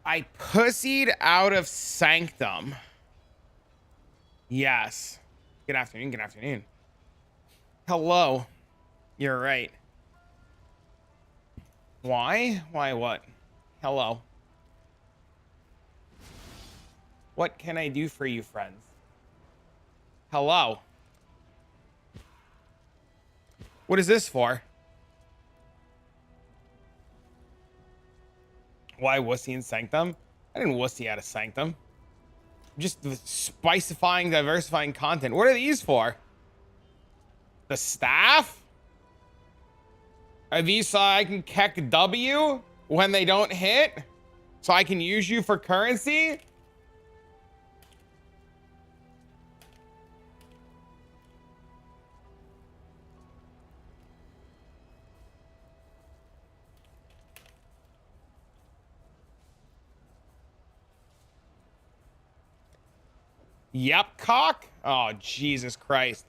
I pussied out of Sanctum. Yes. Good afternoon. Good afternoon. Hello. You're right. Why? Why what? Hello. What can I do for you, friends? Hello. What is this for? Why wussy in Sanctum? I didn't wussy out of Sanctum. I'm just spicifying, diversifying content. What are these for? The staff? Are these so I can keck W when they don't hit? So I can use you for currency? Yep, cock. Oh, Jesus Christ.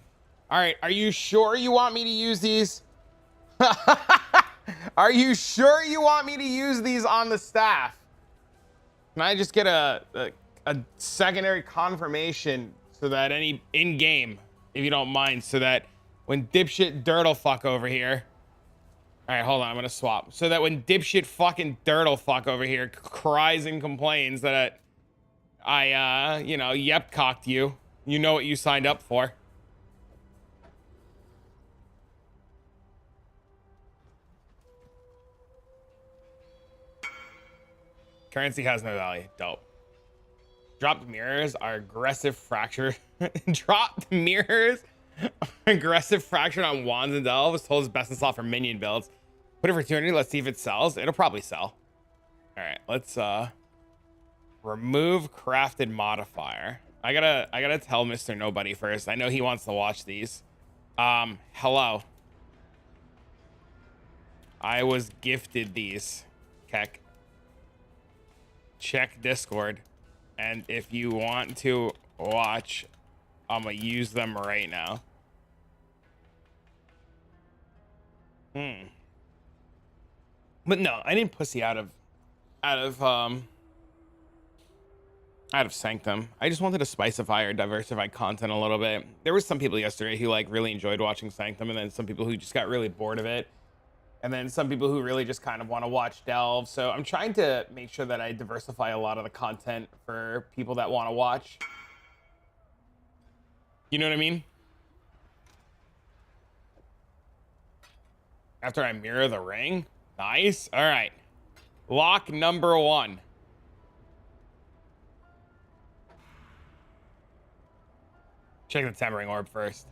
All right, are you sure you want me to use these? Are you sure you want me to use these on the staff? Can I just get a secondary confirmation so that any in-game, if you don't mind, so that when dipshit dirtlefuck over here. All right, hold on, I'm gonna swap. So that when dipshit fucking dirtlefuck over here cries and complains that I, you know, yep cocked you. You know what you signed up for. Currency has no value. Dope. Dropped mirrors are aggressive fracture. Dropped mirrors. Aggressive fracture on wands and delve was told is best in slot for minion builds. Put it for 200. Let's see if it sells. It'll probably sell. All right, let's remove crafted modifier. I gotta tell Mr. Nobody first. I know he wants to watch these. Hello. I was gifted these. Keck. Check Discord, and if you want to watch, I'm gonna use them right now. But no, I didn't pussy out of Sanctum. I just wanted to spicify or diversify content a little bit. There was some people yesterday who like really enjoyed watching Sanctum, and then some people who just got really bored of it. And then some people who really just kind of want to watch Delve. So I'm trying to make sure that I diversify a lot of the content for people that want to watch. You know what I mean? After I mirror the ring. Nice. All right. Lock number 1. Check the tempering orb first.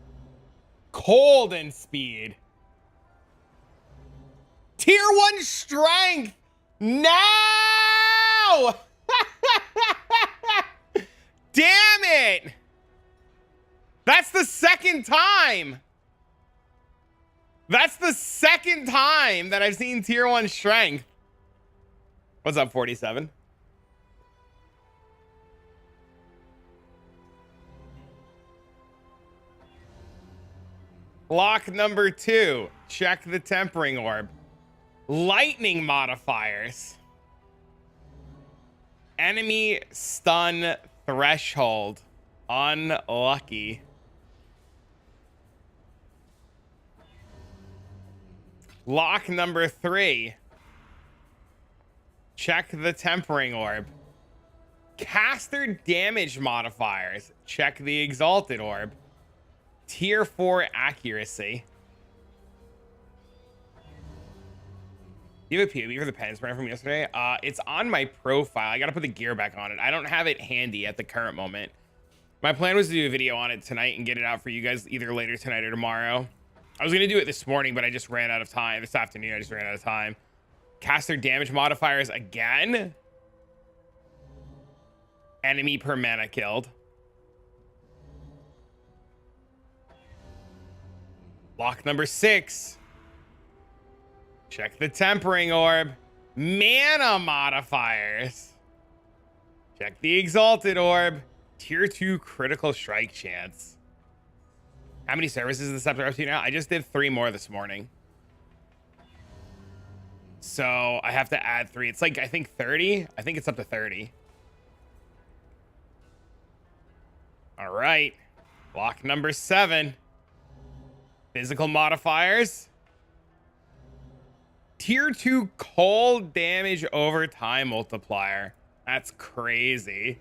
Cold and speed. Tier 1 strength now. Damn it. That's the second time. That's the second time that I've seen tier 1 strength. What's up, 47? Lock number 2. Check the tempering orb. Lightning modifiers. Enemy stun threshold. Unlucky. Lock number 3. Check the tempering orb. Caster damage modifiers. Check the exalted orb. Tier 4 accuracy. Do you have a POV for the Penance brand from yesterday? It's on my profile. I gotta put the gear back on it. I don't have it handy at the current moment. My plan was to do a video on it tonight and get it out for you guys either later tonight or tomorrow. I was gonna do it this morning, but I just ran out of time. This afternoon, I just ran out of time. Caster damage modifiers again. Enemy per mana killed. Lock number 6. Check the tempering orb. Mana modifiers. Check the exalted orb. Tier 2 critical strike chance. How many services is the scepter up to now? I just did 3 more this morning. So I have to add 3. It's like, I think 30. I think it's up to 30. All right. Lock number 7. Physical modifiers. Tier 2 cold damage over time multiplier. That's crazy.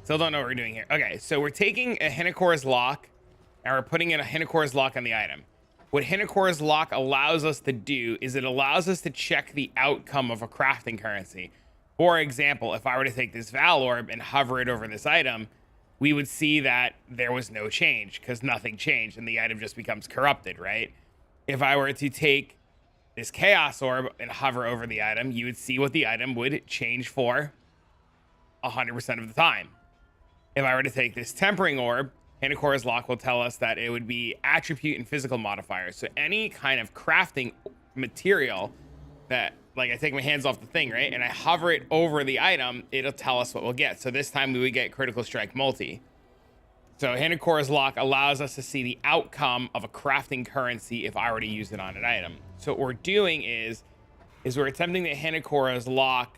Still don't know what we're doing here. Okay, so we're taking a Hinocor's lock and we're putting in a Hinocor's lock on the item. What Hinocor's lock allows us to do is it allows us to check the outcome of a crafting currency. For example, if I were to take this Val orb and hover it over this item, we would see that there was no change because nothing changed and the item just becomes corrupted, right? If I were to take this Chaos orb and hover over the item, you would see what the item would change for 100% of the time. If I were to take this Tempering orb, Hinocor's lock will tell us that it would be attribute and physical modifiers. So any kind of crafting material that, like, I take my hands off the thing, right? And I hover it over the item, it'll tell us what we'll get. So this time we would get Critical Strike Multi. So Hinocor's lock allows us to see the outcome of a crafting currency if I were to use it on an item. So what we're doing is we're attempting the Hinocor's lock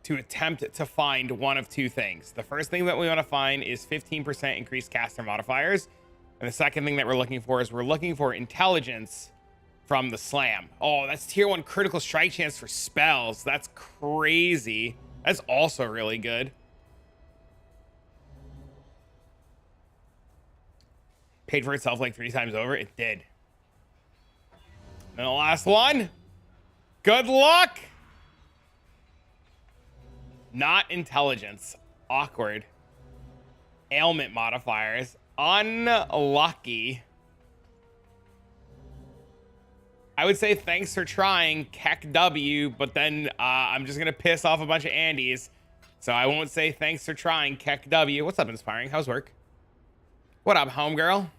to attempt to find one of 2 things. The first thing that we want to find is 15% increased caster modifiers. And the second thing that we're looking for is we're looking for intelligence from the slam. Oh, that's tier 1 critical strike chance for spells. That's crazy. That's also really good. Paid for itself like 3 times over. It did. And the last one. Good luck. Not intelligence. Awkward. Ailment modifiers. Unlucky. I would say thanks for trying, Keck W, but then I'm just going to piss off a bunch of Andys. So I won't say thanks for trying, Keck W. What's up, Inspiring? How's work? What up, homegirl?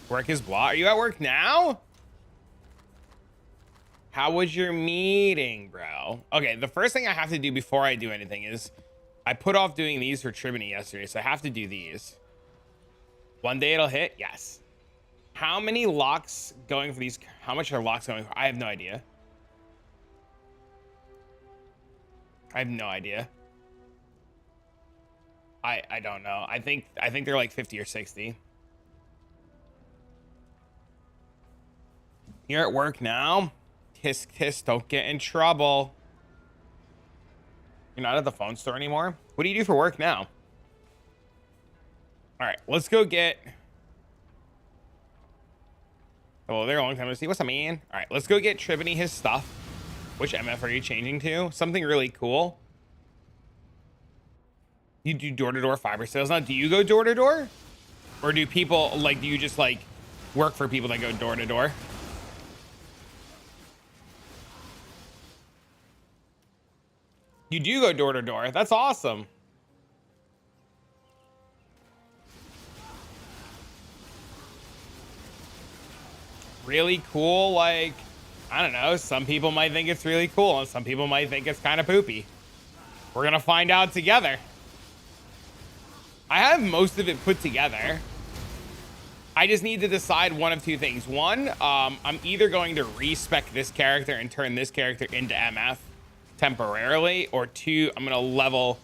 Work is blah. Are you at work now? How was your meeting, bro? Okay, the first thing I have to do before I do anything is I put off doing these for Tribony yesterday, so I have to do these. One day it'll hit? Yes. How many locks going for these? How much are locks going for? I have no idea. I have no idea. I don't know. I think they're like 50 or 60. You're at work now? Tisk, tisk, don't get in trouble. You're not at the phone store anymore? What do you do for work now? All right, let's go get... Oh, they're a long time to see. What's up, man? All right, let's go get Tribony his stuff. Which MF are you changing to? Something really cool. You do door-to-door fiber sales now. Do you go door-to-door? Or do people, like, do you just, like, work for people that go door-to-door? You do go door to door. That's awesome. Really cool. Like, I don't know. Some people might think it's really cool and some people might think it's kind of poopy. We're going to find out together. I have most of it put together. I just need to decide one of 2 things. One, I'm either going to respec this character and turn this character into MF temporarily, or 2, I'm gonna level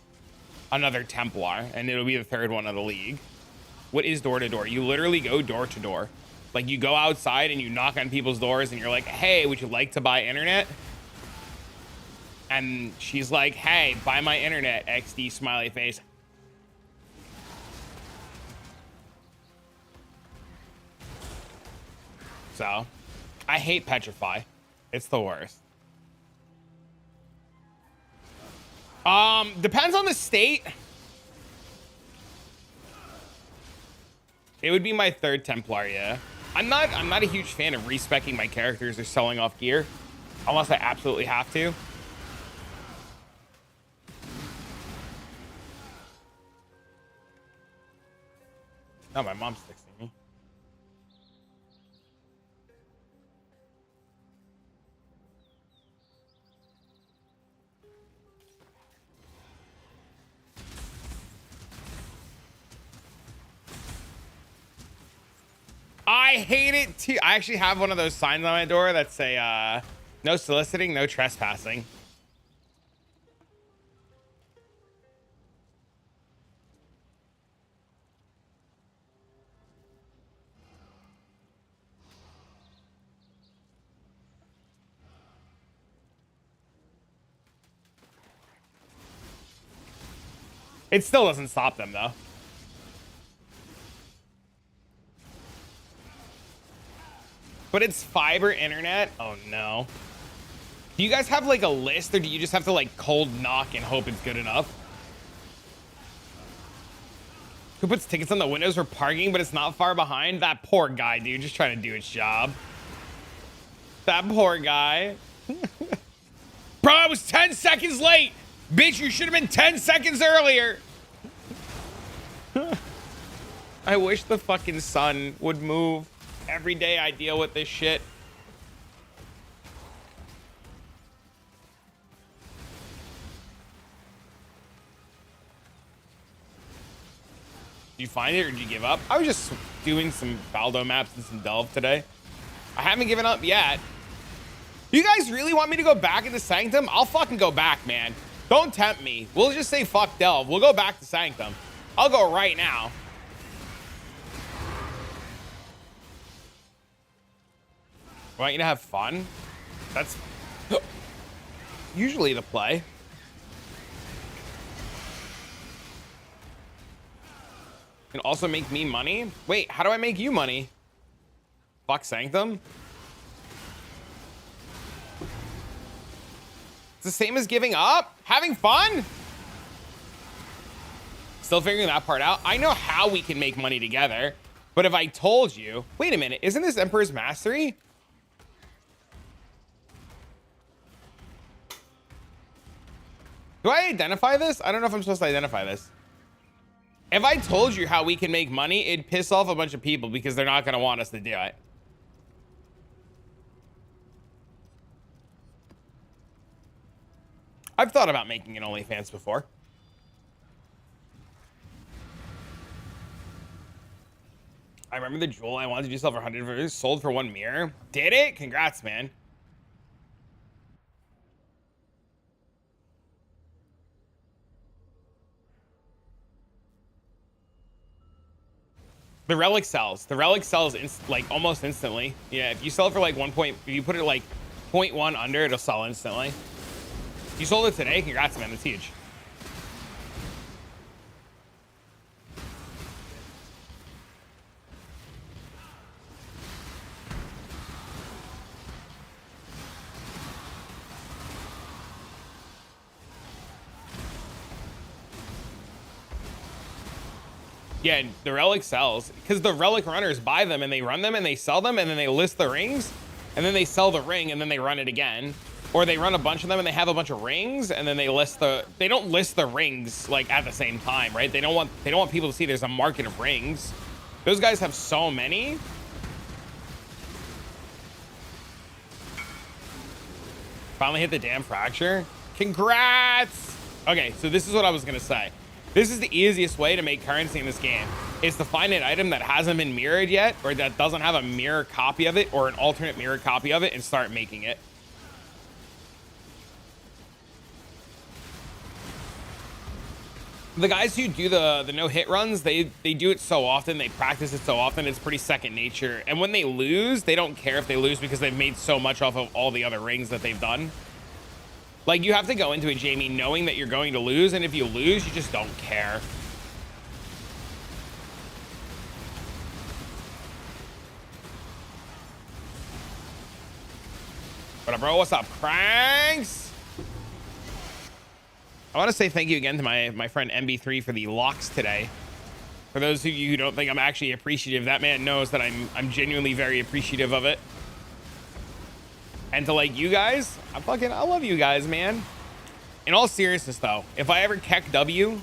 another Templar and it'll be the 3rd one of the league. What is door to door? You literally go door to door. Like, you go outside and you knock on people's doors and you're like, hey, would you like to buy internet? And she's like, hey, buy my internet, XD smiley face. So I hate Petrify. It's the worst. Depends on the state. It would be my 3rd Templar, yeah. I'm not a huge fan of respecking my characters or selling off gear unless I absolutely have to. Oh, my mom's texting me. I hate it too. I actually have one of those signs on my door that say, no soliciting, no trespassing. It still doesn't stop them though. But it's fiber internet. Oh no. Do you guys have like a list, or do you just have to like cold knock and hope it's good enough? Who puts tickets on the windows for parking, but it's not far behind? That poor guy, dude, just trying to do his job. That poor guy. Bro, I was 10 seconds late. Bitch, you should have been 10 seconds earlier. I wish the fucking sun would move. Every day I deal with this shit. Did you find it or did you give up? I was just doing some Valdo maps and some Delve today. I haven't given up yet. You guys really want me to go back into Sanctum? I'll fucking go back, man. Don't tempt me. We'll just say fuck Delve. We'll go back to Sanctum. I'll go right now. I want you to have fun. That's usually the play. Can also make me money. Wait, how do I make you money? Fuck Sanctum. It's the same as giving up. Having fun. Still figuring that part out. I know how we can make money together, but if I told you, wait a minute, isn't this Emperor's Mastery? Do I identify this? I don't know if I'm supposed to identify this. If I told you how we can make money, it'd piss off a bunch of people because they're not going to want us to do it. I've thought about making an OnlyFans before. I remember the jewel I wanted to do sell for 100, sold for 1 mirror. Did it? Congrats, man. The relic sells. The relic sells like almost instantly. Yeah, if you sell it for like if you put it like 0.1 under, it'll sell instantly. You sold it today? Congrats, man. That's huge. Yeah, the relic sells because the relic runners buy them and they run them and they sell them and then they list the rings and then they sell the ring and then they run it again, or they run a bunch of them and they have a bunch of rings and then they don't list the rings like at the same time, right? They don't want people to see there's a market of rings. Those guys have so many. Finally hit the damn fracture. Congrats. Okay, so this is what I was gonna say. This is the easiest way to make currency in this game, is to find an item that hasn't been mirrored yet, or that doesn't have a mirror copy of it or an alternate mirror copy of it, and start making it. The guys who do the no-hit runs, they do it so often, they practice it so often, it's pretty second nature. And when they lose, they don't care if they lose because they've made so much off of all the other rings that they've done. Like, you have to go into it, Jamie, knowing that you're going to lose, and if you lose, you just don't care. What up, bro? What's up, Cranks? I want to say thank you again to my friend MB3 for the locks today. For those of you who don't think I'm actually appreciative, that man knows that I'm genuinely very appreciative of it. And to like you guys, I love you guys, man. In all seriousness though, if I ever keck W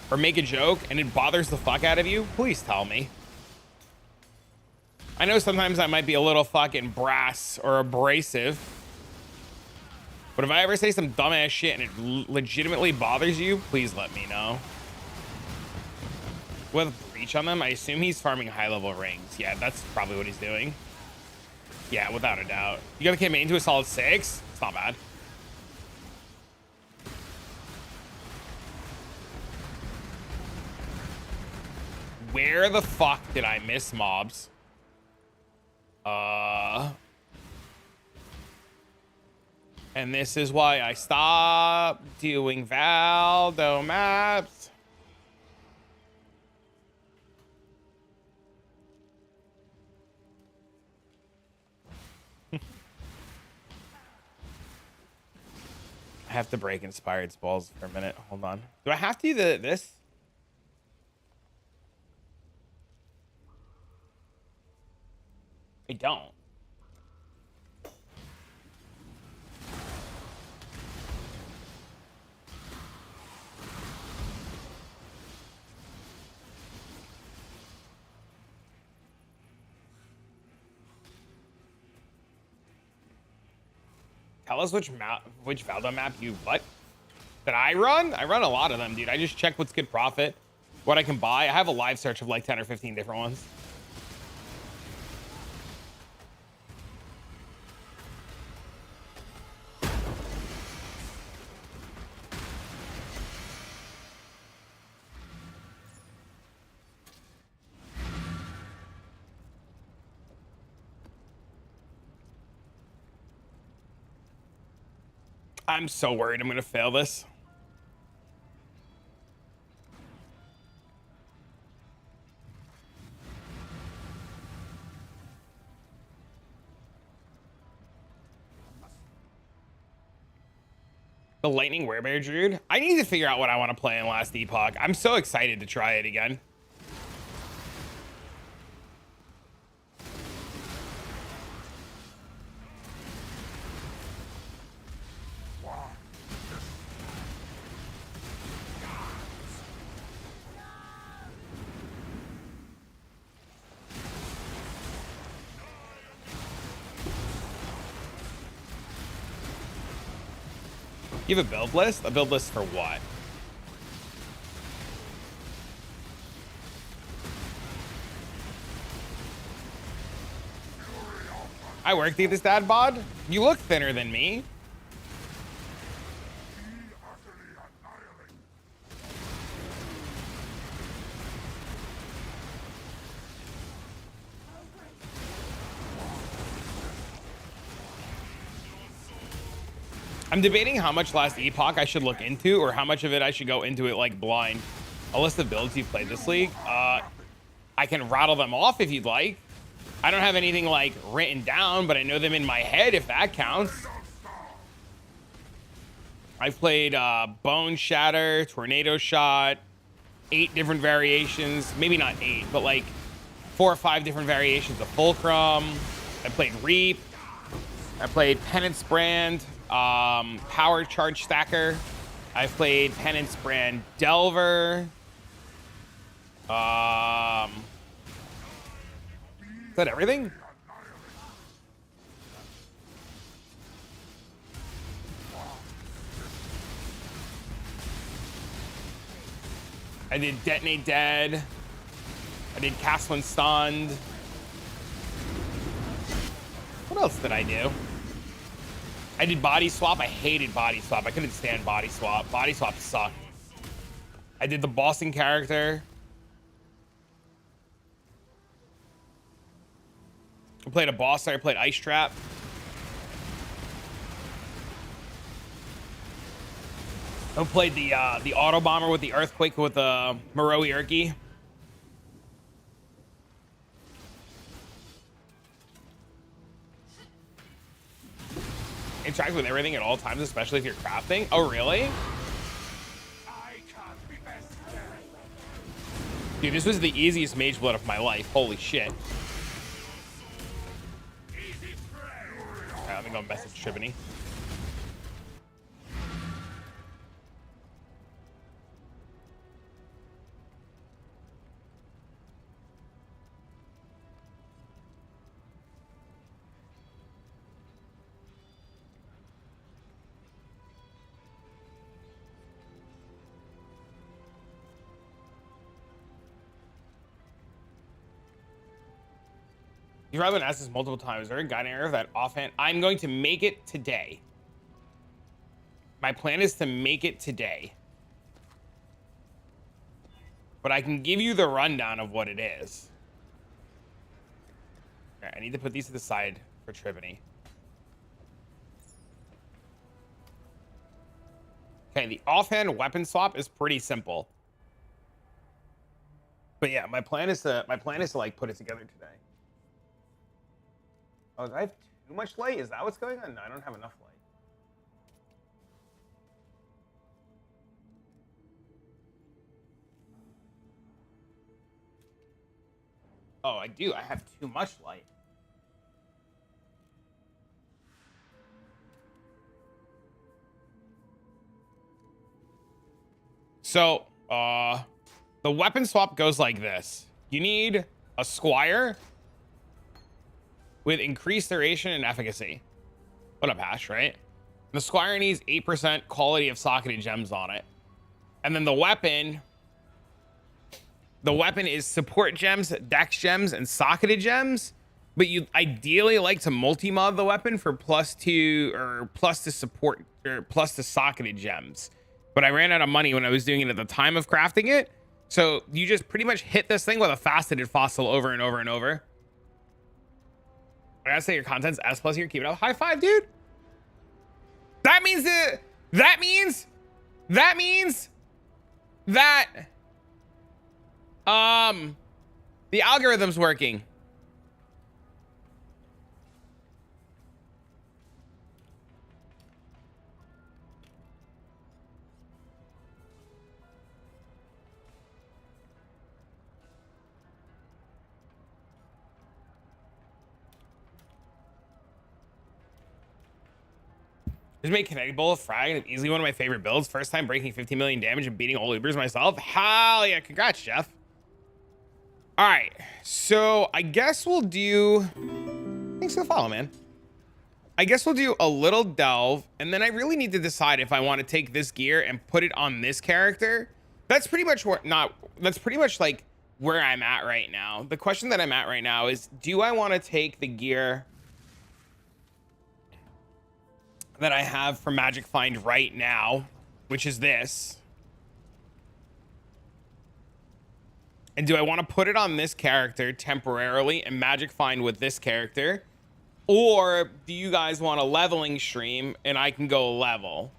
or make a joke and it bothers the fuck out of you, please tell me. I know sometimes I might be a little fucking brass or abrasive, but if I ever say some dumbass shit and it legitimately bothers you, please let me know. With reach on them. I assume he's farming high level rings. Yeah, that's probably what he's doing. Yeah, without a doubt. You got the kid into a solid 6. It's not bad. Where the fuck did I miss mobs? And this is why I stopped doing Valdo maps. I have to break Inspired's balls for a minute. Hold on. Do I have to do this? I don't. Tell us which Valdo map you what? That I run? I run a lot of them, dude. I just check what's good profit, what I can buy. I have a live search of like 10 or 15 different ones. I'm so worried I'm gonna fail this. The Lightning Werebear Druid. I need to figure out what I want to play in Last Epoch. I'm so excited to try it again. You have a build list? A build list for what? I worked at this dad bod. You look thinner than me. I'm debating how much Last Epoch I should look into, or how much of it I should go into it like blind. A list of builds you've played this league. I can rattle them off if you'd like. I don't have anything like written down, but I know them in my head if that counts. I've played Bone Shatter, Tornado Shot, 8 different variations. Maybe not 8, but like 4 or 5 different variations of Fulcrum. I played Reap. I played Penance Brand. Power Charge Stacker. I've played Penance Brand Delver. Is that everything? I did Detonate Dead. I did Cast When Stunned. What else did I do? I did Body Swap. I hated Body Swap. I couldn't stand Body Swap. Body Swap sucked. I did the Boston character. I played a boss there. I played Ice Trap. I played the Auto Bomber with the Earthquake with the Moroi Urki. Interact with everything at all times, especially if you're crafting. Oh, really? Dude, this was the easiest Mage Blood of my life. Holy shit. Alright, let me go message Tribony. You've probably been asked this multiple times. Is there a guiding error of that offhand? I'm going to make it today. My plan is to make it today. But I can give you the rundown of what it is. All right, I need to put these to the side for Trivany. Okay, the offhand weapon swap is pretty simple. But yeah, my plan is to like put it together today. Oh, do I have too much light? Is that what's going on? No, I don't have enough light. Oh, I do. I have too much light. So, the weapon swap goes like this. You need a squire with increased duration and efficacy. What up, Hash, right? The squire needs 8% quality of socketed gems on it. And then the weapon is support gems, dex gems, and socketed gems. But you ideally like to multi-mod the weapon for +2 or plus to support or plus to socketed gems. But I ran out of money when I was doing it at the time of crafting it. So you just pretty much hit this thing with a faceted fossil over and over and over. I gotta say your content's S+ here. Keep it up. High five, dude. That means that the algorithm's working. Just made kinetic bolt frag and easily one of my favorite builds. First time breaking 15 million damage and beating all Ubers myself. Hell yeah, congrats, Jeff. All right, so I guess we'll do, thanks for the follow, man. I guess we'll do a little delve, and then I really need to decide if I want to take this gear and put it on this character. That's pretty much that's pretty much like where I'm at right now. The question that I'm at right now is, do I want to take the gear that I have for Magic Find right now, which is this, and do I want to put it on this character temporarily and Magic Find with this character? Or do you guys want a leveling stream and I can go level?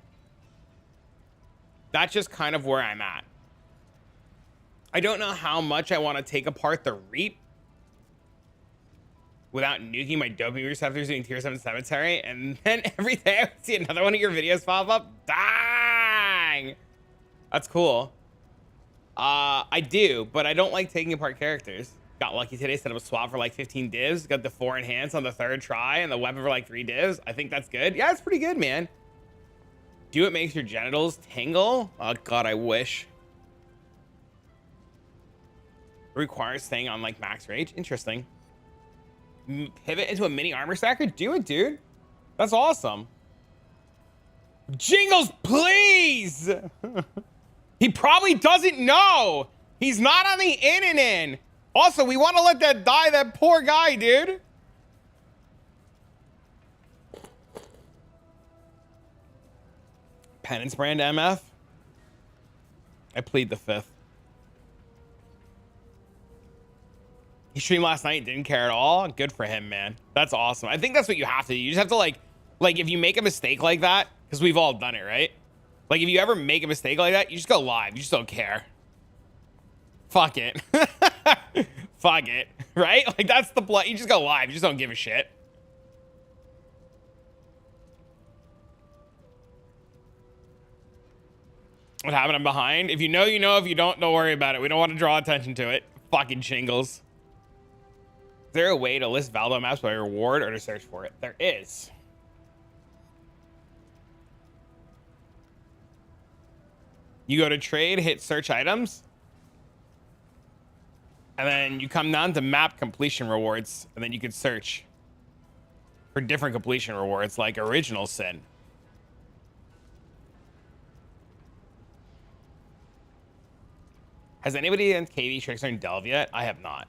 That's just kind of where I'm at. I don't know how much I want to take apart the Reap without nuking my dopamine receptors doing tier 7 cemetery, and then every day I see another one of your videos pop up. Dang! That's cool. I do, but I don't like taking apart characters. Got lucky today, set up a swap for like 15 divs, got the 4 enhance on the 3rd try, and the weapon for like 3 divs. I think that's good. Yeah, it's pretty good, man. Do it makes your genitals tingle? Oh god, I wish. Requires staying on like max rage. Interesting. Pivot into a mini armor stacker? Do it, dude. That's awesome. Jingles, please! He probably doesn't know. He's not on the in and in. Also, we want to let that die, that poor guy, dude. Penance brand MF. I plead the 5th. He streamed last night, didn't care at all. Good for him, man. That's awesome. I think that's what you have to do. You just have to like if you make a mistake like that, because we've all done it, right? Like if you ever make a mistake like that, you just go live. You just don't care. Fuck it. Fuck it, right? Like that's the play. You just go live. You just don't give a shit. What happened? I'm behind. If you know, you know. If you don't worry about it. We don't want to draw attention to it. Fucking shingles. Is there a way to list Valdo maps by reward or to search for it? There is. You go to trade, hit search items, and then you come down to map completion rewards, and then you can search for different completion rewards like original sin. Has anybody in KV Trickster and Delve yet? I have not.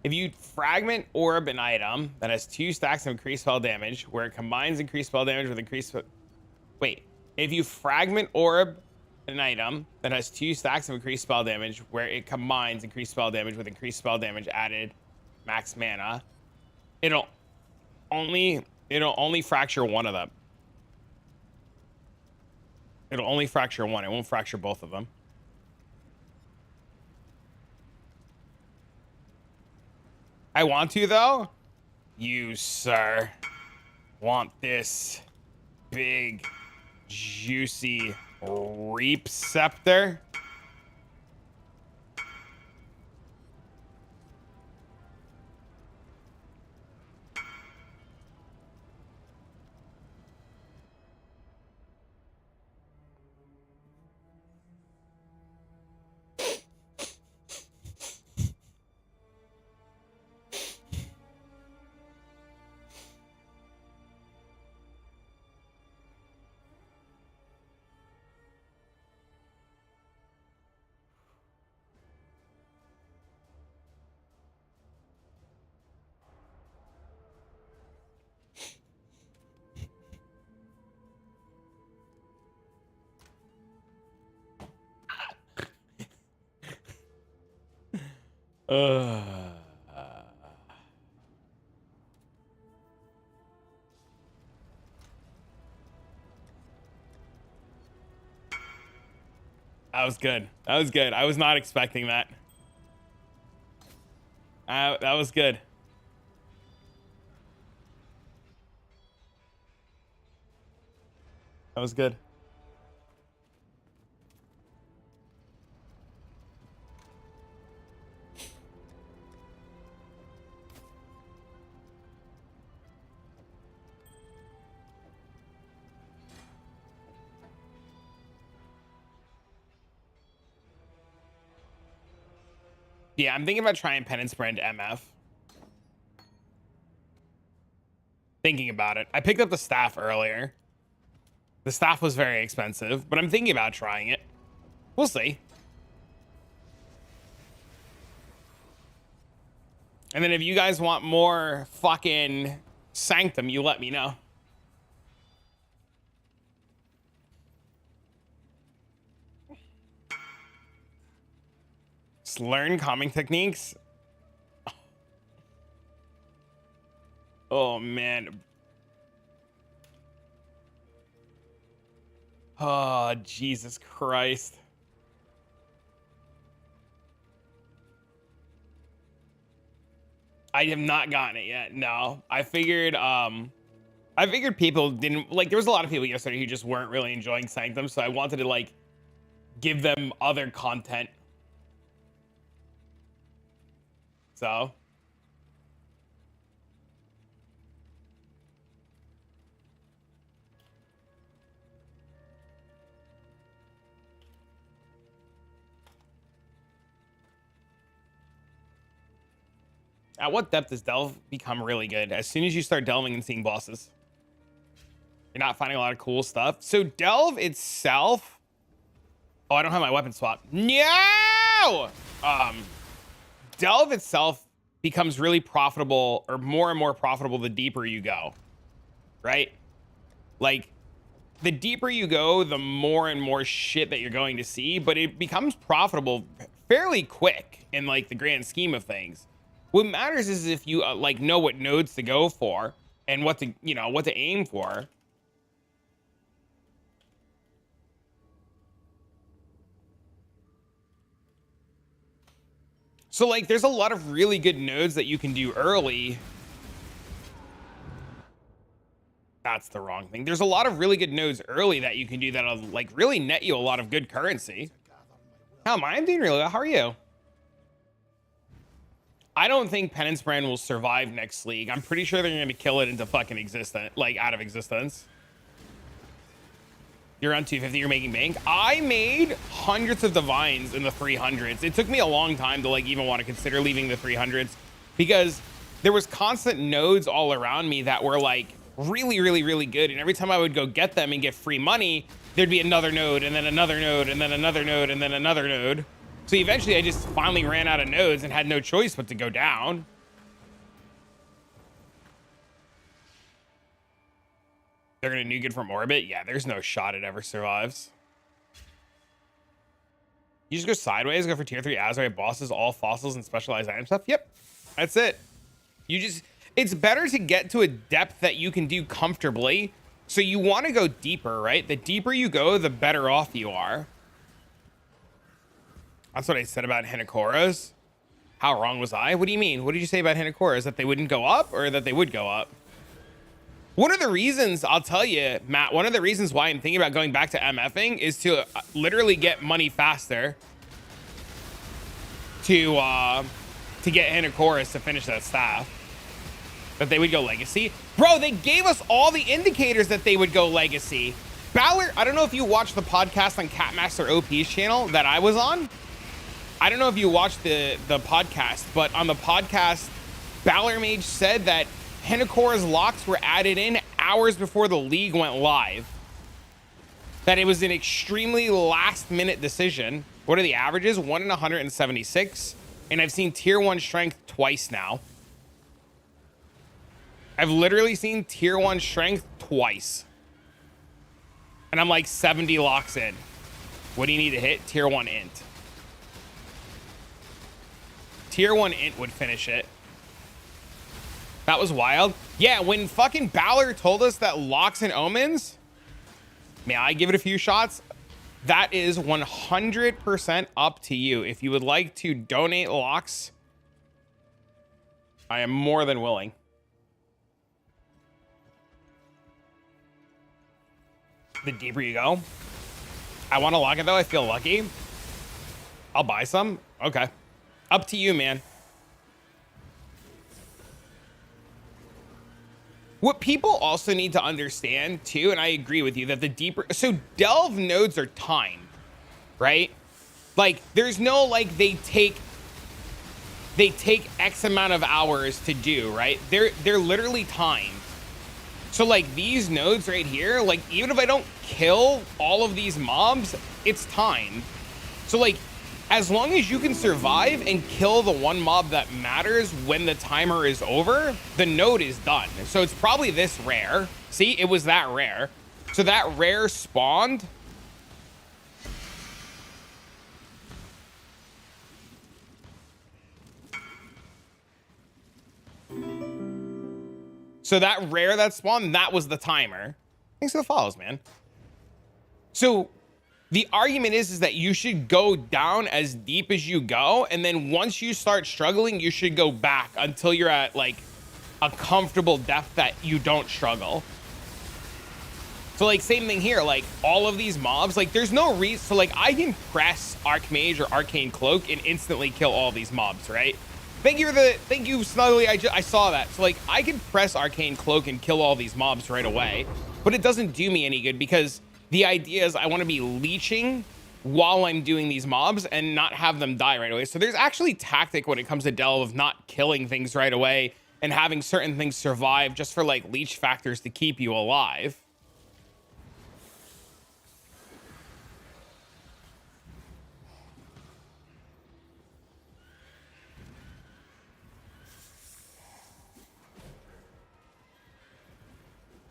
If you fragment orb an item that has 2 stacks of increased spell damage, where it combines increased spell damage with increased... Wait. If you fragment orb an item that has 2 stacks of increased spell damage, where it combines increased spell damage with increased spell damage added max mana, it'll only fracture one of them. It'll only fracture one. It won't fracture both of them. I want to, though. You, sir, want this big, juicy reap scepter? That was good. That was good. I was not expecting that. That was good. That was good. Yeah, I'm thinking about trying Penance brand MF. Thinking about it. I picked up the staff earlier. The staff was very expensive, but I'm thinking about trying it. We'll see. And then if you guys want more fucking Sanctum, you let me know. Just learn calming techniques. Oh, man. Oh, Jesus Christ. I have not gotten it yet. No, I figured people didn't like, there was a lot of people yesterday who just weren't really enjoying Sanctum. So I wanted to like give them other content. So. At what depth does Delve become really good? As soon as you start delving and seeing bosses. You're not finding a lot of cool stuff. So Delve itself... Oh, I don't have my weapon swap. No! Delve itself becomes really profitable, or more and more profitable the deeper you go. Right? Like, the deeper you go, the more and more shit that you're going to see, but it becomes profitable fairly quick in like the grand scheme of things. What matters is if you like know what nodes to go for and what to, you know, what to aim for. So like there's a lot of really good nodes that you can do early. That's the wrong thing. There's a lot of really good nodes early that you can do that'll like really net you a lot of good currency. How am I? I'm doing really well. How are you? I don't think Penance brand will survive next league. I'm pretty sure they're going to kill it into fucking existence, like out of existence. You're on 250, you're making bank. I made hundreds of divines in the 300s. It took me a long time to like even want to consider leaving the 300s because there was constant nodes all around me that were like really, really, really good. And every time I would go get them and get free money, there'd be another node and then another node and then another node and then another node. So eventually I just finally ran out of nodes and had no choice but to go down. They're gonna nuke it from orbit. Yeah, there's no shot it ever survives. You just go sideways, go for tier 3 Azerite bosses, all fossils and specialized item stuff. Yep, that's it. You just, it's better to get to a depth that you can do comfortably. So you want to go deeper, right? The deeper you go, the better off you are. That's what I said about Hinakoras. How wrong was I? What do you mean? What did you say about Hinakoras? That they wouldn't go up or that they would go up? One of the reasons, I'll tell you, Matt, one of the reasons why I'm thinking about going back to MFing is to literally get money faster to get Hinakoras to finish that staff. That they would go legacy. Bro, they gave us all the indicators that they would go legacy. Balor, I don't know if you watched the podcast on Catmaster OP's channel that I was on. I don't know if you watched the podcast, but on the podcast, Balor Mage said that Hinakora's locks were added in hours before the league went live. That it was an extremely last minute decision. What are the averages? 1 in 176. And I've seen tier 1 strength twice now. I've literally seen tier 1 strength twice. And I'm like 70 locks in. What do you need to hit? Tier 1 int. Tier 1 int would finish it. That was wild. Yeah, when fucking Balor told us that locks and omens, may I give it a few shots? That is 100% up to you. If you would like to donate locks, I am more than willing. The deeper you go. I want to lock it though. I feel lucky. I'll buy some. Okay. Up to you, man. What people also need to understand too, and I agree with you, that the deeper, so delve nodes are timed, right? Like there's no like they take X amount of hours to do, right? They're literally timed. So like these nodes right here, like even if I don't kill all of these mobs, it's timed. So like as long as you can survive and kill the one mob that matters when the timer is over, the node is done. So it's probably this rare. See, it was that rare. So that rare spawned. So that rare that spawned, that was the timer. Thanks for the follows, man. So the argument is that you should go down as deep as you go. And then once you start struggling, you should go back until you're at like a comfortable depth that you don't struggle. So like same thing here, like all of these mobs, like there's no reason. So like I can press Archmage or Arcane Cloak and instantly kill all these mobs, right? Thank you, Snuggly. I saw that. So like I can press Arcane Cloak and kill all these mobs right away, but it doesn't do me any good because the idea is I want to be leeching while I'm doing these mobs and not have them die right away. So there's actually tactic when it comes to delve of not killing things right away and having certain things survive just for like leech factors to keep you alive.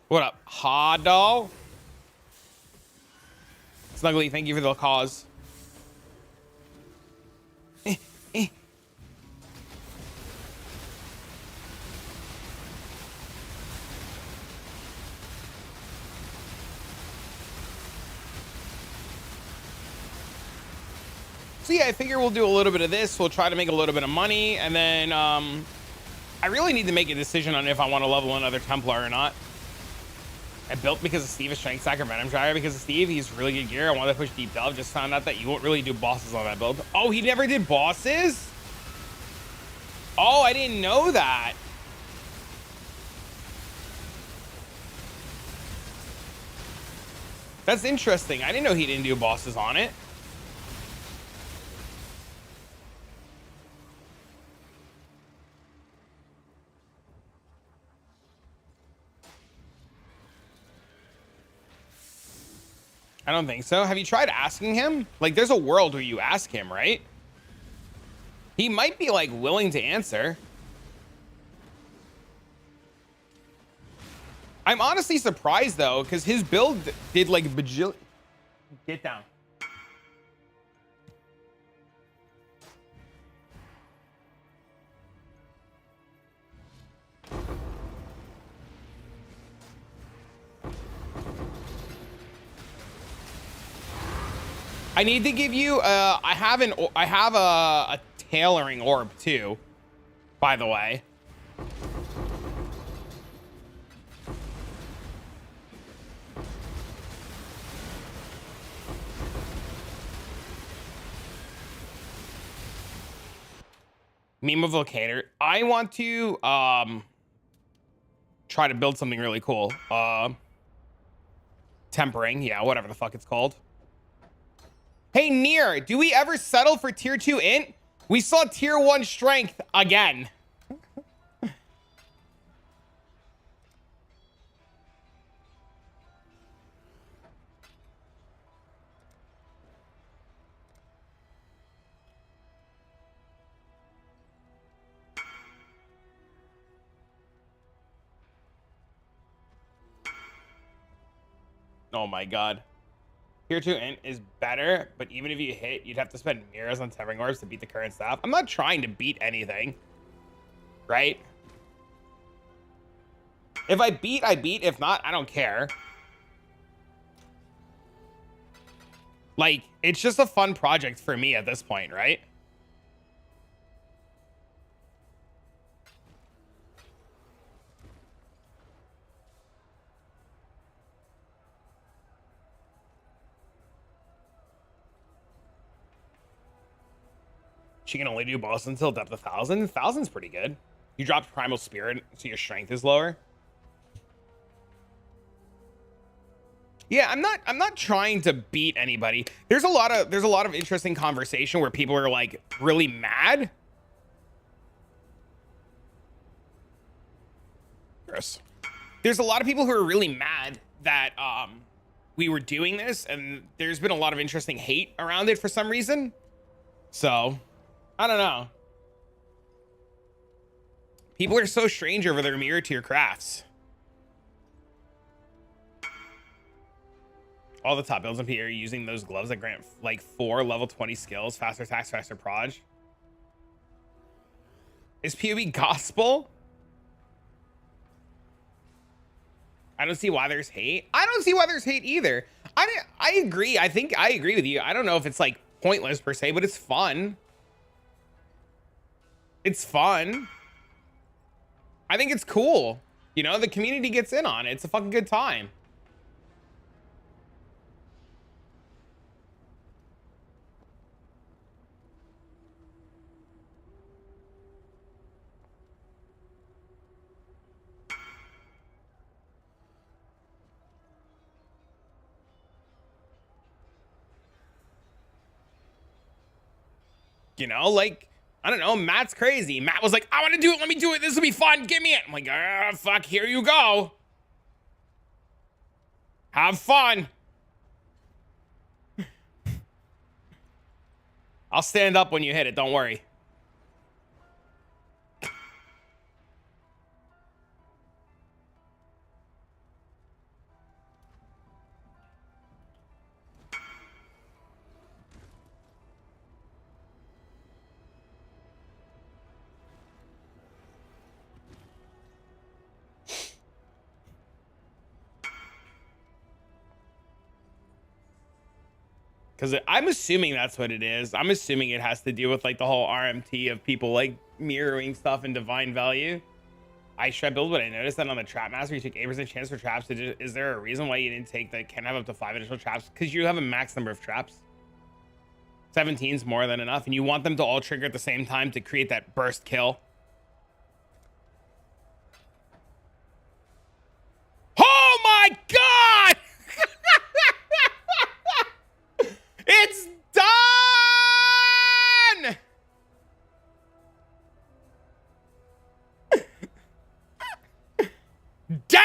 What up, Hado? Snuggly, thank you for the cause. So yeah, I figure we'll do a little bit of this. We'll try to make a little bit of money. And then I really need to make a decision on if I want to level another Templar or not. I built because of Steve, a strength stacker Venom Dryer because of Steve. He's really good gear. I wanted to push deep delve. Just found out that you won't really do bosses on that build. Oh, he never did bosses? Oh, I didn't know that. That's interesting. I didn't know he didn't do bosses on it. I don't think so. Have you tried asking him? Like, there's a world where you ask him, right? He might be, like, willing to answer. I'm honestly surprised though, because his build did like bajillion. Get down. I need to give you I have a tailoring orb too, by the way. Meme of Locator. I want to try to build something really cool. Tempering, yeah, whatever the fuck it's called. Hey, Nier, do we ever settle for tier 2 int? We saw tier 1 strength again. Oh my god. Tier 2 int is better, but even if you hit, you'd have to spend mirrors on Tempering Orbs to beat the current staff. I'm not trying to beat anything, right? If I beat, I beat. If not, I don't care. Like, it's just a fun project for me at this point, right? She can only do boss until depth 1,000. 1,000's pretty good. You dropped Primal Spirit, so your strength is lower. Yeah, I'm not trying to beat anybody. There's a lot of interesting conversation where people are like really mad. Chris. There's a lot of people who are really mad that we were doing this, and there's been a lot of interesting hate around it for some reason. So, I don't know. People are so strange over their mirror tier crafts. All the top builds in PE are using those gloves that grant like 4 level 20 skills, faster attacks, faster proj. Is PoE gospel? I don't see why there's hate. I don't see why there's hate either. I agree. I think I agree with you. I don't know if it's like pointless per se, but it's fun. It's fun. I think it's cool. You know, the community gets in on it. It's a fucking good time. You know, like, I don't know, Matt's crazy. Matt was like, I want to do it. Let me do it. This will be fun. Give me it. I'm like, ah, fuck, here you go. Have fun. I'll stand up when you hit it. Don't worry. Because I'm assuming that's what it is. I'm assuming it has to do with like the whole RMT of people like mirroring stuff in divine value. I should build, but I noticed that on the trap master you take 8% chance for traps. Is there a reason why you didn't take the can have up to 5 additional traps? Because you have a max number of traps. 17's more than enough, and you want them to all trigger at the same time to create that burst kill. Oh my god! It's done! Dang!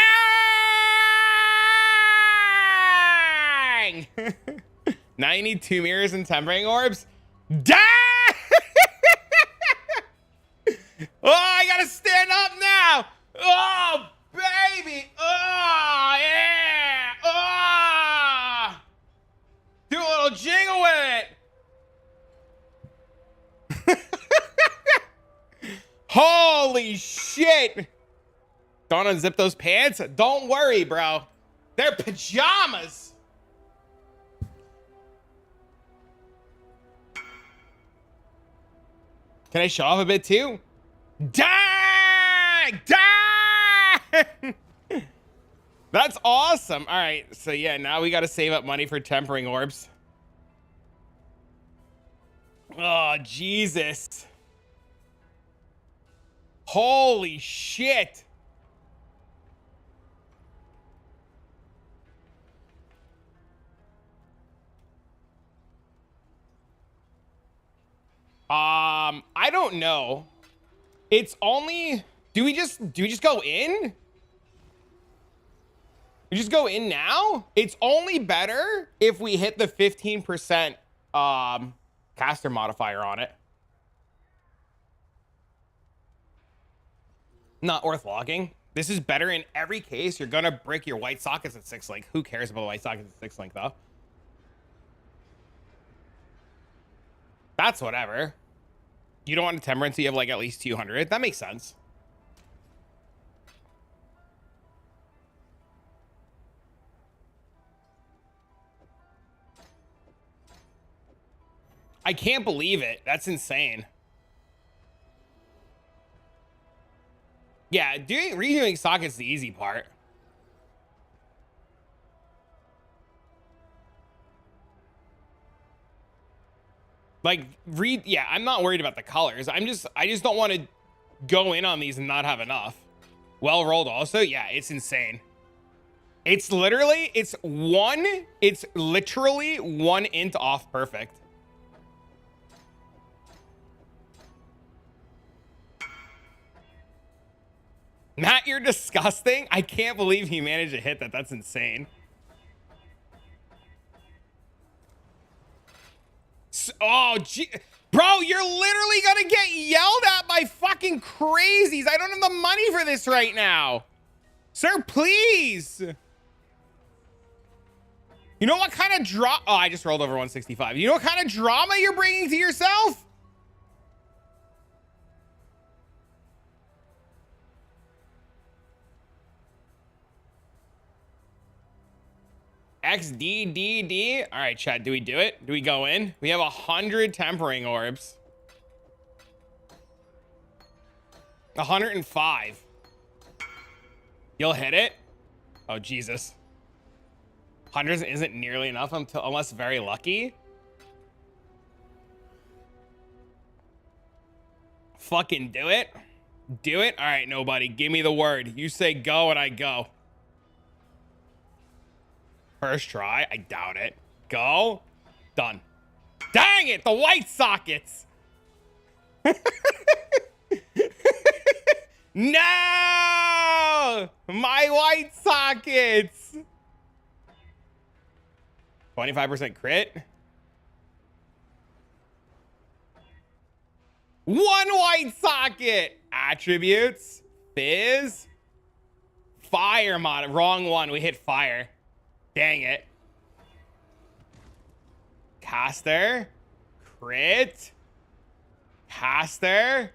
Now you need 2 mirrors and tempering orbs. Dang! Oh, I gotta stand up now! Oh, baby! Oh! Holy shit. Don't unzip those pants. Don't worry, bro. They're pajamas. Can I show off a bit too? Dang! Dang! That's awesome. All right. So yeah, now we got to save up money for tempering orbs. Oh, Jesus. Holy shit. I don't know. It's only, do we just go in? We just go in now? It's only better if we hit the 15% caster modifier on it. Not worth logging. This is better in every case. You're gonna break your white sockets at 6 link. Who cares about the white sockets at 6 link though? That's whatever. You don't want a temperance, so you have like at least 200. That makes sense. I can't believe it. That's insane. Yeah, redoing sockets is the easy part. Like yeah, I'm not worried about the colors. I just don't want to go in on these and not have enough. Well rolled also. Yeah, it's insane. It's literally one int off perfect. Matt, you're disgusting. I can't believe you managed to hit that. That's insane. Oh, gee. Bro, you're literally gonna get yelled at by fucking crazies. I don't have the money for this right now. Sir, please. You know what kind of drama? Oh, I just rolled over 165. You know what kind of drama you're bringing to yourself? XDDD. All right, chat. Do we do it? Do we go in? We have 100 tempering orbs. 105. You'll hit it? Oh, Jesus. 100 isn't nearly enough unless very lucky. Fucking do it. Do it. All right, nobody. Give me the word. You say go and I go. First try? I doubt it. Go. Done. Dang it! The white sockets! No! My white sockets! 25% crit. One white socket! Attributes. Fizz. Fire mod. Wrong one. We hit fire. Dang it. Caster. Crit. Caster.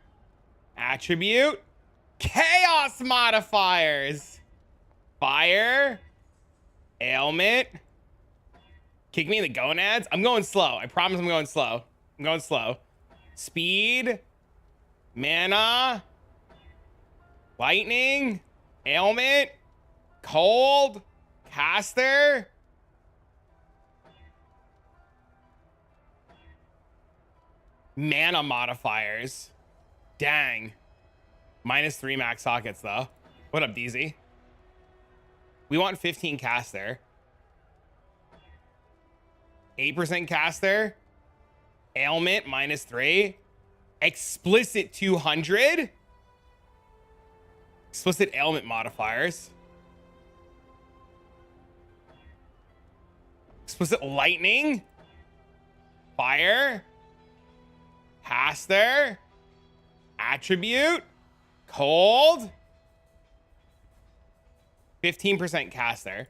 Attribute. Chaos modifiers. Fire. Ailment. Kick me in the gonads. I'm going slow. I promise I'm going slow. I'm going slow. Speed. Mana. Lightning. Ailment. Cold. Caster. Mana modifiers. Dang. -3 max sockets though. What up, DZ? We want 15 caster. 8% caster. Ailment -3. Explicit 200. Explicit ailment modifiers. Explicit lightning. Fire. Caster. Attribute. Cold. 15% caster.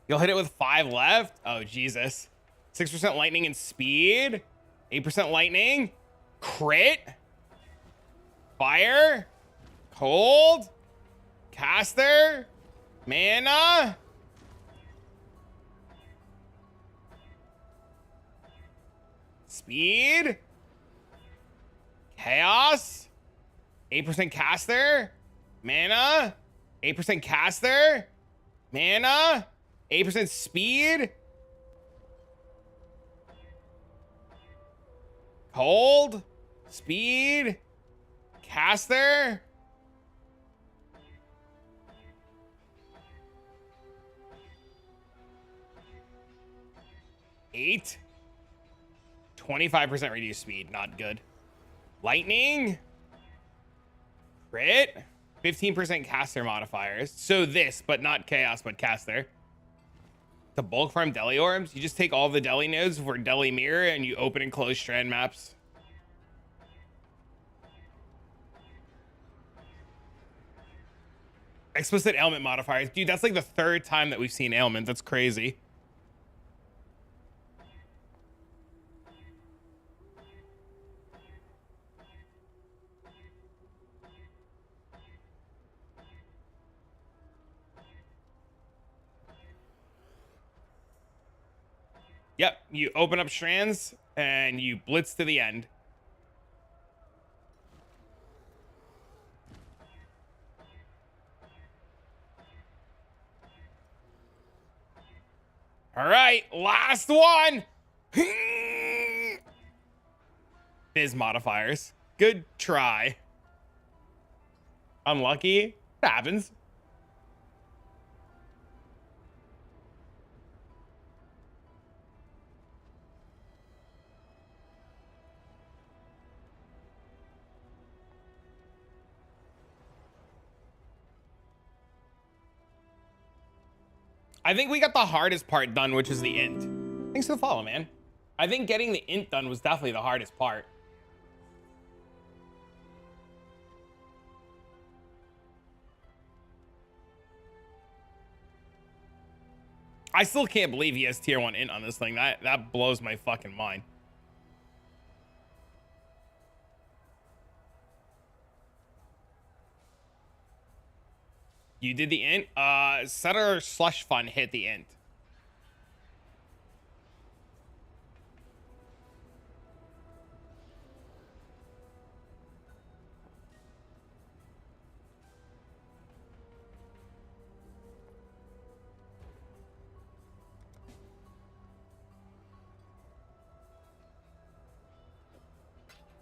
You'll hit it with 5 left? Oh, Jesus. 6% lightning and speed. 8% lightning. Crit. Fire. Cold. Caster. Mana. Speed. Chaos. 8% caster. Mana. 8% caster. Mana. 8% speed. Cold. Speed. Caster. Eight. 25% reduced speed. Not good. Lightning. Crit. 15% caster modifiers. So this, but not chaos, but caster. The bulk farm deli orbs. You just take all the deli nodes for deli mirror and you open and close strand maps. Explicit ailment modifiers. Dude, that's like the third time that we've seen ailment. That's crazy. Yep, you open up strands and you blitz to the end. All right, last one. Fizz modifiers. Good try. Unlucky. It happens. I think we got the hardest part done, which is the int. Thanks for the follow, man. I think getting the int done was definitely the hardest part. I still can't believe he has tier 1 int on this thing. That blows my fucking mind. You did the int? Setter Slush Fund hit the int.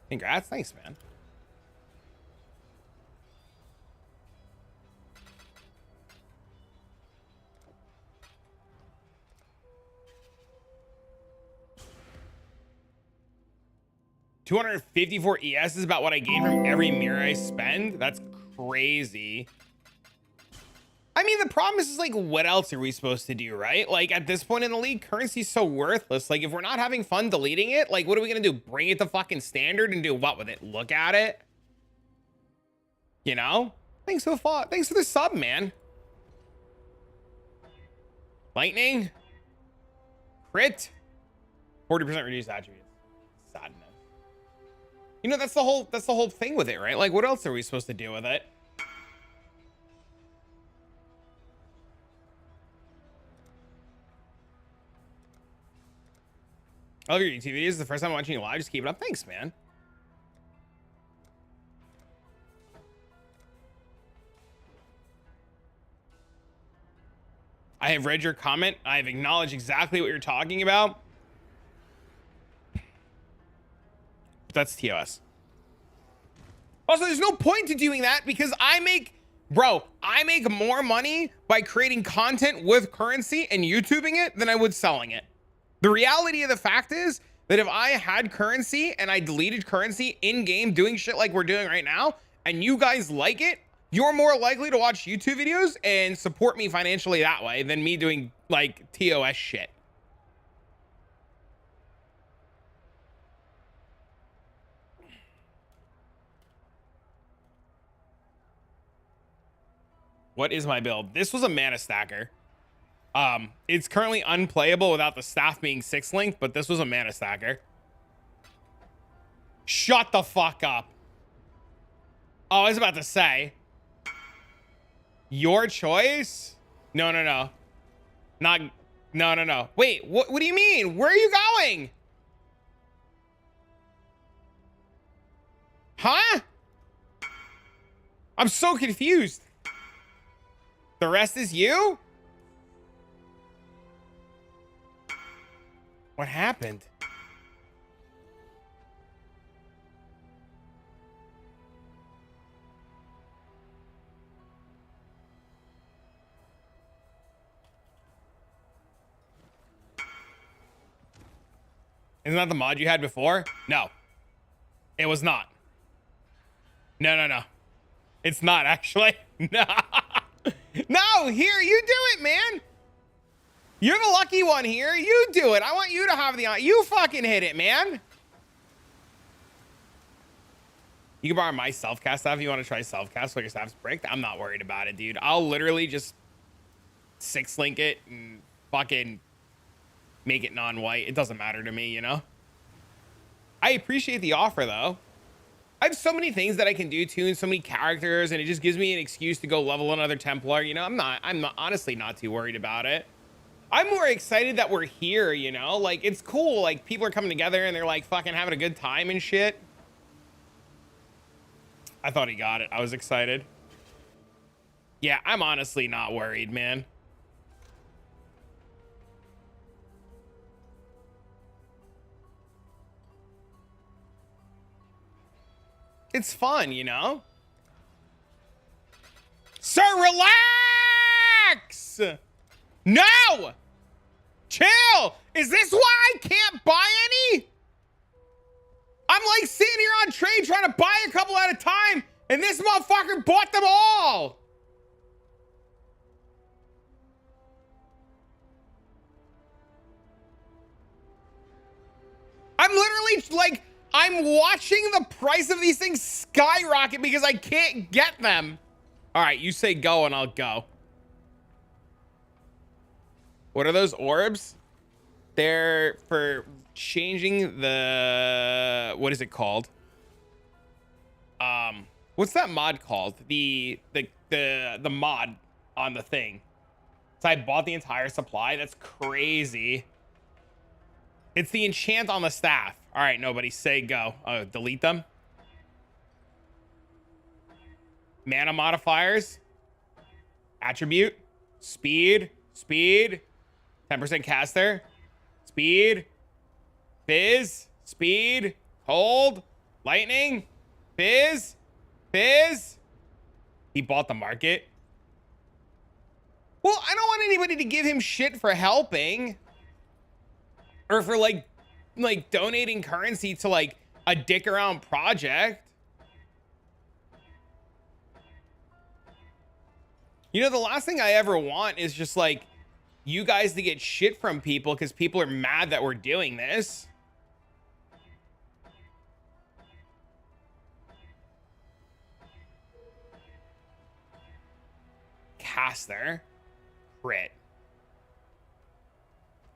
Congrats. Thanks, man. $254 ES is about what I gain from every mirror I spend. That's crazy. I mean, the problem is like, what else are we supposed to do, right? Like at this point in the league, currency's so worthless. Like if we're not having fun deleting it, like what are we gonna do? Bring it to fucking standard and do what with it? Look at it? You know? Thanks for the sub, man. Lightning. Crit. 40% reduced attributes. Sadness. You know, that's the whole thing with it, right? Like what else are we supposed to do with it? I love your YouTube videos. This is the first time I'm watching you live. Just keep it up. Thanks, man. I have read your comment. I have acknowledged exactly what you're talking about. That's TOS. Also, there's no point to doing that because I make more money by creating content with currency and YouTubing it than I would selling it. The reality of the fact is that if I had currency and I deleted currency in game doing shit like we're doing right now, and you guys like it, you're more likely to watch YouTube videos and support me financially that way than me doing like TOS shit. What is my build? This was a mana stacker. It's currently unplayable without the staff being 6 link, but this was a mana stacker. Shut the fuck up. Oh, I was about to say. Your choice? No, no, no. Not, no, no, no. Wait, what do you mean? Where are you going? Huh? I'm so confused. The rest is you? What happened? Isn't that the mod you had before? No. It was not. No, no, no. It's not actually. No. No, here, you do it, man. You're the lucky one here. You do it. I want you to have the... You fucking hit it, man. You can borrow my self-cast staff if you want to try self-cast while your staff's bricked. I'm not worried about it, dude. I'll literally just 6-link it and fucking make it non-white. It doesn't matter to me, you know? I appreciate the offer, though. I have so many things that I can do too, and so many characters, and it just gives me an excuse to go level another Templar. You know, I'm not honestly not too worried about it. I'm more excited that we're here, you know? Like, it's cool. Like, people are coming together and they're like fucking having a good time and shit. I thought he got it. I was excited. Yeah, I'm honestly not worried, man. It's fun, you know? Sir, relax! No! Chill! Is this why I can't buy any? I'm like sitting here on trade trying to buy a couple at a time, and this motherfucker bought them all! I'm literally like... I'm watching the price of these things skyrocket because I can't get them. All right, you say go and I'll go. What are those orbs? They're for changing the... What is it called? What's that mod called? The mod on the thing. So I bought the entire supply. That's crazy. It's the enchant on the staff. All right, nobody say go. Delete them. Mana modifiers. Attribute. Speed. Speed. 10% caster. Speed. Fizz. Speed. Hold. Lightning. Fizz. Fizz. He bought the market. Well, I don't want anybody to give him shit for helping. Or for like donating currency to like a dick around project. You know, the last thing I ever want is just like you guys to get shit from people because people are mad that we're doing this. Caster. Crit.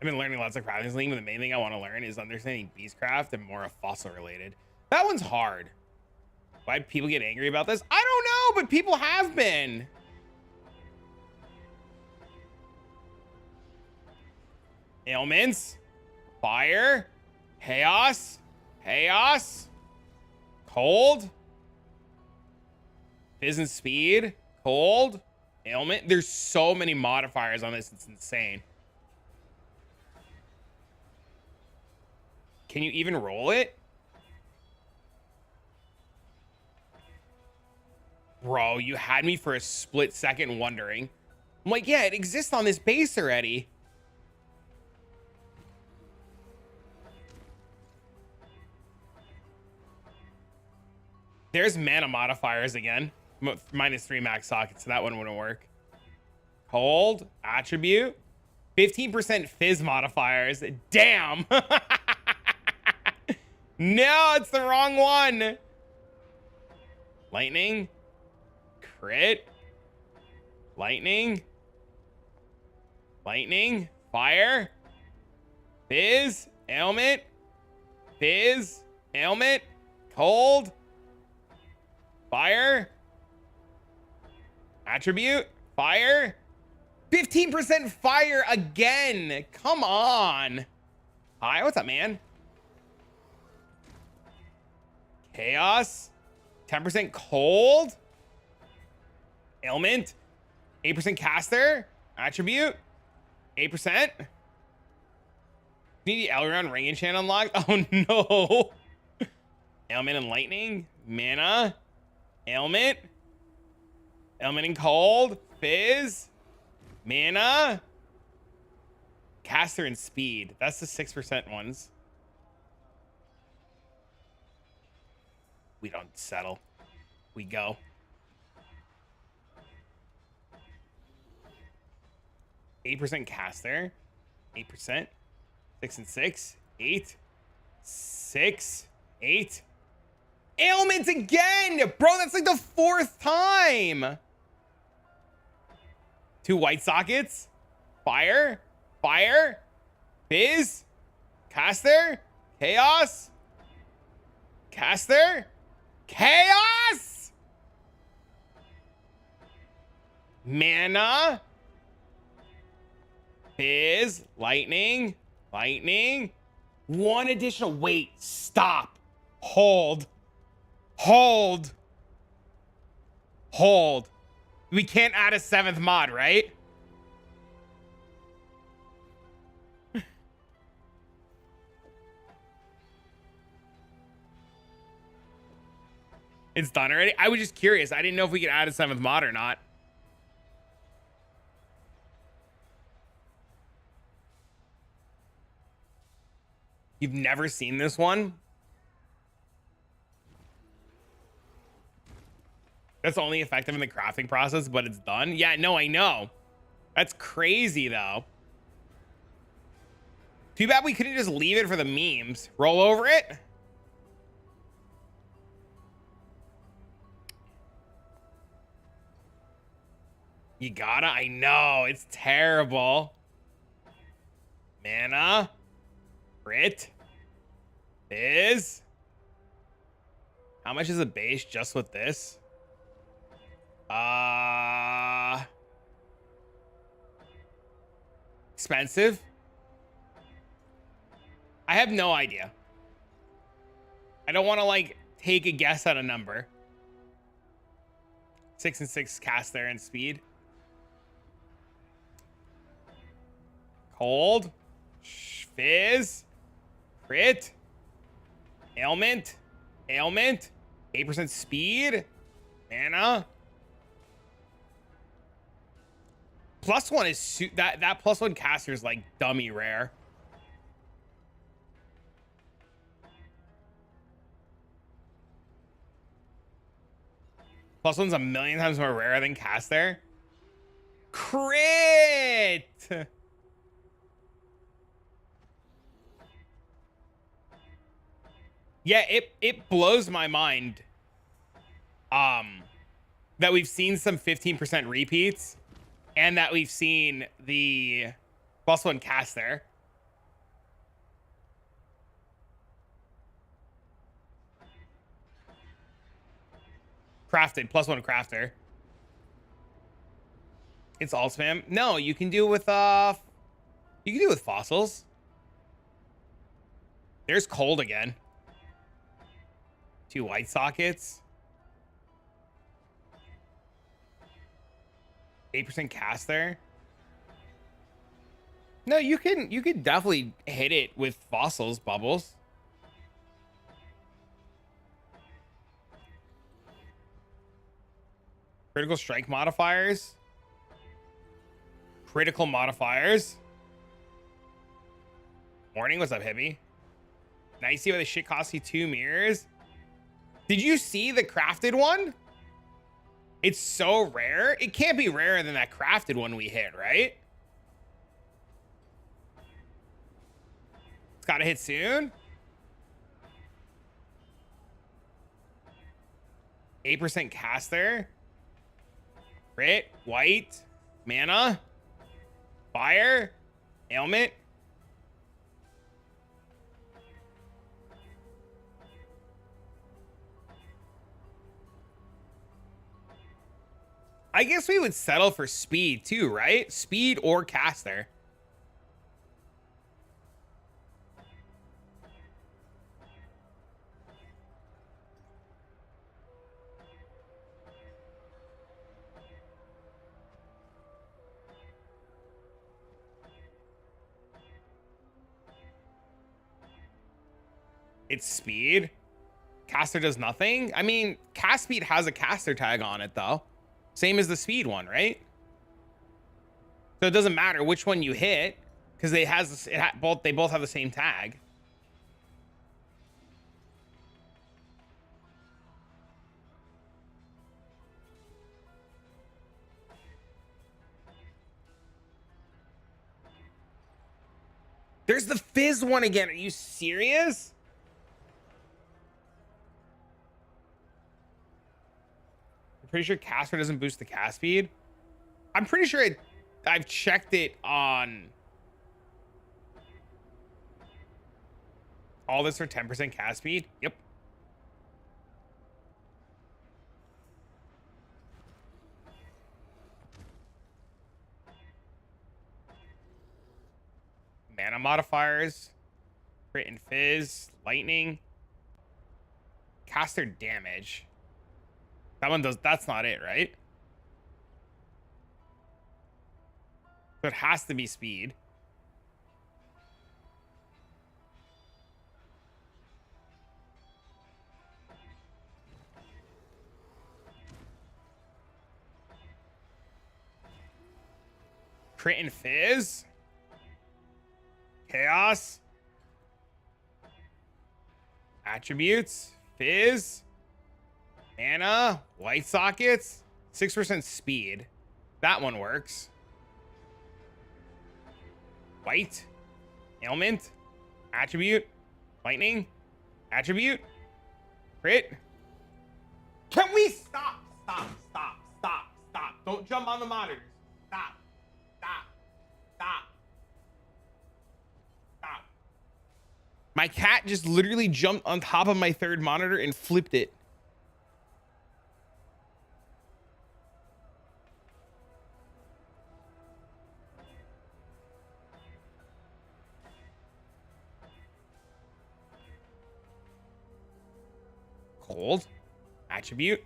I've been learning lots of crafting, but the main thing I want to learn is understanding beastcraft and more of fossil related. That one's hard. Why do people get angry about this? I don't know, but people have been. Ailments. Fire. Chaos. Chaos. Cold. Fizz and speed. Cold. Ailment. There's so many modifiers on this. It's insane. Can you even roll it? Bro, you had me for a split second wondering. I'm like, yeah, it exists on this base already. There's mana modifiers again. -3 max sockets, so that one wouldn't work. Hold, attribute, 15% fizz modifiers. Damn. No, it's the wrong one. Lightning. Crit. Lightning. lightning, fire, fizz, ailment, fizz, ailment, cold, fire, attribute, fire, 15% fire again. Come on. Hi, what's up, man? Chaos, 10% cold, ailment, 8% caster, attribute, 8%. Need the Elrond ring enchant unlocked. Oh no. Ailment and lightning, mana, ailment, ailment and cold, fizz, mana, caster and speed. That's the 6% ones. We don't settle. We go. %8 caster, 8%, 6 and 6, 8, 6, 8. Ailments again, bro. That's like the 4th time. 2 white sockets, fire, fire, fizz, caster, chaos, caster, chaos, mana, fizz, lightning, lightning, 1 additional. Wait, stop, hold, hold, hold. We can't add a 7th mod, right? It's done already. I was just curious. I didn't know if we could add a 7th mod or not. You've never seen this one? That's only effective in the crafting process, but it's done. Yeah, no, I know. That's crazy, though. Too bad we couldn't just leave it for the memes. Roll over it. You gotta. I know. It's terrible. Mana. Crit. Is. How much is the base just with this? Expensive. I have no idea. I don't want to like take a guess at a number. 6 and 6 cast there and speed. Cold. Fizz. Crit. Ailment. Ailment. 8% speed. Mana. +1 is that +1 caster is like dummy rare. +1's a million times more rare than caster. Crit. Yeah, it blows my mind. That we've seen some 15% repeats. And that we've seen the +1 cast there. Crafted, +1 crafter. It's all spam. No, you can do it with you can do it with fossils. There's cold again. 2 white sockets. 8% cast there. No, you could definitely hit it with fossils, Bubbles. Critical strike modifiers. Critical modifiers. Morning, what's up, Hippie? Now you see why the shit costs you 2 mirrors. Did you see the crafted one? It's so rare. It can't be rarer than that crafted one we hit, right? It's gotta hit soon. 8% cast there. Crit, white, mana. Fire, ailment. I guess we would settle for speed too, right? Speed or caster. It's speed. Caster does nothing. I mean, cast speed has a caster tag on it though. Same as the speed one, right? So it doesn't matter which one you hit because they both have the same tag. There's the fizz one again. Are you serious? I'm pretty sure caster doesn't boost the cast speed. I'm pretty sure I've checked it on all this for 10% cast speed. Yep. Mana modifiers, crit and fizz, lightning, caster damage. That one does, that's not it, right? So it has to be speed. Crit and fizz. Chaos. Attributes. Fizz. Mana. White sockets. 6% speed. That one works. White. Ailment. Attribute. Lightning. Attribute. Crit. Can we stop? Stop. Stop. Stop. Stop. Don't jump on the monitors. Stop. Stop. Stop. Stop. My cat just literally jumped on top of my third monitor and flipped it. Cold. Attribute.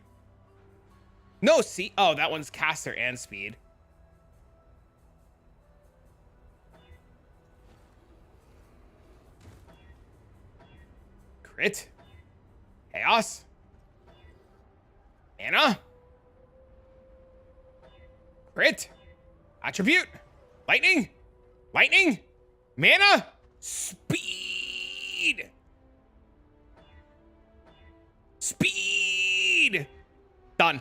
No, see. Oh, that one's caster and speed. Crit. Chaos. Mana. Crit. Attribute. Lightning. Lightning. Mana. Speed. Speed. Done.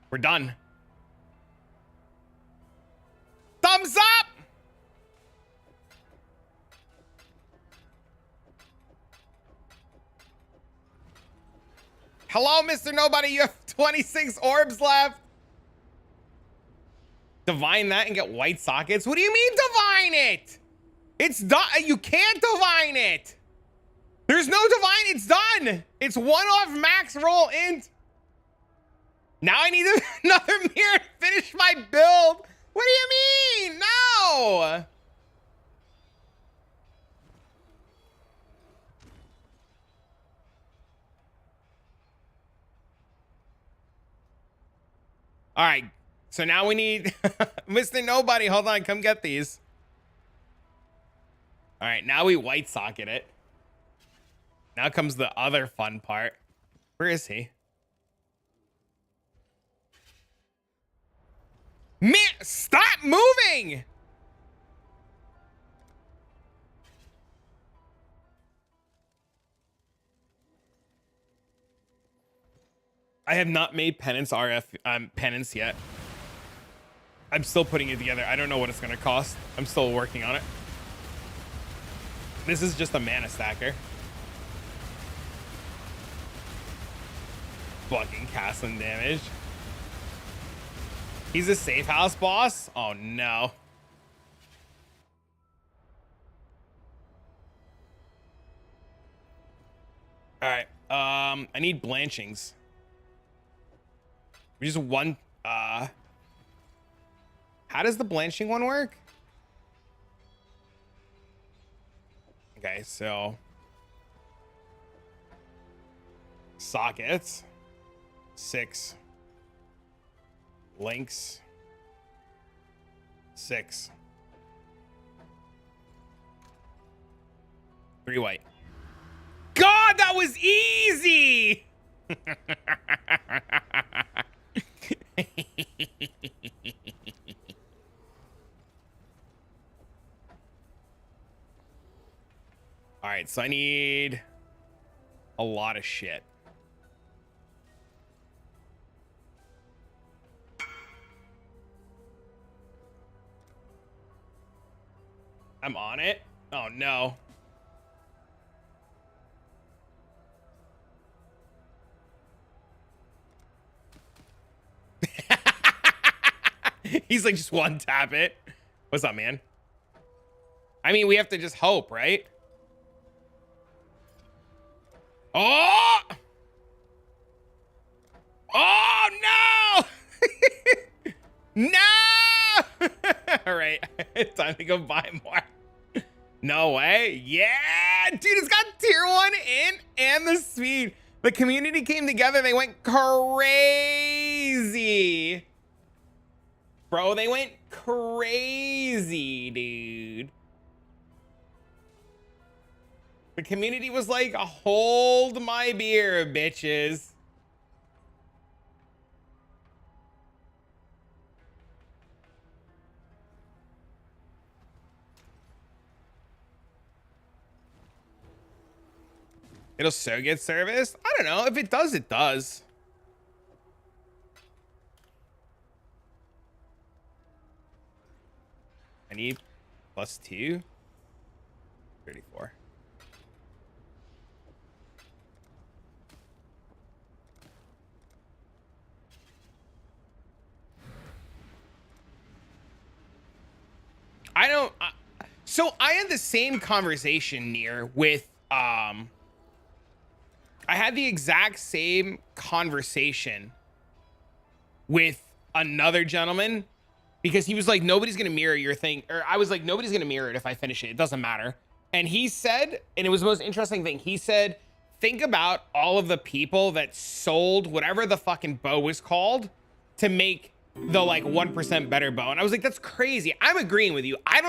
We're done. Thumbs up. Hello, Mr. Nobody. You have 26 orbs left. Divine that and get white sockets. What do you mean divine it? It's done. You can't divine it. There's no divine. It's done. It's one off max roll int. Now I need another mirror to finish my build. What do you mean? No. All right. So now we need Mr. Nobody. Hold on. Come get these. All right. Now we white socket it. Now comes the other fun part. Where is he? Man, stop moving! I have not made Penance Penance yet. I'm still putting it together. I don't know what it's gonna cost. I'm still working on it. This is just a mana stacker. Fucking casting damage. He's a safe house boss? Oh no. All right. I need blanchings. Just one. How does the blanching one work? Okay, so sockets, 6 links, 6 3 white. God, that was easy. All right, so I need a lot of shit. I'm on it. Oh no. He's like, just one tap it. What's up, man? I mean, we have to just hope, right? Oh! Oh no! No! All right, time to go buy more. No way. Yeah, dude, it's got tier 1 in and the speed. The community came together. They went crazy. Bro, they went crazy, dude. The community was like, hold my beer, bitches. It'll so get serviced? I don't know. If it does, it does. I need +2. 34. I don't. So I had the same conversation near with I had the exact same conversation with another gentleman because he was like, nobody's going to mirror your thing. Or I was like, nobody's going to mirror it if I finish it. It doesn't matter. And he said, and it was the most interesting thing. He said, think about all of the people that sold whatever the fucking bow was called to make the like 1% better bow. And I was like, that's crazy. I'm agreeing with you. I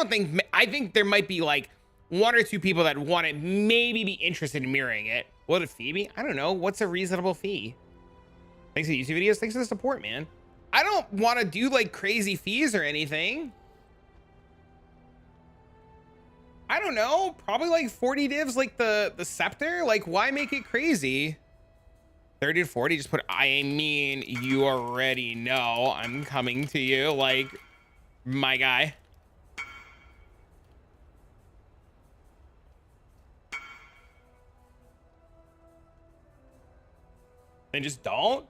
think there might be like 1 or 2 people that want to maybe be interested in mirroring it. What a fee be? I don't know. What's a reasonable fee? Thanks for the YouTube videos. Thanks for the support, man. I don't want to do like crazy fees or anything. I don't know. Probably like 40 divs like the scepter. Like, why make it crazy? 30 to 40, just put, I mean, you already know I'm coming to you, like, my guy. And just don't.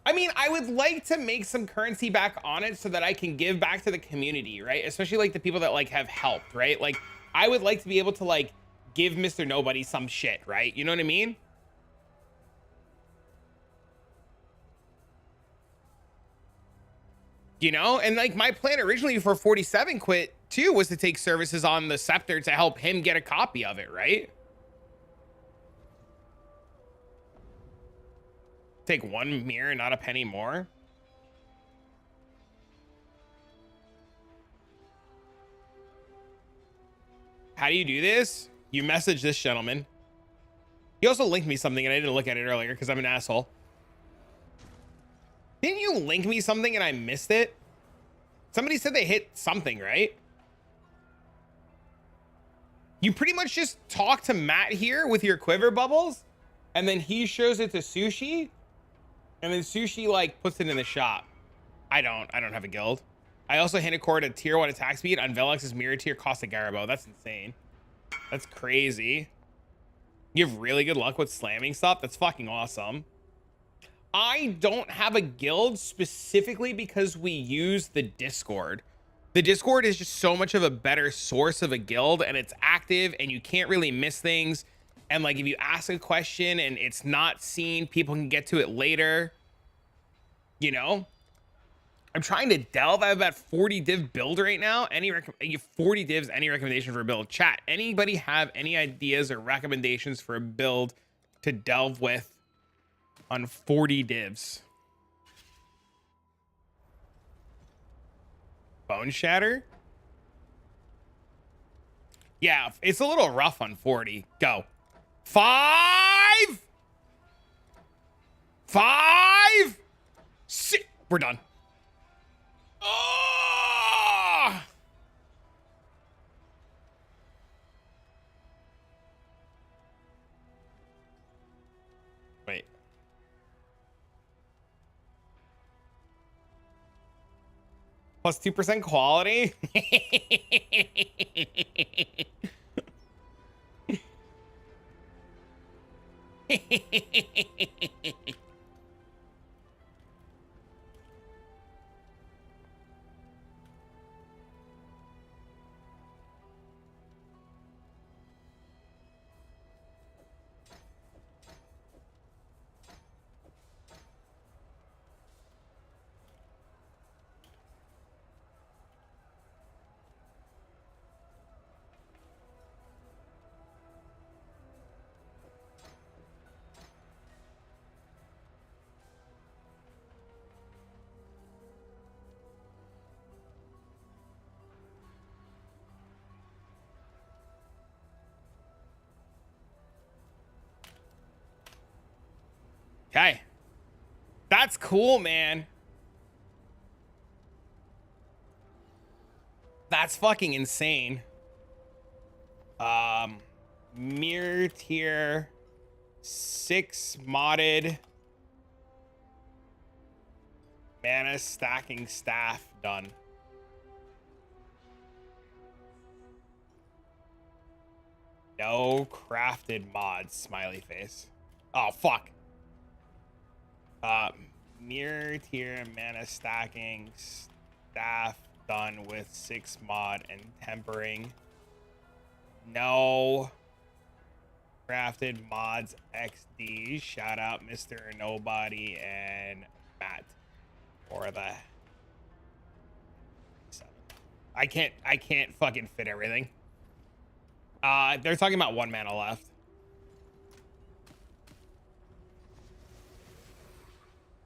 I mean, I would like to make some currency back on it so that I can give back to the community, right? Especially like the people that like have helped, right? Like, I would like to be able to like give Mr. Nobody some shit, right? You know what I mean? You know, and like my plan originally for 47 quit too was to take services on the scepter to help him get a copy of it, right? Take 1 mirror, not a penny more. How do you do this? You message this gentleman. He also linked me something and I didn't look at it earlier because I'm an asshole. Didn't you link me something and I missed it? Somebody said they hit something, right? You pretty much just talk to Matt here with your quiver bubbles and then he shows it to Sushi and then Sushi like puts it in the shop. I don't have a guild. I also hand a cord at tier 1 attack speed on Velex's mirror tier cost a Garabo. That's insane. That's crazy. You have really good luck with slamming stuff. That's fucking awesome. I don't have a guild specifically because we use the Discord. The Discord is just so much of a better source of a guild, and it's active and you can't really miss things. And like if you ask a question and it's not seen, people can get to it later. You know? I'm trying to delve. I have about 40 div build right now. 40 divs, any recommendation for a build? Chat, anybody have any ideas or recommendations for a build to delve with on 40 divs? Bone Shatter? Yeah, it's a little rough on 40. Go. 5, 5, 6. We're done. Oh! Wait. Plus 2% quality? Okay. That's cool, man. That's fucking insane. Mirror tier 6 modded mana stacking staff done. No crafted mods, smiley face. Oh, fuck. Mirror tier mana stacking staff done with 6 mod and tempering. No crafted mods XD. Shout out Mr. Nobody and Matt. Or the 7. I can't fucking fit everything. They're talking about 1 mana left.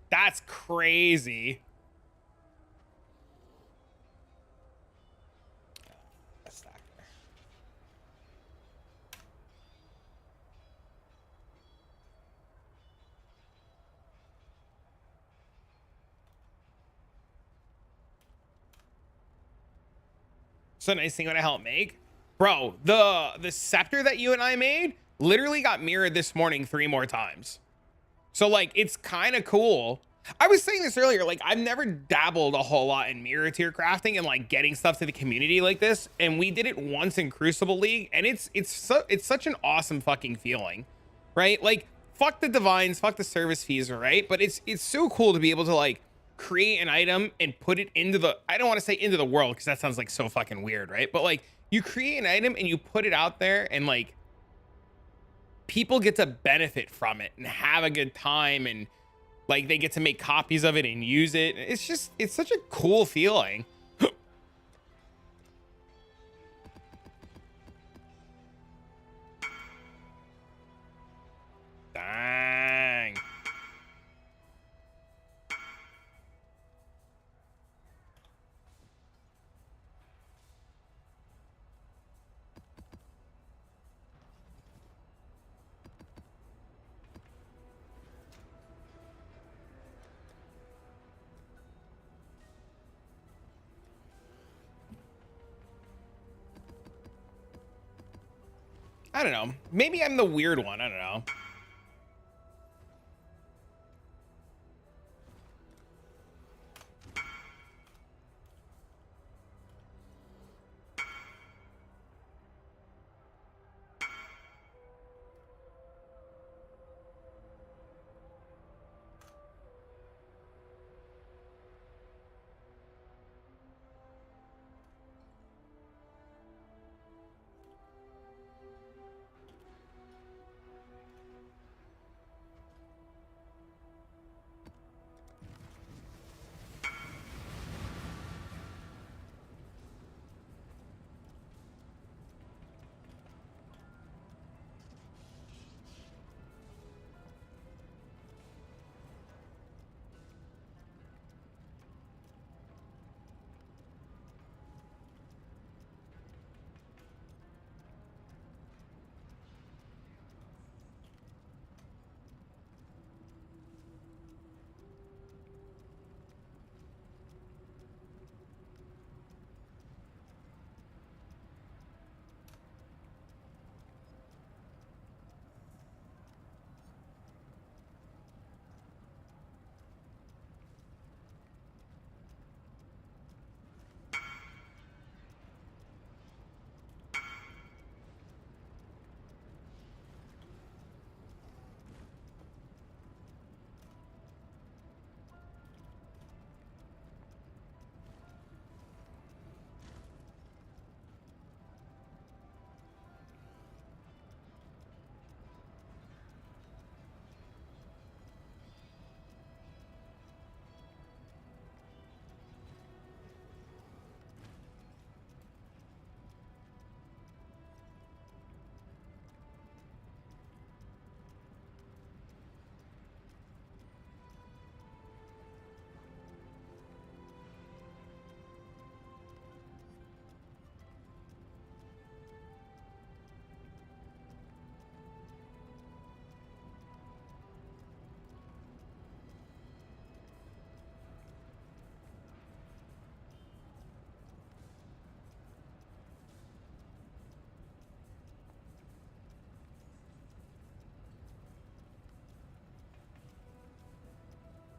That's crazy. So nice thing to help make, bro. The scepter that you and I made literally got mirrored this morning 3 more times. So like it's kind of cool. I was saying this earlier, like I've never dabbled a whole lot in mirror tier crafting and like getting stuff to the community like this, and we did it once in Crucible League, and it's such an awesome fucking feeling, right? Like fuck the divines, fuck the service fees, right? But it's so cool to be able to like create an item and put it into the, I don't want to say into the world because that sounds like so fucking weird, right? But like you create an item and you put it out there, and like people get to benefit from it and have a good time, and like they get to make copies of it and use it. It's such a cool feeling. Dang. I don't know. Maybe I'm the weird one. I don't know.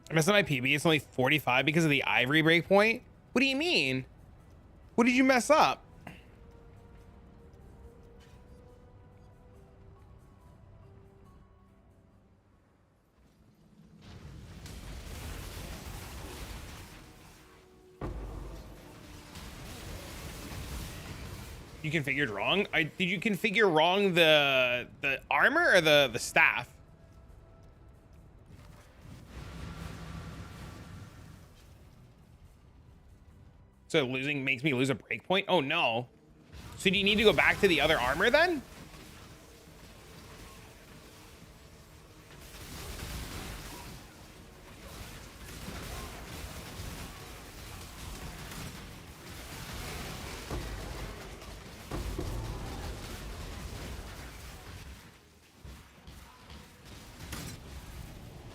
I messed up my PB. It's only 45 because of the ivory breakpoint. What do you mean? What did you mess up? You configured wrong? Did you configure wrong the armor or the staff? So losing makes me lose a breakpoint? Oh no. So do you need to go back to the other armor then?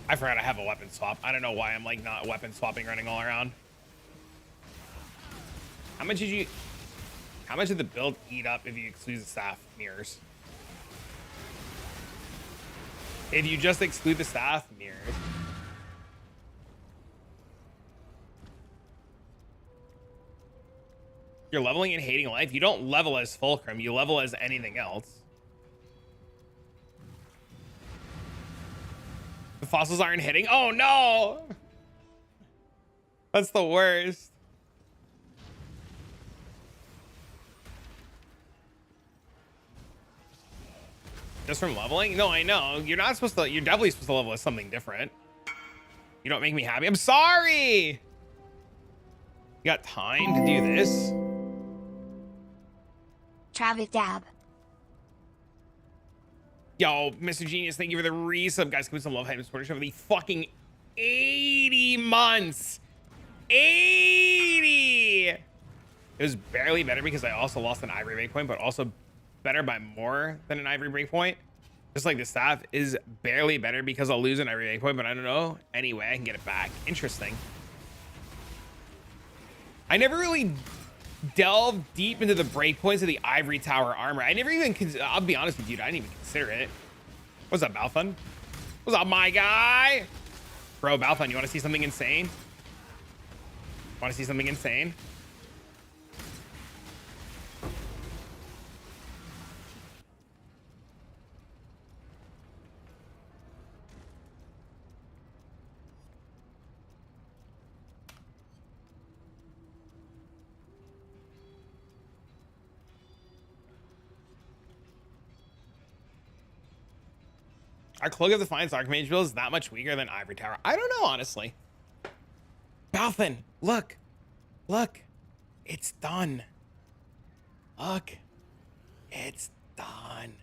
I forgot I have a weapon swap. I don't know why I'm like not weapon swapping running all around. How much did the build eat up if you exclude the staff mirrors? If you just exclude the staff mirrors. You're leveling and hating life. You don't level as Fulcrum, you level as anything else. The fossils aren't hitting. Oh no! That's the worst. Just from leveling? No, I know. You're not supposed to, you're definitely supposed to level as something different. You don't make me happy. I'm sorry! You got time to do this? Travis Dab. Yo, Mr. Genius, thank you for the resub. Guys, give me some love, hype, and support for the fucking 80 months. 80! It was barely better because I also lost an ivory breakpoint, but also better by more than an ivory breakpoint. Just like the staff is barely better because I'll lose an ivory breakpoint, but I don't know. Anyway, I can get it back. Interesting. I never really delved deep into the breakpoints of the ivory tower armor. I never even, I'll be honest with you, I didn't even consider it. What's up, Balthun? What's up, my guy? Bro, Balthun, you want to see something insane? Want to see something insane? Our Cloak of Defiance Archmage build is that much weaker than Ivory Tower. I don't know, honestly. Balthun, look. Look. It's done. Look. It's done.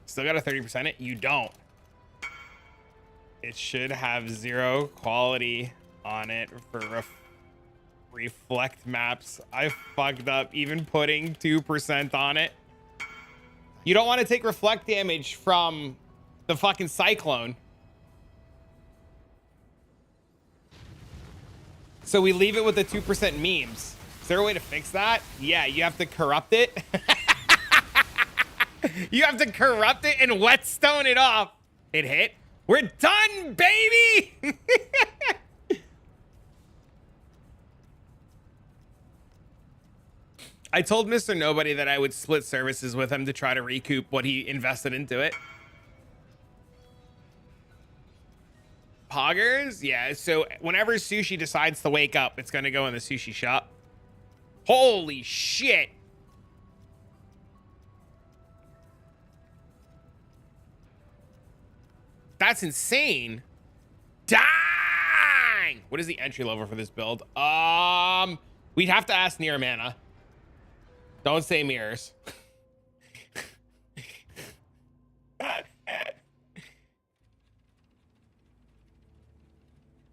Still got a 30% it? You don't. It should have 0 quality on it for reflect maps. I fucked up even putting 2% on it. You don't want to take reflect damage from the fucking cyclone. So we leave it with the 2% memes. Is there a way to fix that? Yeah, you have to corrupt it. You have to corrupt it and whetstone it off. It hit. We're done, baby. I told Mr. Nobody that I would split services with him to try to recoup what he invested into it. Poggers? Yeah, so whenever Sushi decides to wake up, it's going to go in the sushi shop. Holy shit. That's insane. Dang! What is the entry level for this build? We'd have to ask Near Mana. Don't say mirrors.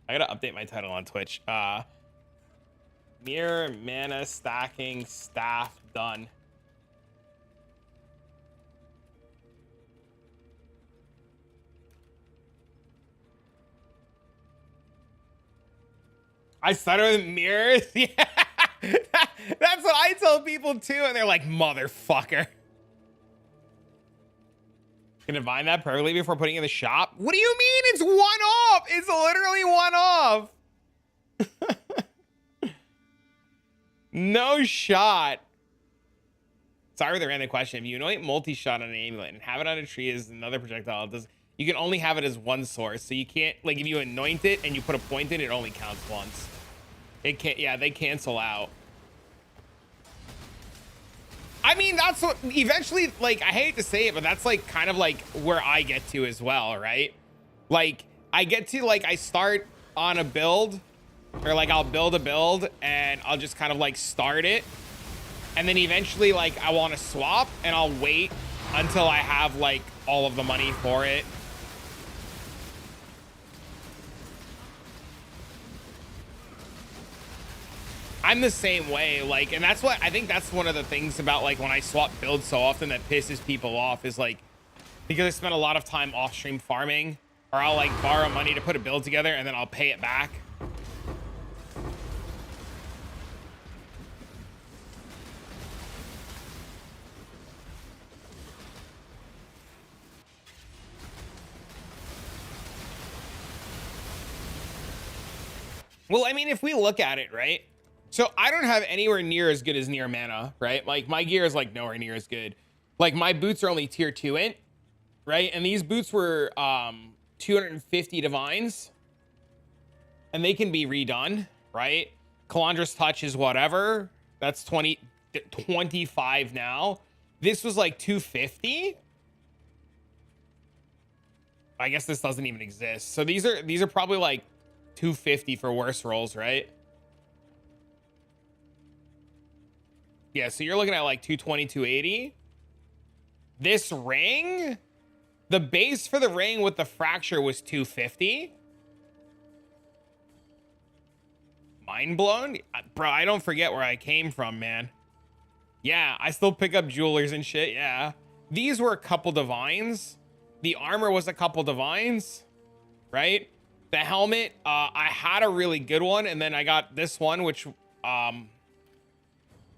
I gotta update my title on Twitch. Mirror mana stacking staff done. I started with mirrors. Yeah, that's what I tell people too, and they're like, "Motherfucker." Can divine that perfectly before putting it in the shop. What do you mean? It's one off. It's literally one off. No shot. Sorry, the random question. If you anoint multi-shot on an amulet and have it on a tree as another projectile, you can only have it as one source. So you can't, like, if you anoint it and you put a point in it, only counts once. It can't, yeah, they cancel out. I mean, that's what eventually, like, I hate to say it, but that's like kind of like where I get to as well, right? Like, I get to, like, I start on a build, or like I'll build a build and I'll just kind of like start it. And then eventually, like, I want to swap and I'll wait until I have like all of the money for it. I'm the same way, like, and that's what I think that's one of the things about like when I swap builds so often that pisses people off is like, because I spend a lot of time off stream farming, or I'll like borrow money to put a build together and then I'll pay it back. Well, I mean, if we look at it, right? So I don't have anywhere near as good as near mana, right? Like my gear is like nowhere near as good. Like my boots are only tier 2 int, right? And these boots were 250 divines, and they can be redone, right? Calandra's touch is whatever. That's 25 now. This was like 250. I guess this doesn't even exist. So these are probably like 250 for worse rolls, right? Yeah, so you're looking at like 220, 280. This ring, the base for the ring with the fracture was 250. Mind blown? Bro, I don't forget where I came from, man. Yeah, I still pick up jewelers and shit, yeah. These were a couple divines. The armor was a couple divines, right? The helmet, I had a really good one, and then I got this one, which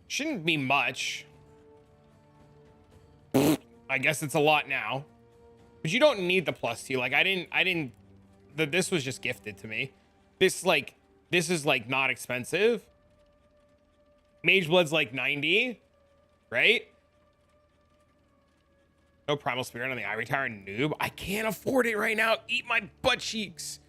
shouldn't be much. I guess it's a lot now, but you don't need the +2. Like this was just gifted to me. This is like not expensive. Mage Blood's like 90, right? No Primal Spirit on the Ivory Tower, noob. I can't afford it right now. Eat my butt cheeks.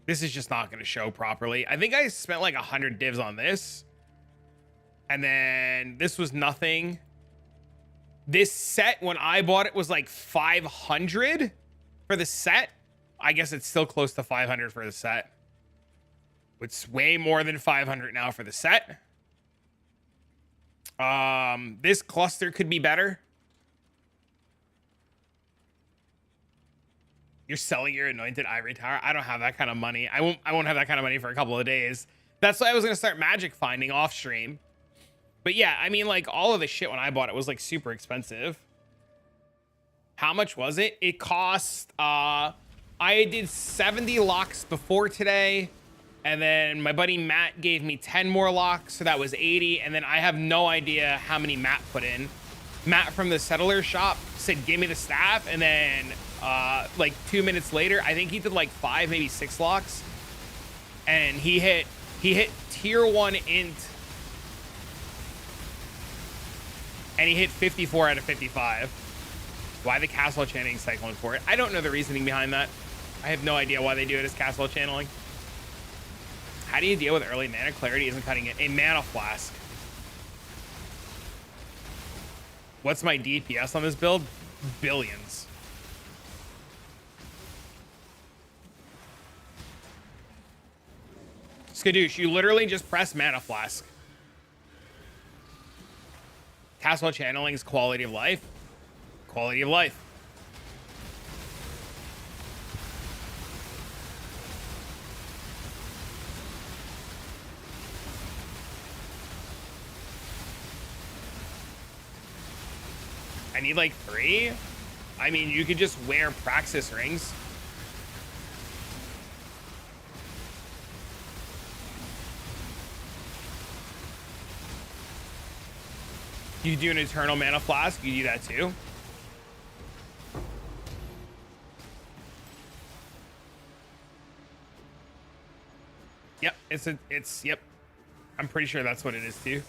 This is just not going to show properly. I think I spent like 100 divs on this. And then this was nothing. This set, when I bought it, was like 500 for the set. I guess it's still close to 500 for the set. It's way more than 500 now for the set. This cluster could be better. You're selling your anointed ivory tower. I don't have that kind of money. I won't have that kind of money for a couple of days. That's why I was going to start magic finding off stream. But yeah, I mean, like, all of the shit when I bought it was like super expensive. How much was it? It cost, I did 70 locks before today. And then my buddy Matt gave me 10 more locks. So that was 80. And then I have no idea how many Matt put in. Matt from the settler shop said, give me the staff. And then like 2 minutes later, I think he did like 5, maybe 6 locks. And he hit tier 1 int. And he hit 54 out of 55. Why the castle channeling cycling for it? I don't know the reasoning behind that. I have no idea why they do it as castle channeling. How do you deal with early mana? Clarity isn't cutting it. A mana flask. What's my DPS on this build? Billions. Skadoosh, you literally just press mana flask. Castle channeling's quality of life. quality of life. I need like 3. I mean, you could just wear praxis rings. You do an eternal mana flask, you do that too. Yep, yep. I'm pretty sure that's what it is too.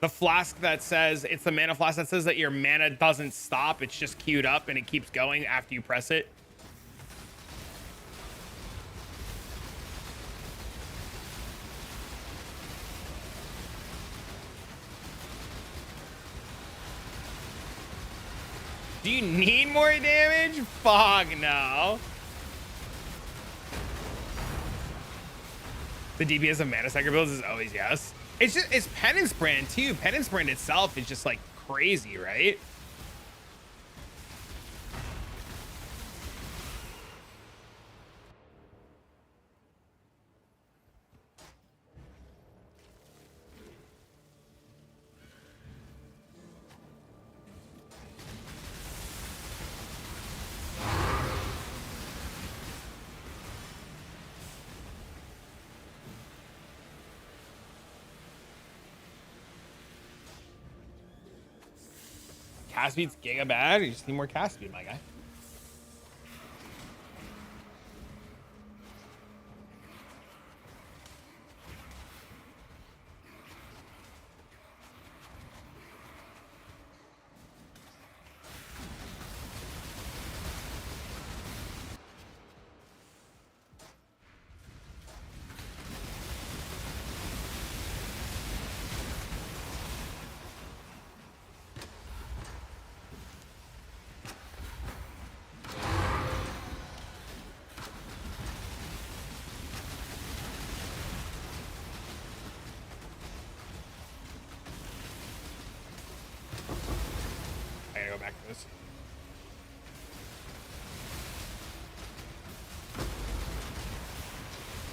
The flask that says, it's the mana flask that says that your mana doesn't stop. It's just queued up and it keeps going after you press it. Do you need more damage? Fuck no. The DPS of mana stacker builds is always yes. It's Penance brand too. Penance brand itself is just like crazy, right? Cast speed's giga bad. You just need more cast speed, my guy.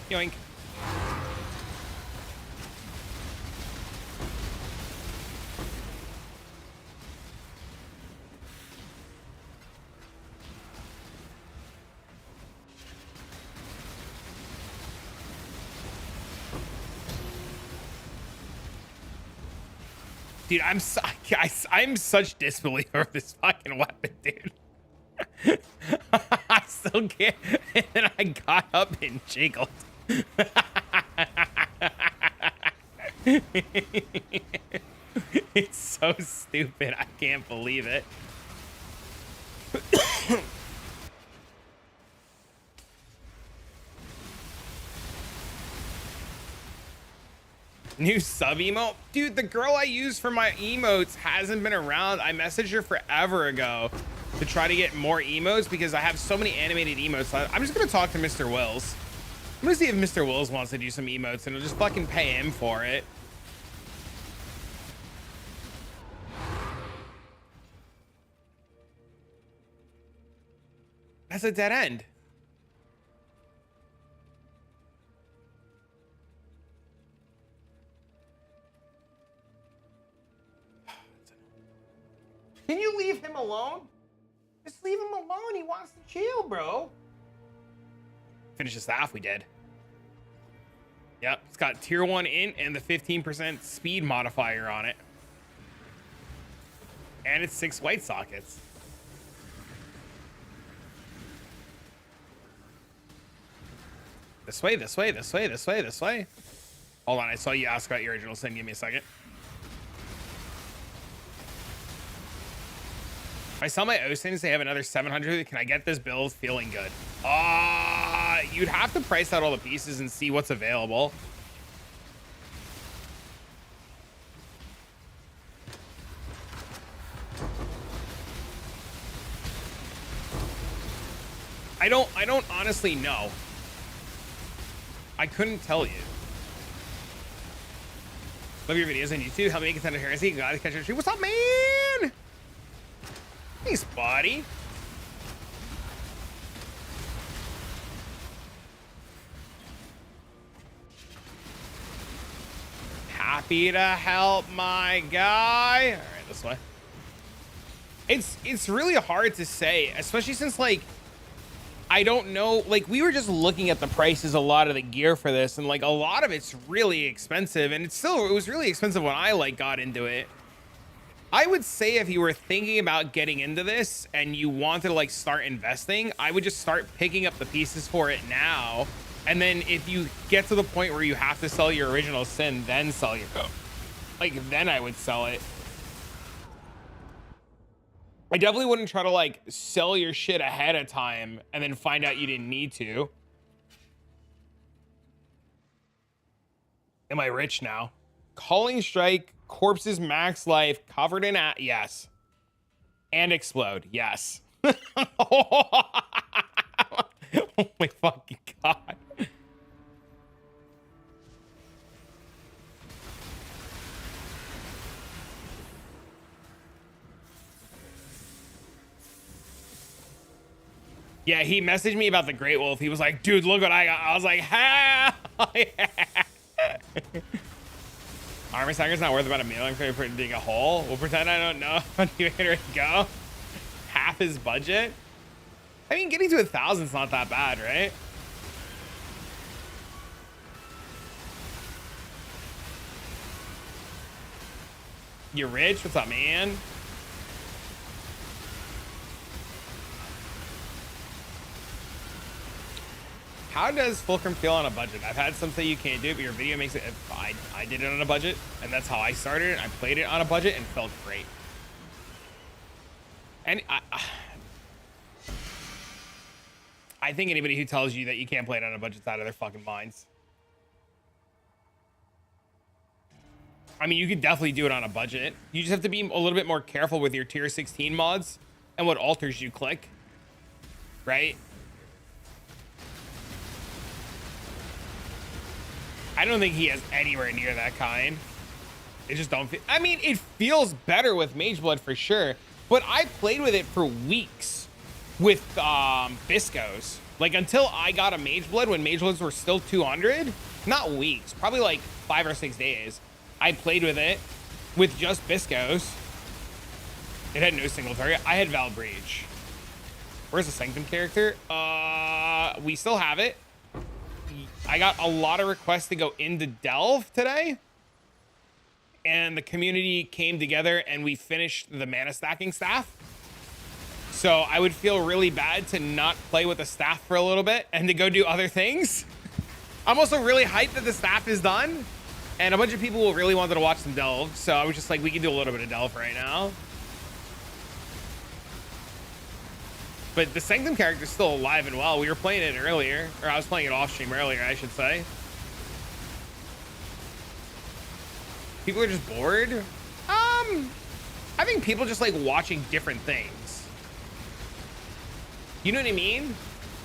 Yoink. Dude, I'm such disbelief of this fucking weapon, dude. I still can't. And then I got up and jiggled. It's so stupid. I can't believe it. New sub emote? Dude, the girl I use for my emotes hasn't been around. I messaged her forever ago to try to get more emotes because I have so many animated emotes. I'm just gonna talk to Mr. Wills. I'm gonna see if Mr. Wills wants to do some emotes and I'll just fucking pay him for it. That's a dead end. Can you leave him alone? Just leave him alone. He wants to chill, bro. Finish the staff, we did. Yep, it's got tier 1 int and the 15% speed modifier on it. And it's 6 white sockets. This way, this way, this way, this way, this way. Hold on, I saw you ask about your original sin. Give me a second. If I sell my OSINs, they have another 700. Can I get this build feeling good? You'd have to price out all the pieces and see what's available. I don't honestly know. I couldn't tell you. Love your videos on YouTube. Help me make contender heresy. Gotta catch a stream. What's up, man? Nice, buddy. Happy to help, my guy. All right, this way. It's really hard to say, especially since, like, I don't know, like, we were just looking at the prices, a lot of the gear for this, and like a lot of it's really expensive, and it was really expensive when I like got into it. I would say if you were thinking about getting into this and you wanted to like start investing, I would just start picking up the pieces for it now. And then if you get to the point where you have to sell your original sin, then sell your, like, then I would sell it. I definitely wouldn't try to like sell your shit ahead of time and then find out you didn't need to. Am I rich now? Calling strike, corpses max life, covered in yes. And explode, yes. Oh my fucking god. Yeah, he messaged me about the Great Wolf. He was like, dude, look what I got. I was like, hell yeah. Armor Stagger's not worth about a million for you to dig a hole. We'll pretend I don't know. Where to go. Half his budget. I mean, getting to 1,000 is not that bad, right? You're rich? What's up, man? How does Fulcrum feel on a budget? I've had some say you can't do it, but your video makes it. I did it on a budget, and that's how I started it. I played it on a budget and felt great. And I think anybody who tells you that you can't play it on a budget's out of their fucking minds. I mean, you could definitely do it on a budget. You just have to be a little bit more careful with your tier 16 mods and what alters you click, right? I don't think he has anywhere near that kind. It just don't feel, I mean, it feels better with Mageblood for sure, but I played with it for weeks with Biscos. Like until I got a Mageblood when Magebloods were still 200, not weeks, probably like 5 or 6 days. I played with it with just Biscos. It had no single target. I had Val Breach. Where's the Sanctum character? We still have it. I got a lot of requests to go into Delve today, and the community came together and we finished the mana stacking staff. So I would feel really bad to not play with the staff for a little bit and to go do other things. I'm also really hyped that the staff is done, and a bunch of people really wanted to watch some Delve. So I was just like, we can do a little bit of Delve right now. But the Sanctum character is still alive and well. We were playing it earlier, or I was playing it off stream earlier, I should say. People are just bored. I think people just like watching different things. You know what I mean?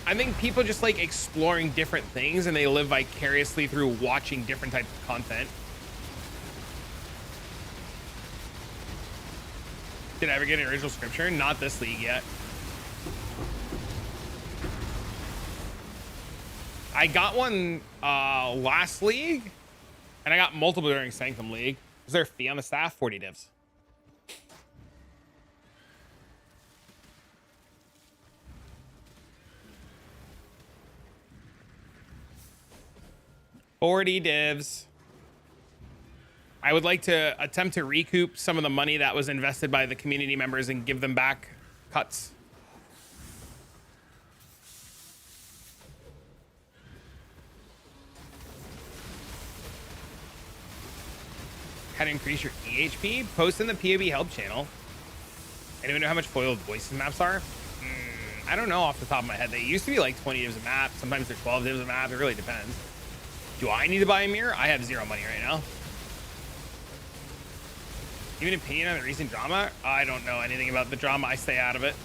I think people just like exploring different things, and they live vicariously through watching different types of content. Did I ever get an original scripture? Not this league yet. I got one last league, and I got multiple during Sanctum League. Is there a fee on the staff? 40 divs. $40 divs. I would like to attempt to recoup some of the money that was invested by the community members and give them back cuts. How to increase your EHP? Post in the POB help channel. Anyone know how much foiled voices maps are? I don't know off the top of my head. They used to be like 20 divs a map. Sometimes they're 12 divs a map. It really depends. Do I need to buy a mirror? I have zero money right now. Give an opinion on the recent drama? I don't know anything about the drama. I stay out of it.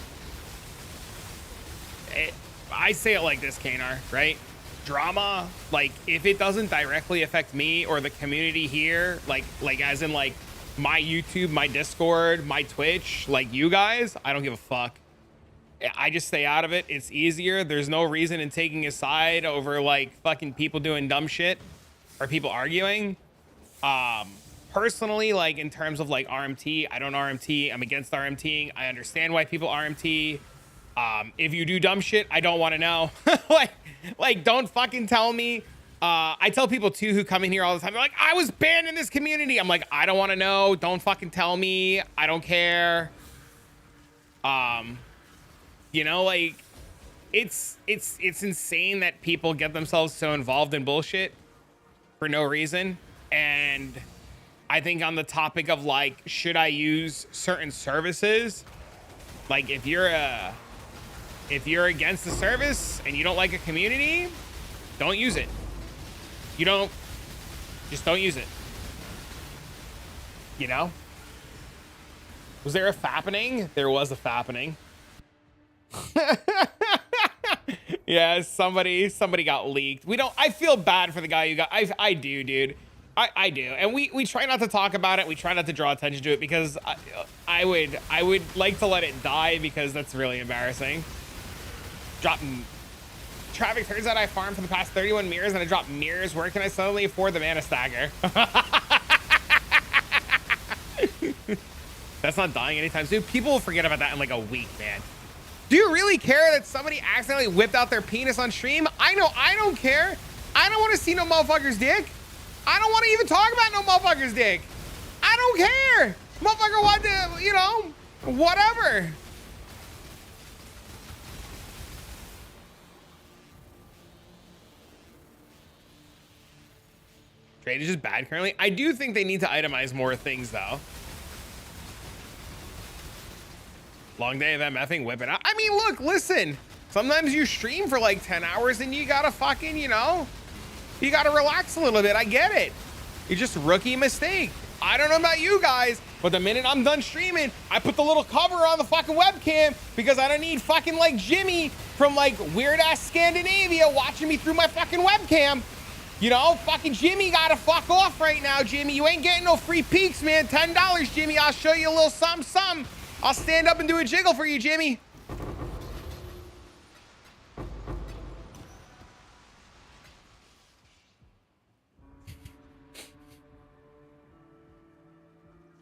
I say it like this, Kanar, right? Drama, like if it doesn't directly affect me or the community here, like as in like my YouTube, my Discord, my Twitch, like you guys, I don't give a fuck. I just stay out of it. It's easier. There's no reason in taking a side over like fucking people doing dumb shit or people arguing. Personally, like in terms of like RMT, I don't RMT. I'm against RMTing. I understand why people RMT. If you do dumb shit, I don't want to know. like don't fucking tell me. I tell people too who come in here all the time, they're like, I was banned in this community. I'm like, I don't want to know. Don't fucking tell me. I don't care. You know, like it's insane that people get themselves so involved in bullshit for no reason. And I think on the topic of like, should I use certain services? Like if you're against the service and you don't like a community, don't use it. Just don't use it. You know? Was there a fappening? There was a fappening. Yeah, somebody got leaked. I feel bad for the guy who got, I do, dude. I do. And we try not to talk about it. We try not to draw attention to it because I would like to let it die because that's really embarrassing. Dropping traffic. Turns out I farmed for the past 31 mirrors and I dropped mirrors. Where can I suddenly afford the mana stagger? That's not dying anytime soon. People will forget about that in like a week, man. Do you really care that somebody accidentally whipped out their penis on stream? I know, I don't care. I don't want to see no motherfucker's dick. I don't want to even talk about no motherfucker's dick. I don't care. Motherfucker wanted to, you know, whatever. Trade is just bad currently. I do think they need to itemize more things though. Long day of MFing, whipping out. I mean, look, listen. Sometimes you stream for like 10 hours and you gotta fucking, you know, you gotta relax a little bit. I get it. It's just rookie mistake. I don't know about you guys, but the minute I'm done streaming, I put the little cover on the fucking webcam because I don't need fucking like Jimmy from like weird ass Scandinavia watching me through my fucking webcam. You know, fucking Jimmy gotta fuck off right now, Jimmy. You ain't getting no free peeks, man. $10, Jimmy. I'll show you a little something, something. I'll stand up and do a jiggle for you, Jimmy.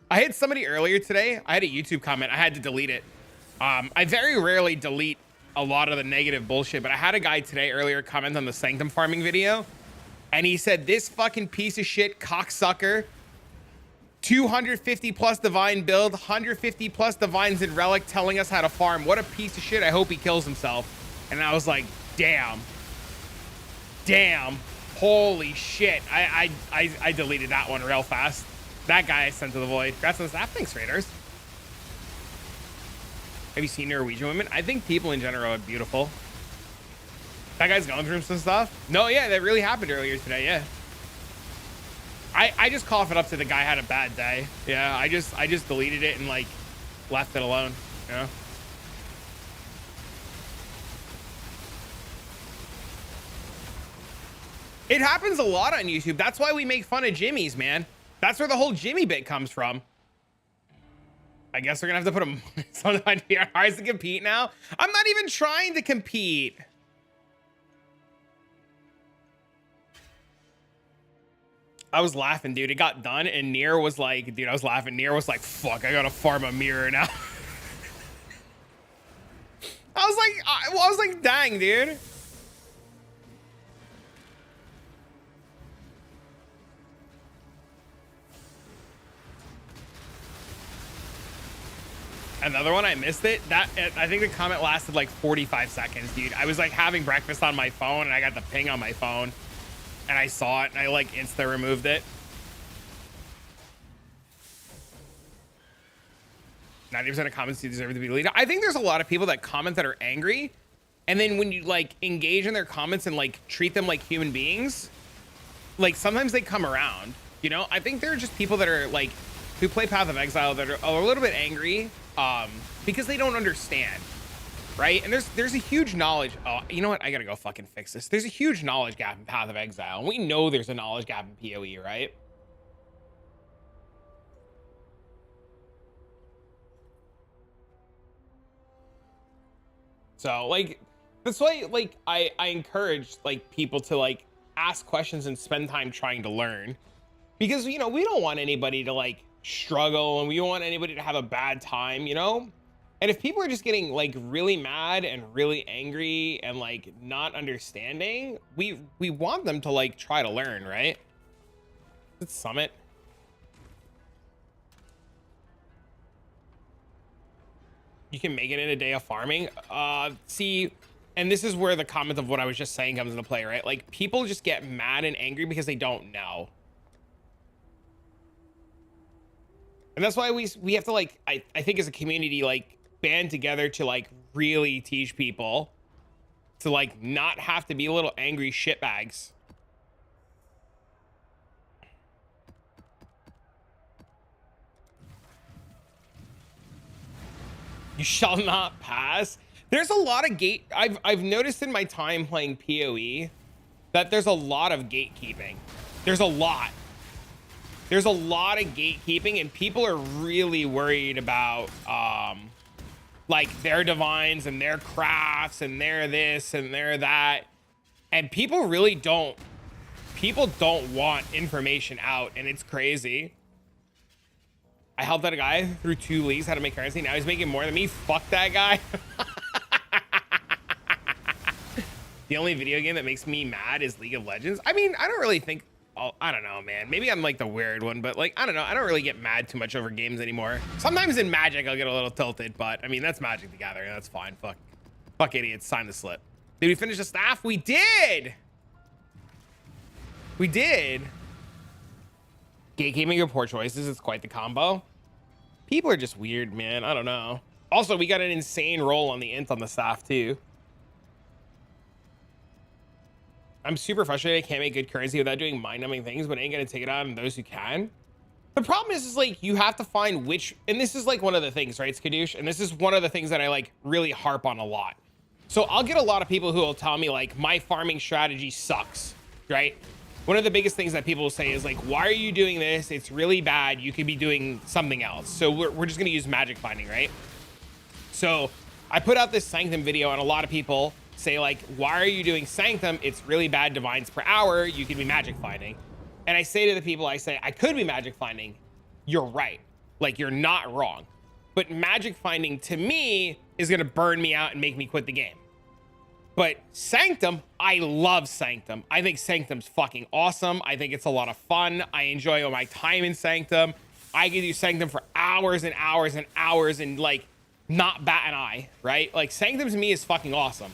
I hit somebody earlier today. I had a YouTube comment. I had to delete it. I very rarely delete a lot of the negative bullshit, but I had a guy today earlier comment on the Sanctum farming video. And he said, this fucking piece of shit cocksucker, 250 plus divine build, 150 plus divines in relic telling us how to farm. What a piece of shit. I hope he kills himself. And I was like, damn. Damn. Holy shit. I deleted that one real fast. That guy I sent to the void. Congrats on the staff. Thanks, Raiders. Have you seen Norwegian women? I think people in general are beautiful. That guy's going through some stuff. No, yeah, that really happened earlier today. Yeah. I just cough it up to the guy had a bad day. Yeah, I just deleted it and like left it alone. You know? It happens a lot on YouTube. That's why we make fun of Jimmys, man. That's where the whole Jimmy bit comes from. I guess we're gonna have to put something on PRs to compete now. I'm not even trying to compete. I was laughing, dude. It got done, and Nier was like, dude, I was laughing. Nier was like, fuck, I gotta farm a mirror now. I was like, dang, dude. Another one, I missed it. I think the comment lasted like 45 seconds, dude. I was like having breakfast on my phone, and I got the ping on my phone. And I saw it and I like insta removed it. 90% of comments deserve to be deleted. I think there's a lot of people that comment that are angry. And then when you like engage in their comments and like treat them like human beings, like sometimes they come around, you know? I think there are just people that are like, who play Path of Exile that are a little bit angry because they don't understand. Right? And there's a huge knowledge. Oh, you know what? I gotta go fucking fix this. There's a huge knowledge gap in Path of Exile. And we know there's a knowledge gap in PoE, right? So like, that's why like I encourage like people to like ask questions and spend time trying to learn, because you know, we don't want anybody to like struggle, and we don't want anybody to have a bad time, you know? And if people are just getting like really mad and really angry and like not understanding, we want them to like try to learn, right? It's Summit. You can make it in a day of farming. See, and this is where the comment of what I was just saying comes into play, right? Like, people just get mad and angry because they don't know. And that's why we have to like, I think as a community, like band together to like really teach people to like not have to be little angry shitbags. You shall not pass. There's a lot of gate. I've noticed in my time playing PoE that there's a lot of gatekeeping. There's a lot of gatekeeping, and people are really worried about like their divines and their crafts and their this and their that. And people don't want information out, and it's crazy. I helped out a guy through 2 leagues how to make currency. Now he's making more than me. Fuck that guy. The only video game that makes me mad is League of Legends. I mean, I don't really think, I don't know, man. Maybe I'm like the weird one, but like, I don't know. I don't really get mad too much over games anymore. Sometimes in Magic, I'll get a little tilted, but I mean, that's Magic the Gathering. That's fine. Fuck idiots. Time to slip. Did we finish the staff? We did. We did. Gatekeeping or poor choices. It's quite the combo. People are just weird, man. I don't know. Also, we got an insane roll on the int on the staff too. I'm super frustrated. I can't make good currency without doing mind-numbing things, but I ain't gonna take it out on those who can. The problem is like, you have to find which, and this is like one of the things, right, Skadoosh? And this is one of the things that I like really harp on a lot. So I'll get a lot of people who will tell me like, my farming strategy sucks, right? One of the biggest things that people will say is like, why are you doing this? It's really bad. You could be doing something else. So we're just gonna use magic finding, right? So I put out this Sanctum video, and a lot of people say like, why are you doing Sanctum? It's really bad divines per hour. You could be magic finding. And I say to the people, I say, I could be magic finding. You're right. Like, you're not wrong. But magic finding to me is gonna burn me out and make me quit the game. But Sanctum, I love Sanctum. I think Sanctum's fucking awesome. I think it's a lot of fun. I enjoy all my time in Sanctum. I can do Sanctum for hours and hours and hours and like not bat an eye, right? Like, Sanctum to me is fucking awesome.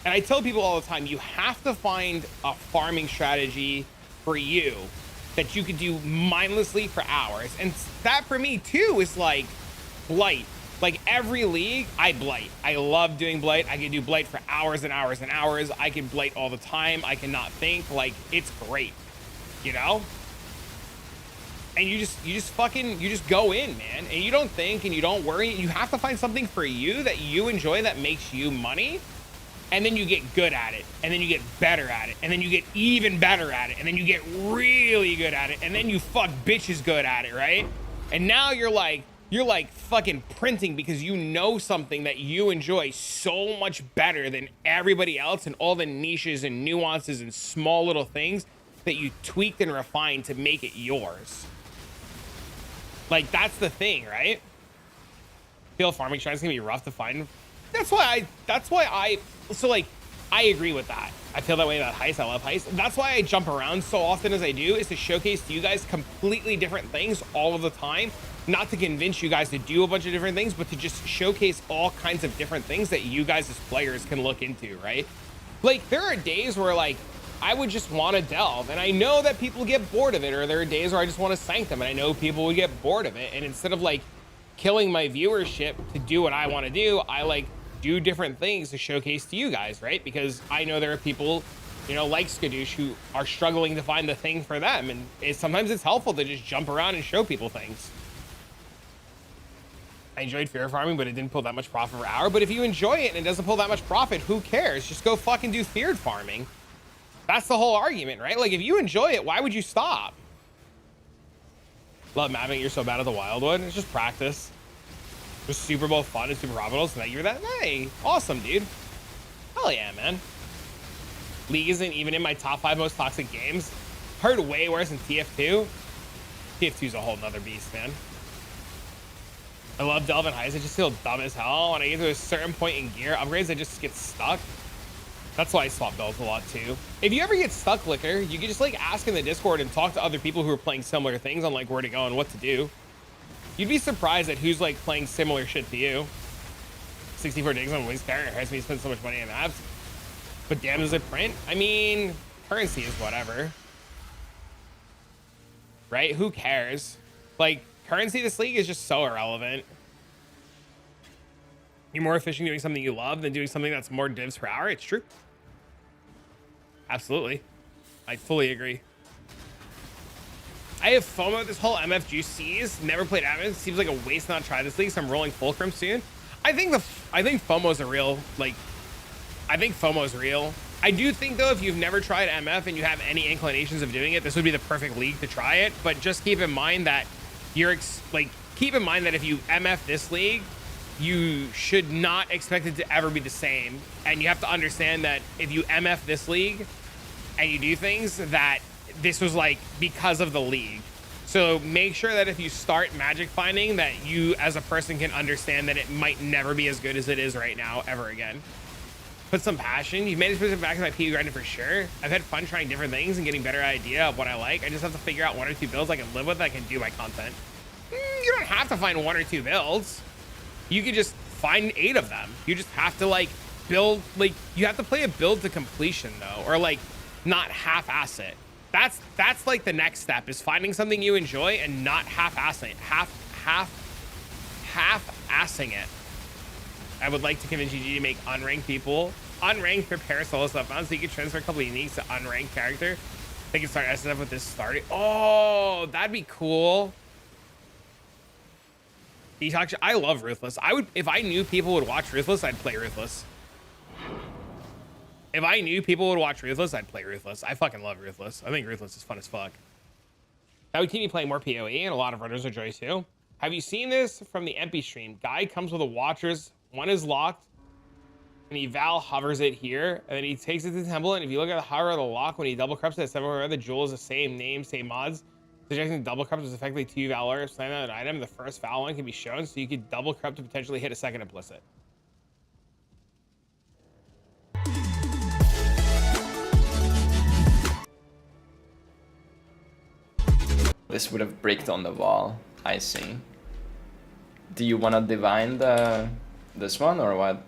And I tell people all the time, you have to find a farming strategy for you that you could do mindlessly for hours. And that for me too is like Blight. Like, every league, I Blight. I love doing Blight. I can do Blight for hours and hours and hours. I can Blight all the time. I cannot think. Like, it's great, you know? And you just go in, man. And you don't think and you don't worry. You have to find something for you that you enjoy that makes you money. And then you get good at it. And then you get better at it. And then you get even better at it. And then you get really good at it. And then you fuck bitches good at it, right? And now you're like fucking printing because you know something that you enjoy so much better than everybody else, and all the niches and nuances and small little things that you tweaked and refined to make it yours. Like, that's the thing, right? Feel farming strategy is gonna be rough to find. That's why I agree with that. I feel that way about heist. I love heist. That's why I jump around so often as I do, is to showcase to you guys completely different things all of the time. Not to convince you guys to do a bunch of different things, but to just showcase all kinds of different things that you guys as players can look into, right? Like, there are days where like, I would just want to delve, and I know that people get bored of it, or there are days where I just want to Sanctum, and I know people would get bored of it. And instead of like killing my viewership to do what I want to do, I like do different things to showcase to you guys, right? Because I know there are people, you know, like Skadoosh, who are struggling to find the thing for them, and sometimes it's helpful to just jump around and show people things. I enjoyed fear farming, but it didn't pull that much profit per hour. But if you enjoy it and it doesn't pull that much profit, who cares? Just go fucking do feared farming. That's the whole argument, right? Like, if you enjoy it, why would you stop? Love mapping. You're so bad at the Wildwood. It's just practice. Just super both fun and super profitable. So now you're that. Hey, awesome, dude. Hell yeah, man. League isn't even in my top 5 most toxic games. Heard way worse than TF2. TF2 is a whole nother beast, man. I love Delvin Heights. I just feel dumb as hell. When I get to a certain point in gear upgrades, I just get stuck. That's why I swap builds a lot too. If you ever get stuck, Liquor, you can just like ask in the Discord and talk to other people who are playing similar things on like where to go and what to do. You'd be surprised at who's like playing similar shit to you. 64 digs on Wings Carrier hurts me to spend so much money on maps. But damn, does it print? I mean, currency is whatever. Right? Who cares? Like, currency this league is just so irrelevant. You're more efficient doing something you love than doing something that's more divs per hour. It's true. Absolutely. I fully agree. I have FOMO at this whole MFGCs. Never played MF. It seems like a waste not to try this league, so I'm rolling Fulcrum soon. I think FOMO is a real, like, I think FOMO is real. I do think though, if you've never tried MF and you have any inclinations of doing it, this would be the perfect league to try it. But just keep in mind that keep in mind that if you MF this league, you should not expect it to ever be the same. And you have to understand that if you MF this league and you do things, that this was like because of the league. So make sure that if you start magic finding, that you as a person can understand that it might never be as good as it is right now ever again. Put some passion. You've made it specific back in my PU grinding for sure. I've had fun trying different things and getting better idea of what I like. I just have to figure out 1 or 2 builds I can live with that can do my content. You don't have to find 1 or 2 builds. You can just find 8 of them. You just have to like build, like you have to play a build to completion though, or like not half-ass it. That's like the next step is finding something you enjoy and not half-assing it. Half-assing it. I would like to convince GG to make unranked people unranked prepare solo stuff on so you can transfer a couple of uniques to unranked character. They can start SNF with this starting. Oh, that'd be cool. Detox. I love Ruthless. I would, if I knew people would watch Ruthless, I'd play Ruthless. If I knew people would watch Ruthless, I'd play Ruthless. I fucking love Ruthless. I think Ruthless is fun as fuck. That would keep me playing more PoE, and a lot of runners enjoy too. Have you seen this from the MP stream? Guy comes with a Watchers. One is locked, and he Val hovers it here, and then he takes it to the temple, and if you look at the hover of the lock, when he double corrupts it, the jewel is the same name, same mods. Suggesting double corrupt is effectively 2 Valor. Slam out an item, the first Val one can be shown, so you could double corrupt to potentially hit a second implicit. This would have bricked on the wall. I see. Do you want to divine this one or what?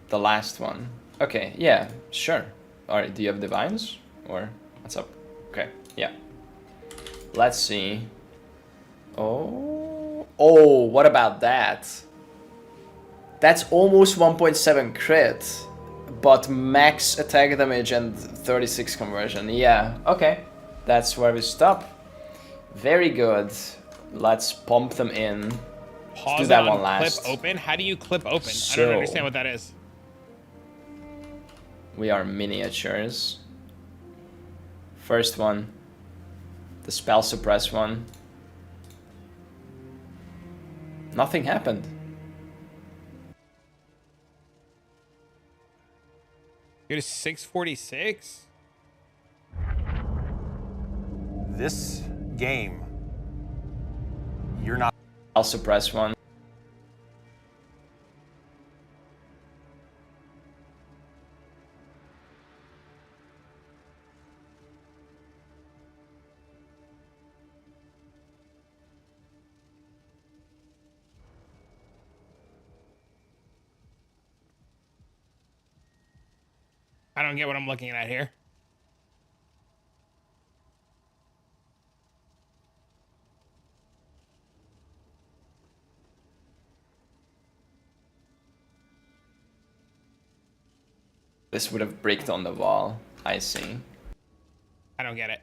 The last one. Okay, yeah, sure. Alright, do you have divines? Or what's up? Okay, yeah. Let's see. Oh, what about that? That's almost 1.7 crit, but max attack damage and 36 conversion. Yeah, okay. That's where we stop. Very good. Let's pump them in. Pause do that on one last. Clip open. How do you clip open? So, I don't understand what that is. We are miniatures. First one. The spell suppress one. Nothing happened. Go to 646. This game, you're not. Spell suppress one. I don't get what I'm looking at here. This would have bricked on the wall. I see. I don't get it.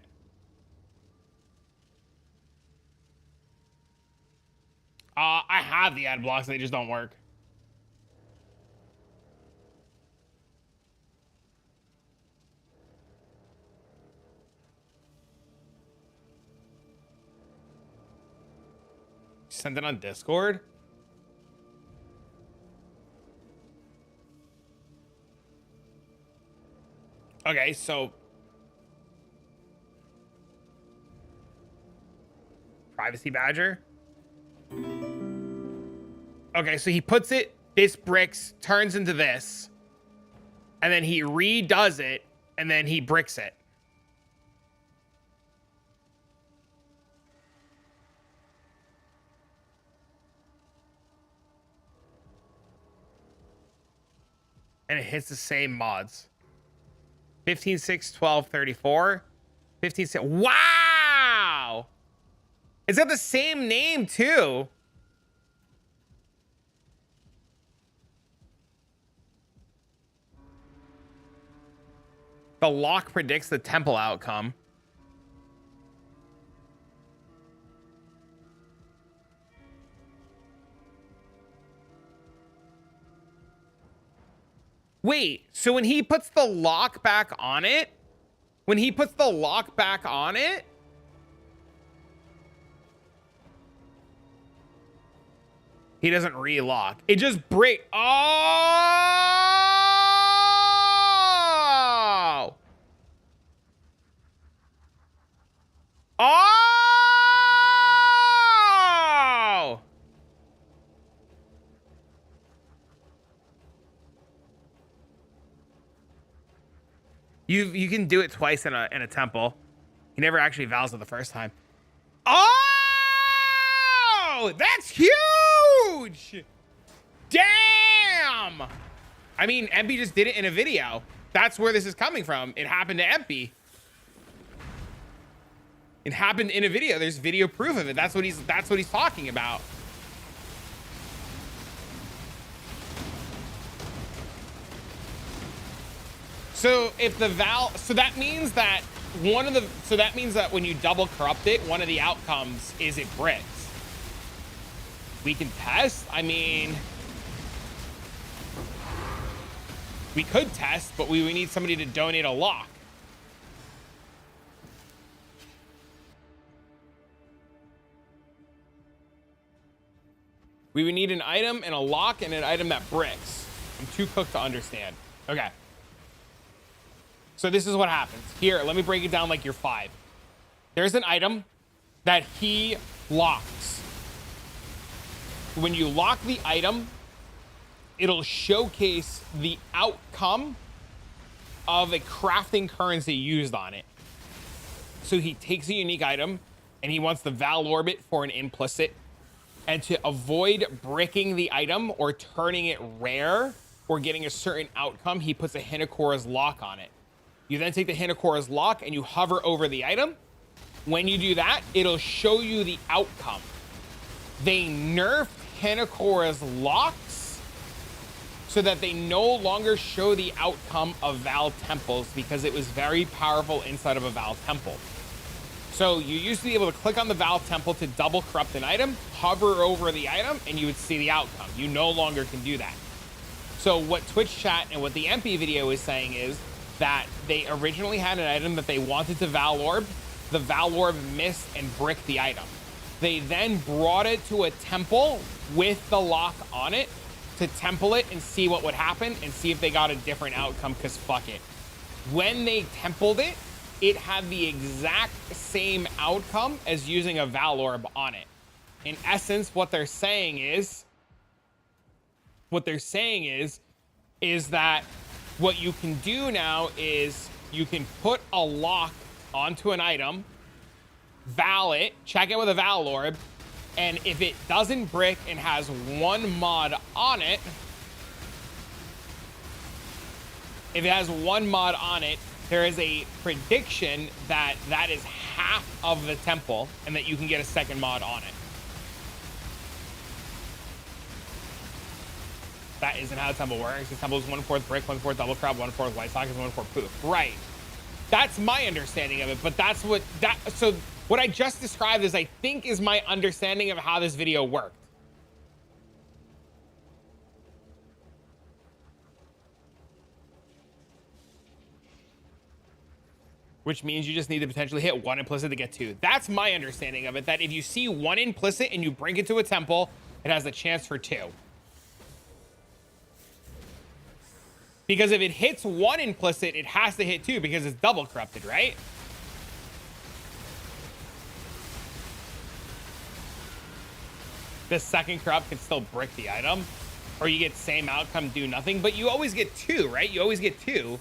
I have the ad blocks, they just don't work. Send it on Discord. Okay, so privacy badger. Okay, so he puts it, this bricks turns into this, and then he redoes it, and then he bricks it. And it hits the same mods. 15, 6, 12, 34. 15, 6. Wow! It's got the same name, too. The lock predicts the temple outcome. Wait, so when he puts the lock back on it, he doesn't relock. It just break. Oh! Oh! You can do it twice in a temple. He never actually vows it the first time. Oh! That's huge! Damn! I mean, Empy just did it in a video. That's where this is coming from. It happened to Empy. It happened in a video. There's video proof of it. That's what he's talking about. So if the so that means that when you double corrupt it, one of the outcomes is it bricks. We can test. I mean, we could test, but we need somebody to donate a lock. We would need an item and a lock and an item that bricks. I'm too cooked to understand. Okay. So this is what happens. Here, let me break it down like you're 5. There's an item that he locks. When you lock the item, it'll showcase the outcome of a crafting currency used on it. So he takes a unique item and he wants the Val Orbit for an implicit. And to avoid bricking the item or turning it rare or getting a certain outcome, he puts a Hinakora's lock on it. You then take the Hinakora's lock and you hover over the item. When you do that, it'll show you the outcome. They nerfed Hinakora's locks so that they no longer show the outcome of Val temples because it was very powerful inside of a Val temple. So you used to be able to click on the Val temple to double corrupt an item, hover over the item, and you would see the outcome. You no longer can do that. So what Twitch chat and what the MP video is saying is that they originally had an item that they wanted to Val Orb. The Val Orb missed and bricked the item. They then brought it to a temple with the lock on it to temple it and see what would happen and see if they got a different outcome, because fuck it. When they templed it, it had the exact same outcome as using a Val Orb on it. In essence, what they're saying is that what you can do now is you can put a lock onto an item, Val it, check it with a Val Orb, and if it doesn't brick and has one mod on it, there is a prediction that that is half of the temple and that you can get a second mod on it. That isn't how the temple works. The temple is 1/4 brick, 1/4 double crop, 1/4 white sockets, 1/4 poof. Right. That's my understanding of it, but that's so what I just described is, I think, is my understanding of how this video worked. Which means you just need to potentially hit 1 implicit to get 2. That's my understanding of it, that if you see 1 implicit and you bring it to a temple, it has a chance for 2. Because if it hits one implicit, it has to hit two because it's double corrupted, right? The second corrupt can still brick the item, or you get same outcome, do nothing, but you always get two, right? You always get two.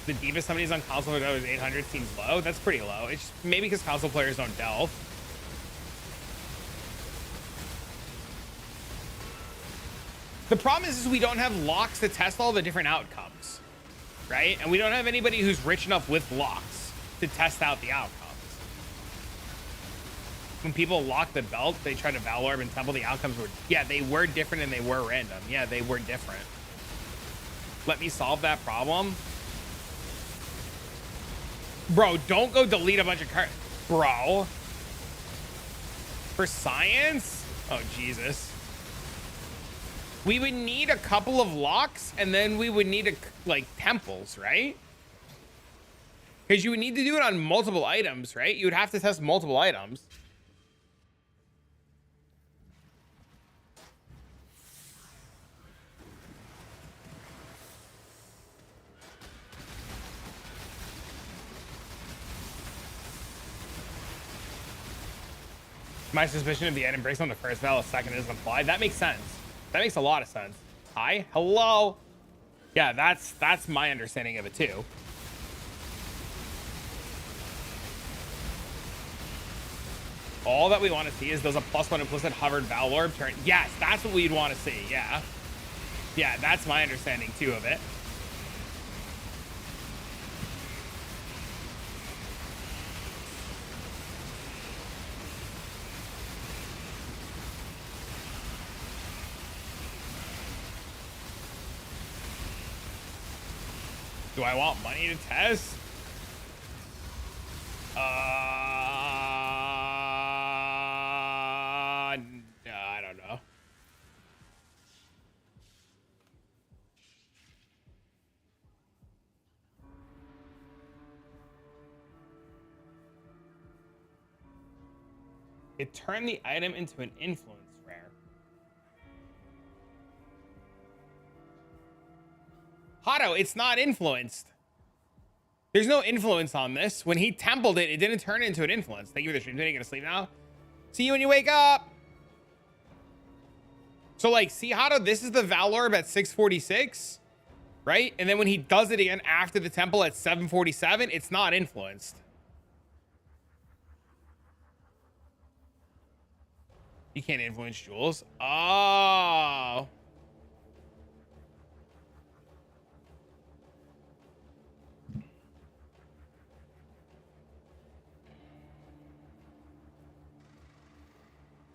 The Diva somebody's on console for 800 seems low. That's pretty low. It's maybe because console players don't delve. The problem is we don't have locks to test all the different outcomes, right? And we don't have anybody who's rich enough with locks to test out the outcomes. When people lock the belt, they try to Valor and Temple, the outcomes were, yeah, they were different and they were random. Yeah, they were different. Let me solve that problem. Bro, don't go delete a bunch of cards. Bro. For science? Oh, Jesus. We would need a couple of locks and then we would need like temples, right? Because you would need to do it on multiple items, right? You would have to test multiple items. My suspicion of the item breaks on the first valve, second isn't applied. That makes sense. That makes a lot of sense. Hi, hello. Yeah, that's my understanding of it too. All that we want to see is does a +1 implicit hovered Valor turn? Yes, that's what we'd want to see. Yeah. Yeah, that's my understanding too of it. Do I want money to test? No, I don't know. It turned the item into an influence rare. Hato, it's not influenced. There's no influence on this. When he templed it, it didn't turn into an influence. Thank you for the stream. Are you gonna sleep now? See you when you wake up. So like, see Hato, this is the Valorb at 646, right? And then when he does it again after the temple at 747, it's not influenced. You can't influence jewels. Oh.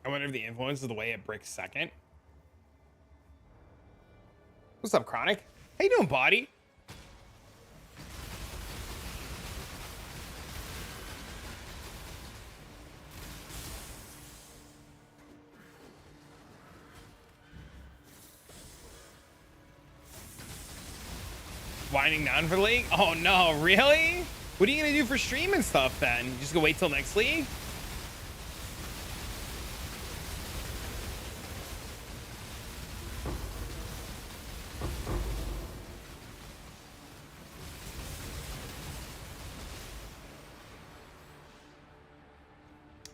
I wonder if the influence is the way it bricks second. What's up, Chronic? How you doing, buddy? Winding down for the league? Oh no, really? What are you gonna do for stream and stuff then? You just gonna wait till next league?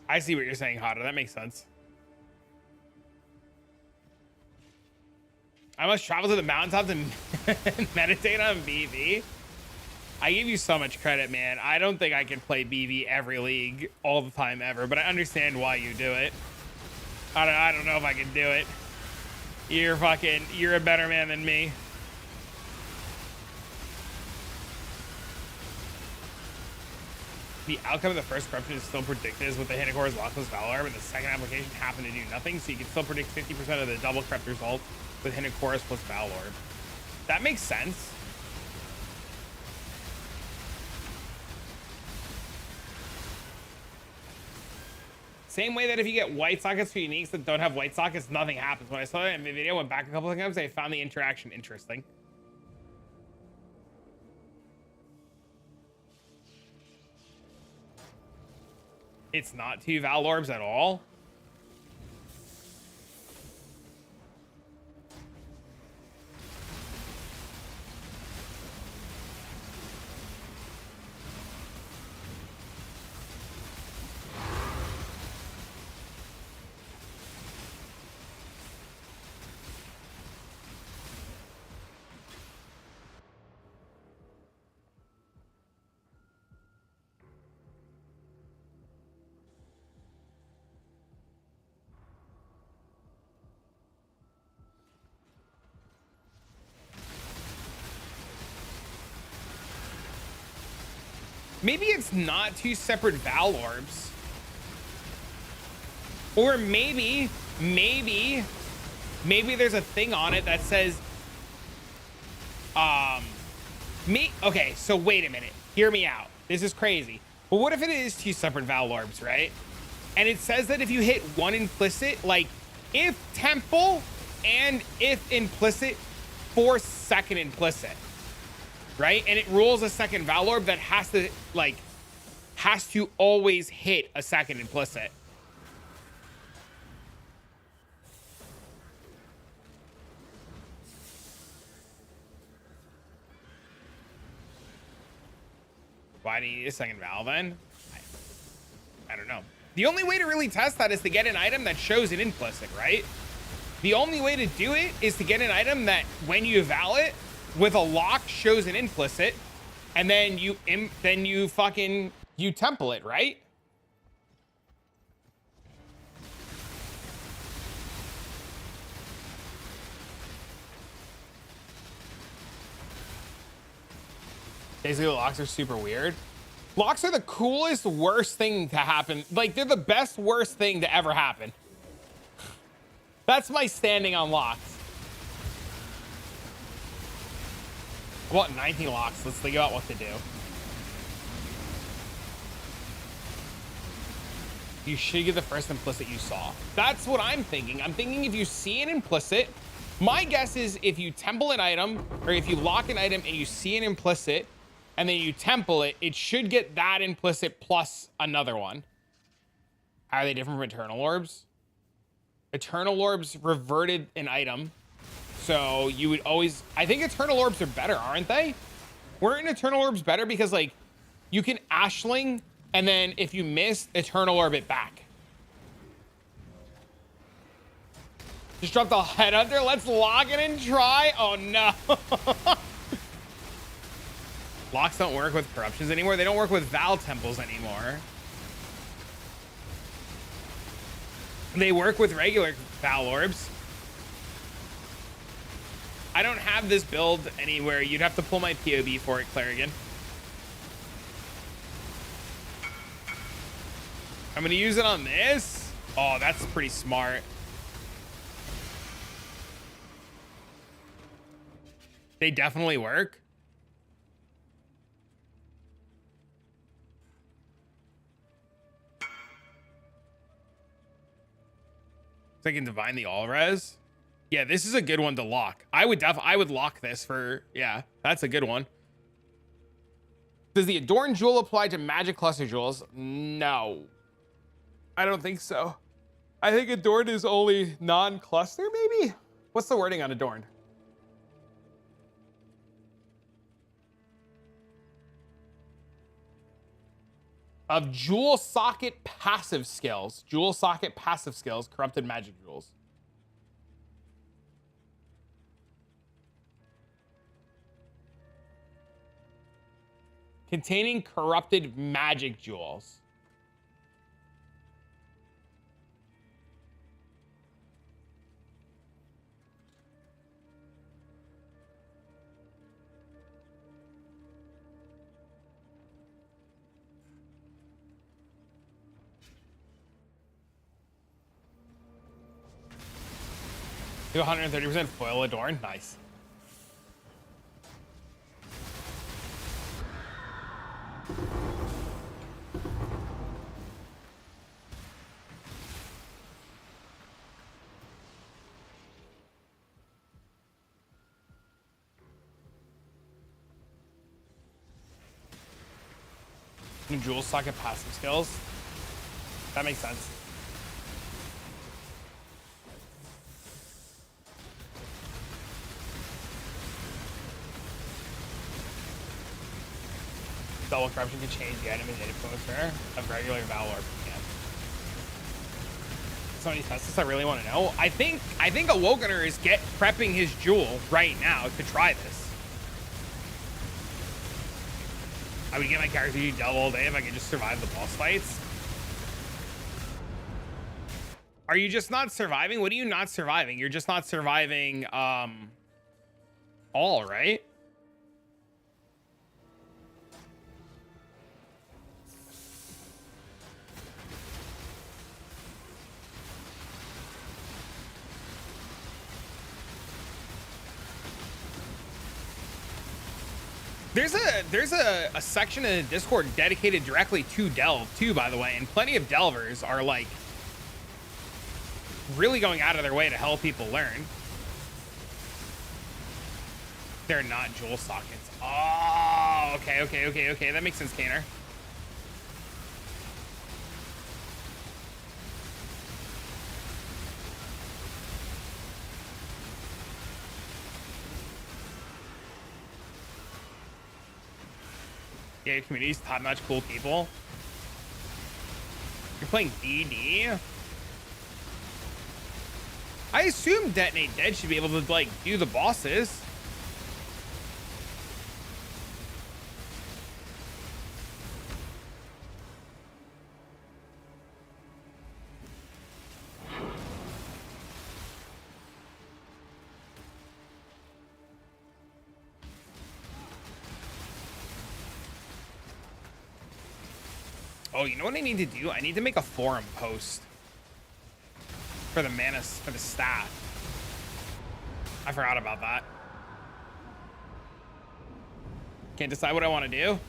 I see what you're saying, Hato. That makes sense. I must travel to the mountaintops and meditate on BV. I give you so much credit, man. I don't think I can play BV every league all the time ever, but I understand why you do it. I don't know if I can do it. You're a better man than me. The outcome of the first corruption is still predicted as with the Hinocor's lossless Valor, but the second application happened to do nothing, so you can still predict 50% of the double corrupt result with Hinocor's plus Valor. That makes sense. Same way that if you get white sockets for uniques that don't have white sockets, nothing happens. When I saw that in the video, went back a couple of times, I found the interaction interesting. It's not two Valorbs at all. Maybe it's not two separate Val orbs. Or maybe there's a thing on it that says, okay, so wait a minute. Hear me out. This is crazy. But what if it is two separate Val orbs, right? And it says that if you hit one implicit, like if temple and if implicit, for second implicit, right? And it rules a second Val orb that has to always hit a second implicit. Why do you need a second Val then? I don't know. The only way to really test that is to get an item that shows an implicit, right? The only way to do it is to get an item that when you Val it with a lock shows an implicit, and then you temple it, right? Basically, locks are super weird. Locks are the coolest, worst thing to happen. Like, they're the best, worst thing to ever happen. That's my standing on locks. I want 19 locks. Let's think about what to do. You should get the first implicit you saw. That's what I'm thinking. I'm thinking if you see an implicit, my guess is if you temple an item, or if you lock an item and you see an implicit, and then you temple it, it should get that implicit plus another one. Are they different from Eternal Orbs? Eternal Orbs reverted an item. So you would always, I think Eternal Orbs are better, aren't they? Weren't Eternal Orbs better because like you can Ashling and then if you miss, Eternal Orb it back. Just drop the headhunter. Let's lock it and try. Oh no. Locks don't work with corruptions anymore. They don't work with Val temples anymore. They work with regular Val orbs. I don't have this build anywhere. You'd have to pull my POB for it, Clarigan. I'm gonna use it on this. Oh, that's pretty smart. They definitely work. So I can divine the all res. Yeah, this is a good one to lock. I would lock this for, yeah, that's a good one. Does the Adorn Jewel apply to Magic Cluster Jewels? No. I don't think so. I think Adorned is only non-cluster, maybe? What's the wording on Adorned? Of Jewel Socket passive skills. Jewel Socket passive skills, corrupted magic jewels. Containing corrupted magic jewels. Do 130% foil Adorn. Nice. New Jewel Socket passive skills. That makes sense. Double corruption can change the item and influencer of regular Val Orb. Yeah. So many tests I really want to know. I think Awokener is prepping his jewel right now to try this. I would get my character to double all day if I could just survive the boss fights. Are you just not surviving? What are you not surviving? You're just not surviving all, right? There's a section in the Discord dedicated directly to Delve too, by the way, and plenty of Delvers are like really going out of their way to help people learn. They're not jewel sockets. Oh, okay. That makes sense, Kaner. Yeah, your community's top-notch cool people. You're playing DD? I assume Detonate Dead should be able to, like, do the bosses. Oh, you know what I need to do? I need to make a forum post for the for the staff. I forgot about that. Can't decide what I want to do.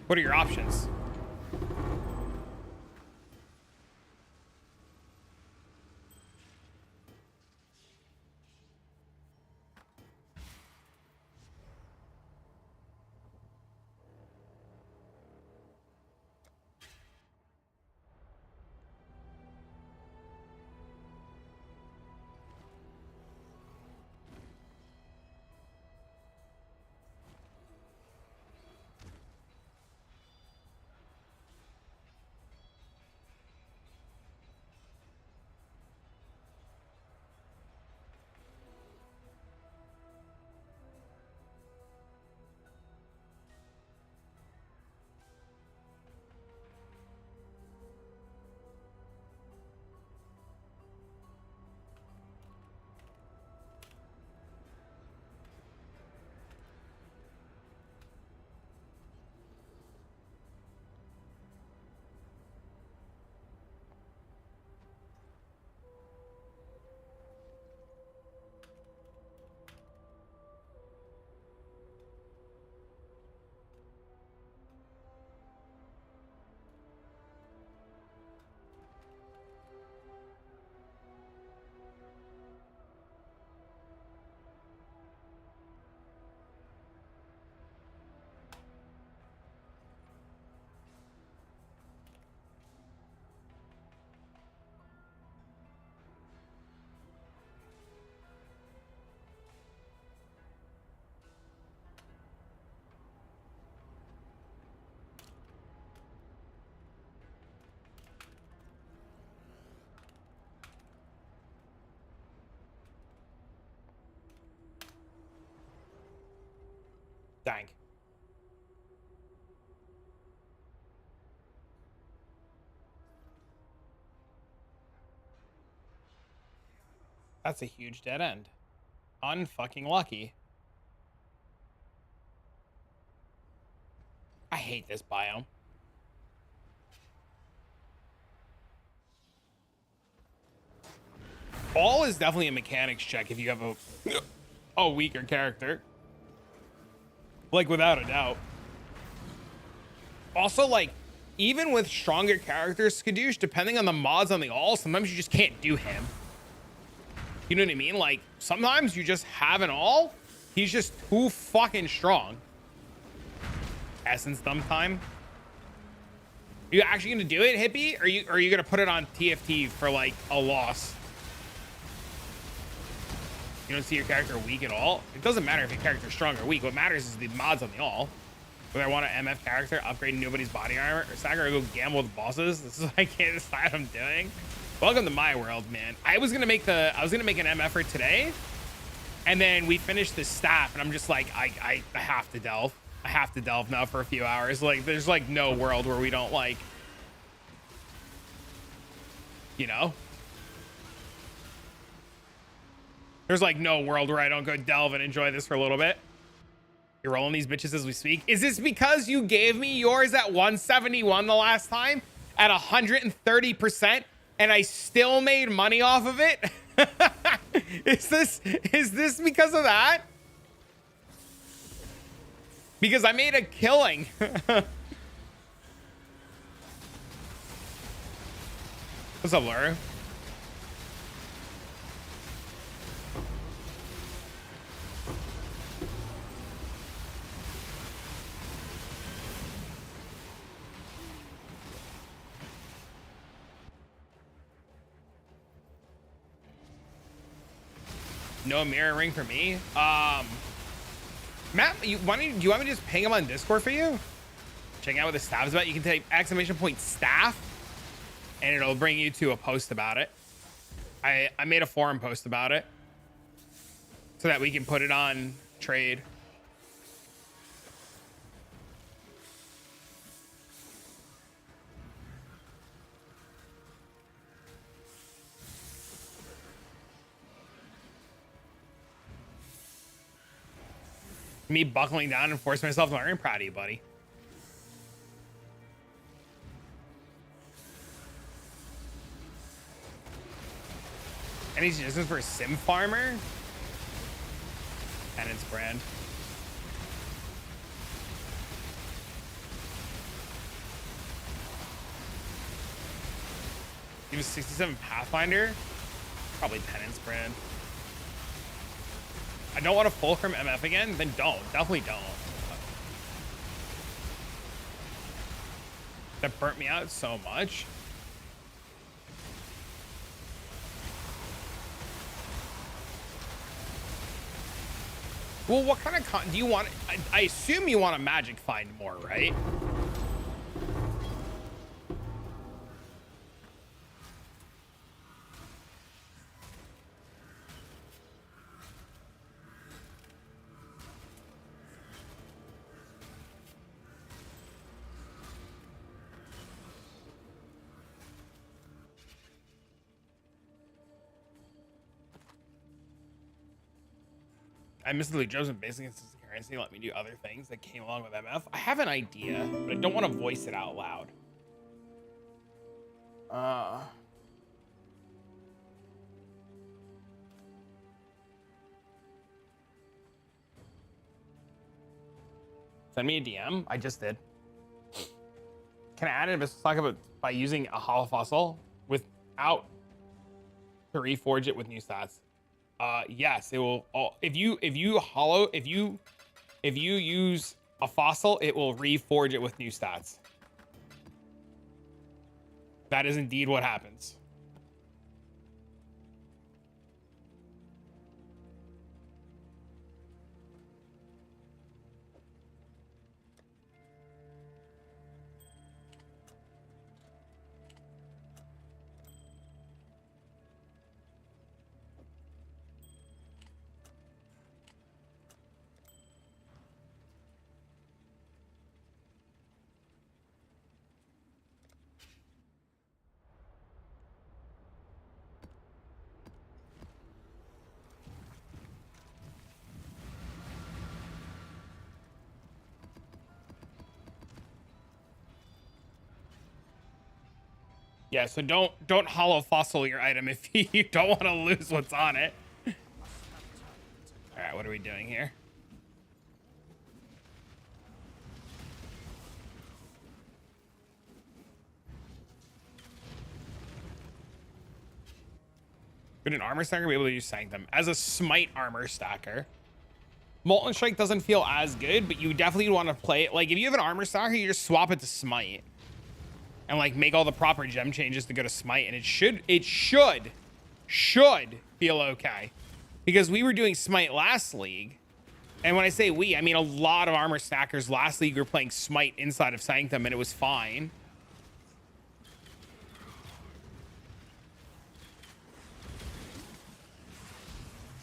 What are your options? Dang. That's a huge dead end. Unfucking lucky. I hate this biome. All is definitely a mechanics check if you have a weaker character. Like, without a doubt. Also, like, even with stronger characters, Skadoosh, depending on the mods on the all, sometimes you just can't do him. You know what I mean? Like, sometimes you just have an all, he's just too fucking strong. Essence dump time. Are you actually gonna do it, Hippie? Or are you gonna put it on TFT for, like, a loss? You don't see your character weak at all? It doesn't matter if your character's strong or weak. What matters is the mods on the all. Whether I want an MF character, upgrade nobody's body armor, or Sagar go gamble with bosses. This is what I can't decide I'm doing. Welcome to my world, man. I was gonna make an MF for today, and then we finished the staff, and I'm just like, I have to delve. I have to delve now for a few hours. Like, there's like no world where we don't, like, you know? There's like no world where I don't go delve and enjoy this for a little bit. You're rolling these bitches as we speak. Is this because you gave me yours at 171 the last time at 130% and I still made money off of it? Is this because of that? Because I made a killing. What's up, Laura? No mirror ring for me. Matt, do you want me to just ping him on Discord for you? Check out what the staff is about. You can type ! staff, and it'll bring you to a post about it. I made a forum post about it so that we can put it on trade. Me buckling down and forcing myself to learn. I'm proud of you, buddy. Any suggestions for a sim farmer? Penance brand. He was 67 Pathfinder. Probably Penance brand. I don't want a Fulcrum MF again, then don't. Definitely don't. That burnt me out so much. Well, what kind of do you want? I assume you want a magic find more, right? I missed the jobs and basic currency. Let me do other things that came along with MF. I have an idea, but I don't want to voice it out loud. Send me a DM. I just did. Can I add an abyssal stock about by using a hollow fossil without to reforge it with new stats? Yes, it will. If you use a fossil, it will reforge it with new stats. That is indeed what happens. Yeah, so don't hollow fossil your item if you don't want to lose what's on it. All right, what are we doing here? Could an armor stacker be able to use Sanctum as a smite armor stacker? Molten Strike doesn't feel as good, but you definitely want to play it. Like, if you have an armor stacker, you just swap it to smite. And like make all the proper gem changes to go to smite, and it should feel okay, because we were doing smite last league, and when I say we, I mean a lot of armor stackers last league were playing smite inside of Sanctum, and it was fine.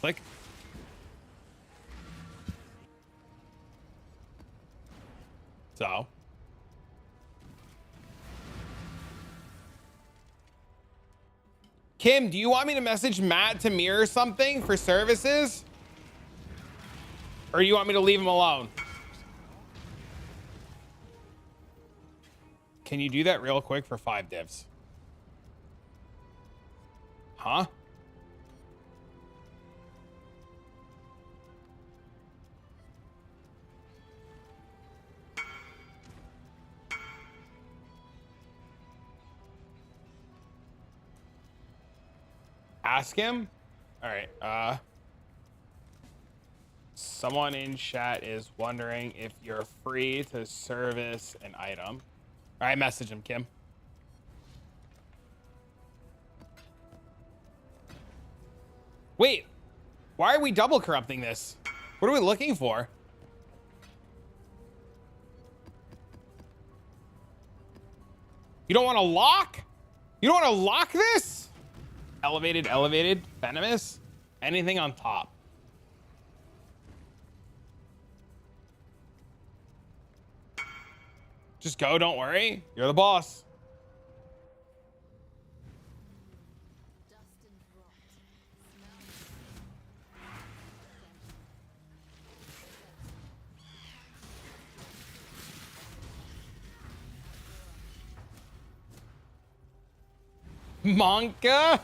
Click. So. Kim, do you want me to message Matt to mirror something for services? Or do you want me to leave him alone? Can you do that real quick for 5 divs? Huh? ask him. All right. Someone in chat is wondering if you're free to service an item. All right, message him, Kim. Wait, why are we double corrupting this? What are we looking for? You don't want to lock? You don't want to lock this? Elevated, venomous, anything on top. Just go, don't worry. You're the boss. Monka?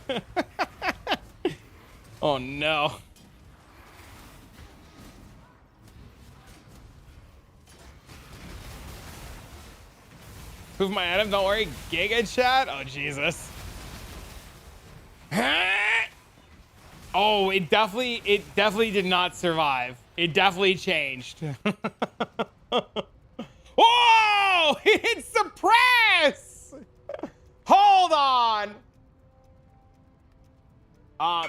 Oh no. Move my item, don't worry. Giga chat? Oh Jesus. Oh, it definitely did not survive. It definitely changed. Whoa! It's suppress! Hold on.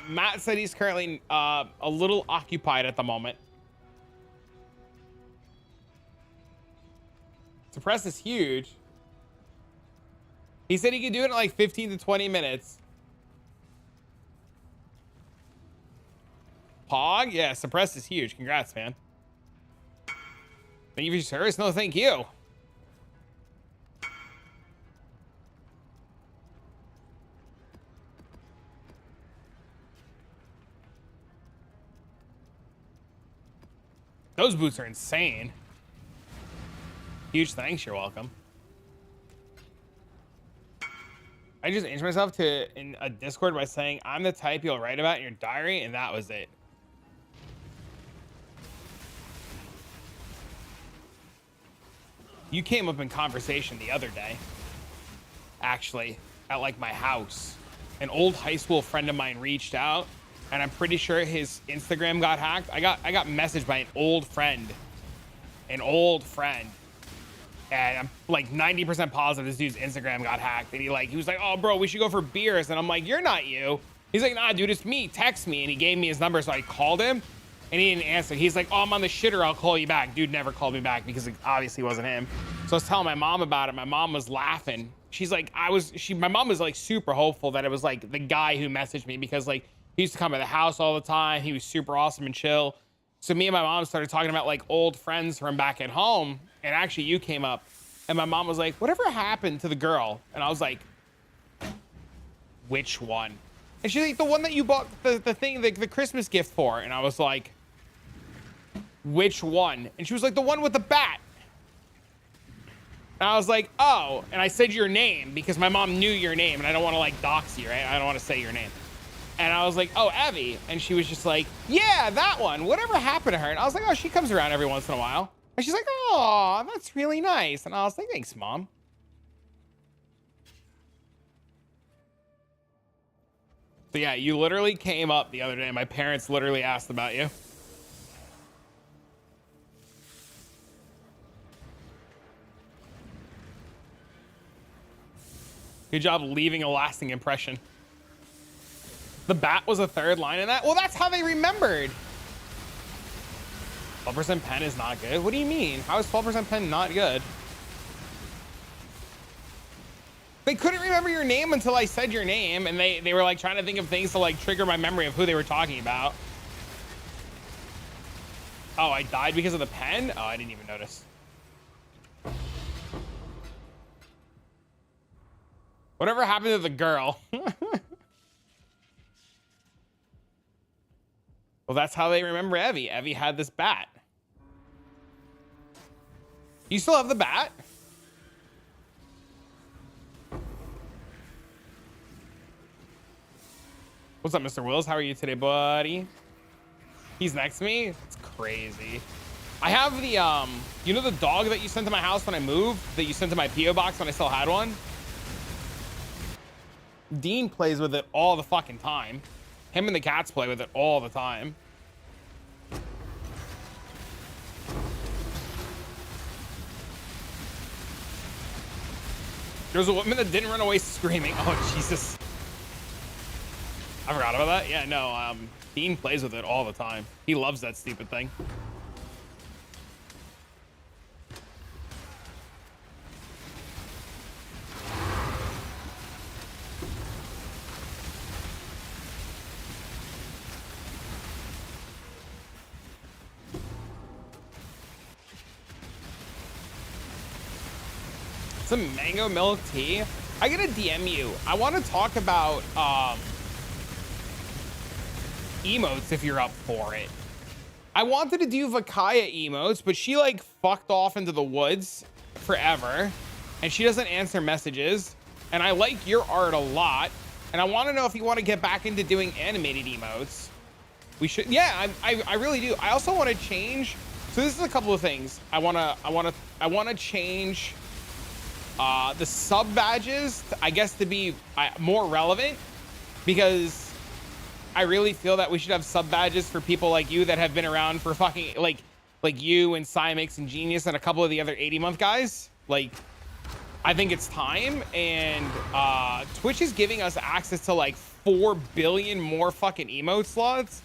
Matt said he's currently a little occupied at the moment. Suppress is huge. He said he could do it in like 15 to 20 minutes. Pog? Yeah, suppress is huge. Congrats, man. Thank you for your service. No, thank you. Those boots are insane. Huge thanks. You're welcome. I just introduced myself in a Discord by saying I'm the type you'll write about in your diary, and that was it. You came up in conversation the other day, actually, at like my house. An old high school friend of mine reached out, and I'm pretty sure his Instagram got hacked. I got messaged by an old friend, and I'm like 90% positive this dude's Instagram got hacked. And he was like, oh bro, we should go for beers. And I'm like, you're not you. He's like, nah dude, it's me, text me. And he gave me his number, so I called him and he didn't answer. He's like, oh, I'm on the shitter, I'll call you back. Dude never called me back because it obviously wasn't him. So I was telling my mom about it. My mom was laughing. She's like, my mom was like super hopeful that it was like the guy who messaged me, because like he used to come to the house all the time. He was super awesome and chill. So me and my mom started talking about like old friends from back at home. And actually you came up. And my mom was like, whatever happened to the girl? And I was like, which one? And she's like, the one that you bought the thing, the Christmas gift for. And I was like, which one? And she was like, the one with the bat. And I was like, oh. And I said your name because my mom knew your name and I don't want to like dox you, right? I don't want to say your name. And I was like, oh, Evie. And she was just like, yeah, that one. Whatever happened to her? And I was like, oh, she comes around every once in a while. And she's like, oh, that's really nice. And I was like, thanks, Mom. So yeah, you literally came up the other day. My parents literally asked about you. Good job leaving a lasting impression. The bat was a third line in that? Well, that's how they remembered. 12% pen is not good. What do you mean? How is 12% pen not good? They couldn't remember your name until I said your name, and they were like trying to think of things to like trigger my memory of who they were talking about. Oh, I died because of the pen? Oh, I didn't even notice. Whatever happened to the girl? Well, that's how they remember Evie. Evie had this bat. You still have the bat? What's up, Mr. Wills? How are you today, buddy? He's next to me? It's crazy. I have the, you know the dog that you sent to my house when I moved? That you sent to my P.O. box when I still had one? Dean plays with it all the fucking time. Him and the cats play with it all the time. There was a woman that didn't run away screaming. Oh, Jesus. I forgot about that. Yeah, no, Dean plays with it all the time. He loves that stupid thing. Some mango milk tea. I gotta DM you. I want to talk about emotes if you're up for it. I wanted to do Vakaya emotes, but she like fucked off into the woods forever, and she doesn't answer messages. And I like your art a lot, and I want to know if you want to get back into doing animated emotes. We should. Yeah, I really do. I also want to change. So this is a couple of things. I wanna change the sub badges, I guess, to be more relevant, because I really feel that we should have sub badges for people like you that have been around for fucking like you and Cymix and Genius and a couple of the other 80-month guys. Like, I think it's time, and Twitch is giving us access to like 4 billion more fucking emote slots.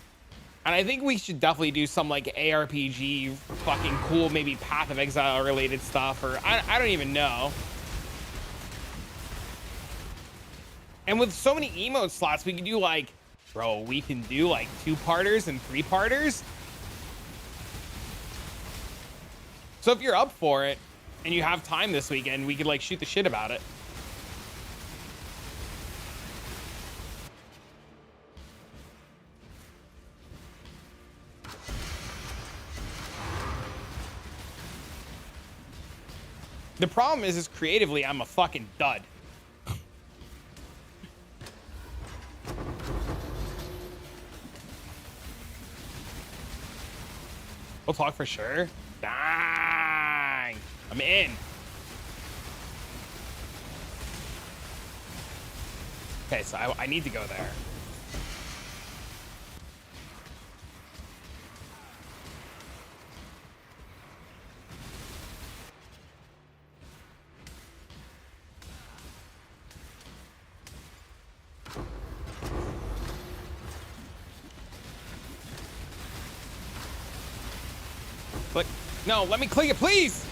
And I think we should definitely do some like ARPG fucking cool, maybe Path of Exile related stuff, or I don't even know. And with so many emote slots, we can do like, bro, we can do like 2-parters and 3-parters. So if you're up for it and you have time this weekend, we could like shoot the shit about it. The problem is creatively, I'm a fucking dud. We'll talk for sure. Dang. I'm in. Okay, so I need to go there. But no, let me click it, please.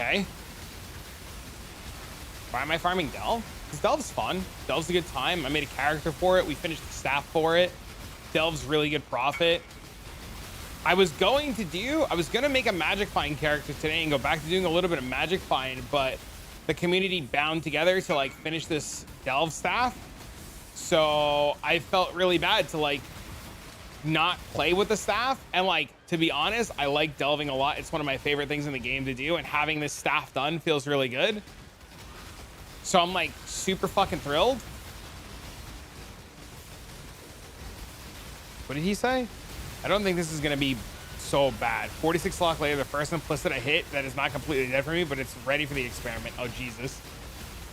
Okay. Why am I farming Delve? Because Delve's fun. Delve's a good time. I made a character for it. We finished the staff for it. Delve's really good profit. I was going to make a Magic Find character today and go back to doing a little bit of Magic Find, but the community bound together to like finish this Delve staff. So I felt really bad to like not play with the staff, and like, to be honest, I like delving a lot. It's one of my favorite things in the game to do, and having this staff done feels really good. So I'm like super fucking thrilled. What did he say? I don't think this is gonna be so bad. 46 lock later, the first implicit I hit that is not completely dead for me, but it's ready for the experiment. Oh Jesus.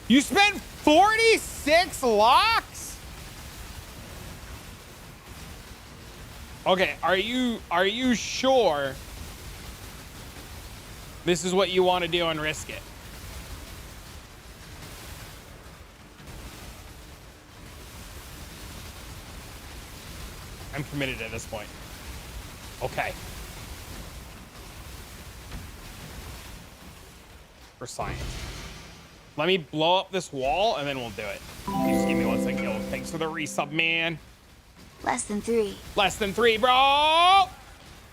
You spent 46 locks? Okay, are you sure this is what you want to do and risk it? I'm committed at this point. Okay. For science. Let me blow up this wall and then we'll do it. You just give me 1 second. Yo, thanks for the resub, man. Less than 3. Less than 3, bro.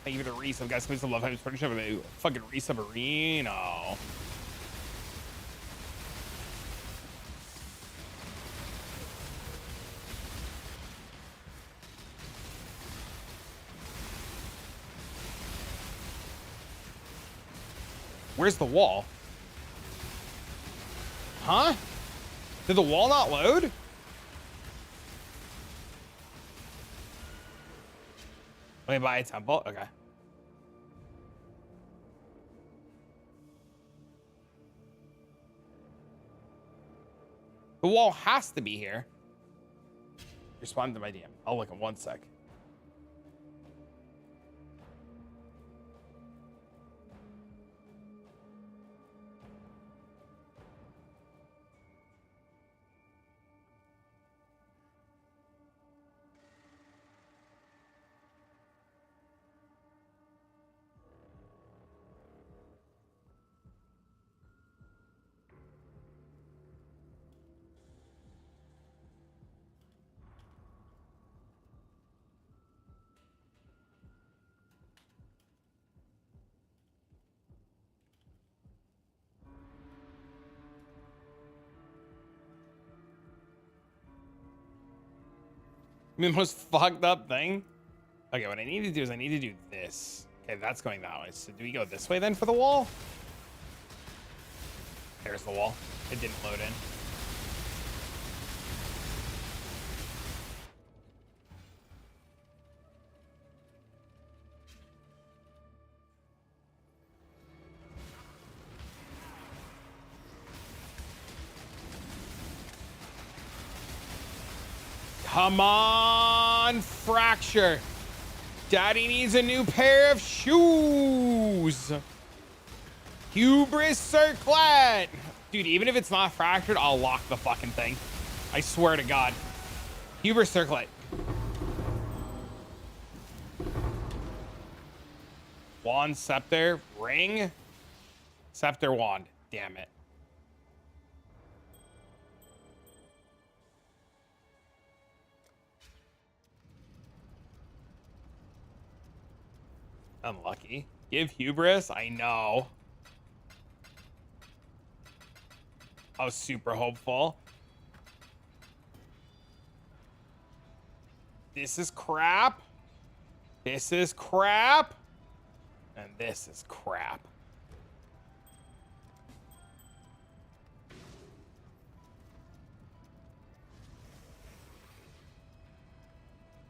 Thank you for the resub, guys. Please love him. Fucking resubmarino. Where's the wall? Huh? Did the wall not load? Let me buy a temple. Okay. The wall has to be here. Respond to my DM. I'll look in 1 sec. The most fucked up thing. Okay, what I need to do is I need to do this. Okay, that's going that way. So do we go this way then for the wall? There's the wall. It didn't load in. Come on, Fracture. Daddy needs a new pair of shoes. Hubris Circlet. Dude, even if it's not fractured, I'll lock the fucking thing. I swear to God. Hubris Circlet. Wand, Scepter, Ring. Scepter, Wand. Damn it. Unlucky. Give Hubris. I know. I was super hopeful. This is crap. This is crap. And this is crap.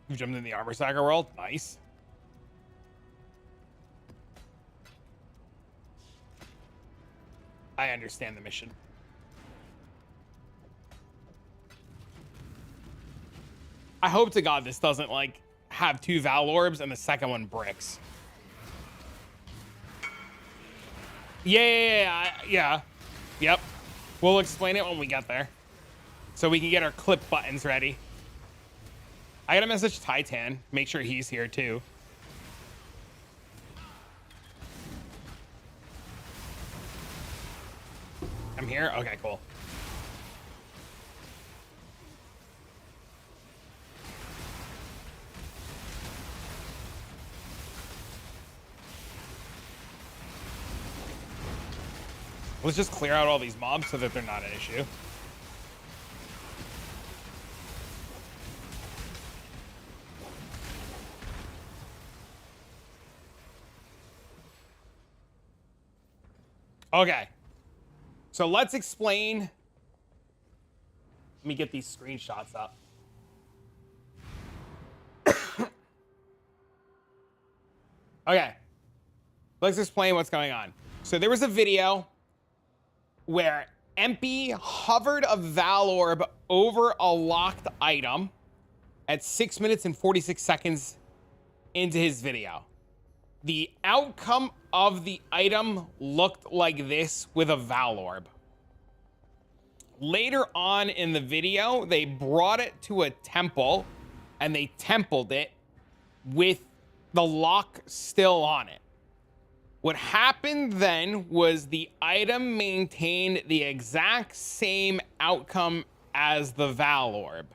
You jumped in the armor sacker world. Nice. I understand the mission. I hope to God this doesn't like have 2 Val orbs and the second one bricks. Yeah. Yep. We'll explain it when we get there. So we can get our clip buttons ready. I gotta message Titan. Make sure he's here too. I'm here? Okay, cool. Let's just clear out all these mobs so that they're not an issue. Okay. So let's explain. Let me get these screenshots up. Okay. Let's explain what's going on. So there was a video where Empy hovered a Val orb over a locked item at 6 minutes and 46 seconds into his video. The outcome of the item looked like this with a Val orb. Later on in the video, they brought it to a temple and they templed it with the lock still on it. What happened then was the item maintained the exact same outcome as the Val orb.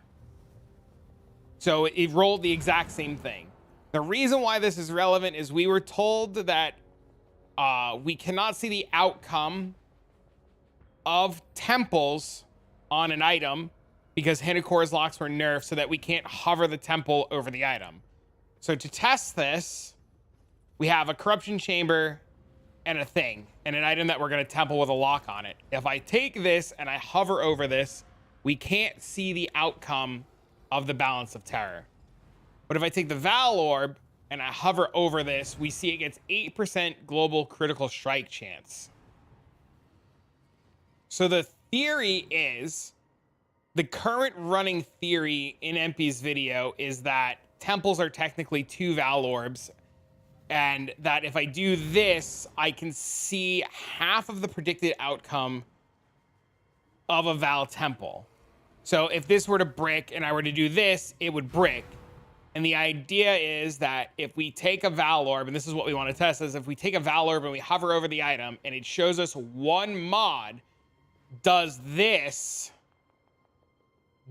So it rolled the exact same thing. The reason why this is relevant is we were told that we cannot see the outcome of temples on an item because Hinocor's locks were nerfed so that we can't hover the temple over the item. So to test this, we have a corruption chamber and a thing, and an item that we're going to temple with a lock on it. If I take this and I hover over this, we can't see the outcome of the Balance of Terror. But if I take the Val Orb and I hover over this, we see it gets 8% global critical strike chance. So the theory is, the current running theory in MP's video is that temples are technically 2 Val Orbs, and that if I do this, I can see half of the predicted outcome of a Val temple. So if this were to brick and I were to do this, it would brick. And the idea is that if we take a Val Orb, and this is what we want to test, is if we take a Val Orb and we hover over the item and it shows us one mod, does this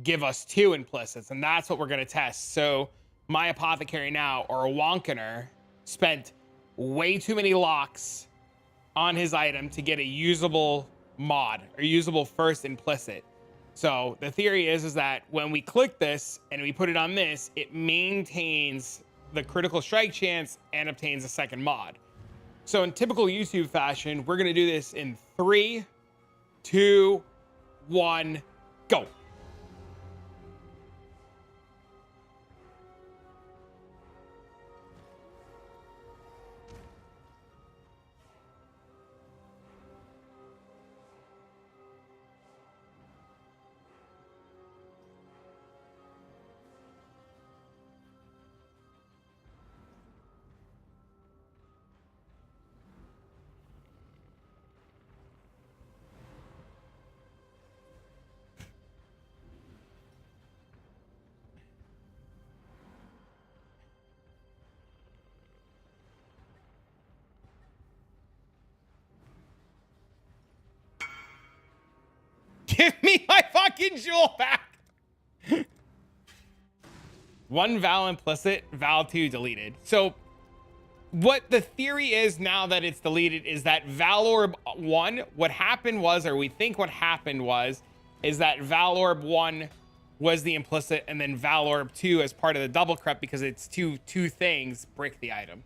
give us 2 implicits? And that's what we're going to test. So my apothecary now, or a Wonkaner, spent way too many locks on his item to get a usable mod or usable first implicit. So the theory is that when we click this and we put it on this, it maintains the critical strike chance and obtains a second mod. So in typical YouTube fashion, we're going to do this in 3, 2, 1, go. Give me my fucking jewel back. 1 Val implicit, Val 2 deleted. So what the theory is now that it's deleted is that Val Orb 1, what happened was, or we think what happened was, is that Val Orb 1 was the implicit, and then Val Orb 2 as part of the double crep, because it's two things brick the item.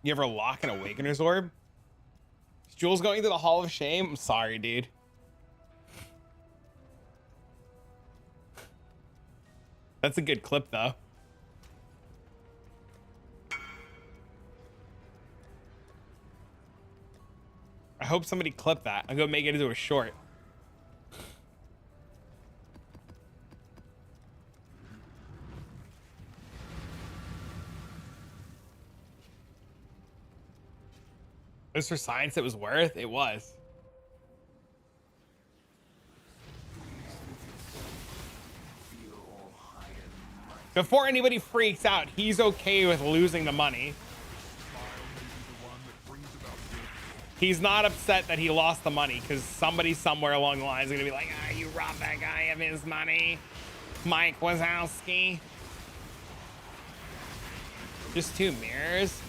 You ever lock an Awakener's Orb? Is Jules going to the Hall of Shame? I'm sorry, dude. That's a good clip, though. I hope somebody clipped that. I'm gonna make it into a short. It was for science it was worth. It was. Before anybody freaks out, he's okay with losing the money. He's not upset that he lost the money, because somebody somewhere along the line is going to be like, ah, you robbed that guy of his money, Mike Wazowski. Just 2 mirrors.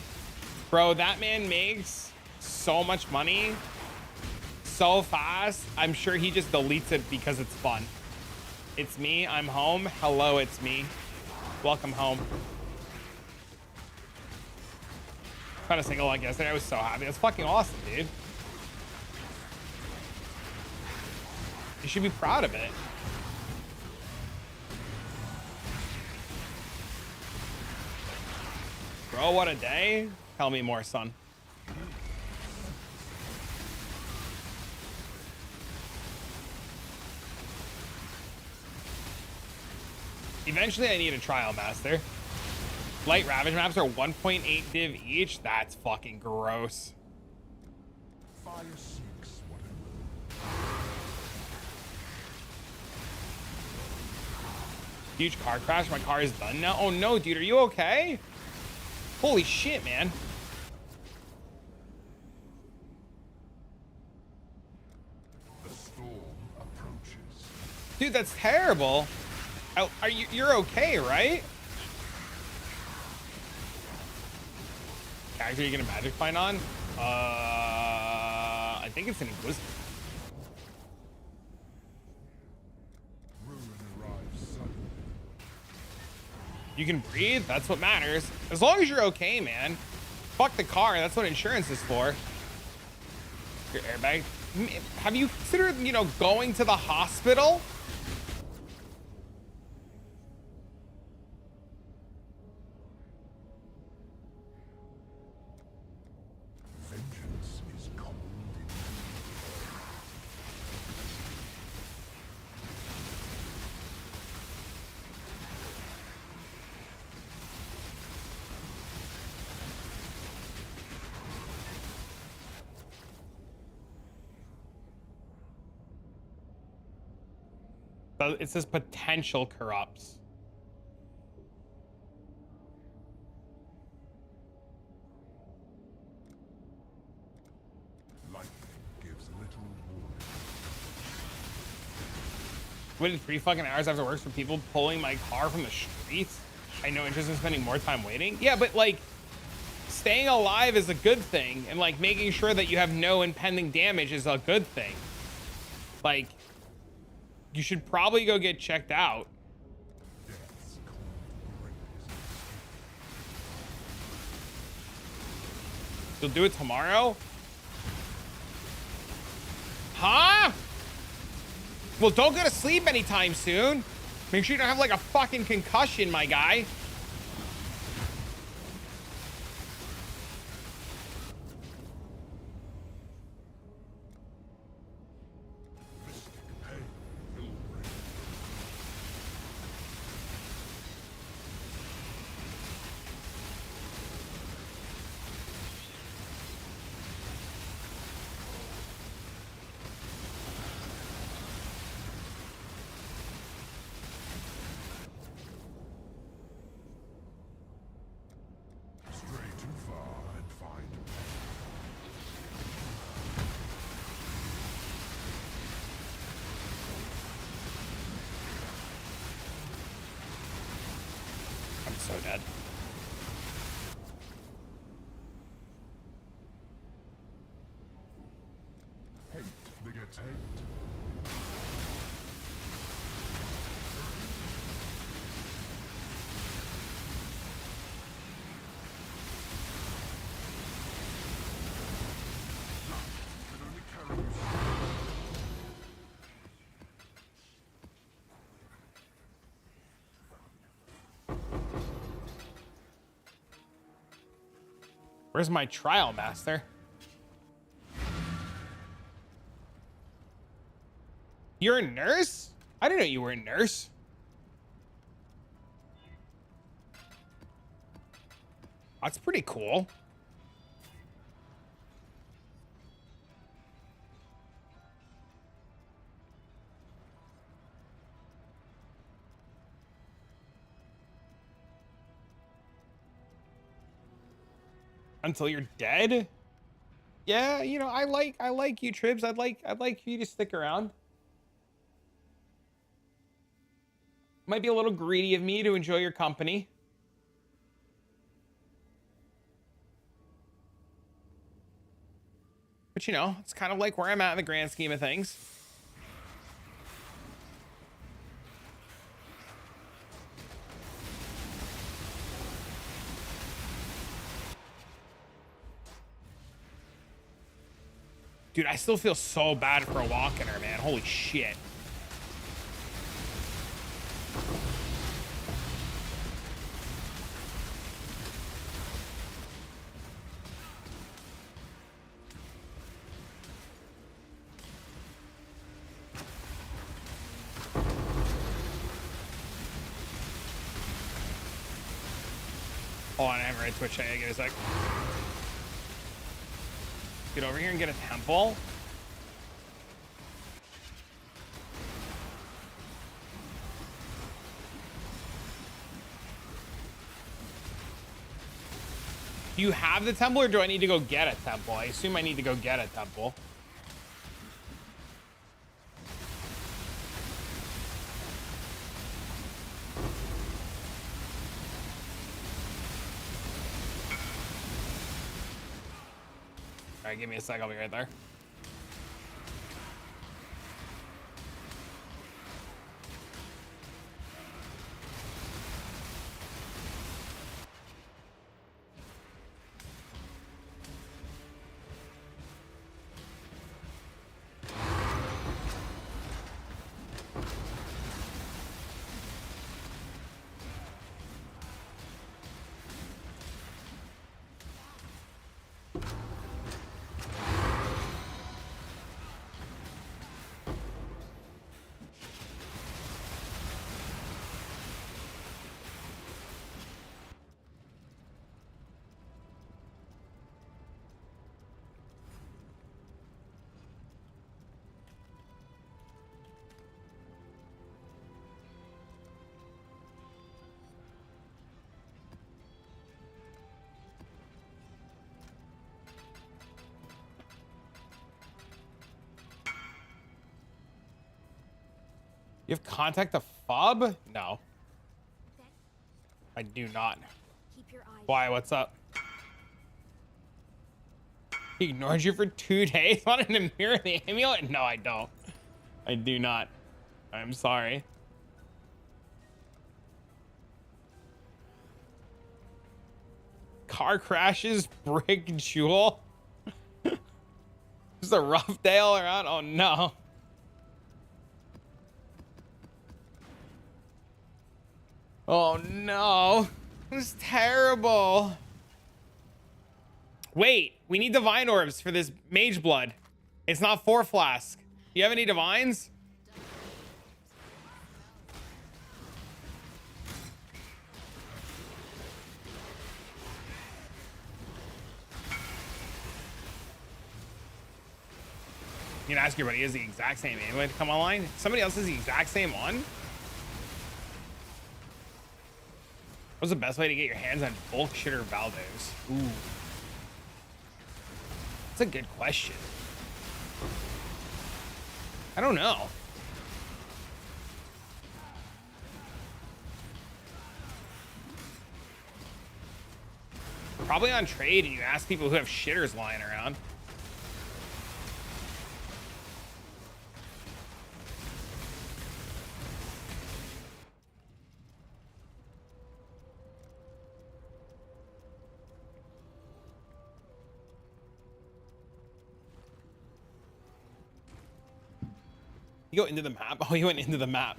Bro, that man makes so much money so fast. I'm sure he just deletes it because it's fun. It's me. I'm home. Hello, it's me. Welcome home. Trying to sing along yesterday. I was so happy. That's fucking awesome, dude. You should be proud of it. Bro, what a day. Tell me more, son. Eventually, I need a trial master. Light Ravage maps are 1.8 div each. That's fucking gross. Huge car crash. My car is done now. Oh no, dude. Are you okay? Holy shit, man. The storm approaches. Dude, that's terrible. Are you? You're okay, right? Character you get a magic find on? I think it's an Inquisitor. Ruin arrives suddenly. You can breathe. That's what matters. As long as you're okay, man. Fuck the car. That's what insurance is for. Your airbag. Have you considered, you know, going to the hospital? Vengeance is cold in But it says potential corrupts. lightning gives little warning. Waited 3 fucking hours after work for people pulling my car from the streets. I had no interest in spending more time waiting. Yeah, but like staying alive is a good thing, and like making sure that you have no impending damage is a good thing. Like, you should probably go get checked out. Death's cold grace. You'll do it tomorrow? Huh? Well, don't go to sleep anytime soon. Make sure you don't have like a fucking concussion, my guy. Mystic pain will reign. Stray too far and find I'm so dead. hate begets hate. Can only carry you so Where's my trial master? You're a nurse? I didn't know you were a nurse. That's pretty cool. Until you're dead? Yeah, you know, I like you, Tribs. I'd like you to stick around. Might be a little greedy of me to enjoy your company. But you know, it's kind of like where I'm at in the grand scheme of things. Dude, I still feel so bad for walking her, man. Holy shit. Hold on, I have a right Twitch. I gotta get a sec. Get over here and get a temple. Do you have the temple or do I need to go get a temple? I assume I need to go get a temple. All right, give me a sec. I'll be right there. You have contact the fob? No. I do not. Keep your eyes. Why? What's up? He ignored you for 2 days? Wanted to mirror the amulet? No, I don't. I do not. I'm sorry. Car crashes, brick jewel. Just a rough day all around. Oh no. Oh no. This is terrible. Wait, we need divine orbs for this mage blood. It's not 4 flask. You have any divines? You can ask your buddy, is the exact same amulet to come online? Somebody else is the exact same one? What's the best way to get your hands on bulk shitter Valdos? Ooh. That's a good question. I don't know. Probably on trade, and you ask people who have shitters lying around. You go into the map? Oh, you went into the map.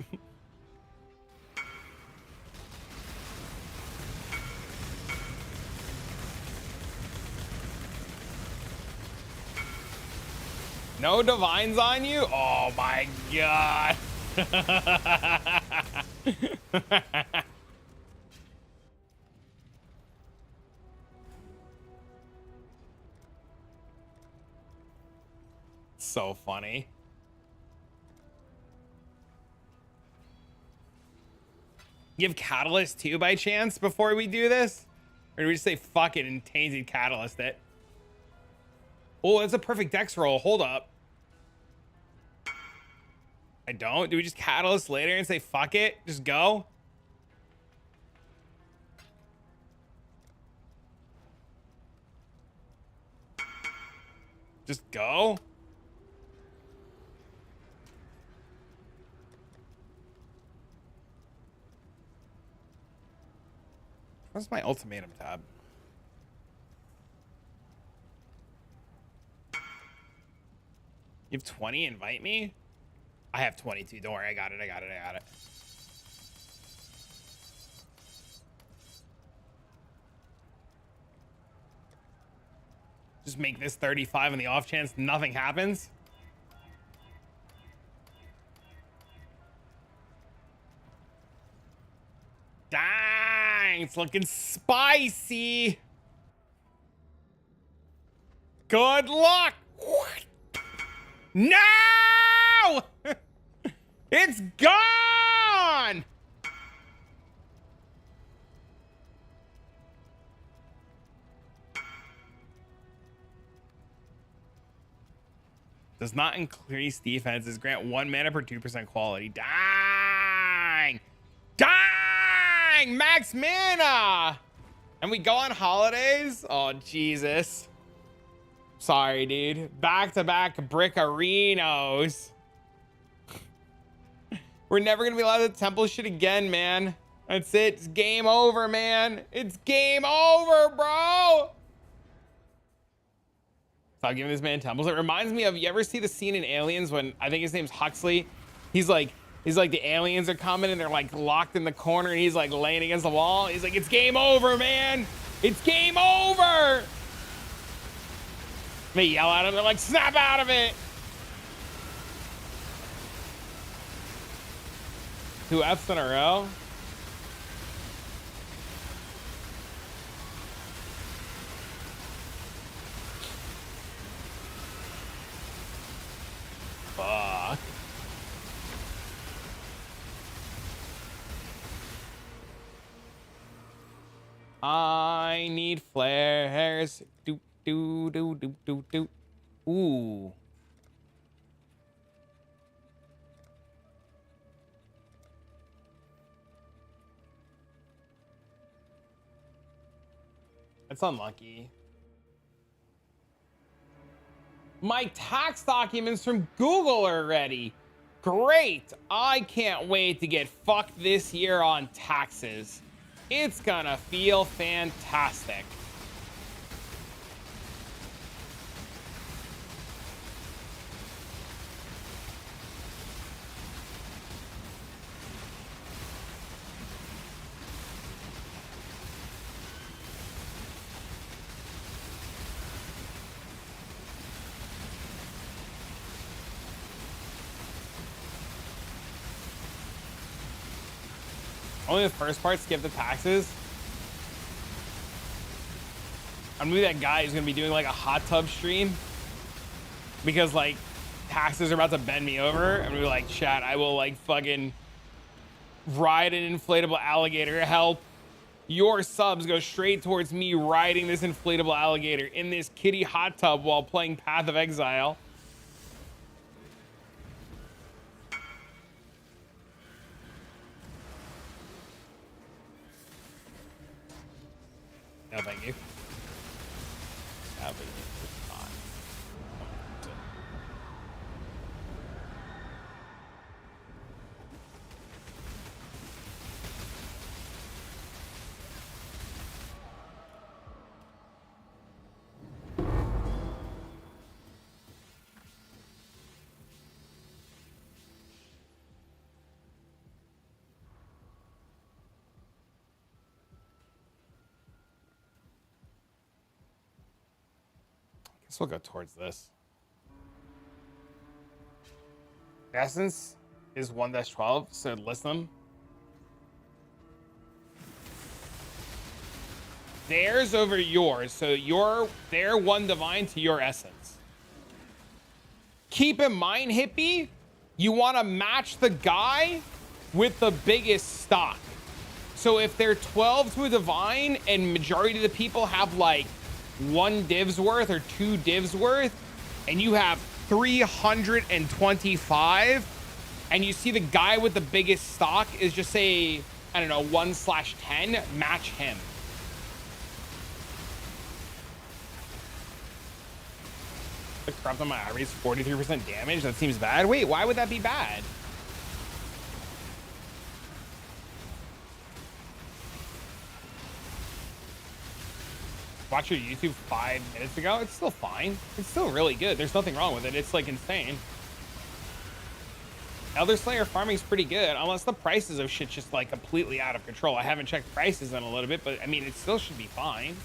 No divines on you? Oh my god. So funny. You have catalyst too by chance before we do this? Or do we just say fuck it and tainted catalyst it? Oh, that's a perfect dex roll. Hold up. I don't? Do we just catalyst later and say fuck it? Just go? Just go? What's my ultimatum tab? You have 20? Invite me? I have 22. Don't worry. I got it. I got it. I got it. Just make this 35 on the off chance nothing happens. Dang, it's looking spicy. Good luck. No! It's gone! Does not increase defenses. Grant 1 mana per 2% quality. Dang! Dang! Max mana! And we go on holidays? Oh, Jesus. Sorry, dude. Back-to-back brick arenos. We're never gonna be allowed to temple shit again, man. That's it. It's game over, man. It's game over, bro. Stop giving this man temples. It reminds me of, you ever see the scene in Aliens when, I think his name's Huxley? He's like the aliens are coming and they're like locked in the corner and he's like laying against the wall. He's like, it's game over, man. It's game over. They yell at him. They're like, snap out of it. 2 Fs in a row. Fuck. I need flares. Do do do do do do. Ooh. That's unlucky. My tax documents from Google are ready. Great. I can't wait to get fucked this year on taxes. It's gonna feel fantastic. Only the first part, skip the taxes. I'm gonna be that guy who's gonna be doing like a hot tub stream because like taxes are about to bend me over. I'm gonna be like, chat, I will like fucking ride an inflatable alligator. Help. Your subs go straight towards me riding this inflatable alligator in this kitty hot tub while playing Path of Exile. No, thank you. Yeah, but it's not. Guess we'll go towards this. Essence is 1-12, so list them. Theirs over yours, so their one divine to your essence. Keep in mind, hippie, you want to match the guy with the biggest stock. So if they're 12 to a divine and majority of the people have like 1 div's worth or 2 div's worth, and you have 325, and you see the guy with the biggest stock is just say, I don't know, 1/10, match him. The corrupt on my Ivory is 43% damage. That seems bad. Wait, why would that be bad? Watch your YouTube 5 minutes ago. It's still fine. It's still really good. There's nothing wrong with it. It's like insane. Elder Slayer farming is pretty good, unless the prices of shit just like completely out of control. I haven't checked prices in a little bit, but I mean, it still should be fine.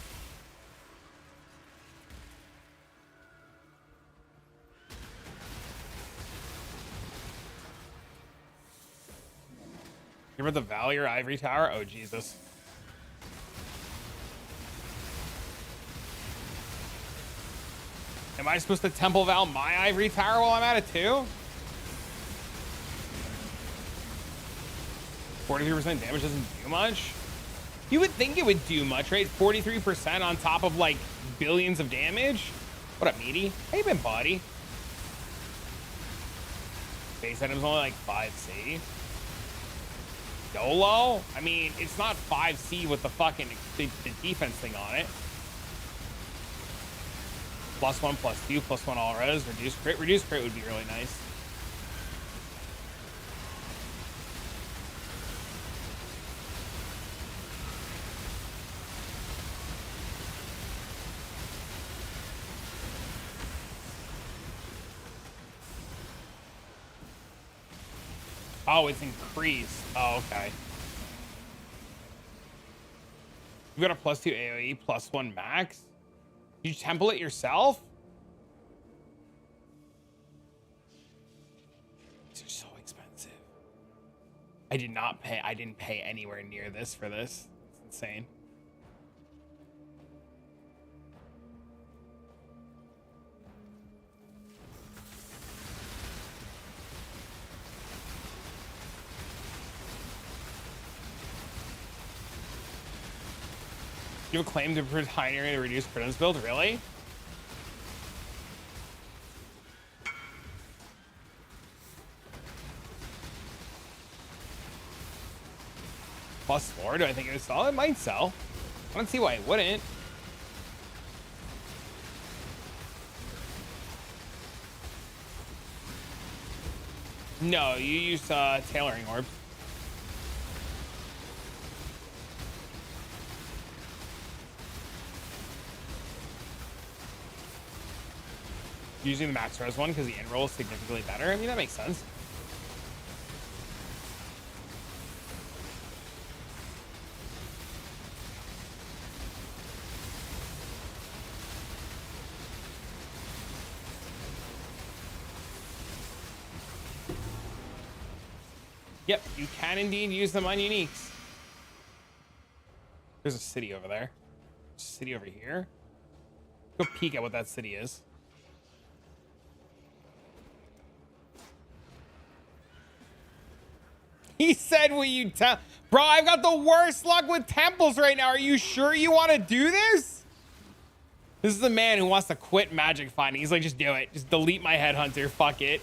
You remember the Valier Ivory Tower? Oh, Jesus. Am I supposed to Temple Val my Ivory Tower while I'm at it too? 43% damage doesn't do much? You would think it would do much, right? 43% on top of like billions of damage? What up, meaty? How you been, buddy? Base item's only like 5C. YOLO? I mean, it's not 5C with the fucking the defense thing on it. +1, +2, +1 all res, reduce crit. Reduce crit would be really nice. Oh, it's increased. Oh, okay. You got a +2 AoE, +1 max? You temple it yourself? These are so expensive. I didn't pay anywhere near this for this. It's insane. You have a claim to pioneering the reduced Penance build? Really? +4? Do I think it would sell? It might sell. I don't see why it wouldn't. No, you use tailoring orbs. Using the max res one because the end roll is significantly better. I mean, that makes sense. Yep, you can indeed use them on uniques. There's a city over there. City over here. Go peek at what that city is. He said, will you tell? Bro, I've got the worst luck with temples right now. Are you sure you want to do this? This is a man who wants to quit magic finding. He's like, just do it. Just delete my headhunter. Fuck it.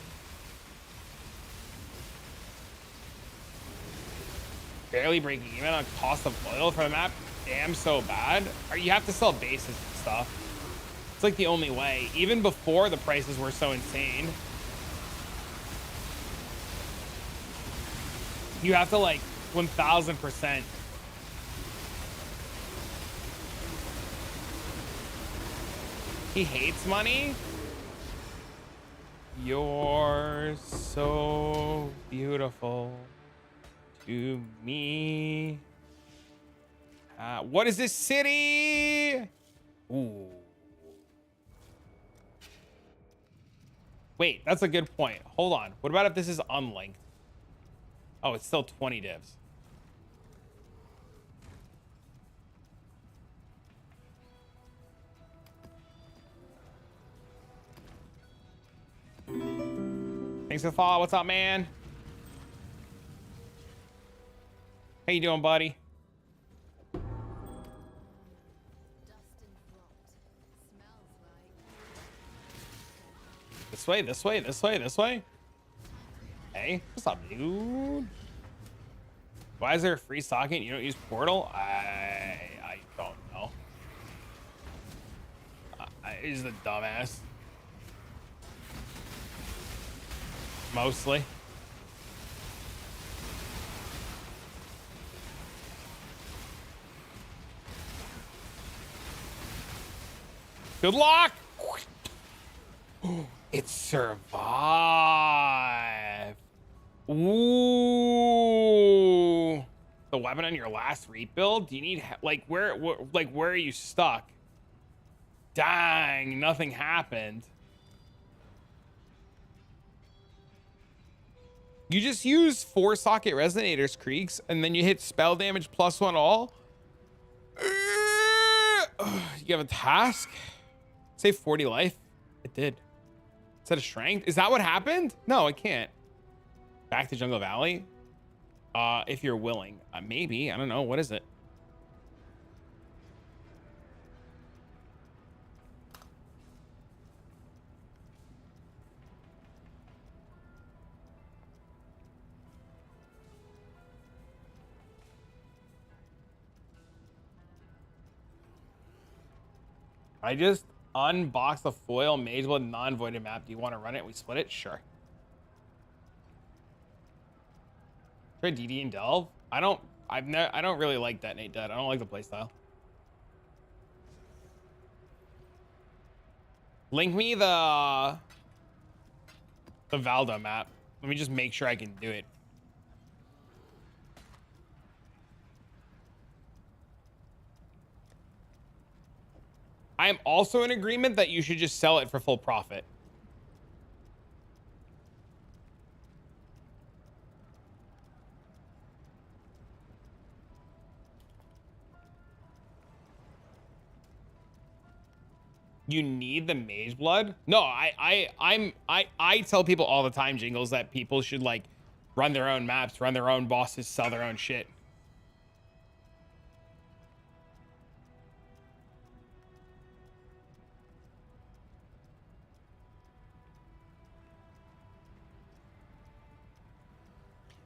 Barely breaking even on cost of oil for the map. Damn, so bad. Or you have to sell bases and stuff. It's like the only way. Even before the prices were so insane. You have to like 1000%. He hates money. You're so beautiful to me. What is this city? Ooh. Wait, that's a good point. Hold on. What about if this is unlinked? Oh, it's still 20 divs. Thanks for the follow. What's up, man? How you doing, buddy? This way, this way, this way, this way. Hey, what's up, dude? Why is there a free socket? You don't use portal? I don't know. He's the dumbass. Mostly. Good luck. It survived. Ooh. The weapon on your last rebuild? Do you need like where are you stuck? Dang, nothing happened. You just use 4 socket resonators, Creeks, and then you hit spell damage +1 all. You have a task? Save 40 life. It did. Set a strength. Is that what happened? No, I can't. Back to Jungle Valley. If you're willing. Maybe. I don't know. What is it? I just unboxed a foil Mage Blood non-voided map. Do you want to run it? We split it? Sure. Try DD and Delve. I don't really like that Nate Dead. I don't like the playstyle. Link me the Valdo map. Let me just make sure I can do it. I am also in agreement that you should just sell it for full profit. You need the Mage Blood? No, I tell people all the time, Jingles, that people should like run their own maps, run their own bosses, sell their own shit.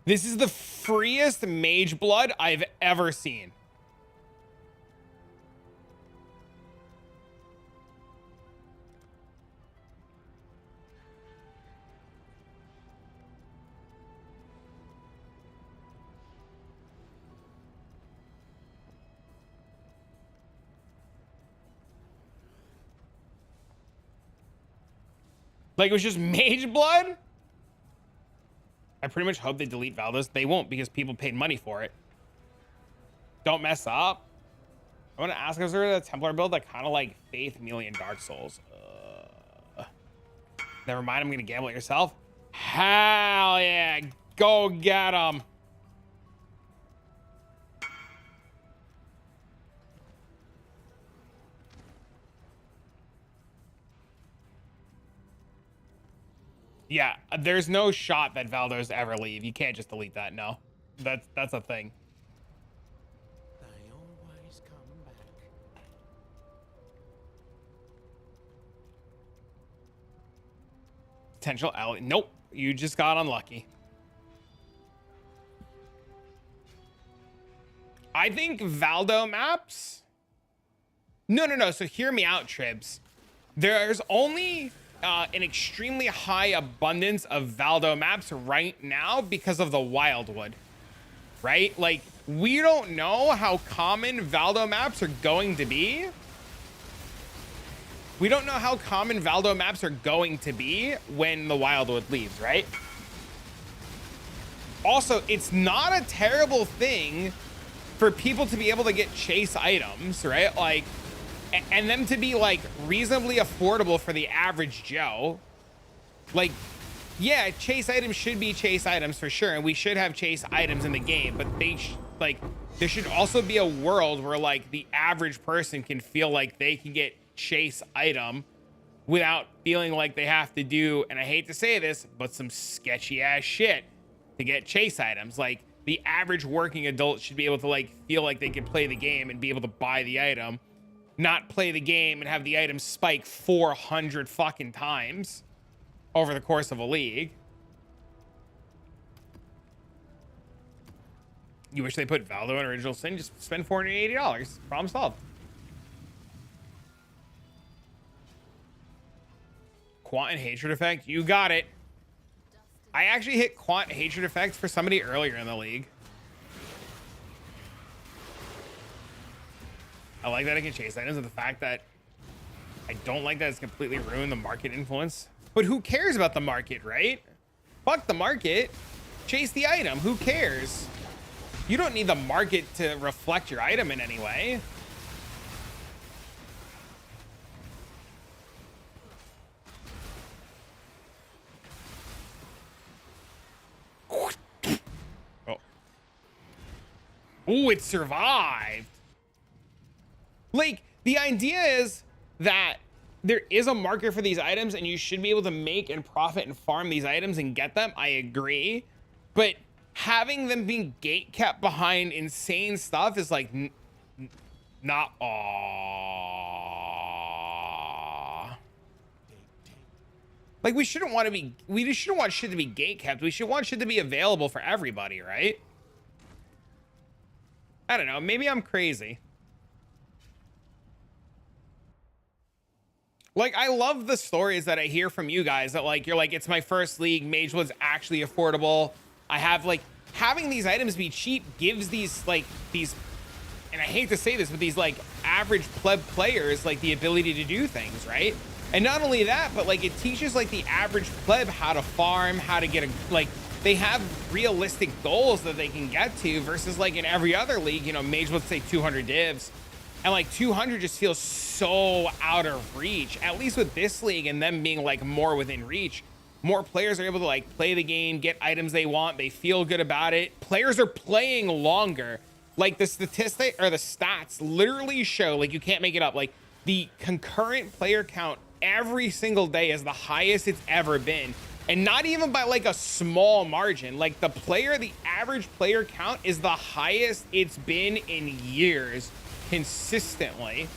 This is the freest Mage Blood I've ever seen. Like it was just Mage Blood? I pretty much hope they delete Valdos. They won't because people paid money for it. Don't mess up. I want to ask, is there a Templar build that kind of like Faith, Melee, and Dark Souls? Never mind, I'm going to gamble it yourself. Hell yeah, go get them. Yeah, there's no shot that Valdos ever leave. You can't just delete that, no. That's a thing. They always come back. Potential ally. Nope, you just got unlucky. I think Valdo maps. No. So hear me out, Tribs. There's only an extremely high abundance of Valdo maps right now because of the Wildwood, right? Like, we don't know how common Valdo maps are going to be. We don't know how common Valdo maps are going to be when the Wildwood leaves, right? Also, it's not a terrible thing for people to be able to get chase items, right? Like, and them to be like reasonably affordable for the average Joe. Like, yeah, chase items should be chase items for sure, and we should have chase items in the game, but they like, there should also be a world where like the average person can feel like they can get chase item without feeling like they have to do, and I hate to say this, but some sketchy ass shit to get chase items. Like, the average working adult should be able to like feel like they can play the game and be able to buy the item, not play the game and have the item spike 400 fucking times over the course of a league. You wish they put Valdo in Original Sin? Just spend $480. Problem solved. Quant and Hatred Effect. You got it. I actually hit Quant Hatred Effect for somebody earlier in the league. I like that I can chase items, and the fact that I don't like that it's completely ruined the market influence. But who cares about the market, right? Fuck the market. Chase the item. Who cares? You don't need the market to reflect your item in any way. Oh. Ooh, it survived. Like, the idea is that there is a market for these items and you should be able to make and profit and farm these items and get them. I agree. But having them being gate kept behind insane stuff is like not like, we shouldn't want shit to be gate kept. We should want shit to be available for everybody, right? I don't know, maybe I'm crazy. Like, I love the stories that I hear from you guys that like, you're like, it's my first league, Magewood's actually affordable. I have like, having these items be cheap gives these like, these, and I hate to say this, but these like average pleb players like the ability to do things, right? And not only that, but like it teaches like the average pleb how to farm, how to get a, like, they have realistic goals that they can get to versus like in every other league, you know, Magewood say 200 divs. And like 200 just feels so out of reach, at least with this league and them being like more within reach. More players are able to like play the game, get items they want. They feel good about it. Players are playing longer. Like the statistic or the stats literally show, like you can't make it up. Like the concurrent player count every single day is the highest it's ever been. And not even by like a small margin. Like the average player count is the highest it's been in years. Consistently.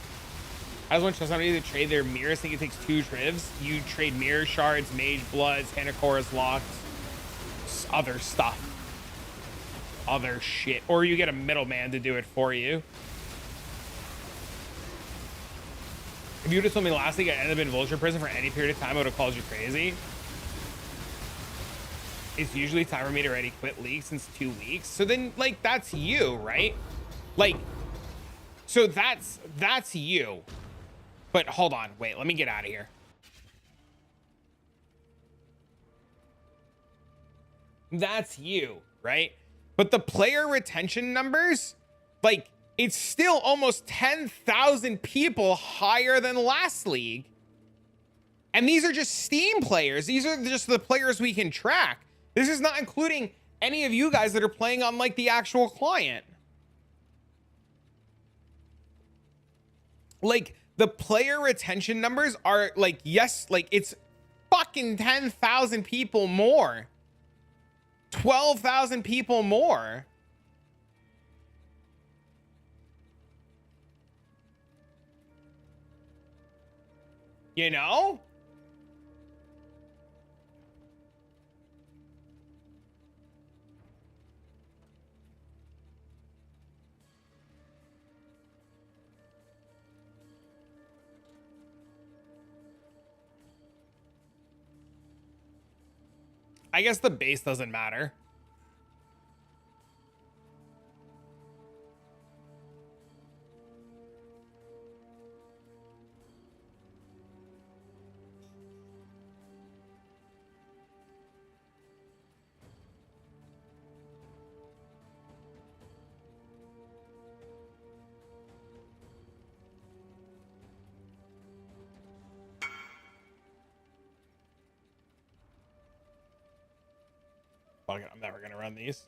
I just want to show somebody to trade their mirrors. I think it takes 2 trivs. You trade mirror shards, mage bloods, Hanakora's locks, other stuff, other shit, or you get a middleman to do it for you. If you would have told me last week I ended up in Vulture prison for any period of time, I would have called you crazy. It's usually time for me to already quit league since 2 weeks. So then, like, that's you, right? Like, so that's you. But hold on, wait, let me get out of here. That's you, right? But the player retention numbers, like, it's still almost 10,000 people higher than last league. And these are just Steam players. These are just the players we can track. This is not including any of you guys that are playing on like the actual client. Like the player retention numbers are like, yes, like it's fucking 10,000 people more. 12,000 people more. You know? I guess the base doesn't matter. Fuck it, I'm never gonna run these.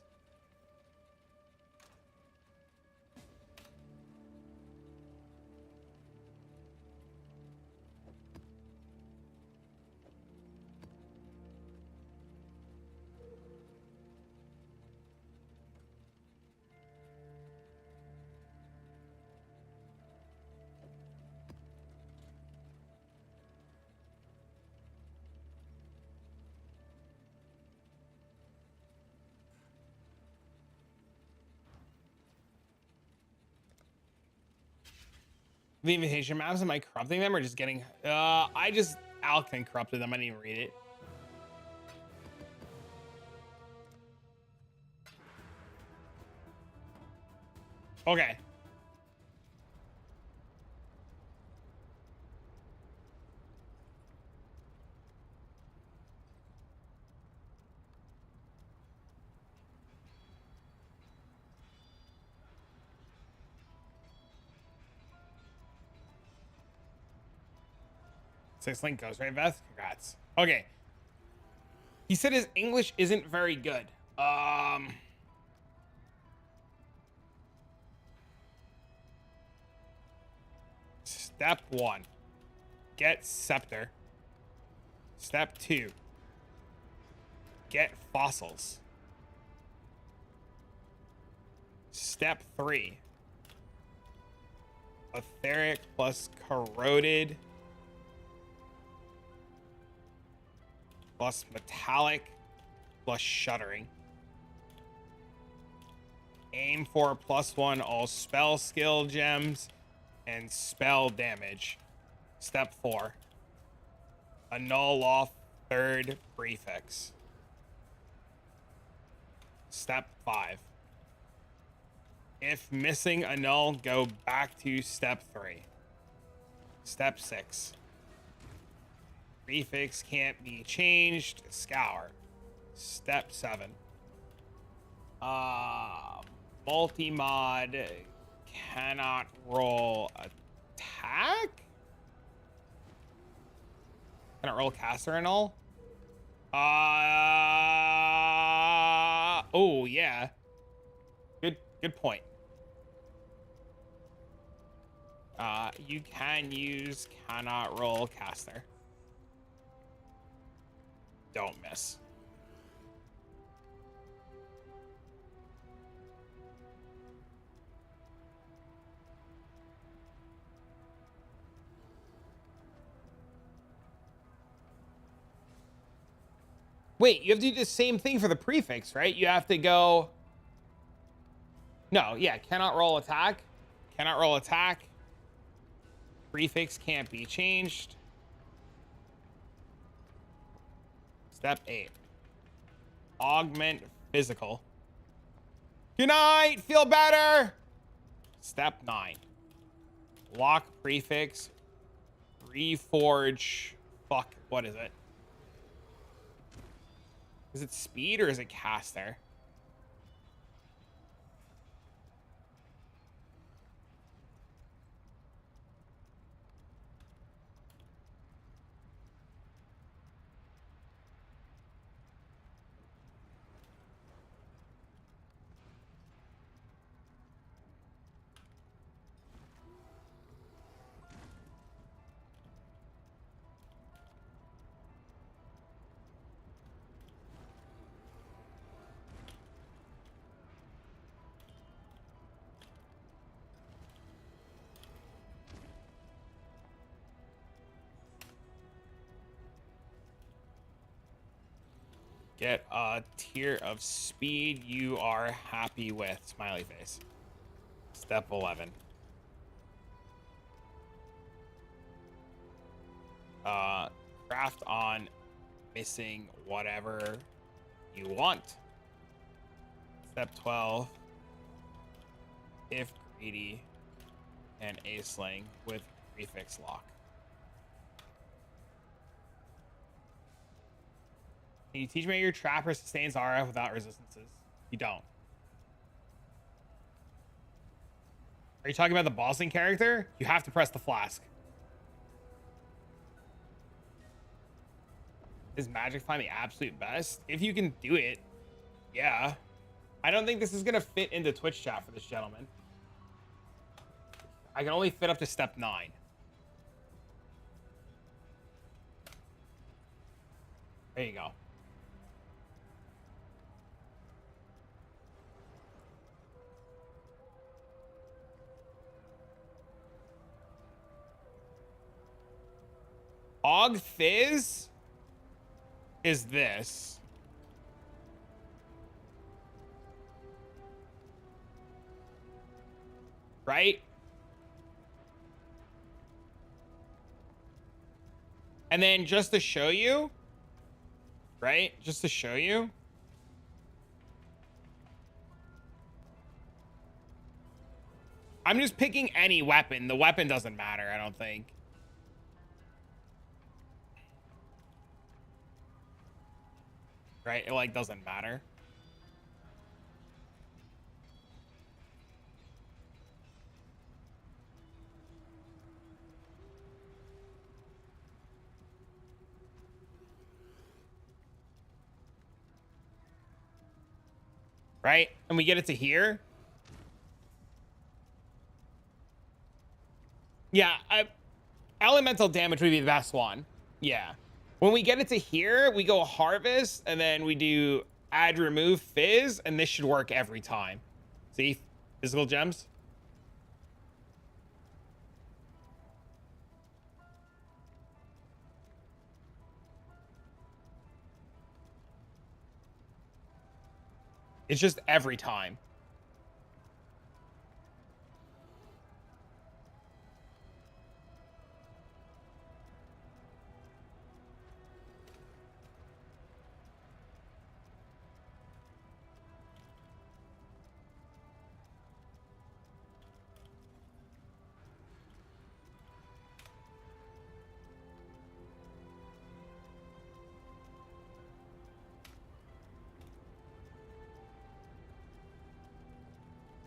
The invitation maps, am I corrupting them or just getting I just Alkin corrupted them. I didn't even read it. Okay. Six link goes right, Veth. Congrats. Okay. He said his English isn't very good. Step 1. Get scepter. Step 2. Get fossils. Step 3. Etheric plus corroded plus metallic plus shuddering. Aim for +1 all spell skill gems and spell damage. Step 4. Annul off third prefix. Step 5. If missing annul, go back to step 3. Step 6. Prefix can't be changed. Scour. Step 7. Multi-mod cannot roll attack? Cannot roll caster and all? Oh yeah. Good point. You can use cannot roll caster. Don't miss. Wait, you have to do the same thing for the prefix, right? You have to go... No, yeah, cannot roll attack. Cannot roll attack. Prefix can't be changed. Step 8. Augment physical. Good night, feel better. Step 9. Lock prefix. Reforge. Fuck, what is it? Is it speed or is it caster? Get a tier of speed you are happy with. Smiley face. Step 11. Craft on missing whatever you want. Step 12. If greedy and aceling with prefix lock. Can you teach me how your trapper sustains RF without resistances? You don't. Are you talking about the bossing character? You have to press the flask. Is magic find the absolute best? If you can do it, yeah. I don't think this is gonna fit into Twitch chat for this gentleman. I can only fit up to step 9. There you go. Og Fizz is this. Right? And then just to show you, right? Just to show you. I'm just picking any weapon. The weapon doesn't matter, I don't think. Right? It like doesn't matter. Right? And we get it to here. Yeah, elemental damage would be the best one. Yeah. When we get it to here, we go harvest, and then we do add remove fizz, and this should work every time. See? Physical gems. It's just every time.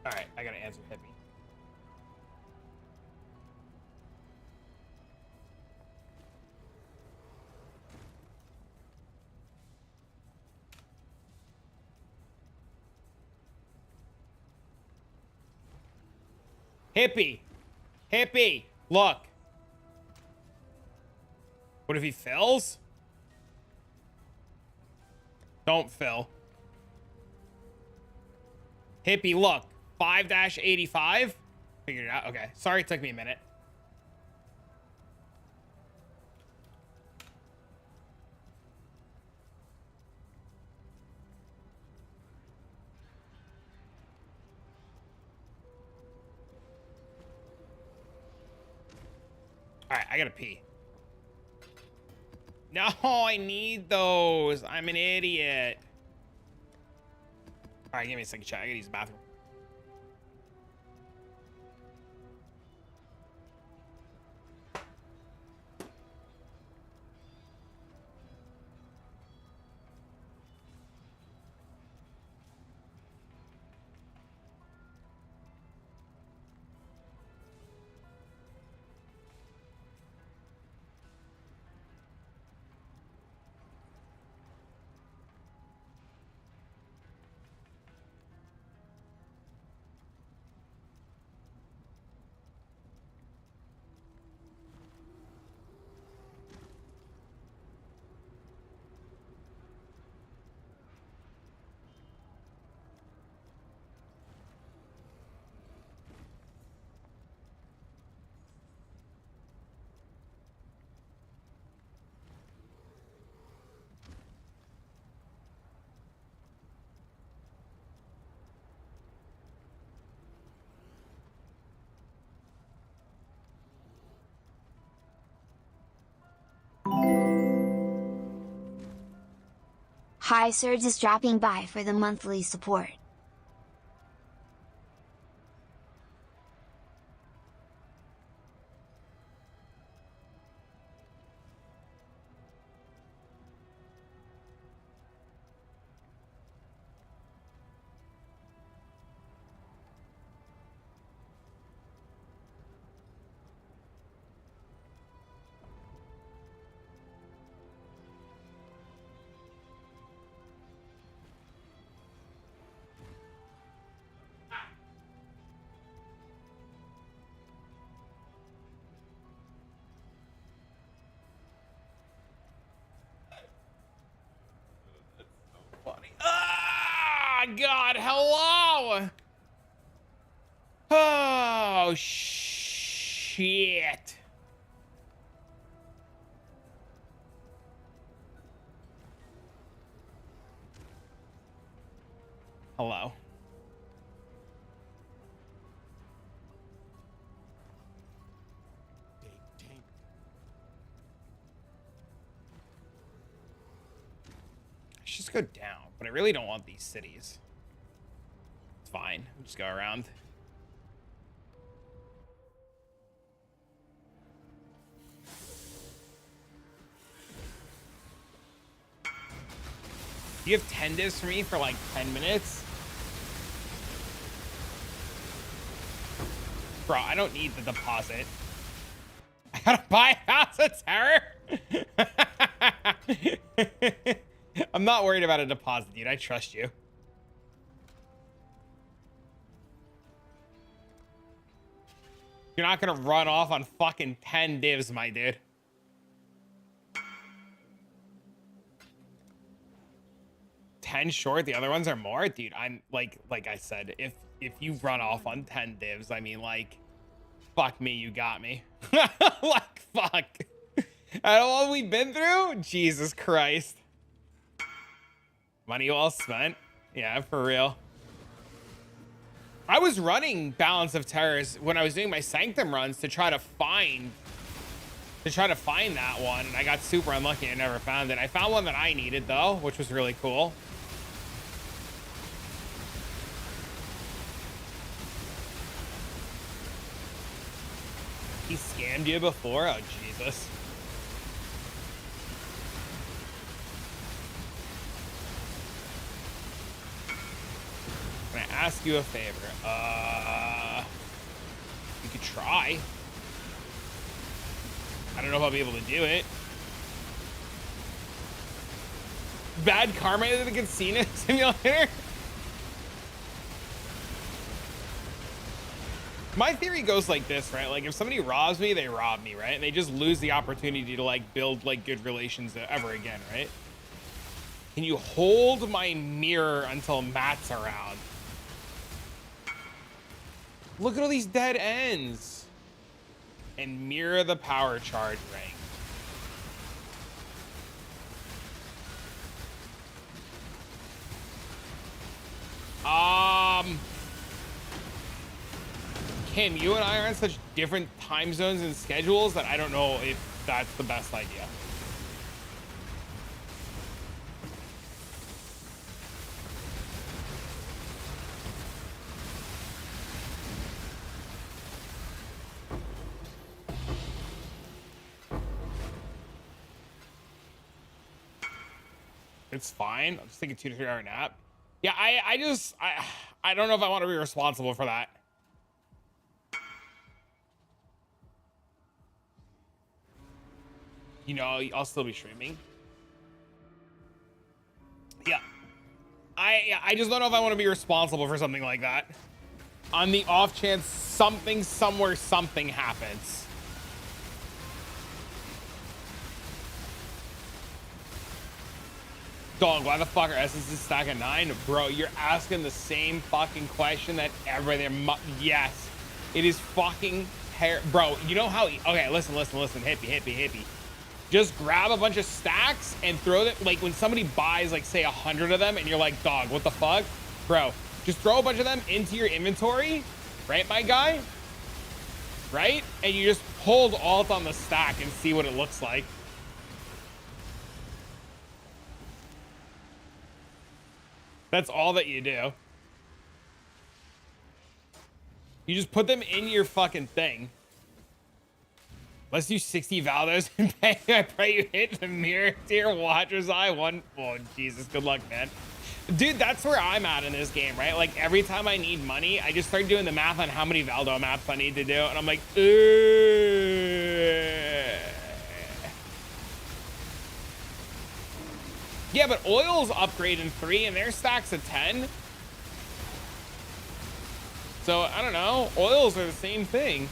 All right, I gotta answer hit me. Hippie, hippie, look. What if he fills? Don't fill. Hippie, look. 5-85. Figured it out. Okay. Sorry it took me a minute. All right, I gotta pee. No, I need those. I'm an idiot. All right, give me a second, chat. I gotta use the bathroom. Hi Surge is dropping by for the monthly support. Ah, God, hello. Oh, shit. Hello. Big tank. I should just go down, but I really don't want these cities. It's fine. We'll just go around. You have 10 divs for me for like 10 minutes? Bro, I don't need the deposit. I gotta buy a house of terror? I'm not worried about a deposit, dude. I trust you. You're not gonna run off on fucking 10 divs, my dude. Short, the other ones are more, dude. I'm like I said, if you run off on 10 divs, I mean, like, fuck me, you got me. Like, fuck. Out of all we've been through, Jesus Christ. Money well spent. Yeah, for real. I was running Balance of Terrors when I was doing my Sanctum runs to try to find that one, and I got super unlucky. I never found it. I found one that I needed though, which was really cool. He scammed you before? Oh, Jesus. Can I ask you a favor? You could try. I don't know if I'll be able to do it. Bad karma in the casino simulator? My theory goes like this, right? Like, if somebody robs me, they rob me, right? And they just lose the opportunity to, like, build, like, good relations ever again, right? Can you hold my mirror until Matt's around? Look at all these dead ends. And mirror the power charge ring. Kim, you and I are on such different time zones and schedules that I don't know if that's the best idea. It's fine. I'm just taking 2 to 3 hour nap. Yeah, I don't know if I want to be responsible for that. You know, I'll still be streaming. Yeah. I just don't know if I want to be responsible for something like that. On the off chance something somewhere something happens. Dog, why the fuck are essences stack at 9? Bro, you're asking the same fucking question that everybody. Yes, it is fucking bro. You know how? Okay, listen. Hippie. Just grab a bunch of stacks and throw them. Like, when somebody buys, like, say 100 of them, and you're like, dog, what the fuck, bro? Just throw a bunch of them into your inventory, right, my guy? Right? And you just hold alt on the stack and see what it looks like. That's all that you do. You just put them in your fucking thing. Let's do 60 Valdos and pay. I pray you hit the mirror to your watcher's eye. One. Oh, Jesus. Good luck, man. Dude, that's where I'm at in this game, right? Like, every time I need money, I just start doing the math on how many Valdo maps I need to do. And I'm like, yeah, but oil's upgrade in 3 and their stacks of 10. So, I don't know. Oils are the same thing.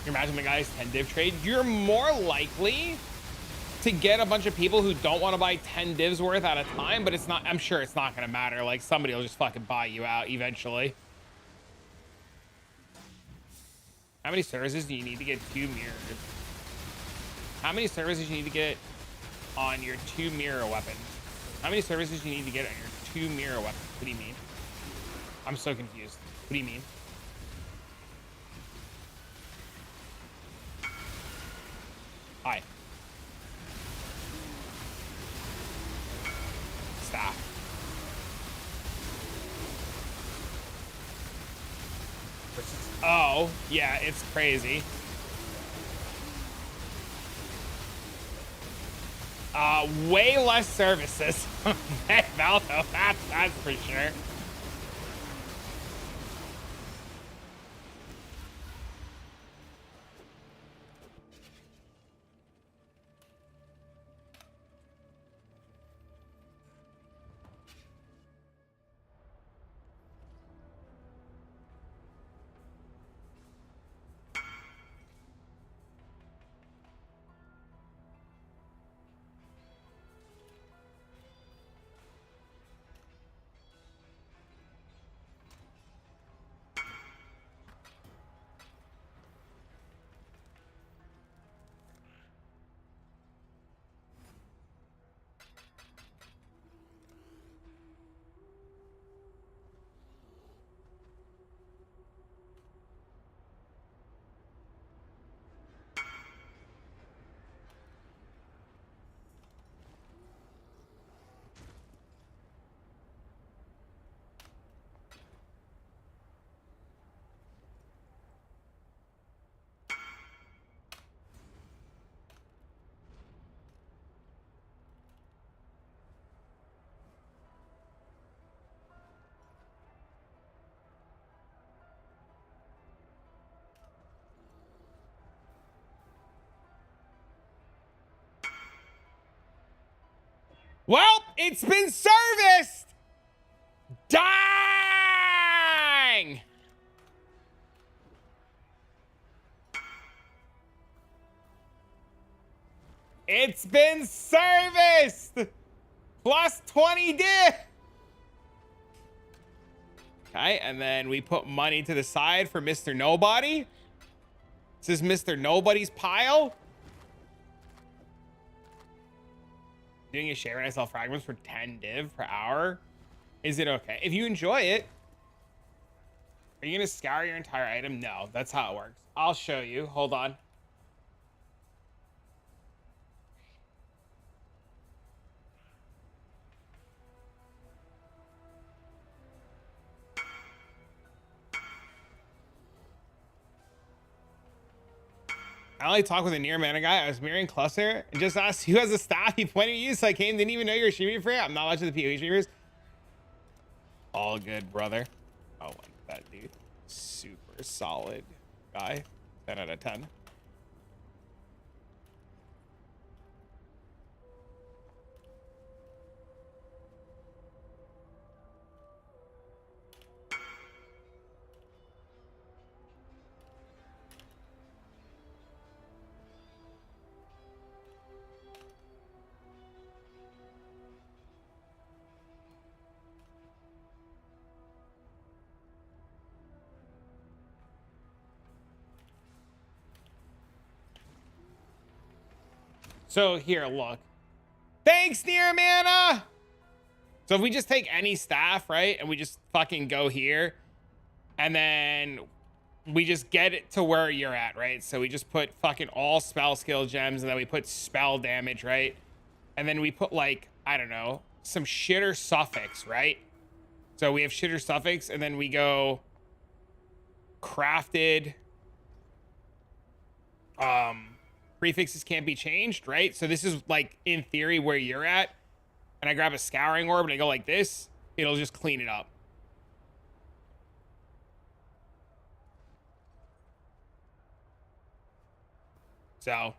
You imagine the guy's 10 div trade, you're more likely to get a bunch of people who don't want to buy 10 divs worth at a time, but it's not, I'm sure it's not going to matter. Like, somebody will just fucking buy you out eventually. How many services do you need to get 2 mirrors? How many services you need to get on your 2 mirror weapons? How many services you need to get on your 2 mirror weapons? What do you mean? I'm so confused. What do you mean? Hi. Staff. Oh, yeah, it's crazy. Way less services. Valdo, that's for sure. Well, it's been serviced. Dang. It's been serviced. Plus 20 div. Okay, and then we put money to the side for Mr. Nobody. This is Mr. Nobody's pile. Doing a share when I sell fragments for 10 div per hour. Is it okay? If you enjoy it, are you gonna scour your entire item? No, that's how it works. I'll show you. Hold on. I only talked with a near mana guy. I was mirroring cluster and just asked who has a staff. He pointed at you, so I came. Didn't even know you were streaming for it. I'm not watching the PoE streamers. All good, brother. I like that dude. Super solid guy. 10 out of 10. So here, look. Thanks, near mana. So if we just take any staff, right, and we just fucking go here, and then we just get it to where you're at, right? So we just put fucking all spell skill gems, and then we put spell damage, right? and then we put like, I don't know, some shitter suffix, right? So we have shitter suffix, and then we go crafted. Prefixes can't be changed, right? So this is like in theory where you're at, and I grab a scouring orb and I go like this, it'll just clean it up. So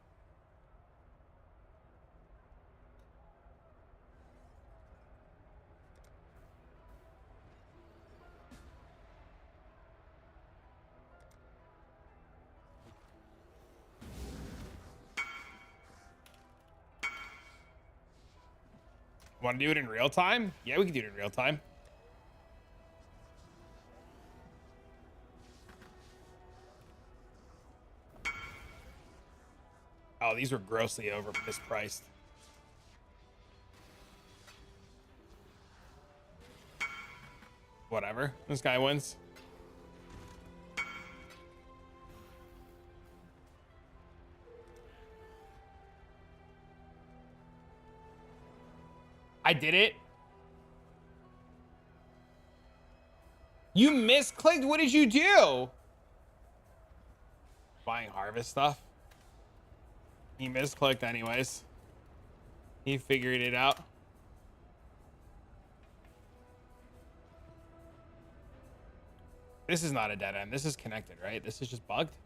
want to do it in real time? Yeah, we can do it in real time. Oh, these were grossly mispriced. Whatever. This guy wins. I did it. You misclicked? What did you do? Buying harvest stuff. He misclicked anyways. He figured it out. This is not a dead end. This is connected, right? This is just bugged.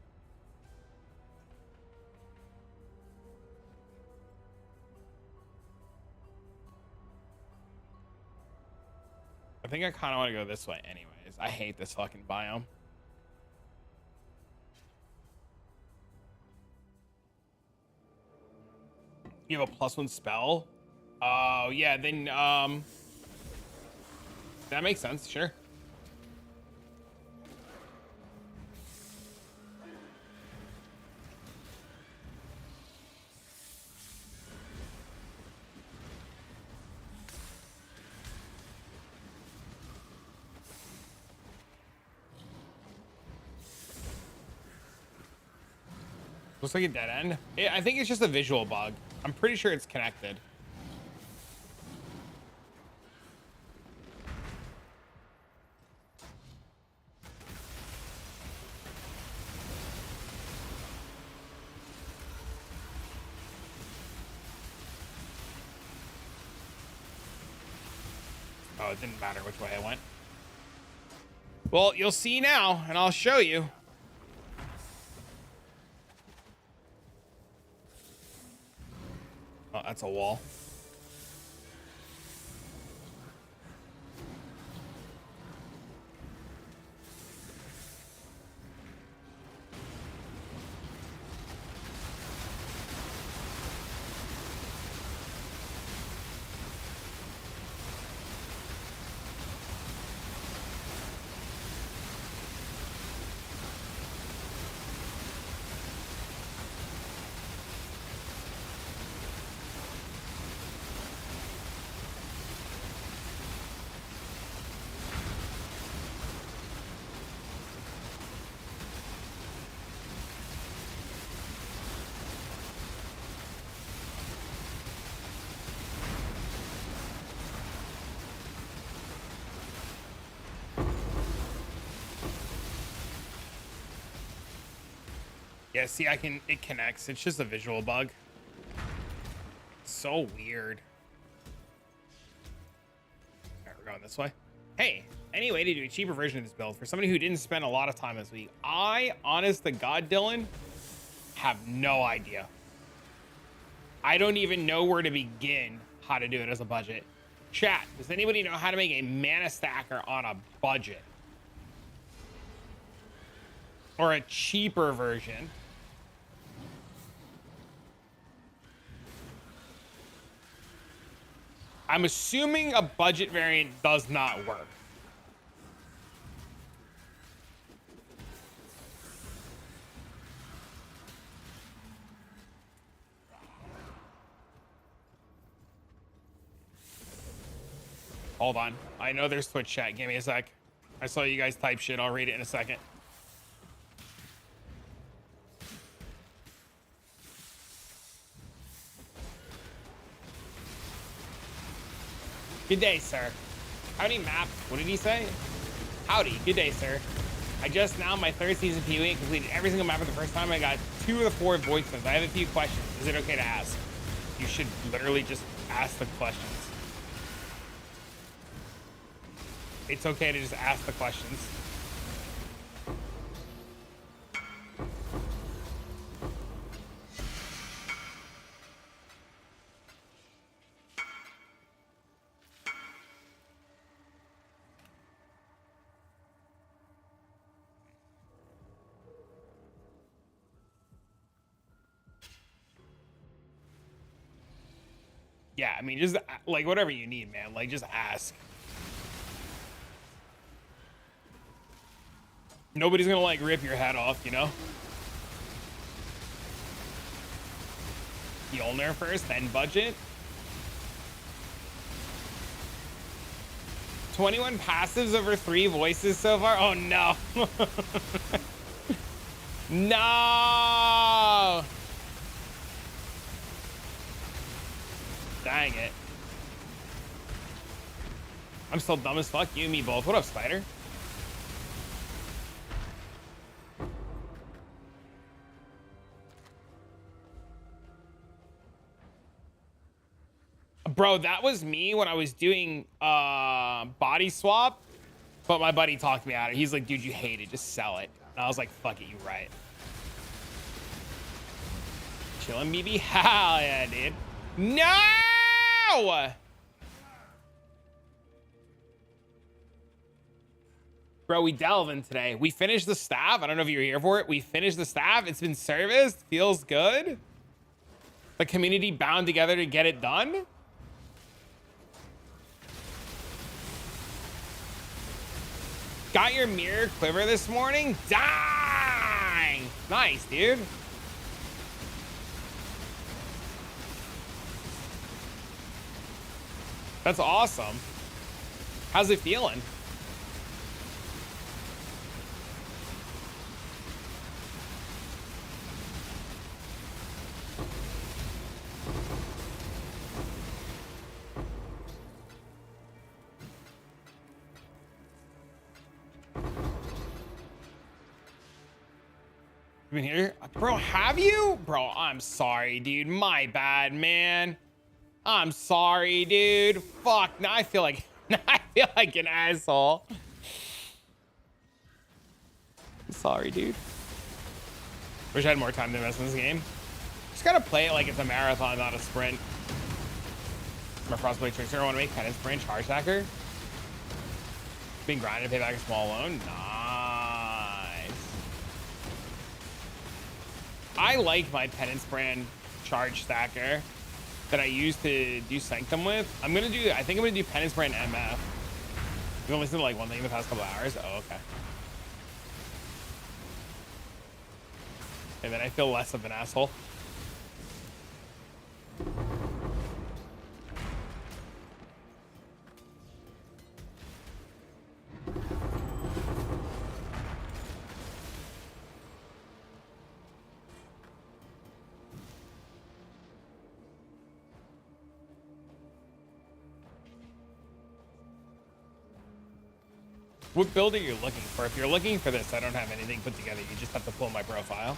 I think I kind of want to go this way anyways. I hate this fucking biome. You have a +1 spell? Oh, yeah, then, that makes sense, sure. Looks like a dead end. I think it's just a visual bug. I'm pretty sure it's connected. Oh, it didn't matter which way I went. Well, you'll see now, and I'll show you. Oh, that's a wall. Yeah, see, it connects. It's just a visual bug. So weird. All right, we're going this way. Hey, any way to do a cheaper version of this build for somebody who didn't spend a lot of time this week? I, honest to God, Dylan, have no idea. I don't even know where to begin how to do it as a budget. Chat, does anybody know how to make a mana stacker on a budget? Or a cheaper version? I'm assuming a budget variant does not work. Hold on. I know there's Twitch chat. Give me a sec. I saw you guys type shit. I'll read it in a second. Good day, sir. Howdy, map. What did he say? Howdy. Good day, sir. I just now my third season PoE and completed every single map for the first time. I got 2 of the 4 voice notes. I have a few questions. Is it okay to ask? You should literally just ask the questions. It's okay to just ask the questions. Yeah, I mean, just like whatever you need, man. Like, just ask. Nobody's gonna like rip your head off, you know? Mjolnir first, then budget. 21 passives over 3 voices so far. Oh no. No. Dang it. I'm still dumb as fuck. You and me both. What up, Spider? Bro, that was me when I was doing body swap, but my buddy talked me out of it. He's like, dude, you hate it, just sell it. And I was like, fuck it, you right. Chillin', BB? Hell yeah, dude. No! Bro, we delve in today. We finished the staff. I don't know if you were here for it. We finished the staff. It's been serviced. Feels good. The community bound together to get it done. Got your mirror quiver this morning? Dang! Nice, dude. That's awesome. How's it feeling? Been here, bro? Have you, bro? I'm sorry, dude. My bad, man. I'm sorry, dude. Fuck. Now I feel like an asshole. I'm sorry, dude. Wish I had more time to invest in this game. Just gotta play it like it's a marathon, not a sprint. My frostblade trickster. I want to make Penance branch charge hacker. Been grinding to pay back a small loan. Nice. I like my Penance brand charge stacker that I use to do Sanctum with. I think I'm gonna do Penance brand MF. You only listened to like one thing in the past couple hours? Oh, okay. And then I feel less of an asshole. What build are you looking for? If you're looking for this, I don't have anything put together. You just have to pull my profile.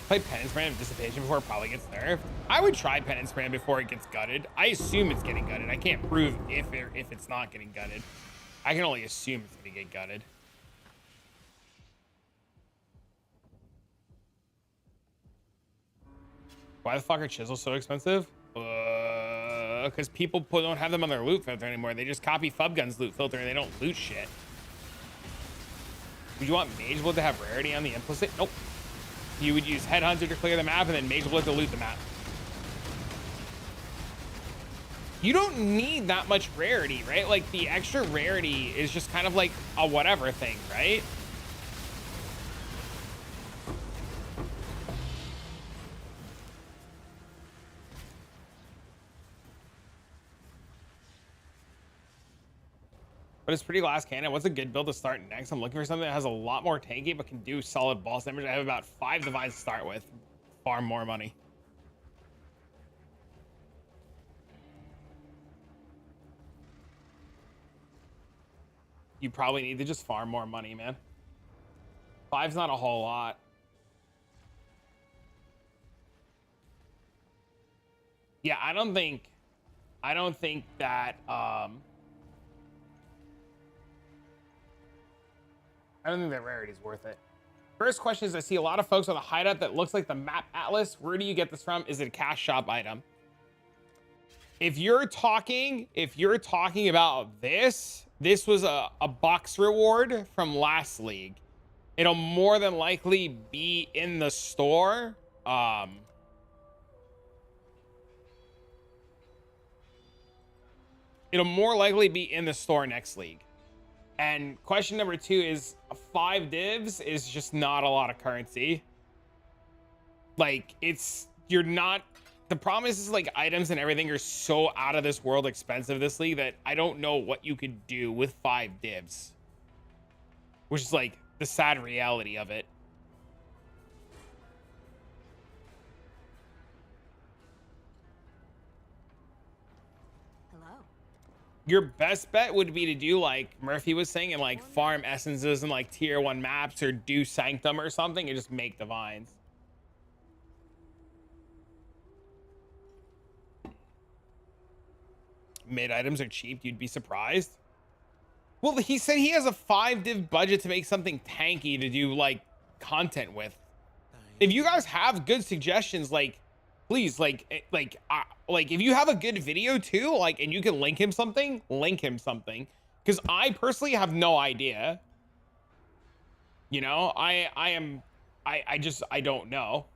Play Penance Brand of Dissipation before it probably gets nerfed. I would try Penance Brand before it gets gutted. I assume it's getting gutted. I can't prove if it's not getting gutted. I can only assume it's gonna get gutted. Why the fuck are chisels so expensive? Because people don't have them on their loot filter anymore. They just copy Fubgun's loot filter and they don't loot shit. Would you want Mage Blood to have rarity on the implicit? Nope. You would use Headhunter to clear the map and then Mage Blood to loot the map. You don't need that much rarity, right? Like the extra rarity is just kind of like a whatever thing, right? But it's pretty glass cannon. What's a good build to start next? I'm looking for something that has a lot more tanky but can do solid boss damage. I have about 5 divines to start with. Farm more money. You probably need to just farm more money, man. 5's not a whole lot. Yeah, I don't think that I don't think that rarity is worth it. First question is, I see a lot of folks on the hideout that looks like the map atlas. Where do you get this from? Is it a cash shop item? If you're talking about this was a box reward from last league. It'll more than likely be in the store. It'll more likely be in the store next league. And question number 2 is 5 divs is just not a lot of currency. Like you're not, the problem is like items and everything are so out of this world expensive this league that I don't know what you could do with 5 divs. Which is like the sad reality of it. Your best bet would be to do like Murphy was saying and like farm essences and like tier 1 maps or do Sanctum or something and just make divines. Mid items are cheap. You'd be surprised. Well, he said he has a 5 div budget to make something tanky to do like content with. If you guys have good suggestions, like please, like if you have a good video too, like, and you can link him something, because I personally have no idea. You know, I don't know.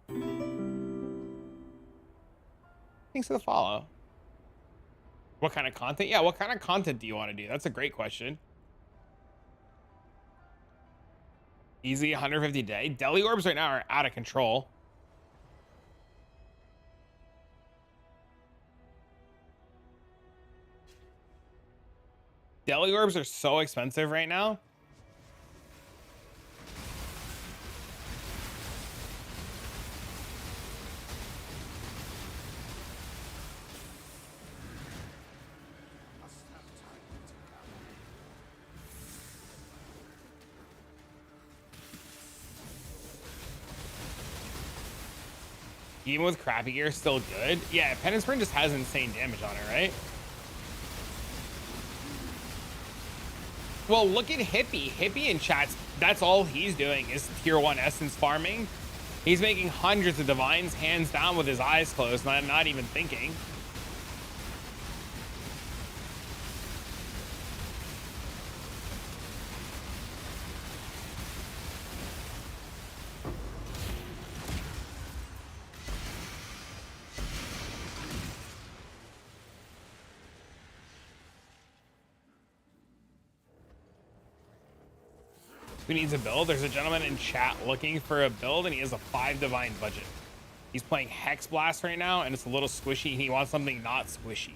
Thanks for the follow. What kind of content? Yeah, what kind of content do you want to do? That's a great question. Easy 150 a day. Deli orbs right now are out of control. Deli orbs are so expensive right now. Even with crappy gear, still good. Yeah, Penance just has insane damage on it, right? Well, look at Hippie. Hippie in chats, that's all he's doing is tier 1 essence farming. He's making hundreds of divines hands down with his eyes closed, not even thinking. Who needs a build? There's a gentleman in chat looking for a build, and he has a 5 divine budget. He's playing Hex Blast right now, and it's a little squishy, and he wants something not squishy.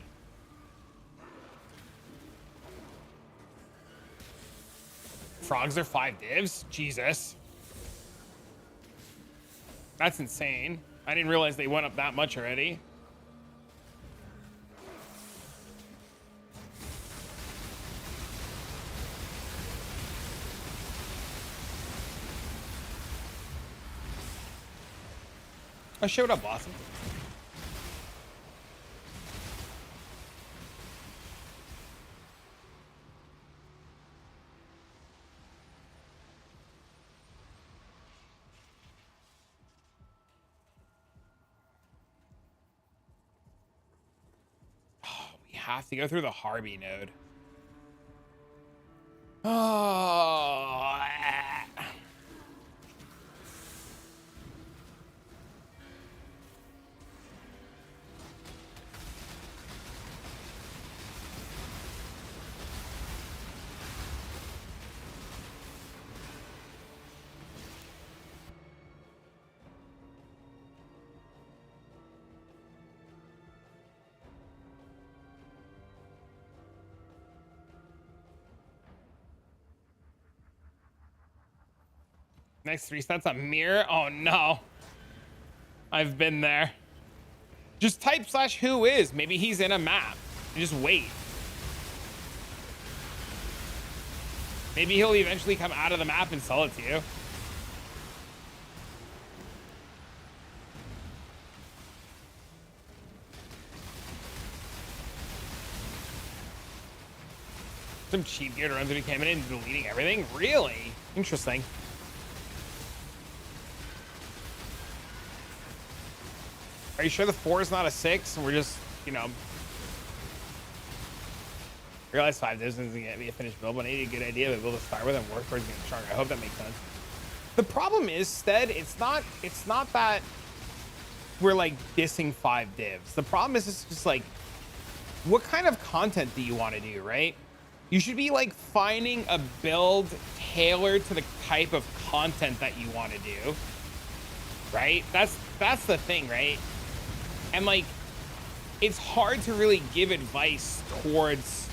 Frogs are 5 divs? Jesus. That's insane. I didn't realize they went up that much already. I showed up, Blossom. Oh, we have to go through the Harvey node. Oh. Next 3 sets a mirror. Oh no. I've been there. Just type /who is. Maybe he's in a map. And just wait. Maybe he'll eventually come out of the map and sell it to you. Some cheap gear to run through the cabinet and deleting everything? Really? Interesting. Are you sure the 4 is not a 6? And we're just, you know... Realize 5 doesn't get me a finished build, but I need a good idea of a build to start with and work towards getting stronger. I hope that makes sense. The problem is, Stead, it's not that we're like dissing 5 divs. The problem is it's just like, what kind of content do you want to do, right? You should be like finding a build tailored to the type of content that you want to do, right? That's the thing, right? And like, it's hard to really give advice towards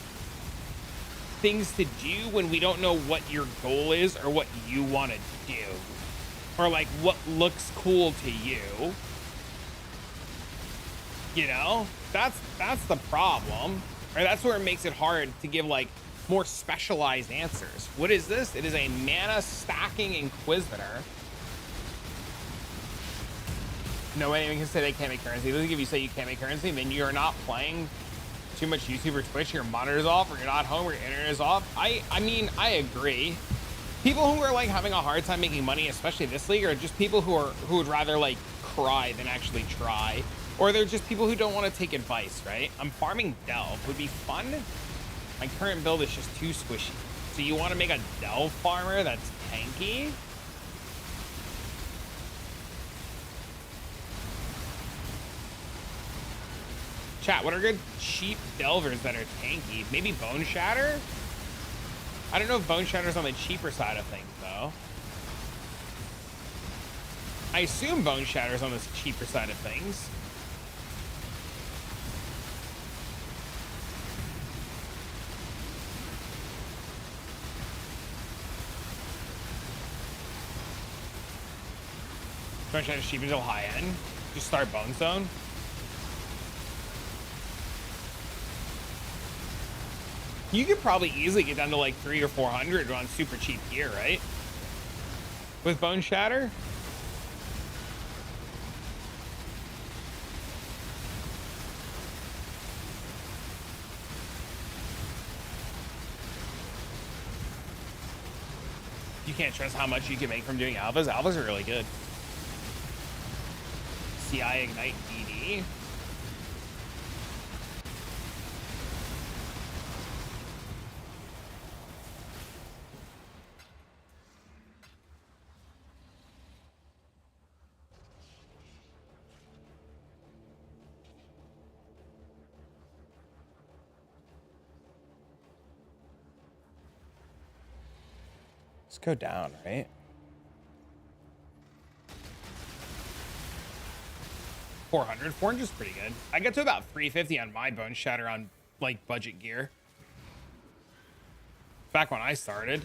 things to do when we don't know what your goal is or what you want to do, or like what looks cool to you. You know, that's the problem, or that's where it makes it hard to give like more specialized answers. What is this? It is a mana stacking Inquisitor. No way anyone can say they can't make currency. If you say you can't make currency, then you're not playing too much YouTube or Twitch, your monitor's off, or you're not home, or your internet is off. I mean, I agree. People who are like having a hard time making money, especially this league, are just people who would rather like cry than actually try. Or they're just people who don't want to take advice, right? I'm farming Delve. Would be fun. My current build is just too squishy. So you want to make a Delve farmer that's tanky? Chat, what are good cheap Delvers that are tanky? Maybe Bone Shatter? I don't know if Bone Shatter's on the cheaper side of things, though. I assume Bone Shatter's on the cheaper side of things. Bone Shatter's cheap until high end. Just start Bone Zone. You could probably easily get down to like 300 or 400 on super cheap gear, right? With Bone Shatter. You can't trust how much you can make from doing alphas. Alphas are really good. CI Ignite DD. Let's go down, right? $400. 400 is pretty good. I got to about 350 on my Bone Shatter on like budget gear. Back when I started.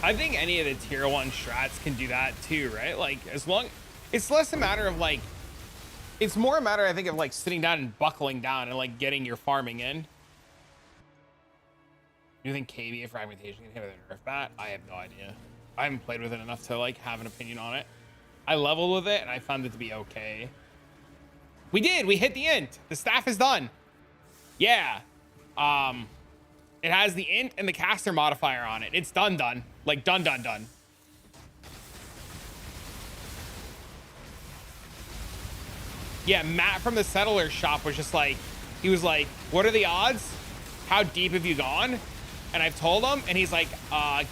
I think any of the tier 1 strats can do that too, right? Like as long, it's less a matter of like, it's more a matter, I think, of like sitting down and buckling down and like getting your farming in. Do you think KV fragmentation can hit with a nerf bat? I have no idea. I haven't played with it enough to like have an opinion on it. I leveled with it and I found it to be okay. We hit the int. The staff is done. Yeah. It has the int and the caster modifier on it. It's done. Like done. Yeah, Matt from the Settler shop was just like, he was like, what are the odds? How deep have you gone? And I've told him, and he's like,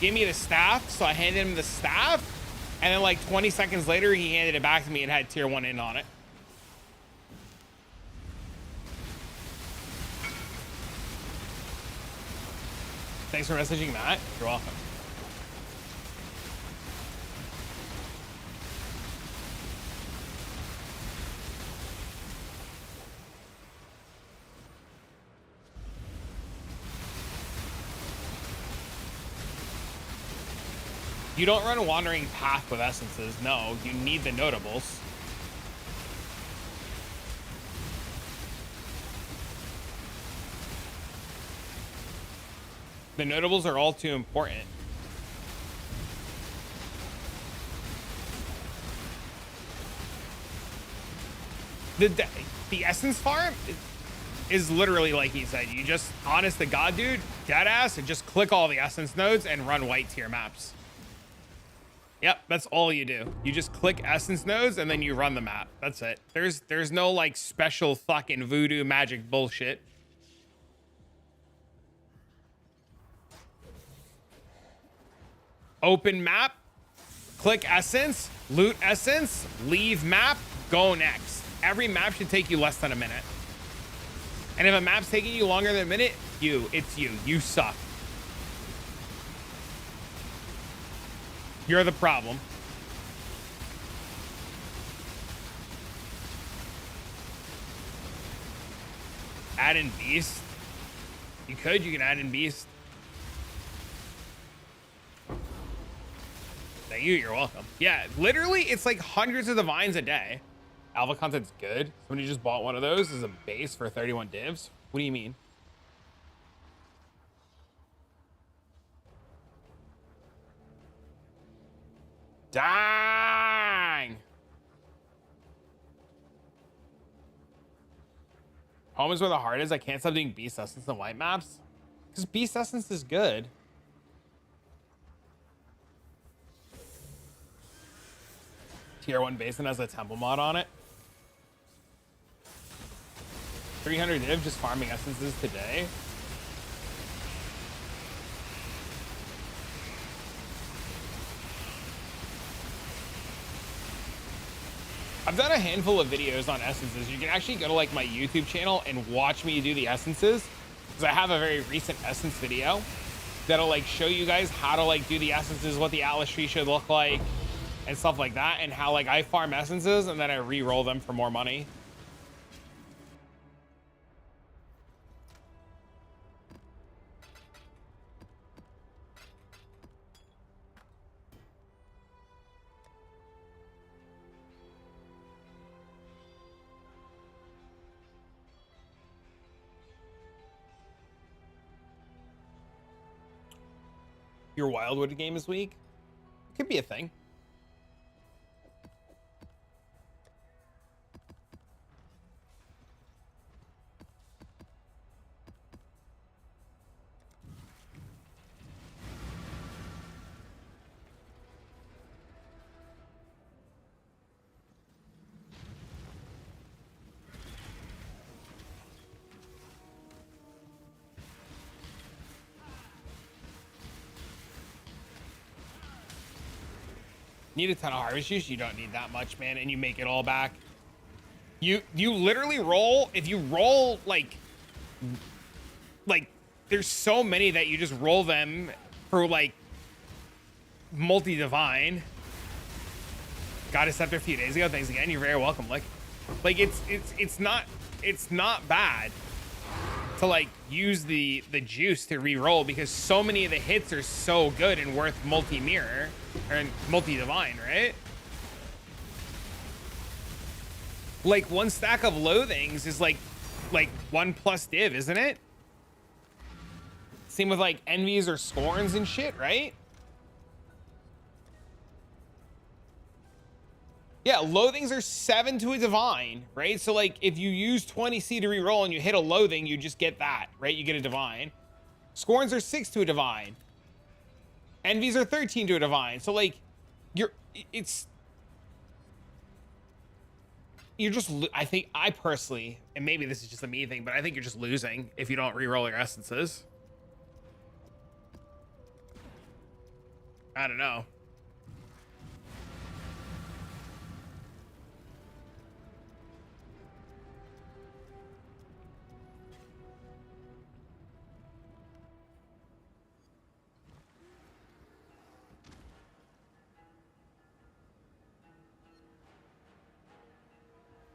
give me the staff. So I handed him the staff, and then like 20 seconds later, he handed it back to me and had tier 1 in on it. Thanks for messaging, Matt. You're welcome. You don't run a wandering path with essences. No, you need the notables. The notables are all too important. The essence farm is literally like he said. You just, honest to God, dude, dead ass, and just click all the essence nodes and run white tier maps. Yep, that's all you do. You just click essence nodes and then you run the map. That's it. There's no like special fucking voodoo magic bullshit. Open map, click essence, loot essence, leave map, go next. Every map should take you less than a minute. And if a map's taking you longer than a minute, it's you. You suck. You're the problem. Add in beast. You can add in beast. Thank you, you're welcome. Yeah, literally, it's like hundreds of divines a day. Alpha content's good. Somebody just bought one of those as a base for 31 divs. What do you mean? Dang! Home is where the heart is. I can't stop doing beast essence and white maps. Because beast essence is good. Tier 1 basin has a temple mod on it. 300 div just farming essences today. I've done a handful of videos on essences. You can actually go to like my YouTube channel and watch me do the essences, because I have a very recent essence video that'll like show you guys how to like do the essences, what the Atlas tree should look like and stuff like that, and how like I farm essences and then I re-roll them for more money. Your Wildwood game is weak? Could be a thing. Need a ton of harvest juice. You don't need that much, man, and you make it all back. You literally roll. If you roll like there's so many that you just roll them for like multi-divine. Got a scepter a few days ago. Thanks again. You're very welcome. Like it's not bad to like use the juice to re-roll, because so many of the hits are so good and worth multi-mirror or multi-divine, right? Like one stack of loathings is like 1+ div, isn't it? Same with like envies or scorns and shit, right? Yeah, loathings are 7 to a divine, right? So like if you use 20C to reroll and you hit a loathing, you just get that, right? You get a divine. Scorns are 6 to a divine. Envies are 13 to a divine. So like you're just, I personally, and maybe this is just a me thing, but I think you're just losing if you don't reroll your essences. I don't know.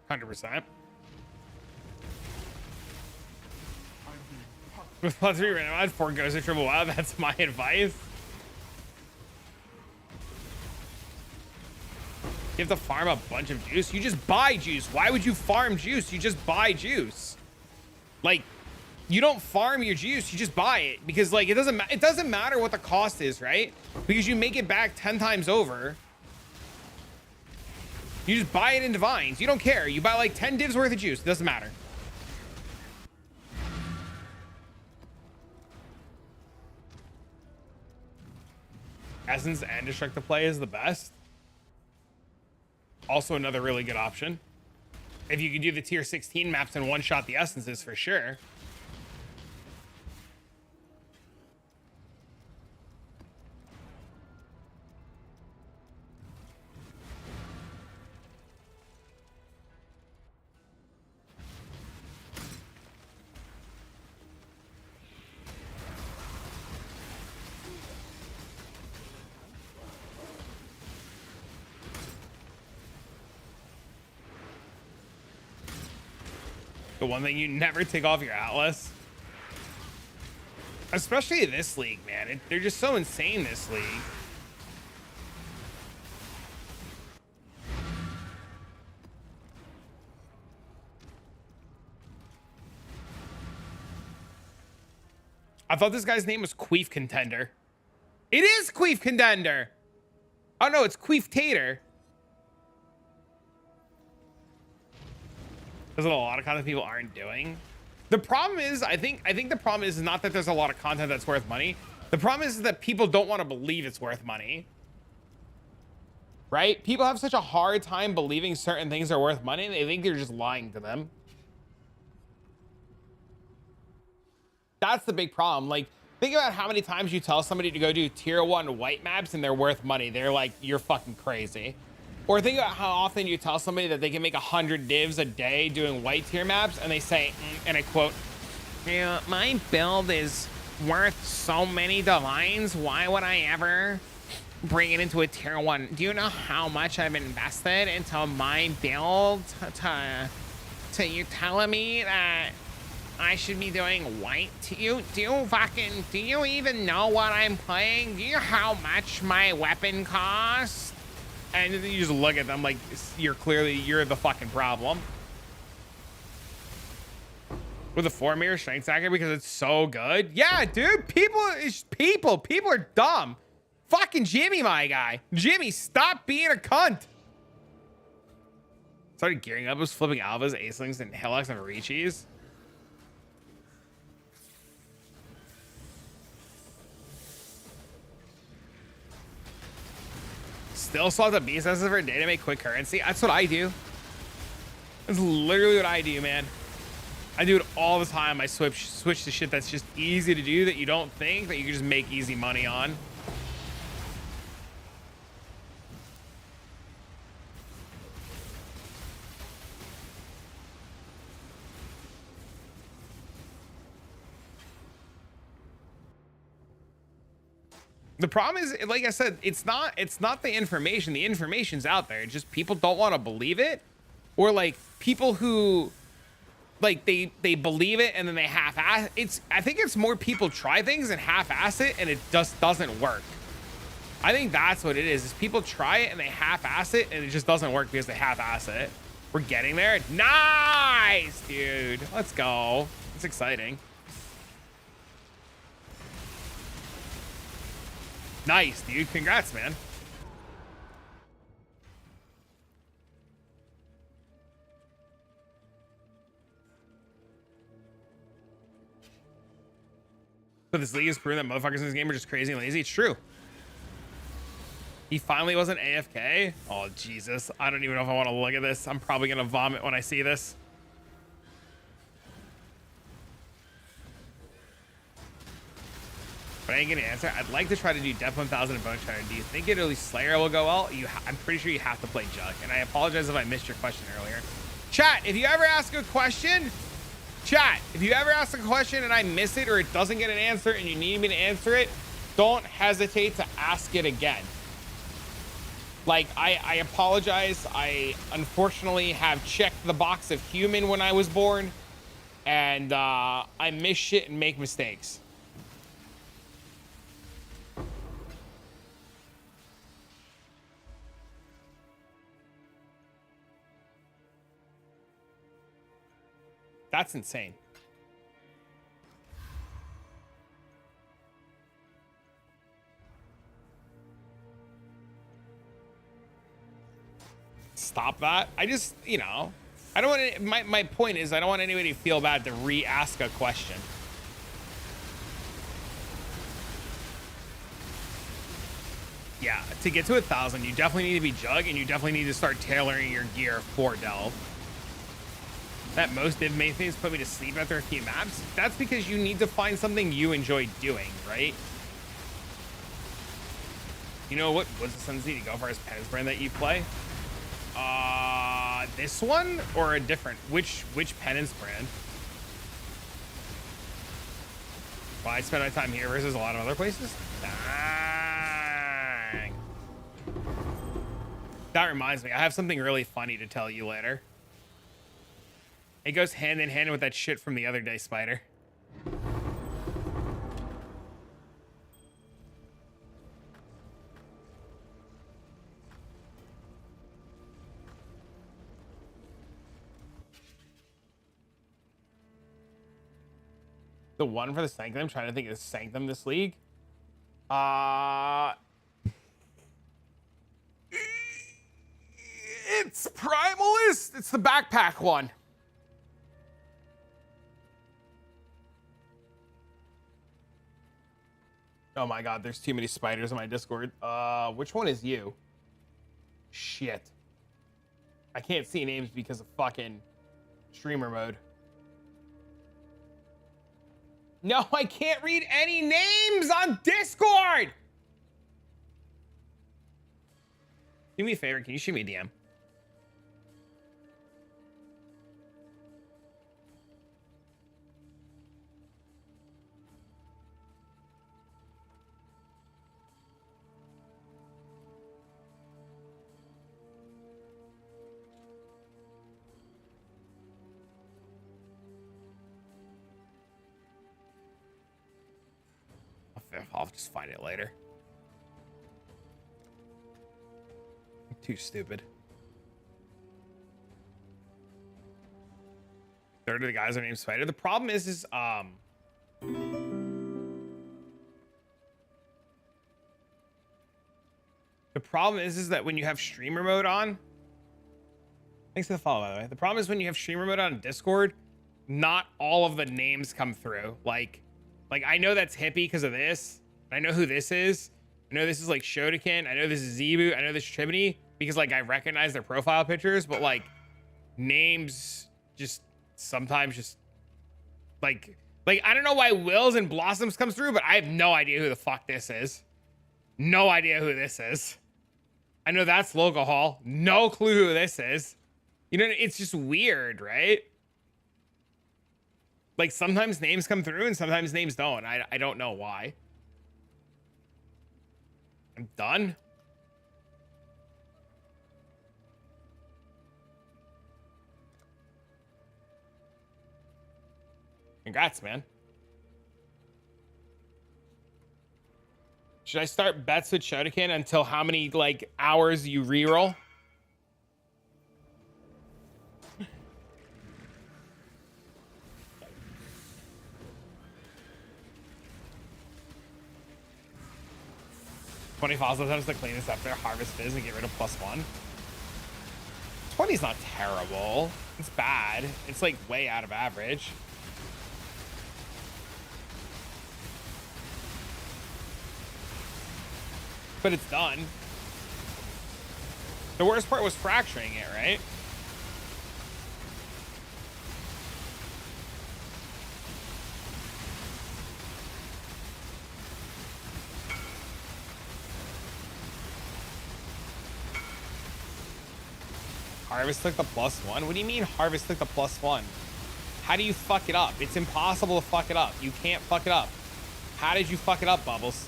%. With plus 3 randomized, 4 goes to triple wild. That's my advice. You have to farm a bunch of juice. You just buy juice. Why would you farm juice? You just buy juice. Like, you don't farm your juice. You just buy it because like it doesn't matter what the cost is, right? Because you make it back 10 times over. You just buy it in divines. You don't care. You buy like 10 divs worth of juice. It doesn't matter. Essence and destructive play is the best. Also another really good option. If you could do the tier 16 maps and one shot the essences for sure. The one thing you never take off your Atlas. Especially this league, man. They're just so insane, this league. I thought this guy's name was Queef Contender. It is Queef Contender. Oh no, it's Queef Tater. There's a lot of content people aren't doing. The problem is, I think the problem is not that there's a lot of content that's worth money. The problem is that people don't want to believe it's worth money. Right? People have such a hard time believing certain things are worth money. They think you're just lying to them. That's the big problem. Like, think about how many times you tell somebody to go do tier 1 white maps and they're worth money. They're like, you're fucking crazy. Or think about how often you tell somebody that they can make 100 divs a day doing white tier maps and they say, and I quote, yeah, my build is worth so many divines. Why would I ever bring it into a tier 1? Do you know how much I've invested into my build to you telling me that I should be doing white? Do you even know what I'm playing? Do you know how much my weapon costs? And then you just look at them like you're the fucking problem. With a 4-mirror strength stacker because it's so good. Yeah, dude, people are dumb. Fucking Jimmy, my guy. Jimmy, stop being a cunt. Started gearing up, was flipping Alvas, Acelings, and Hillocks and Richis. Still swap the beast essence for a day to make quick currency. That's what I do. That's literally what I do, man. I do it all the time. I switch to shit that's just easy to do that you don't think that you can just make easy money on. The problem is, like I said, it's not the information. The information's out there. It's just people don't want to believe it. Or like people who like they believe it and then they half-ass. I think it's more people try things and half-ass it and it just doesn't work. I think that's what it is people try it and they half-ass it and it just doesn't work because they half-ass it. We're getting there. Nice, dude. Let's go. It's exciting. Nice, dude. Congrats, man. So this league has proven that motherfuckers in this game are just crazy and lazy. It's true. He finally wasn't AFK. Oh, Jesus. I don't even know if I want to look at this. I'm probably going to vomit when I see this. But I ain't gonna answer. I'd like to try to do Depth 1000 and Bone Shatter. Do you think at least Slayer will go well? I'm pretty sure you have to play Jug. And I apologize if I missed your question earlier. Chat, if you ever ask a question, and I miss it or it doesn't get an answer and you need me to answer it, don't hesitate to ask it again. Like, I apologize. I unfortunately have checked the box of human when I was born. And I miss shit and make mistakes. That's insane. Stop that. I just, you know, I don't want to, my point is I don't want anybody to feel bad to re-ask a question. Yeah, to get to 1,000, you definitely need to be Jug, and you definitely need to start tailoring your gear for Delve. That most div main things put me to sleep after a few maps. That's because you need to find something you enjoy doing, right? You know what was the Sunzy to go for as Penance brand that you play? This one or a different? Which Penance brand? Well, I spend my time here versus a lot of other places. Dang. That reminds me, I have something really funny to tell you later. It goes hand in hand with that shit from the other day, Spider. The one for the Sanctum. I'm trying to think of Sanctum this league. It's Primalist. It's the backpack one. Oh my god, there's too many spiders in my Discord. Which one is you? Shit. I can't see names because of fucking streamer mode. No, I can't read any names on Discord! Do me a favor, can you shoot me a DM? I'll just find it later. I'm too stupid. Third of the guys are named Spider. The problem is the problem is that when you have streamer mode on, thanks for the follow, by the way. The problem is when you have streamer mode on Discord, not all of the names come through. Like I know that's Hippie because of this. I know who this is. I know this is like Shotokan. I know this is Zebu. I know this is Tribony because like I recognize their profile pictures, but like names just sometimes just like I don't know why Wills and Blossoms comes through, but I have no idea who the fuck this is. No idea who this is. I know that's Local Hall. No clue who this is. You know, it's just weird, right? Like sometimes names come through and sometimes names don't. I don't know why. I'm done. Congrats, man. Should I start bets with Shotokan until how many like hours you reroll? $20 sometimes to clean this up there, harvest fizz, and get rid of +1. 20's not terrible. It's bad. It's like way out of average. But it's done. The worst part was fracturing it, right? Harvest took the +1? What do you mean Harvest took the +1? How do you fuck it up? It's impossible to fuck it up. You can't fuck it up. How did you fuck it up, Bubbles?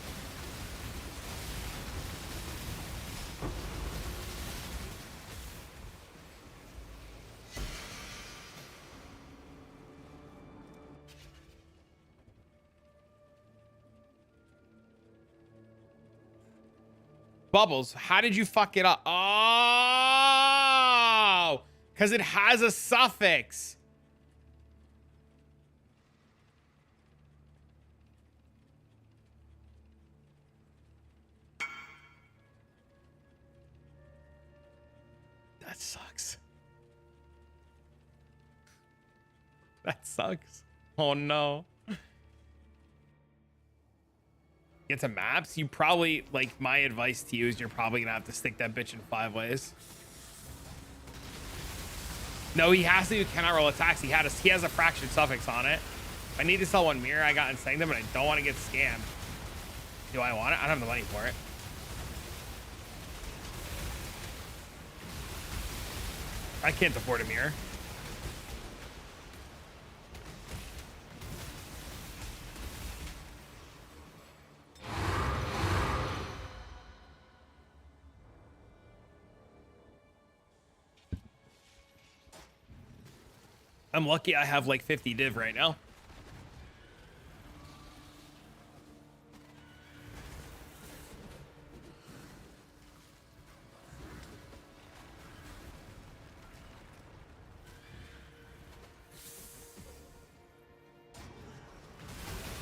Bubbles, how did you fuck it up? Oh, because it has a suffix. That sucks. That sucks. Oh no. Get to maps. You probably, like, my advice to you is you're probably gonna have to stick that bitch in 5 ways. No, he has to. Cannot roll attacks. He has a fractured suffix on it. If I need to sell one mirror I got in Sanctum, and I don't want to get scammed. Do I want it? I don't have the money for it. I can't afford a mirror. I'm lucky I have like 50 div right now.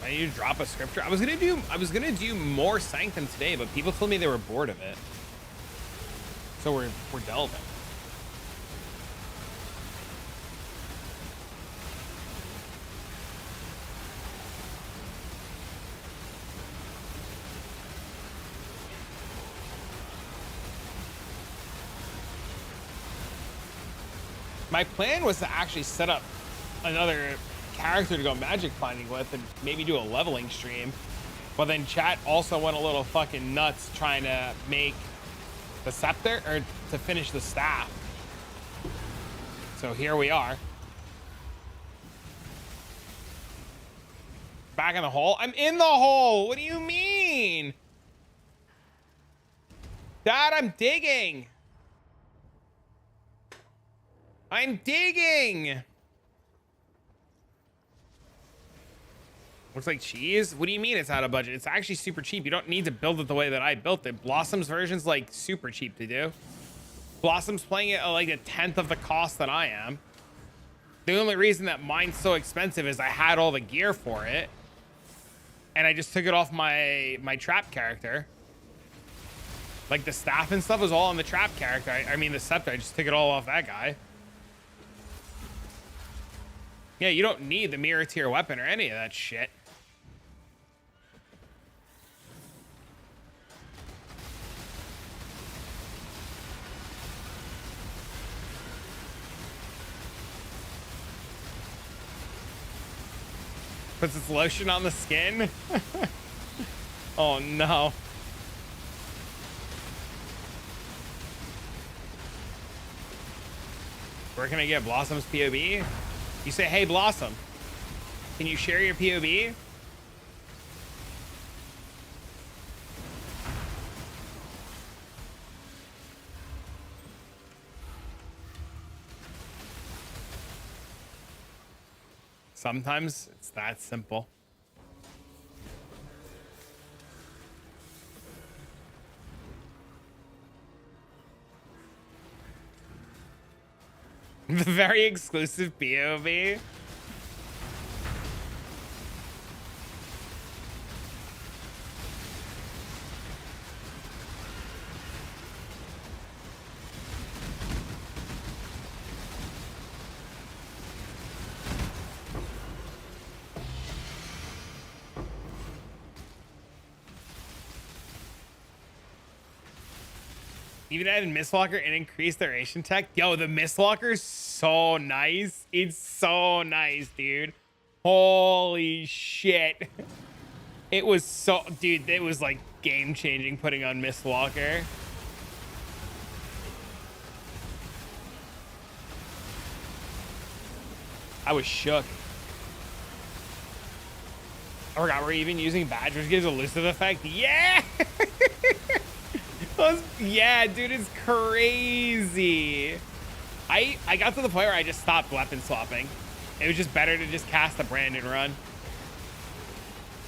I need to drop a scripture. I was gonna do more Sanctum today, but people told me they were bored of it. So we're delving. My plan was to actually set up another character to go magic finding with and maybe do a leveling stream. But then chat also went a little fucking nuts trying to make the scepter or to finish the staff. So here we are. Back in the hole? I'm in the hole. What do you mean? Dad, I'm digging. I'm digging. Looks like cheese. What do you mean it's out of budget? It's actually super cheap. You don't need to build it the way that I built it. Blossom's version's like super cheap to do. Blossom's playing it at like a 10th of the cost that I am. The only reason that mine's so expensive is I had all the gear for it. And I just took it off my trap character. Like the staff and stuff was all on the trap character. I mean the scepter, I just took it all off that guy. Yeah, you don't need the mirror tier weapon or any of that shit. Puts its lotion on the skin. Oh no. Where can I get Blossom's POV? You say, hey Blossom, can you share your POV? Sometimes it's that simple. The very exclusive POV. Even added Mistwalker and increased duration tech. Yo, the Mistwalker's so nice. It's so nice, dude. Holy shit. It was so, dude, it was like game changing putting on Mistwalker. I was shook. I forgot we're even using badge, which gives a elusive effect. Yeah! Yeah, dude, it's crazy. I got to the point where I just stopped weapon swapping. It was just better to just cast the brand and run.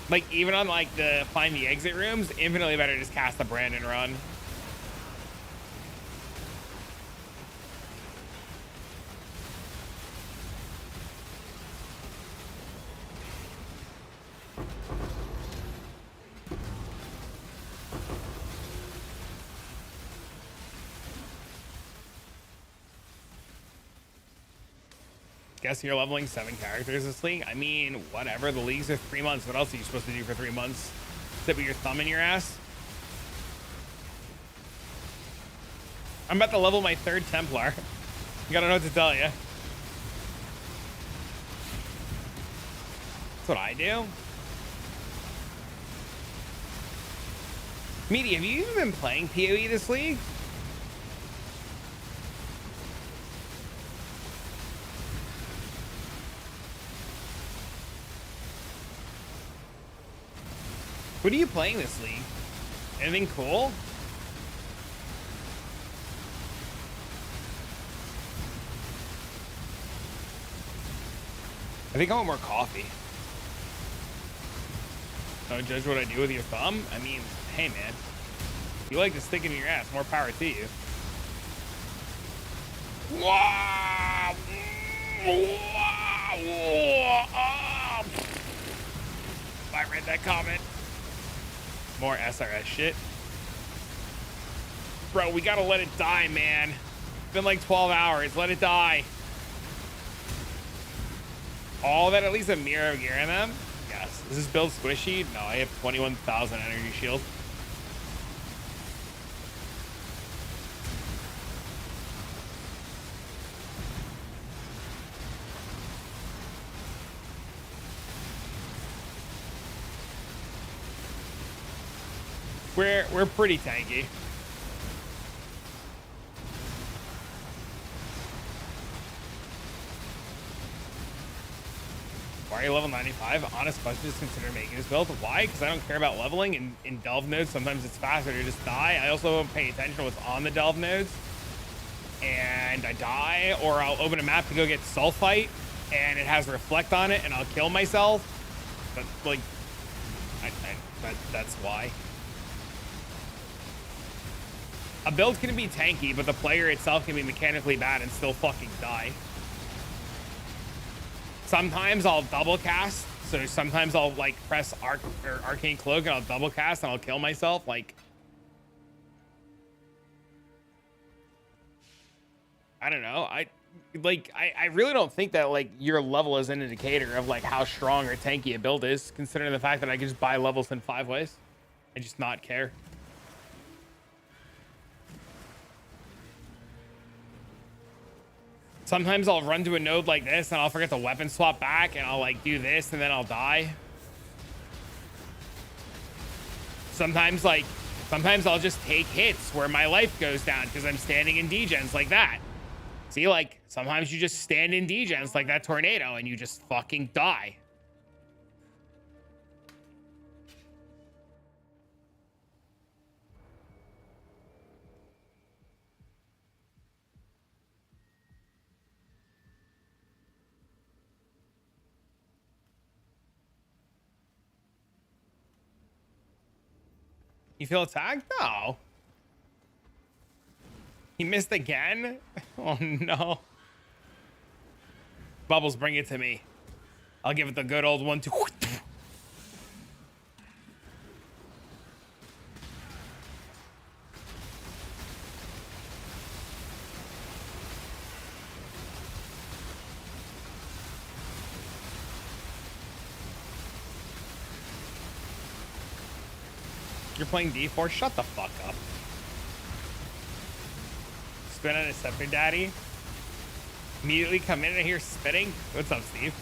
Like, even on, like, the find the exit rooms, infinitely better to just cast the brand and run. Guessing you're leveling 7 characters this league? I mean, whatever. The leagues are 3 months. What else are you supposed to do for 3 months? Sit with your thumb in your ass? I'm about to level my 3rd Templar. I gotta know what to tell you. That's what I do. Meaty, have you even been playing PoE this league? What are you playing this league? Anything cool? I think I want more coffee. Don't judge what I do with your thumb. I mean, hey man, you like to stick it in your ass, more power to you. Wow. I read that comment. More SRS shit. Bro, we gotta let it die, man. It's been like 12 hours. Let it die. All that, at least a mirror of gear in them? Yes. Is this build squishy? No, I have 21,000 energy shield. We're pretty tanky. Why are you level 95? Honest question, just consider making this build. Why? Because I don't care about leveling. In delve nodes, sometimes it's faster to just die. I also don't pay attention to what's on the delve nodes. And I die, or I'll open a map to go get sulfite, and it has reflect on it, and I'll kill myself. But, like, that's why. A build can be tanky, but the player itself can be mechanically bad and still fucking die. Sometimes I'll double cast, so sometimes I'll like press arcane cloak and I'll double cast and I'll kill myself. Like, I don't know. I really don't think that like your level is an indicator of like how strong or tanky a build is, considering the fact that I can just buy levels in 5 ways and just not care. Sometimes I'll run to a node like this and I'll forget to weapon swap back and I'll like do this and then I'll die. Sometimes I'll just take hits where my life goes down because I'm standing in degens like that. See, like sometimes you just stand in degens like that tornado and you just fucking die. You feel attacked? No. He missed again? Oh no. Bubbles, bring it to me. I'll give it the good old 1-2. You're playing D4? Shut the fuck up. Spin on a scepter, daddy. Immediately come in and hear spitting. What's up, Steve?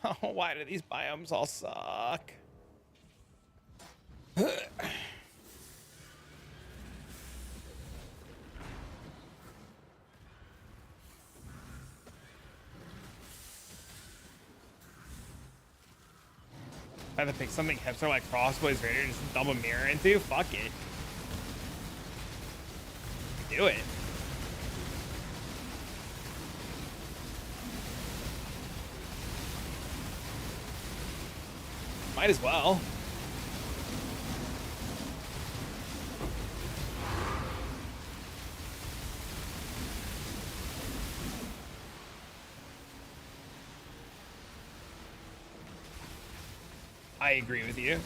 Oh, why do these biomes all suck? I have to pick something hipster like Crossboys Raider just double mirror into? Fuck it. Do it. Might as well. I agree with you.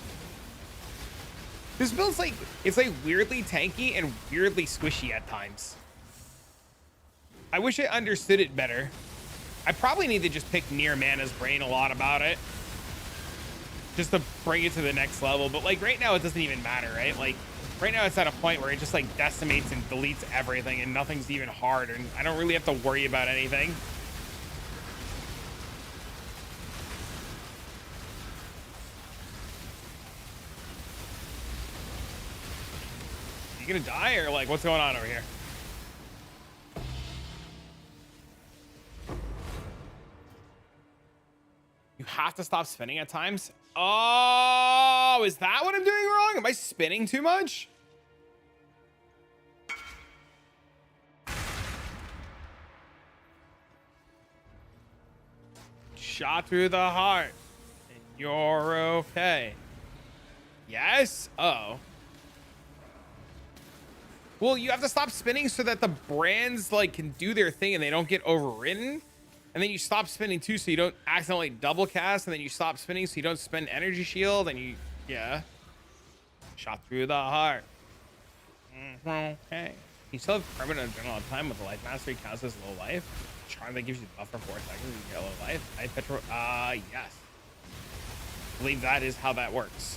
This build's like, it's like weirdly tanky and weirdly squishy at times. I wish I understood it better. I probably need to just pick Near Mana's brain a lot about it, just to bring it to the next level. But like right now, it doesn't even matter, right? Like right now, it's at a point where it just like decimates and deletes everything, and nothing's even hard, and I don't really have to worry about anything. You gonna die, or like what's going on over here? You have to stop spinning at times. Oh, is that what I'm doing wrong? Am I spinning too much? Shot through the heart, and you're okay. Yes? Uh-oh. Well, you have to stop spinning so that the brands like can do their thing and they don't get overridden. And then you stop spinning too, so you don't accidentally double cast. And then you stop spinning so you don't spend energy shield. And you, yeah. Shot through the heart. Okay. You still have permanent adrenaline time with the life mastery, counts as low life. Charm that gives you the buffer 4 seconds. You get low life. I petro. Yes. I believe that is how that works.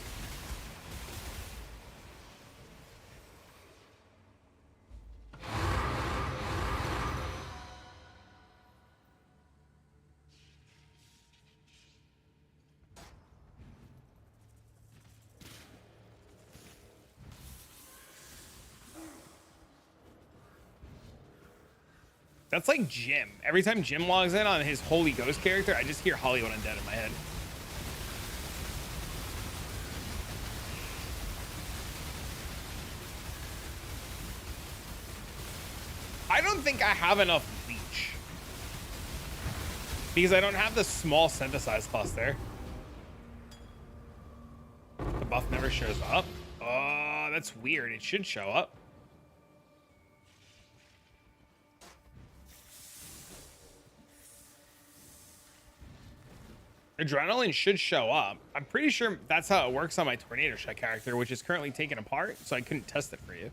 That's like Jim. Every time Jim logs in on his Holy Ghost character, I just hear Hollywood Undead in my head. I don't think I have enough leech, because I don't have the small synthesized cluster. The buff never shows up. Oh, that's weird. It should show up. Adrenaline should show up. I'm pretty sure that's how it works on my Tornado Shot character, which is currently taken apart, so I couldn't test it for you.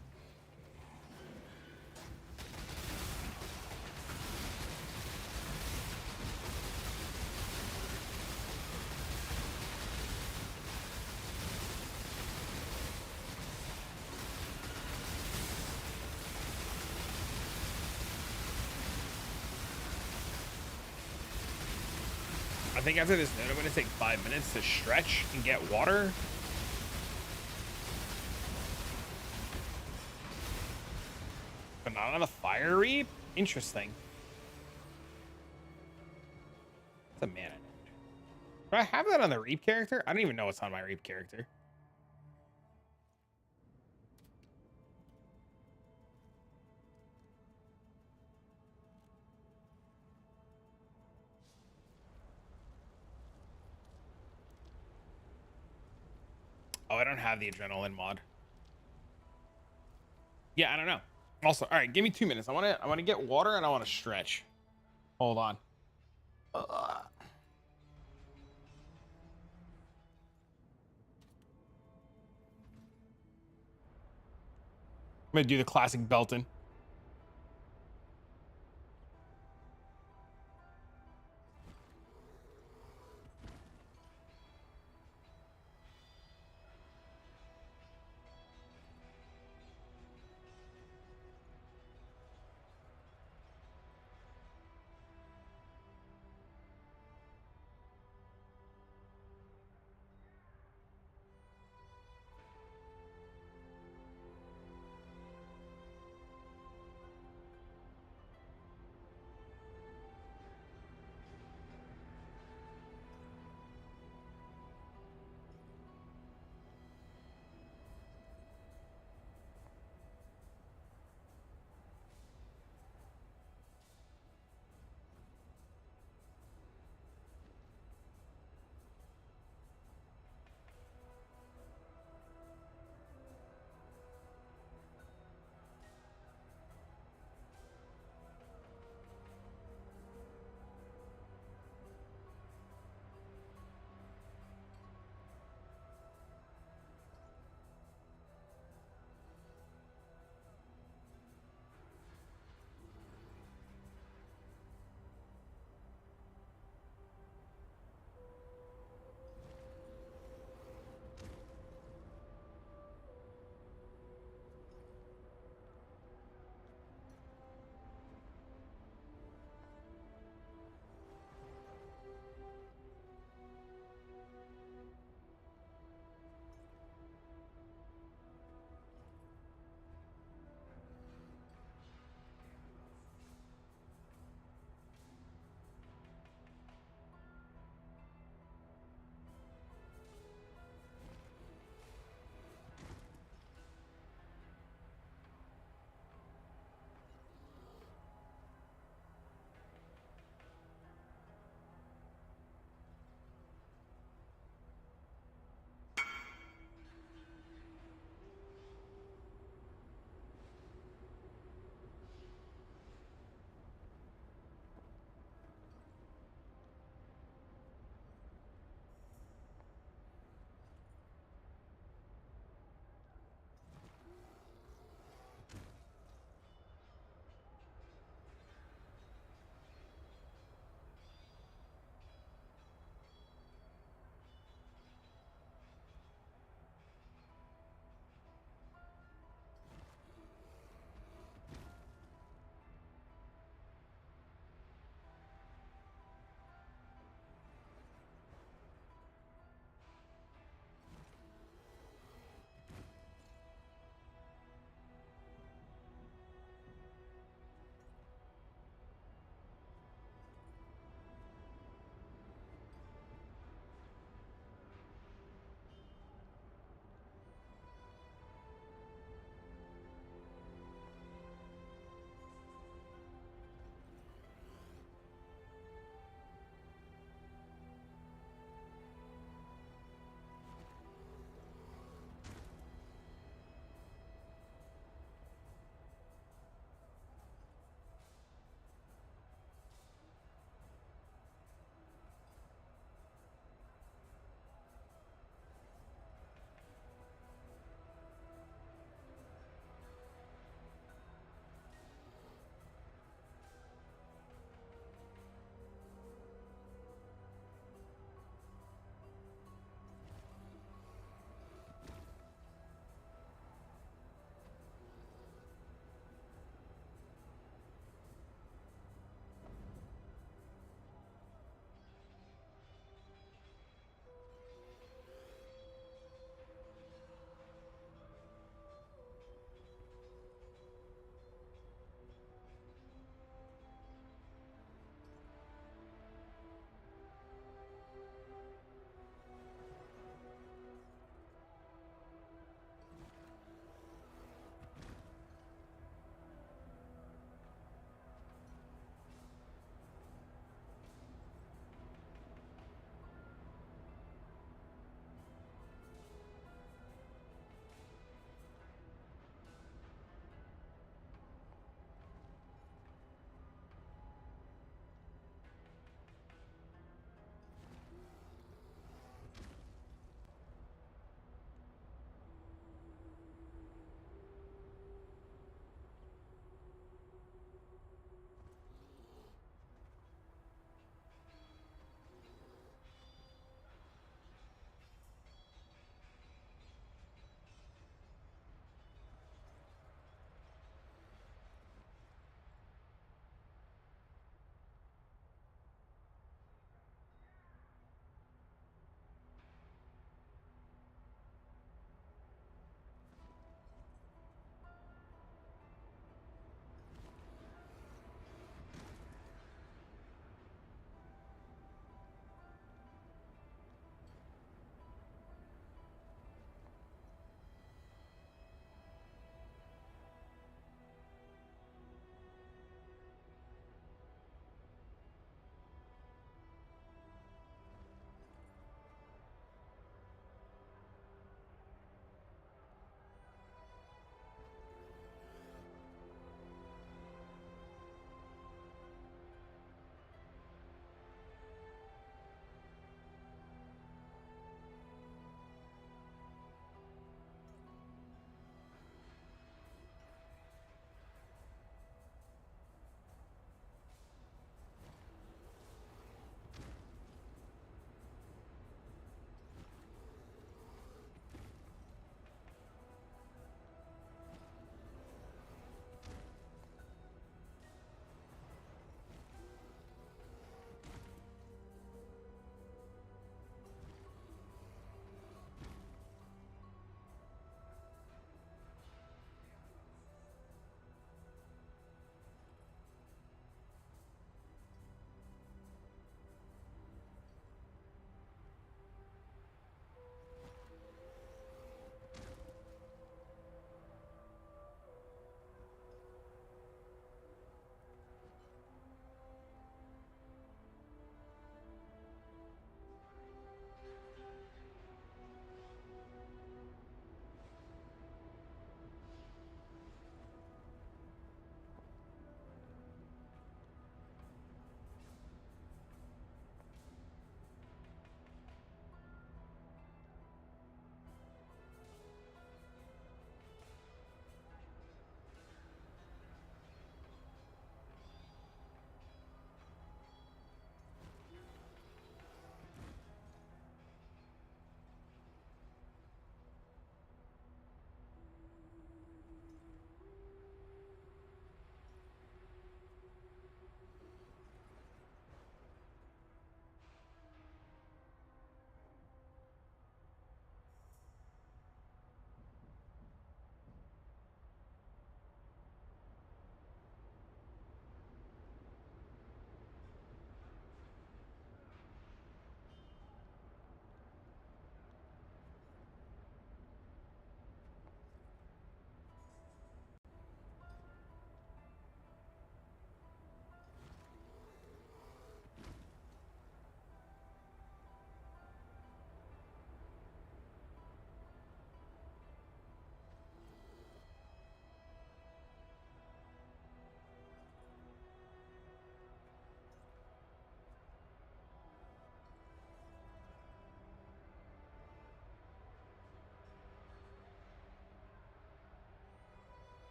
I think after this note, I'm going to take 5 minutes to stretch and get water. But not on the Fire Reap? Interesting. It's a mana. Do I have that on the Reap character? I don't even know what's on my Reap character. Oh, I don't have the adrenaline mod. Yeah, I don't know. Also, all right, give me 2 minutes. I want to get water and I want to stretch. Hold on. I'm gonna do the classic Belton.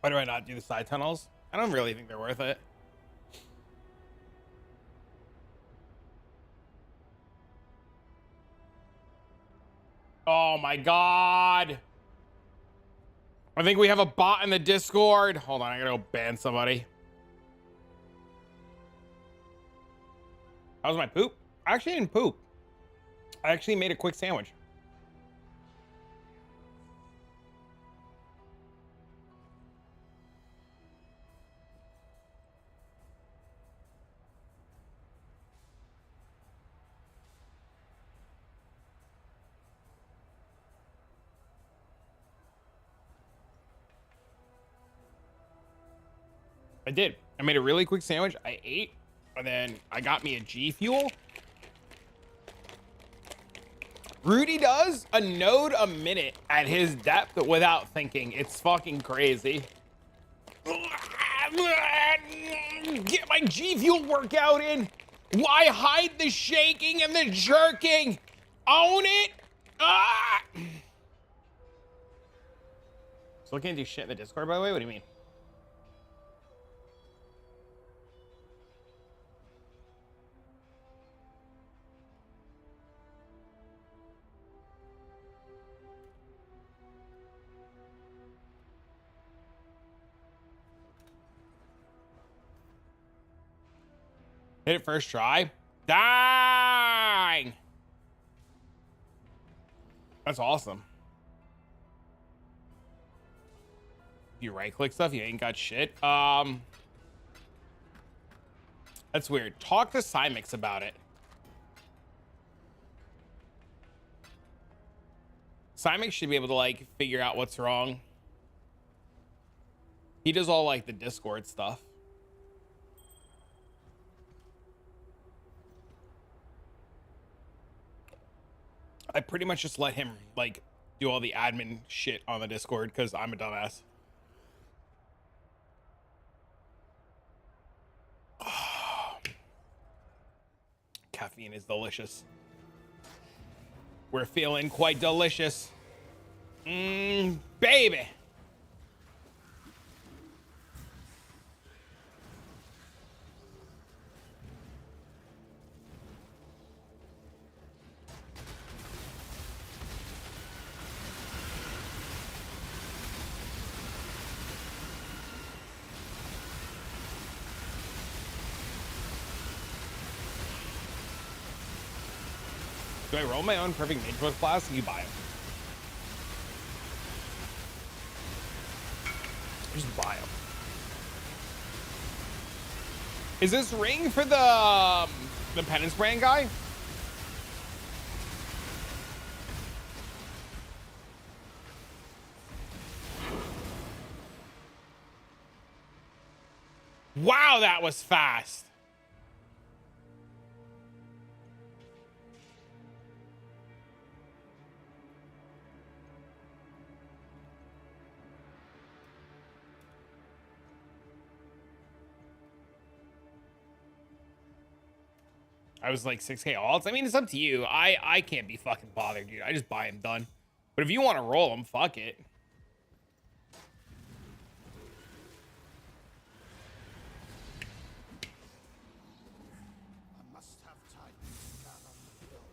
Why do I not do the side tunnels? I don't really think they're worth it. Oh my god. I think we have a bot in the Discord. Hold on, I gotta go ban somebody. How's my poop? I actually didn't poop. I actually made a quick sandwich. I did. I made a really quick sandwich. I ate, and then I got me a G Fuel. Rudy does a node a minute at his depth without thinking. It's fucking crazy. Get my G Fuel workout in. Why hide the shaking and the jerking? Own it. Ah! Still can't do shit in the Discord, by the way. What do you mean? Hit it first try. Dang! That's awesome. If you right click stuff, you ain't got shit. That's weird. Talk to Cymix about it. Cymix should be able to like figure out what's wrong. He does all like the Discord stuff. I pretty much just let him like do all the admin shit on the Discord because I'm a dumbass. Oh. Caffeine is delicious. We're feeling quite delicious. Baby. Do I roll my own perfect mage growth class and you buy them? Just buy them. Is this ring for the Penance brand guy? Wow, that was fast. I was like 6K alts. I mean, it's up to you. I can't be fucking bothered, dude. I just buy them done. But if you want to roll them, fuck it. I must have tidings down on the hill.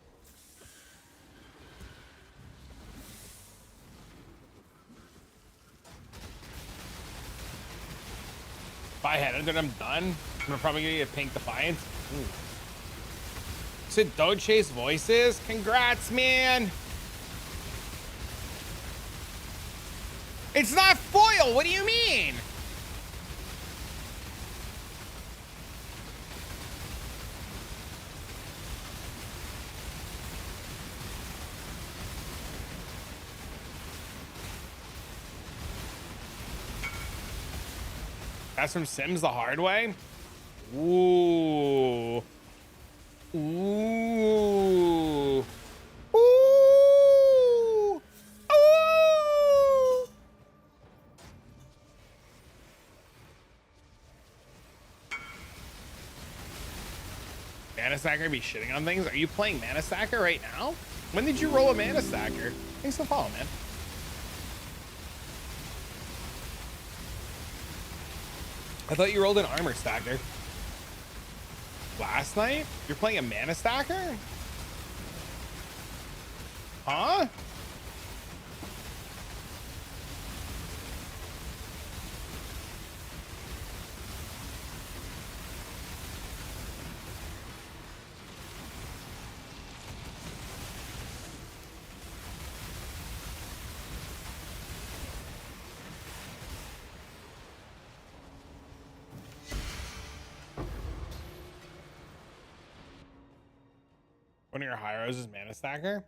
If I had it, then I'm done. I'm probably gonna get Pink Defiance. Ooh. Said don't chase voices. Congrats, man. It's not foil. What do you mean? That's from Sims the hard way. Ooh. Ooh. Ooh. Ooh. Mana Stacker be shitting on things? Are you playing Mana Stacker right now? When did you roll a Mana Stacker? Thanks for the follow, man. I thought you rolled an armor stacker. Last night? You're playing a mana stacker? Huh? One of your heroes is mana stacker?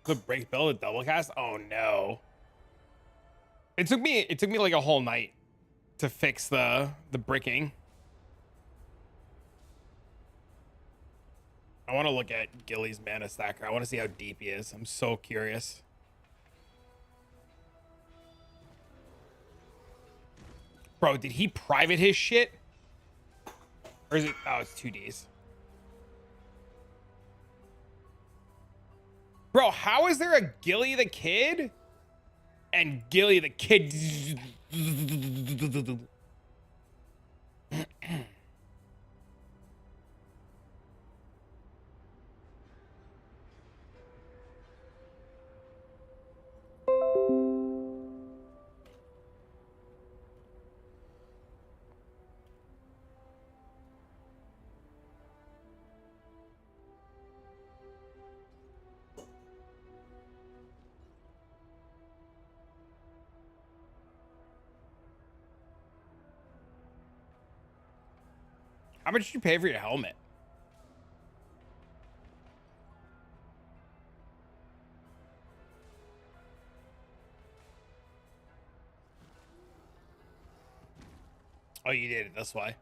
The break build a double cast? Oh no. It took me like a whole night to fix the bricking. I want to look at Gilly's mana stacker. I want to see how deep he is. I'm so curious. Bro, did he private his shit? Or is it? Oh, it's 2Ds. Bro, how is there a Gilly the Kid and Gilly the Kid? How much did you pay for your helmet? Oh, you did it. That's why.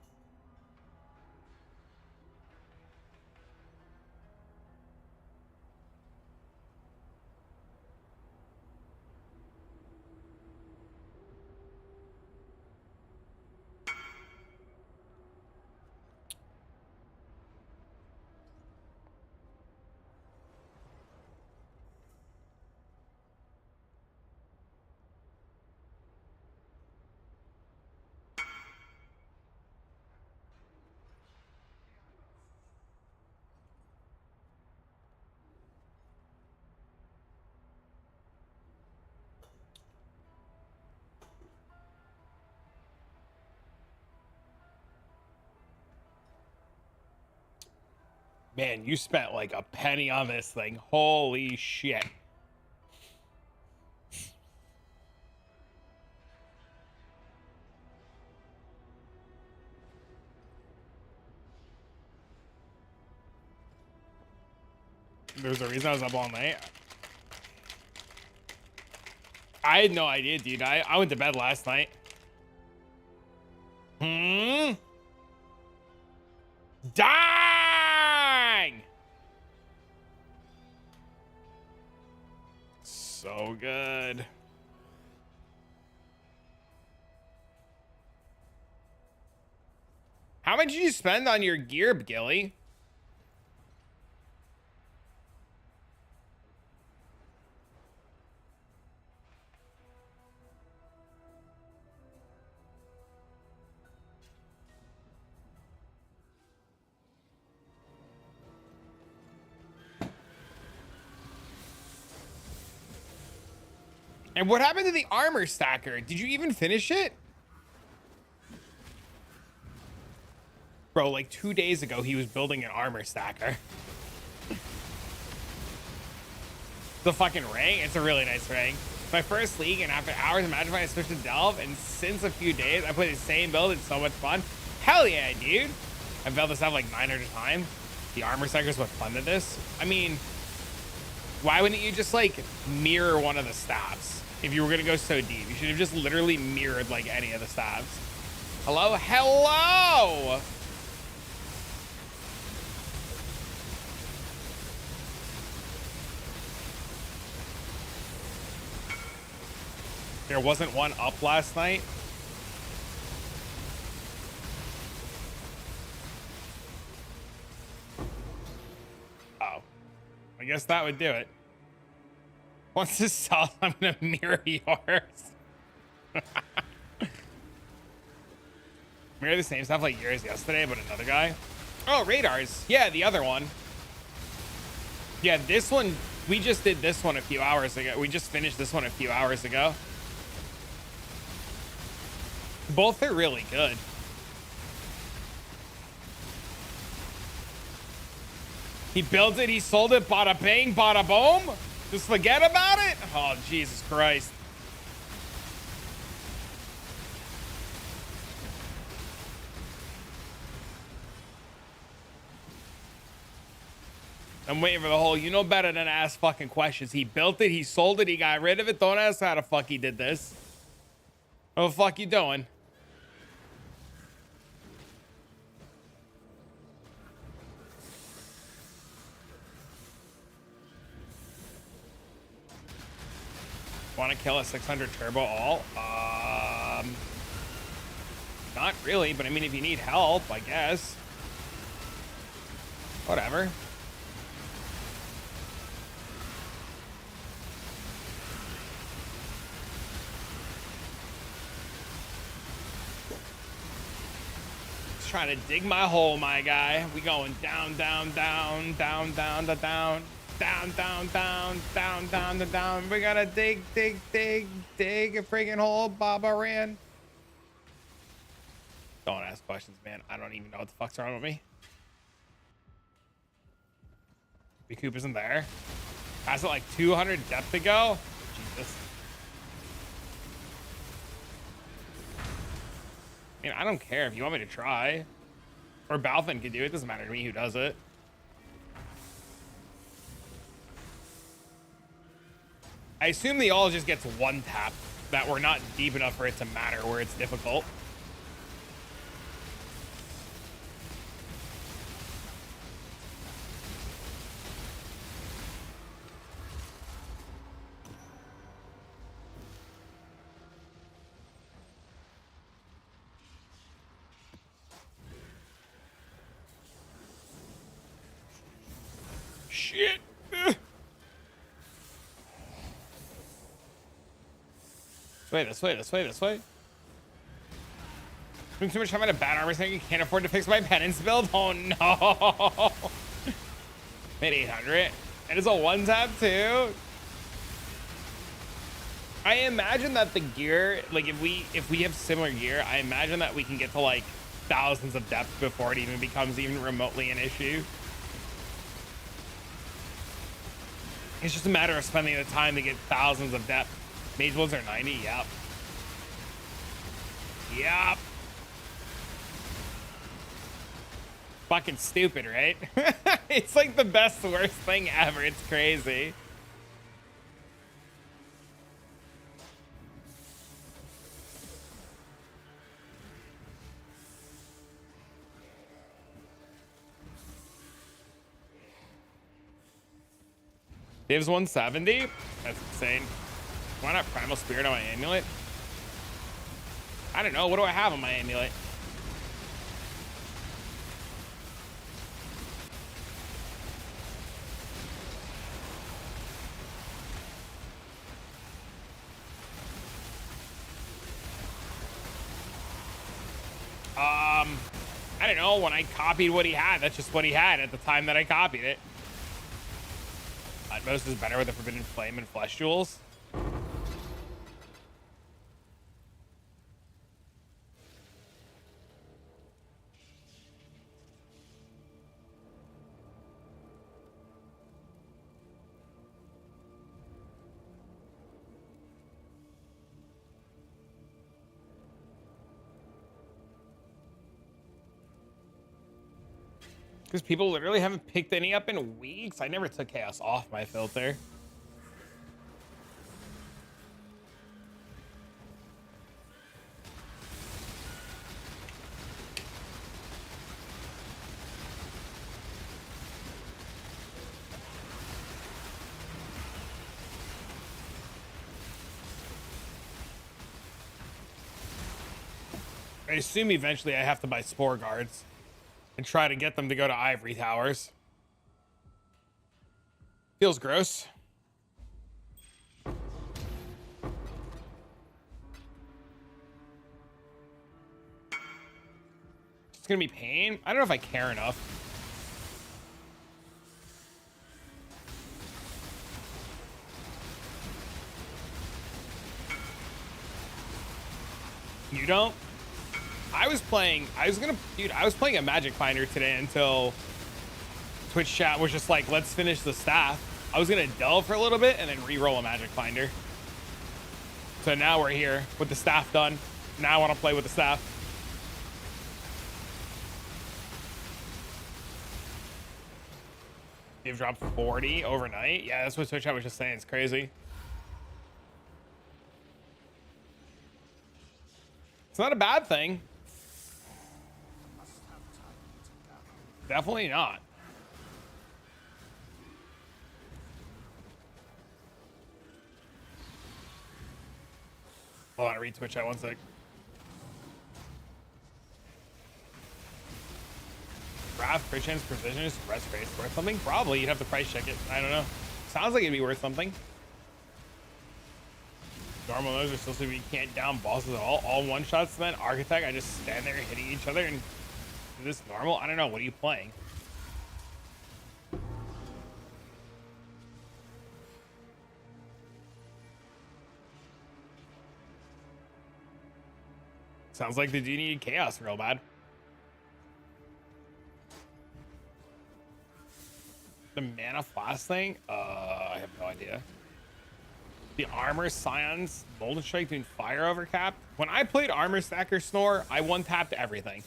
Man, you spent like a penny on this thing. Holy shit. There's a reason I was up all night. I had no idea, dude. I went to bed last night. Dang! So good. How much did you spend on your gear, Gilly? And what happened to the armor stacker? Did you even finish it? Bro, like 2 days ago, he was building an armor stacker. The fucking ring, it's a really nice ring. My first league, and after hours, imagine if I switched to Delve, and since a few days, I played the same build. It's so much fun. Hell yeah, dude. I've built this out like 900 times. The armor stacker is what funded this. I mean, why wouldn't you just like mirror one of the staffs? If you were gonna go so deep, you should have just literally mirrored like any of the staffs. Hello? Hello! There wasn't one up last night. Oh. I guess that would do it. Once this sells, I'm gonna mirror yours. Mirror the same stuff like yours yesterday, but another guy. Oh, radars. Yeah, the other one. Yeah, this one, we just did this one a few hours ago. We just finished this one a few hours ago. Both are really good. He built it, he sold it, bada bang, bada boom. Just forget about it? Oh, Jesus Christ. I'm waiting for the whole, you know better than to ask fucking questions. He built it, he sold it, he got rid of it. Don't ask how the fuck he did this. What the fuck you doing? Want to kill a 600 turbo all? Not really, but I mean, if you need help, I guess. Whatever. Just trying to dig my hole, my guy. We going down, down, down, down, down, to down. Down, down, down, down, down, to down. We gotta dig, dig, dig, dig a freaking hole, Baba Ran. Don't ask questions, man. I don't even know what the fuck's wrong with me. Recoup isn't there. That's at like 200 depth to go. Jesus. I mean, I don't care if you want me to try. Or Balfin could do it. Doesn't matter to me who does it. I assume the all just gets one tap, that we're not deep enough for it to matter where it's difficult. Shit. This way. Spending too much time on a bad armor saying you can't afford to fix my penance build? Oh no. Mid 800. It is a one tap too. I imagine that the gear, like if we have similar gear, I imagine that we can get to like thousands of depth before it even becomes even remotely an issue. It's just a matter of spending the time to get thousands of depth. Mage builds are 90, yep. Yep. Fucking stupid, right? It's like the best, worst thing ever. It's crazy. Gives 170? That's insane. Why not Primal Spirit on my amulet? I don't know. What do I have on my amulet? I don't know. When I copied what he had, that's just what he had at the time that I copied it. Utmost is better with the Forbidden Flame and Flesh Jewels. Because people literally haven't picked any up in weeks. I never took chaos off my filter. I assume eventually I have to buy Spore Guards and try to get them to go to Ivory Towers. Feels gross. It's gonna be pain. I don't know if I care enough. You don't? I was playing a Magic Finder today until Twitch chat was just like, let's finish the staff. I was gonna delve for a little bit and then re-roll a Magic Finder. So now we're here with the staff done. Now I want to play with the staff. You've dropped 40 overnight. Yeah, that's what Twitch chat was just saying. It's crazy. It's not a bad thing. Definitely not. Hold on, read Twitch chat 1 sec. Wrath, crit chance, precision, rest race worth something? Probably. You'd have to price check it. I don't know. Sounds like it'd be worth something. Normal those are still so you can't down bosses at all. All one shots then architect. I just stand there hitting each other and is this normal? I don't know. What are you playing? Sounds like they do need chaos real bad. The mana flask thing? I have no idea. The armor scions, Golden Strike doing fire overcap. When I played Armor Stacker Snore, I one-tapped everything.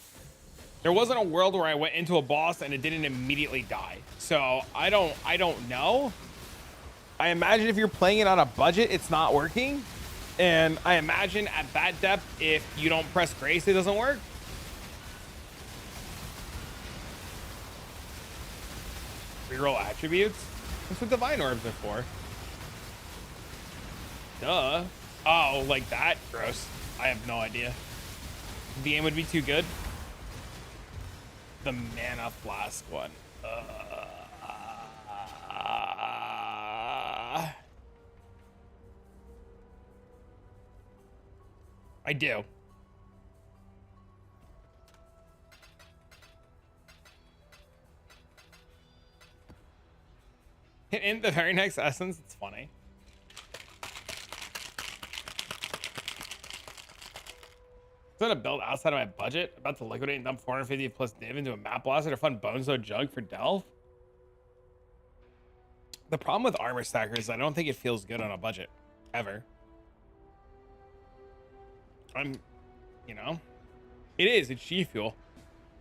There wasn't a world where I went into a boss and it didn't immediately die. So I don't know. I imagine if you're playing it on a budget, it's not working. And I imagine at that depth, if you don't press Grace, it doesn't work. Reroll attributes? That's what Divine Orbs are for. Duh. Oh, like that? Gross. I have no idea. The game would be too good. The Mana Flask one. I do. In the very next essence, it's funny. Is that a build outside of my budget? About to liquidate and dump 450 plus div into a map blaster to fund Bonezo Jug for Delve? The problem with Armor Stacker is I don't think it feels good on a budget. Ever. You know? It is. It's G Fuel.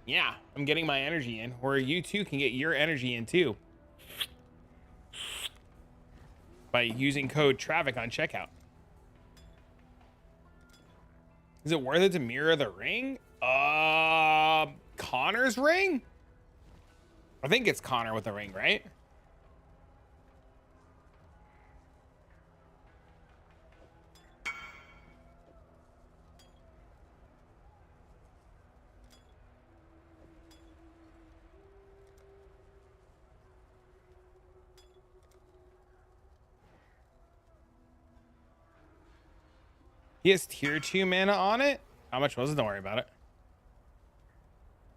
Yeah, I'm getting my energy in. Or you too can get your energy in too. By using code TRAFFIC on checkout. Is it worth it to mirror the ring? Connor's ring? I think it's Connor with the ring, right? He has tier 2 mana on it. How much was it? Don't worry about it.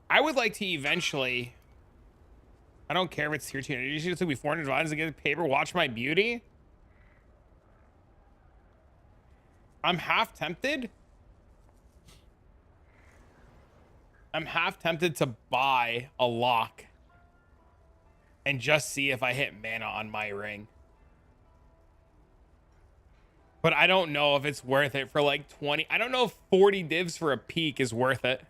I would like to eventually. I don't care if it's tier 2 energy. It took me 400 vines to get paper. Watch my beauty. I'm half tempted. I'm half tempted to buy a lock and just see if I hit mana on my ring. But I don't know if it's worth it for like 20. I don't know if 40 divs for a peak is worth it.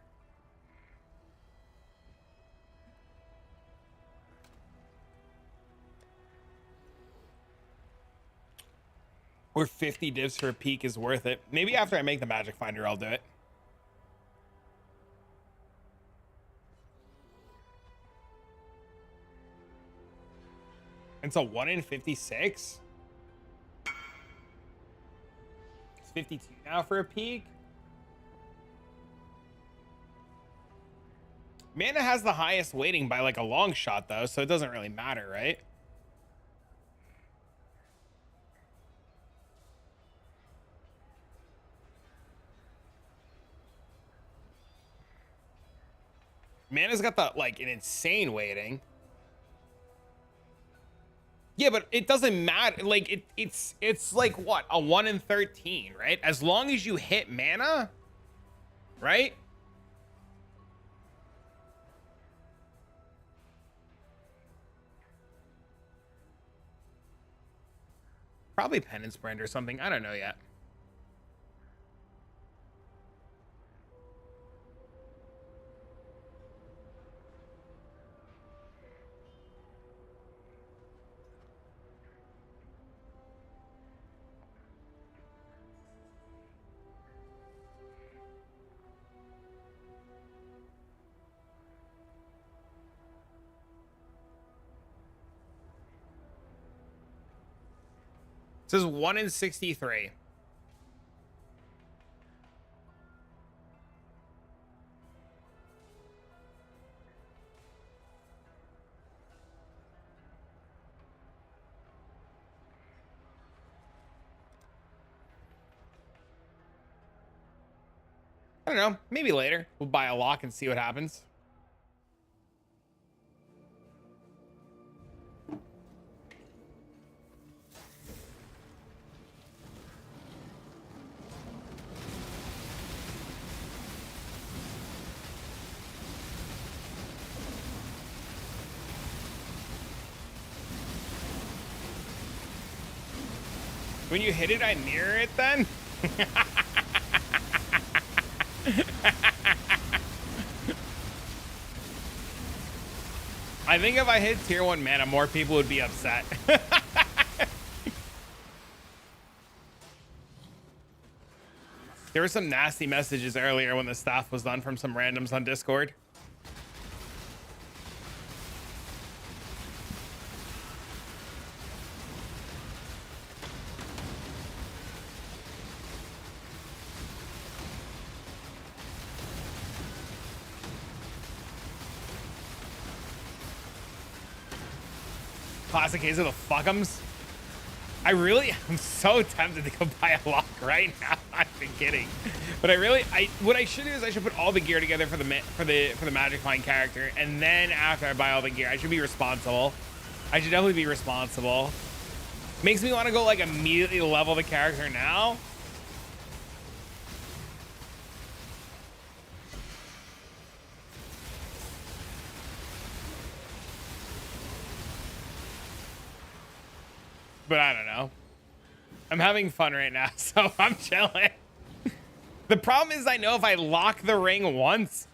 Or 50 divs for a peak is worth it. Maybe after I make the magic finder, I'll do it. It's a 1 in 56. It's 52 now for a peak. Mana has the highest weighting by like a long shot though, so it doesn't really matter, right? Mana's got the like an insane weighting. Yeah, but it doesn't matter. Like it's like what, a 1 in 13, right? As long as you hit mana, right? Probably Penance brand or something. I don't know yet. It says 1 in 63. I don't know. Maybe later. We'll buy a lock and see what happens. When you hit it, I mirror it then? I think if I hit tier 1 mana, more people would be upset. There were some nasty messages earlier when the staff was done from some randoms on Discord. Classic case of the fuckums. I really am so tempted to go buy a lock right now. I'm kidding, but what I should do is I should put all the gear together for the Magic Find character, and then after I buy all the gear, I should be responsible. I should definitely be responsible. Makes me want to go like immediately level the character now. But I don't know. I'm having fun right now, so I'm chilling. The problem is I know if I lock the ring once,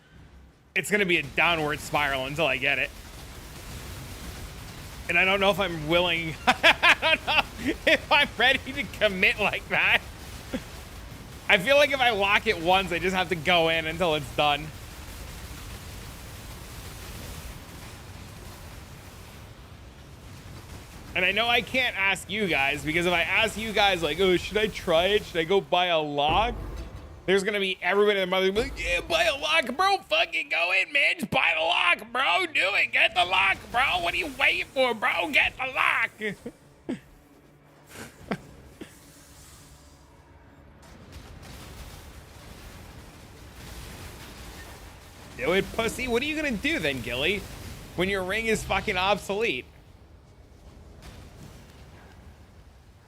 it's going to be a downward spiral until I get it. And I don't know if I'm willing. I don't know if I'm ready to commit like that. I feel like if I lock it once, I just have to go in until it's done. And I know I can't ask you guys, because if I ask you guys like, oh, should I try it? Should I go buy a lock? There's going to be everybody and their mother like, yeah, buy a lock, bro. Fucking go in, man. Just buy the lock, bro. Do it. Get the lock, bro. What are you waiting for, bro? Get the lock. Do it, pussy. What are you going to do then, Gilly, when your ring is fucking obsolete?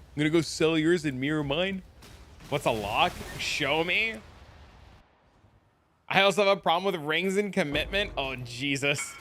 I'm gonna go sell yours and mirror mine. What's a lock? Show me. I also have a problem with rings and commitment. Oh, Jesus.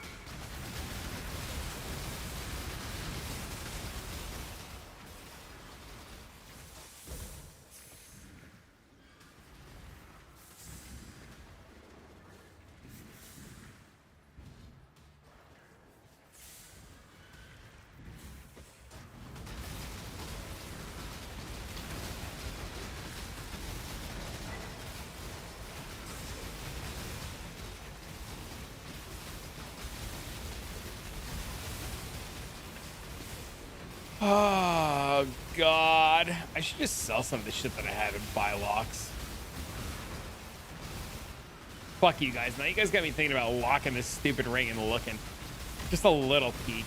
Oh God, I should just sell some of the shit that I have and buy locks. Fuck you guys. Now you guys got me thinking about locking this stupid ring and looking. Just a little peek.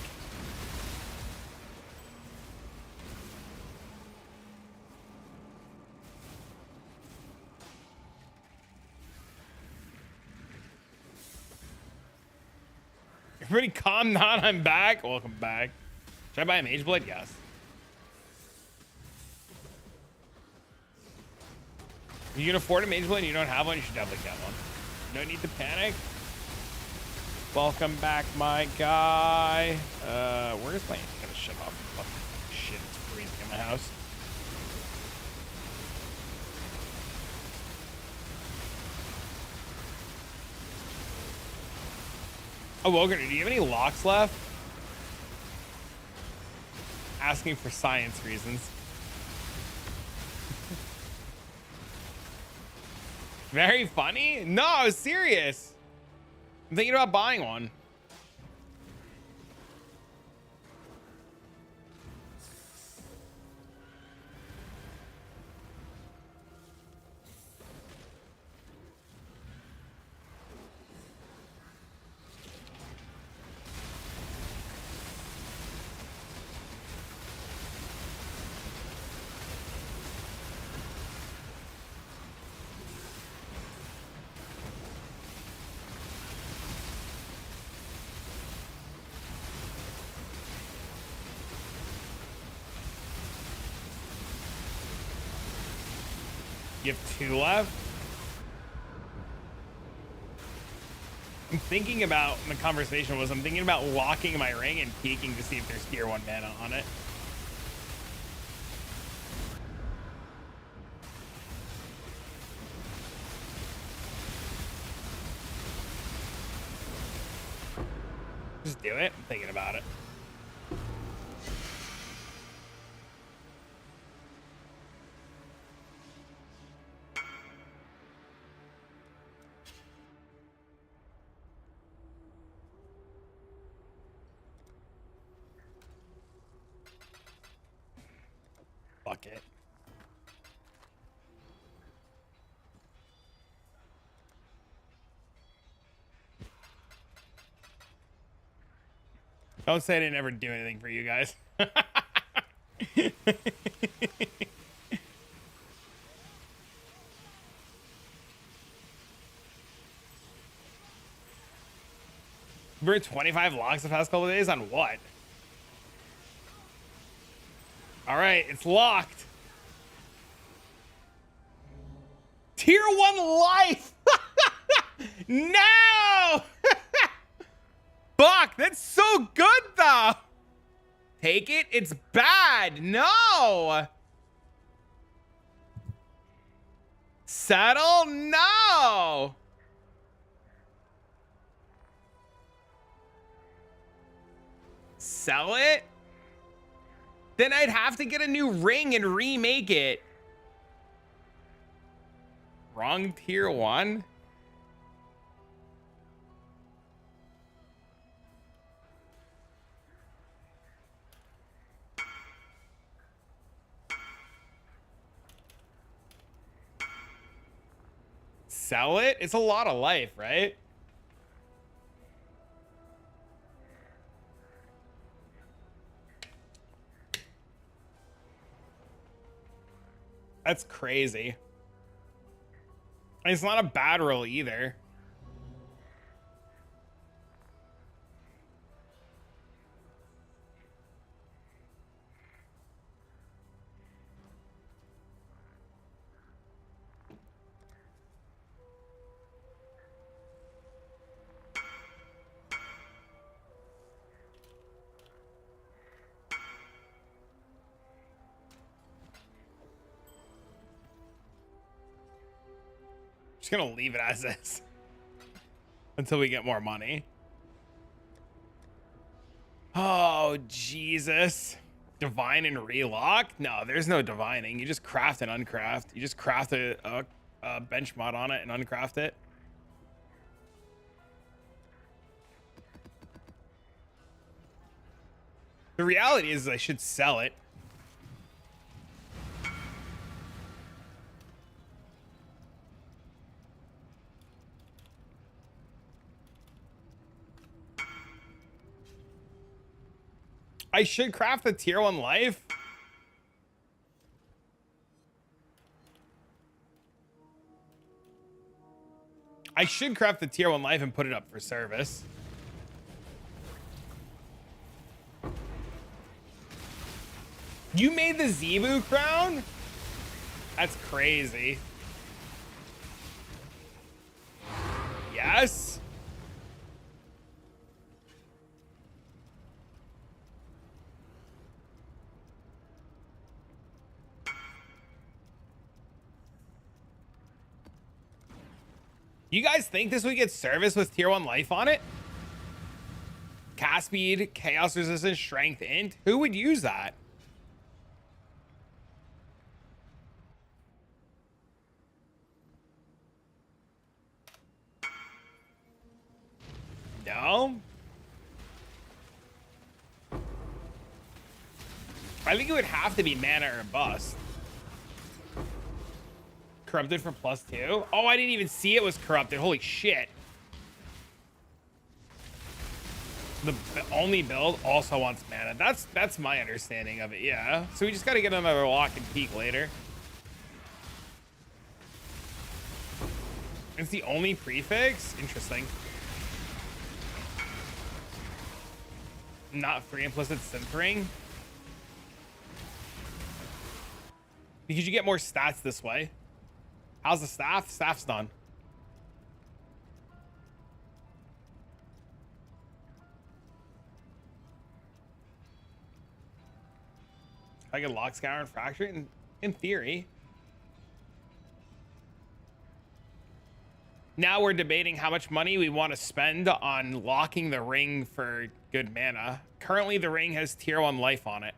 Everybody calm down, I'm back. Welcome back. Should I buy a mage blade? Yes. If you can afford a mage blade and you don't have one, you should definitely get one. No need to panic. Welcome back, my guy. Where's my... I gotta shut off. Fucking shit, it's freezing in my house. Oh, Wogan, do you have any locks left? Asking for science reasons. Very funny? No, I was serious. I'm thinking about buying one. You have 2 left? I'm thinking about, the conversation was, I'm thinking about locking my ring and peeking to see if there's tier 1 mana on it. Just do it. I'm thinking about it. Fuck it. Don't say I didn't ever do anything for you guys. We're at 25 locks the past couple of days on what? All right, it's locked. Tier 1 life. No. Fuck, that's so good though. Take it. It's bad. No. Settle. No. Sell it. Then I'd have to get a new ring and remake it. Wrong tier 1. Sell it? It's a lot of life, right? That's crazy. And it's not a bad roll either. Just gonna leave it as is until we get more money. Oh, Jesus. Divine and relock? No, there's no divining. You just craft and uncraft. You just craft a bench mod on it and uncraft it. The reality is I should sell it. I should craft the tier 1 life. I should craft the tier 1 life and put it up for service. You made the Zebu crown? That's crazy. Yes. You guys think this would get service with tier 1 life on it? Cast speed, chaos resistance, strength, int. Who would use that? No? I think it would have to be mana or bust. Corrupted for +2. Oh, I didn't even see it was corrupted. Holy shit. The only build also wants mana. That's my understanding of it, yeah. So we just gotta get another lock and peek later. It's the only prefix? Interesting. Not free implicit synthering. Because you get more stats this way. How's the staff? Staff's done. I can lock, scour, and fracture in theory. Now we're debating how much money we want to spend on locking the ring for good mana. Currently, the ring has tier 1 life on it.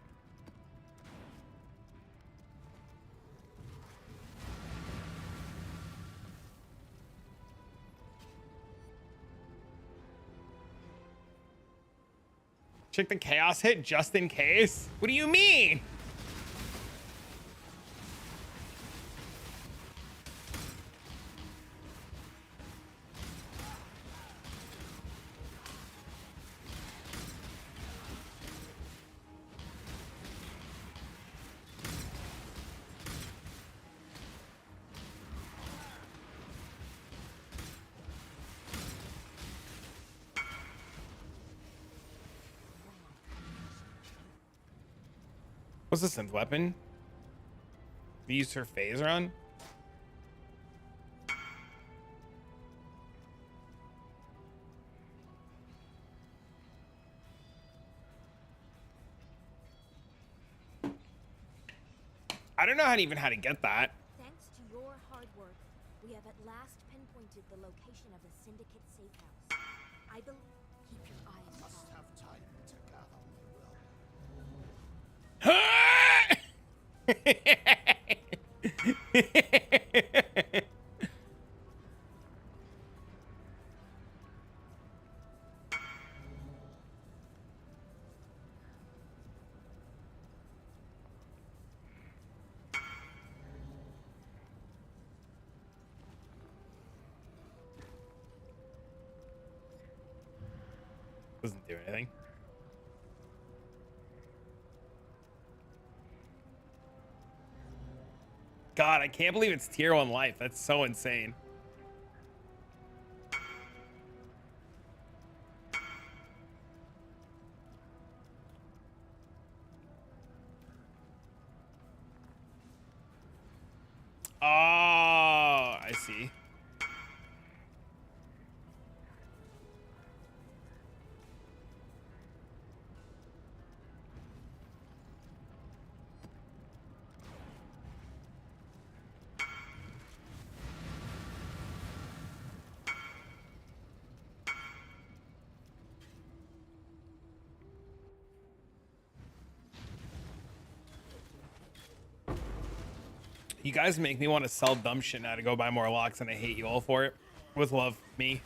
Check the chaos hit just in case. What do you mean? What's the synth weapon? We used her phaser on. I don't know how to get that. Thanks to your hard work, we have at last pinpointed the location of the Syndicate safe house. I believe. Keep your eyes Must on. have time to gather my will. Doesn't do anything. God, I can't believe it's tier 1 life. That's so insane. Oh, I see. You guys make me want to sell dumb shit now to go buy more locks, and I hate you all for it. With love, me.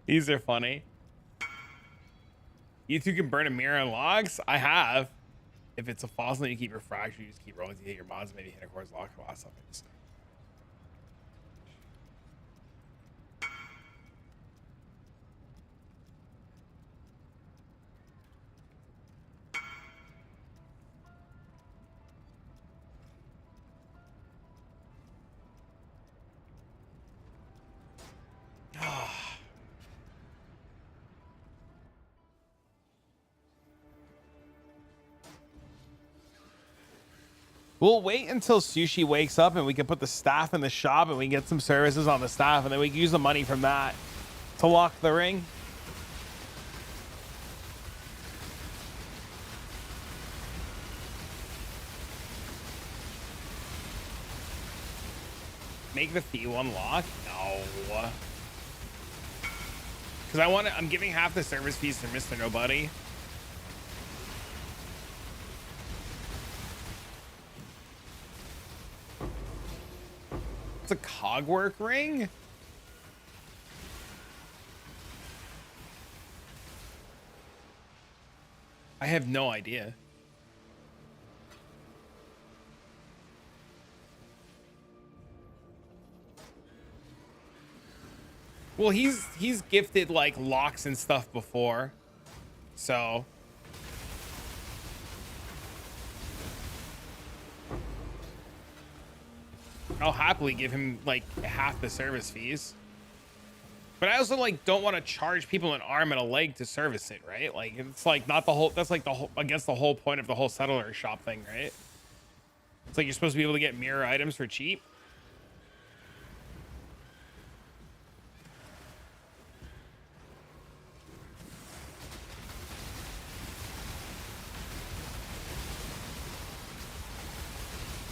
These are funny. You two can burn a mirror and logs. I have. If it's a fossil and you keep your fracture, you just keep rolling to hit your mods, maybe hit a course lock or lost something. We'll wait until Sushi wakes up and we can put the staff in the shop and we can get some services on the staff and then we can use the money from that to lock the ring. Make the fee one lock? No. Because I'm giving half the service fees to Mr. Nobody. It's a cogwork ring? I have no idea. Well, he's gifted like locks and stuff before, so I'll happily give him like half the service fees. But I also like don't want to charge people an arm and a leg to service it, right? Like it's like not the whole. That's like the whole against the whole point of the whole settler shop thing, right? It's like you're supposed to be able to get mirror items for cheap.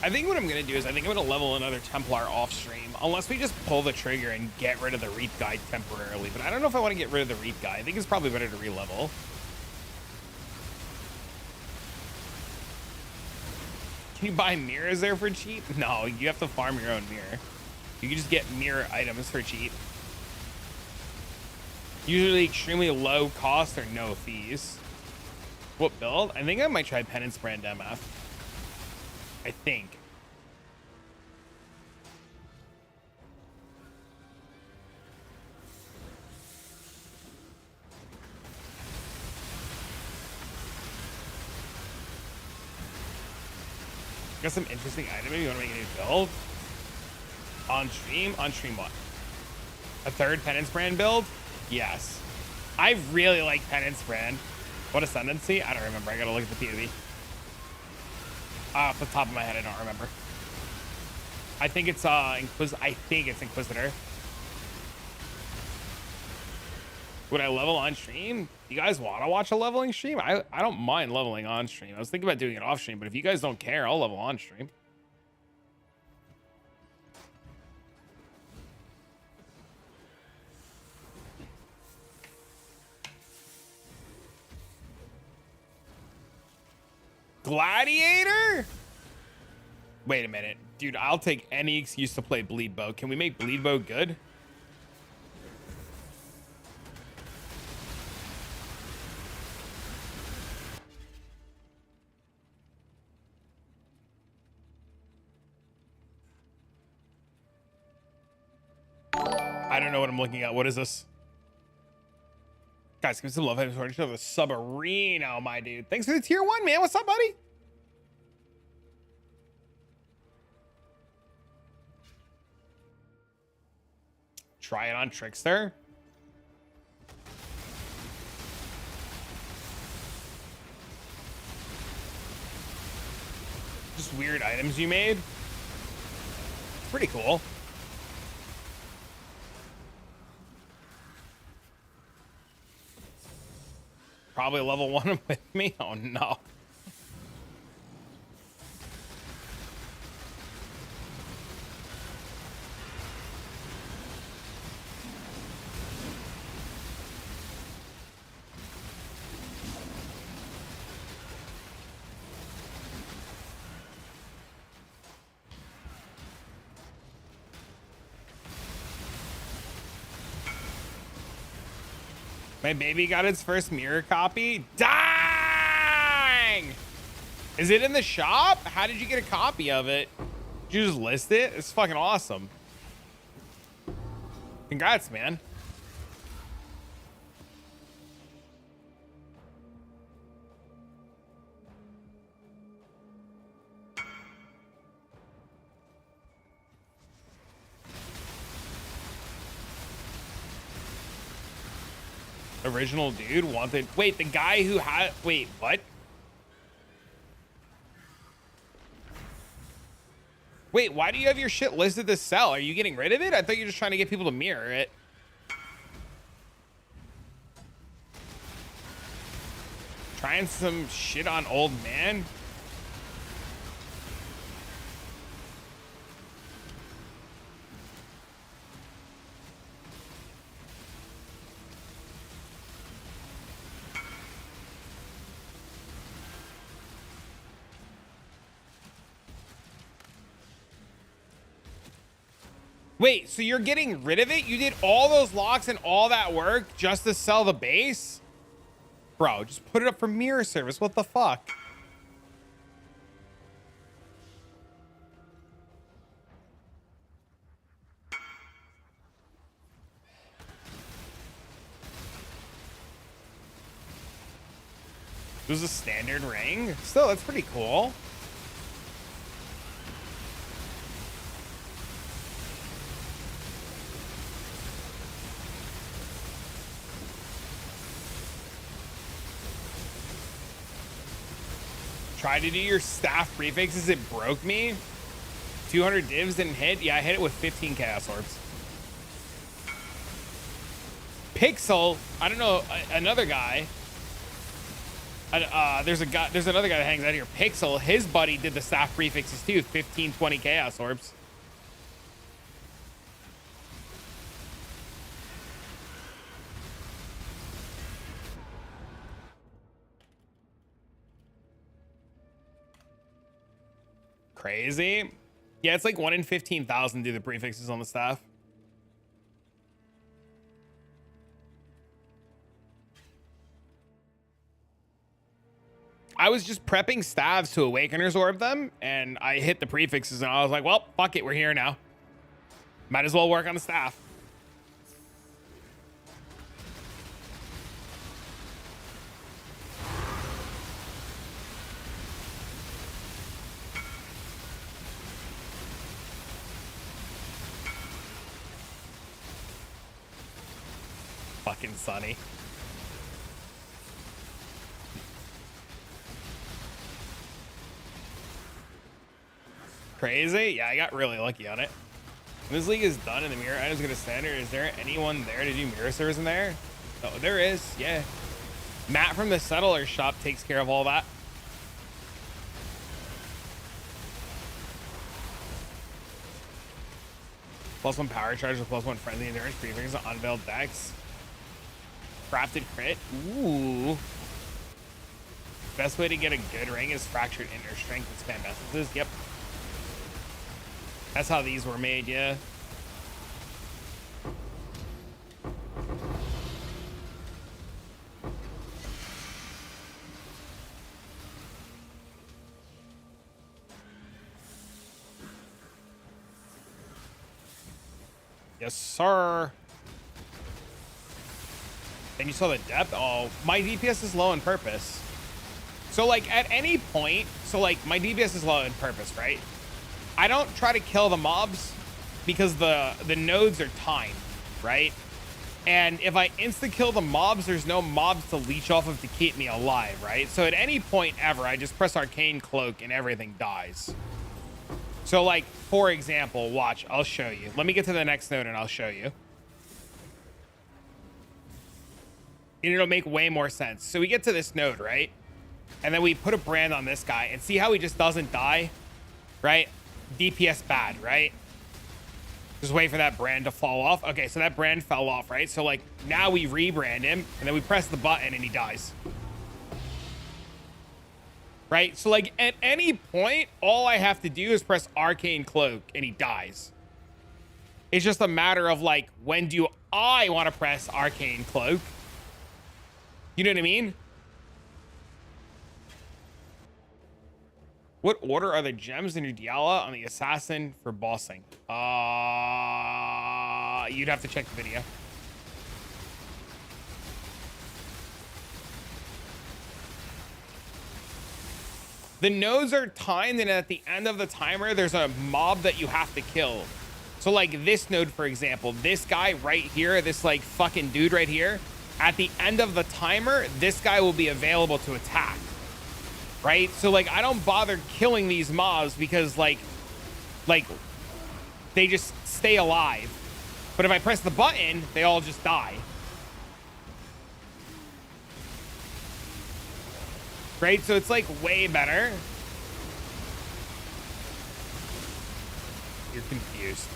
I think what I'm going to do is I think I'm going to level another Templar off stream, unless we just pull the trigger and get rid of the Reap guy temporarily. But I don't know if I want to get rid of the Reap guy. I think it's probably better to re-level. Can you buy mirrors there for cheap? No, you have to farm your own mirror. You can just get mirror items for cheap. Usually extremely low cost or no fees. What build? I think I might try Penance brand MF. I think. Got some interesting item. Maybe you want to make a new build on stream. On stream, what? A third Penance brand build? Yes. I really like Penance brand. What ascendancy? I don't remember. I gotta look at the POV. Off the top of my head, I don't remember. I think it's Inquisitor. Would I level on stream? You guys want to watch a leveling stream? I don't mind leveling on stream. I was thinking about doing it off stream, but if you guys don't care, I'll level on stream. Gladiator? Wait a minute. Dude, I'll take any excuse to play Bleed Bow. Can we make Bleed Bow good? I don't know what I'm looking at. What is this? Guys, give me some love. I'm sorry to the Subarino, my dude. Thanks for the tier 1, man. What's up, buddy? Try it on Trickster. Just weird items you made. Pretty cool. Probably level 1 with me. Oh no. My baby got its first mirror copy. Dang! Is it in the shop? How did you get a copy of it? Did you just list it? It's fucking awesome. Congrats, man. Original dude wanted. Wait, the guy who had. Wait, what? Wait, why do you have your shit listed to sell? Are you getting rid of it? I thought you were just trying to get people to mirror it. Trying some shit on old man? Wait, so you're getting rid of it? You did all those locks and all that work just to sell the base? Bro, just put it up for mirror service. What the fuck? It was a standard ring. Still, that's pretty cool. Tried to do your staff prefixes, it broke me. 200 divs didn't hit. Yeah, I hit it with 15 chaos orbs. Pixel, I don't know, another guy. There's another guy that hangs out here. Pixel, his buddy did the staff prefixes too. 15, 20 chaos orbs. Crazy. Yeah, it's like 1 in 15,000 do the prefixes on the staff. I was just prepping staves to Awakener's Orb them, and I hit the prefixes, and I was like, well, fuck it, we're here now. Might as well work on the staff. Fucking Sunny. Crazy. Yeah, I got really lucky on it. When this league is done and the mirror items get a standard, is there anyone there to do mirror service in there? Oh, there is. Yeah. Matt from the settler shop takes care of all that. +1 power charge with +1 friendly endurance prefix on unveiled decks. Crafted crit. Ooh. Best way to get a good ring is fractured inner strength and spam messages. Yep. That's how these were made, yeah. Yes, sir. And you saw the depth. Oh, my DPS is low on purpose. So like at any point, so like my DPS is low on purpose, right? I don't try to kill the mobs because the nodes are timed, right? And if I insta kill the mobs, there's no mobs to leech off of to keep me alive, right? So at any point ever, I just press Arcane Cloak and everything dies. So like, for example, watch, I'll show you. Let me get to the next node and I'll show you. And it'll make way more sense. So we get to this node, right? And then we put a brand on this guy and see how he just doesn't die, right? DPS bad, right? Just wait for that brand to fall off. Okay, so that brand fell off, right? So like now we rebrand him and then we press the button and he dies. Right? So like at any point, all I have to do is press Arcane Cloak and he dies. It's just a matter of like, when do I want to press Arcane Cloak? You know what I mean? What order are the gems in your Diala on the assassin for bossing? You'd have to check the video. The nodes are timed, and at the end of the timer, there's a mob that you have to kill. So like this node, for example, this guy right here, this like fucking dude right here, at the end of the timer, this guy will be available to attack. Right? So like I don't bother killing these mobs because like they just stay alive. But if I press the button, they all just die. Right? So it's like way better. You're confused.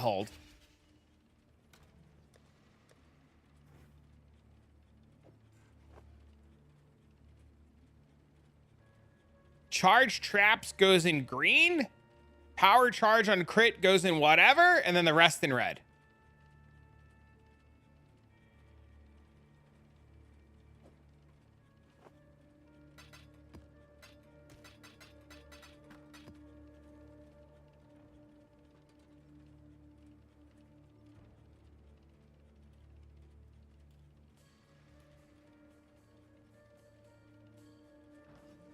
Hold. Charge traps goes in green. Power charge on crit goes in whatever, and then the rest in red.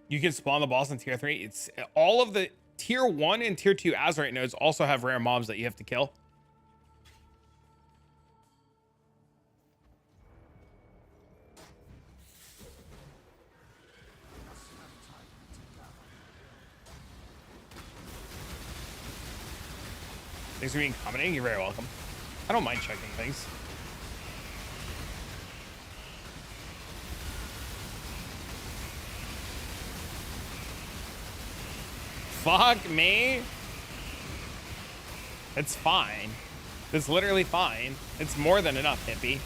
You can spawn the boss in tier 3. It's all of the tier 1 and tier 2 Azerite nodes also have rare mobs that you have to kill. Thanks for being commenting. You're very welcome. I don't mind checking things. Fuck me. It's fine. It's literally fine. It's more than enough, hippie.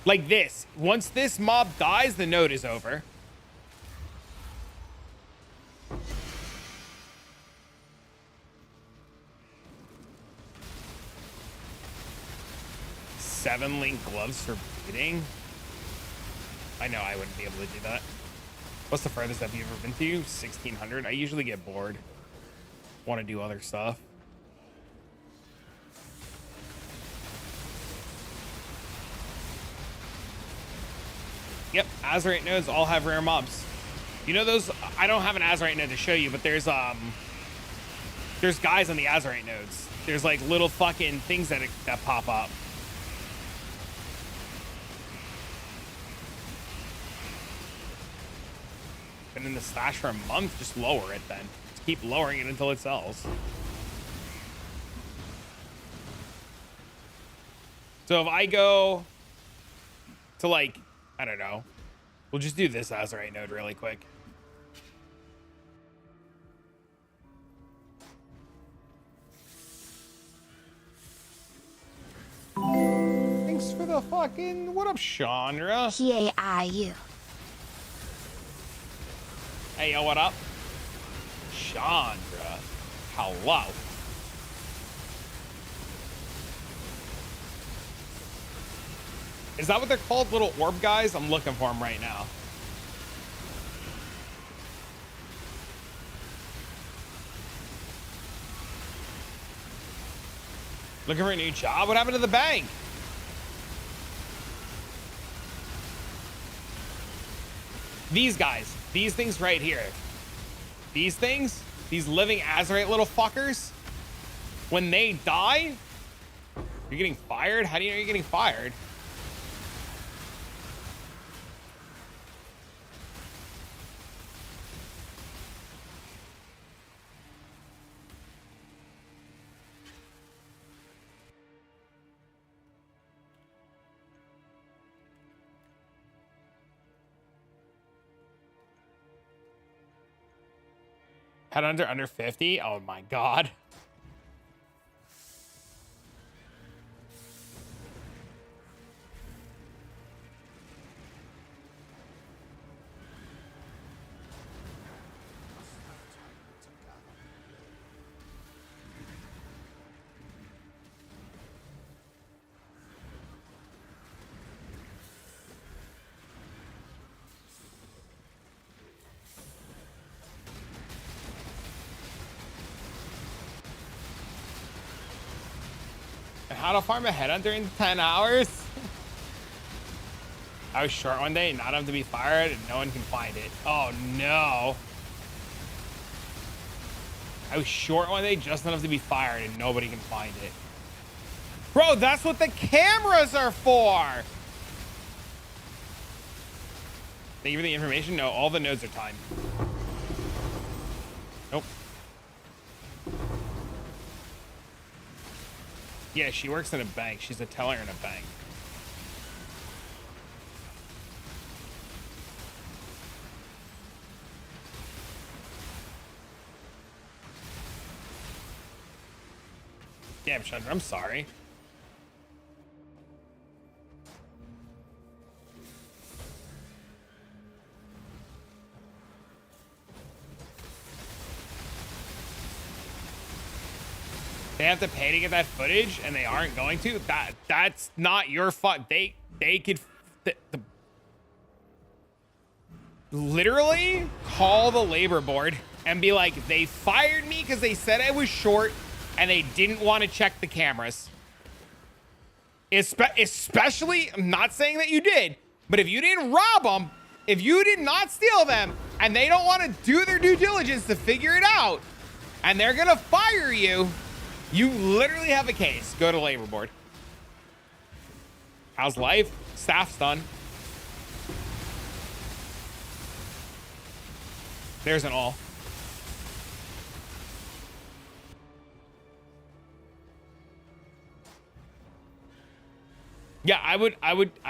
Like this. Once this mob dies, the node is over. Seven link gloves for bleeding. I know I wouldn't be able to do that. What's the furthest have you ever been to? 1600. I usually get bored. Want to do other stuff. Yep, Azerite nodes all have rare mobs. You know those? I don't have an Azerite node to show you, but there's guys on the Azerite nodes. There's like little fucking things that pop up. Been in the stash for a month. Just lower it then. Just keep lowering it until it sells. So if I go to like, I don't know, we'll just do this Azerite node really quick. Thanks for the fucking, what up, Chandra? T-A-I-U. Hey, yo, what up? Chandra. Hello. Is that what they're called, little orb guys? I'm looking for them right now. Looking for a new job? What happened to the bank? These guys. These things right here. These things. These living Azerite little fuckers. When they die, you're getting fired? How do you know you're getting fired? Head under 50. Oh my god. And how to farm a headhunt during 10 hours? I was short one day, not enough to be fired, and no one can find it. Oh no. I was short one day, just enough to be fired, and nobody can find it. Bro, that's what the cameras are for. Thank you for the information. No, all the nodes are timed. Nope. Yeah, she works in a bank. She's a teller in a bank. Damn, Chandra, I'm sorry. They have to pay to get that footage, and they aren't going to. That's not your fault. They could literally call the labor board and be like, they fired me because they said I was short, and they didn't want to check the cameras. Especially, I'm not saying that you did, but if you didn't rob them, if you did not steal them, and they don't want to do their due diligence to figure it out, and they're gonna fire you. You literally have a case. Go to labor board. How's life? Staff's done. There's an all. Yeah, I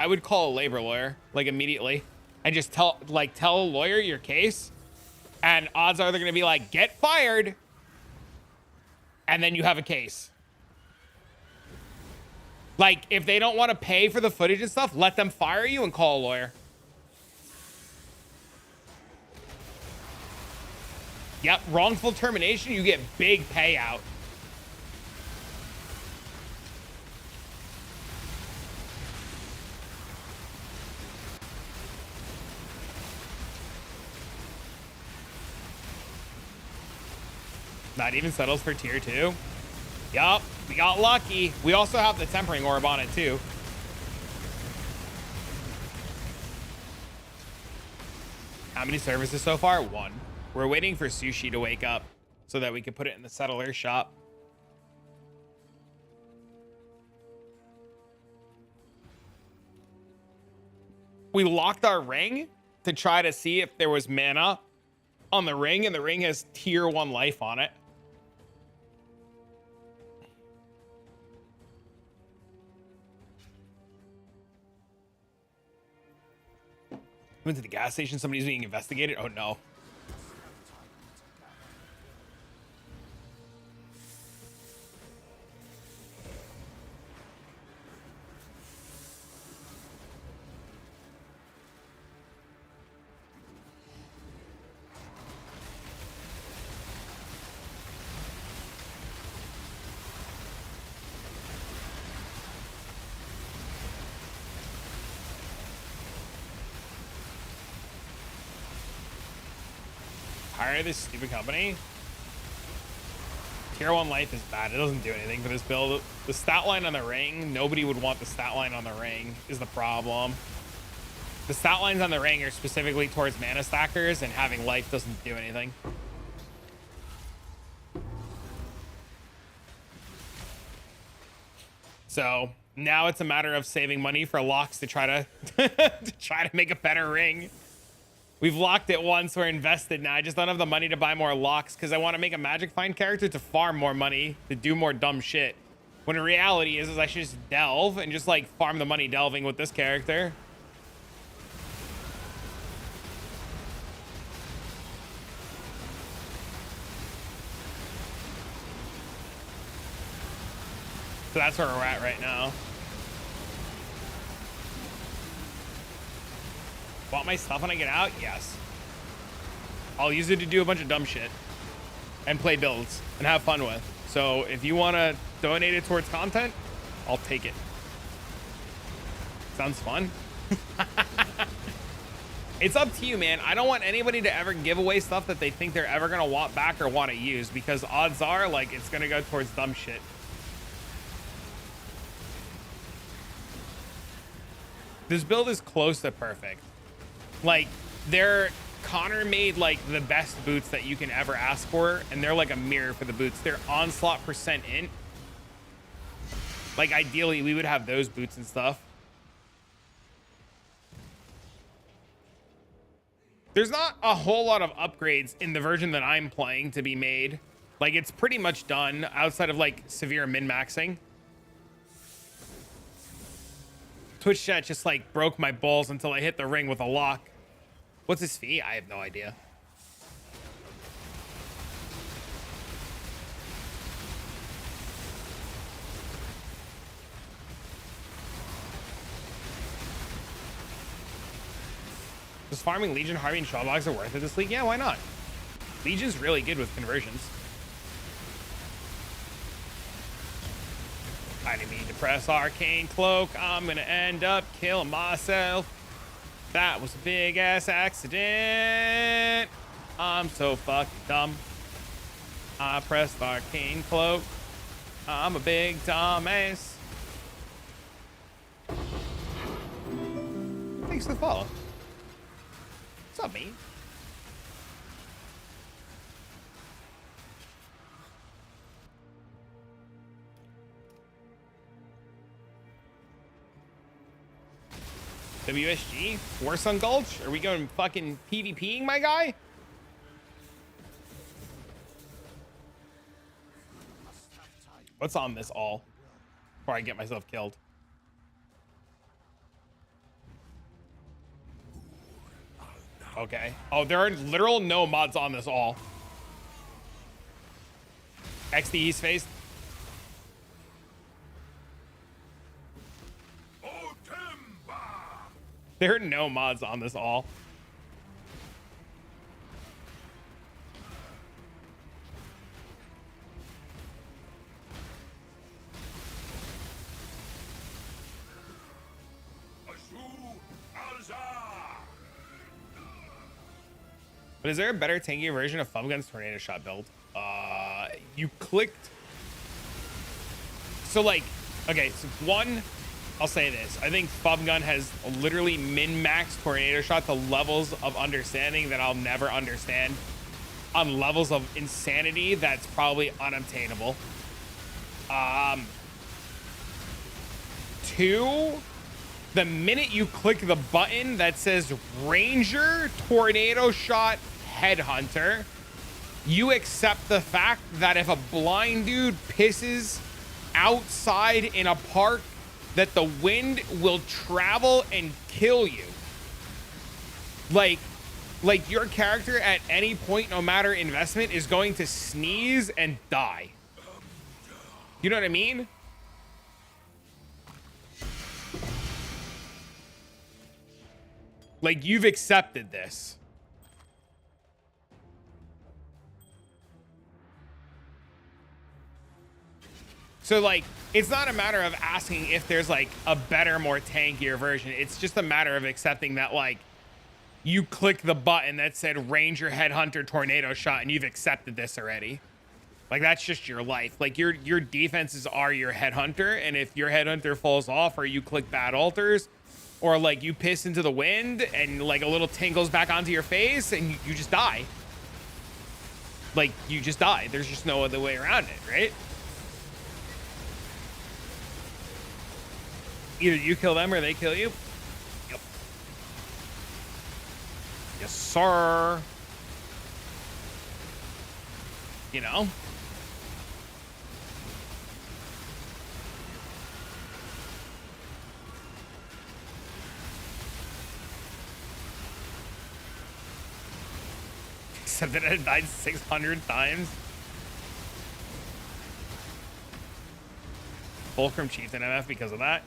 would call a labor lawyer like immediately and just tell a lawyer your case, and odds are they're gonna be like, get fired. And then you have a case. Like, if they don't want to pay for the footage and stuff, let them fire you and call a lawyer. Yep, wrongful termination, you get big payout. Not even settles for tier 2. Yup, we got lucky. We also have the tempering orb on it too. How many services so far? 1. We're waiting for Sushi to wake up so that we can put it in the settler shop. We locked our ring to try to see if there was mana on the ring, and the ring has tier 1 life on it. Went to the gas station. Somebody's being investigated. Oh no. Hire this stupid company. Tier 1 life is bad. It doesn't do anything for this build. The stat line on the ring, nobody would want the stat line on the ring is the problem. The stat lines on the ring are specifically towards mana stackers, and having life doesn't do anything. So now it's a matter of saving money for locks to try to to make a better ring. We've locked it once. We're invested now. I just don't have the money to buy more locks because I want to make a magic find character to farm more money, to do more dumb shit. When in reality is I should just delve and just like farm the money delving with this character. So that's where we're at right now. Want my stuff when I get out? Yes. I'll use it to do a bunch of dumb shit and play builds and have fun with. So if you want to donate it towards content, I'll take it. Sounds fun. It's up to you, man. I don't want anybody to ever give away stuff that they think they're ever going to want back or want to use, because odds are like it's going to go towards dumb shit. This build is close to perfect. Like, Connor made like the best boots that you can ever ask for, and they're like a mirror for the boots. They're onslaught percent int. Like, ideally, we would have those boots and stuff. There's not a whole lot of upgrades in the version that I'm playing to be made. Like, it's pretty much done outside of like severe min-maxing. Twitch chat just like broke my balls until I hit the ring with a lock. What's his fee? I have no idea. Does farming Legion, Harvey, and Shawbox are worth it this league? Yeah, why not? Legion's really good with conversions. I didn't mean to press Arcane Cloak. I'm gonna end up killing myself. That was a big ass accident. I'm so fucking dumb. I pressed Arcane Cloak. I'm a big dumbass. Thanks for the follow. What's up, mate? WSG? Warsun Gulch? Are we going fucking PvPing, my guy? What's on this all? Before I get myself killed. Okay. Oh, there are literal no mods on this all. XD East face. There are no mods on this all. But is there a better tankier version of Fumgun's Tornado Shot build? You clicked. So like, okay, so one, I'll say this. I think Fumgun has literally min-max Tornado Shot to levels of understanding that I'll never understand. On levels of insanity that's probably unobtainable. Two, the minute you click the button that says Ranger Tornado Shot Headhunter, you accept the fact that if a blind dude pisses outside in a park, that the wind will travel and kill you. Like your character at any point, no matter investment, is going to sneeze and die. You know what I mean? Like, you've accepted this. So like, it's not a matter of asking if there's like a better, more tankier version. It's just a matter of accepting that like you click the button that said Ranger Headhunter Tornado Shot and you've accepted this already. Like, that's just your life. Like, your defenses are your Headhunter, and if your Headhunter falls off or you click bad alters or like you piss into the wind and like a little tingles back onto your face and you just die. Like, you just die. There's just no other way around it, right? Either you kill them or they kill you. Yep. Yes, sir. You know? Except that it died 600 times. Fulcrum Chieftain MF because of that.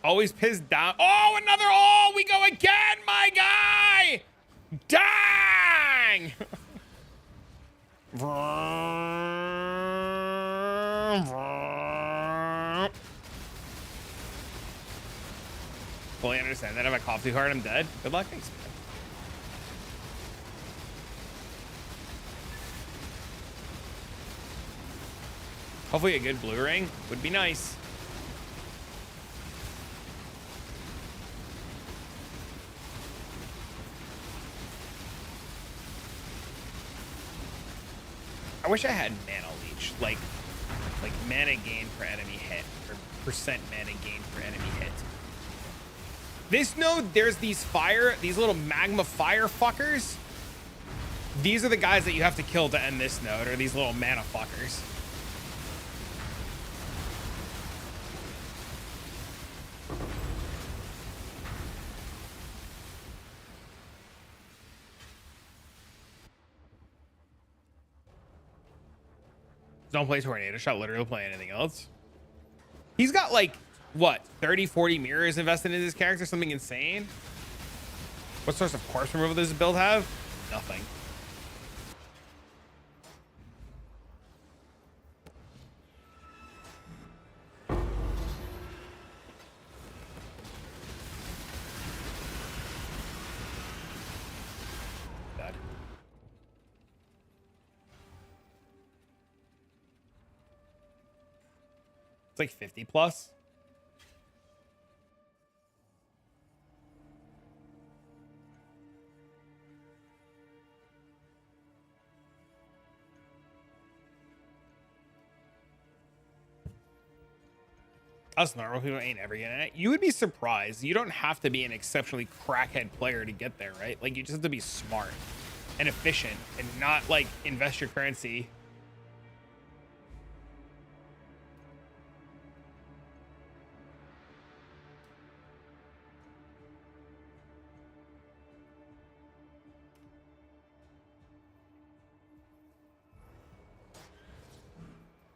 Always pissed down. Oh, another all. We go again, my guy. Dang. Fully understand that. If I cough too hard, I'm dead. Good luck. Thanks, man. Hopefully a good blue ring would be nice. I wish I had mana leech, like mana gain per enemy hit, or percent mana gain per enemy hit. This node, there's these little magma fire fuckers. These are the guys that you have to kill to end this node, or these little mana fuckers. Don't play Tornado Shot, literally play anything else. He's got like, what, 30, 40 mirrors invested in his character, something insane. What source of corpse removal does this build have? Nothing. Bad. It's like 50 plus. Us normal people ain't ever getting it. You would be surprised. You don't have to be an exceptionally crackhead player to get there, right? Like, you just have to be smart and efficient and not like invest your currency.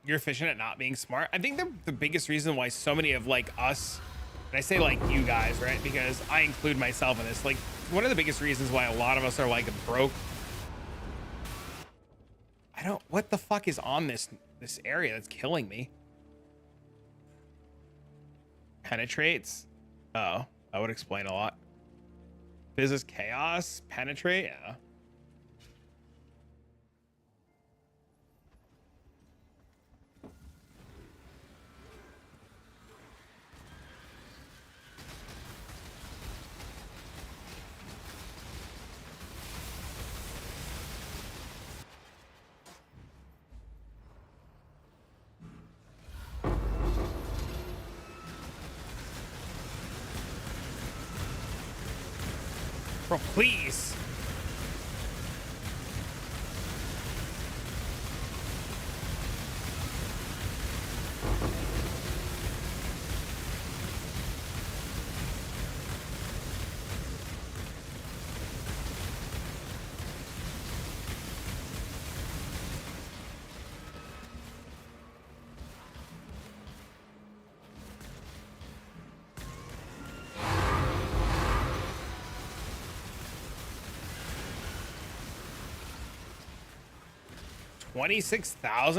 You're efficient at not being smart. I think the biggest reason why so many of like us, and I say like you guys, right? Because I include myself in this, like one of the biggest reasons why a lot of us are like broke. What the fuck is on this area that's killing me? Penetrates. Oh, that would explain a lot. Business chaos, penetrate, yeah. Bro, please. $26,000?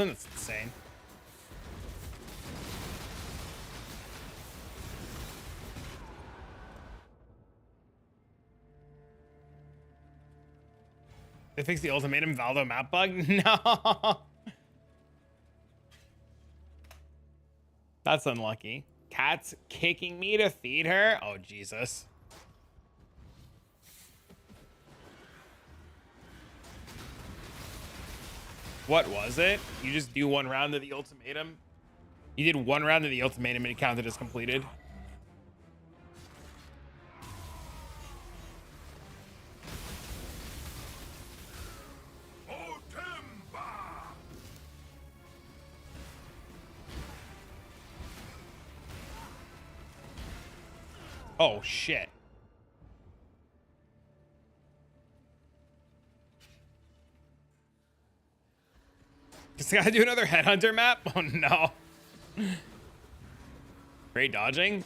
That's insane. They fixed the ultimatum Valdo map bug? No. That's unlucky. Cat's kicking me to feed her? Oh, Jesus. What was it? You just do one round of the ultimatum? You did one round of the ultimatum and it counted as completed? Oh, shit. Just gotta do another headhunter map? Oh, no. Great dodging.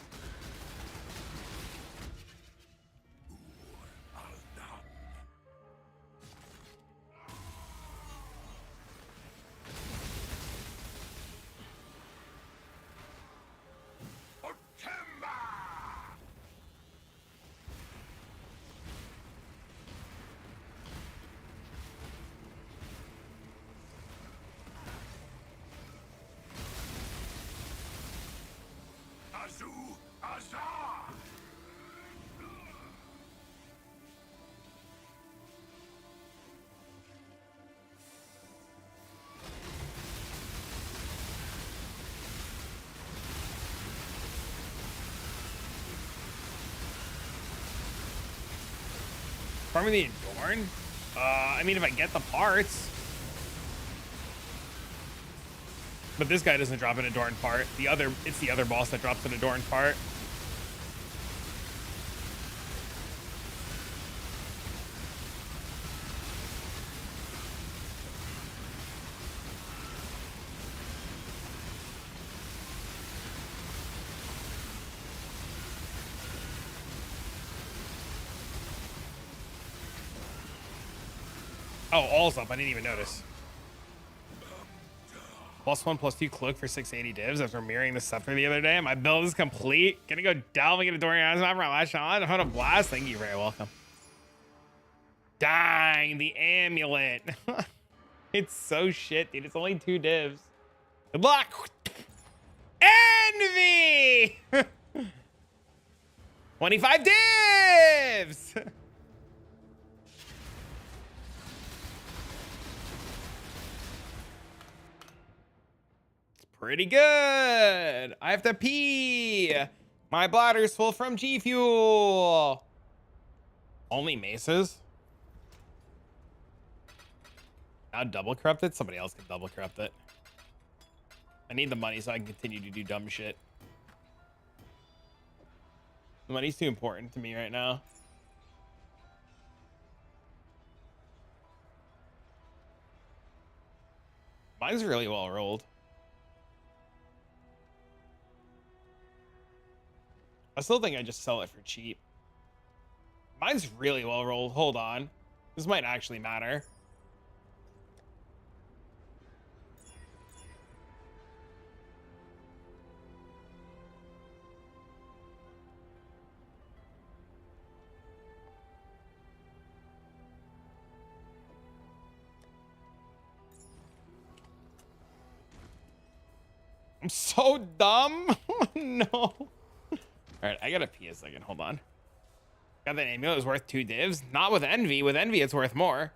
Farming the Adorn? I mean, if I get the parts. But this guy doesn't drop an Adorn part. It's the other boss that drops an Adorn part. Oh, all's up. I didn't even notice. +1/+2 cloak for 680 divs after mirroring the scepter the other day. My build is complete. Gonna go delving into Dorian Eyes for my last shot. What a blast. Thank you. You're very welcome. Dang, the amulet. It's so shit, dude. It's only 2 divs. Good luck. Envy! 25 divs! Pretty good. I have to pee. My bladder's full from G Fuel. Only maces? Now double corrupt it? Somebody else can double corrupt it. I need the money so I can continue to do dumb shit. The money's too important to me right now. Mine's really well rolled. I still think I just sell it for cheap. Mine's really well rolled. Hold on. This might actually matter. I'm so dumb. No. All right, I gotta pee a second. Hold on. Got that amulet. It was worth 2 divs. Not with envy. With envy, it's worth more.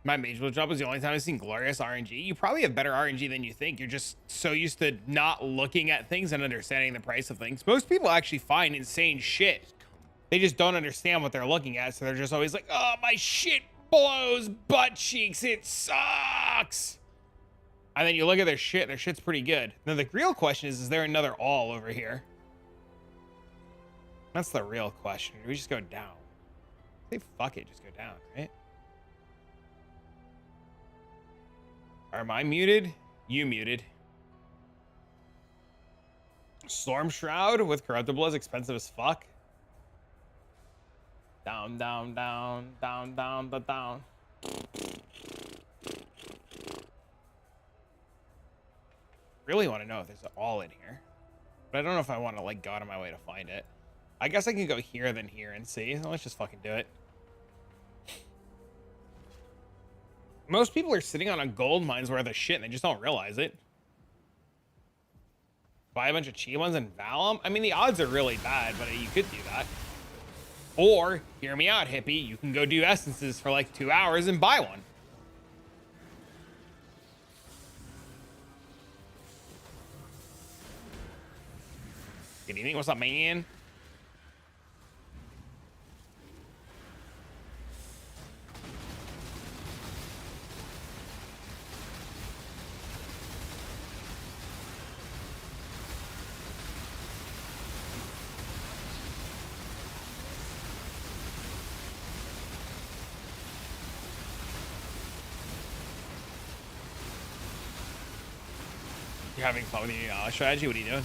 My mage build drop was the only time I've seen glorious RNG. You probably have better RNG than you think. You're just so used to not looking at things and understanding the price of things. Most people actually find insane shit. They just don't understand what they're looking at. So they're just always like, oh, my shit blows butt cheeks. It sucks. And then you look at their shit and their shit's pretty good. Now the real question is there another all over here? That's the real question. Do we just go down? I say fuck it, just go down, right? Am I muted? You muted. Storm Shroud with Corruptible is expensive as fuck. Down, down, down, down, down, the down. Really want to know if there's all in here, but I don't know if I want to like go out of my way to find it. I guess I can go here then here and see. So let's just fucking do it. Most people are sitting on a gold mine's worth of shit and they just don't realize it. Buy a bunch of cheap ones and val them. I mean, the odds are really bad, but you could do that. Or, hear me out, hippie, you can go do essences for like 2 hours and buy one. Good evening, what's up, man? You're having fun with your strategy? What are you doing?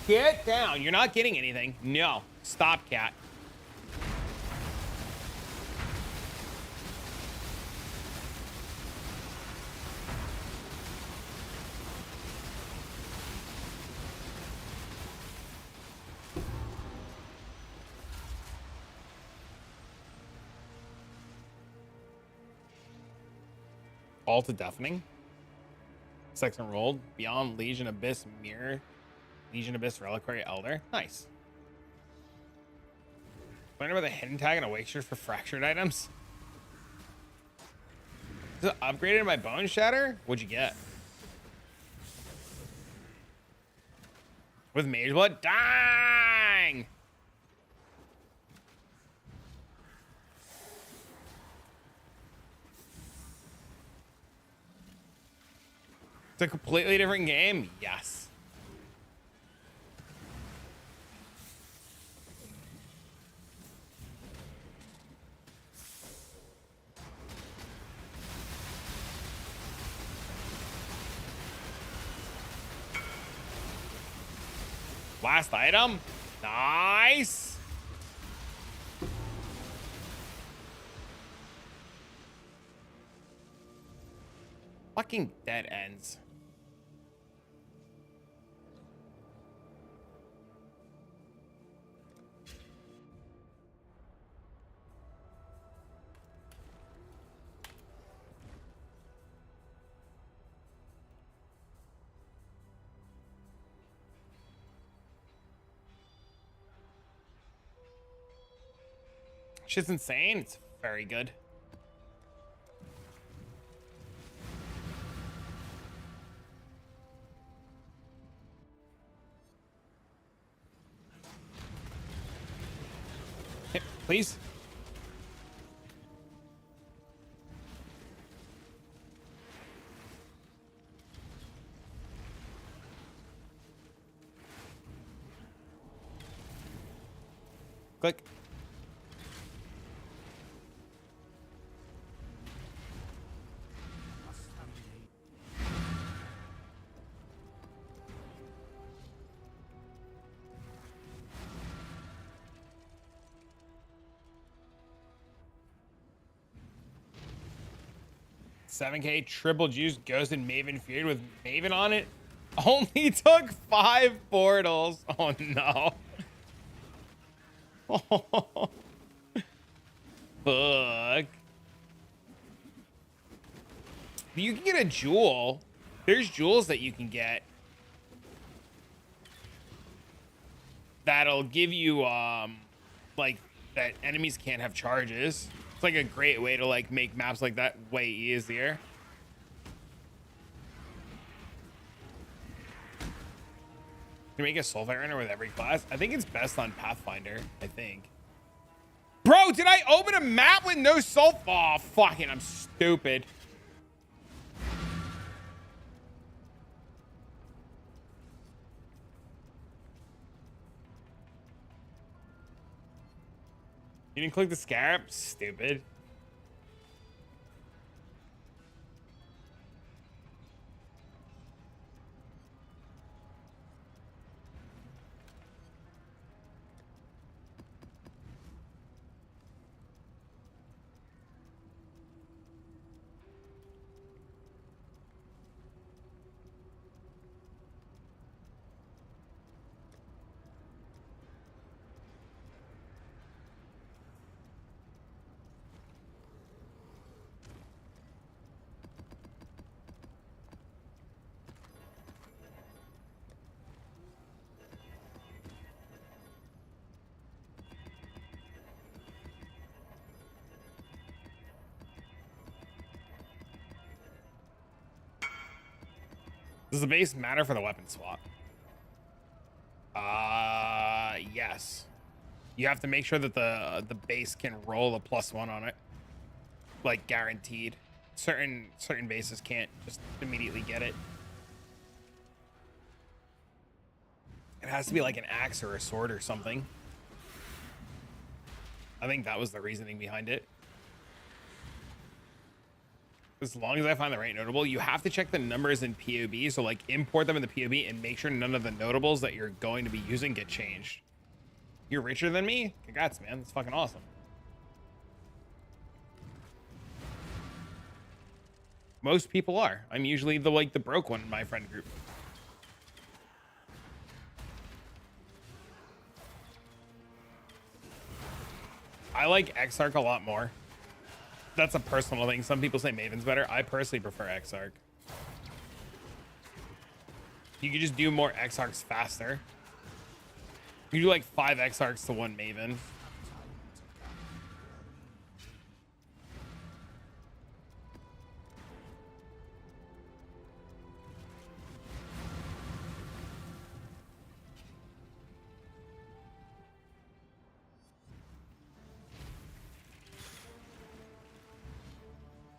Get down. You're not getting anything. No. Stop, cat. All to deafening. Sex enrolled. Beyond Legion Abyss Mirror. Legion Abyss Reliquary Elder. Nice. Learn about the hidden tag and awake shirt for fractured items. Is it upgraded my bone shatter? What'd you get? With mage blood? Dang! It's a completely different game? Yes. Last item. Nice. Fucking dead ends. Shit's insane. It's very good. Hey, please. Click. $7K triple juice ghost and Maven feud with Maven on it. Only took 5 portals. Oh no. Fuck. You can get a jewel. There's jewels that you can get that'll give you like that enemies can't have charges. It's like a great way to like make maps like that way easier. You make a Soulfire runner with every class. I think it's best on Pathfinder, I think. Bro, did I open a map with no soul? Oh, fucking, I'm stupid. You didn't click the scarab? Stupid. Does the base matter for the weapon swap? Yes. You have to make sure that the base can roll a +1 on it, like guaranteed. Certain bases can't just immediately get it. It has to be like an axe or a sword or something. I think that was the reasoning behind it. As long as I find the right notable, you have to check the numbers in POB. So like import them in the POB and make sure none of the notables that you're going to be using get changed. You're richer than me? Congrats, man. That's fucking awesome. Most people are. I'm usually the broke one in my friend group. I like Exarch a lot more. That's a personal thing. Some people say Maven's better. I personally prefer Exarch. You can just do more Exarchs faster. You do like 5 Exarchs to 1 Maven.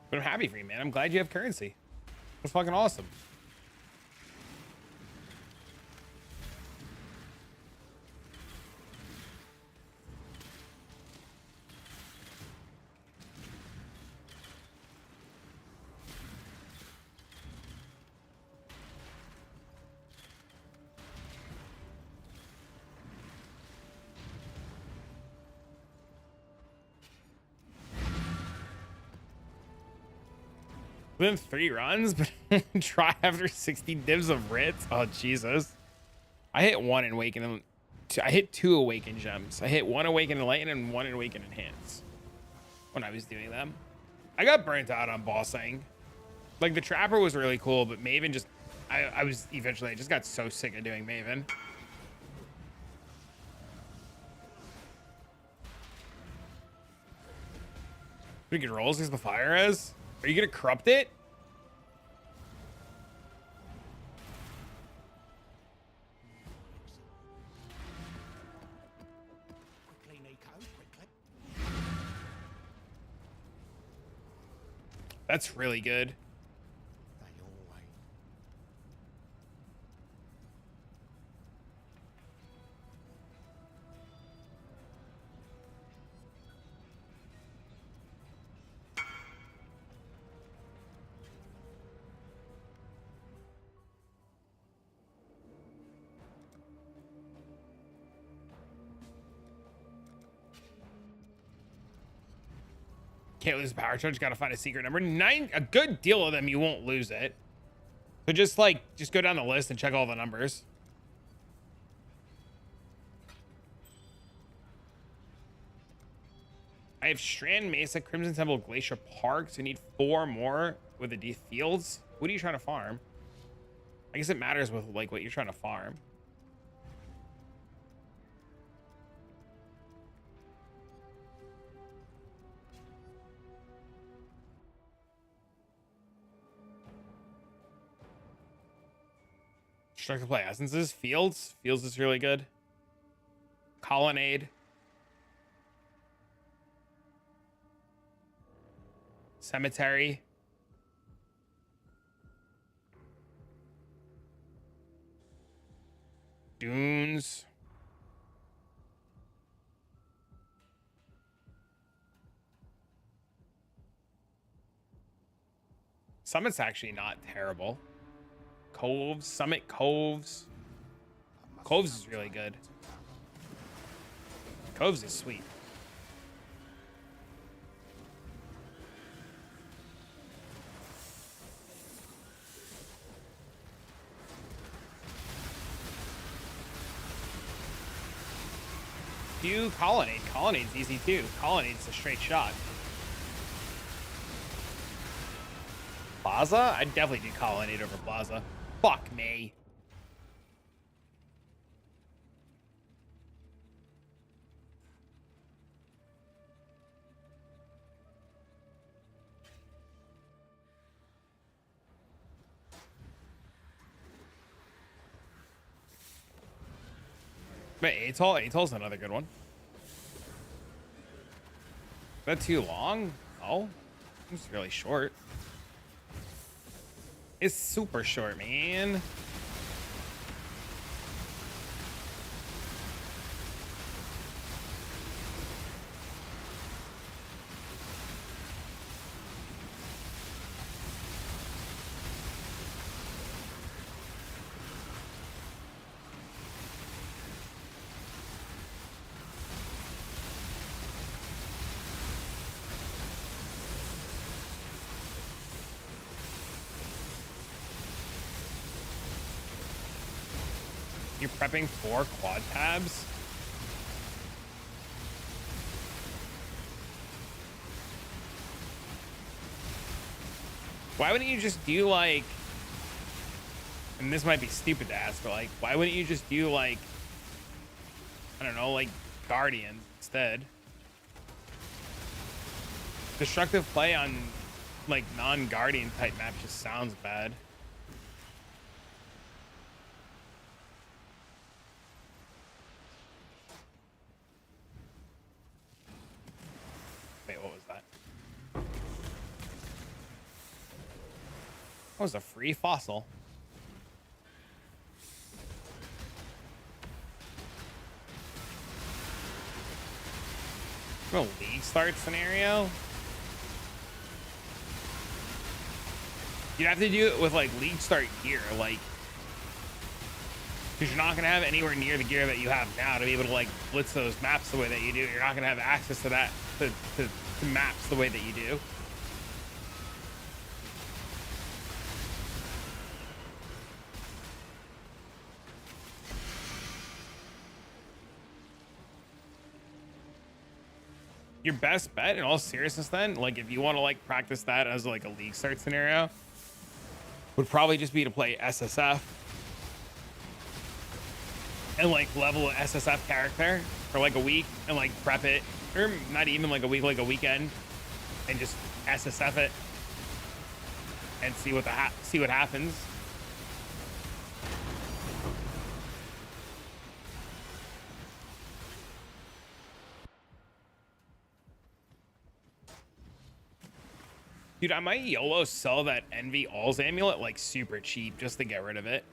But I'm happy for you, man. I'm glad you have currency. That's fucking awesome. Within 3 runs, but try after 60 divs of writs. Oh Jesus! I hit 1 in Awaken and I hit 2 Awaken gems. I hit 1 Awaken Enlighten and 1 Awaken Enhance when I was doing them. I got burnt out on bossing. Like the Trapper was really cool, but Maven just I just got so sick of doing Maven. We can rolls as the fire is. Are you gonna corrupt it? Quickly, Nico, quickly. That's really good. They always. Can't lose a power charge. Gotta find a secret number. 9, a good deal of them, you won't lose it. So just go down the list and check all the numbers. I have Strand, Mesa, Crimson Temple, Glacier Park. So you need 4 more with the D fields. What are you trying to farm? I guess it matters with like what you're trying to farm. Structure play essences. Fields is really good. Colonnade. Cemetery. Dunes. Summit's actually not terrible. Coves, Summit Coves. Coves is really good. Coves is sweet. Do Colonnade. Colonnade's easy too. Colonnade's a straight shot. Plaza? I'd definitely do Colonnade over Plaza. Fuck me. But Atol's another good one. Is that too long? Oh, it's really short. It's super short, man. You're prepping 4 quad tabs? Why wouldn't you just do like, and this might be stupid to ask, but like, why wouldn't you just do like, I don't know, like Guardians instead? Destructive play on like non-Guardian type maps just sounds bad. Wait, what was that? That was a free fossil. A league start scenario? You'd have to do it with like league start gear, like, because you're not going to have anywhere near the gear that you have now to be able to like blitz those maps the way that you do. You're not going to have access to that, to maps the way that you do. Your best bet in all seriousness then, like if you want to like practice that as like a league start scenario, would probably just be to play SSF and like level an SSF character for like a week and like prep it, or not even like a week, like a weekend, and just SSF it and see what happens. Dude, I might YOLO sell that Envy All's amulet like super cheap just to get rid of it.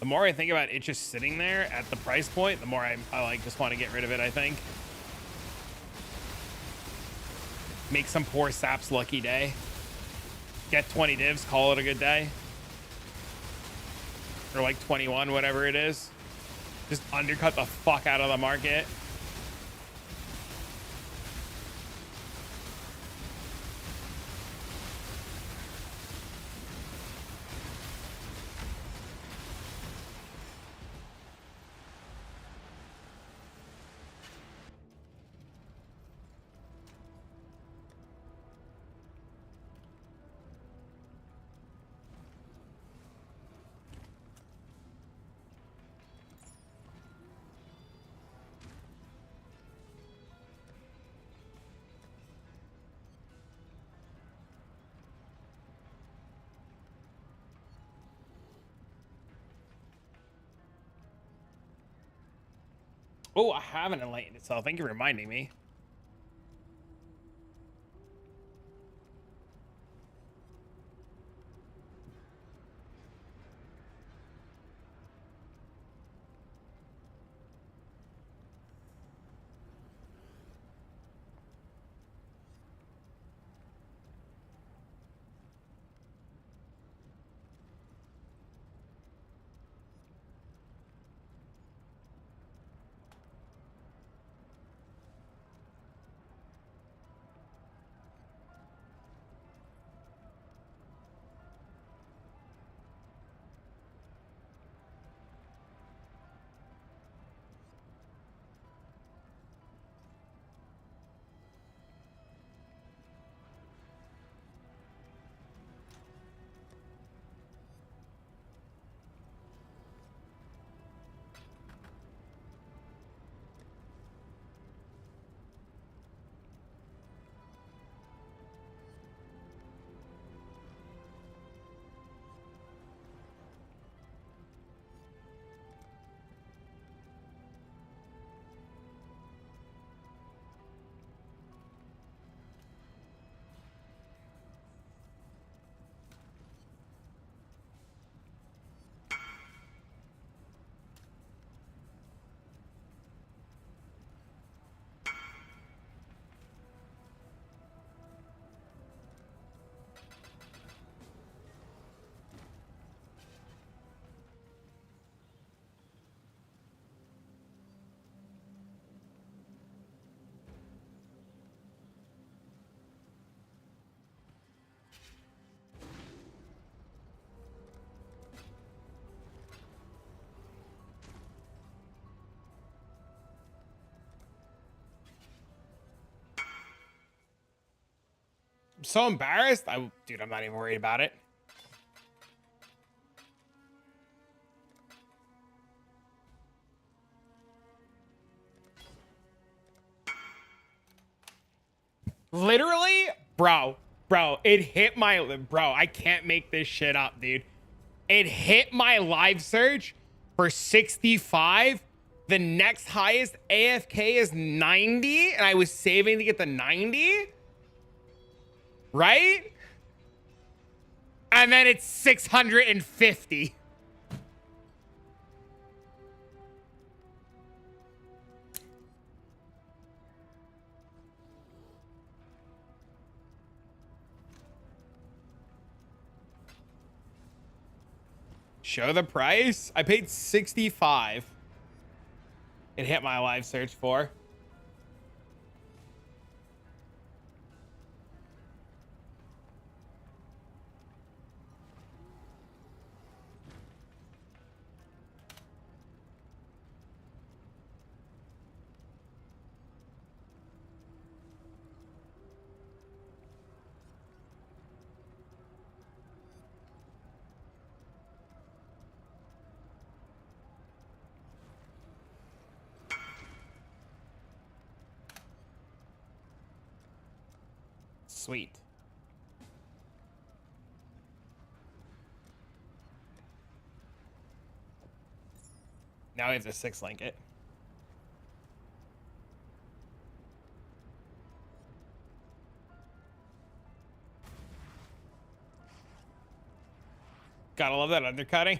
The more I think about it just sitting there at the price point, the more I like just want to get rid of it, I think. Make some poor sap's lucky day. Get 20 divs, call it a good day. Or like 21, whatever it is. Just undercut the fuck out of the market. Oh, I haven't enlightened itself. Thank you for reminding me. so embarrassed. Dude, I'm not even worried about it. Literally, bro, it hit my, bro, I can't make this shit up, dude. It hit my live search for 65. The next highest AFK is 90, and I was saving to get the 90, right? And then it's 650. Show the price. I paid 65. It hit my live search for. Sweet. Now we have to 6-link it. Gotta love that undercutting.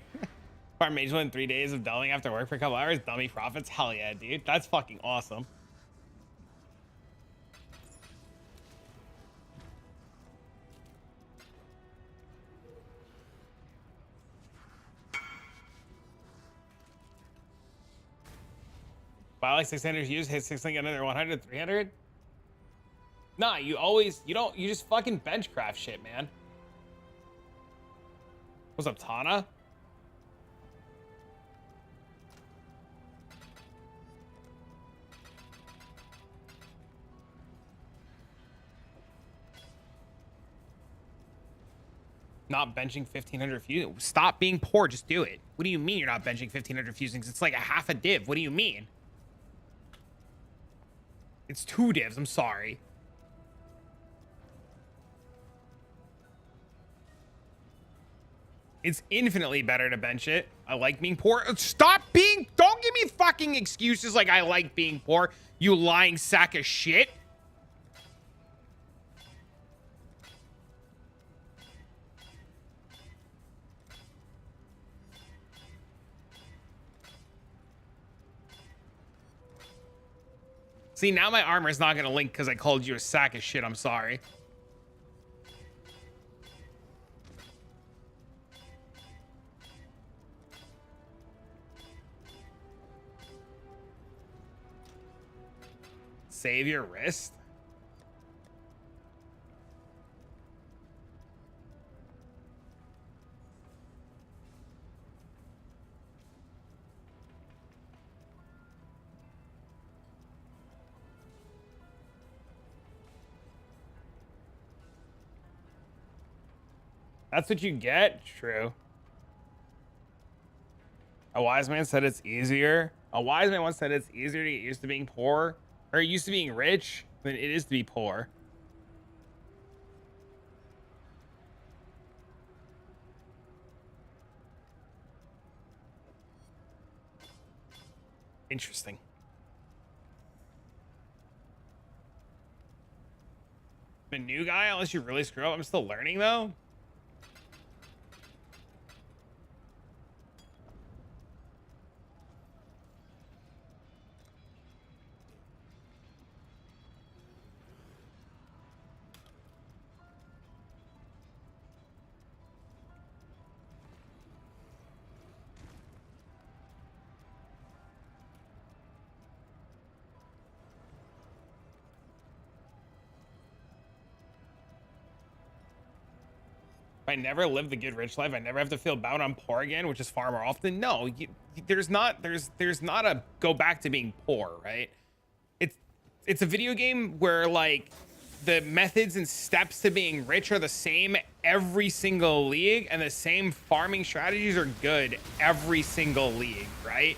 Farm mage win 3 days of dulling after work for a couple hours. Dummy profits. Hell yeah, dude. That's fucking awesome. Buy like 600 views, hit 6-link another 100, 300. Nah, you just fucking benchcraft shit, man. What's up, Tana? Not benching 1,500 fusings. Stop being poor, just do it. What do you mean you're not benching 1,500 fusings? It's like a half a div. What do you mean? It's 2 divs, I'm sorry. It's infinitely better to bench it. I like being poor. Don't give me fucking excuses like I like being poor, you lying sack of shit. See, now my armor is not going to link because I called you a sack of shit. I'm sorry. Save your wrist? That's what you get? True. A wise man said it's easier. A wise man once said it's easier to get used to being poor, or used to being rich, than it is to be poor. Interesting. The new guy, unless you really screw up, I'm still learning though. If I never live the good rich life, I never have to feel bound I'm poor again, which is far more often. No, there's not a go back to being poor, right? It's a video game where like the methods and steps to being rich are the same every single league, and the same farming strategies are good every single league, right?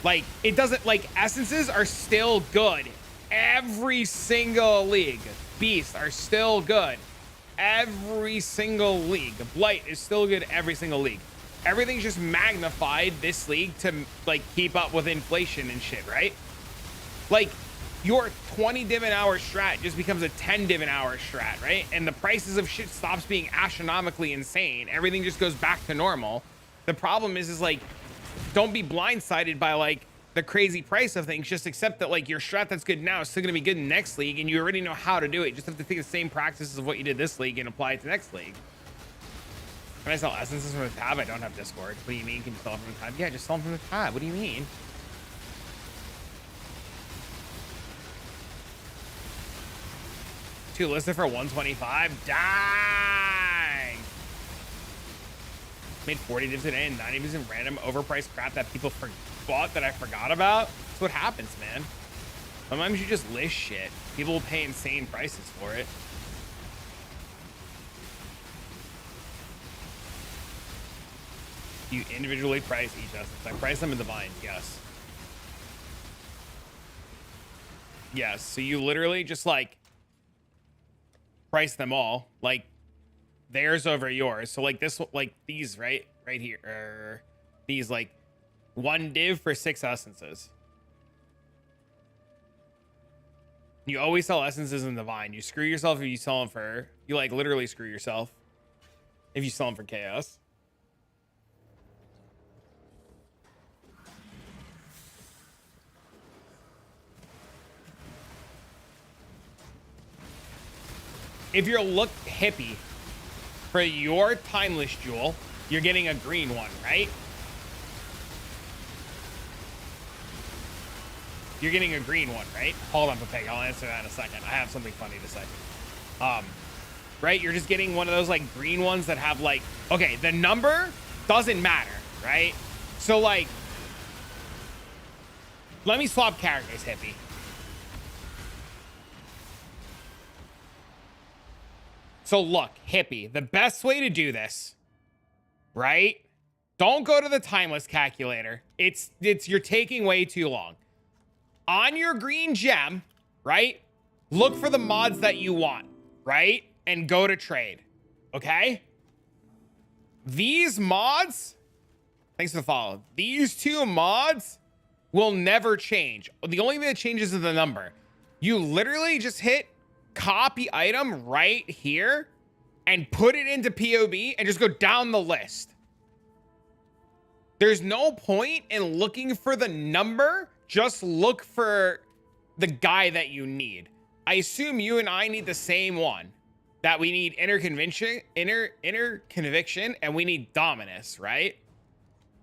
Like, it doesn't, like, essences are still good every single league. Beasts are still good every single league. Blight is still good every single league. Everything's just magnified this league to, like, keep up with inflation and shit, right? Like, your 20 div an hour strat just becomes a 10 div an hour strat, right? And the prices of shit stops being astronomically insane. Everything just goes back to normal. The problem is like, don't be blindsided by like the crazy price of things. Just accept that like your strat that's good now is still gonna be good in next league, and you already know how to do it. You just have to take the same practices of what you did this league and apply it to next league. Can I sell essences from the tab? I don't have Discord. What do you mean? Can you sell them from the tab? Yeah, just sell them from the tab. What do you mean? Two listed for 125. Dang. Made 40 divs today and 90 divs in random overpriced crap that people bought that I forgot about. That's what happens, man. Sometimes you just list shit. People will pay insane prices for it. You individually price each essence. I price them in Divine, yes. Yes, so you literally just like price them all, like theirs over yours. So like this, like these right here, these like 1 div for 6 essences. You always sell essences in Divine. You screw yourself if you sell them for, you like literally screw yourself if you sell them for chaos. If you're look hippie for your timeless jewel, you're getting a green one, right? You're getting a green one, right? Hold on, Papeg. I'll answer that in a second. I have something funny to say. Right? You're just getting one of those like green ones that have like, okay, the number doesn't matter, right? So like, let me swap characters, hippie. So look, hippie, the best way to do this, right? Don't go to the timeless calculator. It's you're taking way too long. On your green gem, right? Look for the mods that you want, right? And go to trade, okay? These mods, thanks for the follow. These 2 mods will never change. The only thing that changes is the number. You literally just hit copy item right here and put it into POB and just go down the list. There's no point in looking for the number. Just look for the guy that you need. I assume you and I need the same one. That we need inner conviction, inner conviction, and we need dominus, right?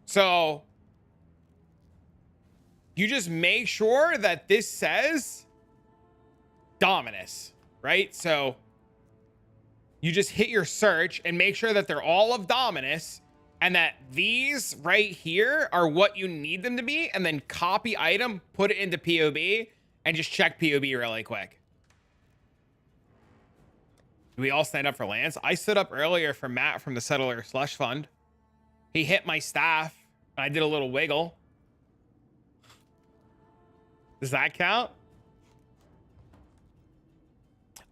So you just make sure that this says dominus, right? So you just hit your search and make sure that they're all of dominus, and that these right here are what you need them to be, and then copy item, put it into POB, and just check POB really quick. Do we all stand up for Lance? I stood up earlier for Matt from the Settler Slush Fund. He hit my staff, and I did a little wiggle. Does that count?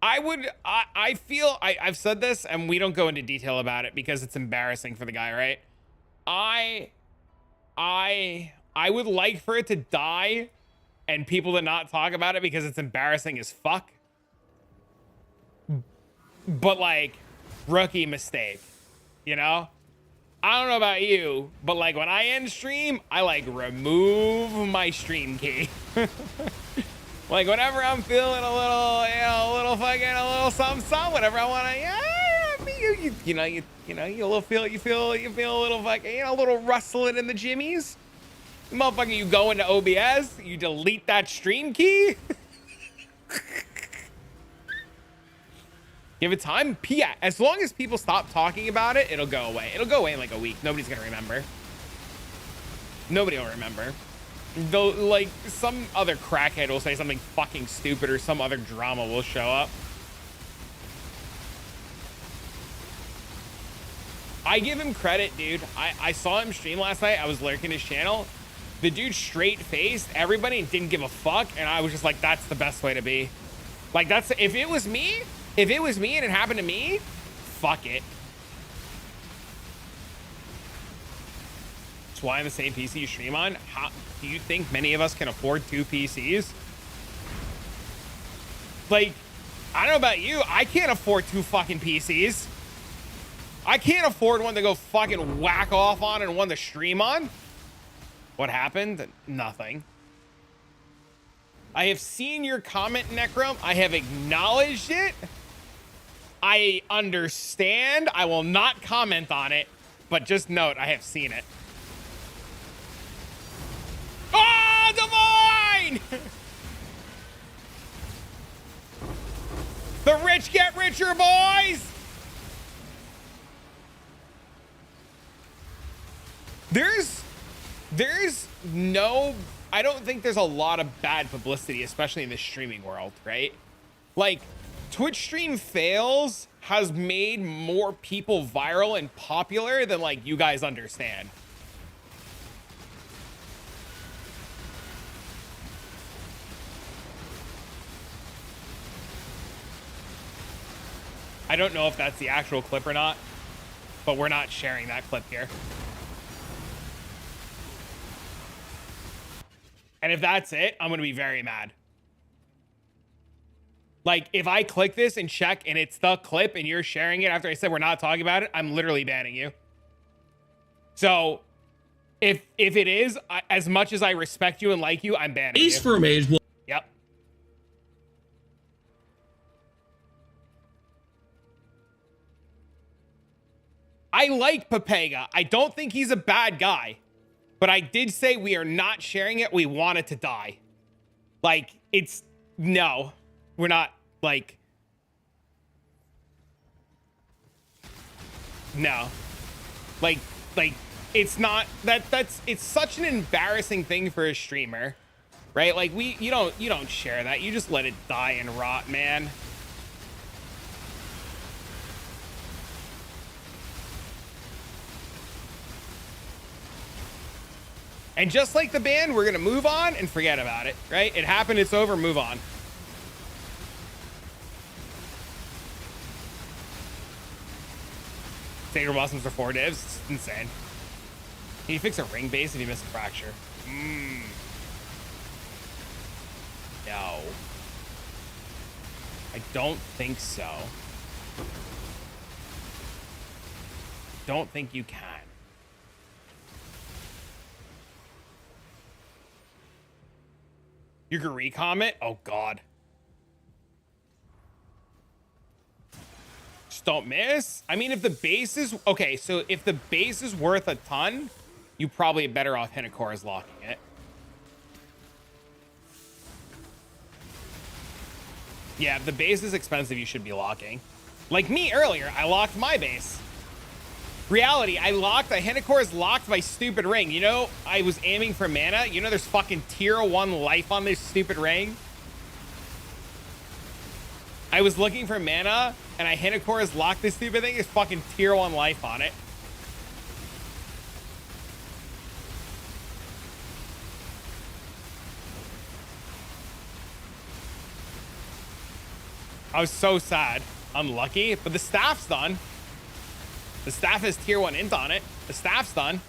I feel I've said this, and we don't go into detail about it because it's embarrassing for the guy, right? I would like for it to die and people to not talk about it because it's embarrassing as fuck. But like, rookie mistake, you know? I don't know about you, but like when I end stream, I like remove my stream key. Like whenever I'm feeling a little, you know, a little something, whatever I want to, you feel a little fucking, a little rustling in the jimmies. Motherfucker, you go into OBS, you delete that stream key. Give it time. Yeah, as long as people stop talking about it, it'll go away. It'll go away in like a week. Nobody's gonna remember. Nobody will remember. Though, like, some other crackhead will say something fucking stupid or some other drama will show up. I give him credit, dude. I saw him stream last night. I was lurking his channel. The dude straight faced everybody and didn't give a fuck. And I was just like, that's the best way to be. Like, that's, if it was me and it happened to me, fuck it. That's why I'm the same PC you stream on. How do you think many of us can afford 2 PCs? Like, I don't know about you. I can't afford 2 fucking PCs. I can't afford one to go fucking whack off on and one to stream on. What happened? Nothing. I have seen your comment, Necrom. I have acknowledged it. I understand. I will not comment on it, but just note I have seen it. Oh, Divine! The rich get richer, boys! There's no, I don't think there's a lot of bad publicity, especially in the streaming world, right? Like, Twitch stream fails has made more people viral and popular than, like, you guys understand. I don't know if that's the actual clip or not, but we're not sharing that clip here. And if that's it, I'm going to be very mad. Like, if I click this and check and it's the clip and you're sharing it after I said we're not talking about it, I'm literally banning you. So if it is, as much as I respect you and like you, I'm banning you. Ace for Mage. Yep. I like Pepega. I don't think he's a bad guy. But I did say we are not sharing it. We want it to die. Like, it's, no, we're not, like, no. Like, it's not, it's such an embarrassing thing for a streamer, right? Like, you don't share that. You just let it die and rot, man. And just like the band, we're going to move on and forget about it, right? It happened, it's over, move on. Sacred Blossoms for 4 divs, it's insane. Can you fix a ring base if you miss a fracture? No. I don't think so. Don't think you can. You can recom it? Oh, God. Just don't miss? I mean, if the base is... Okay, so if the base is worth a ton, you probably better off Hinakora's locking it. Yeah, if the base is expensive, you should be locking. Like me earlier, I locked my base. Reality, I Hinakora's locked my stupid ring. You know, I was aiming for mana. You know, there's fucking tier 1 life on this stupid ring. I was looking for mana, and Hinakora's locked this stupid thing. There's fucking tier 1 life on it. I was so sad. Unlucky, but the staff's done. The staff has tier 1 int on it. The staff's done.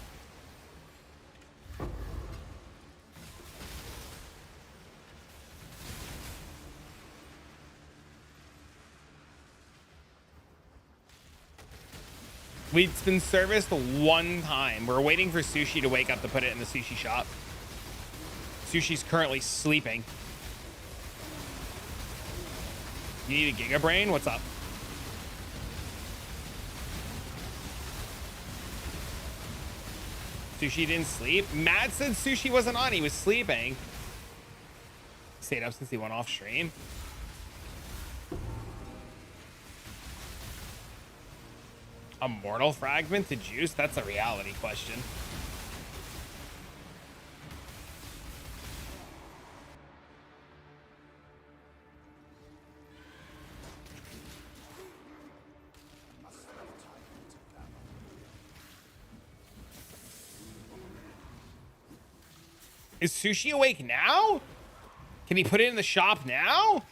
It's been serviced 1 time. We're waiting for Sushi to wake up to put it in the sushi shop. Sushi's currently sleeping. You need a Giga Brain? What's up? Sushi didn't sleep. Matt said Sushi wasn't on. He was sleeping. Stayed up since he went off stream. A mortal fragment to juice? That's a reality question. Is Sushi awake now? Can he put it in the shop now?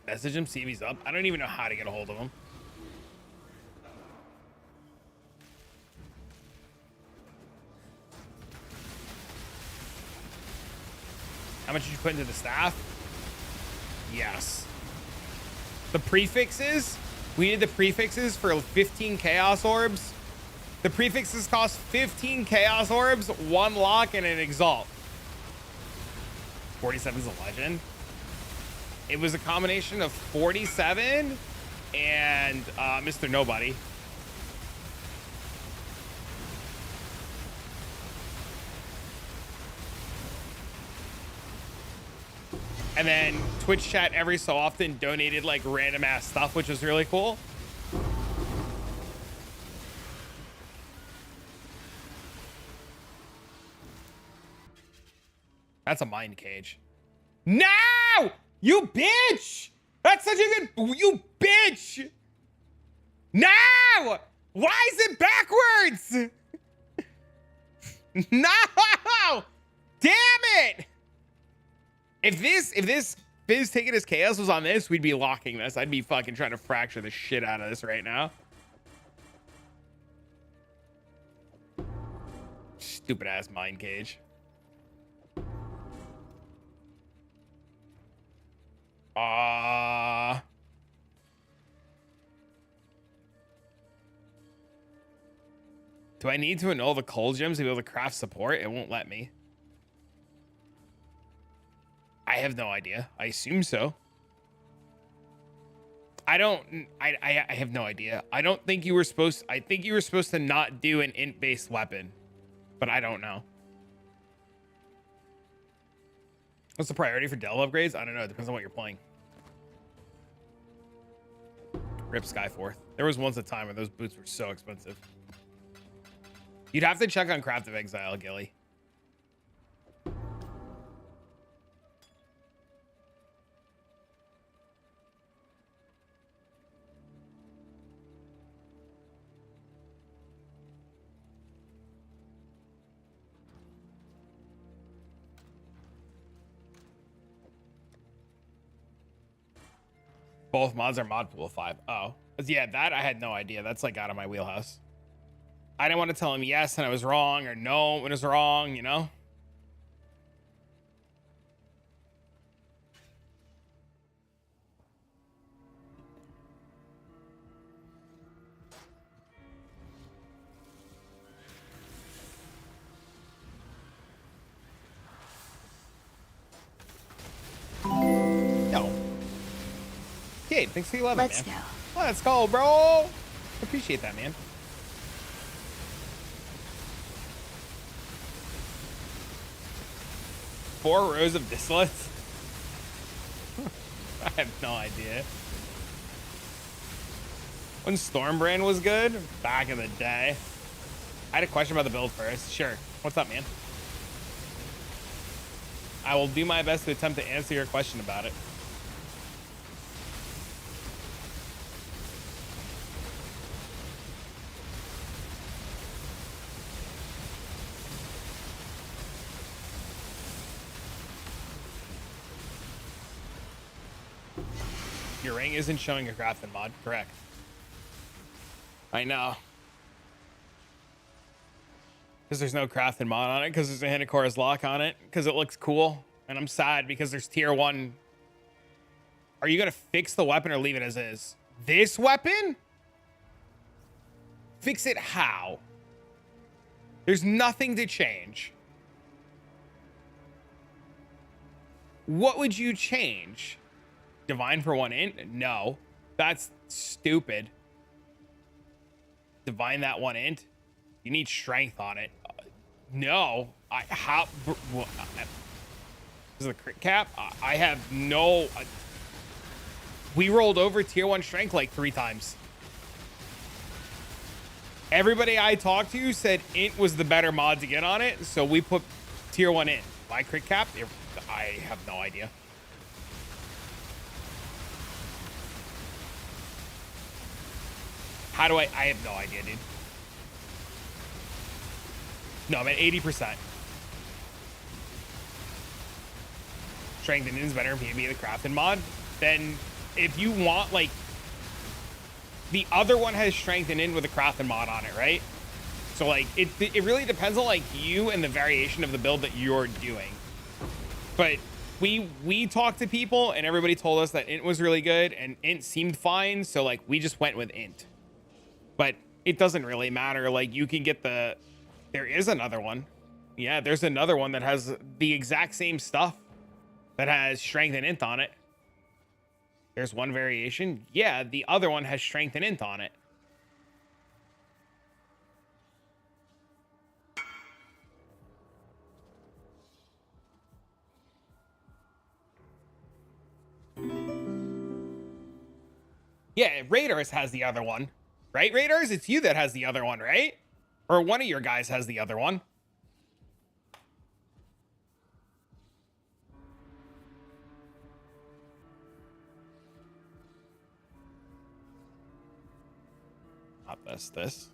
Message him, see if he's up. I don't even know how to get a hold of him. How much did you put into the staff? Yes. The prefixes? We need the prefixes for 15 chaos orbs. The prefixes cost 15 chaos orbs, 1 lock, and an exalt. 47 is a legend. It was a combination of 47 and Mr. Nobody. And then Twitch chat every so often donated like random ass stuff, which was really cool. That's a mind cage. No! You bitch! That's such a good... You bitch! No! Why is it backwards? No! Damn it! If this Fizz taking his chaos was on this, we'd be locking this. I'd be fucking trying to fracture the shit out of this right now. Stupid ass mind cage. Do I need to annul the cold gems to be able to craft support? It won't let me. I have no idea. I assume so. I have no idea. I don't think you were supposed... I think you were supposed to not do an int-based weapon. But I don't know. What's the priority for Dell upgrades? I don't know. It depends on what you're playing. Rip Skyforth. There was once a time when those boots were so expensive. You'd have to check on Craft of Exile, Gilly. Both mods are mod pool 5. Oh, yeah, that I had no idea. That's like out of my wheelhouse. I didn't want to tell him yes and I was wrong, or no when it was wrong, you know? No. Kate, thanks for the 11, Let's man. go. Let's go, bro. Appreciate that, man. Four rows of distillates? I have no idea. When Stormbrand was good, back in the day. I had a question about the build first. Sure. What's up, man? I will do my best to attempt to answer your question about it. Your ring isn't showing a crafting mod, correct? I know. Because there's no crafting mod on it, because there's a Hinocora's lock on it, because it looks cool. And I'm sad because there's tier 1. Are you going to fix the weapon or leave it as is? This weapon? Fix it how? There's nothing to change. What would you change? Divine for 1 int? No. That's stupid. divine that one int. You need strength on it. No, this is a crit cap. I have no. We rolled over tier 1 strength like 3 times. Everybody I talked to said int was the better mod to get on it, so we put tier 1 in. My crit cap, I have no idea. How do I have no idea, dude. No, I'm at 80%. Strength and is better in PvP the crafting mod. Then if you want, like, the other one has strength and in with a crafting mod on it, right? So like it really depends on like you and the variation of the build that you're doing. But we talked to people and everybody told us that int was really good and int seemed fine, so like we just went with int. But it doesn't really matter. Like you can get there is another one. Yeah, there's another one that has the exact same stuff that has strength and int on it. There's one variation. Yeah, the other one has strength and int on it. Yeah, Raiders has the other one. Right, Raiders? It's you that has the other one, right? Or one of your guys has the other one. Not this.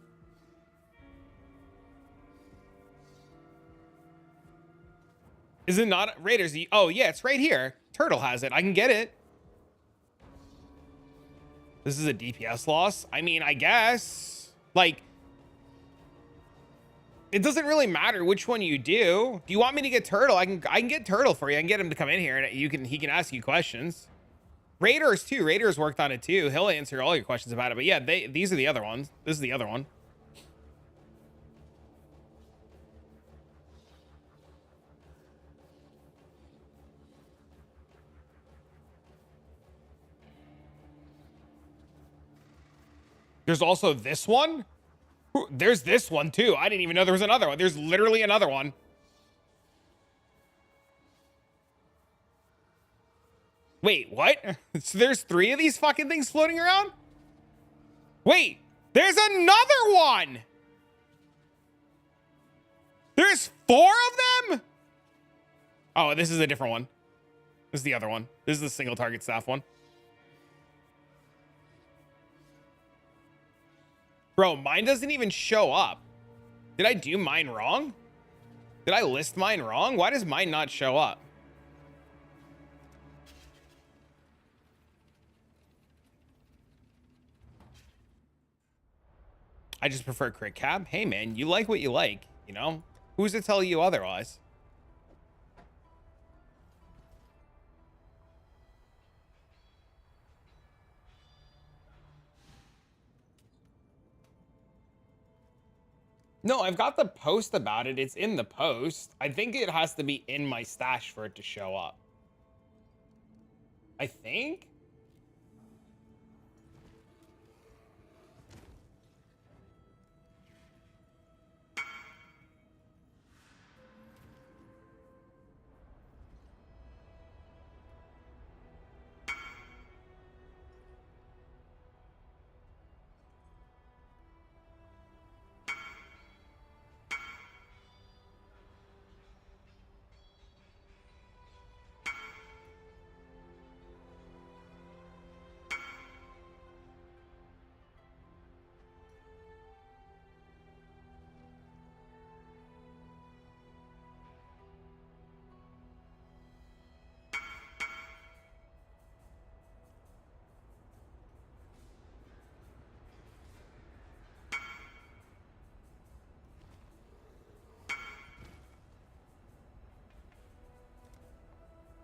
Is it not Raiders? Oh yeah, it's right here. Turtle has it. I can get it. This is a DPS loss. I mean, I guess like it doesn't really matter which one you do. Do you want me to get Turtle? I can get Turtle for you. I can get him to come in here and he can ask you questions. Raiders too. Raiders worked on it too. He'll answer all your questions about it. But yeah, these are the other ones. This is the other one. There's also this one. There's this one too. I didn't even know there was another one. There's literally another one. Wait, what? So there's 3 of these fucking things floating around? Wait, there's another one! There's 4 of them? Oh, this is a different one. This is the other one. This is the single target staff one. Bro, mine doesn't even show up. Did I do mine wrong? Did I list mine wrong? Why does mine not show up? I just prefer crit cap. Hey man, you like what you like, you know? Who's to tell you otherwise? No, I've got the post about it. It's in the post. I think it has to be in my stash for it to show up. I think?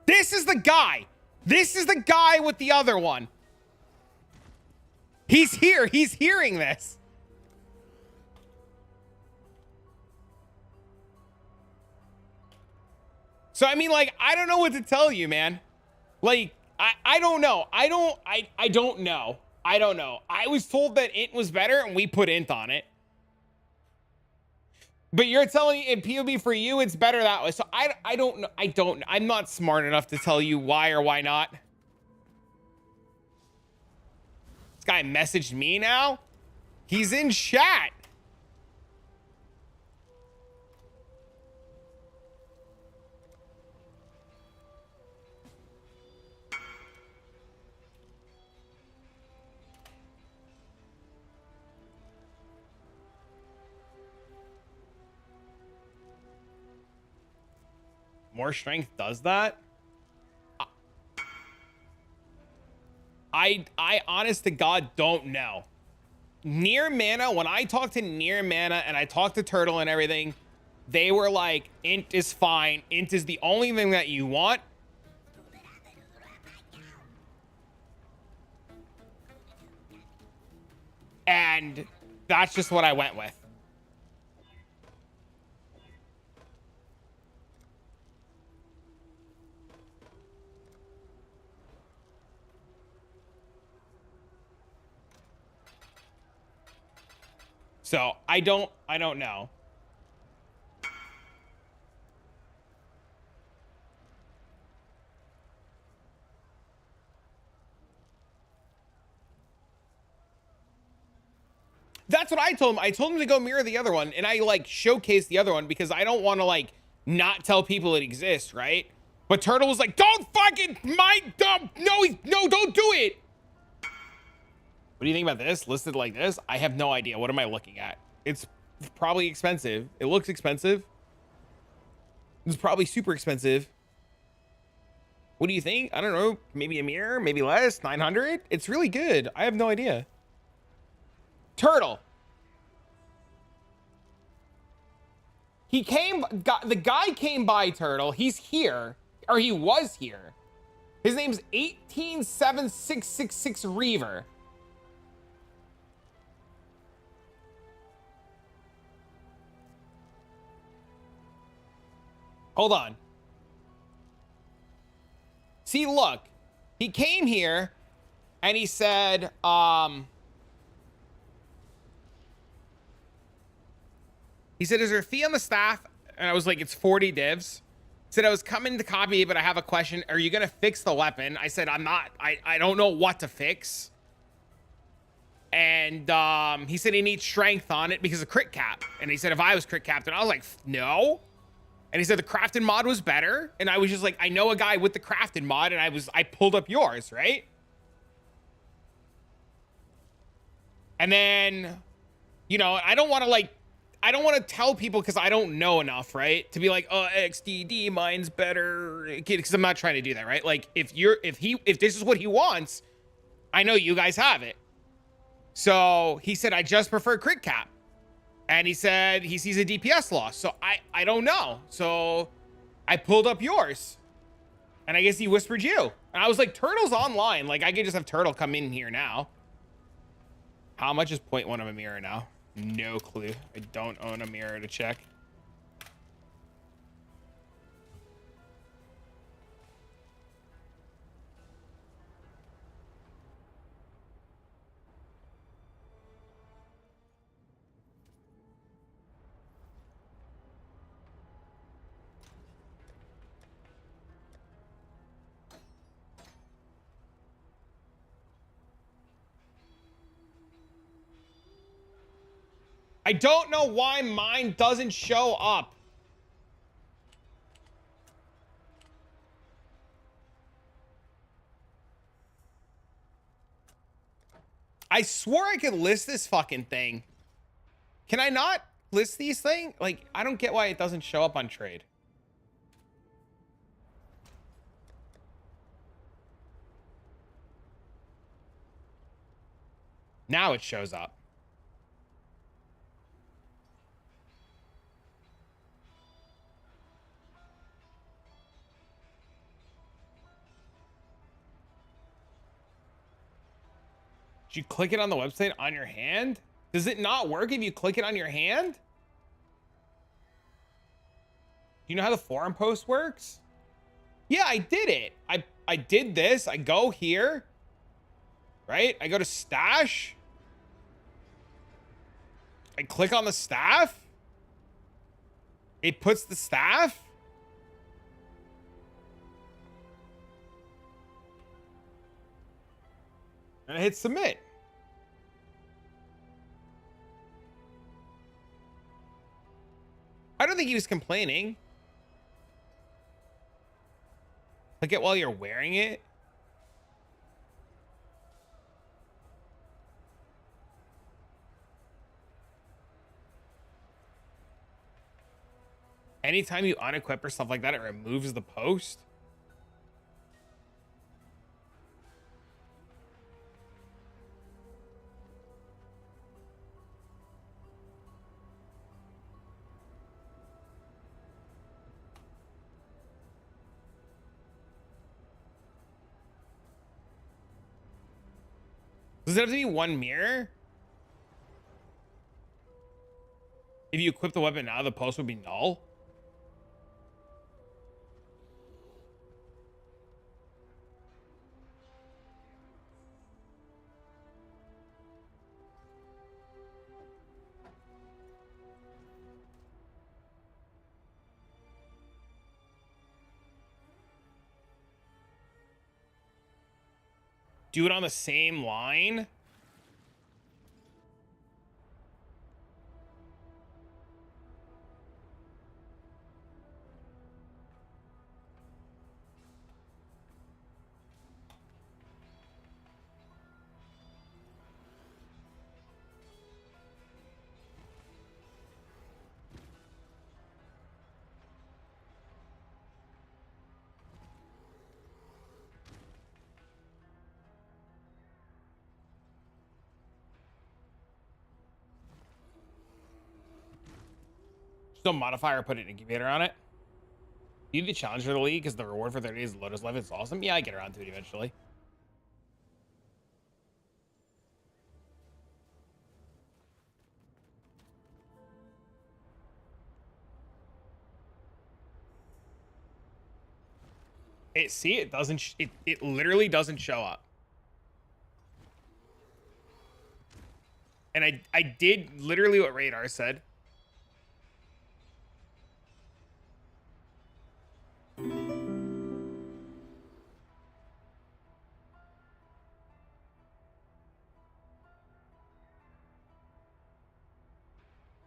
This is the guy. This is the guy with the other one. He's here. He's hearing this. So, I mean, like, I don't know what to tell you, man. Like, I don't know. I don't know. I don't know. I was told that int was better and we put int on it. But you're telling me in POB for you, it's better that way. So I don't know. I'm not smart enough to tell you why or why not. This guy messaged me now. He's in chat. More strength does that? I honest to God don't know. Near mana, when I talked to Near Mana and I talked to Turtle and everything, they were like, int is fine. Int is the only thing that you want. And that's just what I went with. So I don't know. That's what I told him. I told him to go mirror the other one, and I like showcased the other one because I don't want to like not tell people it exists, right? But Turtle was like, "Don't fucking mind, no, don't do it." What do you think about this? Listed like this? I have no idea. What am I looking at? It's probably expensive. It looks expensive. It's probably super expensive. What do you think? I don't know. Maybe a mirror, maybe less. 900. It's really good. I have no idea. Turtle. The guy came by, Turtle. He's here, or he was here. His name's 187666 Reaver. Hold on. See, look. He came here and he said, he said, is there a fee on the staff? And I was like, it's 40 divs. He said, I was coming to copy, but I have a question. Are you going to fix the weapon? I said, I'm not. I don't know what to fix. And he said he needs strength on it because of crit cap. And he said, if I was crit capped, and I was like, no. And he said the crafting mod was better. And I was just like, I know a guy with the crafting mod, and I pulled up yours, right? And then, you know, I don't want to tell people because I don't know enough, right? To be like, oh, XDD, mine's better. Because I'm not trying to do that, right? Like, if this is what he wants, I know you guys have it. So he said, I just prefer crit cap. And he said he sees a DPS loss. So I don't know. So I pulled up yours. And I guess he whispered you. And I was like, Turtle's online. Like, I could just have Turtle come in here now. How much is 0.1 of a mirror now? No clue. I don't own a mirror to check. I don't know why mine doesn't show up. I swore I could list this fucking thing. Can I not list these things? Like, I don't get why it doesn't show up on trade. Now it shows up. Did you click it on the website on your hand? Does it not work if you click it on your hand? Do you know how the forum post works? Yeah, I did it. I did this. I go here. right? I go to stash. I click on the staff. It puts the staff. And I hit submit. I don't think he was complaining. Click it while you're wearing it. Anytime you unequip or stuff like that, it removes the post. Does it have to be one mirror? If you equip the weapon now, the post would be null. Do it on the same line. Still modifier, put an incubator on it. Do the challenge for the league because the reward for 30 days of Lotus Life is awesome. Yeah, I get around to it eventually. It doesn't. It literally doesn't show up. And I did literally what Radar said.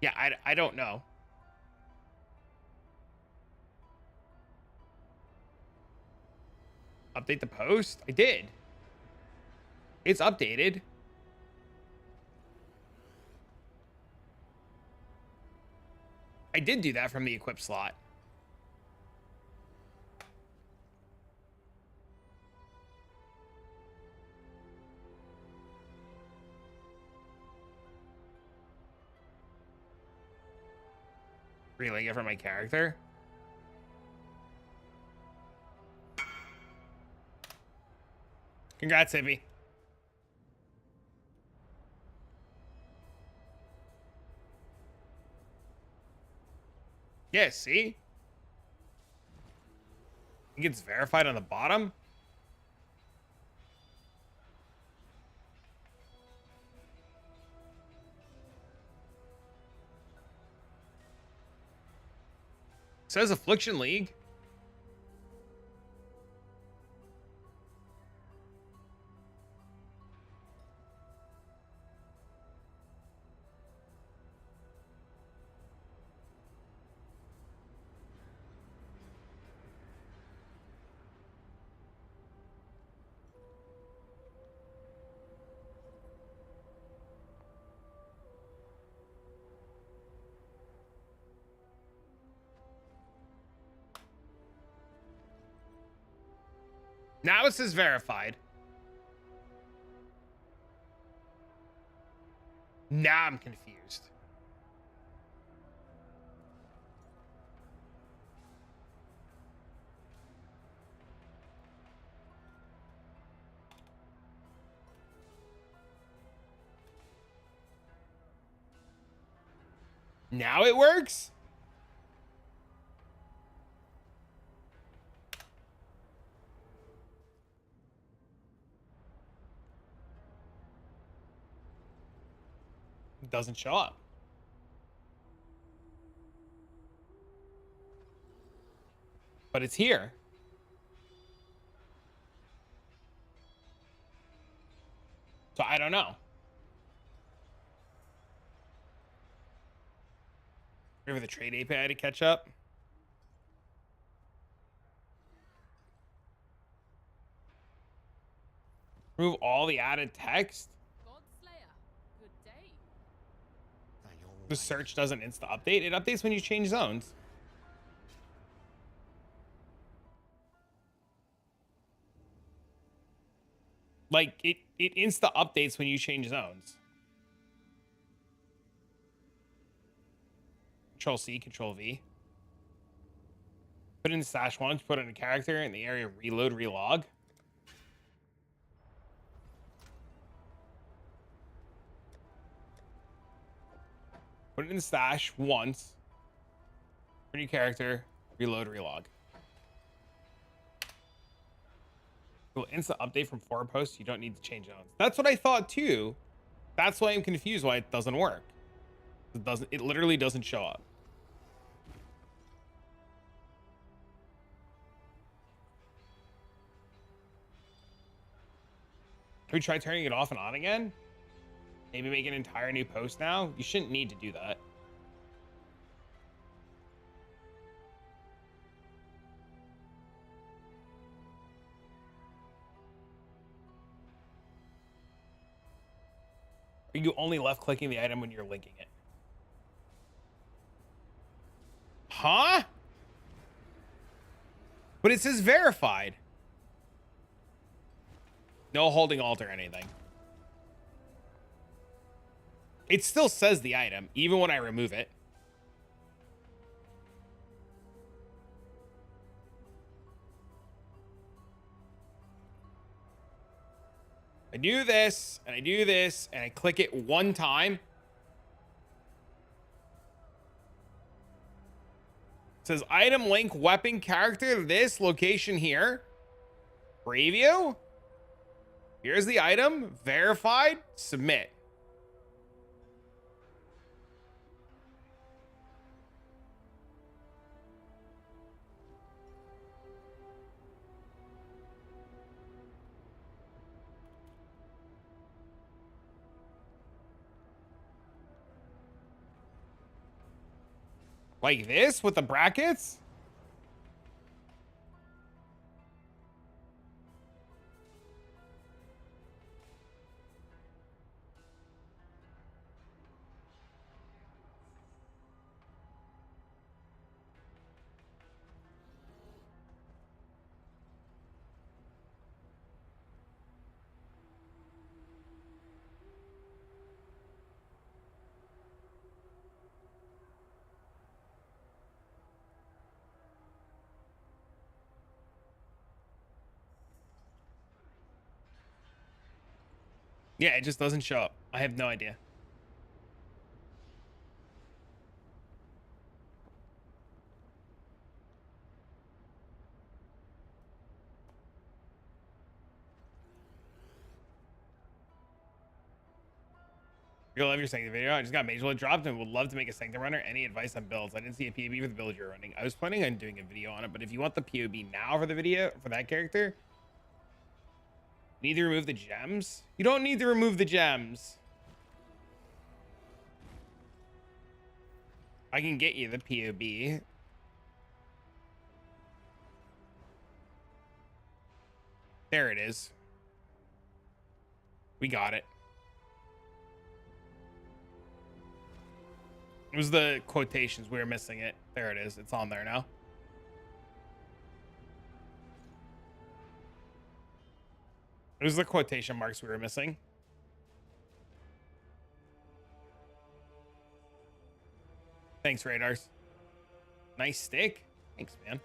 Yeah, I don't know. Update the post? I did. It's updated. I did do that from the equip slot. Relink it from my character. Congrats, Hippie. Yeah, see? It gets verified on the bottom. Says Affliction League. Now it says verified. Now I'm confused. Now it works? It doesn't show up. But it's here. So I don't know. Wait for the trade API to catch up. Remove all the added text. The search doesn't insta update. It updates when you change zones. Like it insta updates when you change zones. Control C, Control V. Put in /1, put in a character in the area reload, relog. Put it in the stash once. Put your character, reload, relog. Will instant update from forward posts. You don't need to change zones. That's what I thought too. That's why I'm confused why it doesn't work. It literally doesn't show up. Can we try turning it off and on again? Maybe make an entire new post now? You shouldn't need to do that. Are you only left clicking the item when you're linking it? Huh? But it says verified. No holding alt or anything. It still says the item, even when I remove it. I do this, and I do this, and I click it one time. It says item link weapon character, this location here. Preview. Here's the item, verified, submit. Like this with the brackets? Yeah, it just doesn't show up. I have no idea. You'll love your Sanctum video. I just got Major dropped and would love to make a Sanctum runner. Any advice on builds? I didn't see a POB for the build you're running. I was planning on doing a video on it, but if you want the POB now for the video, for that character, you need to remove the gems. You don't need to remove the gems. I can get you the POB. There it is. We got it. It was the quotations. We were missing it. There it is. It's on there now. It was the quotation marks we were missing. Thanks, Radars. Nice stick. Thanks, man.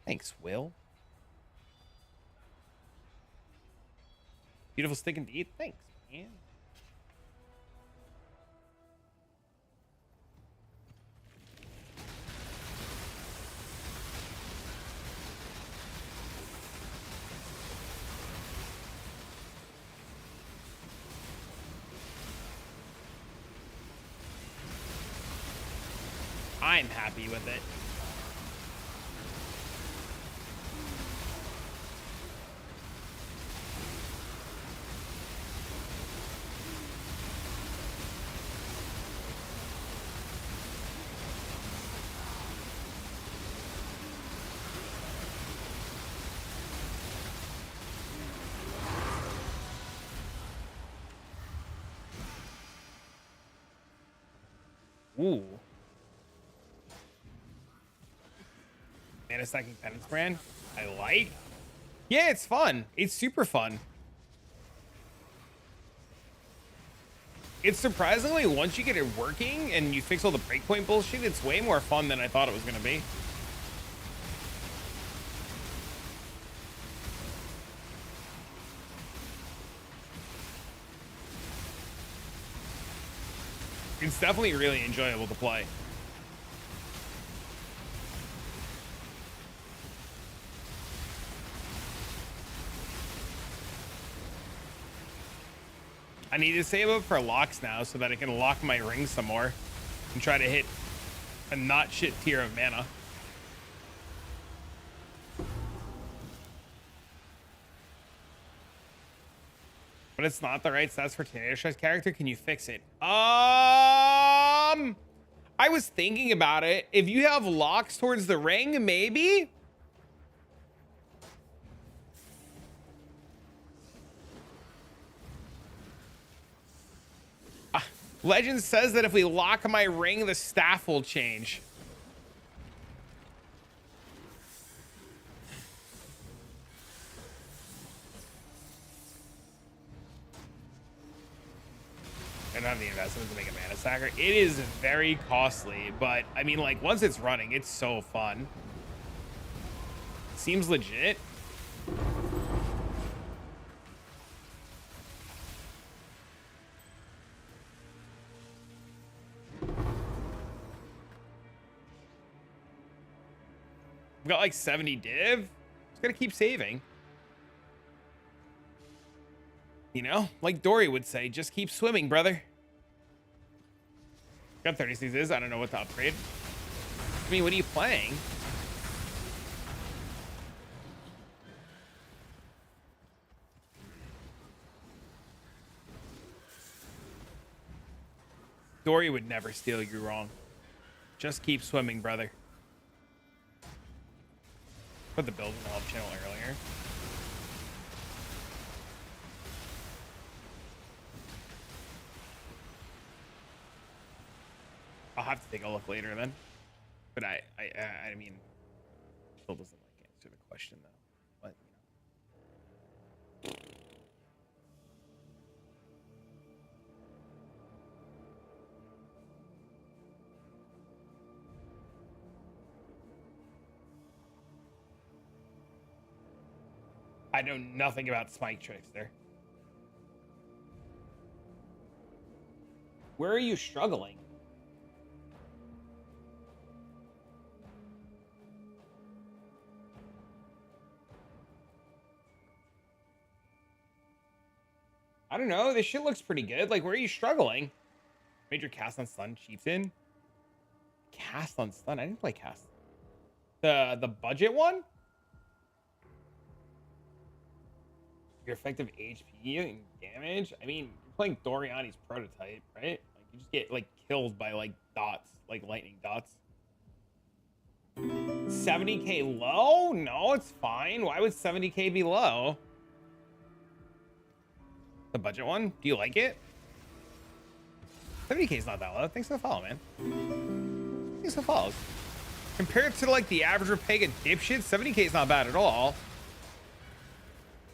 Thanks, Will. Beautiful stick indeed. Thanks, man. I'm happy with it. Ooh. Mana stacking Penance brand. I like. Yeah, it's fun. It's super fun. It's surprisingly, once you get it working and you fix all the breakpoint bullshit, it's way more fun than I thought it was going to be. It's definitely really enjoyable to play. I need to save up for locks now so that I can lock my ring some more and try to hit a not shit tier of mana. But it's not the right stats for tornado strike character. Can you fix it? I was thinking about it. If you have locks towards the ring, maybe. Legend says that if we lock my ring, the staff will change. I don't have the investment to make a mana stacker. It is very costly, but I mean, like, once it's running, it's so fun. Seems legit. I've got like 70 div. Just gotta keep saving. You know, like Dory would say, just keep swimming, brother. Got 36s. I don't know what to upgrade. I mean, what are you playing? Dory would never steal you wrong. Just keep swimming, brother. Put the build in the help channel earlier. I'll have to take a look later then. But I mean, still doesn't like answer the question though. What, you know? I know nothing about Smite Trickster. Where are you struggling? I don't know. This shit looks pretty good. Like, where are you struggling? Major cast on stun, chieftain. Cast on stun. I didn't play cast. The budget one. Your effective HP and damage. I mean, you're playing Doriani's prototype, right? Like, you just get like killed by like dots, like lightning dots. 70k low? No, it's fine. Why would 70k be low? The budget one? Do you like it? 70k is not that low. Thanks for the follow, man. Thanks for the follows. Compared to like the average Repega dipshit, 70k is not bad at all.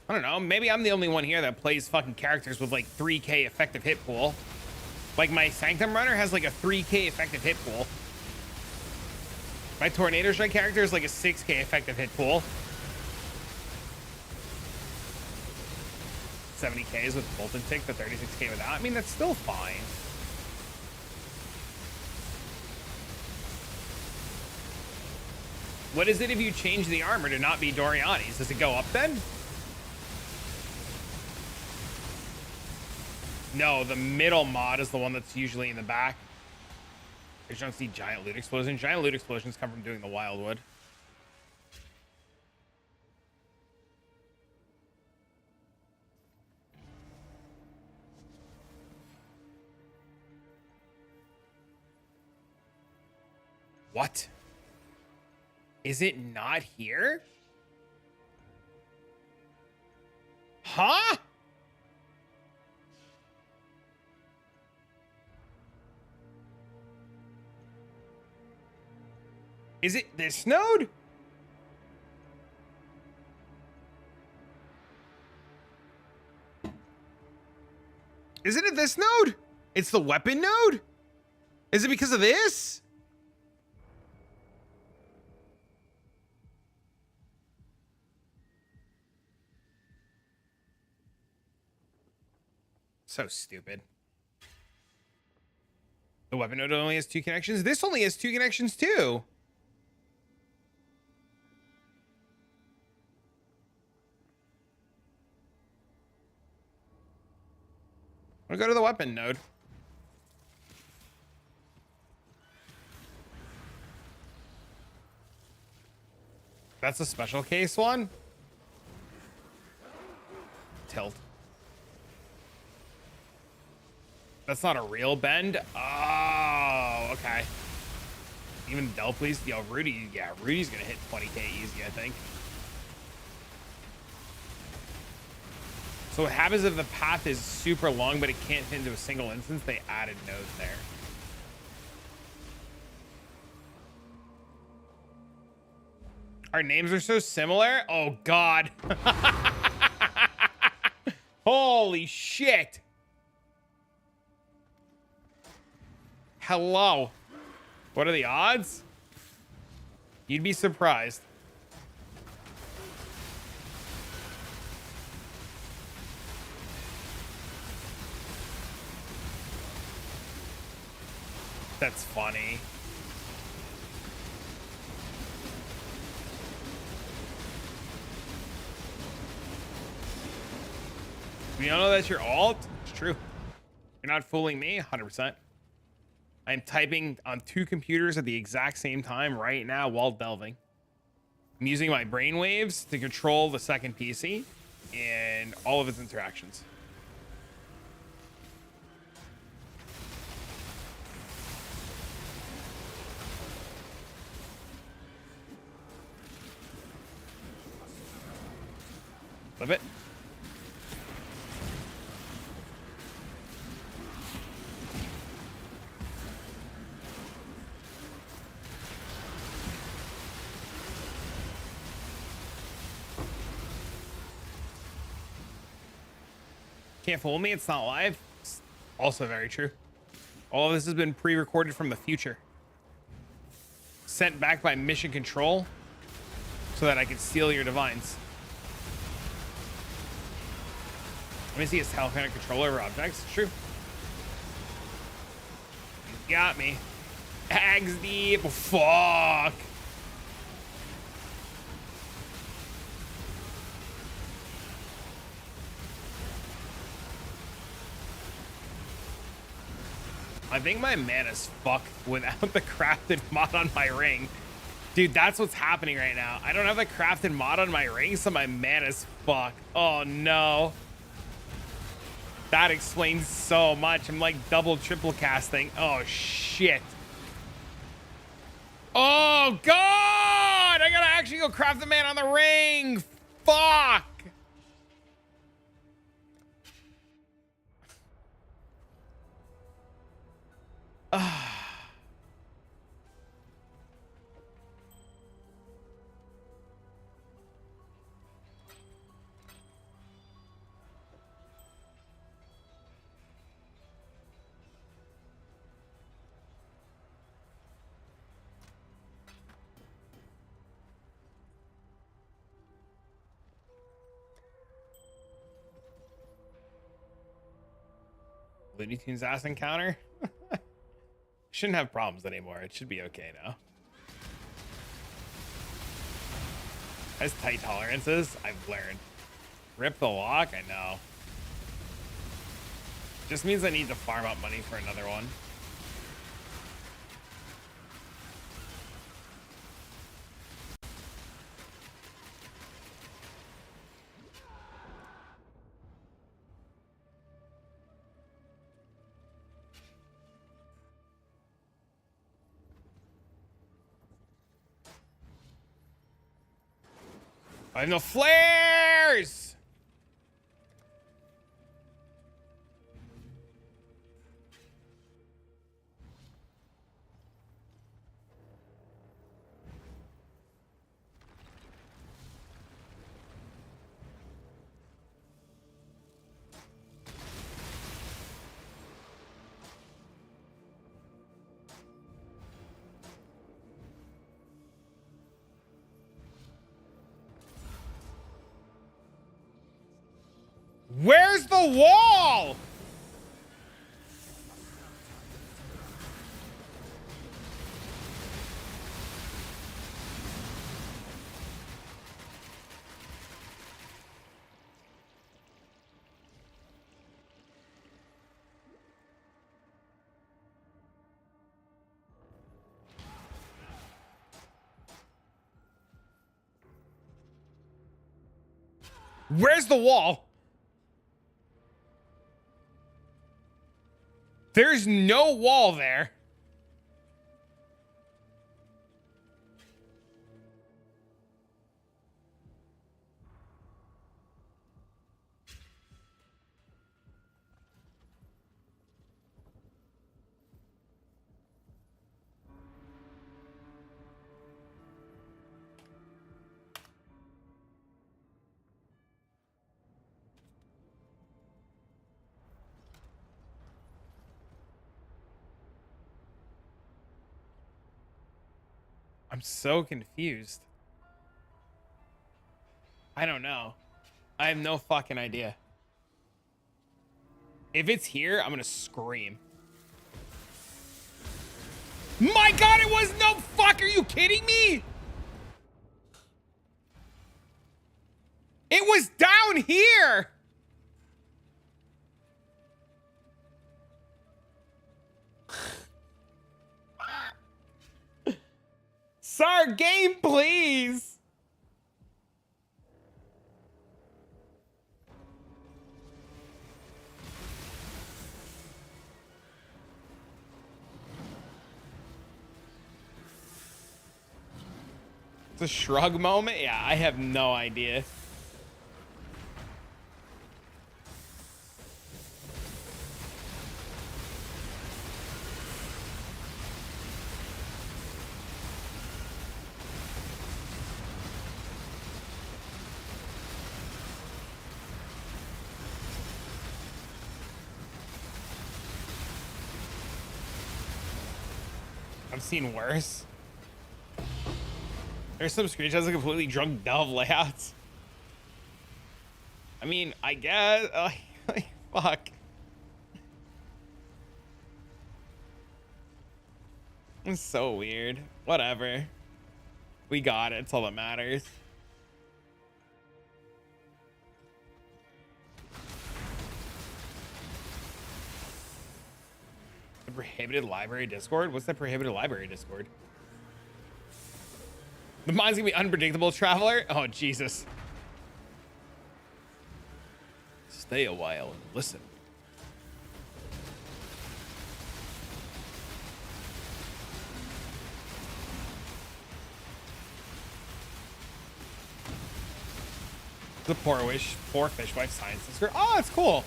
I don't know. Maybe I'm the only one here that plays fucking characters with like 3k effective hit pool. Like my Sanctum runner has like a 3k effective hit pool. My Tornado Strike character is like a 6k effective hit pool. 70Ks with Bolton Tick, the 36k without. I mean, that's still fine. What is it if you change the armor to not be Doriani's? Does it go up then? No, the middle mod is the one that's usually in the back. I just don't see giant loot explosions. Giant loot explosions come from doing the wildwood. What? Is it not here? Huh? Is it this node? Isn't it this node? It's the weapon node? Is it because of this? So stupid. The weapon node only has 2 connections. This only has 2 connections too. I'm gonna go to the weapon node. That's a special case one. Tilt. That's not a real bend. Oh, okay. Even Del, please. Yo, Rudy. Yeah, Rudy's gonna hit 20k easy, I think. So what happens if the path is super long, but it can't fit into a single instance? They added nodes there. Our names are so similar. Oh, God. Holy shit. Hello. What are the odds? You'd be surprised. That's funny. You don't know that's your alt? It's true. You're not fooling me, 100%. I'm typing on 2 computers at the exact same time right now while delving. I'm using my brainwaves to control the second PC and all of its interactions. Flip it. Can't fool me, it's not live. It's also very true. All of this has been pre-recorded from the future. Sent back by mission control so that I could steal your divines. Let me see his telekinetic control over objects. It's true. You got me. Ags deep. Fuck. I think my mana's fucked without the crafted mod on my ring. Dude, that's what's happening right now. I don't have the crafted mod on my ring, so my mana's fucked. Oh, no. That explains so much. I'm like double, triple casting. Oh, shit. Oh, God! I gotta actually go craft the man on the ring. Fuck! Looney Tunes ass encounter. Shouldn't have problems anymore. It should be okay now. Has tight tolerances. I've learned. Rip the lock. I know. Just means I need to farm up money for another one. I have no flares. Where's the wall? Where's the wall? There's no wall there. I'm so confused. I don't know. I have no fucking idea. If it's here, I'm gonna scream. My God, it was no fuck. Are you kidding me? It was down here. Sir, game, please. It's a shrug moment? Yeah, I have no idea. I've seen worse. There's some screenshots of completely drunk dove layouts. I mean, I guess. Fuck. It's so weird. Whatever. We got it. It's all that matters. The prohibited library Discord? What's the prohibited library Discord? The mind's gonna be unpredictable, traveler. Oh, Jesus. Stay a while and listen. The poor fishwife science sister. Oh, it's cool.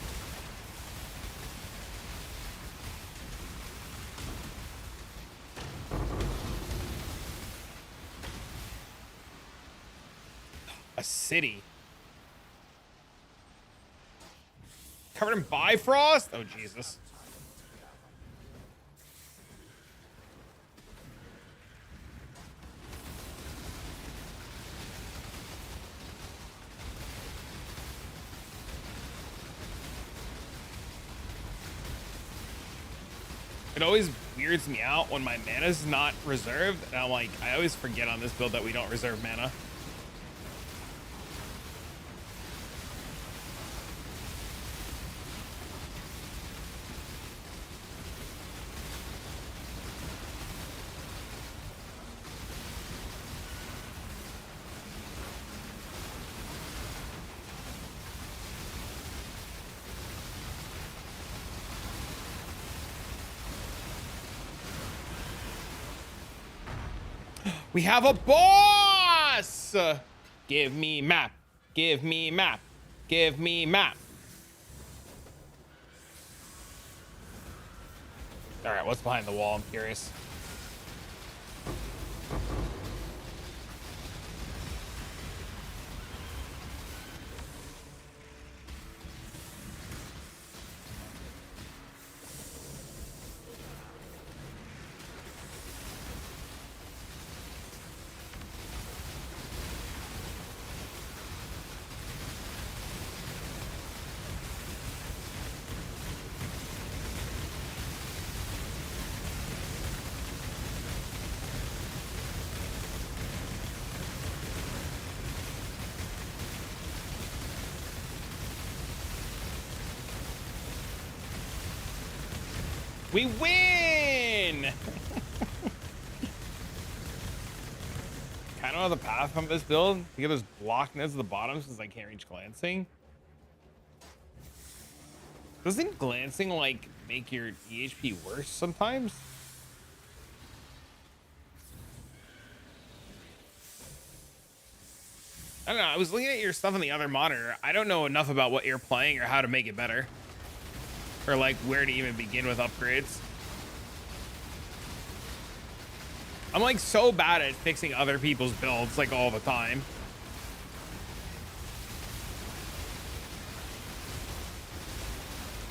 A city covered in Bifrost. Oh, Jesus. It always weirds me out when my mana's not reserved, and I'm like, I always forget on this build that we don't reserve mana. We have a boss! Give me map. Give me map. Give me map. All right, what's behind the wall? I'm curious. We win! Kind of know the path from this build to get those block neds at the bottom since I can't reach glancing. Doesn't glancing like make your EHP worse sometimes? I don't know. I was looking at your stuff on the other monitor. I don't know enough about what you're playing or how to make it better. Or like where to even begin with upgrades. I'm like so bad at fixing other people's builds like all the time.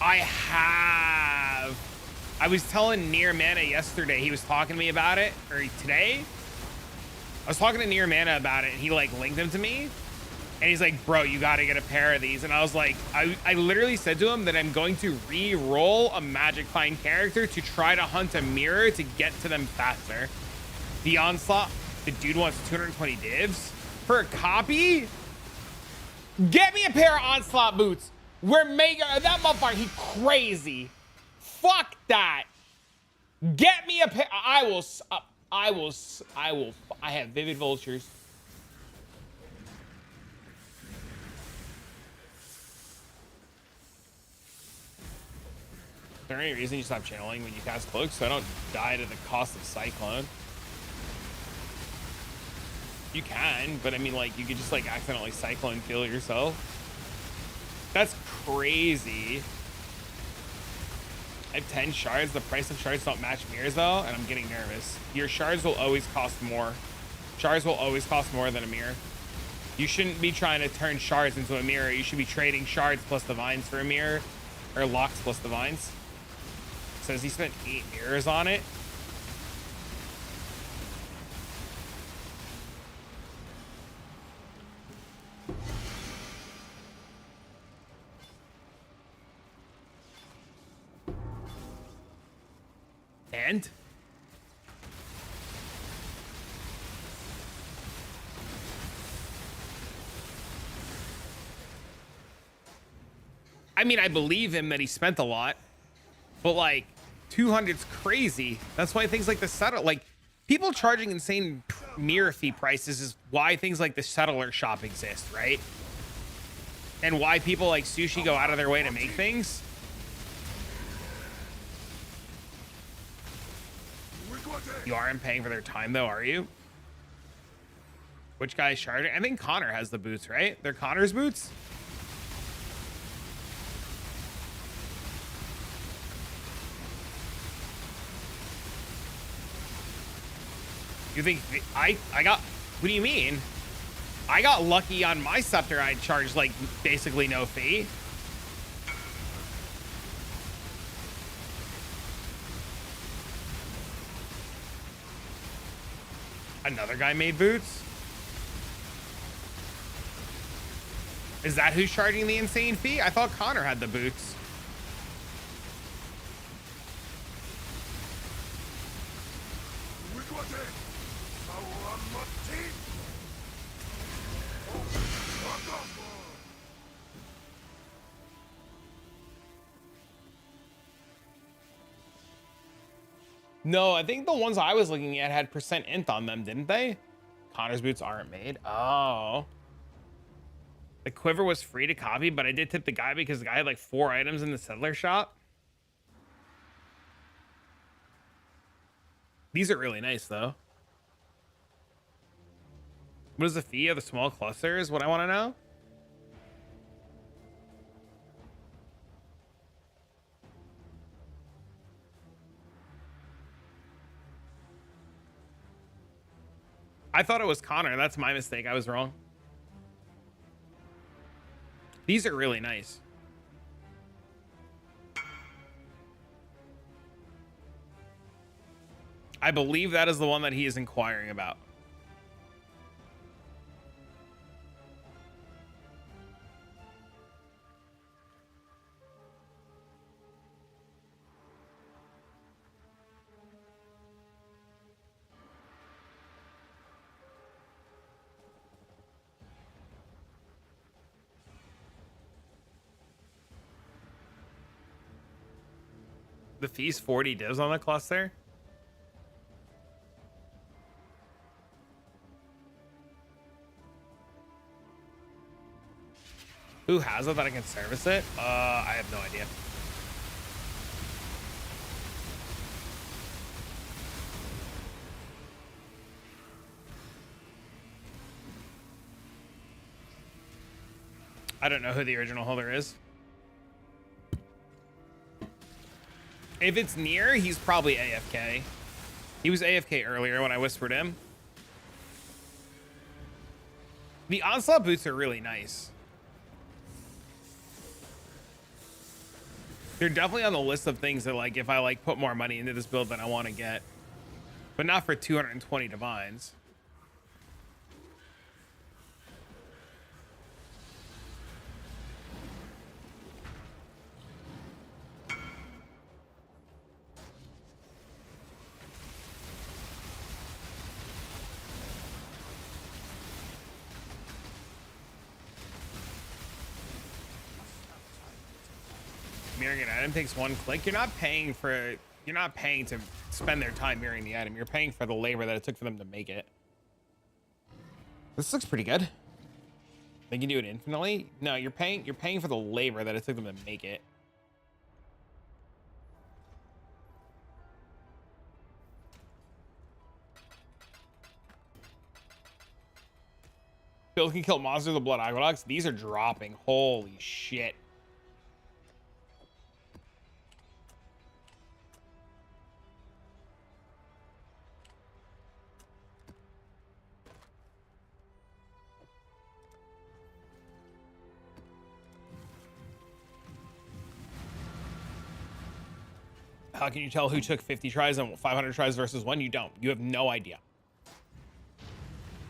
I was telling Near Mana yesterday, he was talking to me about it, or today. I was talking to Near Mana about it and he like linked them to me. And he's like, bro, you got to get a pair of these. And I was like, I literally said to him that I'm going to re-roll a Magic Find character to try to hunt a mirror to get to them faster. The Onslaught, the dude wants 220 divs for a copy. Get me a pair of Onslaught boots. We're making that motherfucker, he crazy. Fuck that. Get me a pair. I have Vivid Vultures. Is there any reason you stop channeling when you cast cloaks so I don't die to the cost of Cyclone? You can, but I mean, like, you could just like accidentally Cyclone kill yourself. That's crazy. I have 10 shards. The price of shards don't match mirrors though, and I'm getting nervous. Your shards will always cost more. Shards will always cost more than a mirror. You shouldn't be trying to turn shards into a mirror. You should be trading shards plus divines for a mirror, or locks plus divines. Says he spent 8 mirrors on it. And I mean, I believe him that he spent a lot, but like 200's crazy. That's why things like the settle, like people charging insane mirror fee prices is why things like the settler shop exist, right? And why people like Sushi go out of their way to make things. You aren't paying for their time though, are you? Which guy is charging? I think Connor has the boots, right? They're Connor's boots. You think I got, what do you mean? I got lucky on my scepter. I charged like basically no fee. Another guy made boots. Is that who's charging the insane fee? I thought Connor had the boots. No, I think the ones I was looking at had percent int on them, didn't they? Connor's boots aren't made. Oh. The quiver was free to copy, but I did tip the guy because the guy had like 4 items in the settler shop. These are really nice though. What is the fee of the small cluster is what I want to know. I thought it was Connor. That's my mistake. I was wrong. These are really nice. I believe that is the one that he is inquiring about. The fee's 40 divs on the cluster. Who has it that I can service it? I have no idea. I don't know who the original holder is. If it's near, he's probably AFK. He was AFK earlier when I whispered him. The Onslaught boots are really nice. They're definitely on the list of things that, like, if I like put more money into this build than I want to get, but not for 220 divines. Mirroring an item takes one click. You're not paying to spend their time mirroring the item. You're paying for the labor that it took for them to make it. This looks pretty good. They can do it infinitely. No, you're paying for the labor that it took them to make it. Build can kill monsters with blood aqueducts. These are dropping. Holy shit. How can you tell who took 50 tries and 500 tries versus one? You don't. You have no idea.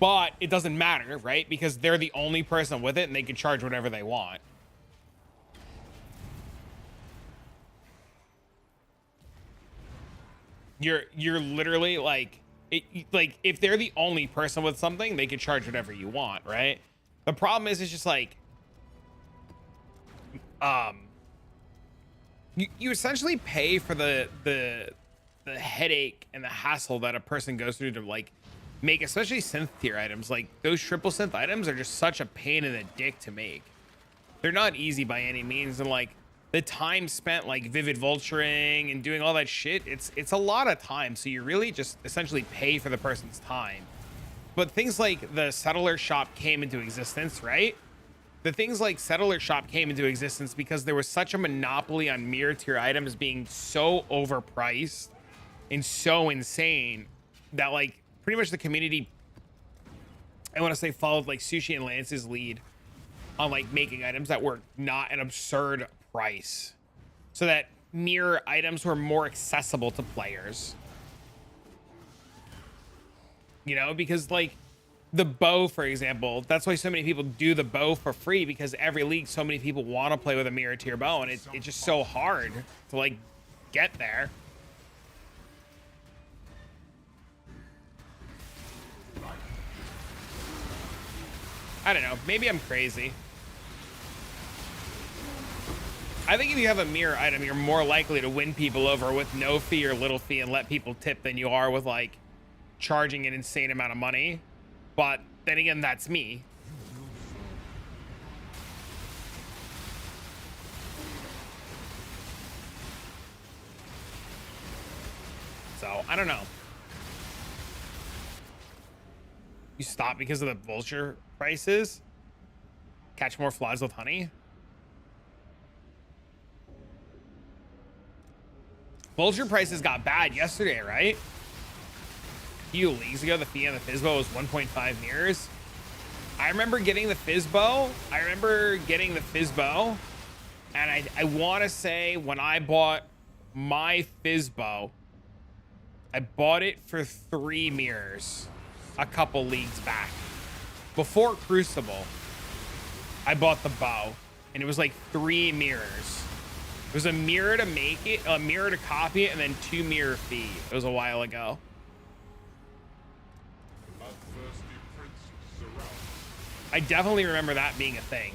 But it doesn't matter, right? Because they're the only person with it and they can charge whatever they want. You're literally like, like if they're the only person with something, they can charge whatever you want, right? The problem is, it's just like, you essentially pay for the headache and the hassle that a person goes through to like make, especially synth tier items. Like those triple synth items are just such a pain in the dick to make. They're not easy by any means, and like the time spent like vivid vulturing and doing all that shit, it's a lot of time. So you really just essentially pay for the person's time. But things like the settler shop came into existence, right? The things like Settler Shop came into existence because there was such a monopoly on mirror tier items being so overpriced and so insane that like pretty much the community, I want to say, followed like Sushi and Lance's lead on like making items that were not an absurd price, so that mirror items were more accessible to players. You know, because like the bow, for example, that's why so many people do the bow for free, because every league so many people want to play with a mirror tier bow, and it's just so hard to like get there. I don't know, maybe I'm crazy. I think if you have a mirror item, you're more likely to win people over with no fee or little fee and let people tip than you are with like charging an insane amount of money. But then again, that's me. So I don't know. You stop because of the vulture prices. Catch more flies with honey. Vulture prices got bad yesterday, right? A few leagues ago, the fee on the Fizzbo was 1.5 mirrors. I remember getting the Fizzbo. And I want to say when I bought my Fizzbo, I bought it for 3 mirrors a couple leagues back. Before Crucible, I bought the bow, and it was like 3 mirrors. It was a mirror to make it, a mirror to copy it, and then 2 mirror fee. It was a while ago. I definitely remember that being a thing.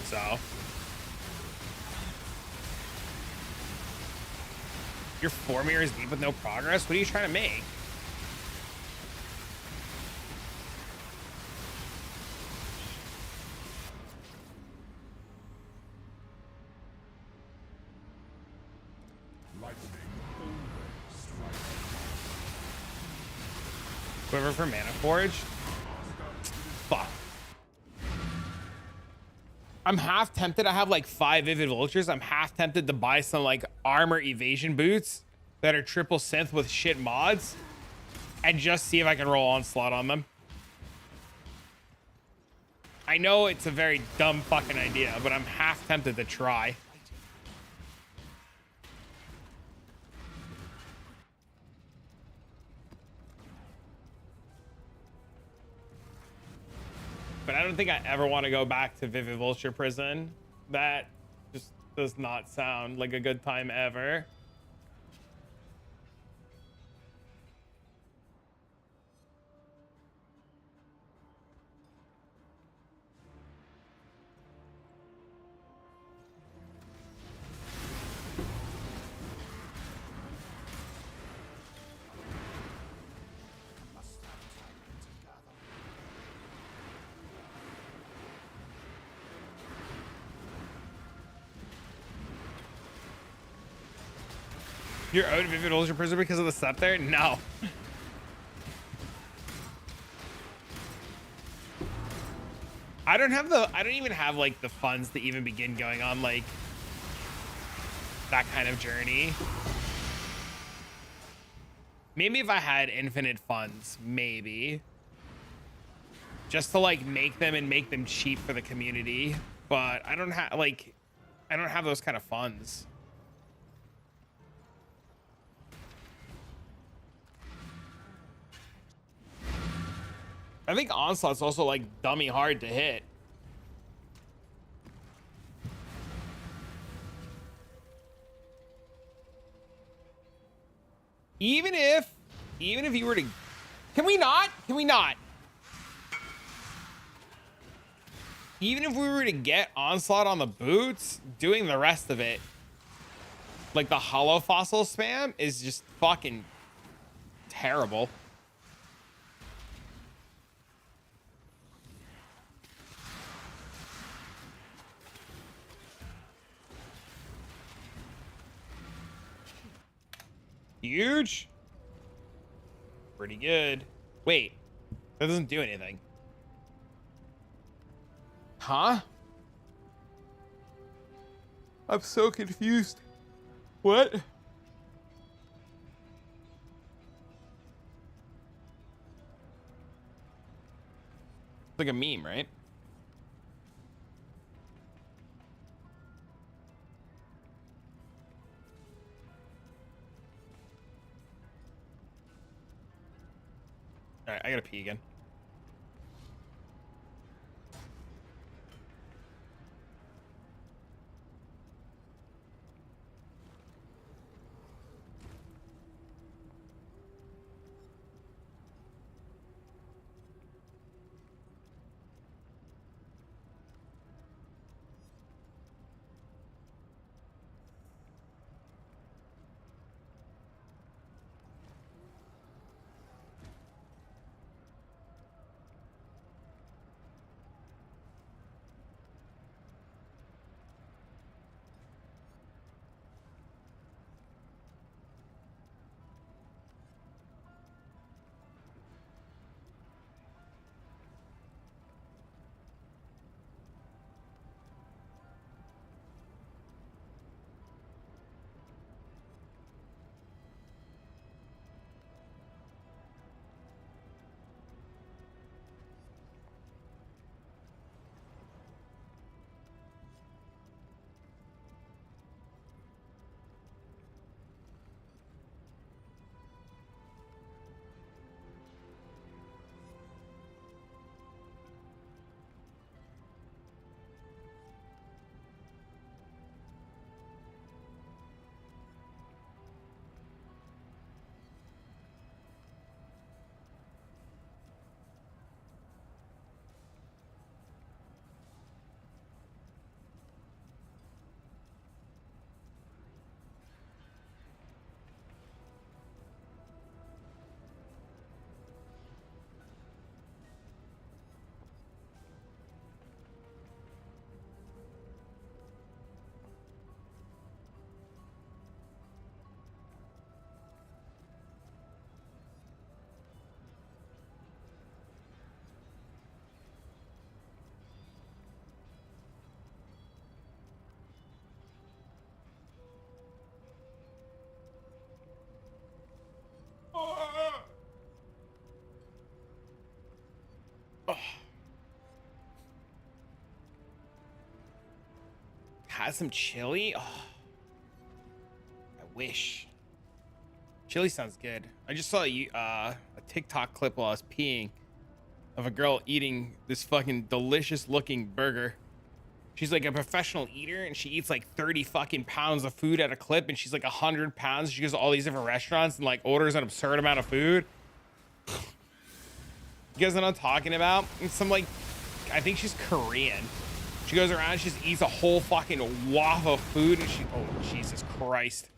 So you're 4 mirrors deep with no progress? What are you trying to make? Quiver for Mana Forge? Fuck. I'm half tempted. I have like 5 Vivid Vultures. I'm half tempted to buy some like armor evasion boots that are triple synth with shit mods and just see if I can roll Onslaught on them. I know it's a very dumb fucking idea, but I'm half tempted to try. But I don't think I ever want to go back to Vivid Vulture Prison. That just does not sound like a good time ever. You're out of Vivid Vulture Prison because of the scepter? No. I don't even have like the funds to even begin going on like that kind of journey. Maybe if I had infinite funds, maybe. Just to like make them cheap for the community. But I don't have those kind of funds. I think Onslaught's also like dummy hard to hit. Even if you were to, can we not? Even if we were to get Onslaught on the boots, doing the rest of it, like the hollow fossil spam is just fucking terrible. Huge. Pretty good. Wait, that doesn't do anything. Huh? I'm so confused. What? It's like a meme, right? All right, I gotta pee again. had some chili. Oh, I wish. Chili sounds good. I just saw a TikTok clip while I was peeing of a girl eating this fucking delicious looking burger. She's like a professional eater and she eats like 30 fucking pounds of food at a clip, and she's like 100 pounds. She goes to all these different restaurants and like orders an absurd amount of food. You guys know what I'm talking about? And some like, I think she's Korean. She goes around, she just eats a whole fucking waffle of food, and oh Jesus Christ.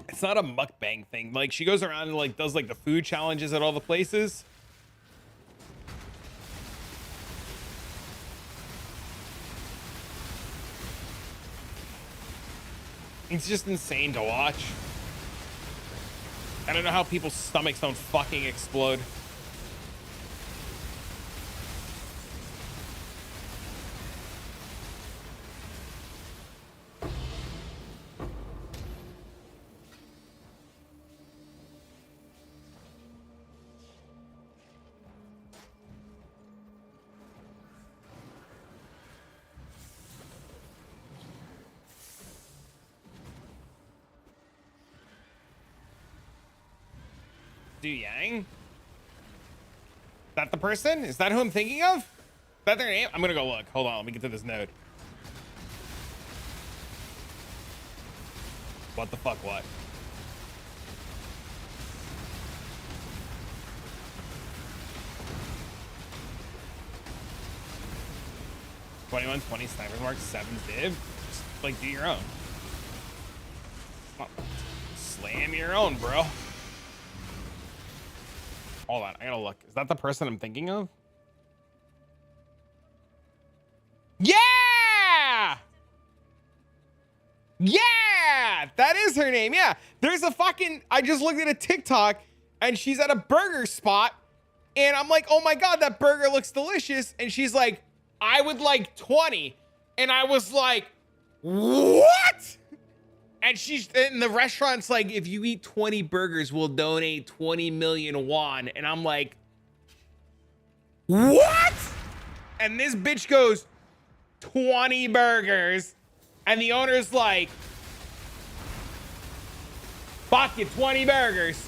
It's not a mukbang thing. Like she goes around and like does like the food challenges at all the places. It's just insane to watch. I don't know how people's stomachs don't fucking explode. Du Yang? Is that the person? Is that who I'm thinking of? Is that their name? I'm gonna go look. Hold on, let me get to this node. What the fuck, what? $21.20 sniper mark 7 div. Just like do your own. Slam your own, bro. Hold on, I gotta look. Is that the person I'm thinking of? Yeah! Yeah! That is her name, yeah. There's a fucking, I just looked at a TikTok and she's at a burger spot and I'm like, oh my God, that burger looks delicious. And she's like, I would like 20. And I was like, what? And she's in the restaurant's like, if you eat 20 burgers, we'll donate 20 million won. And I'm like, what? And this bitch goes, 20 burgers. And the owner's like, fuck it, 20 burgers.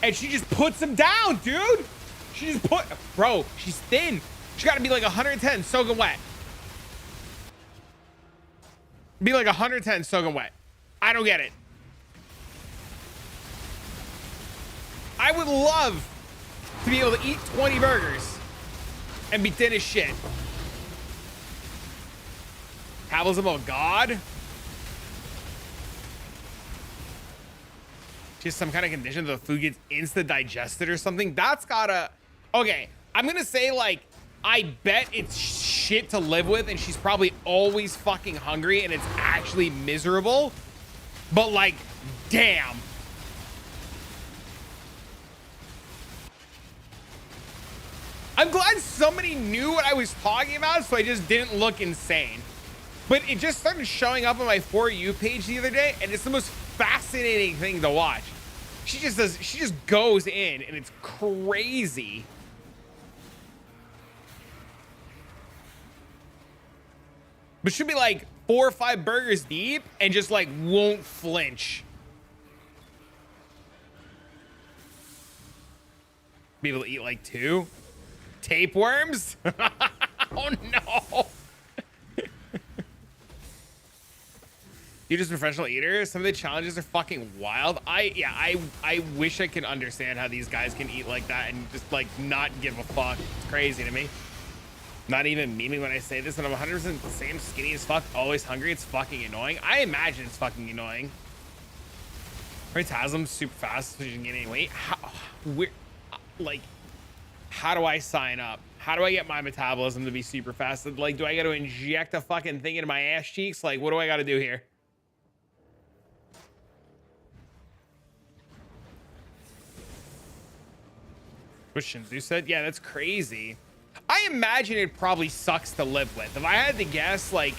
And she just puts them down, dude. She just bro, she's thin. She gotta be like 110 soaking wet. Be like 110 soaking wet. I don't get it. I would love to be able to eat 20 burgers and be thin as shit. Metabolism of God? Just some kind of condition that the food gets instant digested or something. That's gotta... Okay, I'm gonna say like, I bet it's shit to live with and she's probably always fucking hungry and it's actually miserable. But like, damn. I'm glad somebody knew what I was talking about so I just didn't look insane. But it just started showing up on my For You page the other day and it's the most fascinating thing to watch. She just goes in and it's crazy. But she'll be like 4 or 5 burgers deep and just like won't flinch. Be able to eat like 2 tapeworms. Oh no. You're just a professional eater. Some of the challenges are fucking wild. I wish I could understand how these guys can eat like that and just like not give a fuck. It's crazy to me. Not even memeing when I say this, and I'm 100% the same, skinny as fuck, always hungry. It's fucking annoying. I imagine it's fucking annoying. Metabolism super fast, so you can gain any weight. How do I sign up? How do I get my metabolism to be super fast? Like, do I got to inject a fucking thing into my ass cheeks? Like, what do I got to do here? What Shinzu said? Yeah, that's crazy. I imagine it probably sucks to live with. If I had to guess, like,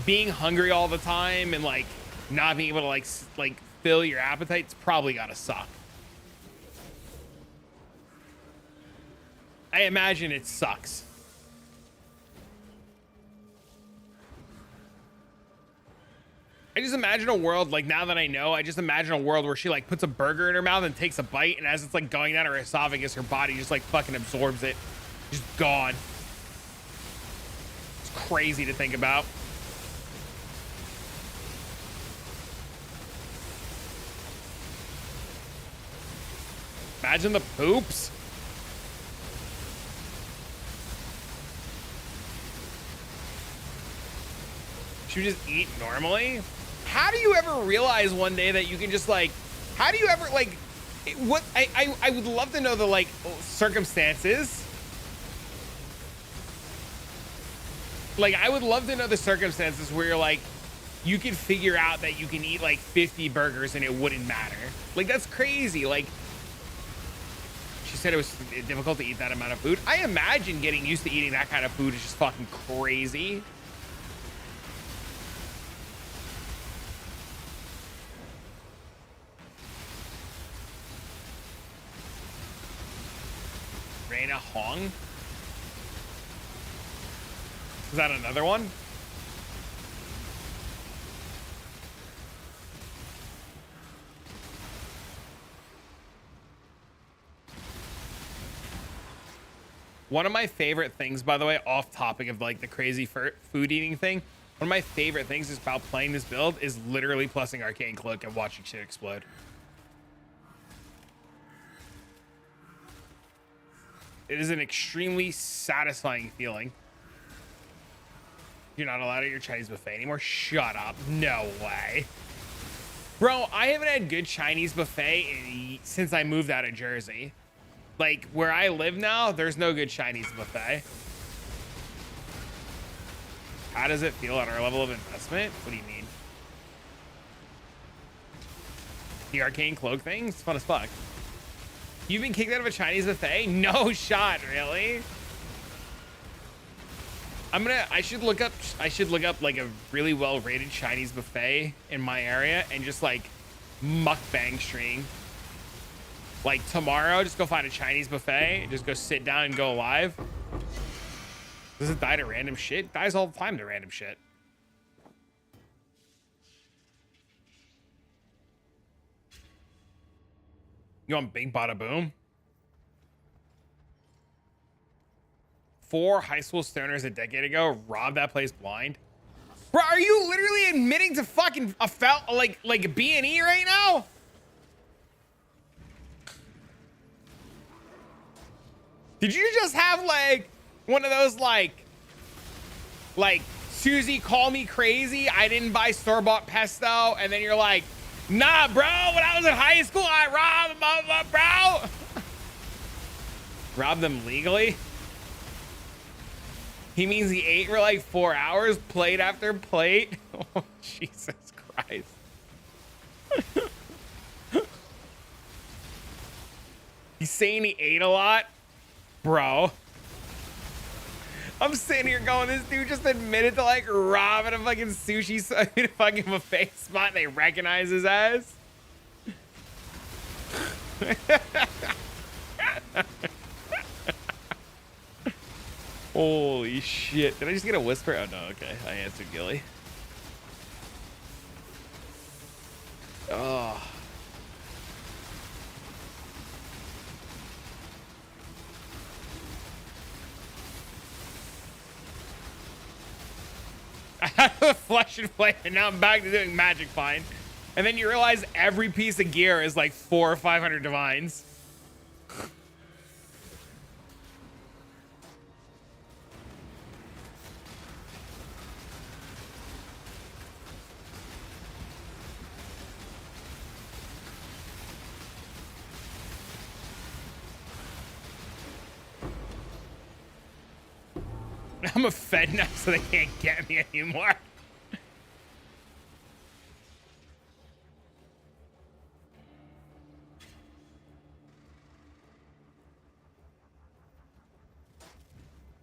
being hungry all the time and, like, not being able to, like fill your appetite, it's probably gotta suck. I imagine it sucks. I just imagine a world, like, now that I know, I just imagine a world where she like puts a burger in her mouth and takes a bite, and as it's like going down her esophagus, her body just like fucking absorbs it. Just gone. It's crazy to think about. Imagine the poops. She would just eat normally. How do you ever realize one day that you can just like, how do you ever like, what, I would love to know the like circumstances. Like, I would love to know the circumstances where you're like, you can figure out that you can eat like 50 burgers and it wouldn't matter. Like, that's crazy. Like, she said it was difficult to eat that amount of food. I imagine getting used to eating that kind of food is just fucking crazy. Raina Hong? Is that another one? One of my favorite things, by the way, off topic of like the crazy food eating thing, one of my favorite things is about playing this build is literally plussing Arcane Cloak and watching shit explode. It is an extremely satisfying feeling. You're not allowed at your Chinese buffet anymore? Shut up. No way. Bro, I haven't had good Chinese buffet since I moved out of Jersey. Like, where I live now, there's no good Chinese buffet. How does it feel at our level of investment? What do you mean? The Arcane Cloak thing? It's fun as fuck. You've been kicked out of a Chinese buffet? No shot, really? I should look up like a really well rated Chinese buffet in my area and just like mukbang stream. Like tomorrow, just go find a Chinese buffet and just go sit down and go live. Does it die to random shit? It dies all the time to random shit. You want Big Bada Boom? 4 high school stoners a decade ago robbed that place blind. Bro, are you literally admitting to fucking like B&E right now? Did you just have like one of those like Susie call me crazy, I didn't buy store-bought pesto, and then you're like, nah, bro, when I was in high school, I robbed them, bro. Robbed them legally? He means he ate for like 4 hours, plate after plate. Oh, Jesus Christ. He's saying he ate a lot? Bro. I'm sitting here going, this dude just admitted to like robbing a fucking sushi fucking buffet spot and they recognize his ass. Holy shit. Did I just get a whisper? Oh no, okay. I answered Gilly. Oh. I had a flush and play, and now I'm back to doing magic find. And then you realize every piece of gear is like 400 or 500 divines. I'm a fed now, so they can't get me anymore.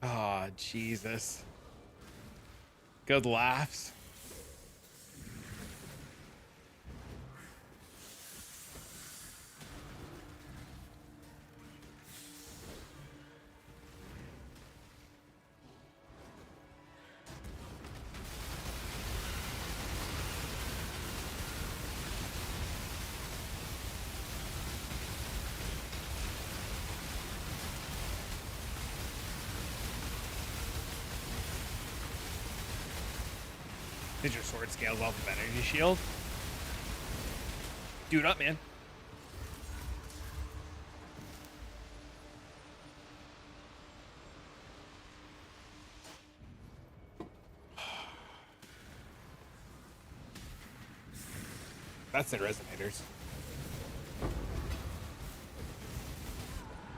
Oh, Jesus. Good laughs. Did your sword scales off of energy shield? Dude up, man. That's the resonators.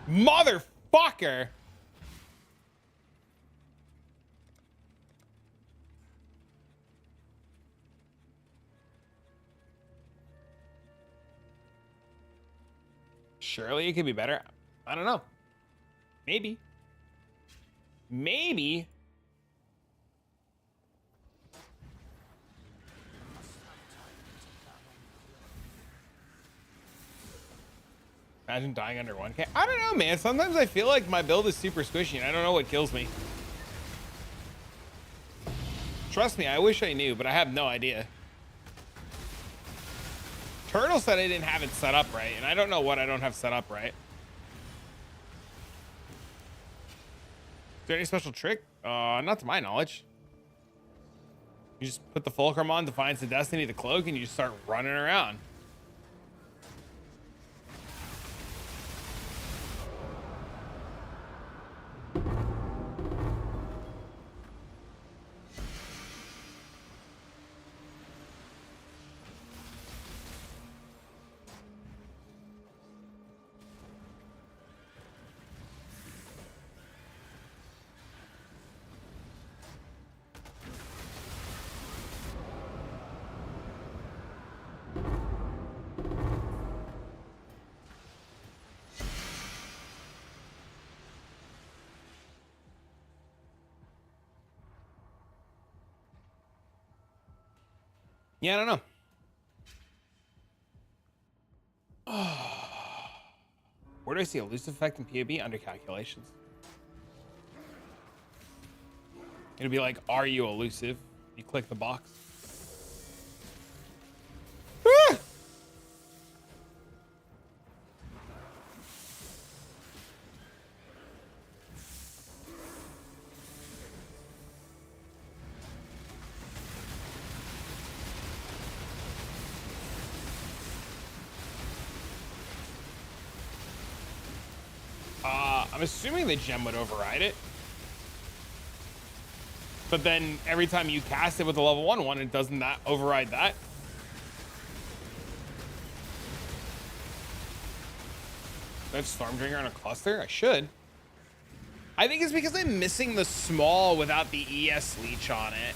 Motherfucker! Surely it could be better. I don't know. Maybe. Maybe. Imagine dying under 1K. I don't know, man. Sometimes I feel like my build is super squishy and I don't know what kills me. Trust me, I wish I knew, but I have no idea. Turtle said I didn't have it set up right, and I don't know what I don't have set up right. Is there any special trick? Not to my knowledge. You just put the fulcrum on, Defiance of Destiny, the cloak, and you just start running around. Yeah, I don't know. Where do I see elusive effect in POB? Under calculations. It'll be like, are you elusive? You click the box. Ah! I'm assuming the gem would override it. But then every time you cast it with a level 1, it doesn't that override that? Do I have Stormbringer on a cluster? I should. I think it's because I'm missing the small without the ES leech on it.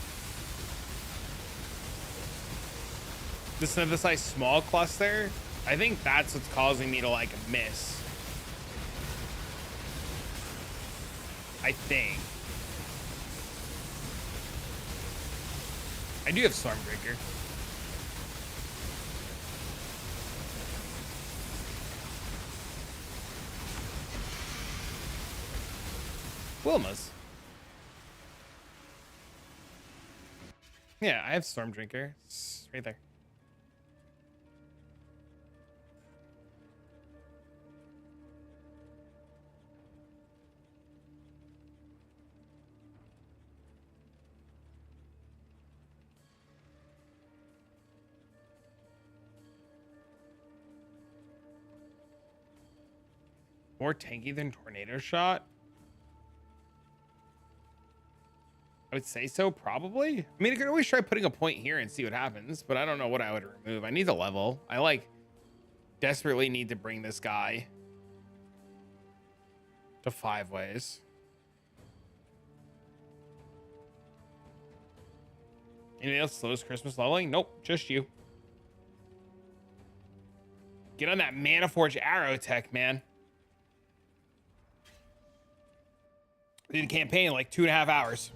The synthesized small cluster, I think that's what's causing me to like miss. I think. I do have Stormbreaker. Wilma's. Yeah, I have Stormdrinker. It's right there. More tanky than Tornado Shot? I would say so, probably. I mean, I could always try putting a point here and see what happens, but I don't know what I would remove. I need the level. I like desperately need to bring this guy to 5 ways. Anything else slows Christmas leveling? Nope, just you. Get on that Mana Forge arrow tech, man. Did the campaign in like 2.5 hours.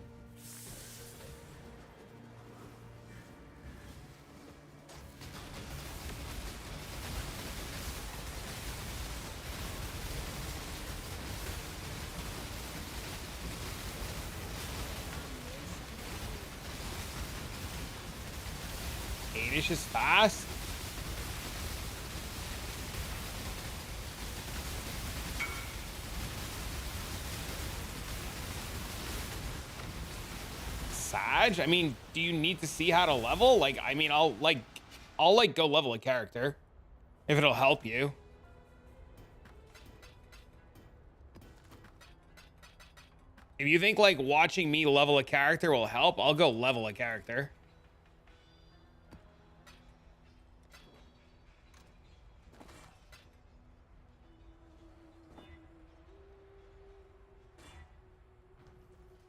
Eight-ish is fast. Sag? I mean, do you need to see how to level? Like, I mean, I'll go level a character if it'll help you. If you think like watching me level a character will help, I'll go level a character.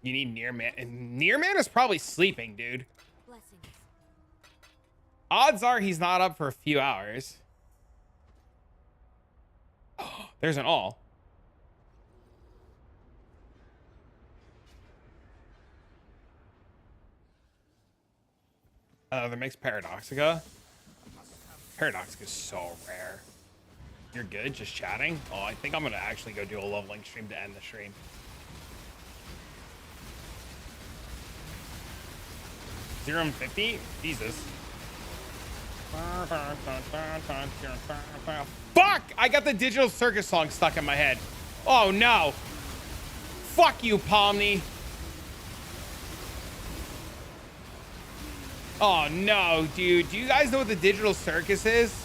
You need near man. And near man is probably sleeping, dude. Blessings. Odds are he's not up for a few hours. There's an all. The mixed Paradoxica. Paradoxica is so rare. You're good, just chatting? Oh, I think I'm gonna actually go do a leveling stream to end the stream. Zero and 50? Jesus. Fuck! I got the Digital Circus song stuck in my head. Oh no. Fuck you, Pomni. Oh no, dude. Do you guys know what the Digital Circus is?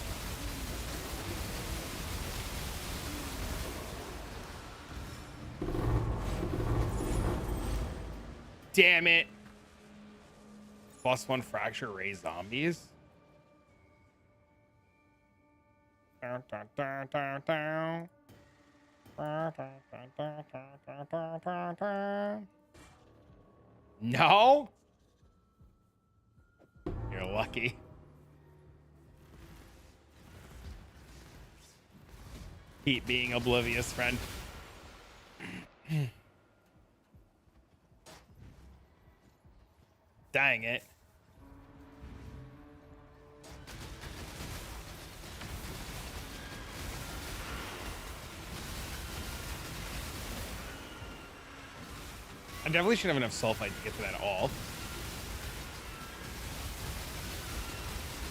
Damn it. +1 fracture raise zombies. No? You're lucky. Keep being oblivious, friend. Dang it. I definitely should have enough sulfite to get to that all.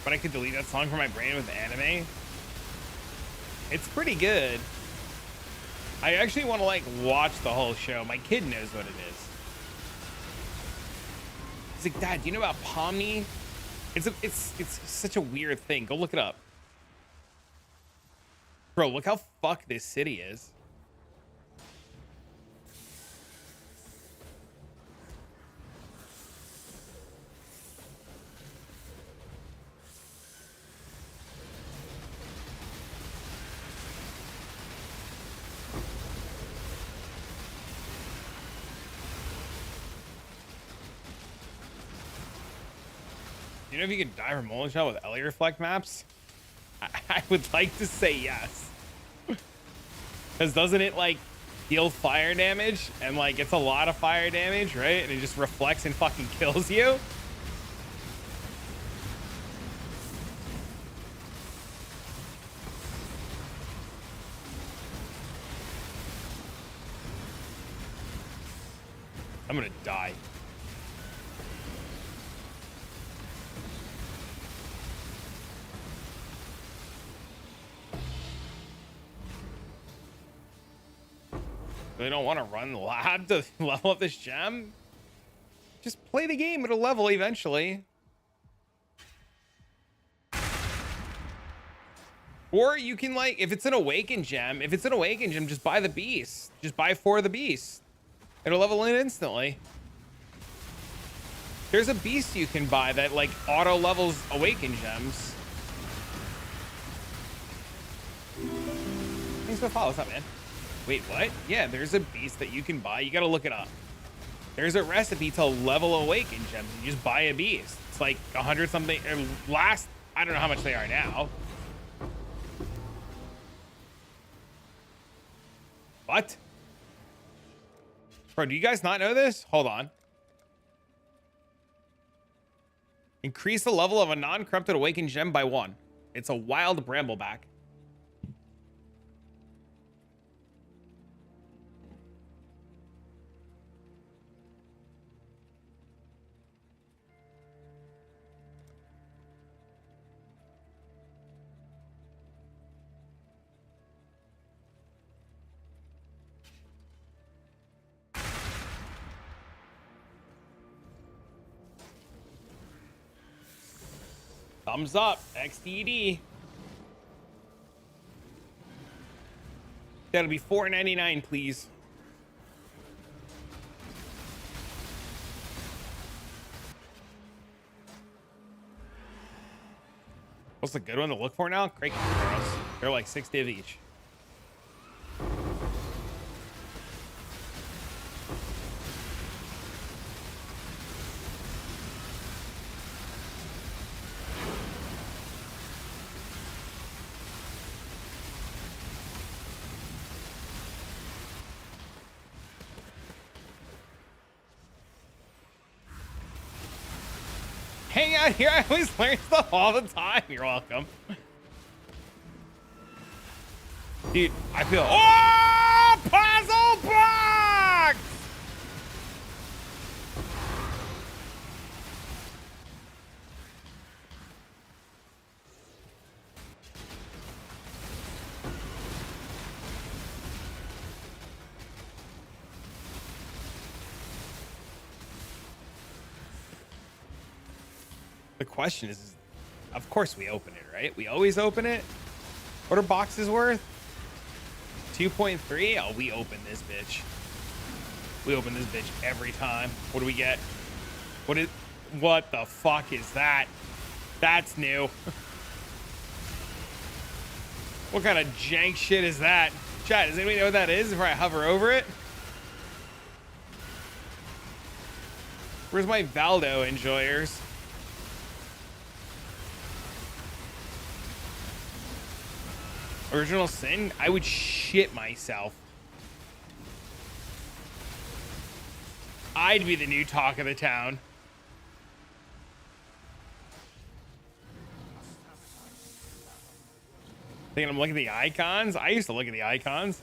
But I could delete that song from my brain with anime. It's pretty good. I actually want to like watch the whole show. My kid knows what it is. He's like, Dad, do you know about Pomni? It's such a weird thing. Go look it up. Bro, look how fucked this city is. You know if you can die from Mullen Shell with Ellie Reflect maps? I would like to say yes. Because doesn't it like deal fire damage? And like it's a lot of fire damage, right? And it just reflects and fucking kills you? I'm gonna die. They don't want to run the lab to level up this gem. Just play the game. It'll level eventually. Or you can like, if it's an awakened gem, just buy the beast. Just buy 4 of the beasts. It'll level in instantly. There's a beast you can buy that like auto levels awakened gems. Thanks for the follow. What's up, man? Wait, what? Yeah, there's a beast that you can buy. You gotta look it up. There's a recipe to level awaken gems. You just buy a beast. It's like 100 something. Last, I don't know how much they are now. What? Bro, do you guys not know this? Hold on. Increase the level of a non-corrupted awakened gem by 1. It's a wild brambleback. Thumbs up, XDD. That'll be $4.99, please. What's the good one to look for now? Great girls. They're like 6 div each. Hang out here. I always learn stuff all the time. You're welcome. Dude, I feel... Oh! Puzzle box! The question is, of course we open it, right? We always open it. What are boxes worth? 2.3. Oh, we open this bitch. We open this bitch every time. What do we get? What the fuck is that? That's new. What kind of jank shit is that? Chat, does anybody know what that is before I hover over it? Where's my Valdo enjoyers? Original Sin? I would shit myself. I'd be the new talk of the town. Thinking I'm looking at the icons? I used to look at the icons.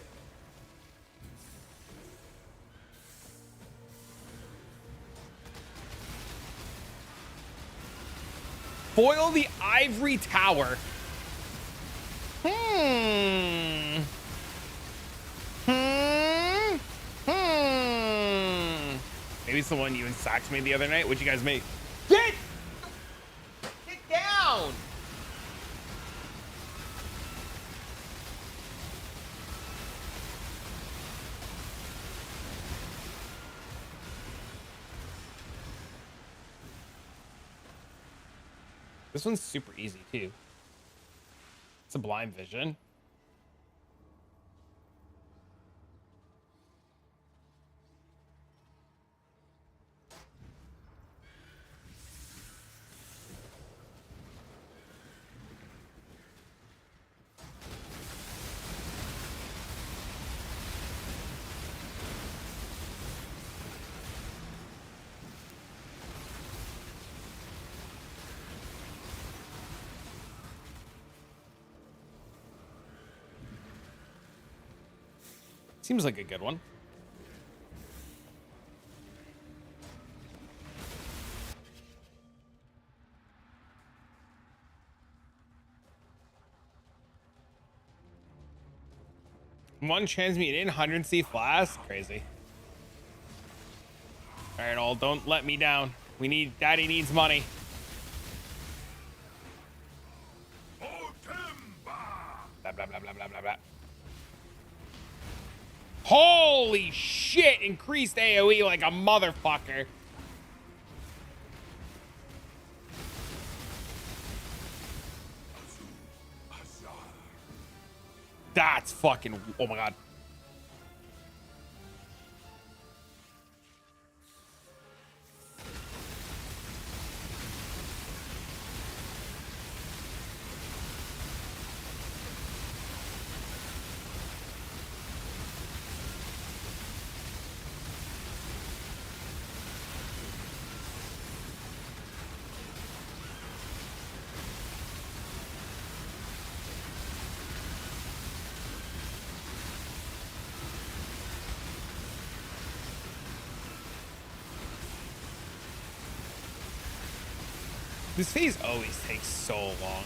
Foil the Ivory Tower. Maybe it's the one you and Sax made the other night. What'd you guys make? Get down! This one's super easy too. Sublime Vision. Seems like a good one. One transmute in 100 C flask. Crazy. All right, all don't let me down. We need Daddy needs money. Blah, blah, blah, blah, blah, blah, blah. Holy shit, increased AoE like a motherfucker. That's fucking, oh my god. This phase always takes so long.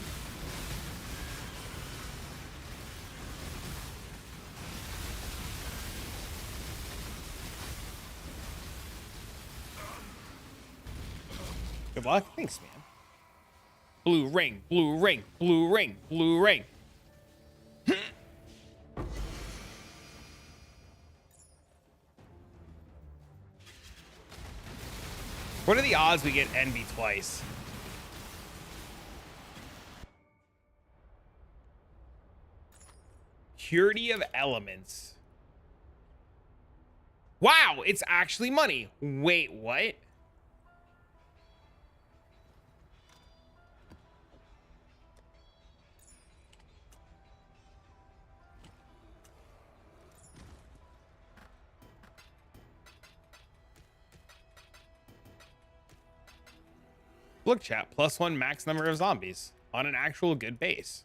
Good luck. Thanks, man. Blue ring, blue ring, blue ring, blue ring. What are the odds we get envy twice? Purity of elements. Wow, it's actually money. Wait, what? Look, chat, +1 max number of zombies on an actual good base.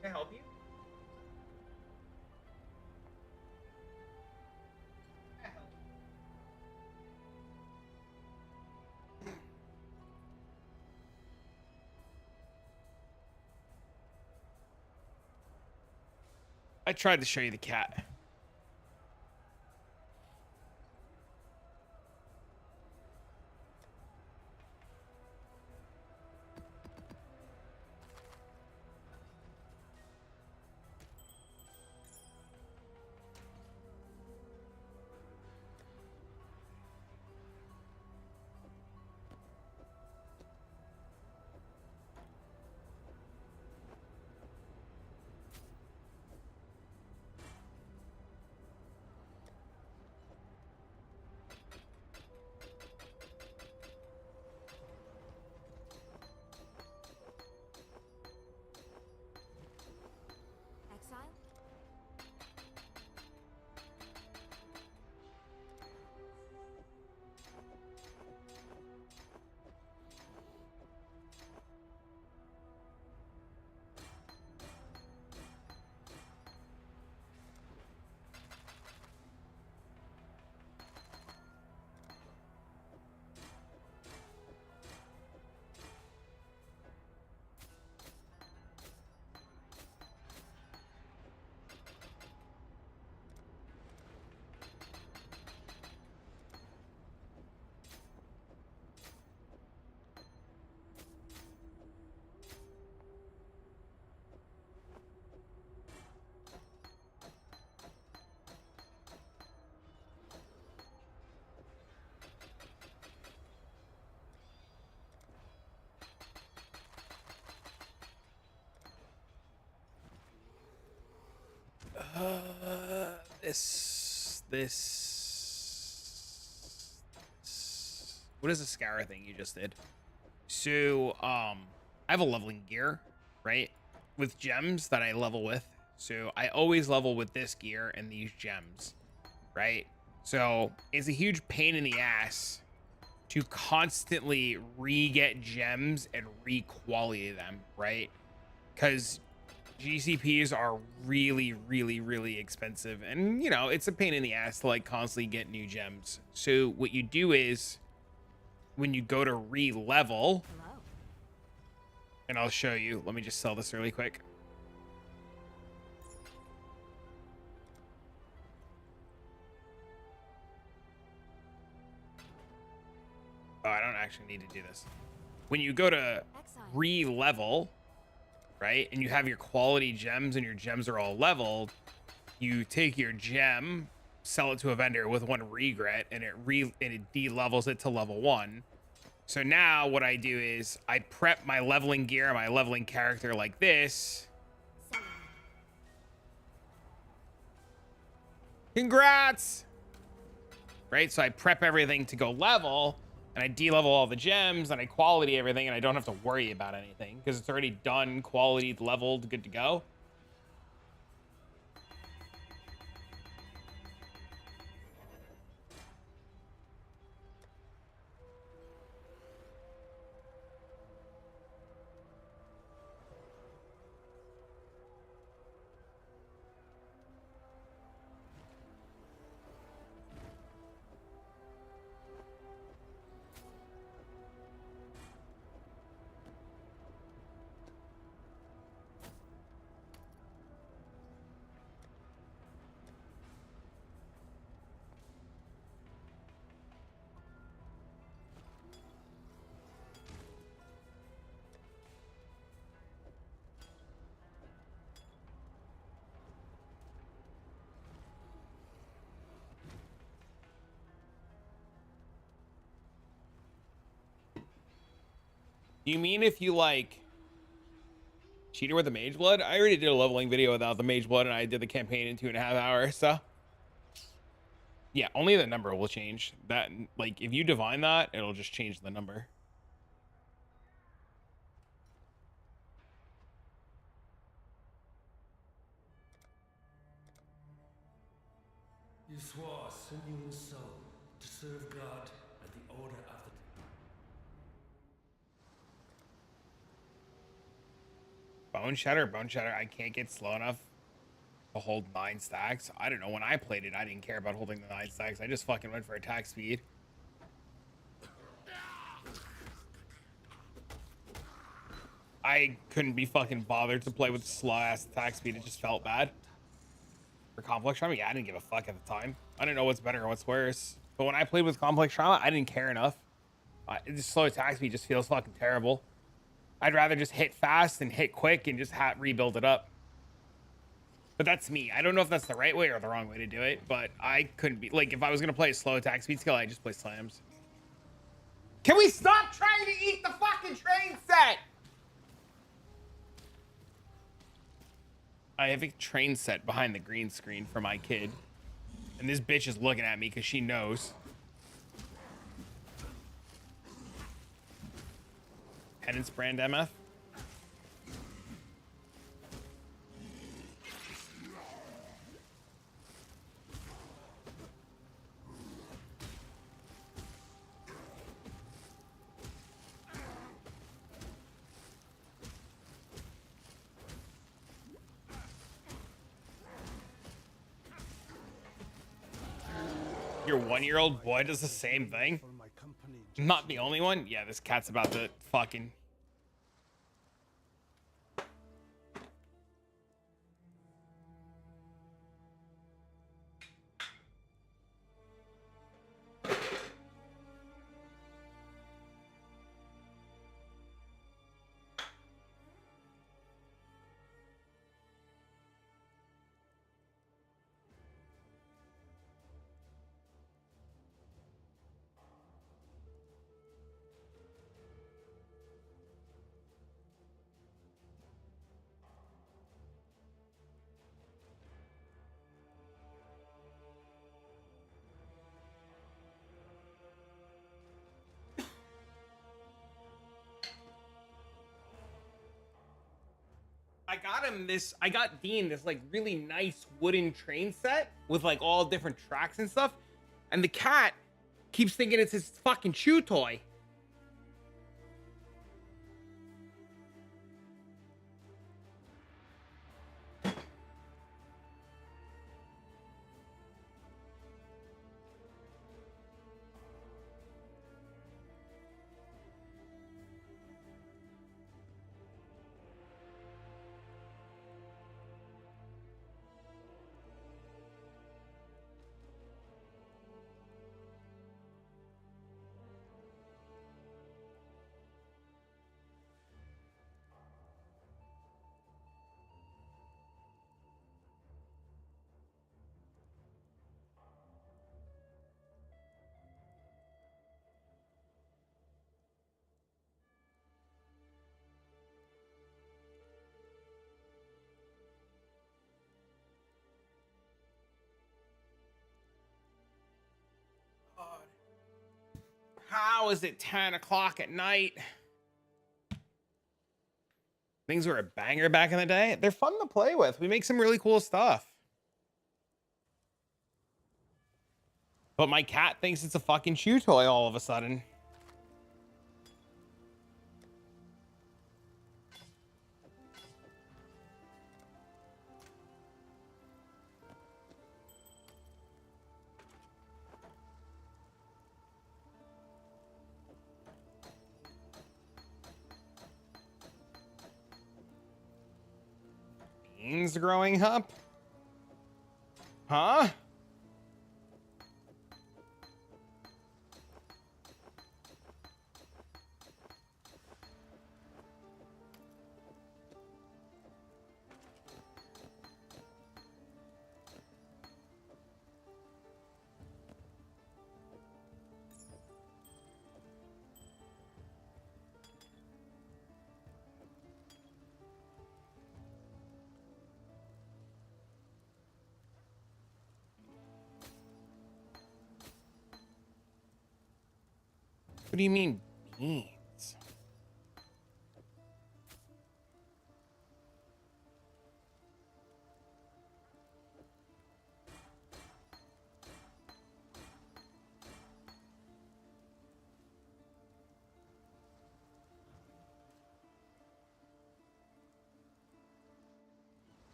Can I help you? I tried to show you the cat. Exile? What is the scour thing you just did? So, I have a leveling gear, right? With gems that I level with. So I always level with this gear and these gems, right? So it's a huge pain in the ass to constantly re-get gems and re-quality them, right? Because GCPs are really, really, really expensive. And, you know, it's a pain in the ass to, like, constantly get new gems. So what you do is, when you go to re-level, Hello. and I'll show you. Let me just sell this really quick. Oh, I don't actually need to do this. When you go to Exile. re-level, right, and you have your quality gems and your gems are all leveled, you take your gem, sell it to a vendor with 1 regret, and it de-levels it to level 1. So now what I do is I prep my leveling gear, my leveling character like this. Selling. Congrats! Right, so I prep everything to go level, and I de-level all the gems, and I quality everything, and I don't have to worry about anything because it's already done, quality, leveled, good to go. You mean if you like cheated with the mage blood? I already did a leveling video without the mage blood, and I did the campaign in 2.5 hours. So yeah, only the number will change. That, like, if you divine that, it'll just change the number. You swore sinew and soul to serve God and the order of the... Bone Shatter, Bone Shatter. I can't get slow enough to hold 9 stacks. I don't know. When I played it, I didn't care about holding the 9 stacks. I just fucking went for attack speed. I couldn't be fucking bothered to play with slow ass attack speed. It just felt bad. For complex trauma, yeah, I didn't give a fuck at the time. I didn't know what's better or what's worse. But when I played with complex trauma, I didn't care enough. Just slow attack speed just feels fucking terrible. I'd rather just hit fast and hit quick and just rebuild it up. But that's me. I don't know if that's the right way or the wrong way to do it, but I couldn't be like, if I was gonna play a slow attack speed skill, I just play slams. Can we stop trying to eat the fucking train set? I have a train set behind the green screen for my kid, and this bitch is looking at me because she knows. Penance brand MF. Your 1-year-old boy does the same thing? Not the only one? Yeah, this cat's about to fucking... I got Dean this like really nice wooden train set with like all different tracks and stuff, and the cat keeps thinking it's his fucking chew toy. How is it 10 o'clock at night? Things were a banger back in the day. They're fun to play with. We make some really cool stuff. But my cat thinks it's a fucking chew toy all of a sudden. Beans growing up? Huh? What do you mean beans?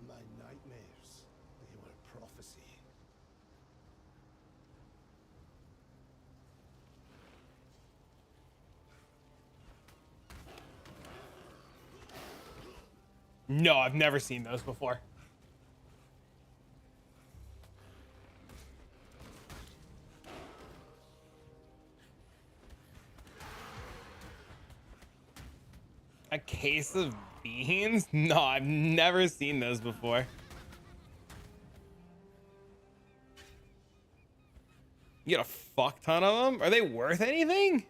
My nightmares, they were prophecy. No, I've never seen those before. A case of beans? No, I've never seen those before. You got a fuck ton of them? Are they worth anything?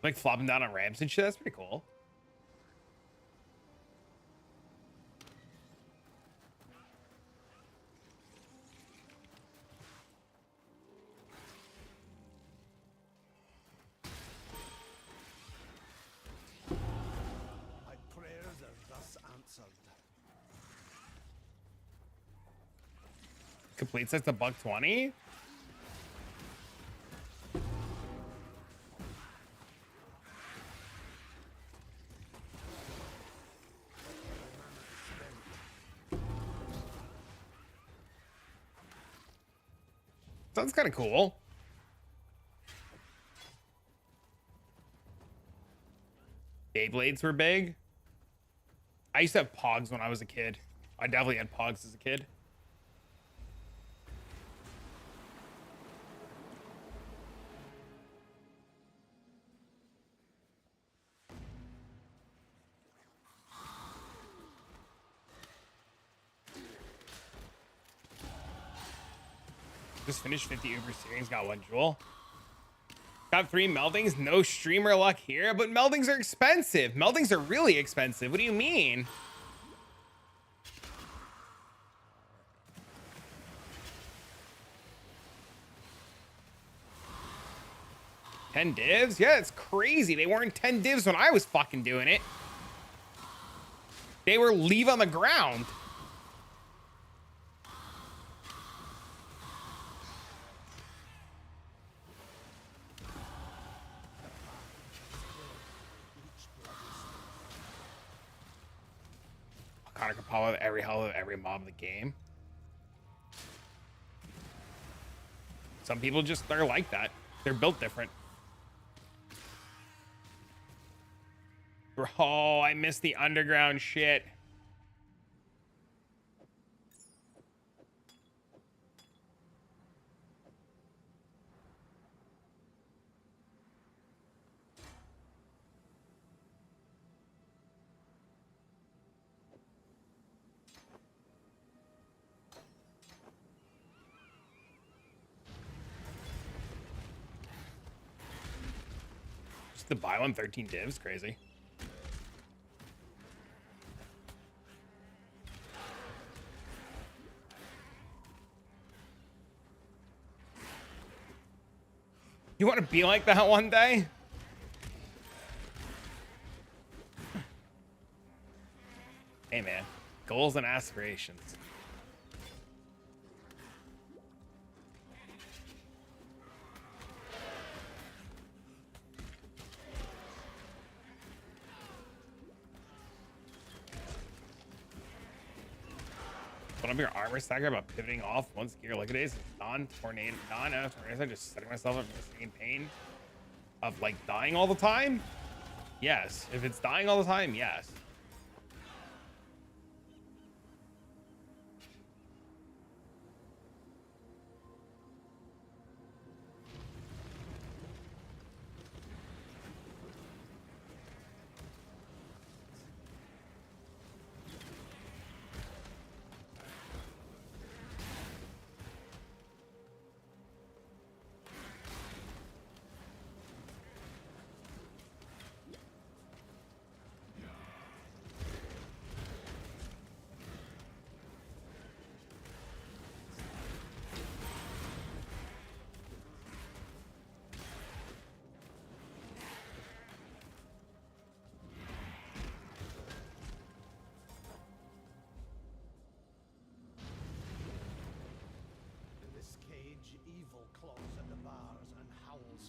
Like flopping down on ramps and shit. That's pretty cool. My prayers are thus answered. Complete sets a $120. Sounds kind of cool. Beyblades were big. I used to have Pogs when I was a kid. I definitely had Pogs as a kid. Just finished 50 Uber series, got 1 jewel. Got 3 meldings, no streamer luck here, but meldings are expensive. Meldings are really expensive. What do you mean? $10 divs? Yeah, it's crazy. They weren't 10 divs when I was fucking doing it. They were leave on the ground. Connor can pop with every hell of every mob in the game. Some people just, they're like that. They're built different. Bro, I missed the underground shit. Just to buy one 13 divs, crazy. You want to be like that one day? Hey man, goals and aspirations. Put up your armor stacker about pivoting off once gear liquidates. Non-tornado, non-tornado, just setting myself up for the same pain of like dying all the time. Yes, if it's dying all the time, yes.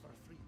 for freedom.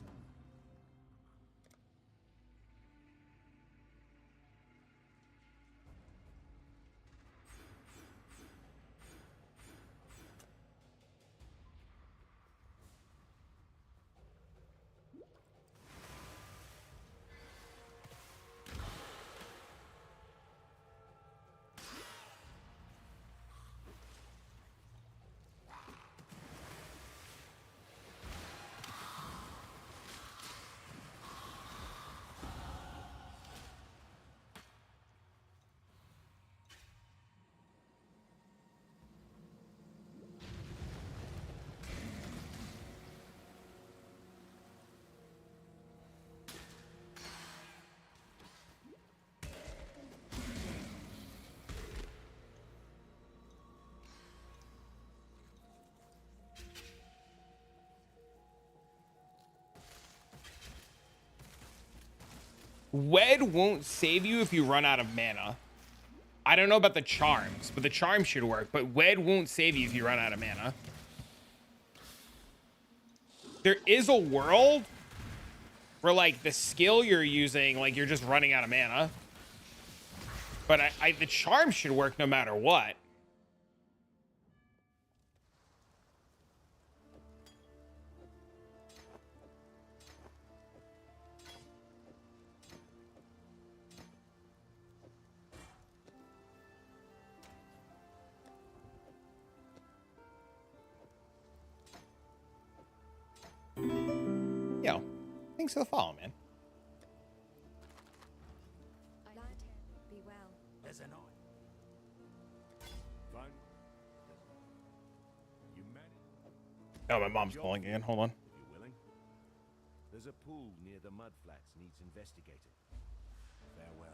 Wed won't save you if you run out of mana. I don't know about the charms, but the charms should work. But Wed won't save you if you run out of mana. There is a world where, like, the skill you're using, like, you're just running out of mana. But the charm should work no matter what. Yo, thanks for the follow, man. Be well. There's an eye. Fine. You manage Oh, my mom's calling again. Hold on. if you're willing. There's a pool near the mud flats needs investigating. Farewell.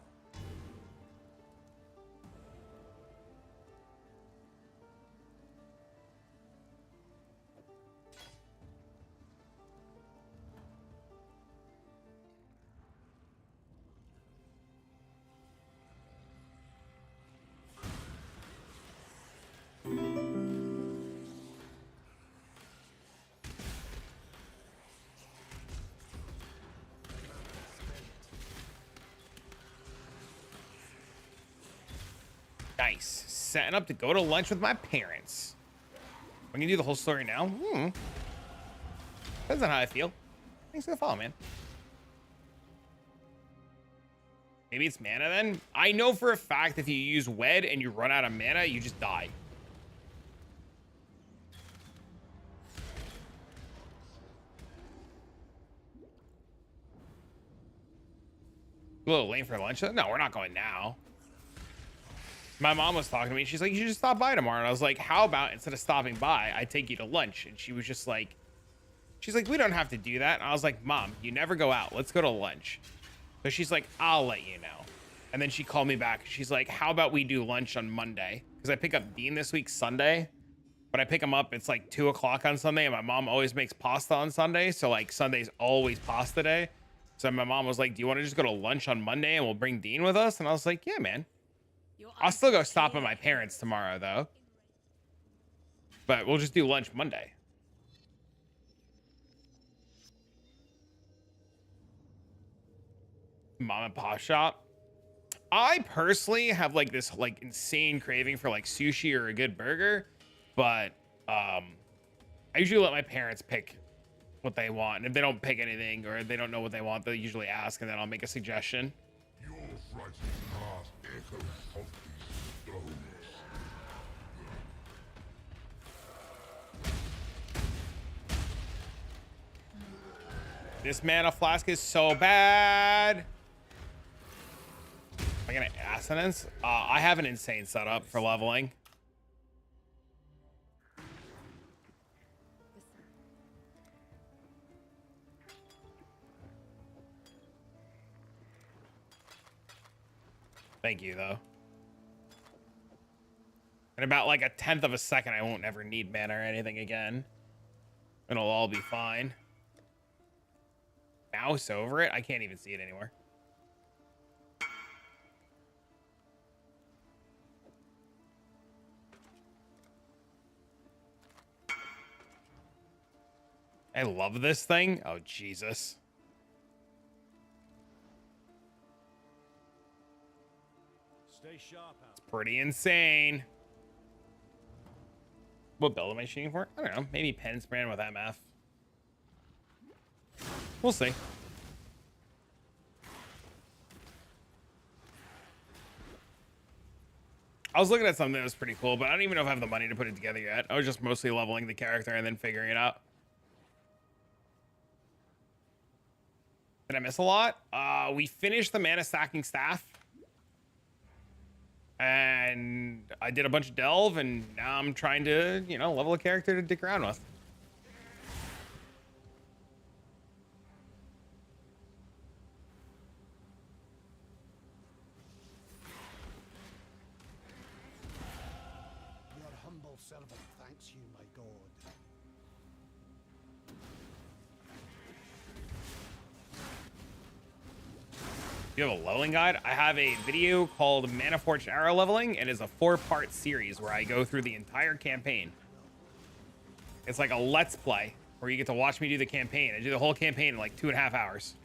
Nice. Setting up to go to lunch with my parents. I'm gonna do the whole story now. Depends on how I feel. Thanks for the follow, man. Maybe it's mana then? I know for a fact if you use Wed and you run out of mana, you just die. A little late for lunch? No, we're not going now. My mom was talking to me. She's like, you should just stop by tomorrow. And I was like, how about instead of stopping by, I take you to lunch? And she was just like, she's like, we don't have to do that. And I was like, Mom, you never go out. Let's go to lunch. So she's like, I'll let you know. And then she called me back. She's like, how about we do lunch on Monday? Because I pick up Dean this week Sunday. But I pick him up, it's like 2 o'clock on Sunday. And my mom always makes pasta on Sunday. So like Sunday's always pasta day. So my mom was like, do you want to just go to lunch on Monday and we'll bring Dean with us? And I was like, yeah, man. I'll still go stop at my parents tomorrow, though. But we'll just do lunch Monday. Mom and pop shop. I personally have like this like insane craving for like sushi or a good burger, but I usually let my parents pick what they want. And if they don't pick anything or they don't know what they want, they'll usually ask, and then I'll make a suggestion. Your frightened heart echoes of these stones. This mana flask is so bad. Am I gonna assonance? I have an insane setup for leveling. Thank you, though. In about like 1/10 of a second, I won't ever need mana or anything again. It'll all be fine. Mouse over it? I can't even see it anymore. I love this thing. Oh, Jesus. Stay sharp out. Pretty insane. What build am I shooting for? I don't know. Maybe Penance brand with MF. We'll see. I was looking at something that was pretty cool, but I don't even know if I have the money to put it together yet. I was just mostly leveling the character and then figuring it out. Did I miss a lot? We finished the mana stacking staff. And I did a bunch of delve, and now I'm trying to, you know, level a character to dick around with. Your humble servant thanks you, my god. You have a leveling guide? I have a video called Mana Forged Arrow Leveling. It is a 4-part series where I go through the entire campaign. It's like a let's play where you get to watch me do the campaign. I do the whole campaign in like 2.5 hours.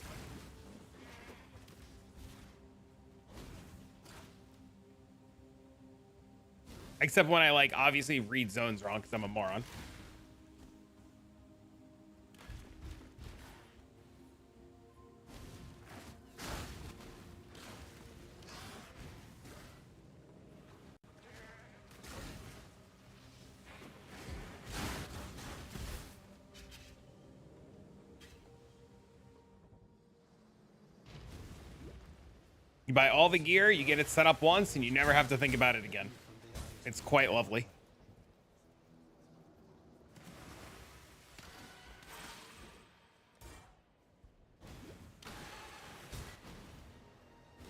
Except when I like obviously read zones wrong because I'm a moron. You buy all the gear, you get it set up once, and you never have to think about it again. It's quite lovely.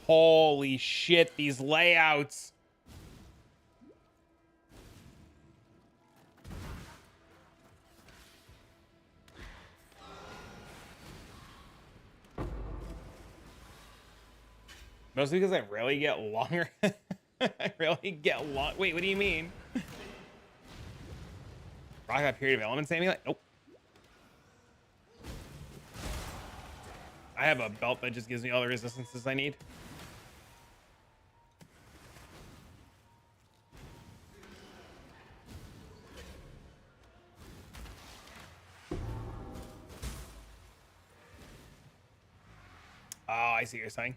Holy shit, these layouts. Mostly because I rarely get longer. I rarely get long. Wait, what do you mean? Rock that period of elements, Amy? Nope. I have a belt that just gives me all the resistances I need. Oh, I see what you're saying.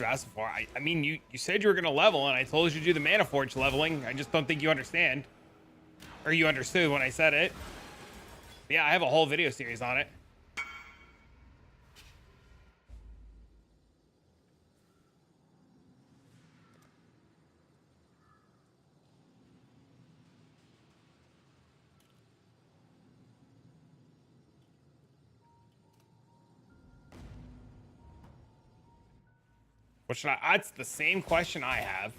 Asking for. I mean, you said you were gonna level, and I told you to do the Mana Forge leveling. I just don't think you understand, or you understood when I said it. Yeah, I have a whole video series on it. What should I? That's the same question I have.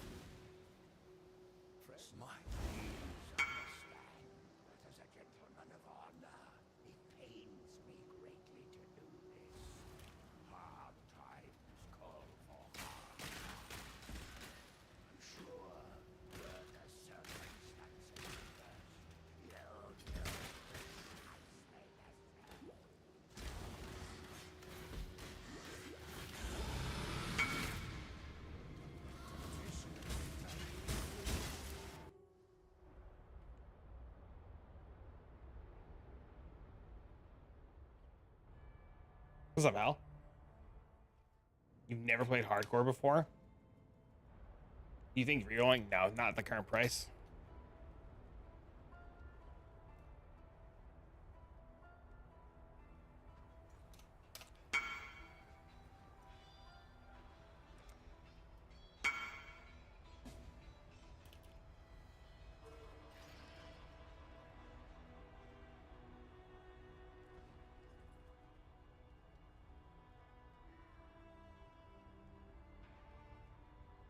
What's up, Al? You've never played hardcore before? You think reroll? No, not at the current price.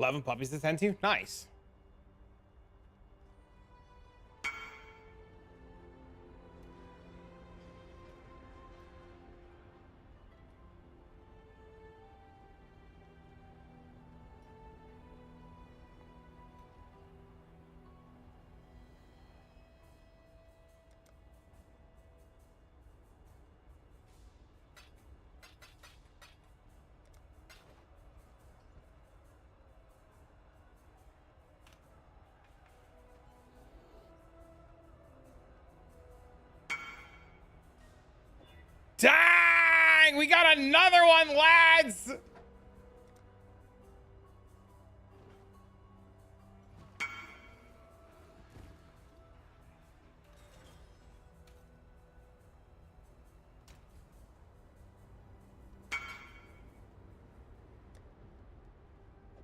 Love and puppies to tend to? Nice. Dang! We got another one, lads!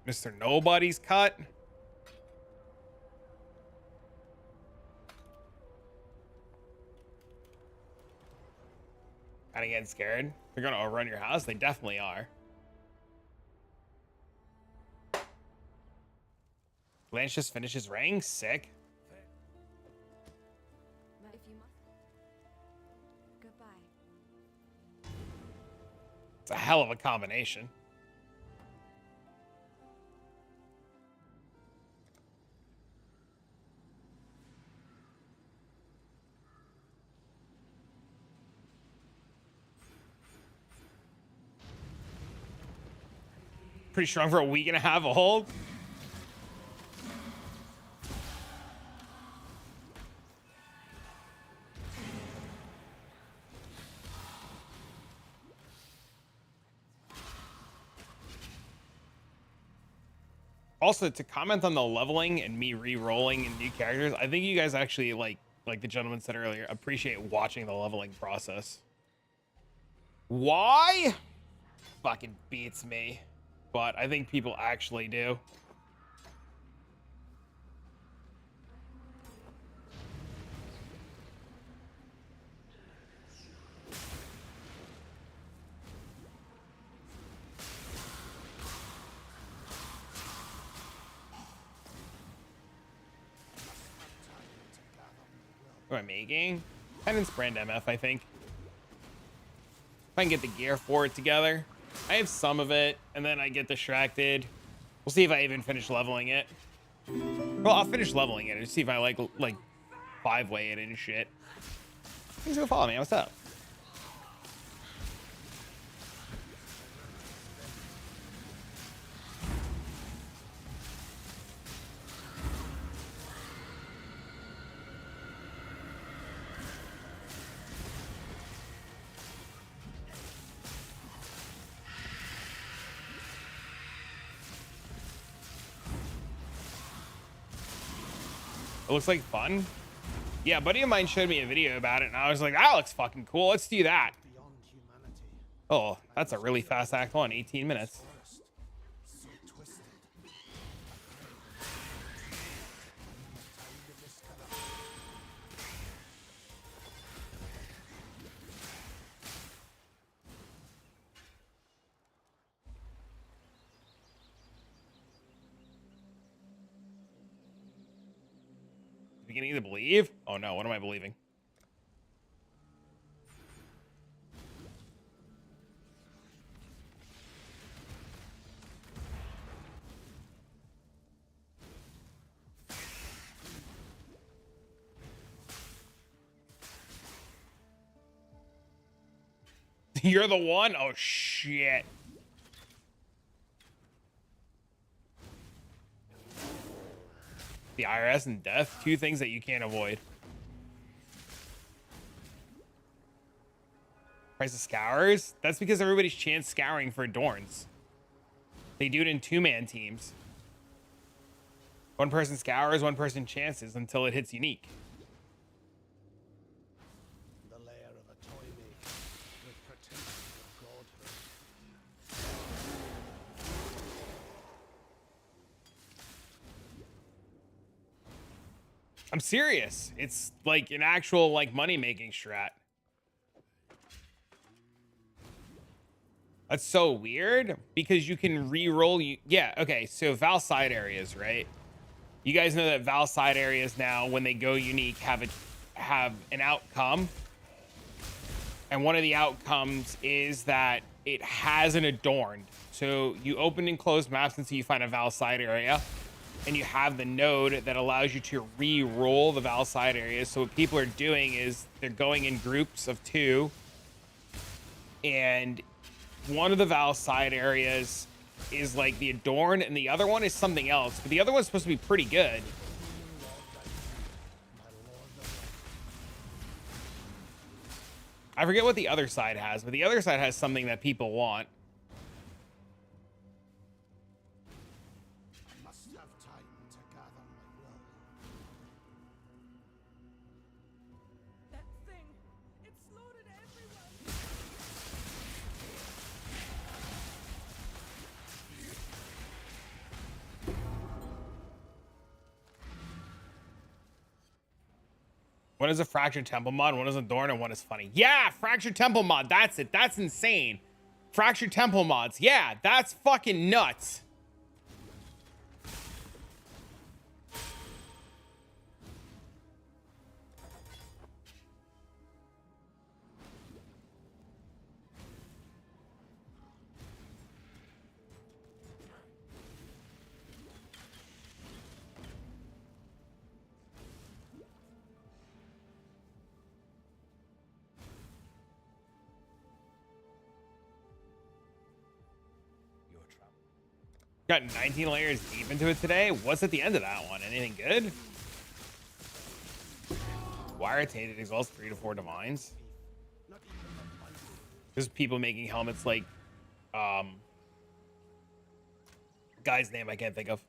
Mr. Nobody's cut. Kinda getting scared. They're gonna overrun your house. They definitely are. Lance just finished his ring. Sick. If you must. Goodbye. It's a hell of a combination. Pretty strong for a week and a half of hold. Also, to comment on the leveling and me re-rolling and new characters, I think you guys actually, like the gentleman said earlier, appreciate watching the leveling process. Why? Fucking beats me. But I think people actually do. What am I making? Penance brand MF, I think. If I can get the gear for it together. I have some of it, and then I get distracted. We'll see if I even finish leveling it. Well, I'll finish leveling it and see if I like 5-way it and shit. Thanks for following me. What's up? It looks like fun. Yeah, a buddy of mine showed me a video about it, and I was like, that looks fucking cool. Let's do that. Beyond humanity. Oh, that's a really fast act one. 18 minutes. First, so twisted. Beginning to believe? Oh no, what am I believing? You're the one? Oh shit. The IRS and death, two things that you can't avoid. Price of scours? That's because everybody's chance scouring for Dorns. They do it in 2-man teams. One person scours, one person chances until it hits unique. The lair of a toy maker with pretensions of godhood. I'm serious. It's like an actual money-making strat. That's so weird because you can re-roll. Yeah, okay, so Val side areas, right? You guys know that Val side areas now, when they go unique, have an outcome. And one of the outcomes is that it has an adorned. So you open and close maps until you find a Val side area. And you have the node that allows you to re-roll the Val side areas. So what people are doing is they're going in groups of 2. And one of the Val side areas is like the Adorn, and the other one is something else. But the other one's supposed to be pretty good. I forget what the other side has, but the other side has something that people want. I must have time to gather my will. That thing, it slaughtered everyone. One is a Fractured Temple mod, one is a Thorn, and one is funny. Yeah, Fractured Temple mod. That's it. That's insane. Fractured Temple mods. Yeah, that's fucking nuts. Got 19 layers deep into it today. What's at the end of that one? Anything good? Wire tainted exalts 3 to 4 divines. There's people making helmets like guy's name I can't think of.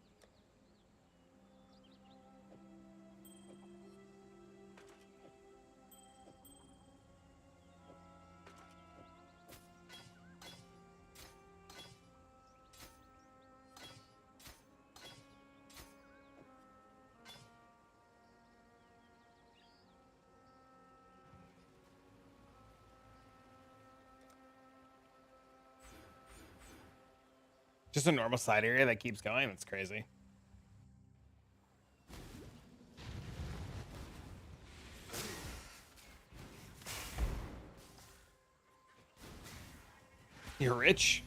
Just a normal side area that keeps going. That's crazy. You're rich.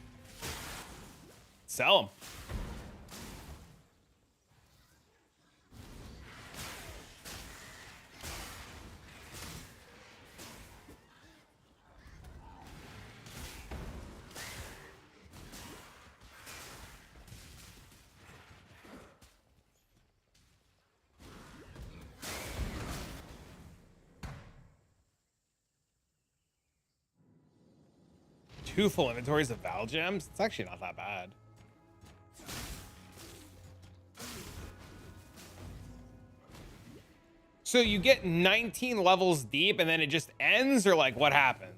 Sell them. Two full inventories of Val gems. It's actually not that bad. So you get 19 levels deep and then it just ends, or like what happens?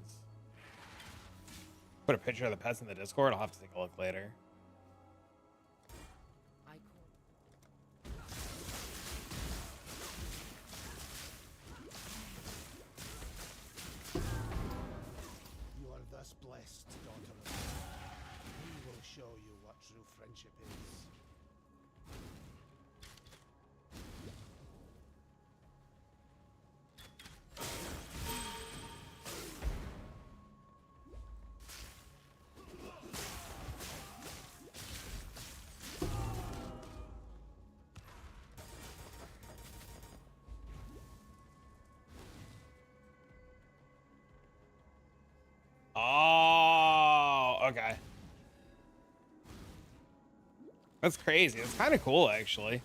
Put a picture of the pets in the Discord. I'll have to take a look later. You are thus blessed, daughter of God. We will show you what true friendship is. Oh, okay. That's crazy. It's kind of cool, actually.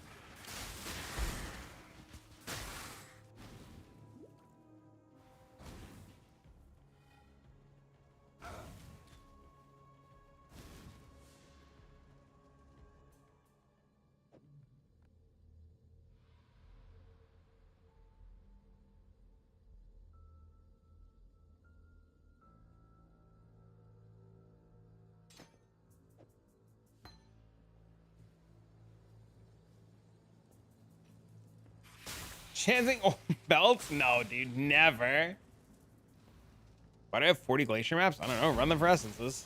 Chancing belts? No, dude, never. Why do I have 40 glacier maps? I don't know. Run them for essences.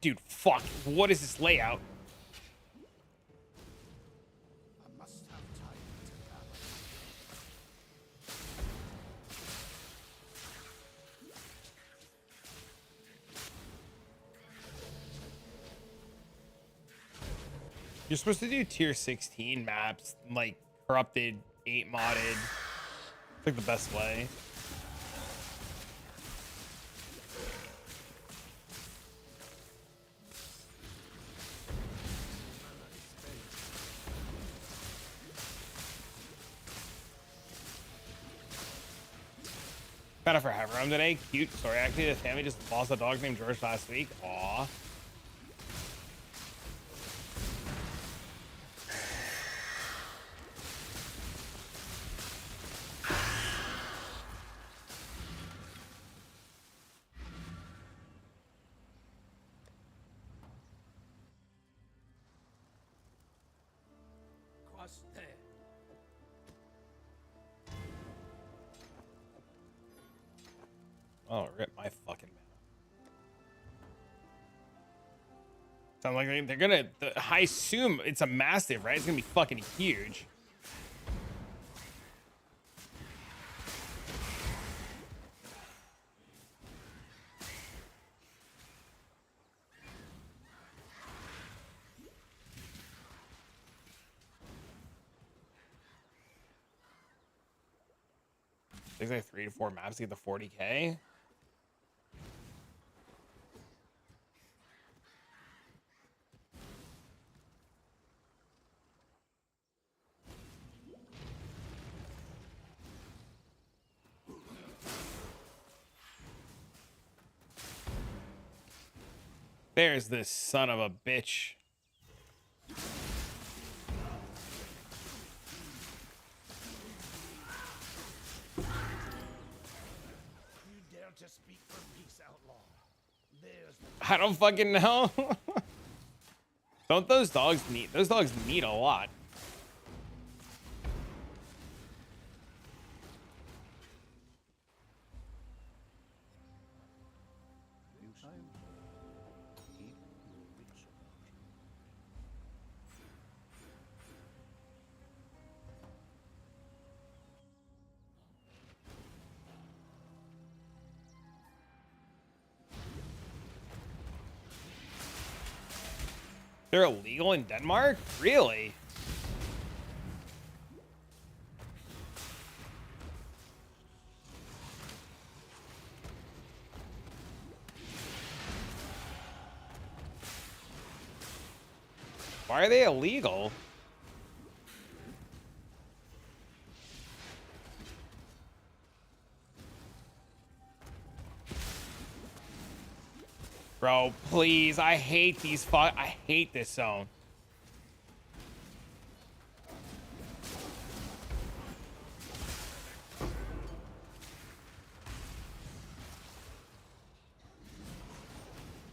Dude, fuck. What is this layout? I must have time to gather. You're supposed to do tier 16 maps like corrupted, 8 modded. It's like the best way. Found out for Heverum today. Cute story. Actually, the family just lost a dog named George last week. Aw. Cross there. Oh, rip my fucking mana. Sounds like they're gonna. I assume it's a massive, right? It's gonna be fucking huge. There's like 3 to 4 maps to get the 40k. There's this son of a bitch. You dare to speak for peace, outlaw? There's the I don't fucking know. Don't those dogs need? Those dogs need a lot. They're illegal in Denmark? Really? Why are they illegal? Bro, please. I hate these I hate this zone.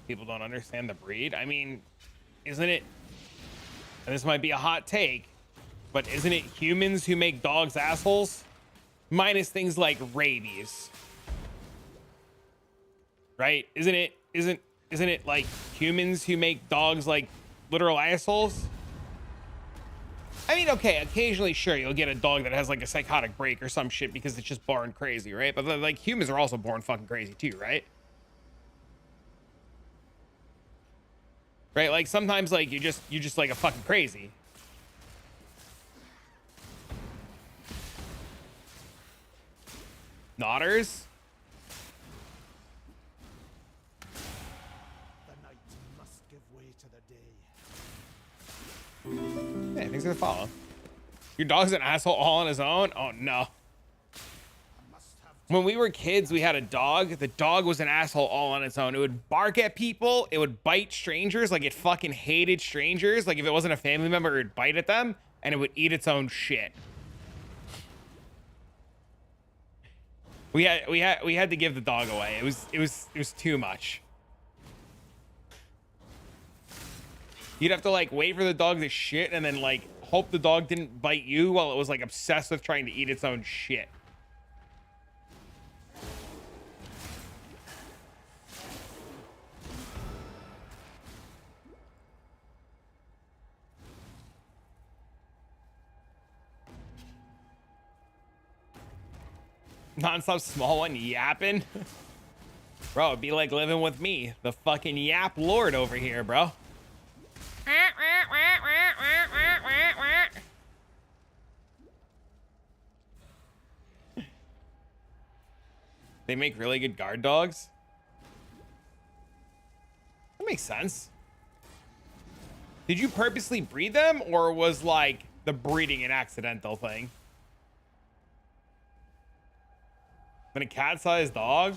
People don't understand the breed. I mean, isn't it, and this might be a hot take, but isn't it humans who make dogs assholes? Minus things like rabies. Right? Isn't it like humans who make dogs like literal assholes? I mean, okay, occasionally, sure, you'll get a dog that has like a psychotic break or some shit because it's just born crazy, right? But like humans are also born fucking crazy too, right? Right? Like sometimes like you're just like a fucking crazy. Nodders? Hey, thanks for the follow. Your dog's an asshole all on his own? Oh, no. When we were kids, we had a dog. The dog was an asshole all on its own. It would bark at people. It would bite strangers. Like, it fucking hated strangers. Like, if it wasn't a family member, it would bite at them. And it would eat its own shit. We had to give the dog away. It was too much. You'd have to like wait for the dog to shit and then like hope the dog didn't bite you while it was like obsessed with trying to eat its own shit. Non-stop small one yapping. Bro, it'd be like living with me, the fucking yap lord over here, bro. They make really good guard dogs. That makes sense. Did you purposely breed them, or was like the breeding an accidental thing? Then a cat-sized dog?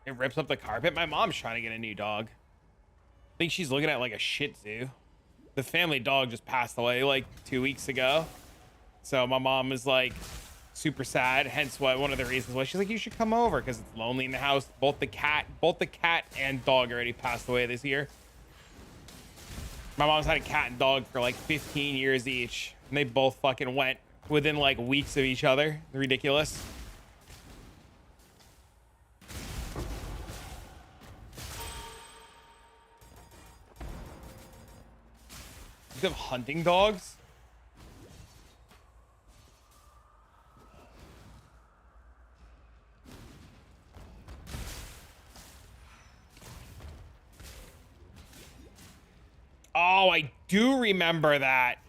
It rips up the carpet. My mom's trying to get a new dog. I think she's looking at like a Shih Tzu. The family dog just passed away like 2 weeks ago. So my mom is like super sad. Hence why one of the reasons why she's like, you should come over, because it's lonely in the house. Both the cat and dog already passed away this year. My mom's had a cat and dog for like 15 years each. And they both fucking went within like weeks of each other. Ridiculous. You have hunting dogs? Oh, I do remember that.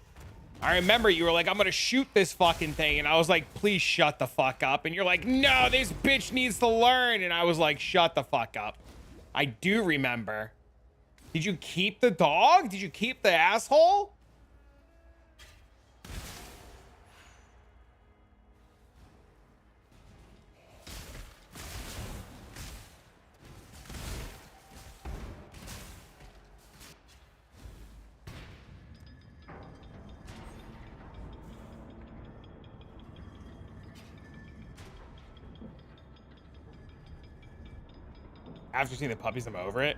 I remember you were like, I'm gonna shoot this fucking thing. And I was like, please shut the fuck up. And you're like, no, this bitch needs to learn. And I was like, shut the fuck up. I do remember. Did you keep the dog? Did you keep the asshole? After seeing the puppies, I'm over it.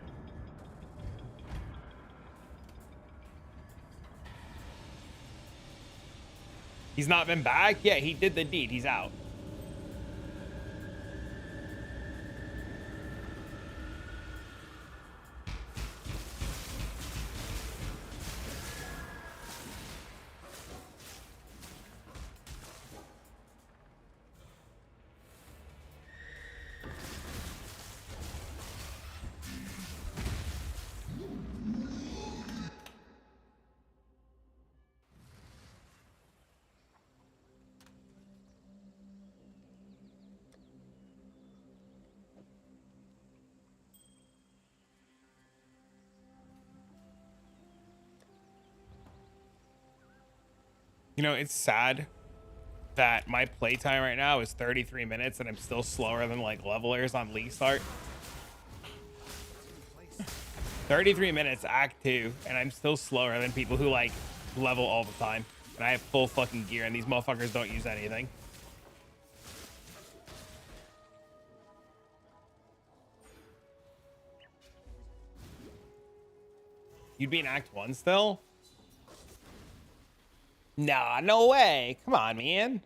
He's not been back? Yeah, he did the deed. He's out. You know, it's sad that my playtime right now is 33 minutes and I'm still slower than like levelers on League Start. 33 minutes, Act 2, and I'm still slower than people who like level all the time. And I have full fucking gear and these motherfuckers don't use anything. You'd be in Act 1 still? Nah, no way. Come on, man.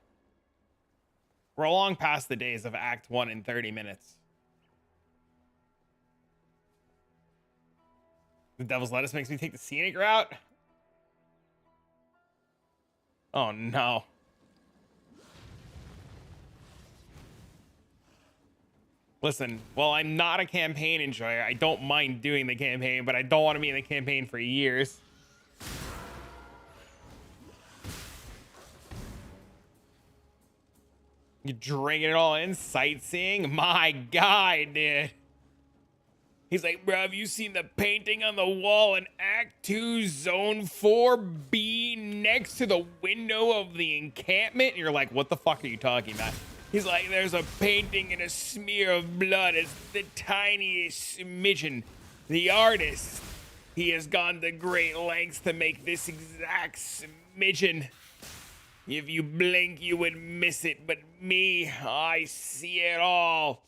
We're long past the days of Act 1 in 30 minutes. The Devil's Lettuce makes me take the scenic route. Oh, no. Listen, well, I'm not a campaign enjoyer. I don't mind doing the campaign, but I don't want to be in the campaign for years. You drinking it all in, sightseeing? My God, dude. He's like, bro, have you seen the painting on the wall in Act 2, Zone 4B next to the window of the encampment? And you're like, what the fuck are you talking about? He's like, there's a painting and a smear of blood. It's the tiniest smidgen. The artist, he has gone to great lengths to make this exact smidgen. If you blink, you would miss it, but me, I see it all.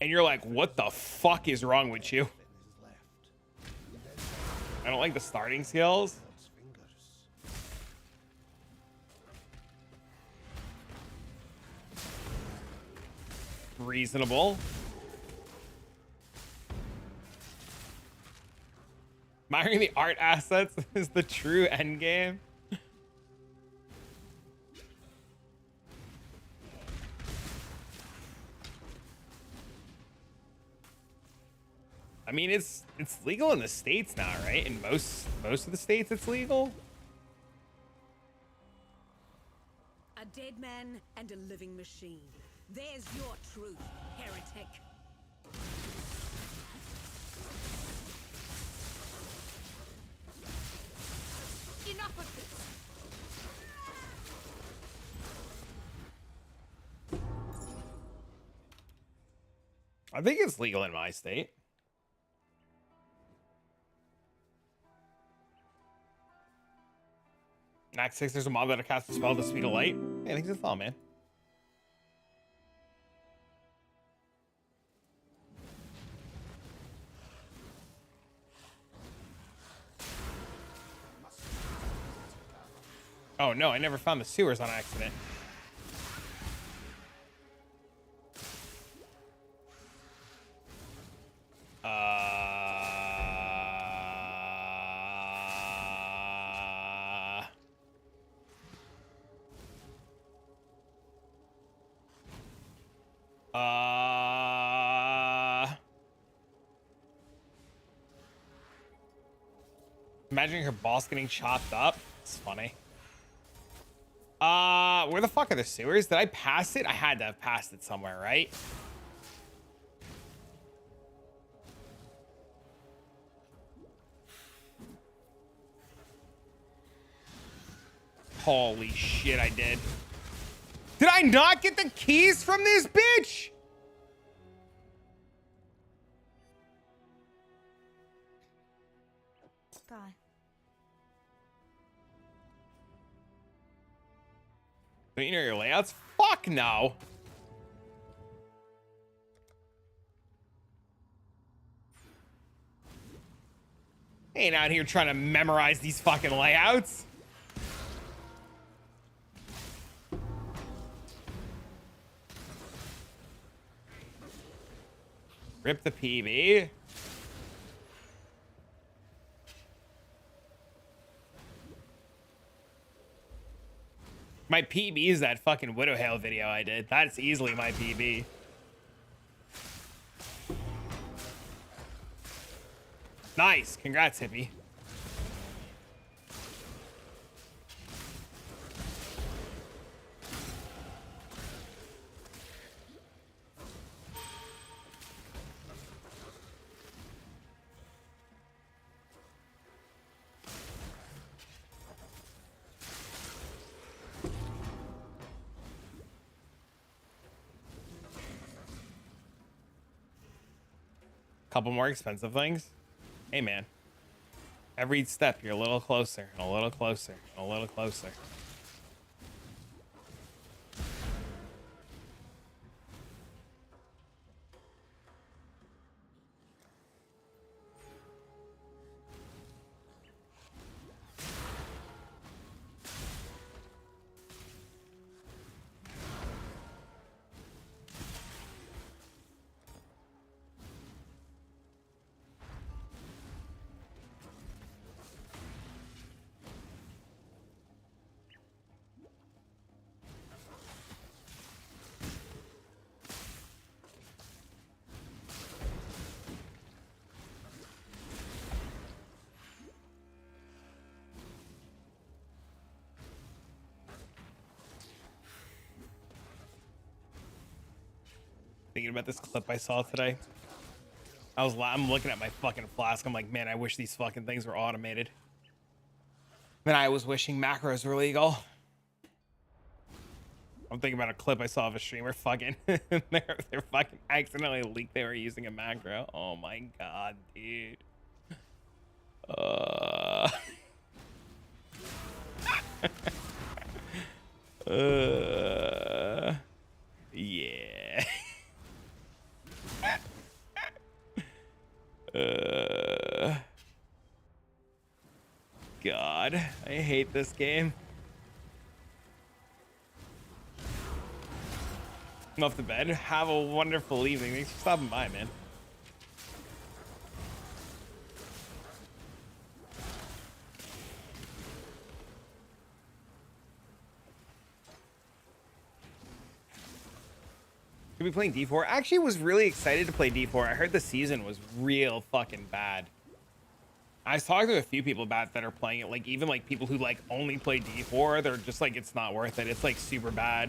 And you're like, what the fuck is wrong with you? I don't like the starting skills. Reasonable. Admiring the art assets is the true end game. I mean, it's legal in the States now, right? In most of the states, it's legal. A dead man and a living machine. There's your truth, heretic. Enough of this! I think it's legal in my state. Act 6, there's a mob that'll cast a spell at the speed of light. Yeah, I think it's all, man. Oh no, I never found the sewers on accident. Imagining her boss getting chopped up. It's funny. Where the fuck are the sewers? Did I pass it? I had to have passed it somewhere, right? Holy shit, I did. Did I not get the keys from this bitch? God. Don't you know your layouts? Fuck no. Ain't out here trying to memorize these fucking layouts. Rip the PB. My PB is that fucking Widowhail video I did. That's easily my PB. Nice. Congrats, hippie. Couple more expensive things. Hey, man. Every step, you're a little closer, and a little closer, and a little closer. Thinking about this clip I saw today. I'm looking at my fucking flask. I'm like, man, I wish these fucking things were automated. Then I was wishing macros were legal. I'm thinking about a clip I saw of a streamer fucking they're fucking accidentally leaked they were using a macro. Oh my god, dude. Yeah. God, I hate this game. I'm off to bed. Have a wonderful evening. Thanks for stopping by, man. Could be playing D4. I actually was really excited to play D4. I heard the season was real fucking bad. I was talking to a few people about that are playing it, like even like people who like only play D4, they're just like, it's not worth it. It's like super bad.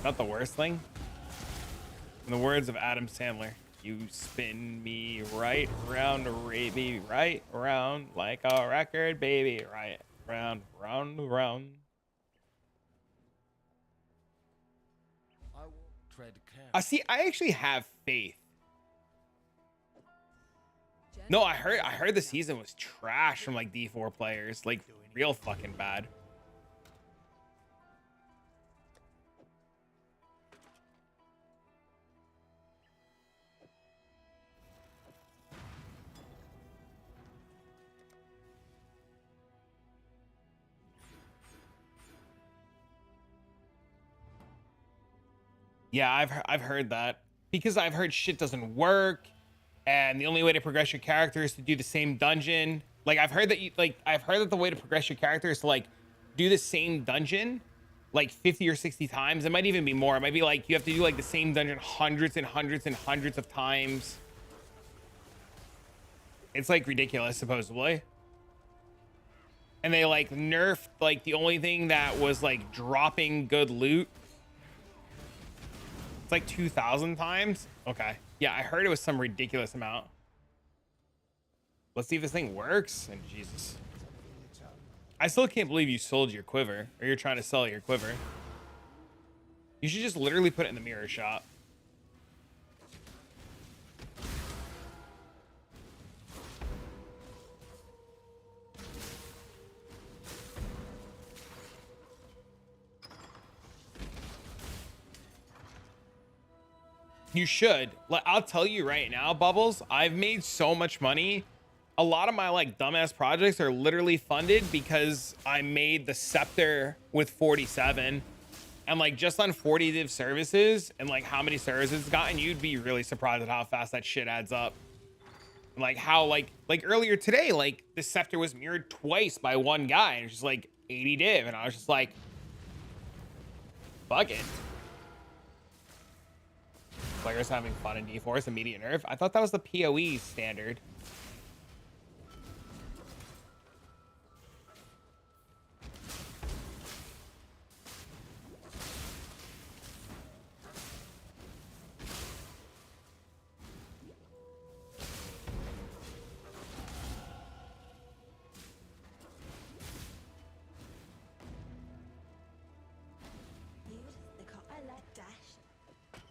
Not the worst thing. In the words of Adam Sandler, you spin me right round, baby, right round like a record, baby, right round, round, round. I will tread carefully. I see. I actually have faith. No, I heard the season was trash from like D4 players, like real fucking bad. Yeah, I've heard that, because I've heard shit doesn't work, and the only way to progress your character is to do the same dungeon. Like I've heard that the way to progress your character is to like do the same dungeon like 50 or 60 times. It might even be more. It might be like you have to do like the same dungeon hundreds and hundreds and hundreds of times. It's like ridiculous, supposedly. And they like nerfed like the only thing that was like dropping good loot. It's like 2,000 times. Okay. Yeah, I heard it was some ridiculous amount. Let's see if this thing works. And Jesus. I still can't believe you sold your quiver, or you're trying to sell your quiver. You should just literally put it in the mirror shop. You should. Like, I'll tell you right now, Bubbles, I've made so much money. A lot of my like dumbass projects are literally funded because I made the scepter with 47, and like just on 40 div services and like how many services it's gotten, you'd be really surprised at how fast that shit adds up. And like how like earlier today, like the scepter was mirrored twice by one guy, and it's just like 80 div, and I was just like, fuck it. Players having fun in D4 is immediate nerf. I thought that was the PoE standard.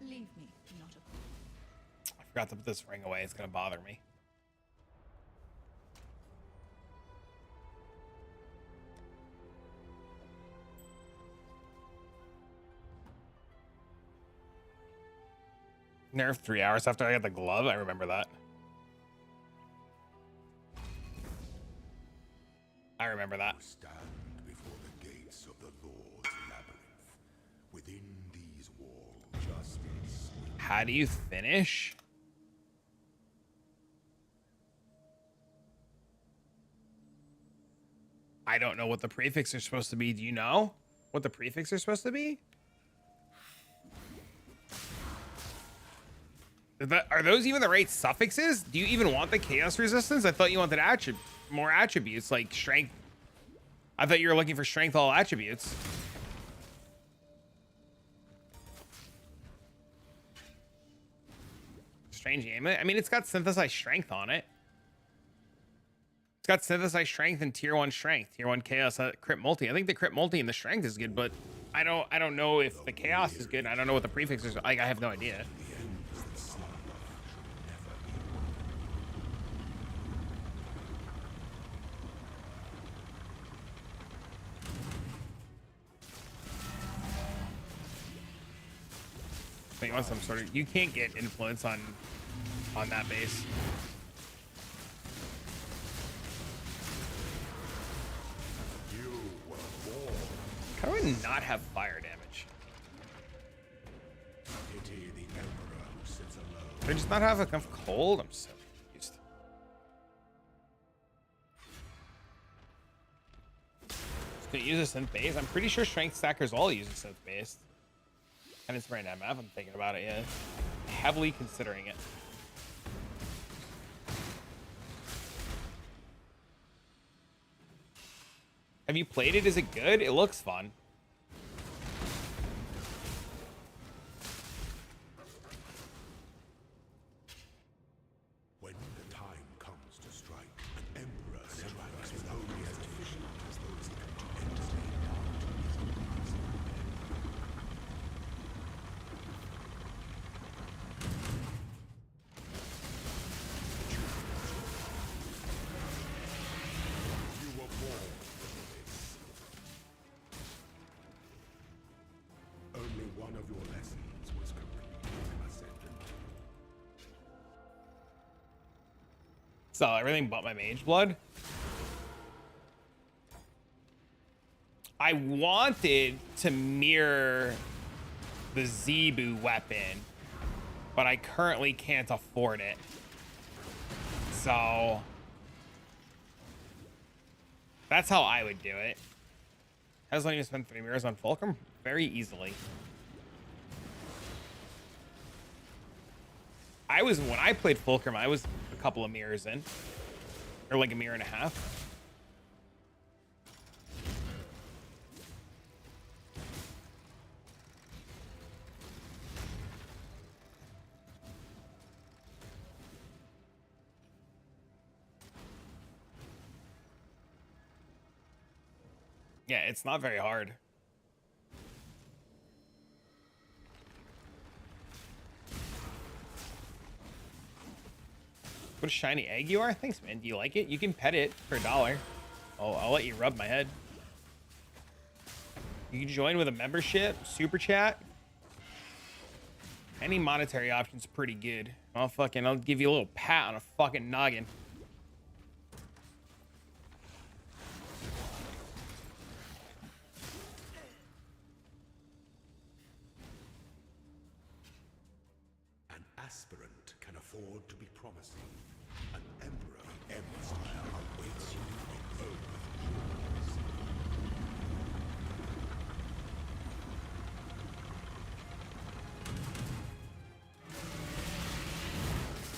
Leave me, not a... I forgot to put this ring away. It's gonna bother me. Nerf 3 hours after I got the glove. I remember that. I remember that. Stand before the gates of the Lord's labyrinth. Within these walls, justice. How do you finish? I don't know what the prefix are supposed to be. Do you know what the prefix are supposed to be? Are those even the right suffixes? Do you even want the chaos resistance? I thought you wanted more attributes like strength. I thought you were looking for strength all attributes. Strange game. I mean, it's got synthesized strength on it. It's got synthesized strength and tier 1 strength, tier 1 chaos, crit multi. I think the crit multi and the strength is good, but I don't know if the chaos is good. I don't know what the prefix is. I have no idea. So you want some sort of, you can't get influence on that base. How do I not have fire damage? Do I just not have enough cold? I'm so confused. Just gonna use a synth base. I'm pretty sure strength stackers all use a synth base. And it's right now, MF. I'm thinking about it, yeah. Heavily considering it. Have you played it? Is it good? It looks fun. When the time comes to strike, an emperor strikes with only as efficient as those he can entertain. You were born for this. Only one of your lessons was complete, Ascendant. So everything but my mage blood. I wanted to mirror the Zebu weapon, but I currently can't afford it. So that's how I would do it. I was only going to spend 3 mirrors on Fulcrum very easily. When I played Fulcrum, I was a couple of mirrors in, or like a mirror and a half. Yeah, it's not very hard. What a shiny egg you are. Thanks, man. Do you like it? You can pet it for $1. I'll let you rub my head. You can join with a membership, super chat. Any monetary option's pretty good. I'll give you a little pat on a fucking noggin. An aspirant can afford to be promising. An emperor empire awaits you in oath.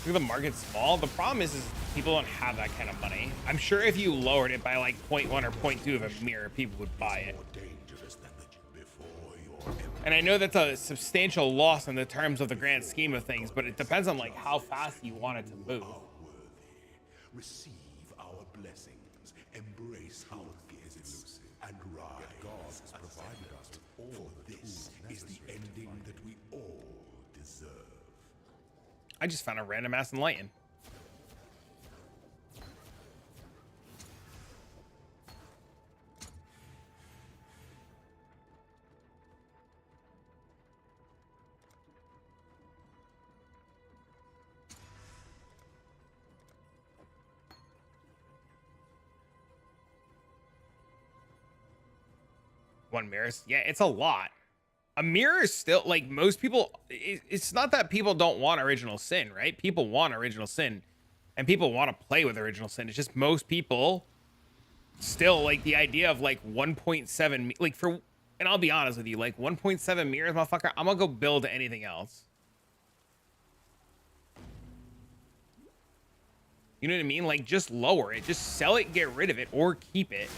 Look at the market small. The problem is people don't have that kind of money. I'm sure if you lowered it by like 0.1 or 0.2 of a mirror, people would buy it. More dangerous than the before your emperor. And I know that's a substantial loss in the terms of the grand scheme of things, but it depends on like how fast you want it to move. Are worthy. Receive our blessings. Embrace our gifts. And rise. God has provided us with all this is the ending that we all deserve. I just found a random ass enlighten. One mirrors. Yeah, it's a lot. A mirror is still like most people. It's not that people don't want original sin, right? People want original sin and people want to play with original sin. It's just most people still like the idea of like 1.7, like for, and I'll be honest with you, like 1.7 mirrors, motherfucker, I'm gonna go build anything else. You know what I mean? Like just lower it, just sell it, get rid of it, or keep it.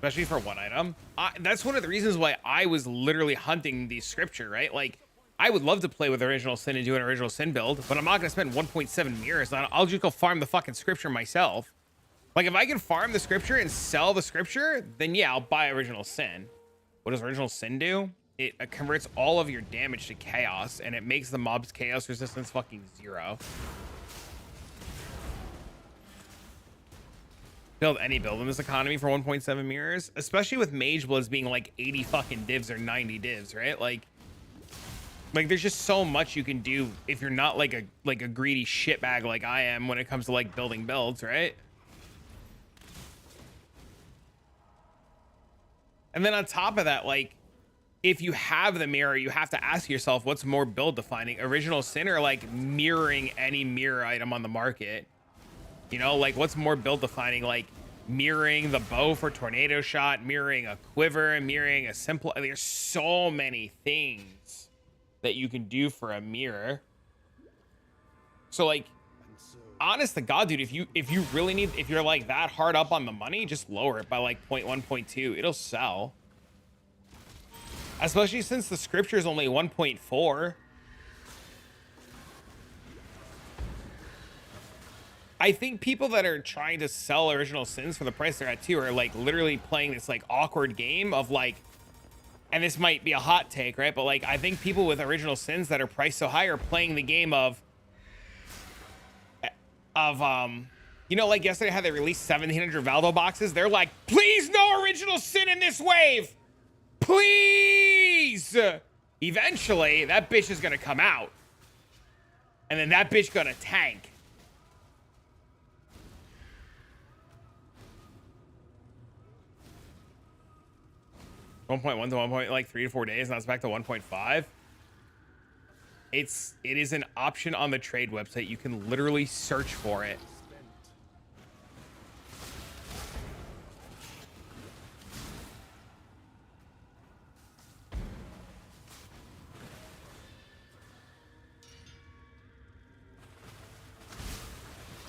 Especially for one item. That's one of the reasons why I was literally hunting the scripture, right? Like, I would love to play with original sin and do an original sin build, but I'm not going to spend 1.7 mirrors. I'll just go farm the fucking scripture myself. Like, if I can farm the scripture and sell the scripture, then yeah, I'll buy original sin. What does original sin do? It converts all of your damage to chaos, and it makes the mob's chaos resistance fucking 0. Build any build in this economy for 1.7 mirrors, especially with mage bloods being like 80 fucking divs or 90 divs, right? Like there's just so much you can do if you're not like a greedy shitbag like I am when it comes to like building builds, right? And then on top of that, like if you have the mirror, you have to ask yourself what's more build defining, original sin or like mirroring any mirror item on the market. You know, like what's more build defining, like mirroring the bow for tornado shot, mirroring a quiver, mirroring a simple. There's so many things that you can do for a mirror. So like, honest to God, dude, if you really need, if you're like that hard up on the money, just lower it by like 0.1, 0.2. It'll sell. Especially since the scripture is only 1.4. I think people that are trying to sell Original Sins for the price they're at too are like literally playing this like awkward game of like, and this might be a hot take, right? But like, I think people with Original Sins that are priced so high are playing the game of you know, like yesterday how they released 1,700 Valdo boxes. They're like, please no Original Sin in this wave, please. Eventually that bitch is gonna come out, and then that bitch gonna tank. $1.1 to 1. Like 3 to 4 days, and that's back to 1.5. It is an option on the trade website. You can literally search for it.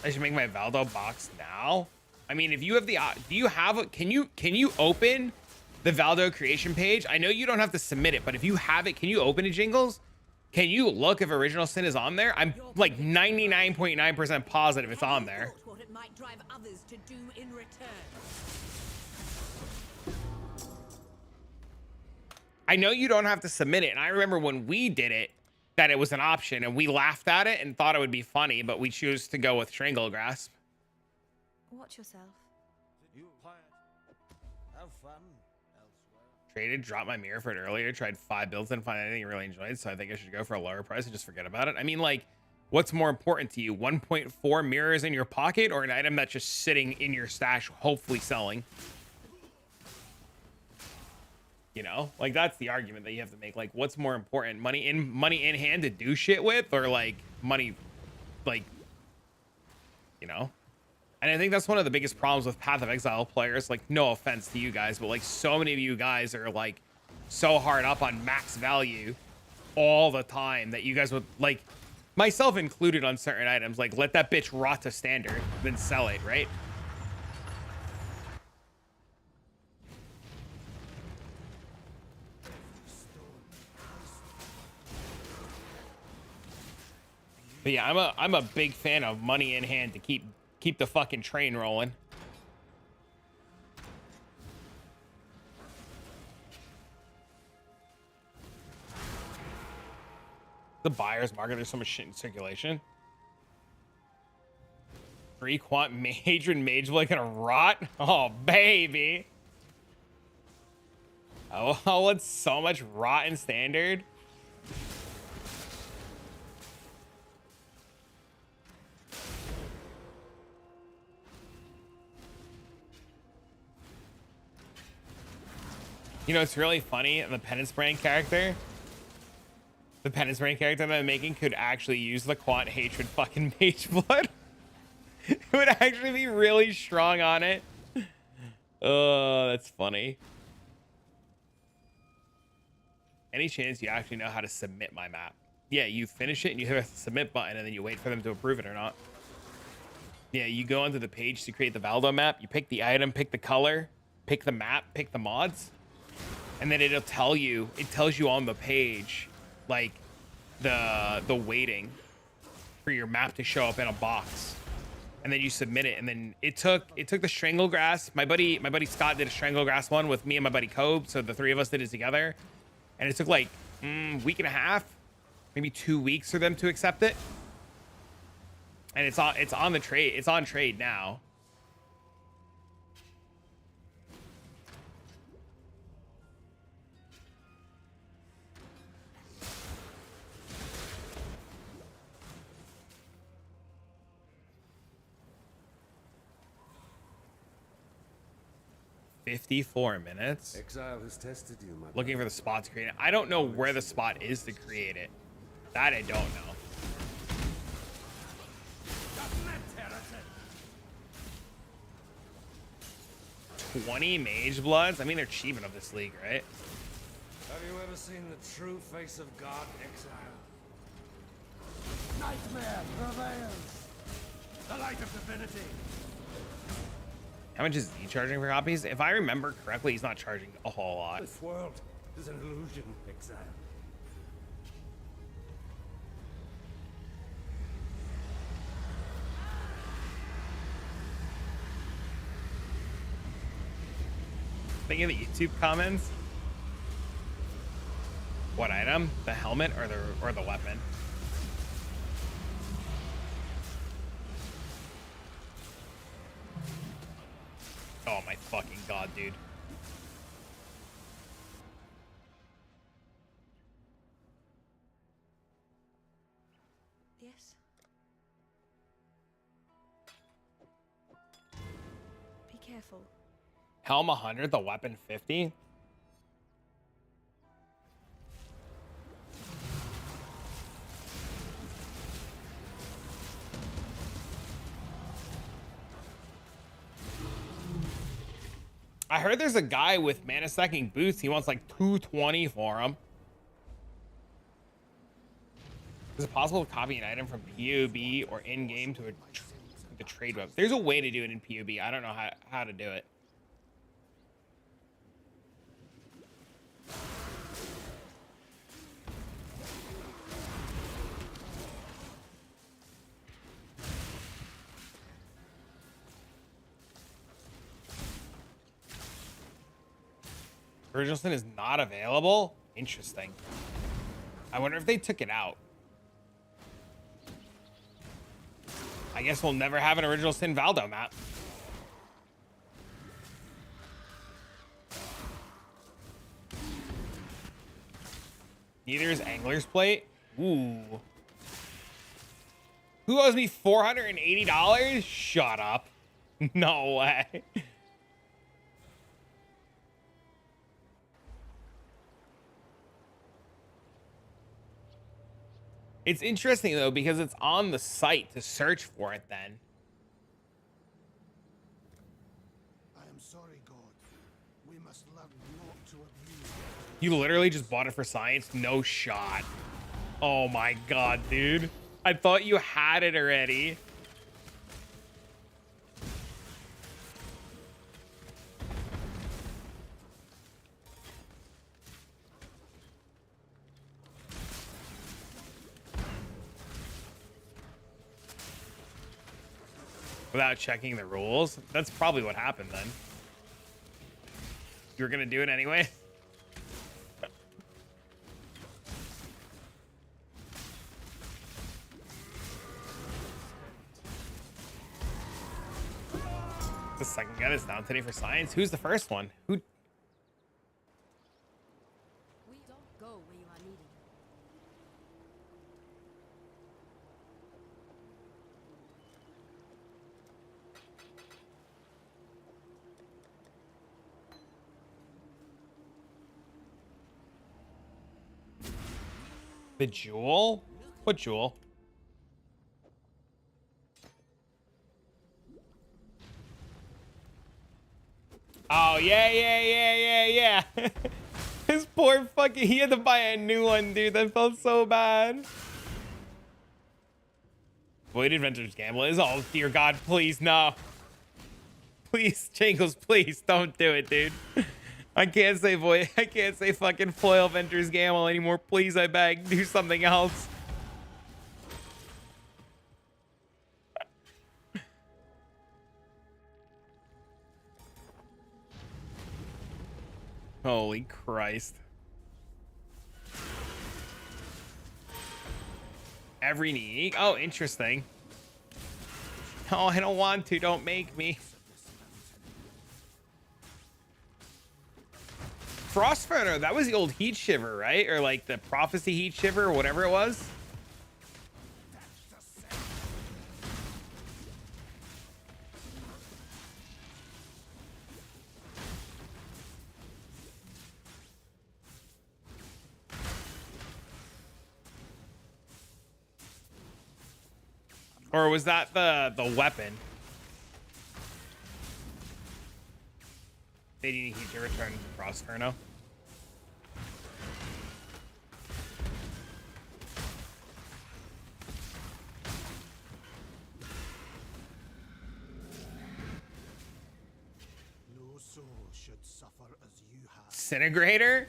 I should make my Valdo box now. I mean, if you have the, do you have, can you open the Valdo creation page? I know you don't have to submit it, but if you have it, can you open it, Jingles? Can you look if Original Sin is on there? I'm like 99.9% positive it's on there. What it might drive others to do in return. I know you don't have to submit it, and I remember when we did it, that it was an option, and we laughed at it and thought it would be funny, but we choose to go with Strangle Grasp. Watch yourself. Have fun elsewhere. Traded, dropped my mirror for it earlier, tried 5 builds, didn't find anything really enjoyed, so I think I should go for a lower price and just forget about it. I mean, like, what's more important to you, 1.4 mirrors in your pocket or an item that's just sitting in your stash, hopefully selling? You know, like, that's the argument that you have to make. Like, what's more important, money in hand to do shit with, or like money, like, you know? And I think that's one of the biggest problems with Path of Exile players. Like, no offense to you guys, but like, so many of you guys are like so hard up on max value all the time that you guys would, like, myself included on certain items, like, let that bitch rot to standard, then sell it, right? But yeah, I'm a big fan of money in hand to keep the fucking train rolling. The buyer's market, there's so much shit in circulation. 3 quant Hadron Mage Blade gonna rot? Oh baby. Oh, it's so much rot in standard. You know, it's really funny. The Penance brand character, that I'm making could actually use the quant hatred fucking mage blood. It would actually be really strong on it. Oh, that's funny. Any chance you actually know how to submit my map? Yeah, you finish it and you hit the submit button and then you wait for them to approve it or not. Yeah, you go onto the page to create the Valdo map. You pick the item, pick the color, pick the map, pick the mods. And then it'll tell you, it tells you on the page, like, the waiting for your map to show up in a box. And then you submit it. And then it took the Strangle Grass. My buddy Scott did a Strangle Grass one with me and my buddy Cobe. So the 3 of us did it together. And it took like week and a half, maybe 2 weeks for them to accept it. And it's on the trade. It's on trade now. $54 minutes. Exile has tested you, my Looking for the spot to create it. I don't know where the spot is to create it. That I don't know. $20 Mage Bloods? I mean, they're cheap of this league, right? Have you ever seen the true face of God, Exile? Nightmare prevails. light of divinity. How much is he charging for copies? If I remember correctly, he's not charging a whole lot. This world is an illusion, exile. Think of the YouTube comments. What item? The helmet or the weapon? Oh my fucking god, dude. Yes. Be careful. Helm 100, the weapon 50. I heard there's a guy with mana stacking boots. He wants like 220 for him. Is it possible to copy an item from POB or in-game to the trade web? There's a way to do it in POB. I don't know how to do it. Original Sin is not available? Interesting. I wonder if they took it out. I guess we'll never have an Original Sin Valdo map. Neither is Angler's Plate. Ooh. Who owes me $480? Shut up. No way. It's interesting though, because it's on the site to search for it then. I am sorry, God. We must learn not to abuse. You literally just bought it for science? No shot. Oh my god, dude. I thought you had it already. Without checking the rules? That's probably what happened then. You were gonna do it anyway? The second gun is down today for science. Who's the first one? Who? We don't go where you are needed. The jewel? What jewel? Oh, yeah. His poor fucking, he had to buy a new one, dude. That felt so bad. Void Adventures Gamble is, oh, dear God, please, no. Please, Jingles, please, don't do it, dude. I can't say Void, I can't say fucking Foil Ventures Gamble anymore. Please, I beg, do something else. Holy Christ. Every unique. Oh, interesting. Oh, I don't want to. Don't make me. Frostburner, that was the old Heat Shiver, right? Or like the Prophecy Heat Shiver or whatever it was. Or was that the weapon? They need to return Frostburner. should suffer as you have. Disintegrator?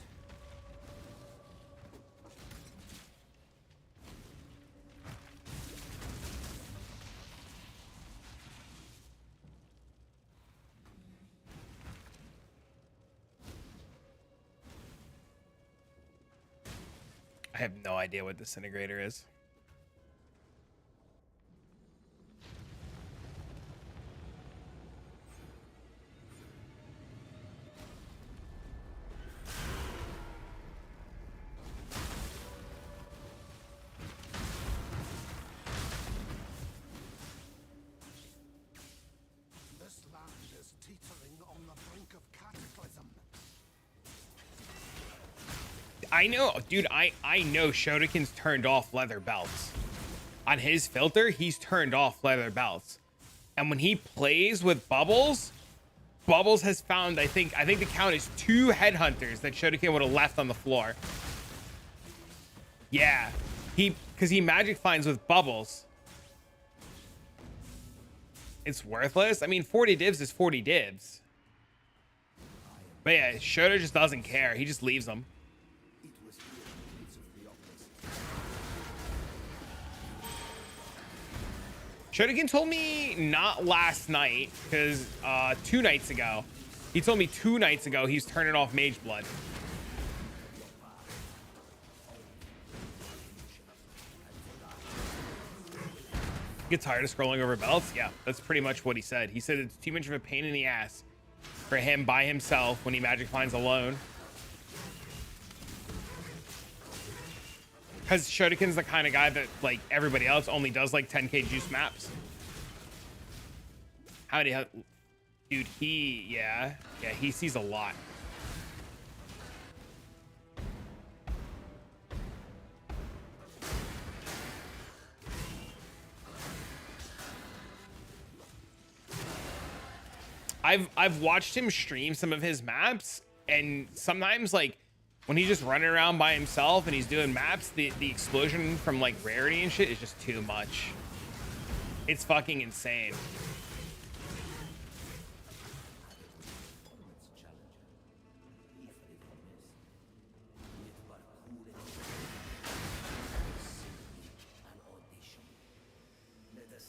I have no idea what Disintegrator is. This land is teetering on the brink of cataclysm. I know, dude, I know Shotoken's turned off leather belts. On his filter, he's turned off leather belts. And when he plays with Bubbles, Bubbles has found, I think the count is 2 headhunters that Shotoken would have left on the floor. Yeah, because he magic finds with Bubbles. It's worthless. I mean, 40 divs is 40 divs. But yeah, Shoto just doesn't care. He just leaves them. Shotoken told me not last night, because 2 nights ago. He told me 2 nights ago he's turning off Mage Blood. Get tired of scrolling over belts? Yeah, that's pretty much what he said. He said it's too much of a pain in the ass for him by himself when he magic finds alone. Because Shotoken's the kind of guy that, like everybody else, only does like 10k juice maps. How do you... Dude, yeah, he sees a lot. I've watched him stream some of his maps, and sometimes, like, when he's just running around by himself and he's doing maps, the explosion from like rarity and shit is just too much. It's fucking insane.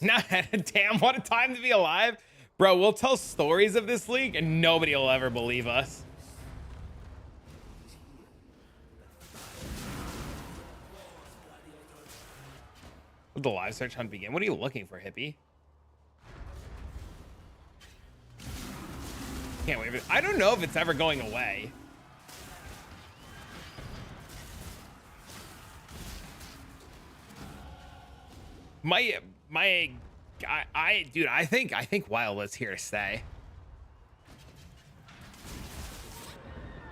Nah, damn, what a time to be alive. Bro, we'll tell stories of this league and nobody will ever believe us. Will the live search hunt begin? What are you looking for, hippie? Can't wait. I don't know if it's ever going away. Dude, I think Wild is here to stay.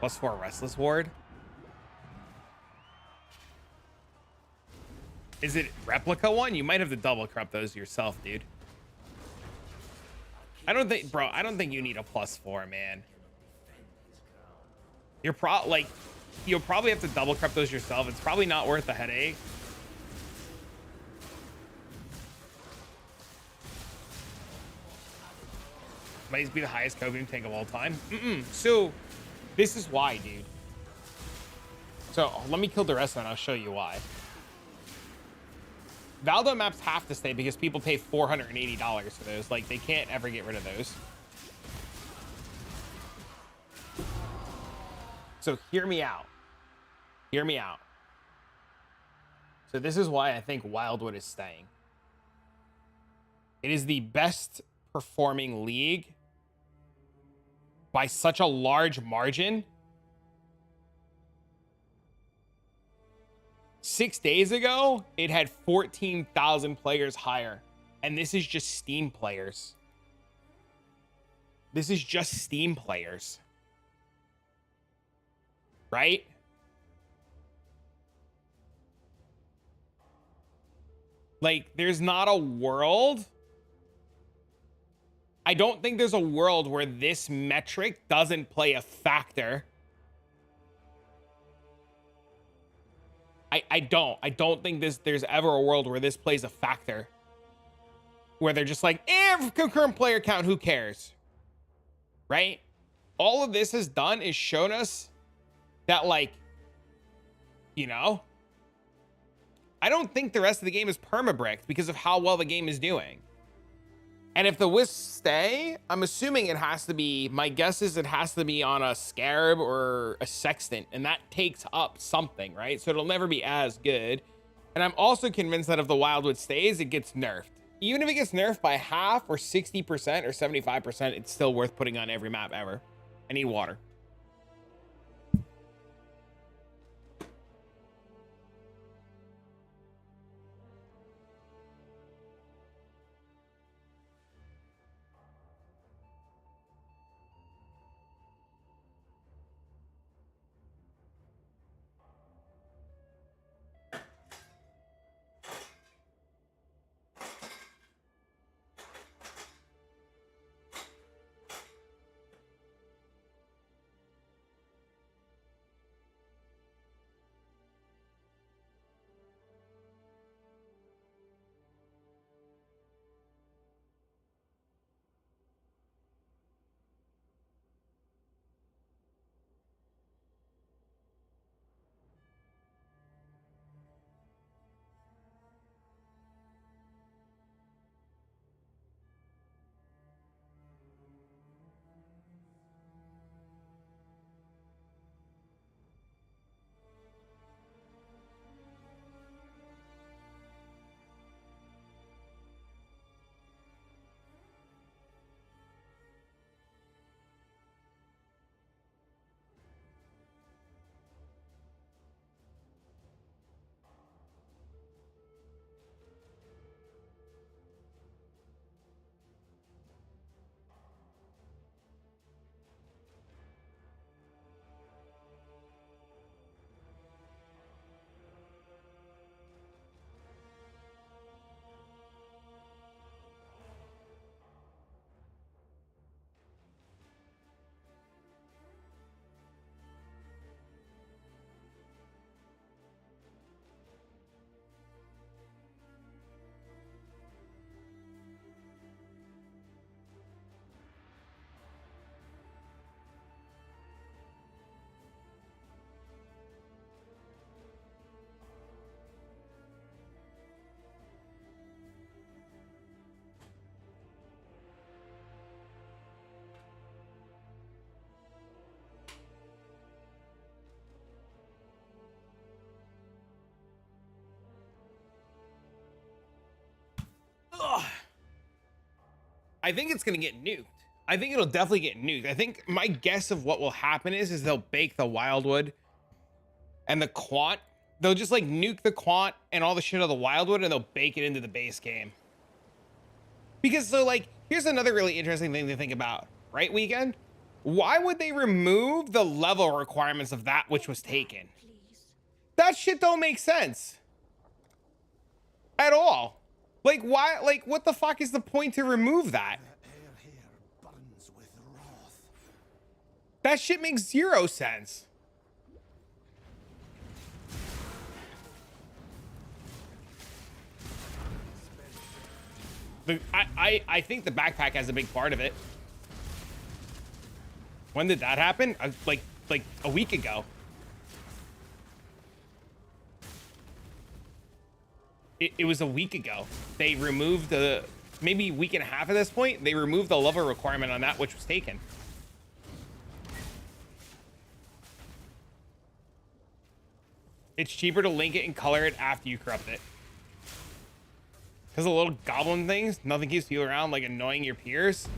+4 Restless Ward. Is it replica one? You might have to double corrupt those yourself, dude. I don't think you need a +4, man. You'll probably have to double corrupt those yourself. It's probably not worth the headache. Might be the highest Cobium tank of all time. So this is why, dude. So let me kill the rest of it and I'll show you why. Valdo maps have to stay because people pay $480 for those. Like, they can't ever get rid of those. So hear me out. Hear me out. So this is why I think Wildwood is staying. It is the best performing league by such a large margin. 6 days ago, it had 14,000 players higher. And this is just Steam players. This is just Steam players. Right? Like, there's not a world. I don't think there's a world where this metric doesn't play a factor. I don't think there's ever a world where this plays a factor. Where they're just like, concurrent player count, who cares? Right? all of this has done is shown us that, like, you know, I don't think the rest of the game is permabricked because of how well the game is doing. And if the wisps stay, I'm assuming it has to be, my guess is it has to be on a scarab or a sextant, and that takes up something, right? So it'll never be as good. And I'm also convinced that if the wildwood stays, it gets nerfed. Even if it gets nerfed by half or 60% or 75%, it's still worth putting on every map ever. I need water. Ugh. I think it's gonna get nuked. I think it'll definitely get nuked. I think my guess of what will happen is they'll bake the wildwood and the quant. They'll just like nuke the quant and all the shit of the wildwood, and they'll bake it into the base game. Because so like, here's another really interesting thing to think about, right, Weekend? Why would they remove the level requirements of that which was taken? That shit don't make sense at all. Like, why? Like, what the fuck is the point to remove that? That shit makes zero sense. I think the backpack has a big part of it. When did that happen? Like a week ago. It was a week ago. They removed the, maybe a week and a half at this point, they removed the level requirement on that which was taken. It's cheaper to link it and color it after you corrupt it. Because the little goblin things, nothing keeps you around, like annoying your peers.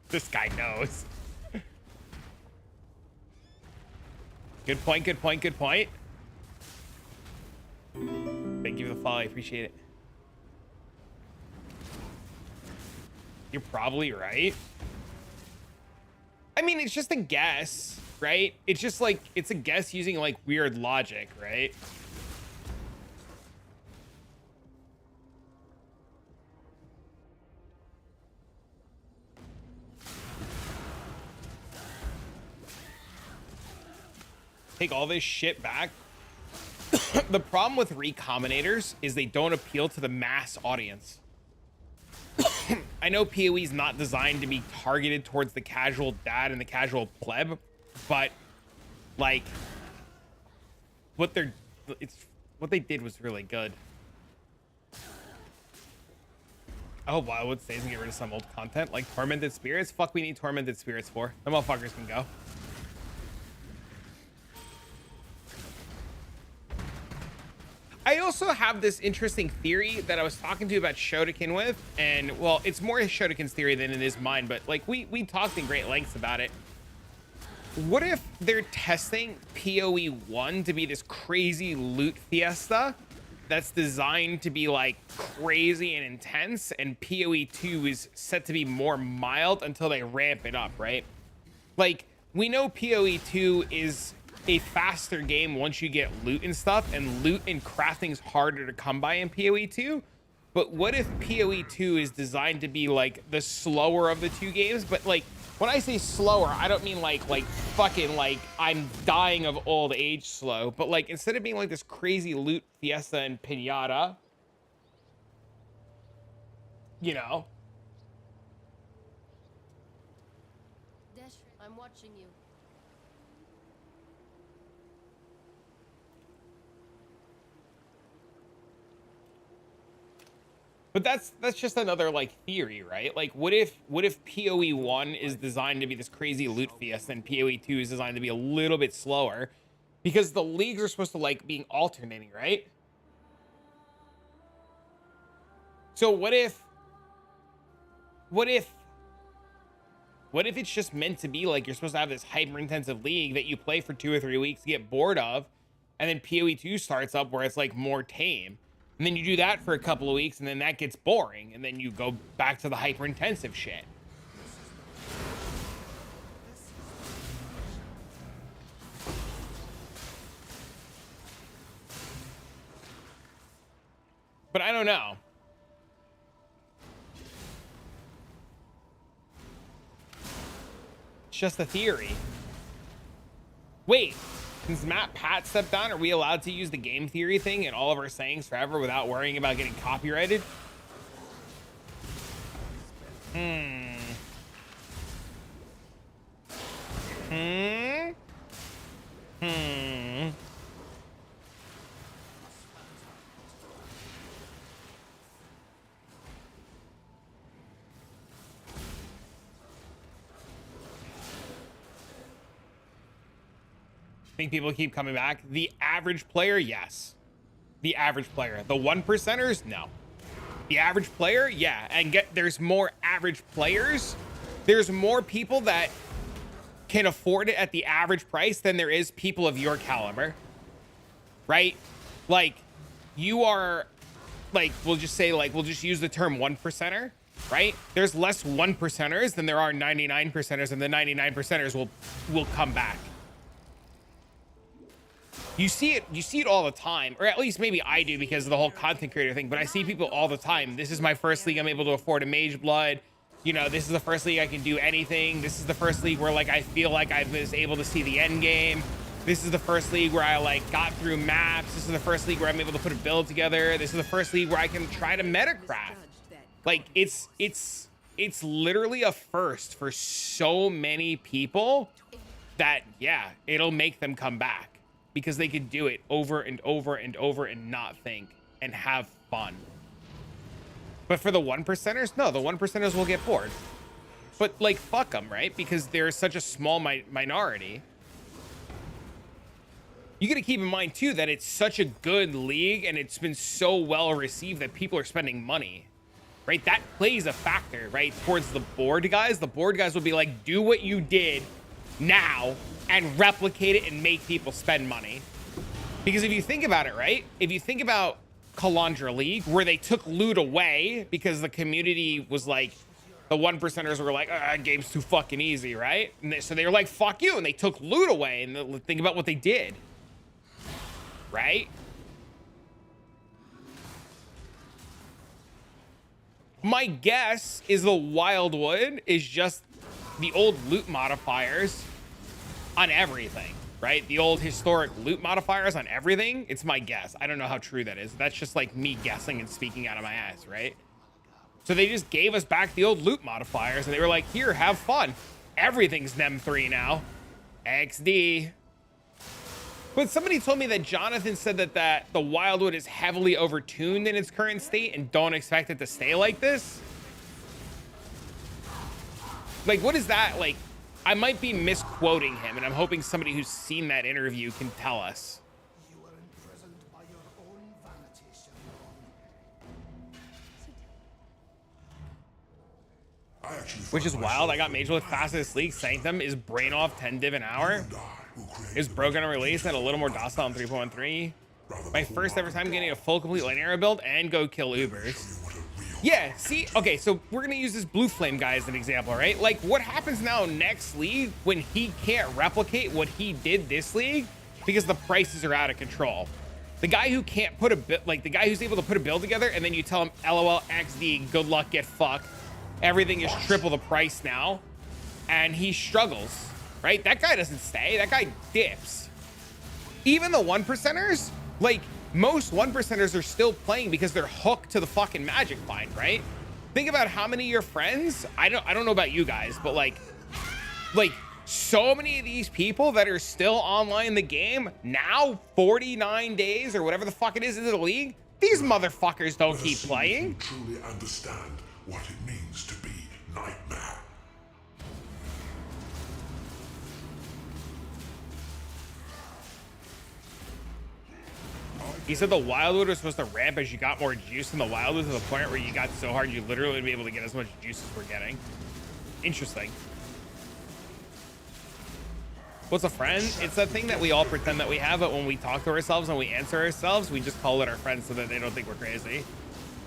This guy knows. Good point, good point, good point. Thank you for the follow, I appreciate it. You're probably right. I mean, it's just a guess, right? It's just like, it's a guess using like weird logic, right? Take all this shit back. The problem with recombinators is they don't appeal to the mass audience. I know PoE is not designed to be targeted towards the casual dad and the casual pleb, but like what they did was really good. I hope Wildwood stays and get rid of some old content like Tormented Spirits. Fuck, we need Tormented Spirits for. The motherfuckers can go. I also have this interesting theory that I was talking to about Shotokin with, and well, it's more Shotokin's theory than it is mine, but like we talked in great lengths about it. What if they're testing PoE 1 to be this crazy loot fiesta that's designed to be like crazy and intense, and PoE 2 is set to be more mild until they ramp it up, right? Like, we know PoE 2 is a faster game once you get loot and stuff, and loot and crafting's harder to come by in PoE 2. But what if PoE 2 is designed to be like the slower of the two games? But like, when I say slower, I don't mean like fucking like I'm dying of old age slow, but like instead of being like this crazy loot fiesta and pinata, you know. I'm watching you. But that's just another like theory, right? Like what if PoE 1 is designed to be this crazy loot fiesta and PoE 2 is designed to be a little bit slower, because the leagues are supposed to like being alternating, right? So what if it's just meant to be like you're supposed to have this hyper intensive league that you play for 2 or 3 weeks, get bored of, and then PoE 2 starts up where it's like more tame. And then you do that for a couple of weeks, and then that gets boring, and then you go back to the hyper-intensive shit. But I don't know. It's just a theory. Wait. Since Matt Pat stepped down, are we allowed to use the game theory thing in all of our sayings forever without worrying about getting copyrighted? I think people keep coming back. The average player, yes. The average player. The 1%ers, no. The average player, yeah. And there's more average players. There's more people that can afford it at the average price than there is people of your caliber. Right? Like, you are, like, we'll just say, like, we'll just use the term 1%er, right? There's less 1%ers than there are 99%ers, and the 99%ers will come back. You see it all the time, or at least maybe I do because of the whole content creator thing, but I see people all the time. This is my first league I'm able to afford a Mage Blood. You know, this is the first league I can do anything. This is the first league where like I feel like I was able to see the end game. This is the first league where I like got through maps. This is the first league where I'm able to put a build together. This is the first league where I can try to metacraft. Like it's literally a first for so many people that, yeah, it'll make them come back. Because they could do it over and over and over and not think and have fun. But for the 1%ers, no, the 1%ers will get bored. But like, fuck them, right? Because they're such a small minority. You gotta keep in mind too that it's such a good league and it's been so well received that people are spending money, right? That plays a factor, right? Towards the board guys. The board guys will be like, do what you did now and replicate it and make people spend money. Because if you think about it, right? If you think about Kalandra League, where they took loot away because the community was like, the 1%ers were like, game's too fucking easy, right? And so they were like, fuck you, and they took loot away, and think about what they did, right? My guess is the Wildwood is just the old loot modifiers on everything. right? The old historic loot modifiers on everything. It's my guess. I don't know how true that is. That's just like me guessing and speaking out of my ass, right? So they just gave us back the old loot modifiers and they were like, here, have fun. Everything's NEM 3 now. XD. But somebody told me that Jonathan said that the Wildwood is heavily overtuned in its current state and don't expect it to stay like this. Like, what is that? Like, I might be misquoting him, and I'm hoping somebody who's seen that interview can tell us. You were imprisoned by your own vanity, Shenron. Which is wild. I got Major with fastest league. Sanctum is brain off 10 div an hour. Is broken on release and a little more docile on 3.3. My first ever time getting a full complete linear build and go kill Ubers. Yeah, see, okay, so we're gonna use this Blue Flame guy as an example, right? Like, what happens now next league when he can't replicate what he did this league because the prices are out of control? The guy who can't put a bit, like the guy who's able to put a build together and then you tell him, LOL, XD, good luck, get fucked. Everything is triple the price now, and he struggles, right? That guy doesn't stay, that guy dips. Even the 1%ers, like, most 1%ers are still playing because they're hooked to the fucking magic find, right? Think about how many of your friends, I don't know about you guys, but like so many of these people that are still online in the game now, 49 days or whatever the fuck it is into the league, these motherfuckers don't keep playing. Truly understand what it means to be Nightmare. He said the Wildwood was supposed to ramp as you got more juice in the Wildwood to the point where you got so hard you literally would be able to get as much juice as we're getting. Interesting. What's a friend? It's that thing that we all pretend that we have, but when we talk to ourselves and we answer ourselves, we just call it our friends so that they don't think we're crazy.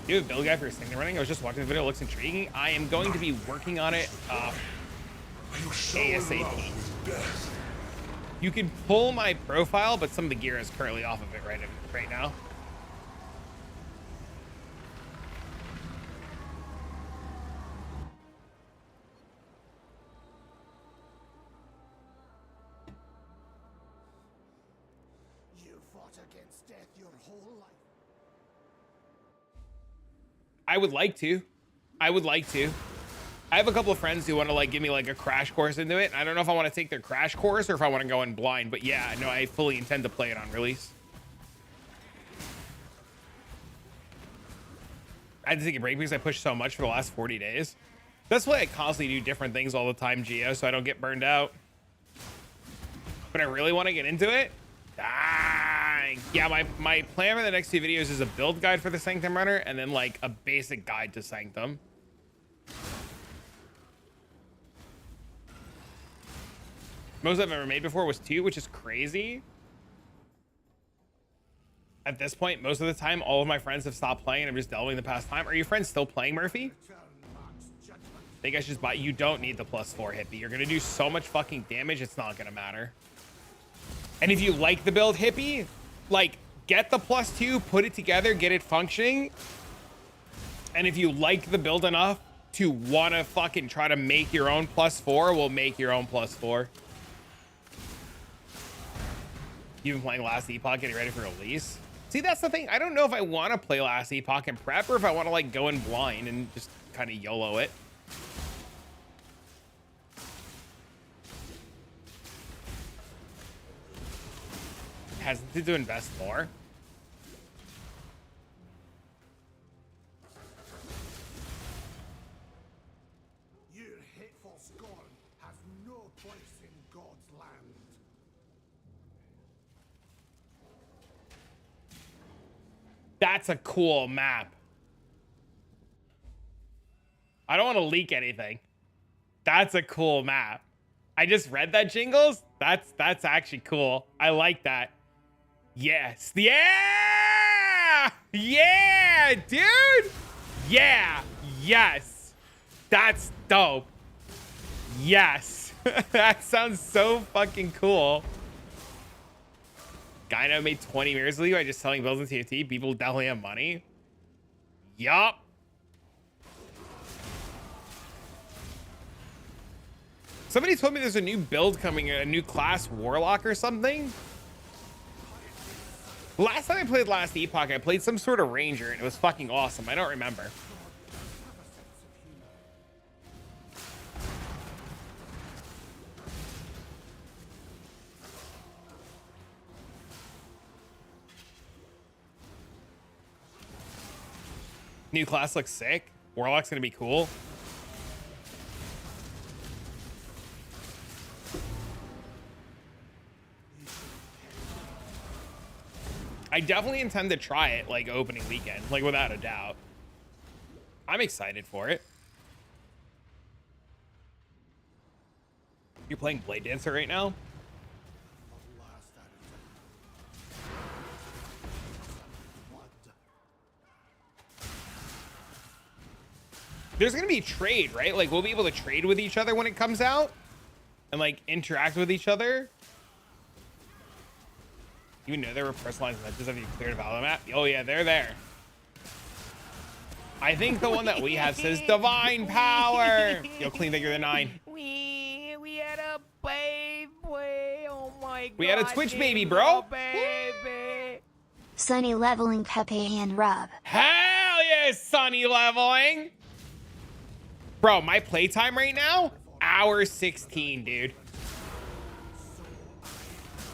You have a build guy for your Sanctum running? I was just watching the video. It looks intriguing. I am going to be working on it ASAP. You can pull my profile, but some of the gear is currently off of it right now. You fought against death your whole life. I would like to. I have a couple of friends who want to like give me like a crash course into it. I don't know if I want to take their crash course or if I want to go in blind, but yeah, no, I fully intend to play it on release. I had to take a break because I pushed so much for the last 40 days. That's why I constantly do different things all the time, Geo, so I don't get burned out. But I really want to get into it. Dang. Yeah, my plan for the next 2 videos is a build guide for the Sanctum runner and then like a basic guide to Sanctum. Most I've ever made before was 2, which is crazy. At this point, most of the time, all of my friends have stopped playing and I'm just delving the past time. Are your friends still playing, Murphy? I think I should just buy. You don't need the +4 hippie. You're gonna do so much fucking damage, it's not gonna matter. And if you like the build hippie, like get the +2, put it together, get it functioning. And if you like the build enough to wanna fucking try to make your own +4, we'll make your own +4. You've been playing Last Epoch, getting ready for release. See, that's the thing. I don't know if I want to play Last Epoch and prep or if I want to like go in blind and just kind of YOLO it. Hesitant to invest more. Your hateful scorn has no place in God's land. That's a cool map. I don't want to leak anything. That's a cool map. I just read that, Jingles. That's actually cool. I like that. Yes. Yeah! Yeah, dude! Yeah! Yes! That's dope. Yes! That sounds so fucking cool. Guy now made 20 mirrors league by just selling builds in TFT. People definitely have money. Yup. Somebody told me there's a new build coming, a new class warlock or something. Last time I played Last Epoch, I played some sort of ranger and it was fucking awesome. I don't remember. New class looks sick. Warlock's gonna be cool. I definitely intend to try it like opening weekend, like without a doubt. I'm excited for it. You're playing Blade Dancer right now? There's gonna be trade, right? Like we'll be able to trade with each other when it comes out and like interact with each other. You know there were personalized messages of you cleared a Valdo map? Oh yeah, they're there. I think the one that we have says divine power. Yo, clean figure the 9. We had a baby. Oh my god. We had a Twitch baby, bro. Baby. Sunny leveling Pepe hand rub. Hell yeah, Sunny leveling. Bro, my playtime right now, hour 16, dude.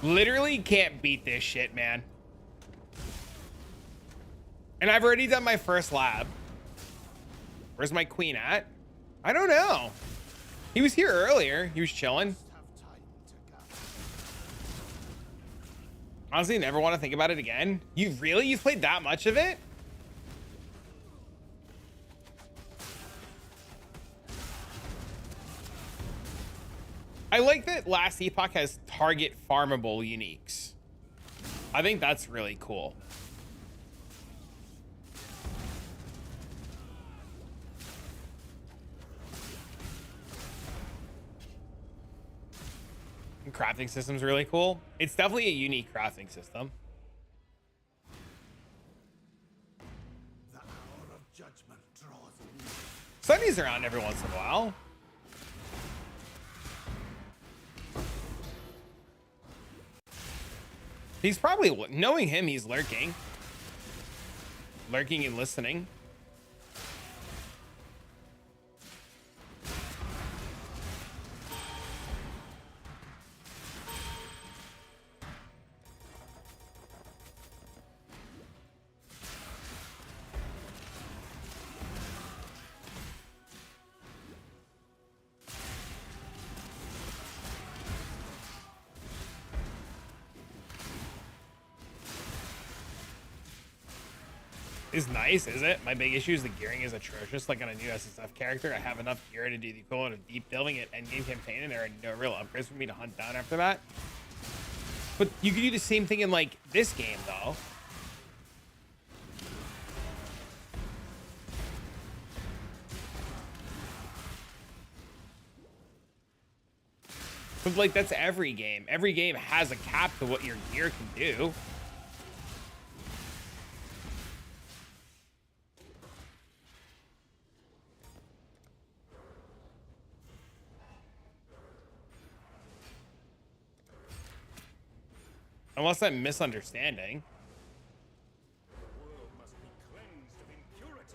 Literally can't beat this shit, man. And I've already done my first lab. Where's my queen at? I don't know. He was here earlier. He was chilling. Honestly, never want to think about it again. You've played that much of it? I like that Last Epoch has target farmable uniques. I think that's really cool. And crafting system's really cool. It's definitely a unique crafting system. The hour of judgment draws near. Sunny's around every once in a while. He's probably, knowing him, he's lurking. Lurking and listening. Is nice, is it? My big issue is the gearing is atrocious. Like on a new SSF character, I have enough gear to do the equivalent of deep delving at endgame campaign, and there are no real upgrades for me to hunt down after that. But you could do the same thing in like this game, though. But like that's every game. Every game has a cap to what your gear can do. Unless I'm misunderstanding. The world must be cleansed of impurity.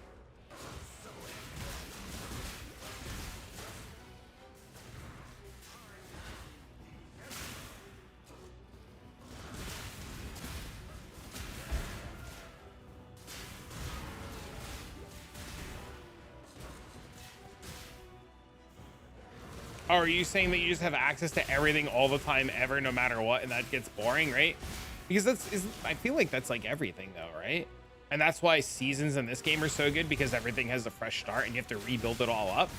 Oh, are you saying that you just have access to everything all the time ever, no matter what, and that gets boring, right? Because I feel like that's like everything though, right? And that's why seasons in this game are so good, because everything has a fresh start and you have to rebuild it all up.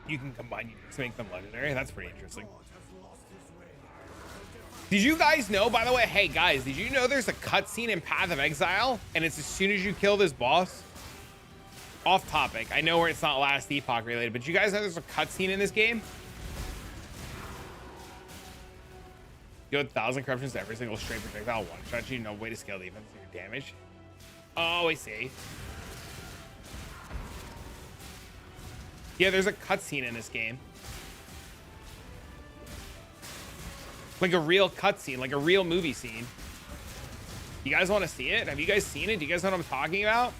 You can combine units to make them legendary. That's pretty interesting. Did you guys know, by the way, hey guys, did you know there's a cutscene in Path of Exile and it's as soon as you kill this boss? Off topic, I know where it's not Last Epoch related, but you guys know there's a cutscene in this game? You have 1,000 corruptions to every single straight projectile one shot you, no way to scale defense or your damage. Oh, I see. Yeah, there's a cutscene in this game. Like a real cutscene, like a real movie scene. You guys want to see it? Have you guys seen it? Do you guys know what I'm talking about?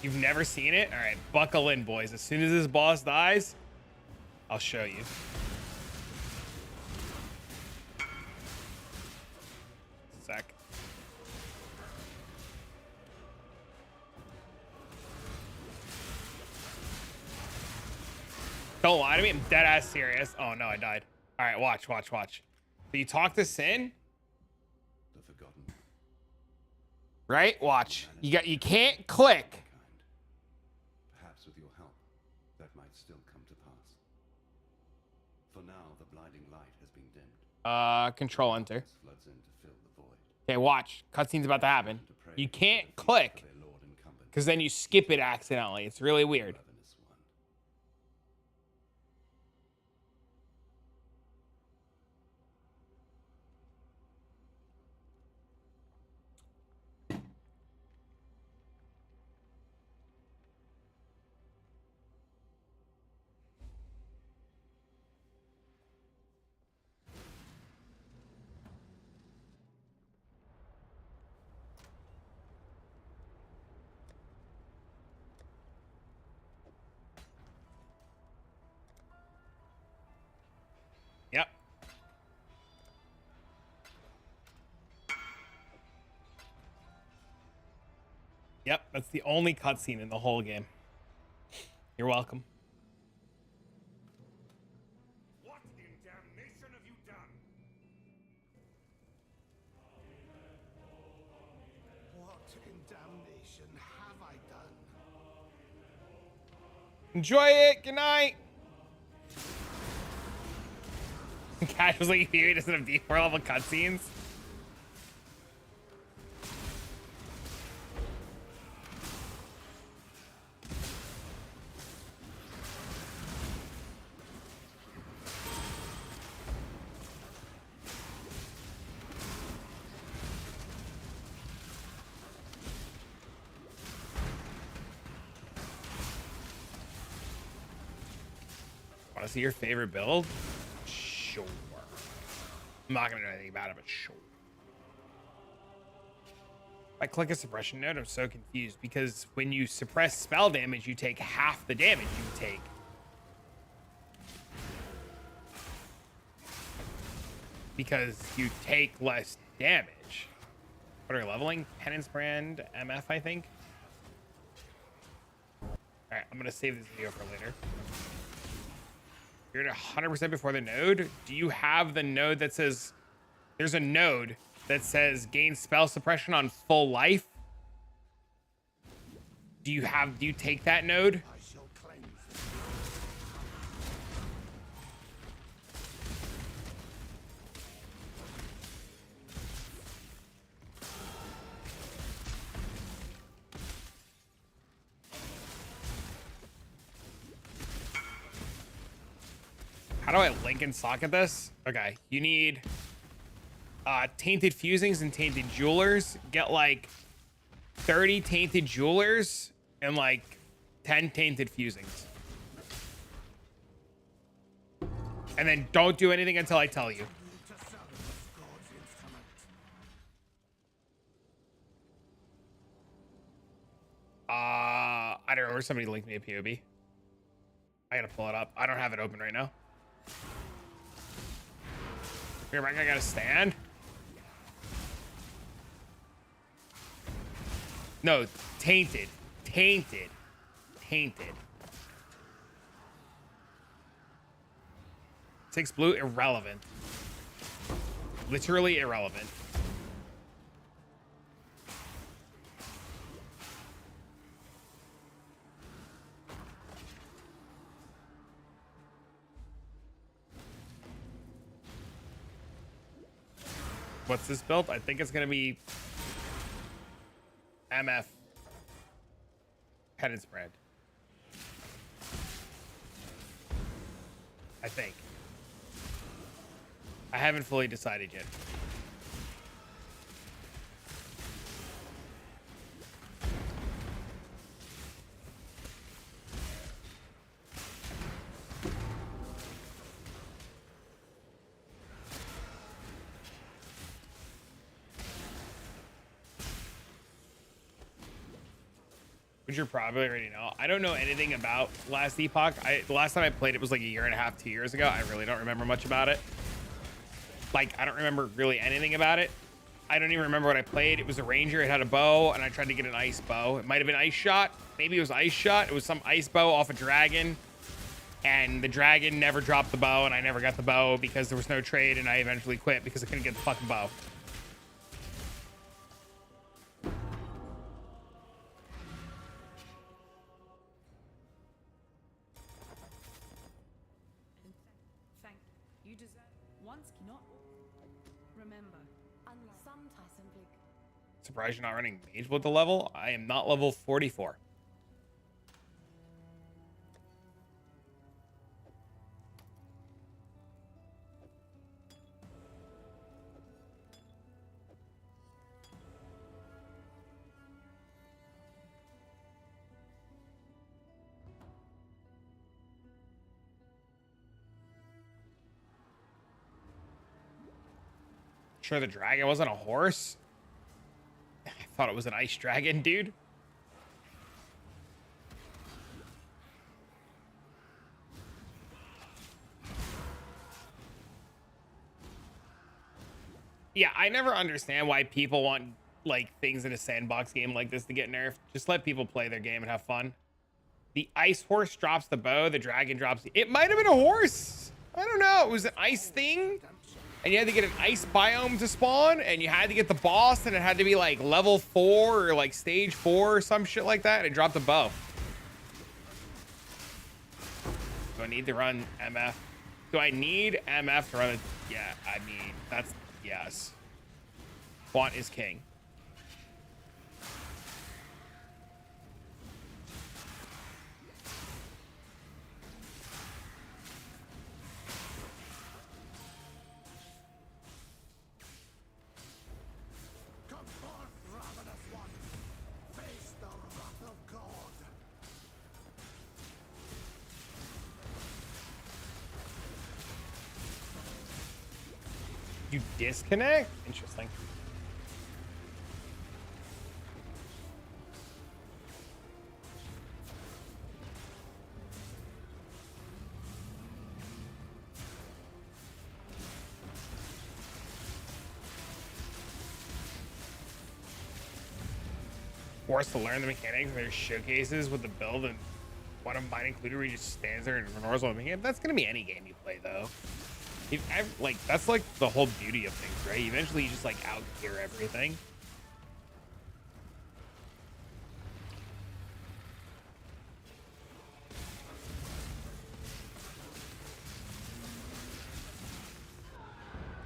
You've never seen it? All right, buckle in, boys. As soon as this boss dies, I'll show you. Sec. Don't lie to me. I'm dead ass serious. Oh no, I died. All right, watch. So you talk to Sin, The forgotten. right? Watch. You can't click. Perhaps with your help, that might still come to pass. For now, the blinding light has been dimmed. Control enter. Floods in to fill the void. Okay, watch. Cutscene's about to happen. You can't click because then you skip it accidentally. It's really weird. Yep. Yep, that's the only cutscene in the whole game. You're welcome. What in damnation have you done? What in damnation have I done? Enjoy it. Good night. Casually, he doesn't have D4 level cutscenes. Want to see your favorite build? Sure. I'm not gonna do anything about it, but sure. If I click a suppression node, I'm so confused because when you suppress spell damage, you take half the damage you take. Because you take less damage. What are we leveling? Penance brand MF, I think. All right, I'm gonna save this video for later. You're at 100% before the node. Do you have the node that says, there's a node that says gain spell suppression on full life? Do you take that node? I shall cleanse How do I link and socket this? Okay, you need tainted fusings and tainted jewelers. Get like 30 tainted jewelers and like 10 tainted fusings. And then don't do anything until I tell you. I don't know where somebody linked me a POB. I gotta pull it up. I don't have it open right now. Here, my guy got to stand. No, tainted. 6 blue, irrelevant. Literally irrelevant. What's this build? I think it's gonna be MF Penance brand. I think. I haven't fully decided yet. Which you're probably already know. I don't know anything about Last Epoch. The last time I played it was like a year and a half, 2 years ago. I really don't remember much about it. Like, I don't remember really anything about it. I don't even remember what I played. It was a ranger. It had a bow, and I tried to get an ice bow. It might have been ice shot. Maybe it was ice shot. It was some ice bow off a dragon, and the dragon never dropped the bow, and I never got the bow because there was no trade, and I eventually quit because I couldn't get the fucking bow. Thank you. Deserve once cannot remember. Unlike sometimes simply. Surprised you're not running mage with the level. I am not level 44. Sure, the dragon wasn't a horse. I thought it was an ice dragon, dude. Yeah, I never understand why people want like things in a sandbox game like this to get nerfed. Just let people play their game and have fun. The ice horse drops the bow, the dragon drops it might have been a horse. I don't know. It was an ice thing. And you had to get an ice biome to spawn, and you had to get the boss, and it had to be like level 4 or like stage 4 or some shit like that, and it dropped the bow. Do I need to run MF? Do I need MF to run it? Yeah, I mean, that's yes. Want is king. You disconnect? Interesting. Forced to learn the mechanics. There's showcases with the build, and one of mine included where he just stands there and ignores all the mechanics. That's gonna be any game you play, though. Like, that's like the whole beauty of things, right? Eventually you just like out gear everything.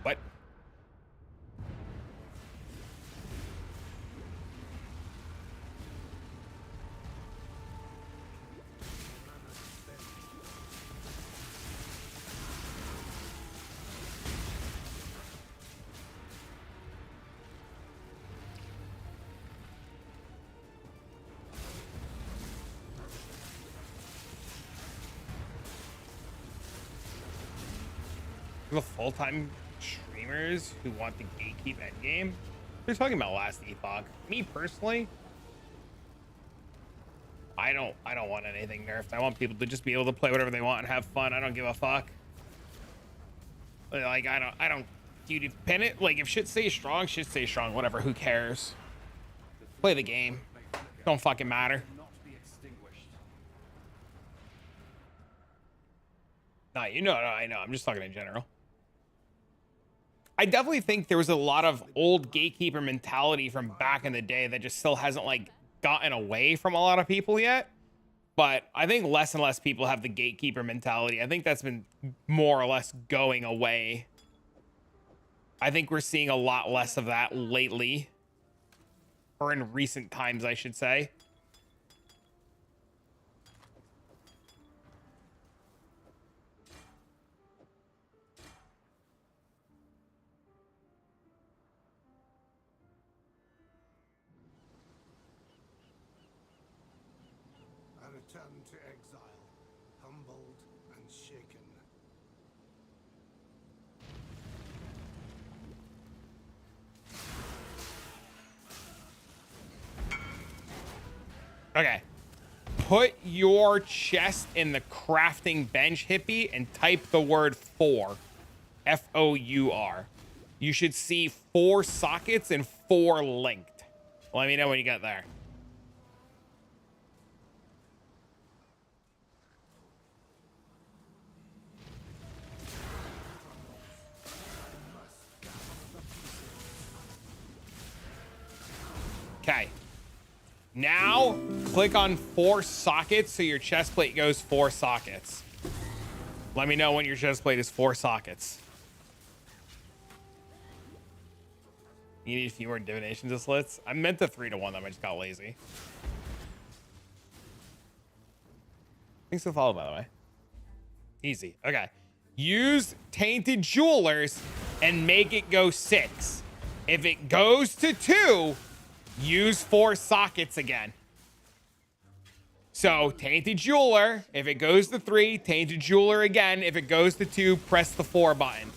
What? The full-time streamers who want the gatekeep endgame, they're talking about Last Epoch. Me personally, I don't want anything nerfed. I want people to just be able to play whatever they want and have fun. I don't give a fuck. Like, I don't dude, if Penance, like, if shit stays strong, whatever, who cares? Play the game. Don't fucking matter. Nah, you know, I know, I'm just talking in general. I definitely think there was a lot of old gatekeeper mentality from back in the day that just still hasn't like gotten away from a lot of people yet. But I think less and less people have the gatekeeper mentality. I think that's been more or less going away. I think we're seeing a lot less of that lately, or in recent times, I should say. returned to exile, humbled and shaken. Okay. Put your chest in the crafting bench, hippie, and type the word four. F-O-U-R. You should see 4 sockets and 4 linked. Let me know when you get there. Okay. Now, click on 4 sockets so your chest plate goes 4 sockets. Let me know when your chest plate is 4 sockets. You need a few more divination to slits. I meant the 3-to-1 them. I just got lazy. Thanks for the follow, by the way. Easy. Okay. Use Tainted Jewelers and make it go 6. If it goes to 2, use 4 sockets again. So, Tainted Jeweler, if it goes to 3, Tainted Jeweler again. If it goes to 2, press the 4 button.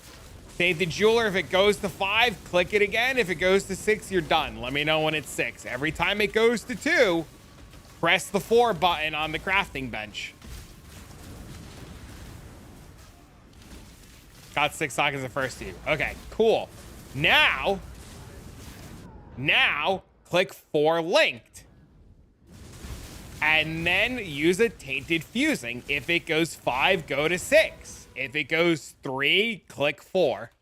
Tainted Jeweler, if it goes to 5, click it again. If it goes to 6, you're done. Let me know when it's 6. Every time it goes to 2, press the 4 button on the crafting bench. Got 6 sockets the first 2. Okay, cool. Now, click 4 linked. And then use a Tainted Fusing. If it goes 5, go to 6. If it goes 3, click 4.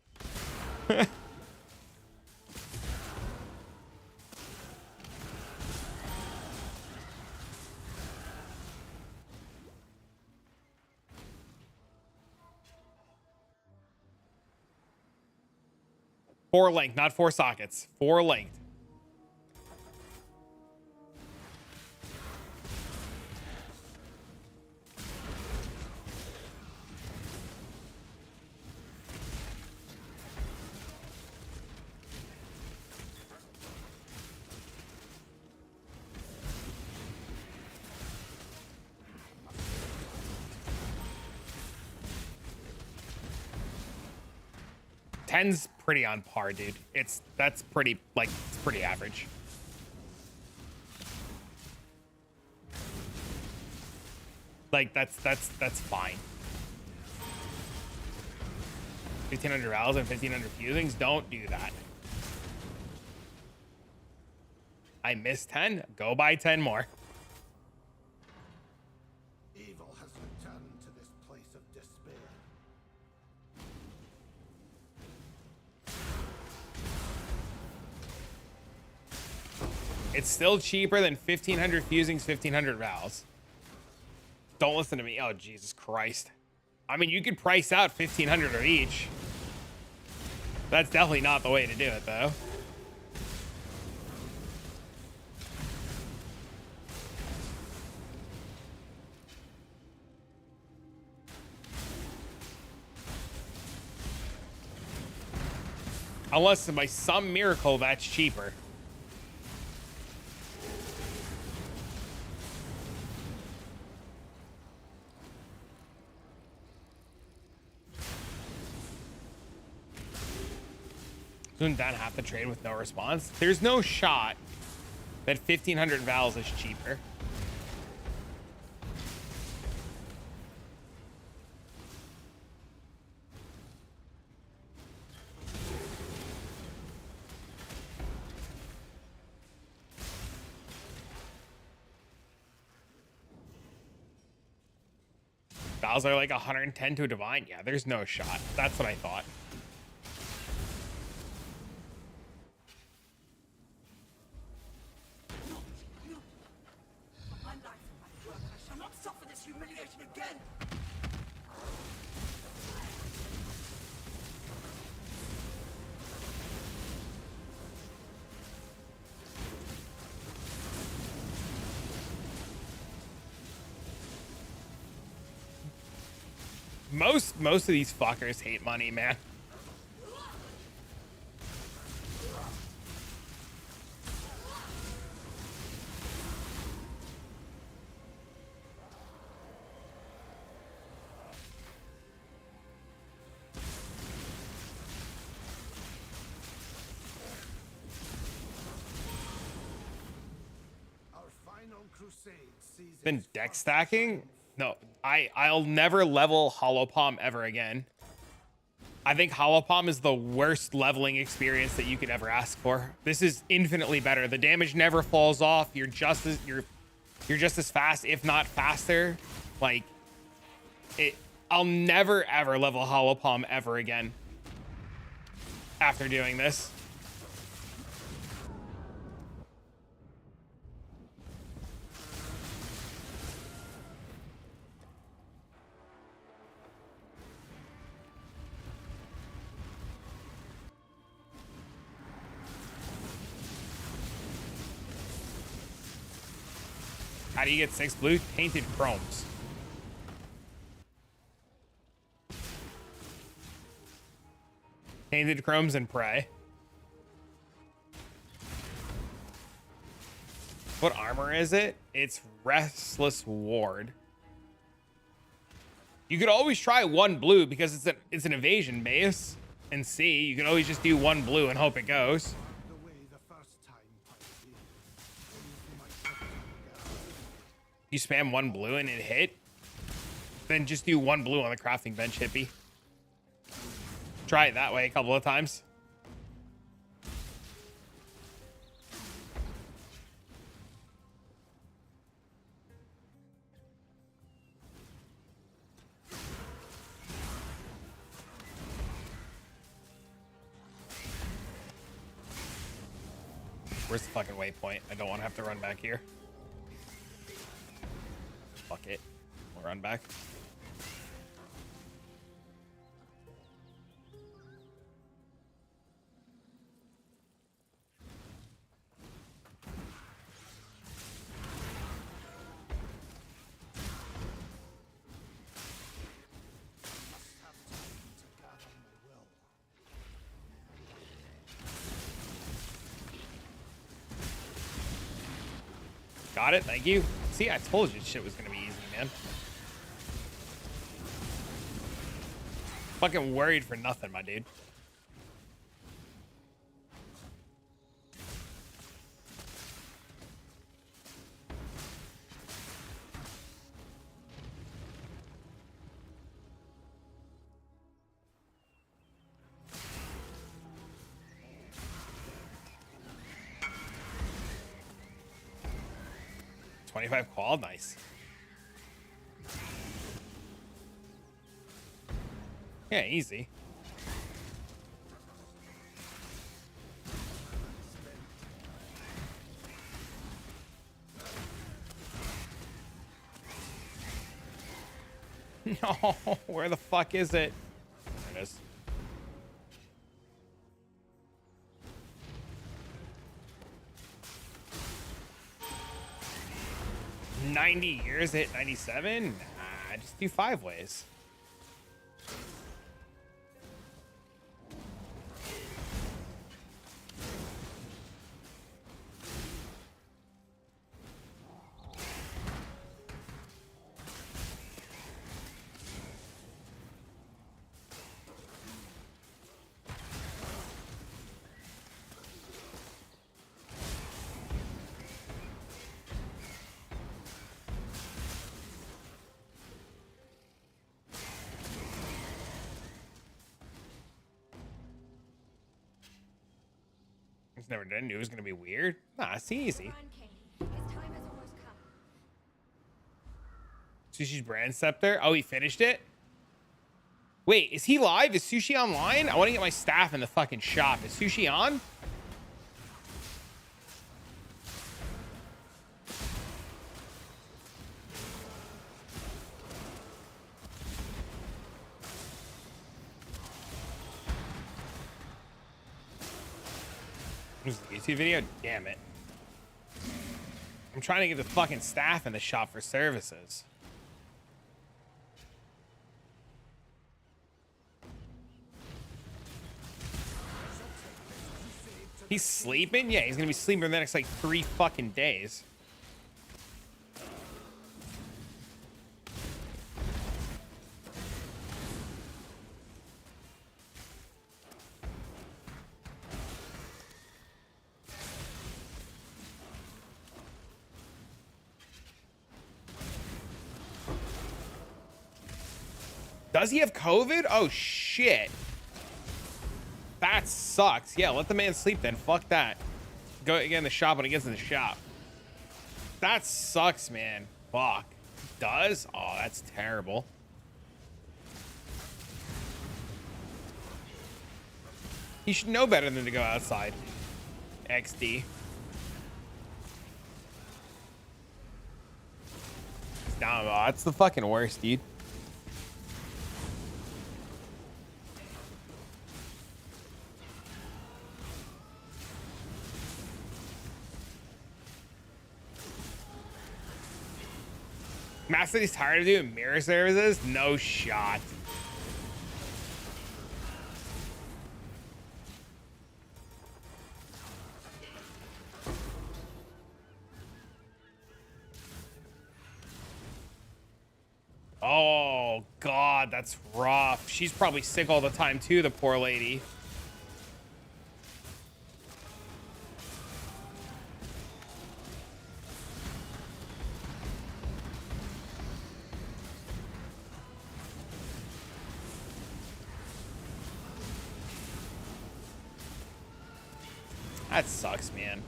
Four linked, not 4 sockets. 4 linked. Ten's pretty on par, dude. That's pretty, like, it's pretty average. Like, that's fine. 1,500 rows and 1,500 fusings, don't do that. I missed 10, go buy 10 more. Evil has returned to this place of despair. It's still cheaper than 1,500 fusings, 1,500 rows. Don't listen to me. Oh, Jesus Christ. I mean, you could price out 1,500 of each. That's definitely not the way to do it, though. Unless by some miracle that's cheaper. Doesn't that have to trade with no response? There's no shot that 1,500 vowels is cheaper. Vowels are like 110 to a divine. Yeah, there's no shot. That's what I thought. Most of these fuckers hate money, man. Then deck stacking? No, I'll never level Hollow Palm ever again. I think Hollow Palm is the worst leveling experience that you could ever ask for. This is infinitely better. The damage never falls off. You're just as fast, if not faster. Like it. I'll never ever level Hollow Palm ever again after doing this. How do you get 6 blue? Tainted chromes. Tainted chromes and prey. What armor is it? It's Restless Ward. You could always try 1 blue because it's an evasion base. And see, you can always just do 1 blue and hope it goes. You spam 1 blue and it hit, then just do 1 blue on the crafting bench, hippie. Try it that way a couple of times. Where's the fucking waypoint? I don't want to have to run back here. Fuck it. We'll run back. Got it. Thank you. See, I told you shit was gonna be easy, man. Fucking worried for nothing, my dude. $25 qual, nice. Yeah, easy. No, where the fuck is it? There it is. $90 years hit 97? Nah, just do 5 ways. Never done. Knew it was gonna be weird. Nah, it's easy. Sushi's brand scepter. Oh, he finished it. Wait, is he live? Is Sushi online? I want to get my staff in the fucking shop. Is Sushi on? This is a YouTube video? Damn it. I'm trying to get the fucking staff in the shop for services. He's sleeping? Yeah, he's gonna be sleeping for the next like 3 fucking days. Does he have COVID? Oh, shit. That sucks. Yeah, let the man sleep then. Fuck that. Go get in the shop when he gets in the shop. That sucks, man. Fuck. Does? Oh, that's terrible. He should know better than to go outside. XD. Nah, that's the fucking worst, dude. Matt said he's tired of doing mirror services? No shot. Oh, God, that's rough. She's probably sick all the time, too, the poor lady. That sucks, man.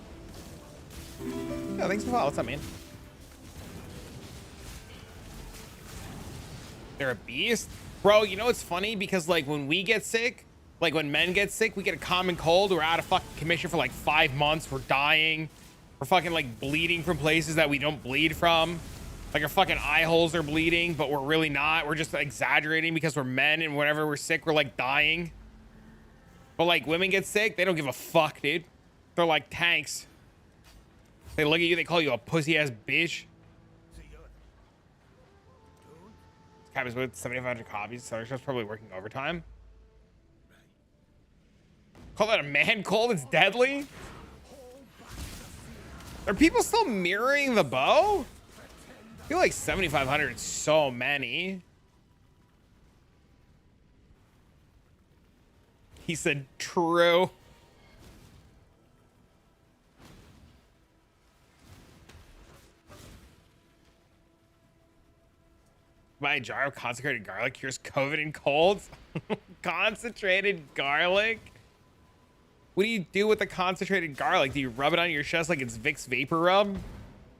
Yeah, thanks for following. What's up, man? They're a beast? Bro, you know what's funny? Because, like, when we get sick, like, when men get sick, we get a common cold. We're out of fucking commission for, like, 5 months. We're dying. We're fucking, like, bleeding from places that we don't bleed from. Like, our fucking eye holes are bleeding, but we're really not. We're just exaggerating because we're men, and whenever we're sick, we're, like, dying. But, like, women get sick, they don't give a fuck, dude. They're like tanks. They look at you, they call you a pussy-ass bitch. Cap is with 7,500 copies. Sellershop's probably working overtime. Call that a man cold? It's deadly? Are people still mirroring the bow? I feel like 7,500 is so many. He said true. My jar of concentrated garlic cures COVID and colds. Concentrated garlic? What do you do with the concentrated garlic? Do you rub it on your chest like it's Vicks Vapor Rub?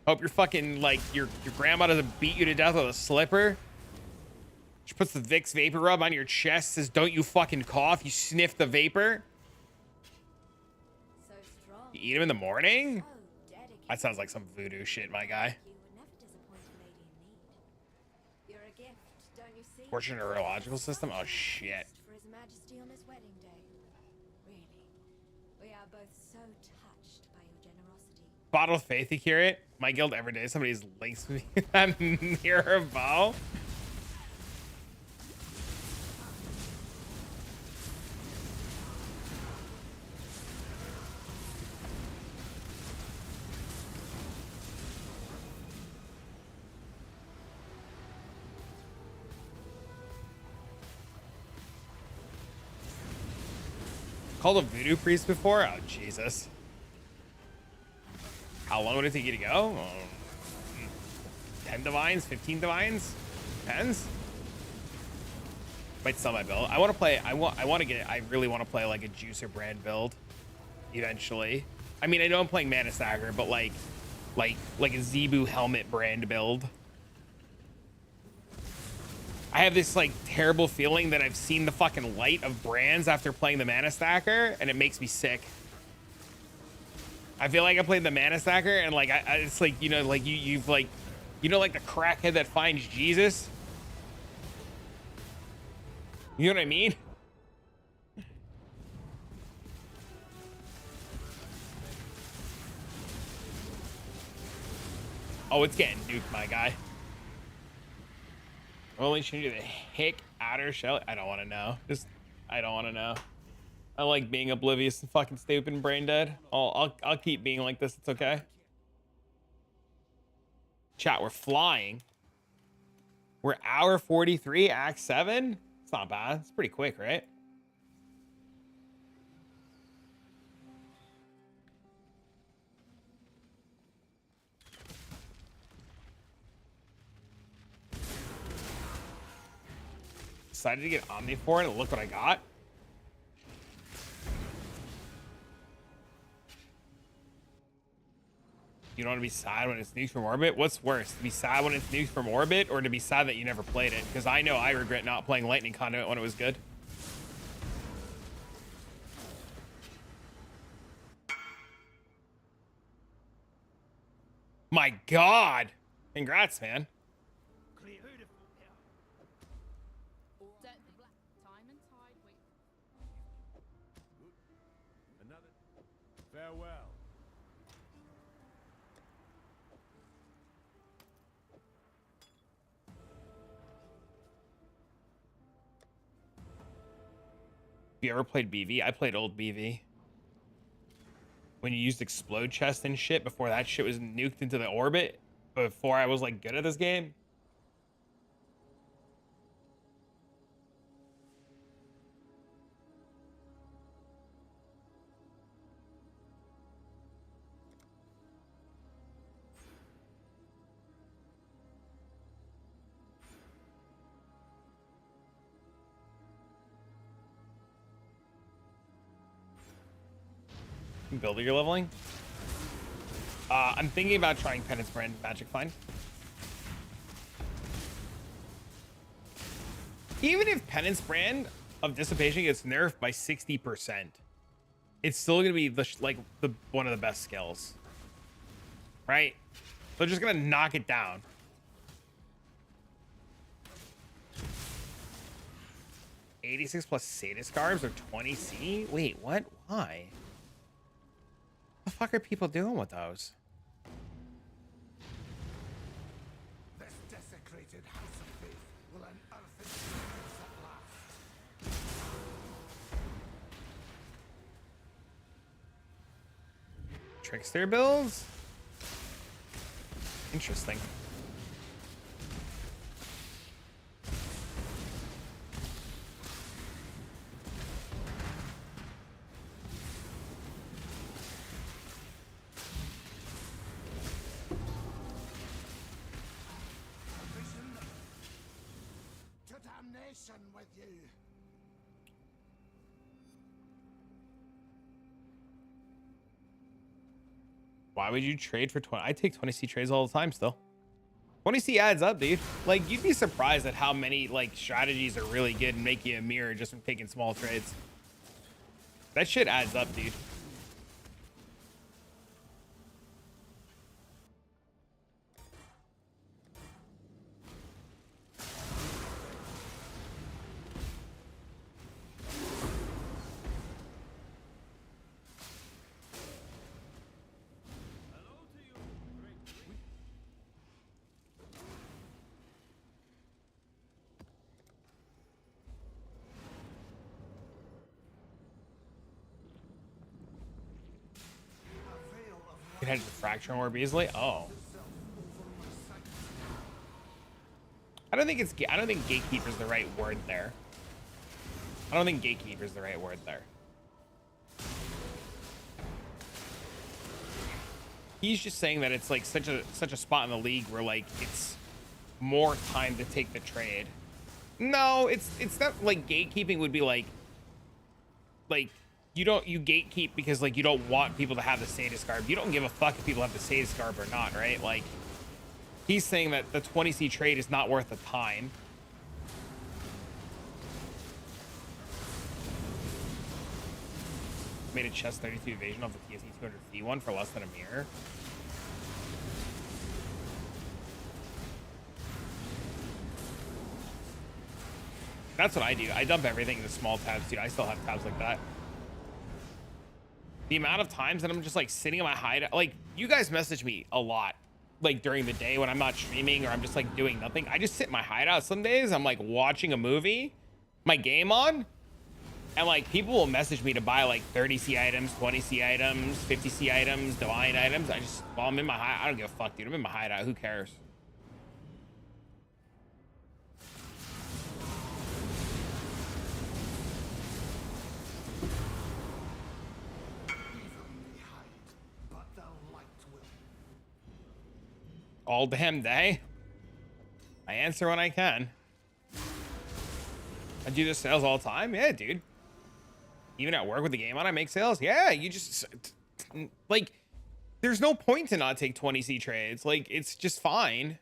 Hope you're fucking, like, your grandma doesn't beat you to death with a slipper. She puts the Vicks Vapor Rub on your chest, says, don't you fucking cough. You sniff the vapor. So strong. You eat them in the morning? So dedicated. That sounds like some voodoo shit, my guy. You would never disappoint a lady in need. You're a gift, don't you see? Fortune neurological system? Oh, shit. For His Majesty on his wedding day. Really, we are both so touched by your generosity. Bottle of faith, you hear it? My guild every day, somebody's links me that mirror bow. Called a voodoo priest before? Oh, Jesus. How long would it take you to go? 10 divines? 15 divines? Depends. Might sell my build. I want to play. I really want to play like a juicer brand build eventually. I mean, I know I'm playing Mana Stagger, but like a Zebu helmet brand build. I have this like terrible feeling that I've seen the fucking light of brands after playing the Mana Stacker, and it makes me sick. I feel like I played the Mana Stacker, and like it's like, you know, like you've like, you know, like the crackhead that finds Jesus. You know what I mean? Oh, it's getting nuked, my guy. Only change the hick outer shell. I don't want to know. I don't want to know. I like being oblivious and fucking stupid and brain dead. I'll keep being like this. It's okay. Chat, we're flying. We're hour 43, act 7. It's not bad. It's pretty quick, right? decided to get Omnivore and look what I got. You don't want to be sad when it's nuked from orbit? What's worse, to be sad when it's nuked from orbit or to be sad that you never played it? Because I know I regret not playing Lightning Conduit when it was good. My God. Congrats, man. Another. Farewell. You ever played BV? I played old BV. When you used explode chest and shit before that shit was nuked into the orbit, before I was like good at this game. Builder you're leveling? I'm thinking about trying Penance Brand Magic Find. Even if Penance Brand of Dissipation gets nerfed by 60%, it's still gonna be the one of the best skills, right? They're just gonna knock it down. +86 Sadist Garbs or 20C? Wait, what? Why? What the fuck are people doing with those? This desecrated house of faith will unearth its secrets at last. Trickster builds? Interesting. With you. Why would you trade for 20? I take 20C trades all the time still. 20C adds up, dude. Like, you'd be surprised at how many like strategies are really good and make you a mirror just from taking small trades. That shit adds up, dude. You can head to the Fracturing Orb easily. Oh. I don't think Gatekeeper's the right word there. I don't think Gatekeeper's the right word there. He's just saying that it's like such a spot in the league where like it's more time to take the trade. No, it's not like gatekeeping would be like you gatekeep because like you don't want people to have the Sadist Garb. You don't give a fuck if people have the Sadist Garb or not, right? Like he's saying that the 20C trade is not worth the time. Made a chest 32 evasion off the TSE 200C one for less than a mirror. That's what I do. I dump everything into small tabs too. I still have tabs like that. The amount of times that I'm just like sitting in my hideout, like you guys message me a lot, like during the day when I'm not streaming or I'm just like doing nothing. I just sit in my hideout some days. I'm like watching a movie, my game on, and like people will message me to buy like 30C items, 20C items, 50C items, divine items. While I'm in my hideout, I don't give a fuck, dude. I'm in my hideout. Who cares? All damn day. I answer when I can. I do this sales all the time. Yeah, dude. Even at work with the game on, I make sales. Yeah, you just like, there's no point to not take 20C trades. Like, it's just fine.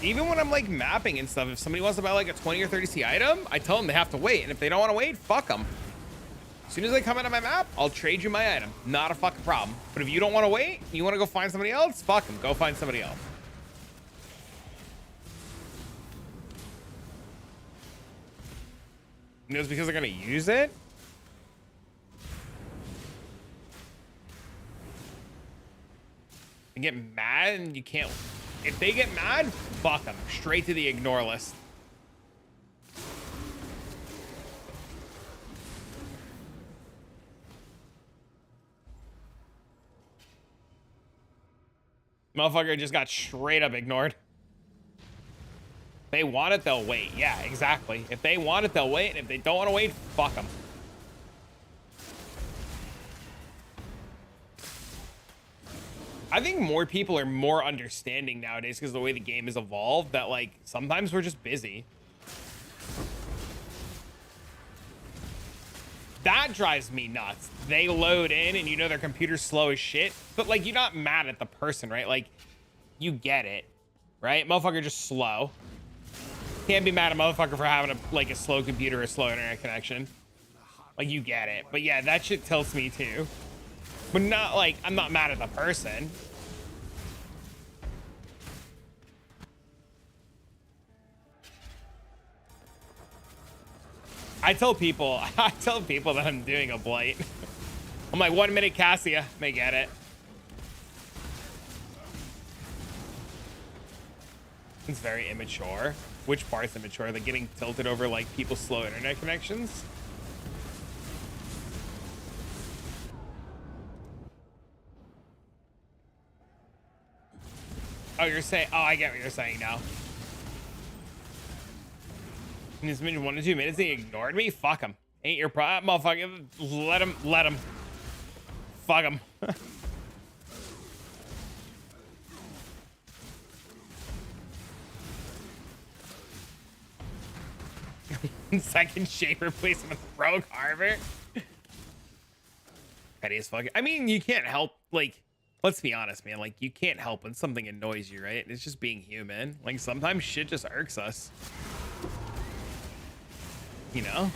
Even when I'm like mapping and stuff, if somebody wants to buy like a 20 or 30C item, I tell them they have to wait. And if they don't want to wait, fuck them. As soon as they come out of my map, I'll trade you my item. Not a fucking problem. But if you don't want to wait, you want to go find somebody else, fuck them. Go find somebody else. You know, it's because they're going to use it. And get mad and you can't. If they get mad, fuck them. Straight to the ignore list. Motherfucker just got straight up ignored. If they want it, they'll wait. Yeah, exactly. If they want it, they'll wait. And if they don't want to wait, fuck them. I think more people are more understanding nowadays because of the way the game has evolved, that like sometimes we're just busy. That drives me nuts. They load in and you know their computer's slow as shit, but like you're not mad at the person, right? Like you get it, right? Motherfucker just slow. Can't be mad at a motherfucker for having a slow computer or a slow internet connection. Like you get it. But yeah, that shit tilts me too. But not like, I'm not mad at the person. I tell people that I'm doing a blight. I'm like, 1 minute Cassia, may get it. It's very immature. Which part's immature? Like getting tilted over like people's slow internet connections? Oh, you're saying, oh, I get what you're saying now. And this minute 1 to 2 minutes, he ignored me? Fuck him. Ain't your problem, motherfucker. Let him. Fuck him. Second shape replacement with Rogue Harbor. Petty as fuck. I mean, you can't help, like, let's be honest, man. Like, you can't help when something annoys you, right? It's just being human. Like, sometimes shit just irks us. You know?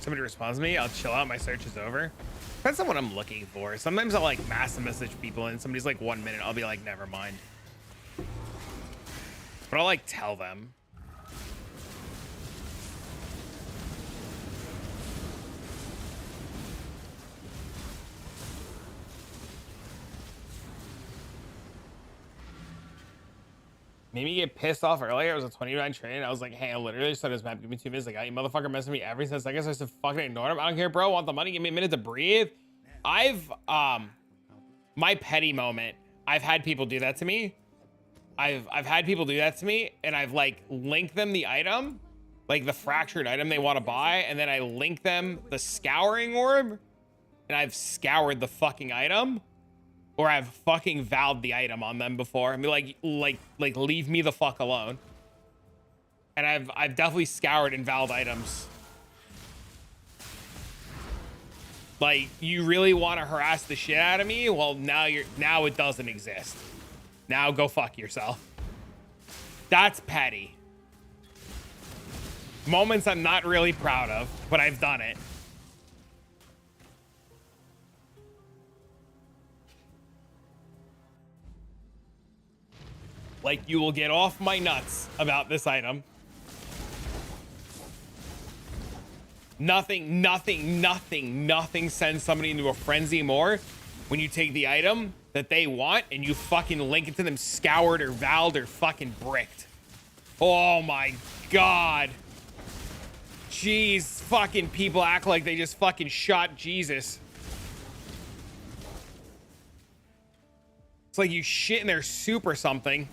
Somebody responds to me, I'll chill out, my search is over. Depends on what I'm looking for. Sometimes I'll like mass message people and somebody's like 1 minute, I'll be like, never mind. But I'll like tell them. Made me get pissed off earlier. I was a 29 train. I was like, hey, I literally started this map. Give me 2 minutes. Like, you motherfucker messing with me every 10 seconds. I just fucking ignored him. I don't care, bro. Want the money? Give me a minute to breathe. My petty moment. I've had people do that to me. I've had people do that to me, and I've like linked them the item, like the fractured item they want to buy, and then I link them the scouring orb, and I've scoured the fucking item. Or I've fucking vowed the item on them before and be like leave me the fuck alone. And I've definitely scoured and vowed items. Like, you really want to harass the shit out of me? Well, now it doesn't exist. Now go fuck yourself. That's petty. Moments I'm not really proud of, but I've done it. Like, you will get off my nuts about this item. Nothing sends somebody into a frenzy more when you take the item that they want, and you fucking link it to them scoured or valed or fucking bricked. Oh my God. Jeez, fucking people act like they just fucking shot Jesus. It's like you shit in their soup or something.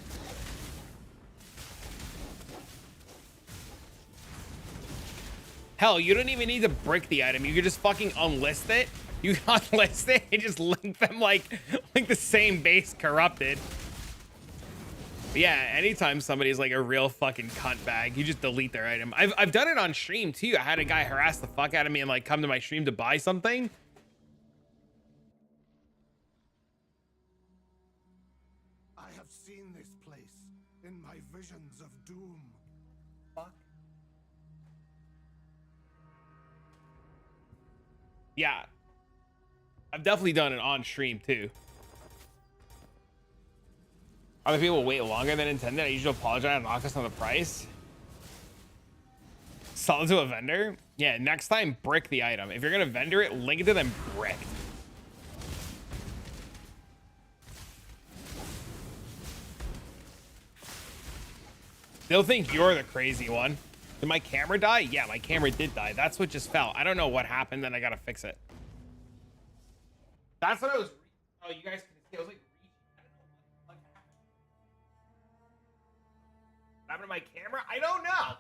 Hell, you don't even need to brick the item. You could just fucking unlist it. You can unlist it and just link them like the same base corrupted. But yeah, anytime somebody's like a real fucking cunt bag, you just delete their item. I've done it on stream too. I had a guy harass the fuck out of me and like come to my stream to buy something. I have seen this place in my visions of doom. Fuck. Yeah. I've definitely done it on stream too. Other people wait longer than intended. I usually apologize and knock us on the price. Sell it to a vendor. Yeah, next time, brick the item. If you're gonna vendor it, link it to them bricked. They'll think you're the crazy one. Did my camera die? Yeah, my camera did die. That's what just fell. I don't know what happened, then I gotta fix it. That's what I was. Oh, you guys can see. I was like, I don't know what happened to my camera. I don't know.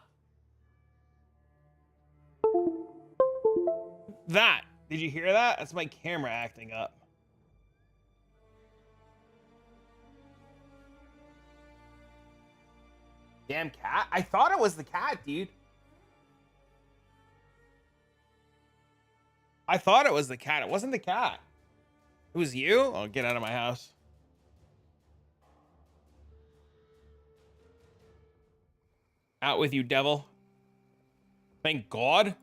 That. Did you hear that? That's my camera acting up. Damn cat. I thought it was the cat, dude. I thought it was the cat. It wasn't the cat. It was you? Oh, get out of my house. Out with you, devil. Thank God.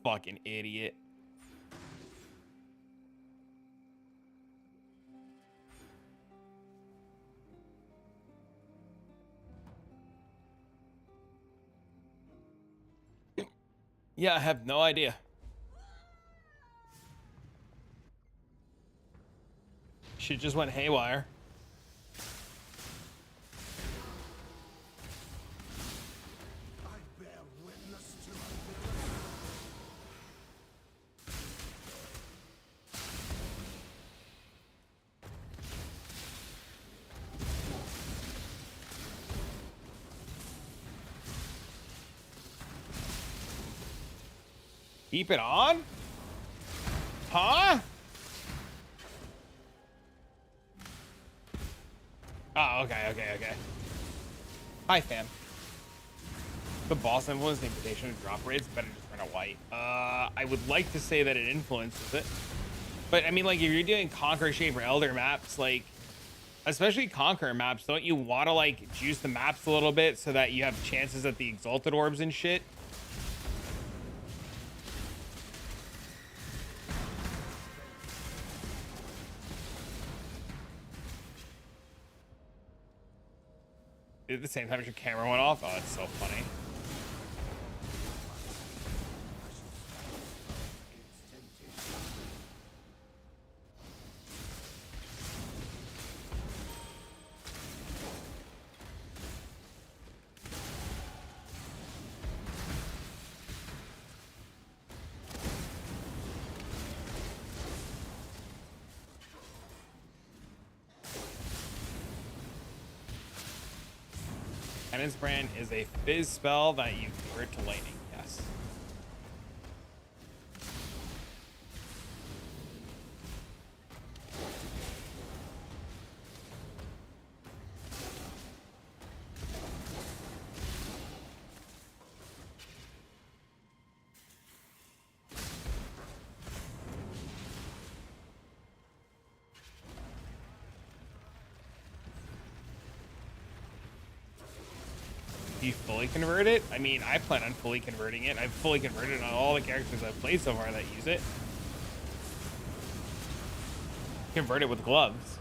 Fucking idiot. Yeah, I have no idea. Shit just went haywire. I bear witness to Keep it on? Huh? Oh, okay. Hi, fam. The boss influence the invitation and drop rates better just run a white. I would like to say that it influences it. But I mean, like, if you're doing Conqueror Shape or Elder maps, like, especially Conqueror maps, don't you want to, like, juice the maps a little bit so that you have chances at the Exalted Orbs and shit? At the same time as your camera went off. Oh, it's so funny. Penance brand is a fizz spell that you convert to lightning. Yes. Do you fully convert it? I mean, I plan on fully converting it. I've fully converted on all the characters I've played so far that use it. Convert it with gloves.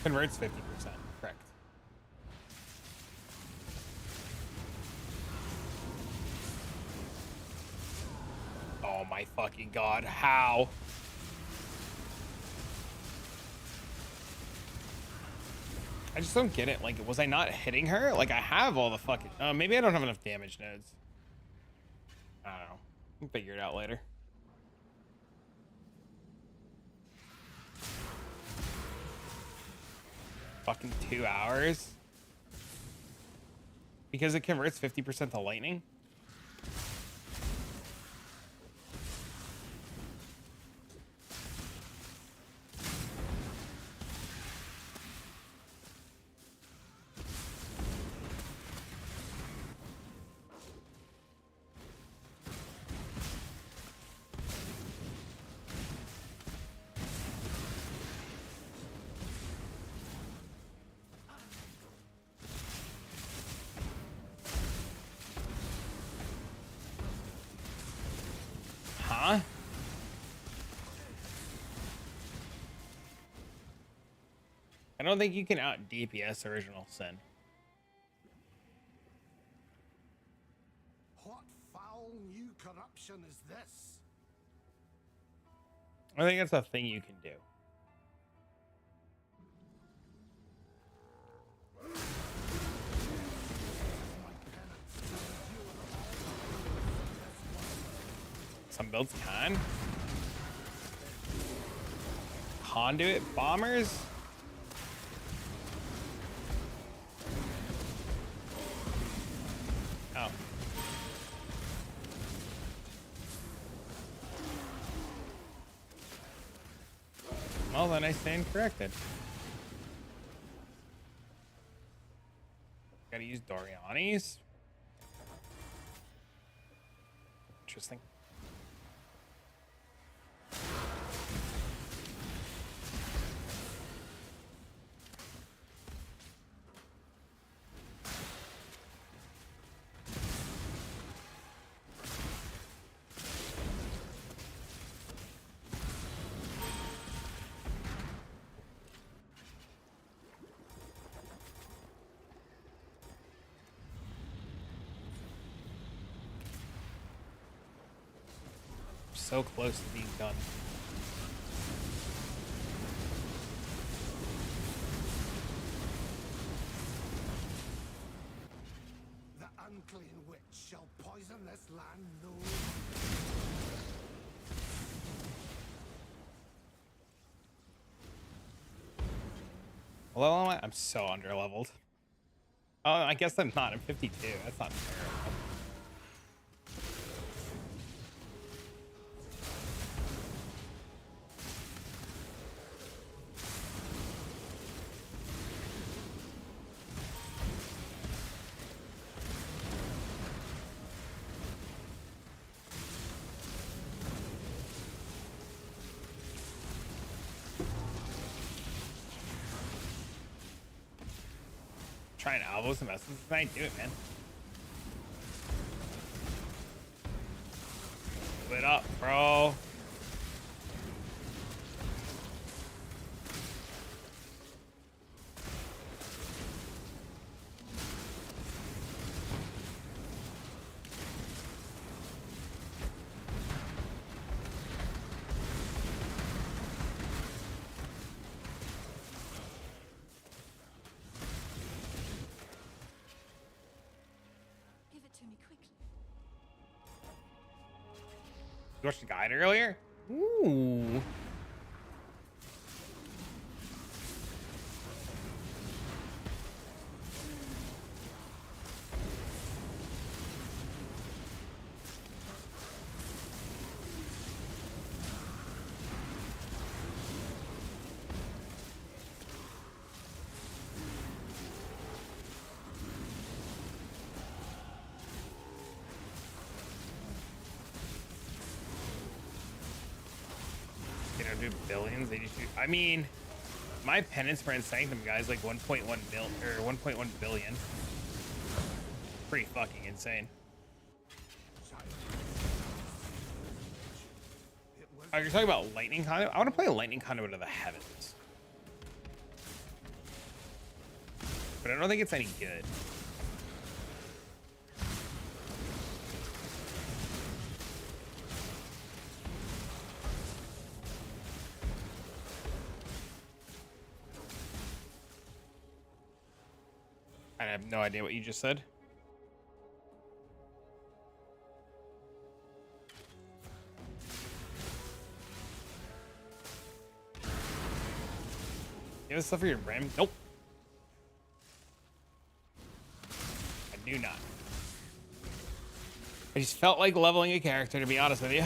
Converts 50%, correct. my fucking god, how? I just don't get it. Like, was I not hitting her? Like, I have all the fucking... maybe I don't have enough damage nodes. I don't know. We'll figure it out later. Fucking 2 hours? Because it converts 50% to lightning? Huh? I don't think you can out DPS Original Sin. What foul new corruption is this? I think that's a thing you can do. Some builds can. Conduit bombers? Oh. Well, then I stand corrected. Gotta use Doriani's? Interesting. So close to being done. The unclean witch shall poison this land, no. Well, I'm so under leveled. Oh, I guess I'm not. I'm 52. That's not terrible. Trying to elbow some essence tonight. Do it, man. Split up, bro. You watched the guide earlier? Ooh. Do billions. They just do, I mean, my penance for Sanctum guys like 1.1 mil or 1.1 billion. Pretty fucking insane. Oh, you're talking about lightning conduit? I want to play a lightning conduit of the heavens, but I don't think it's any good. I have no idea what you just said. You have stuff for your brain? Nope. I do not. I just felt like leveling a character, to be honest with you.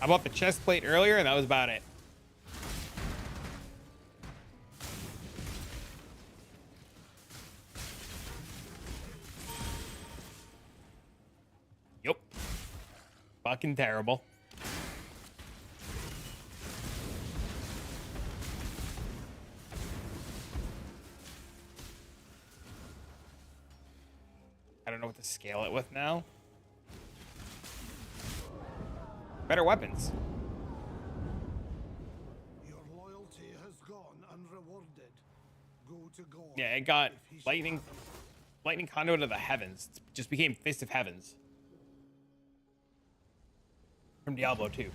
I bought the chest plate earlier, and that was about it. Yup. Fucking terrible. I don't know what to scale it with now. Better weapons. Your loyalty has gone unrewarded. Go to God. Yeah, it got lightning conduit of the heavens. It just became Fist of Heavens. From Diablo 2.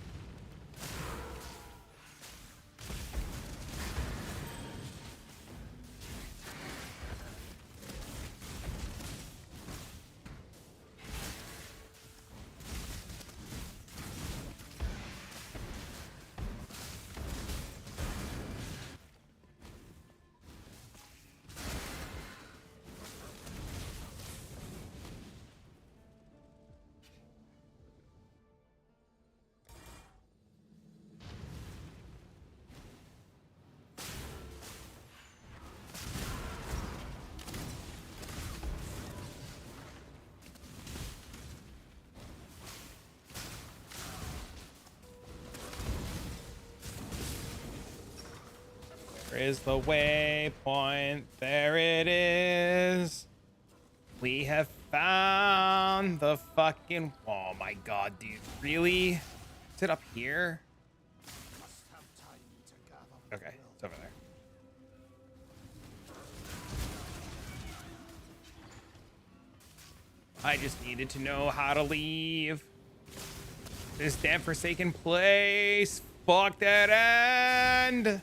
There is the waypoint. There it is. We have found the fucking... Oh my god, dude. Really? Is it up here? Okay, it's over there. I just needed to know how to leave this damn forsaken place. Fuck that end.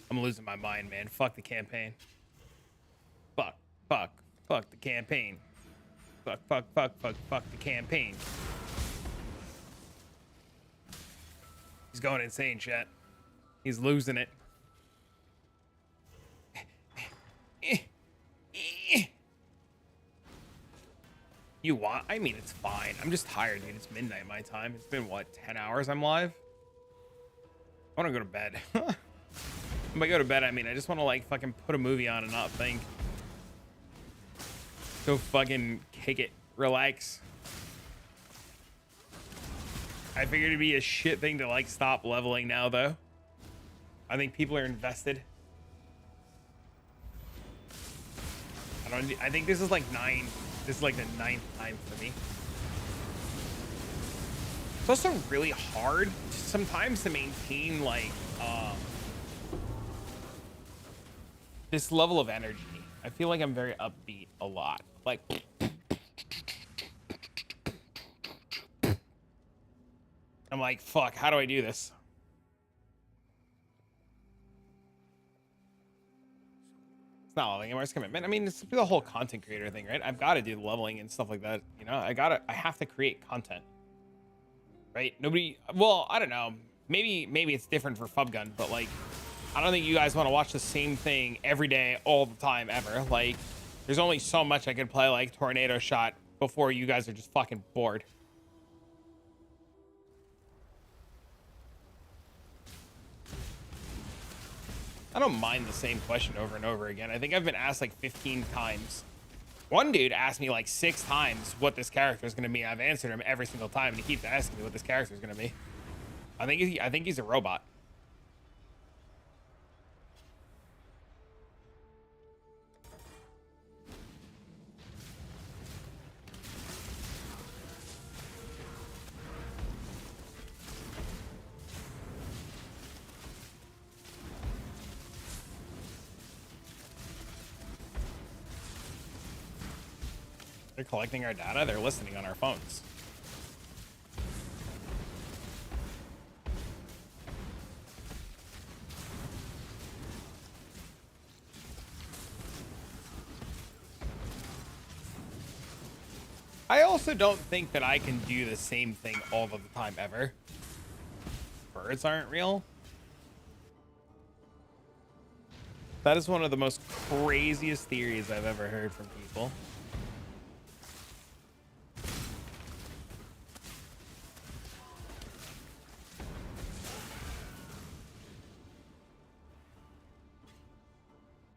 I'm losing my mind, man. Fuck the campaign. Fuck the campaign. Fuck the campaign. He's going insane, chat. He's losing it. You want? I mean, it's fine. I'm just tired, dude. It's midnight my time. It's been, what, 10 hours I'm live? I want to go to bed. When I go to bed, I mean, I just want to, like, fucking put a movie on and not think. Go fucking kick it. Relax. I figured it'd be a shit thing to, like, stop leveling now, though. I think people are invested. I think this is, like, 9. This is, like, the 9th time for me. It's also really hard sometimes to maintain, like, this level of energy. I feel like I'm very upbeat a lot. Like, I'm like, fuck, how do I do this? It's not leveling anymore, it's commitment. I mean, it's the whole content creator thing, right? I've got to do the leveling and stuff like that. You know, I have to create content, right? Nobody, well, I don't know. Maybe it's different for Fubgun, but like, I don't think you guys want to watch the same thing every day, all the time, ever. Like, there's only so much I could play, like Tornado Shot, before you guys are just fucking bored. I don't mind the same question over and over again. I think I've been asked like 15 times. One dude asked me like 6 times what this character is going to be. I've answered him every single time, and he keeps asking me what this character is going to be. I think he's a robot. They're collecting our data. They're listening on our phones. I also don't think that I can do the same thing all of the time ever. Birds aren't real. That is one of the most craziest theories I've ever heard from people.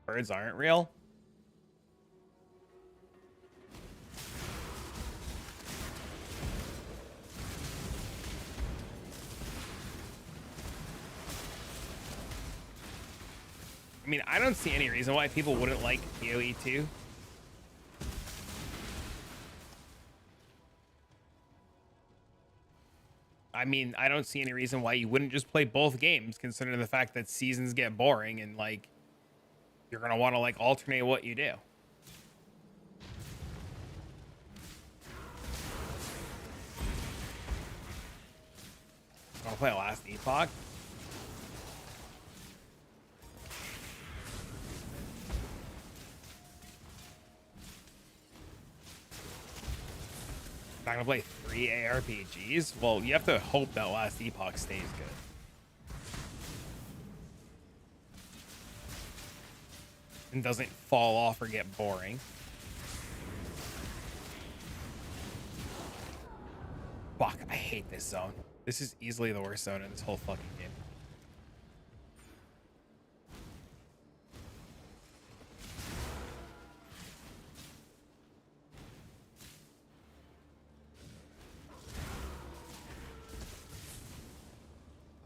Birds aren't real. I mean, I don't see any reason why people wouldn't like PoE 2. I mean, I don't see any reason why you wouldn't just play both games, considering the fact that seasons get boring and like you're gonna want to like alternate what you do. I'll play Last Epoch. Not gonna play 3 ARPGs? Well, you have to hope that Last Epoch stays good. And doesn't fall off or get boring. Fuck, I hate this zone. This is easily the worst zone in this whole fucking game.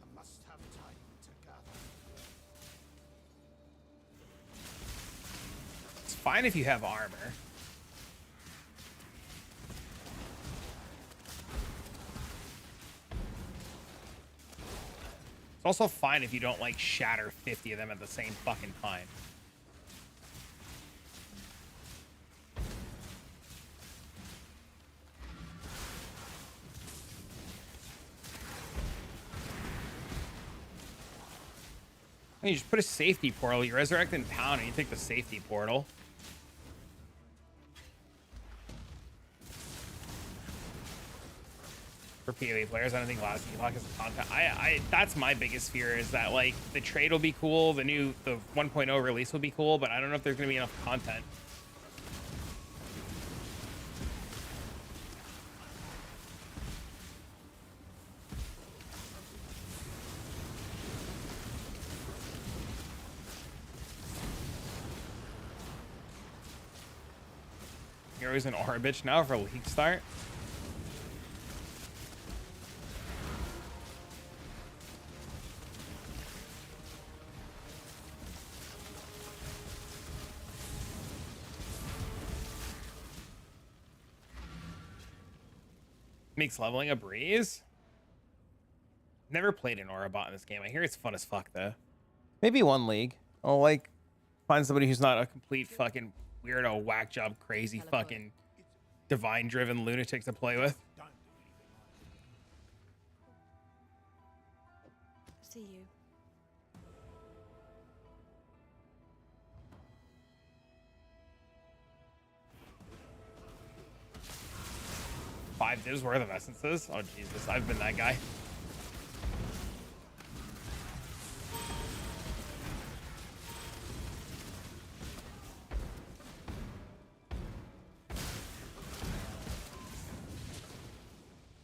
I must have time to gather. It's fine if you have armor. It's also fine if you don't like shatter 50 of them at the same fucking time. And you just put a safety portal, you resurrect in town, and you take the safety portal. For PoE players, I don't think Last Epoch is content. That's my biggest fear, is that like the trade will be cool, the 1.0 release will be cool, but I don't know if there's gonna be enough content. You're always an aura bitch now for a league start. Makes leveling a breeze. Never played an aura bot in this game. I hear it's fun as fuck though. Maybe one league. I'll like find somebody who's not a complete fucking weirdo, whack job, crazy fucking divine driven lunatic to play with. See you. Five divs worth of essences. Oh Jesus, I've been that guy.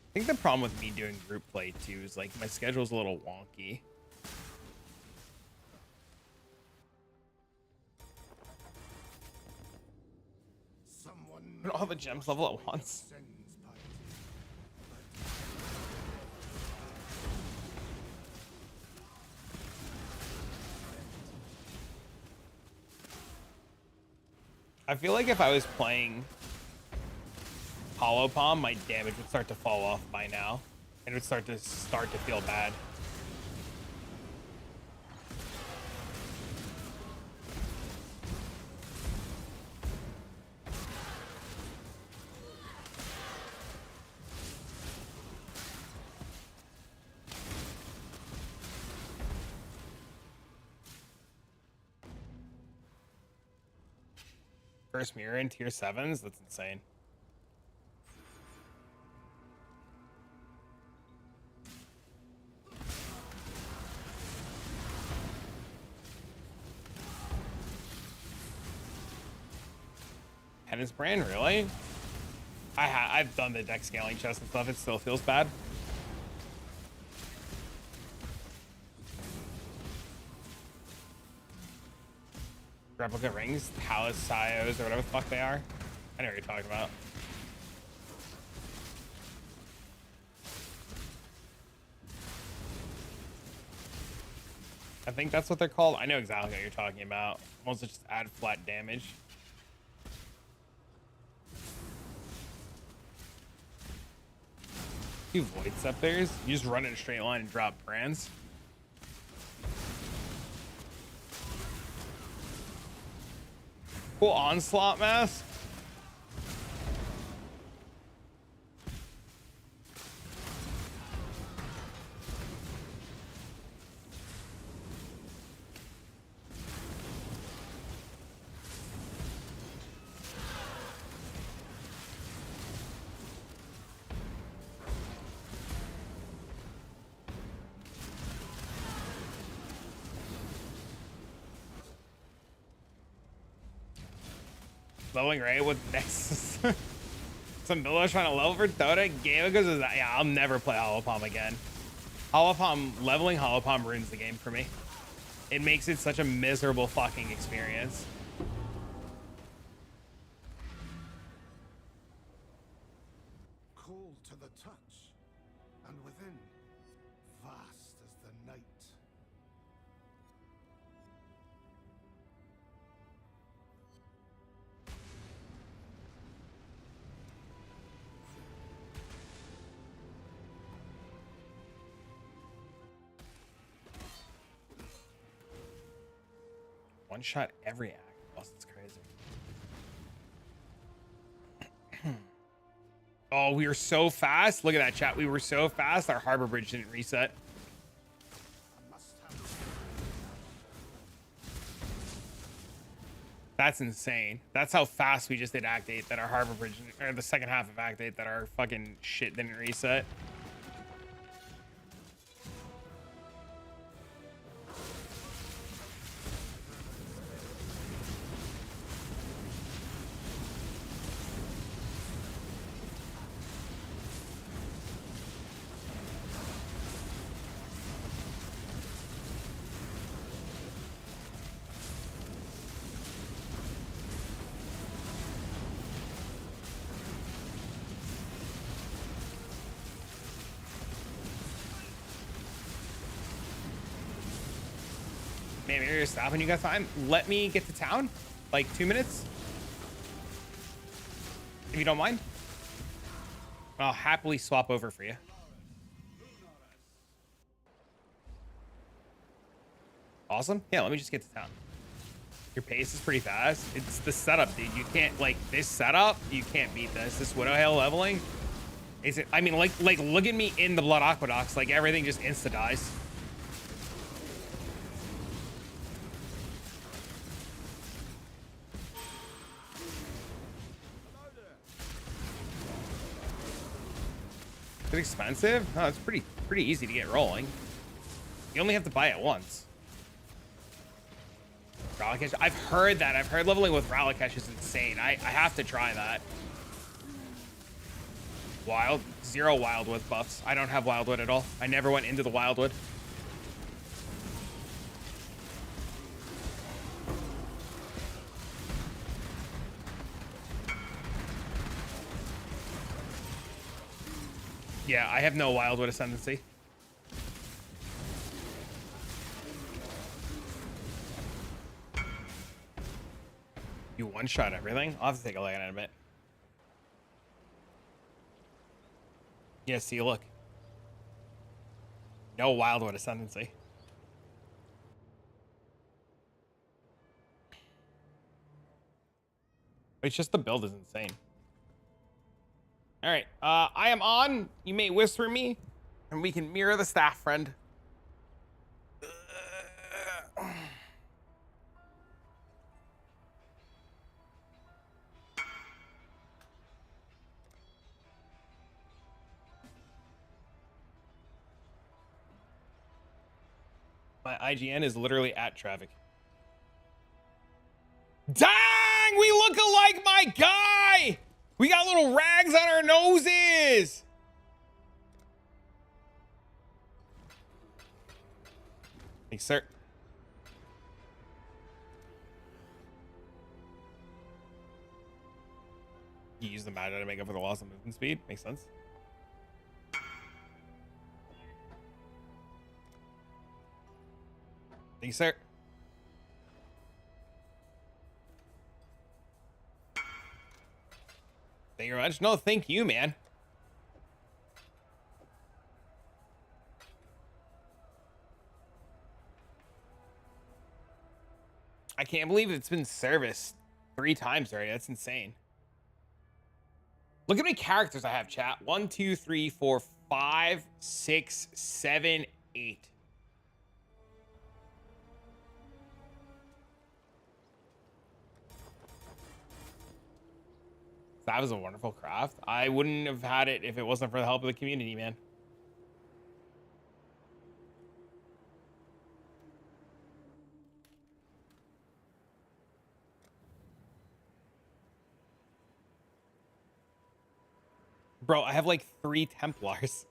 I think the problem with me doing group play too is like my schedule's a little wonky. Someone all the gems level at once. I feel like if I was playing Hollow Palm, my damage would start to fall off by now, and it would start to feel bad. First mirror in tier 7s? That's insane. Penance brand, really? I've done the deck scaling chest and stuff. It still feels bad. Replica rings, Palisayos, or whatever the fuck they are. I know what you're talking about. I think that's what they're called. I know exactly what you're talking about. Ones that just add flat damage. Two Void Scepters. You just run in a straight line and drop brands. Cool Onslaught mask. Leveling right with Nexus. Some builders trying to level for Dota. Game because of that. Yeah, I'll never play Holopalm again. Holopalm, leveling Holopalm ruins the game for me. It makes it such a miserable fucking experience. Cold to the touch, and within, vast as the night. One shot every act. Oh, it's crazy. Oh, we were so fast. Look at that, chat. We were so fast. Our harbor bridge didn't reset. That's insane. That's how fast we just did Act 8 that our harbor bridge, or the second half of Act 8, that our fucking shit didn't reset. Maybe you're stopping. You got time? Let me get to town, like 2 minutes, if you don't mind. I'll happily swap over for you. Awesome. Yeah, let me just get to town. Your pace is pretty fast. It's the setup, dude. You can't, like, this setup, you can't beat this. This Widow Hail leveling. Is it? I mean, like look at me in the Blood Aqueducts. Like, everything just insta dies. Is it expensive? No, it's pretty easy to get rolling. You only have to buy it once. Ralakesh, I've heard that. I've heard leveling with Ralakesh is insane. I have to try that. Wild, 0 Wildwood buffs. I don't have Wildwood at all. I never went into the Wildwood. Yeah, I have no Wildwood Ascendancy. You one-shot everything? I'll have to take a look at it in a bit. Yeah, see, look. No Wildwood Ascendancy. It's just the build is insane. All right, I am on. You may whisper me, and we can mirror the staff, friend. My IGN is literally at traffic. Dang, we look look alike, my guy. We got little rags on our noses. Thanks, sir. You use the Magi to make up for the loss of movement speed. Makes sense. Thank you, sir. Thank you very much. No, thank you, man. I can't believe it's been serviced 3 times already. That's insane. Look at how many characters I have, chat. 1, 2, 3, 4, 5, 6, 7, 8. That was a wonderful craft. I wouldn't have had it if it wasn't for the help of the community, man. Bro, I have like 3 Templars.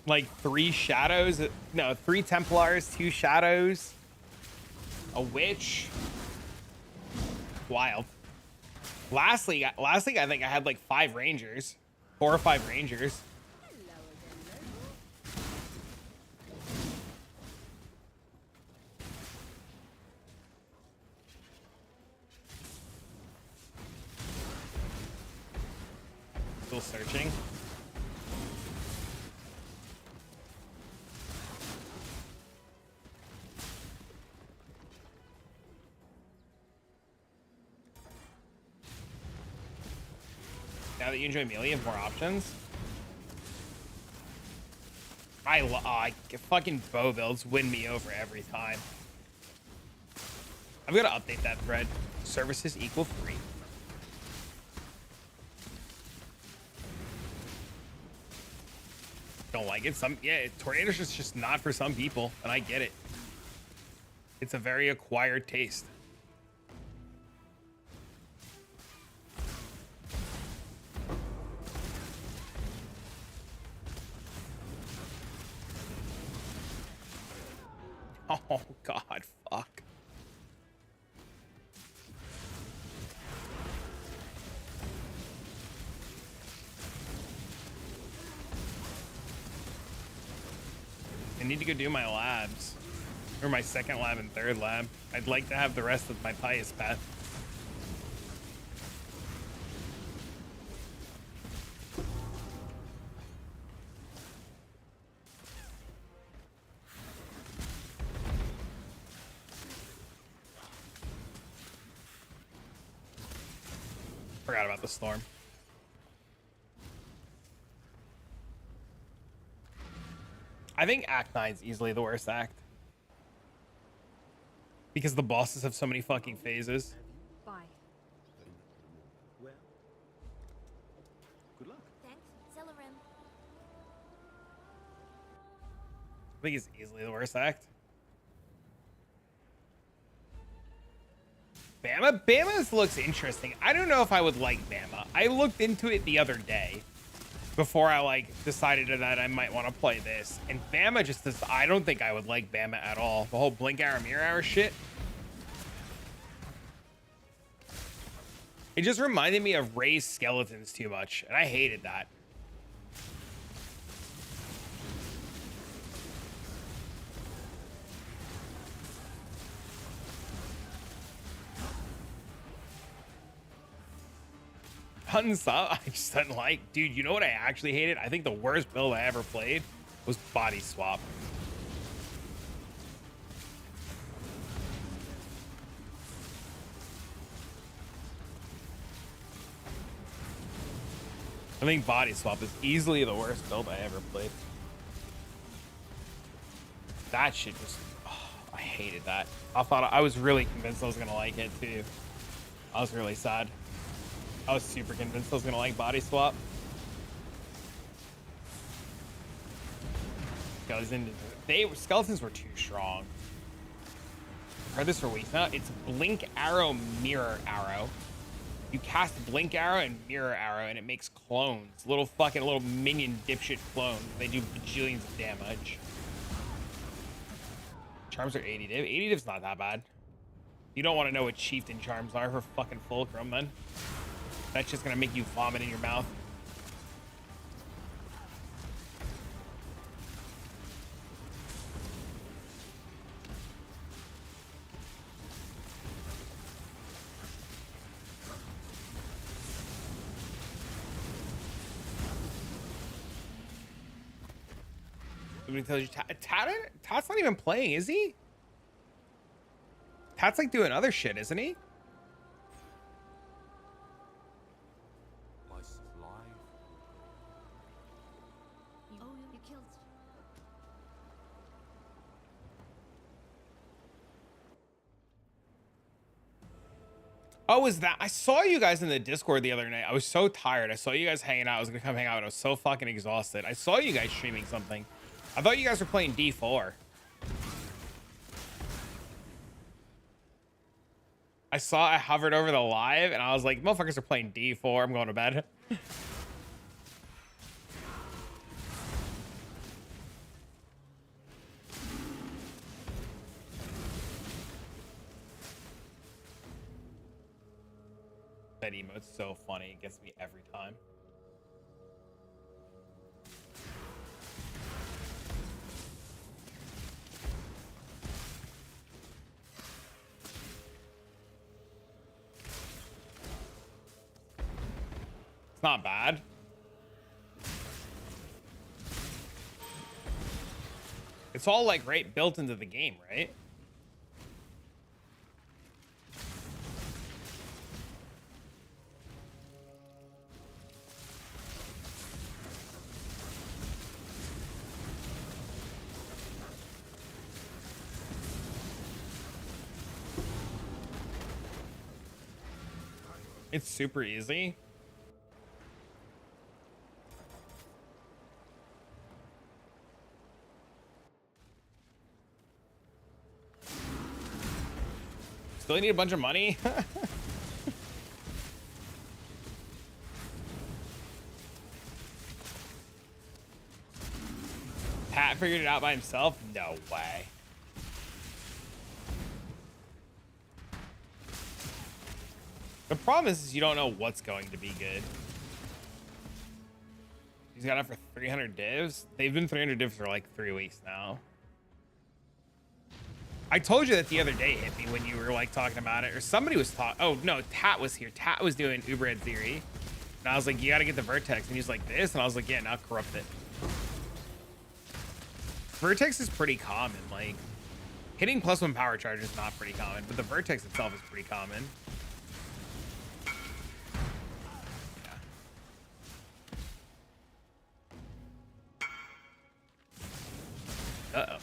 Like 3 shadows. No, 3 Templars, 2 shadows, a witch. Wild. Lastly, I think I had like 5 rangers, 4 or 5 rangers. Still searching. Now that you enjoy melee, you have more options. Fucking bow builds win me over every time. I'm gonna update that thread. Services equal free. Don't like it. Tornado's just not for some people, and I get it. It's a very acquired taste. Oh God, fuck. I need to go do my labs, or my 2nd lab and 3rd lab. I'd like to have the rest of my pious path. Forgot about the storm. I think Act 9 is easily the worst act. Because the bosses have so many fucking phases. Bye. Well, good luck. Thanks, Celerim. I think it's easily the worst act. Bama's looks interesting. I don't know if I would like Bama. I looked into it the other day before I like decided that I might want to play this. And Bama just does, I don't think I would like Bama at all. The whole blink arrow mirror arrow shit. It just reminded me of raised skeletons too much, and I hated that. Unsub, I just didn't like. Dude, you know what I actually hated? I think the worst build I ever played was body swap. I think body swap is easily the worst build I ever played. That shit just, oh, I hated that. I was really convinced I was gonna like it too. I was really sad. I was super convinced I was gonna like body swap. goes into skeletons were too strong. Heard this for weeks now. It's blink arrow, mirror arrow. You cast blink arrow and mirror arrow, and it makes clones. Little minion dipshit clones. They do bajillions of damage. Charms are 80 div. 80 div's not that bad. You don't want to know what chieftain charms are for fucking fulcrum, then. That's just gonna make you vomit in your mouth. Somebody tells you Tat's not even playing, is he? Tat's like doing other shit, isn't he? My supply. You killed. Oh, is that? I saw you guys in the Discord the other night. I was so tired. I saw you guys hanging out. I was gonna come hang out, but I was so fucking exhausted. I saw you guys streaming something. I thought you guys were playing D4. I hovered over the live and I was like, motherfuckers are playing D4. I'm going to bed. That emote's so funny. It gets me every time. It's not bad. It's all like right built into the game, right? It's super easy. Still need a bunch of money. Pat figured it out by himself? No way. The problem is you don't know what's going to be good. He's got it for 300 divs. They've been 300 divs for like 3 weeks now. I told you that the other day, Hippie, when you were like talking about it, or somebody was talking. Oh no, Tat was here. Tat was doing Uber at Zeri, and I was like, "You got to get the Vertex," and he's like, "This," and I was like, "Yeah, now corrupt it." Vertex is pretty common. Like hitting +1 power charge is not pretty common, but the Vertex itself is pretty common. Yeah. Uh-oh.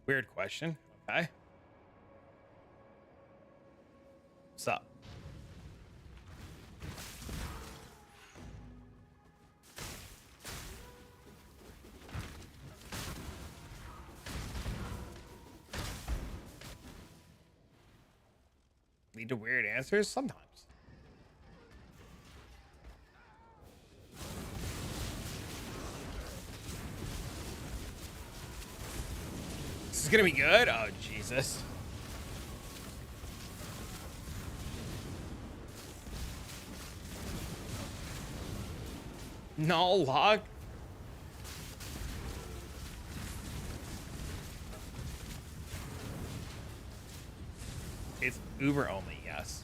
Weird question. Okay. What's up? Lead to weird answers? Sometimes. This is gonna be good? Oh, Jesus. No luck. It's Uber only, yes.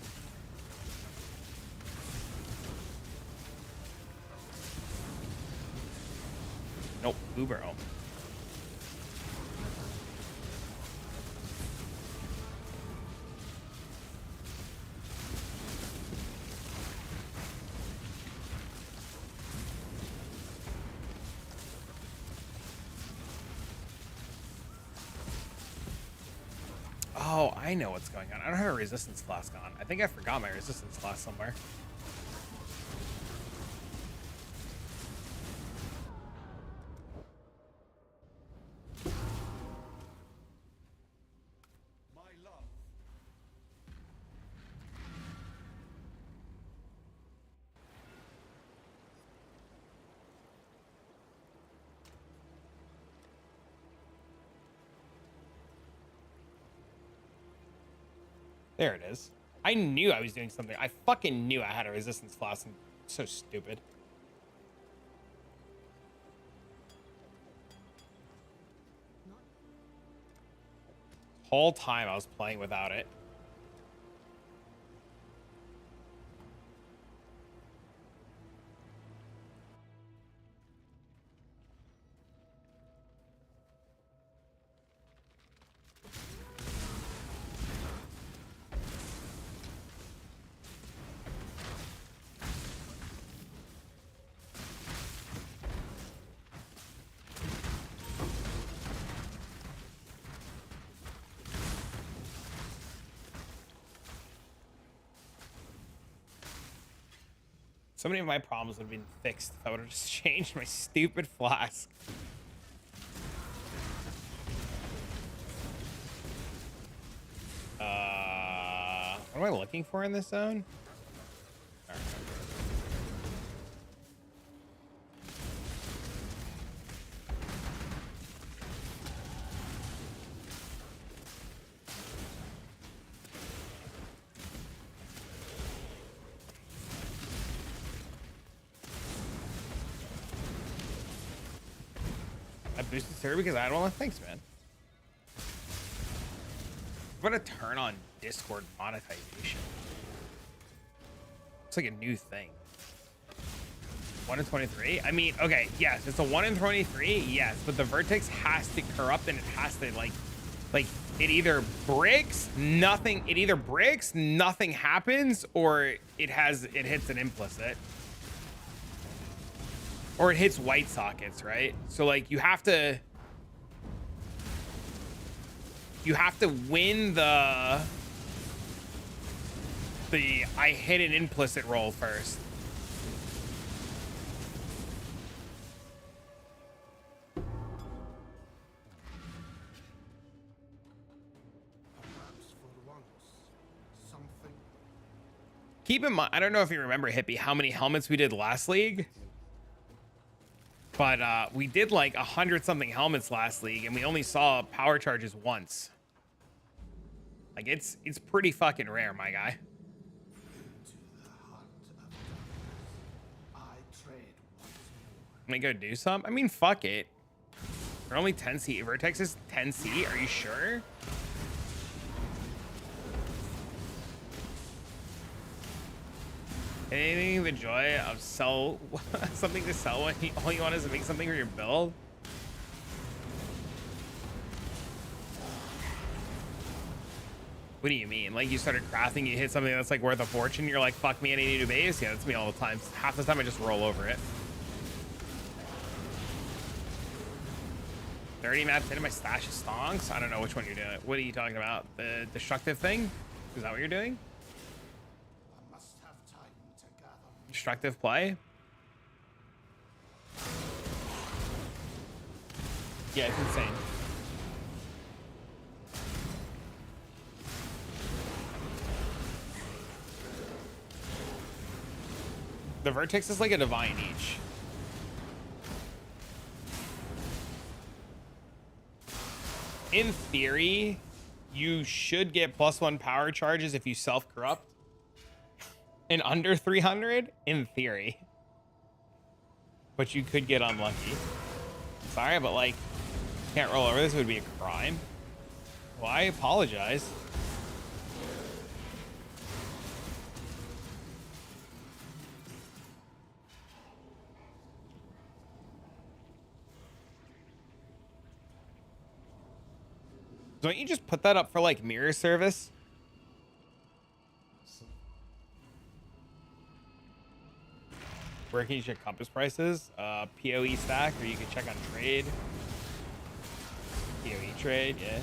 Nope, Uber only. Oh, I know what's going on. I don't have a resistance flask on. I think I forgot my resistance flask somewhere. There it is. I knew I was doing something. I fucking knew I had a resistance flask. I'm so stupid. Whole time I was playing without it. So many of my problems would have been fixed if I would have just changed my stupid flask. What am I looking for in this zone? All right. I boosted server because I don't want to. Thanks, man. I'm gonna turn on Discord monetization. It's like a new thing. 1 in 23. I mean, okay, yes, it's a 1 in 23. Yes, but the vertex has to corrupt and it has to like it either breaks, nothing. It either breaks, nothing happens, or it hits an implicit. Or it hits white sockets, right? So like you have to win the I hit an implicit roll first. Keep in mind, I don't know if you remember, Hippie, how many helmets we did last league. But we did like 100-something helmets last league, and we only saw power charges once. Like it's pretty fucking rare, my guy. I'm gonna go do some. I mean, fuck it. They're only 10C. Vertex is 10C. Are you sure? Anything the joy of sell something to sell when all you want is to make something for your build? What do you mean? Like you started crafting, you hit something that's like worth a fortune, you're like, fuck me, I need a new base? Yeah, that's me all the time. Half the time I just roll over it. 30 maps into my stash of stonks? I don't know which one you're doing. What are you talking about? The destructive thing? Is that what you're doing? Destructive play? Yeah, it's insane. The vertex is like a divine each. In theory, you should get +1 power charges if you self-corrupt. And under 300 in theory, but you could get unlucky. Sorry, but like can't roll over this. It would be a crime. Well, I apologize. Don't you just put that up for like mirror service? Where can you check compass prices? PoE stack, or you can check on trade. PoE trade, yeah.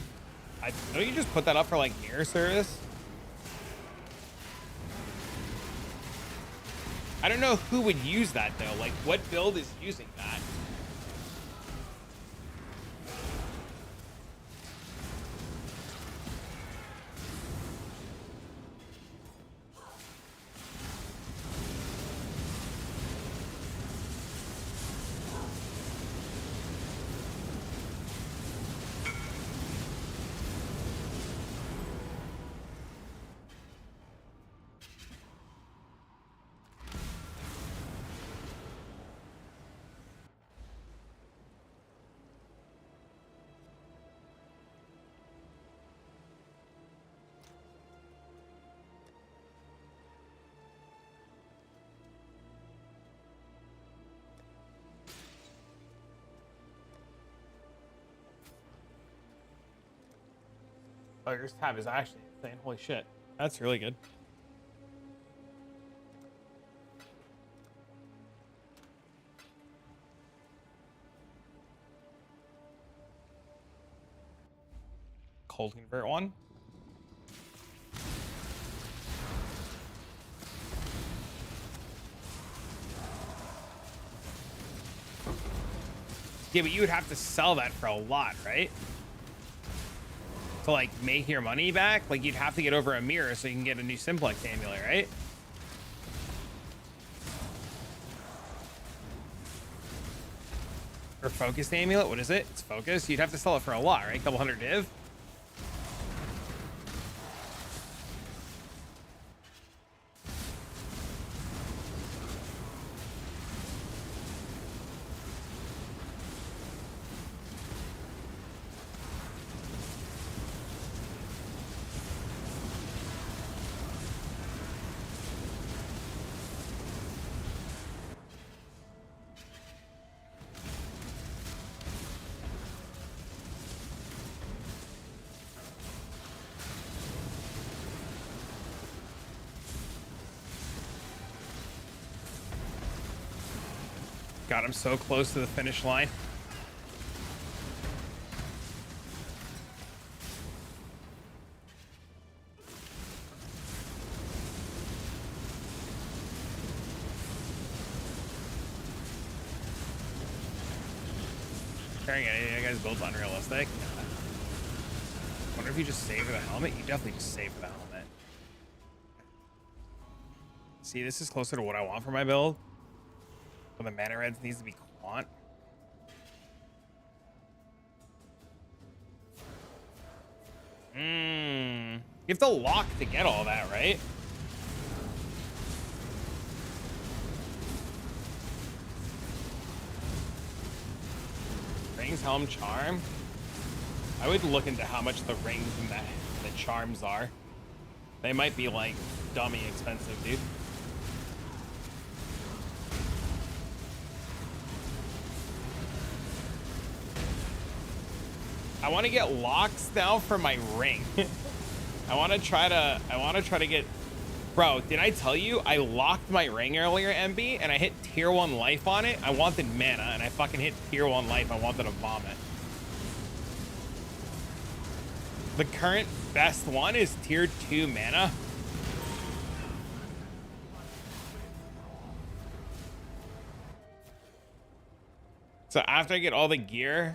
I know you just put that up for like mirror service. I don't know who would use that though. Like, what build is using that? Oh, your tab is actually insane. Holy shit. That's really good. Cold convert one. Yeah, but you would have to sell that for a lot, right? To like make your money back, like you'd have to get over a mirror so you can get a new simplex amulet, right? Or focused amulet, what is it? It's focused. You'd have to sell it for a lot, right? Couple hundred div. God, I'm so close to the finish line. Carrying any of you guys builds unrealistic. Wonder if you just save for the helmet. You definitely just save for the helmet. See, this is closer to what I want for my build. But the mana reds needs to be quant. You have to lock to get all that, right? Rings, helm, charm. I would look into how much the rings and the charms are. They might be like dummy expensive, dude. I want to get locks now for my ring. I want to try to get, bro, did I tell you I locked my ring earlier, MB, and I hit tier 1 life on it? I wanted mana and I fucking hit tier 1 life. I wanted to vomit. The current best one is tier 2 mana. So after I get all the gear,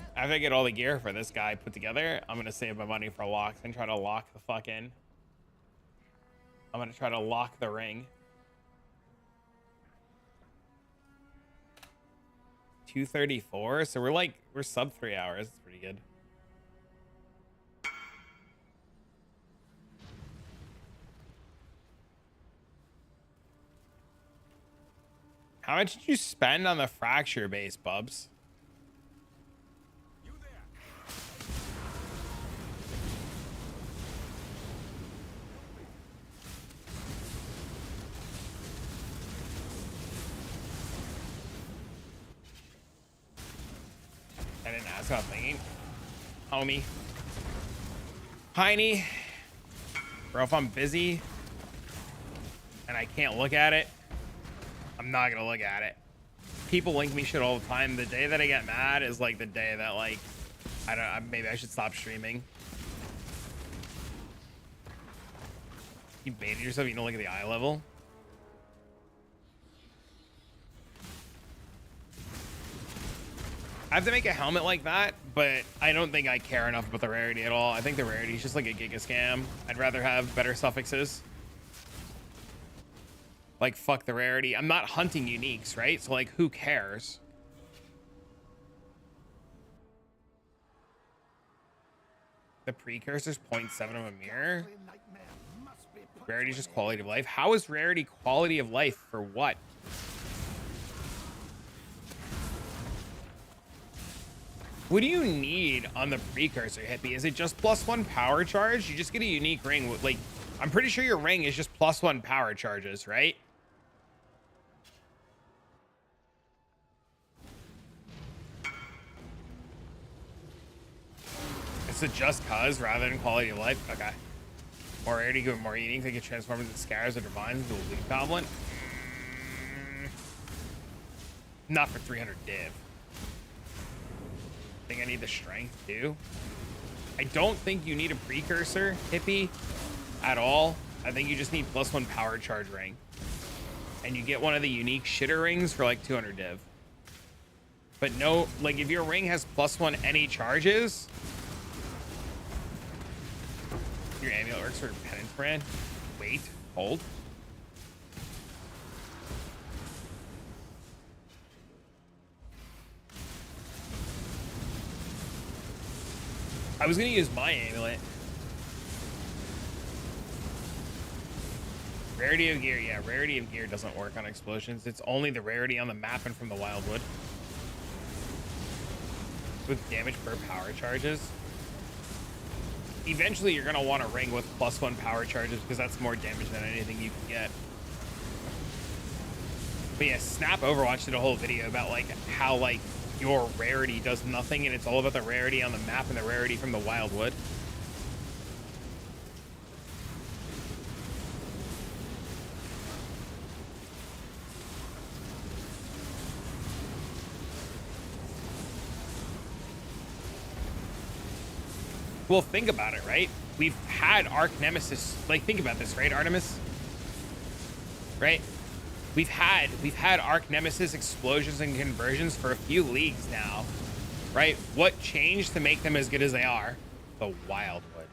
for this guy put together, I'm gonna save my money for locks and try to lock the fucking. I'm gonna try to lock the ring. 234. So we're sub 3 hours. It's pretty good. How much did you spend on the fracture base, Bubs? I didn't ask what I'm thinking. Homie. Piney. Bro, if I'm busy and I can't look at it, I'm not gonna look at it. People link me shit all the time. The day that I get mad is like the day that like maybe I should stop streaming. You baited yourself. You don't look at the eye level. I have to make a helmet like that, but I don't think I care enough about the rarity at all. I think the rarity is just like a giga scam. I'd rather have better suffixes. Like, fuck the rarity. I'm not hunting uniques, right? So, like, who cares? The precursor's 0.7 of a mirror. Rarity is just quality of life. How is rarity quality of life for what? What do you need on the precursor, Hippie? Is it just +1 power charge? You just get a unique ring with, like, I'm pretty sure your ring is just +1 power charges, right? It's a just cause rather than quality of life. Okay. More rarity, good, more unique. They get transformed into scars or divines into a leaf goblin. Not for 300 div. I think I need the strength too. I don't think you need a precursor, Hippie, at all. I think you just need +1 power charge ring. And you get one of the unique shitter rings for like 200 div. But no, like if your ring has +1 any charges, your amulet works for Penance brand. Wait, hold. I was gonna use my amulet. Rarity of gear, yeah, rarity of gear doesn't work on explosions. It's only the rarity on the map and from the wildwood. With damage per power charges. Eventually you're gonna want a ring with +1 power charges because that's more damage than anything you can get. But yeah, Snap Overwatch did a whole video about like how like your rarity does nothing and it's all about the rarity on the map and the rarity from the wildwood. Well, think about it, right? We've had Arc Nemesis, like think about this, right, Artemis? Right? We've had Arc Nemesis explosions and conversions for a few leagues now, right? What changed to make them as good as they are? The wildwood.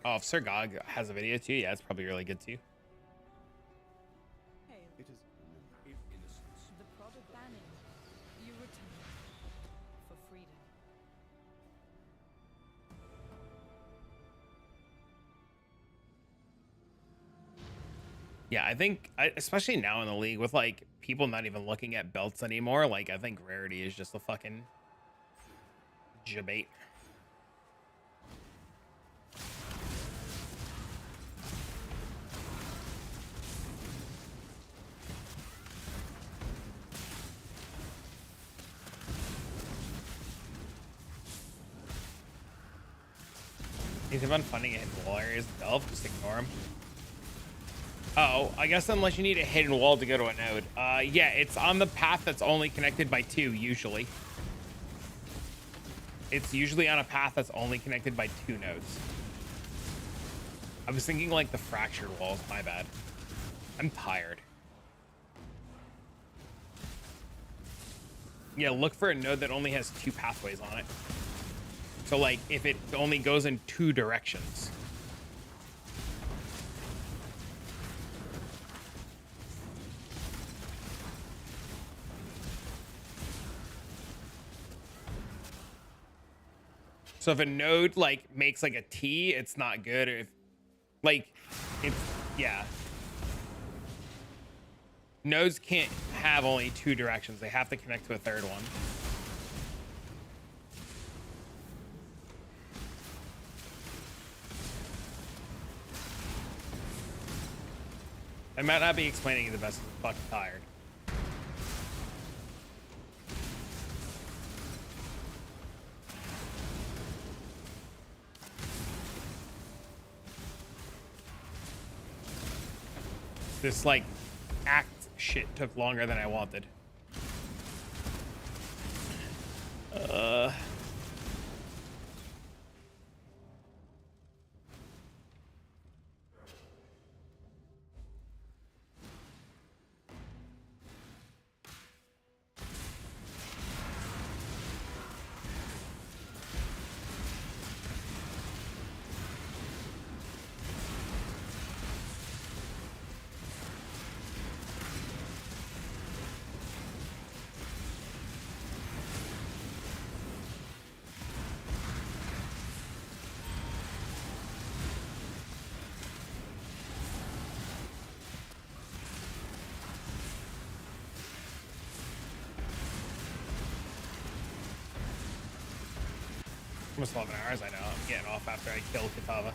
Oh, if Sir Gog has a video too, yeah, it's probably really good too. Yeah, I think, especially now in the league, with like people not even looking at belts anymore, like I think rarity is just a fucking debate. He's fun funding it in wall areas of Delve, just ignore him. Oh, I guess unless you need a hidden wall to go to a node. Yeah, it's on the path that's only connected by 2, usually. It's usually on a path that's only connected by 2 nodes. I was thinking like the fractured walls, my bad. I'm tired. Yeah, look for a node that only has 2 pathways on it. So like if it only goes in 2 directions. So if a node like makes like a T, it's not good. If like it's, yeah. Nodes can't have only 2 directions. They have to connect to a 3rd one. I might not be explaining it the best. I'm fucking tired. This like act shit took longer than I wanted. Almost 11 hours, I know. I'm getting off after I kill Katava.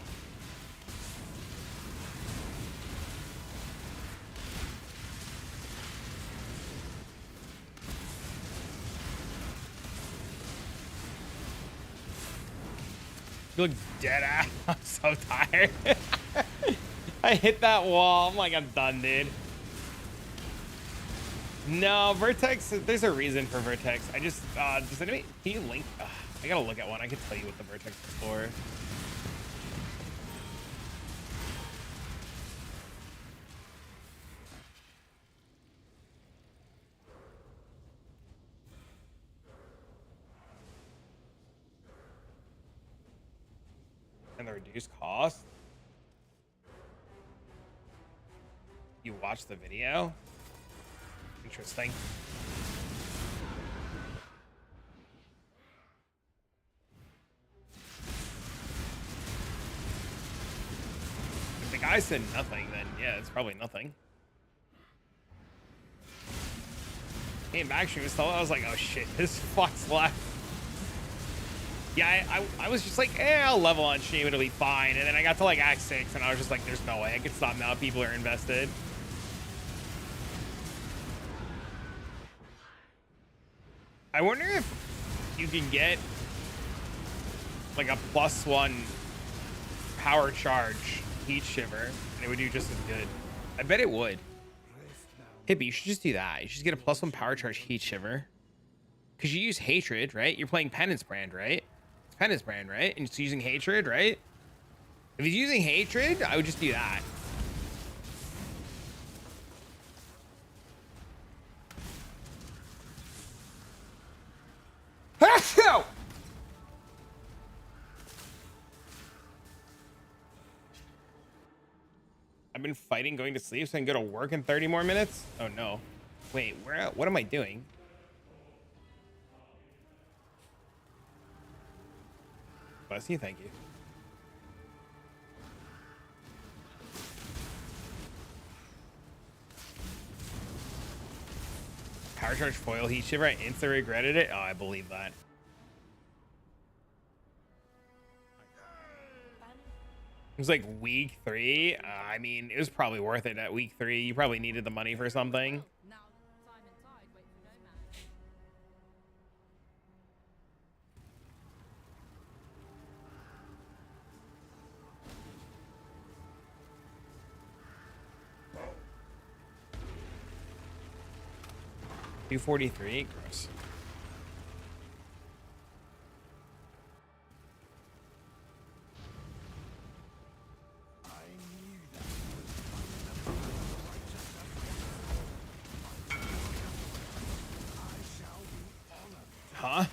You look dead ass. I'm so tired. I hit that wall. I'm like, I'm done, dude. No, Vertex, there's a reason for Vertex. I just, does anybody, can you link? I gotta look at one. I can tell you what the Vertex is for. And the reduced cost. You watch the video? Interesting. If the guy said nothing, then yeah, it's probably nothing. Came back, she was still, I was like, oh shit, this fuck's left. Yeah, I was just like, I'll level on stream, it'll be fine. And then I got to like Act 6 and I was just like, there's no way I can stop now. People are invested. I wonder if you can get like a +1 power charge heat shiver and it would do just as good. I bet it would. Hippie, you should just do that. You should get a +1 power charge heat shiver. Because you use hatred, right? You're playing Penance brand, right? It's Penance brand, right? And it's using hatred, right? If he's using hatred, I would just do that. I've been fighting going to sleep so I can go to work in 30 more minutes. Oh no. Wait, what am I doing? Bless you, thank you. Power charge foil heat shiver, I instantly regretted it. Oh, I believe that. It was like week 3. I mean, it was probably worth it at week 3. You probably needed the money for something. $243, gross. Huh?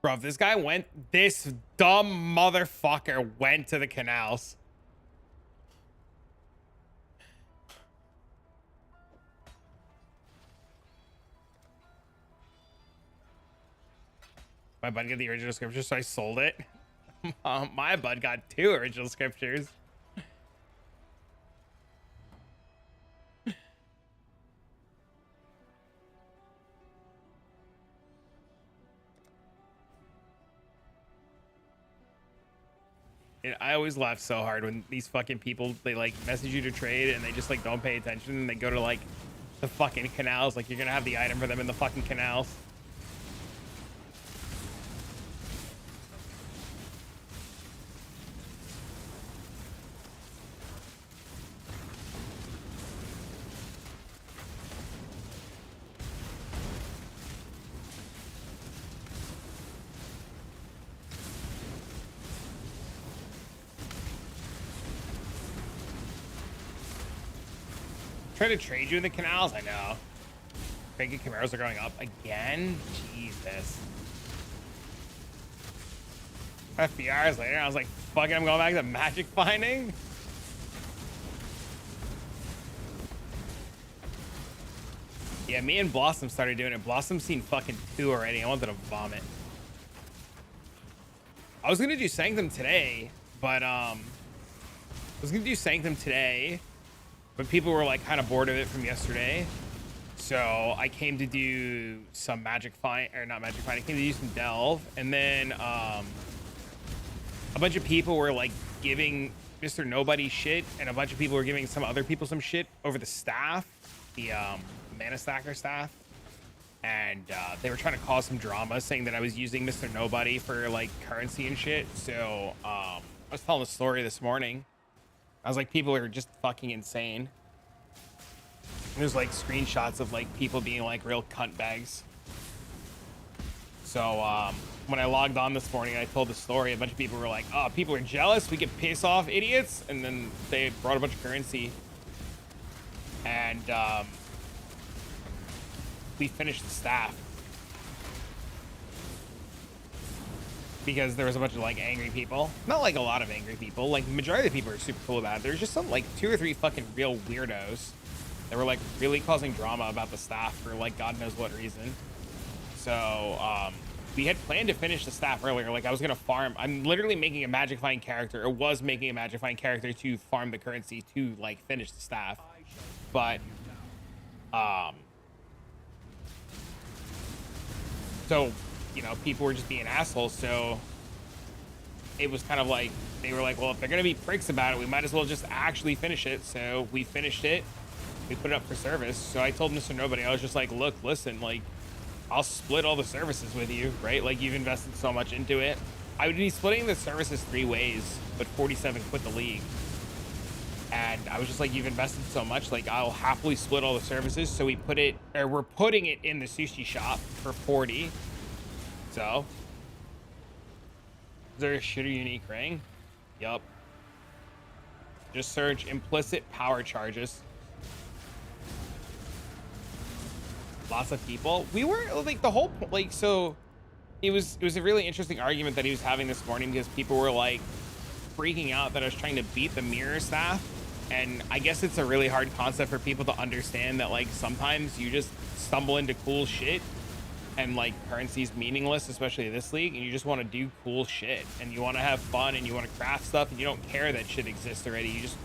Bro, if this guy went, this dumb motherfucker went to the canals. My bud got the original scripture, so I sold it. My bud got 2 original scriptures. I always laugh so hard when these fucking people, they like message you to trade and they just like don't pay attention and they go to like the fucking canals, like you're gonna have the item for them in the fucking canals. Try to trade you in the canals? I know. Frankie Camaros are going up again? Jesus. 5 hours later, I was like, fuck it, I'm going back to magic finding. Yeah, me and Blossom started doing it. Blossom's seen fucking 2 already. I wanted to vomit. I was gonna do Sanctum today, but but people were like kind of bored of it from yesterday. So I came to do some magic find, or not magic find. I came to do some delve, and then a bunch of people were like giving Mr. Nobody shit, and a bunch of people were giving some other people some shit over the staff, the mana stacker staff, and they were trying to cause some drama, saying that I was using Mr. Nobody for like currency and shit. So I was telling a story this morning. I was like, people are just fucking insane. There's like screenshots of like people being like real cunt bags. So when I logged on this morning, I told the story. A bunch of people were like, "Oh, people are jealous. We can piss off idiots." And then they brought a bunch of currency, and we finished the staff because there was a bunch of like angry people. Not like a lot of angry people. Like the majority of the people are super cool about it. There's just some like 2 or 3 fucking real weirdos that were like really causing drama about the staff for like God knows what reason. So we had planned to finish the staff earlier. Like I was gonna farm. I'm literally making a magic find character, or was making a magic find character to farm the currency to like finish the staff. But so you know, people were just being assholes. So it was kind of like they were like, well, if they're gonna be pricks about it, we might as well just actually finish it. So we finished it. We put it up for service. So I told Mr. Nobody, I was just like, look, listen, like, I'll split all the services with you, right? Like, you've invested so much into it. I would be splitting the services 3 ways, but 47 quit the league. And I was just like, you've invested so much, like, I'll happily split all the services. So we put it, or we're putting it in the sushi shop for 40. So, is there a shooter unique ring? Yup. Just search implicit power charges. Lots of people. We were like the whole like, so it was a really interesting argument that he was having this morning, because people were like freaking out that I was trying to beat the mirror staff. And I guess it's a really hard concept for people to understand, that like sometimes you just stumble into cool shit and like currency's meaningless, especially this league, and you just want to do cool shit and you want to have fun and you want to craft stuff and you don't care that shit exists already. You just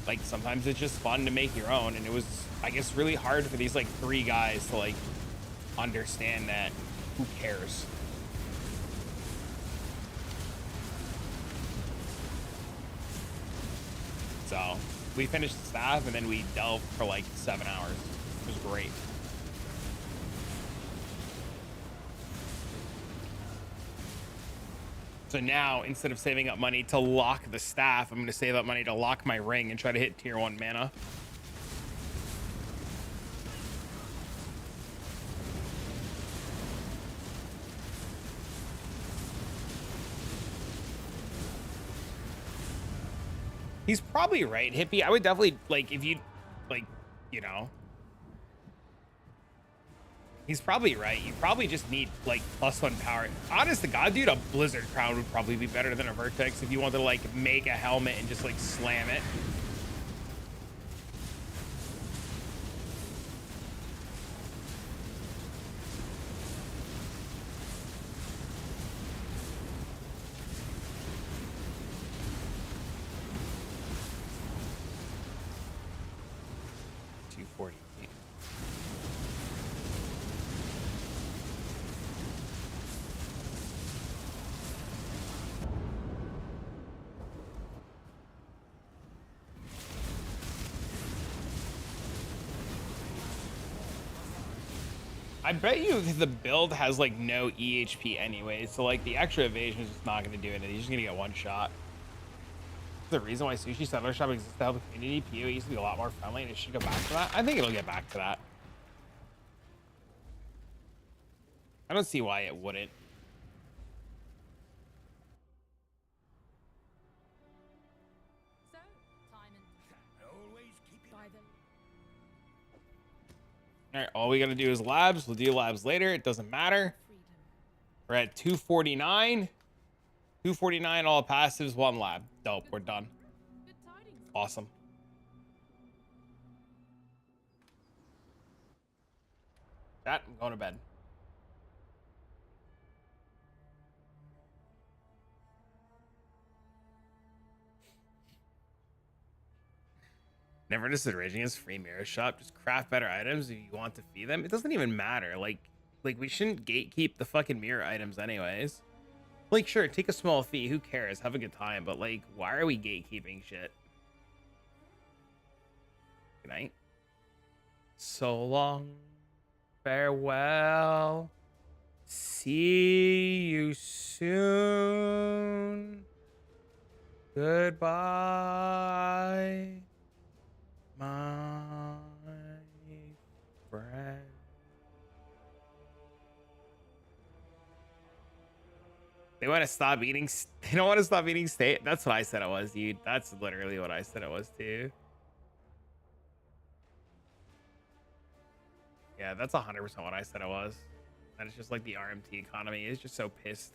like, sometimes it's just fun to make your own. And it was, I guess, really hard for these like 3 guys to like understand that who cares. So we finished the staff and then we delved for like 7 hours. It was great. So now, instead of saving up money to lock the staff, I'm going to save up money to lock my ring and try to hit tier 1 mana. He's probably right, Hippie. I would definitely, like, if you, like, you know, he's probably right. You probably just need like +1 power. Honest to God, dude, a Blizzard Crown would probably be better than a Vertex if you wanted to like make a helmet and just like slam it. I bet you the build has like no EHP anyway, so like the extra evasion is just not going to do anything. He's just going to get 1 shot. The reason why Sushi Settler Shop exists to help the community, PoE used to be a lot more friendly, and it should go back to that. I think it'll get back to that. I don't see why it wouldn't. All right, all we got to do is labs. We'll do labs later. It doesn't matter. We're at 249. 249, all passives, 1 lab. Dope, we're done. Awesome. That, I'm going to bed. Never understood raging against free mirror shop. Just craft better items if you want to feed them. It doesn't even matter. Like we shouldn't gatekeep the fucking mirror items anyways. Like, sure, take a small fee. Who cares? Have a good time. But like, why are we gatekeeping shit? Good night. So long. Farewell. See you soon. Goodbye, my friend. They want to stop eating. They don't want to stop eating steak. That's what I said it was, dude. That's literally what I said it was too. Yeah, that's 100% what I said it was. And it's just like the RMT economy is just so pissed.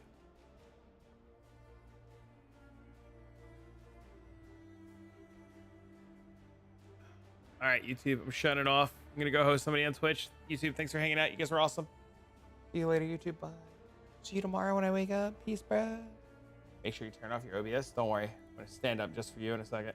All right, YouTube, I'm shutting it off. I'm gonna go host somebody on Twitch. YouTube, thanks for hanging out. You guys were awesome. See you later, YouTube. Bye. See you tomorrow when I wake up. Peace, bro. Make sure you turn off your OBS. Don't worry. I'm gonna stand up just for you in a second.